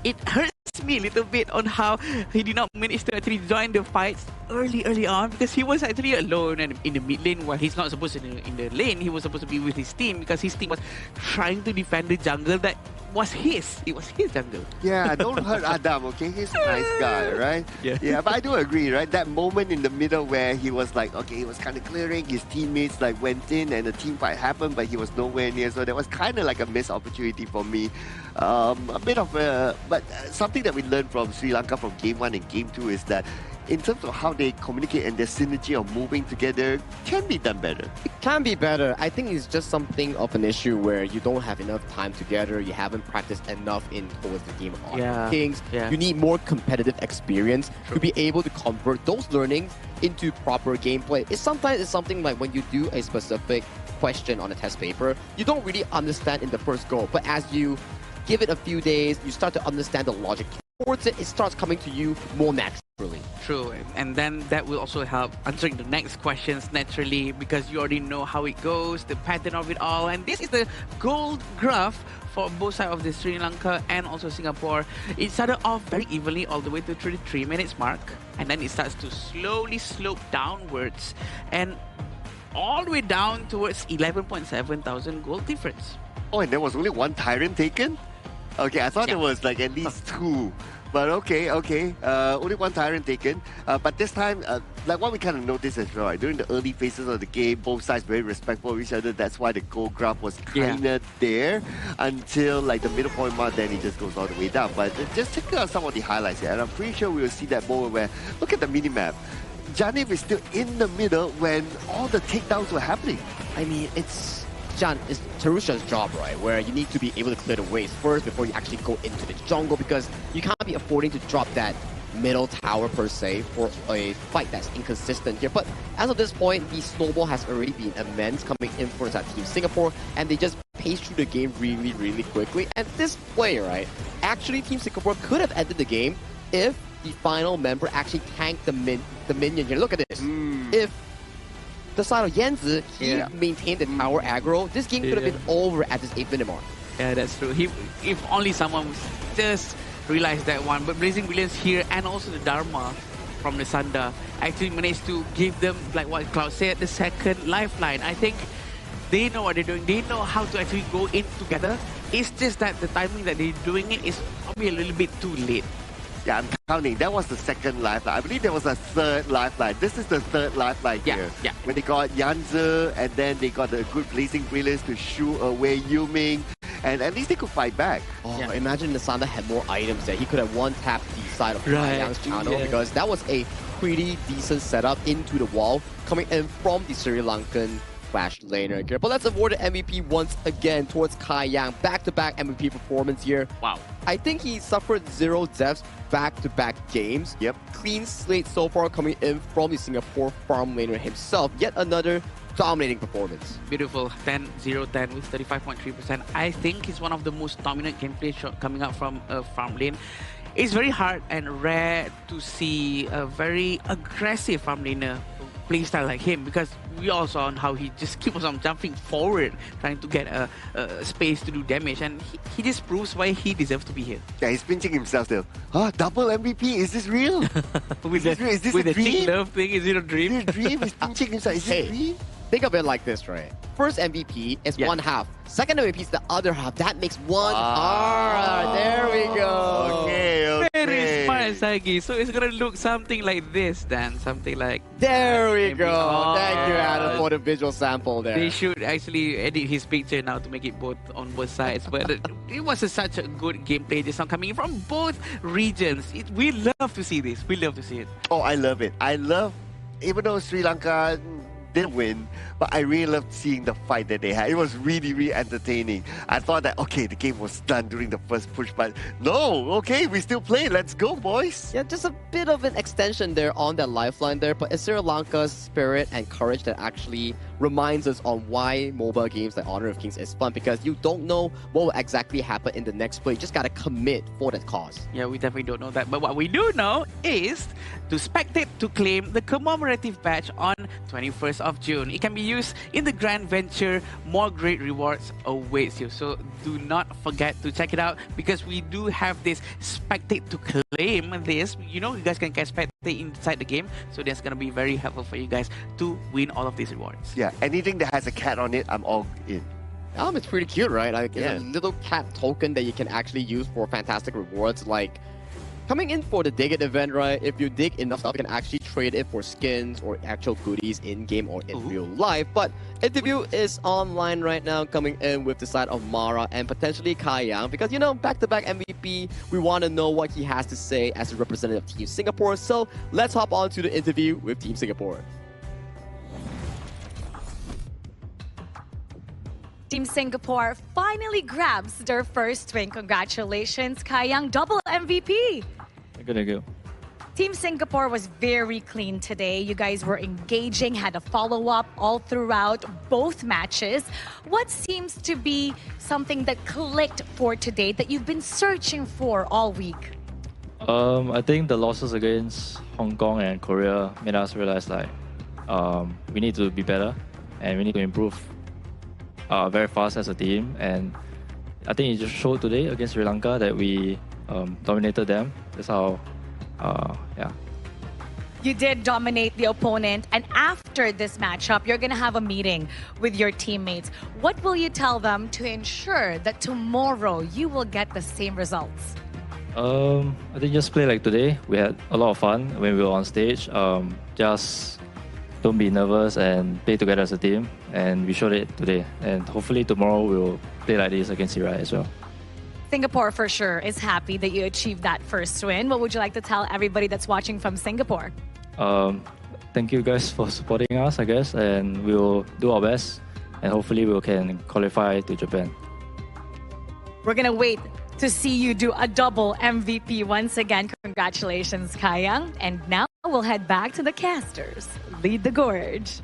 It hurts me a little bit on how he did not manage to actually join the fights early on, because he was actually alone and in the mid lane while he's not supposed to be in the lane. He was supposed to be with his team because his team was trying to defend the jungle that was his. It was his jungle. Yeah, don't hurt Adam, okay? He's a nice guy, right? Yeah. But I do agree, right? That moment in the middle where he was like, okay, he was kind of clearing, his teammates like went in and the team fight happened, but he was nowhere near. So that was kind of like a missed opportunity for me. A bit of a, but something that we learned from Sri Lanka from game 1 and game 2 is that in terms of how they communicate and their synergy of moving together can be done better. It can be better. I think it's just something of an issue where you don't have enough time together, you haven't practiced enough in towards the game of Kings. You need more competitive experience to be able to convert those learnings into proper gameplay. Sometimes it's something like when you do a specific question on a test paper, you don't really understand in the first go, but as you give it a few days, you start to understand the logic towards it, it starts coming to you more naturally. True, and then that will also help answering the next questions naturally, because you already know how it goes, the pattern of it all. And this is the gold graph for both sides of the Sri Lanka and also Singapore. It started off very evenly all the way to 33 minutes mark, and then it starts to slowly slope downwards and all the way down towards 11.7 thousand gold difference. Oh, and there was only 1 Tyrant taken? Okay, I thought there was like at least 2. But okay. Only 1 Tyrant taken. But this time, like what we kind of noticed as well, right? During the early phases of the game, both sides very respectful of each other. That's why the goal graph was kind of there until like the middle point mark, then it just goes all the way down. But just check out some of the highlights here. And I'm pretty sure we will see that moment where, look at the minimap. Janif is still in the middle when all the takedowns were happening. I mean, it's Tarusha's job, right? Where you need to be able to clear the waves first before you actually go into the jungle, because you can't be affording to drop that middle tower per se for a fight that's inconsistent here. But as of this point, the snowball has already been immense coming in for that Team Singapore, and they just paced through the game really, really quickly. And this play, right, actually Team Singapore could have ended the game if the final member actually tanked the minion here. Look at this. If the side of Yanzi, he maintained the tower aggro, this game could have been over at this 8-minute mark. Yeah, that's true. If only someone was just realized that one. But Blazing Brilliance here and also the Dharma from the Sanda actually managed to give them, like what Cloud said, the second lifeline. I think they know what they're doing. They know how to actually go in together. It's just that the timing that they're doing it is probably a little bit too late. Yeah, I'm counting. That was the second lifeline. I believe there was a third lifeline. This is the third lifeline here. Yeah. When they got Yanzi, and then they got the good Blazing Brilliance to shoo away Yuming, and at least they could fight back. Oh, imagine the Sanda had more items there. He could have one-tapped the side of Yang's channel because that was a pretty decent setup into the wall coming in from the Sri Lankan Flash laner here. But let's award the MVP once again towards Kai Yang. Back-to-back MVP performance here. Wow. I think he suffered 0 deaths back-to-back games. Yep. Clean slate so far coming in from the Singapore farm laner himself. Yet another dominating performance. Beautiful. 10-0-10 with 35.3%. I think he's one of the most dominant gameplay shot coming out from farm lane. It's very hard and rare to see a very aggressive farm laner playstyle like him, because we all saw on how he just keeps on jumping forward trying to get a space to do damage, and he just proves why he deserves to be here. Yeah, he's pinching himself still. Double MVP, is this real? With the Chick Love thing, is it a dream? Is it a dream? He's pinching himself. Is it a dream? Think of it like this, right? First MVP is one half. Second MVP is the other half. That makes one R. There we go. Okay. Very smart, Sagi. So it's gonna look something like this then. Something like... There we go. Thank you, Adam, for the visual sample there. They should actually edit his picture now to make it both on both sides. But it was such a good gameplay just now coming in from both regions. We love to see this. We love to see it. Oh, I love it. I love, even though Sri Lanka didn't win, but I really loved seeing the fight that they had. It was really, really entertaining. I thought that, okay, the game was done during the first push, but no, okay, we still play. Let's go, boys. Yeah, just a bit of an extension there on that lifeline there, but it's Sri Lanka's spirit and courage that actually reminds us on why mobile games like Honor of Kings is fun, because you don't know what will exactly happen in the next play. You just gotta commit for that cause. Yeah, we definitely don't know that. But what we do know is to spectate to claim the commemorative badge on 21st of June. It can be used in the Grand Venture. More great rewards awaits you. So do not forget to check it out, because we do have this spectate to claim this. You know, you guys can get spectate inside the game. So that's going to be very helpful for you guys to win all of these rewards. Yeah, anything that has a cat on it, I'm all in. It's pretty cute, right? Like, it's a little cat token that you can actually use for fantastic rewards. Like, coming in for the Dig It event, right? If you dig enough stuff, you can actually trade it for skins or actual goodies in-game or in real life. But Interview is online right now, coming in with the side of Mara and potentially Kai Yang, because, you know, back-to-back MVP, we want to know what he has to say as a representative of Team Singapore. So let's hop on to the interview with Team Singapore. Team Singapore finally grabs their first win. Congratulations, Kai Yang, double MVP. Thank you. Team Singapore was very clean today. You guys were engaging, had a follow-up all throughout both matches. What seems to be something that clicked for today that you've been searching for all week? I think the losses against Hong Kong and Korea made us realize we need to be better and we need to improve very fast as a team. And I think it just showed today against Sri Lanka that we dominated them. That's how, You did dominate the opponent, and after this matchup, you're going to have a meeting with your teammates. What will you tell them to ensure that tomorrow you will get the same results? I think just play like today. We had a lot of fun when we were on stage. Just don't be nervous and play together as a team. And we showed it today. And hopefully tomorrow we'll play like this against Iran as well. Singapore for sure is happy that you achieved that first win. What would you like to tell everybody that's watching from Singapore? Thank you guys for supporting us, I guess. And we'll do our best. And hopefully we can qualify to Japan. We're going to wait to see you do a double MVP once again. Congratulations, Kayang. And now we'll head back to the casters. Lead the gorge.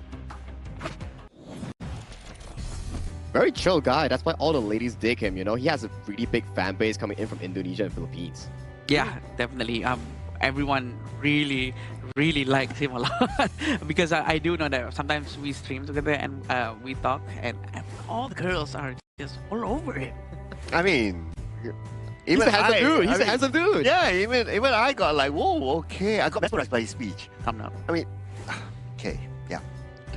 Very chill guy. That's why all the ladies dig him, you know. He has a really big fan base coming in from Indonesia and Philippines. Yeah, definitely. Everyone really likes him a lot because I do know that sometimes we stream together and we talk, and all the girls are just all over him. I mean, He's a handsome dude. He's a handsome dude. Yeah, even I got like, whoa, okay. I got mesmerized by his speech. Come on. I mean, okay, yeah.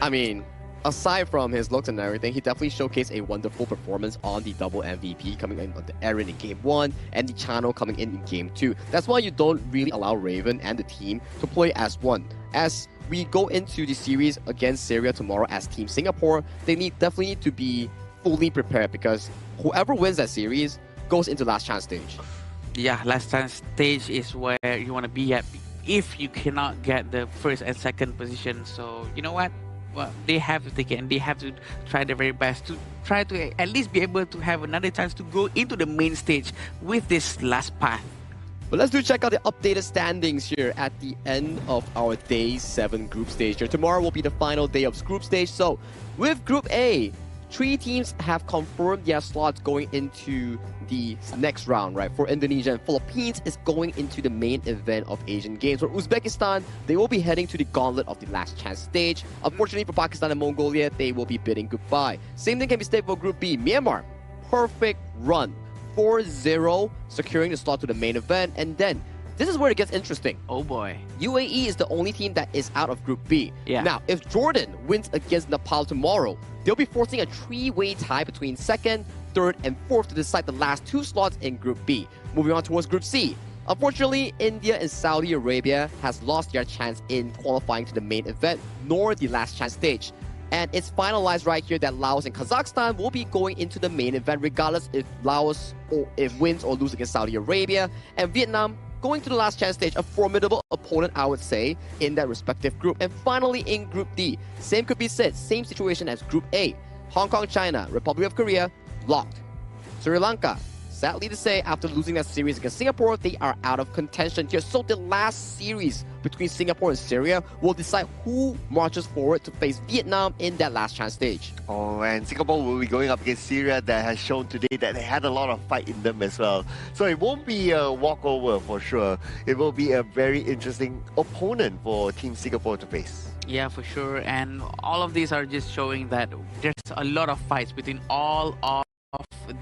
I mean, aside from his looks and everything, he definitely showcased a wonderful performance on the double MVP, coming in on the Aaron in Game 1 and the Channel coming in Game 2. That's why you don't really allow Raven and the team to play as one. As we go into the series against Syria tomorrow as Team Singapore, they definitely need to be fully prepared, because whoever wins that series goes into last chance stage. Yeah, last chance stage is where you want to be at if you cannot get the first and second position. So you know what? Well, they have to take it and they have to try their very best to try to at least be able to have another chance to go into the main stage with this last path. But let's check out the updated standings here at the end of our Day 7 group stage here. Tomorrow will be the final day of group stage. So with Group A, 3 teams have confirmed their slots going into the next round, right? For Indonesia and Philippines is going into the main event of Asian Games. For Uzbekistan, they will be heading to the gauntlet of the last chance stage. Unfortunately for Pakistan and Mongolia, they will be bidding goodbye. Same thing can be stated for Group B. Myanmar, perfect run. 4-0, securing the slot to the main event. And then, this is where it gets interesting. Oh boy. UAE is the only team that is out of Group B. Yeah. Now, if Jordan wins against Nepal tomorrow, they'll be forcing a 3-way tie between second, third, and fourth to decide the last 2 slots in Group B. Moving on towards Group C. Unfortunately, India and Saudi Arabia has lost their chance in qualifying to the main event, nor the last chance stage. And it's finalized right here that Laos and Kazakhstan will be going into the main event regardless if Laos wins or loses against Saudi Arabia. And Vietnam going to the last chance stage, a formidable opponent, I would say, in that respective group. And finally, in Group D, same could be said, same situation as Group A. Hong Kong, China, Republic of Korea, locked. Sri Lanka, sadly to say, after losing that series against Singapore, they are out of contention here. So the last series between Singapore and Syria will decide who marches forward to face Vietnam in that last chance stage. Oh, and Singapore will be going up against Syria that has shown today that they had a lot of fight in them as well. So it won't be a walkover for sure. It will be a very interesting opponent for Team Singapore to face. Yeah, for sure. And all of these are just showing that there's a lot of fights between all of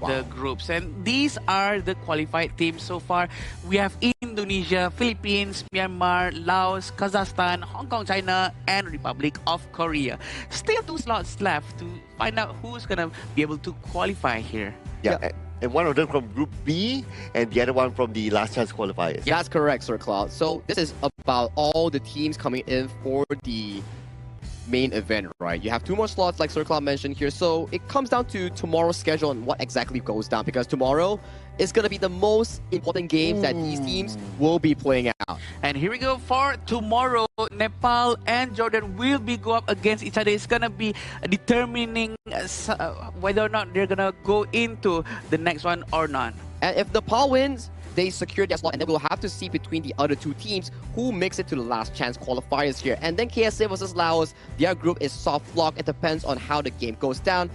the groups, and these are the qualified teams so far. We have Indonesia, Philippines, Myanmar, Laos, Kazakhstan, Hong Kong, China, and Republic of Korea. Still 2 slots left to find out who's gonna be able to qualify here. Yeah. And one of them from Group B, and the other one from the last chance qualifiers. Yeah, that's correct, Sir Cloud. So this is about all the teams coming in for the main event, right? You have 2 more slots like Sir Cloud mentioned here. So it comes down to tomorrow's schedule and what exactly goes down, because tomorrow is going to be the most important games that these teams will be playing out. And here we go for tomorrow. Nepal and Jordan will be go up against each other. It's going to be determining whether or not they're going to go into the next one or not. And if Nepal wins, they secure their slot, and then we'll have to see between the other 2 teams who makes it to the last chance qualifiers here. And then KSA versus Laos, their group is soft lock. It depends on how the game goes down.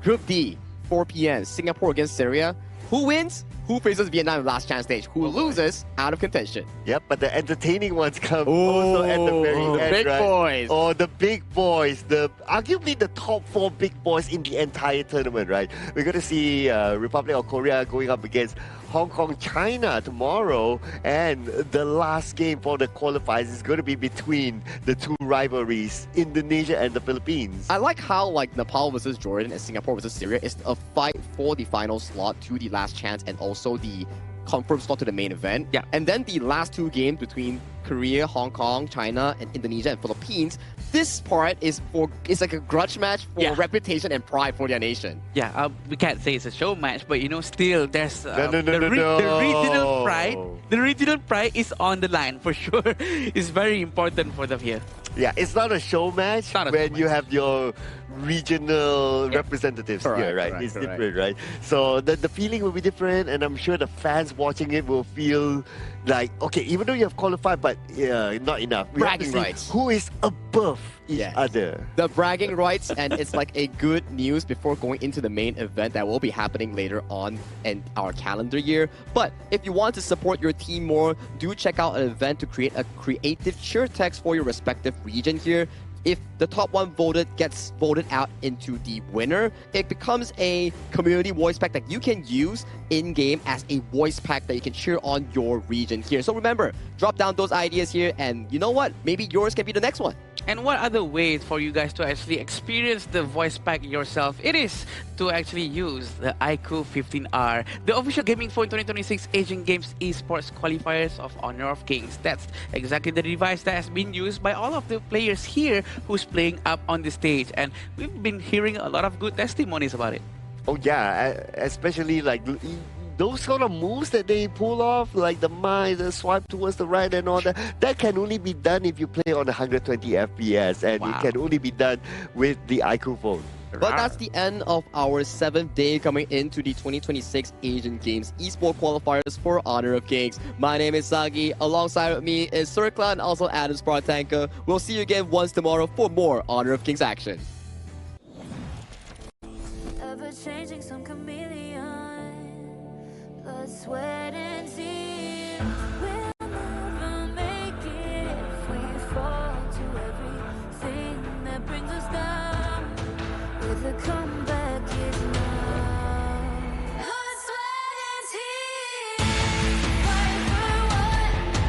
Group D, 4 p.m., Singapore against Syria. Who wins? Who faces Vietnam in last chance stage? Who loses? Out of contention. Yep, but the entertaining ones come also at the very end, the big right? boys. Oh, the big boys. Arguably the top 4 big boys in the entire tournament, right? We're going to see Republic of Korea going up against Hong Kong, China tomorrow, and the last game for the qualifiers is going to be between the 2 rivalries, Indonesia and the Philippines. I like how Nepal versus Jordan and Singapore versus Syria is a fight for the final slot to the last chance and also the confirmed slot to the main event. Yeah. And then the last 2 games between Korea, Hong Kong, China, and Indonesia and Philippines. This part is like a grudge match for reputation and pride for their nation. Yeah, we can't say it's a show match, but still there's no. the regional pride. The regional pride is on the line for sure. It's very important for them here. Yeah, it's not a show match when you have your regional representatives here, right? It's different, right? So the feeling will be different, and I'm sure the fans watching it will feel like, okay, even though you have qualified, but not enough. We Bragging have to see rights. who is above each other. The bragging rights, and it's like a good news before going into the main event that will be happening later on in our calendar year. But if you want to support your team more, do check out an event to create a creative cheer text for your respective region here. If the top one voted gets voted out into the winner, it becomes a community voice pack that you can use in-game as a voice pack that you can cheer on your region here. So remember, drop down those ideas here, and you know what? Maybe yours can be the next one. And what other ways for you guys to actually experience the voice pack yourself? It is to actually use the iQOO 15R, the official gaming phone 2026 Asian Games Esports Qualifiers of Honor of Kings. That's exactly the device that has been used by all of the players here who's playing up on the stage. And we've been hearing a lot of good testimonies about it. Oh yeah, especially like those sort of moves that they pull off, like the swipe towards the right and all that can only be done if you play on 120 FPS, and it can only be done with the iQOO phone. But that's the end of our 7th day coming into the 2026 Asian Games Esports Qualifiers for Honor of Kings. My name is Sagi. Alongside with me is Circla and also Adam Spartanka. We'll see you again once tomorrow for more Honor of Kings action. Ever changing, some chameleon, blood, sweat, and tears. We'll never make it if we fall to everything that brings us down. With a comeback is now. Blood, sweat, and tears. Fight for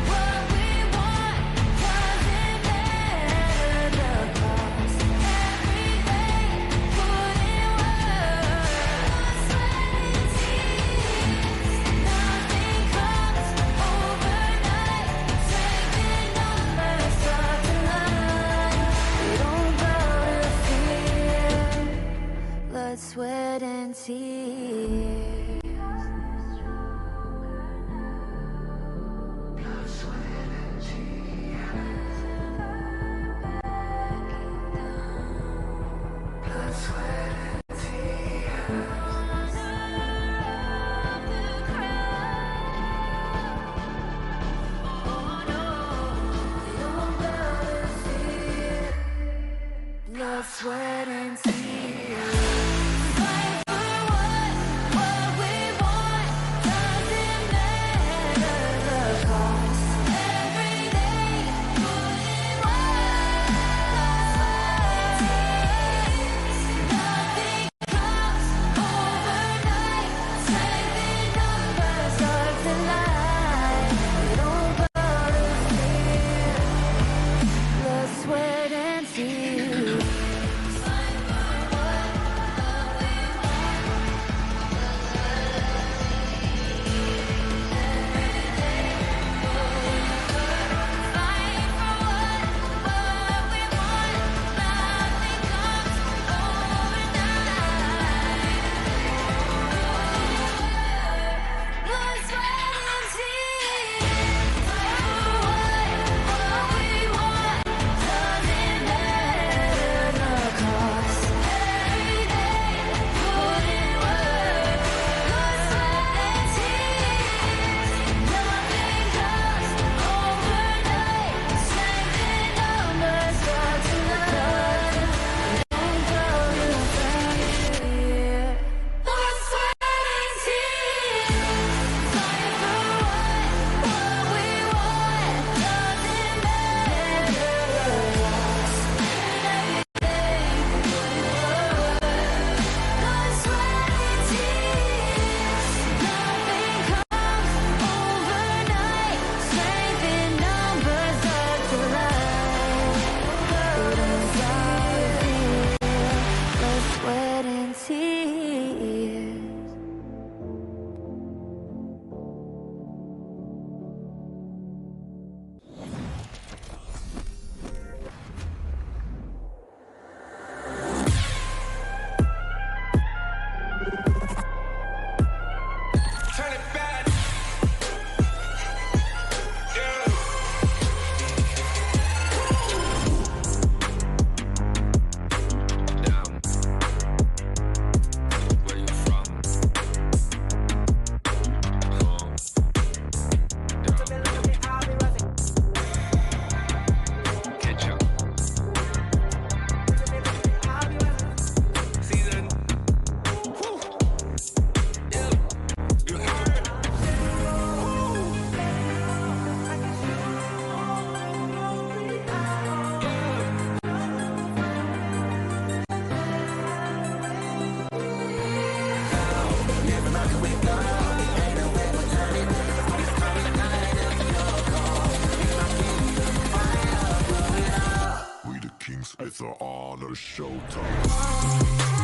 what we want. Doesn't matter the cost. Everything put in work. Blood, sweat, and tears. Nothing comes showtime.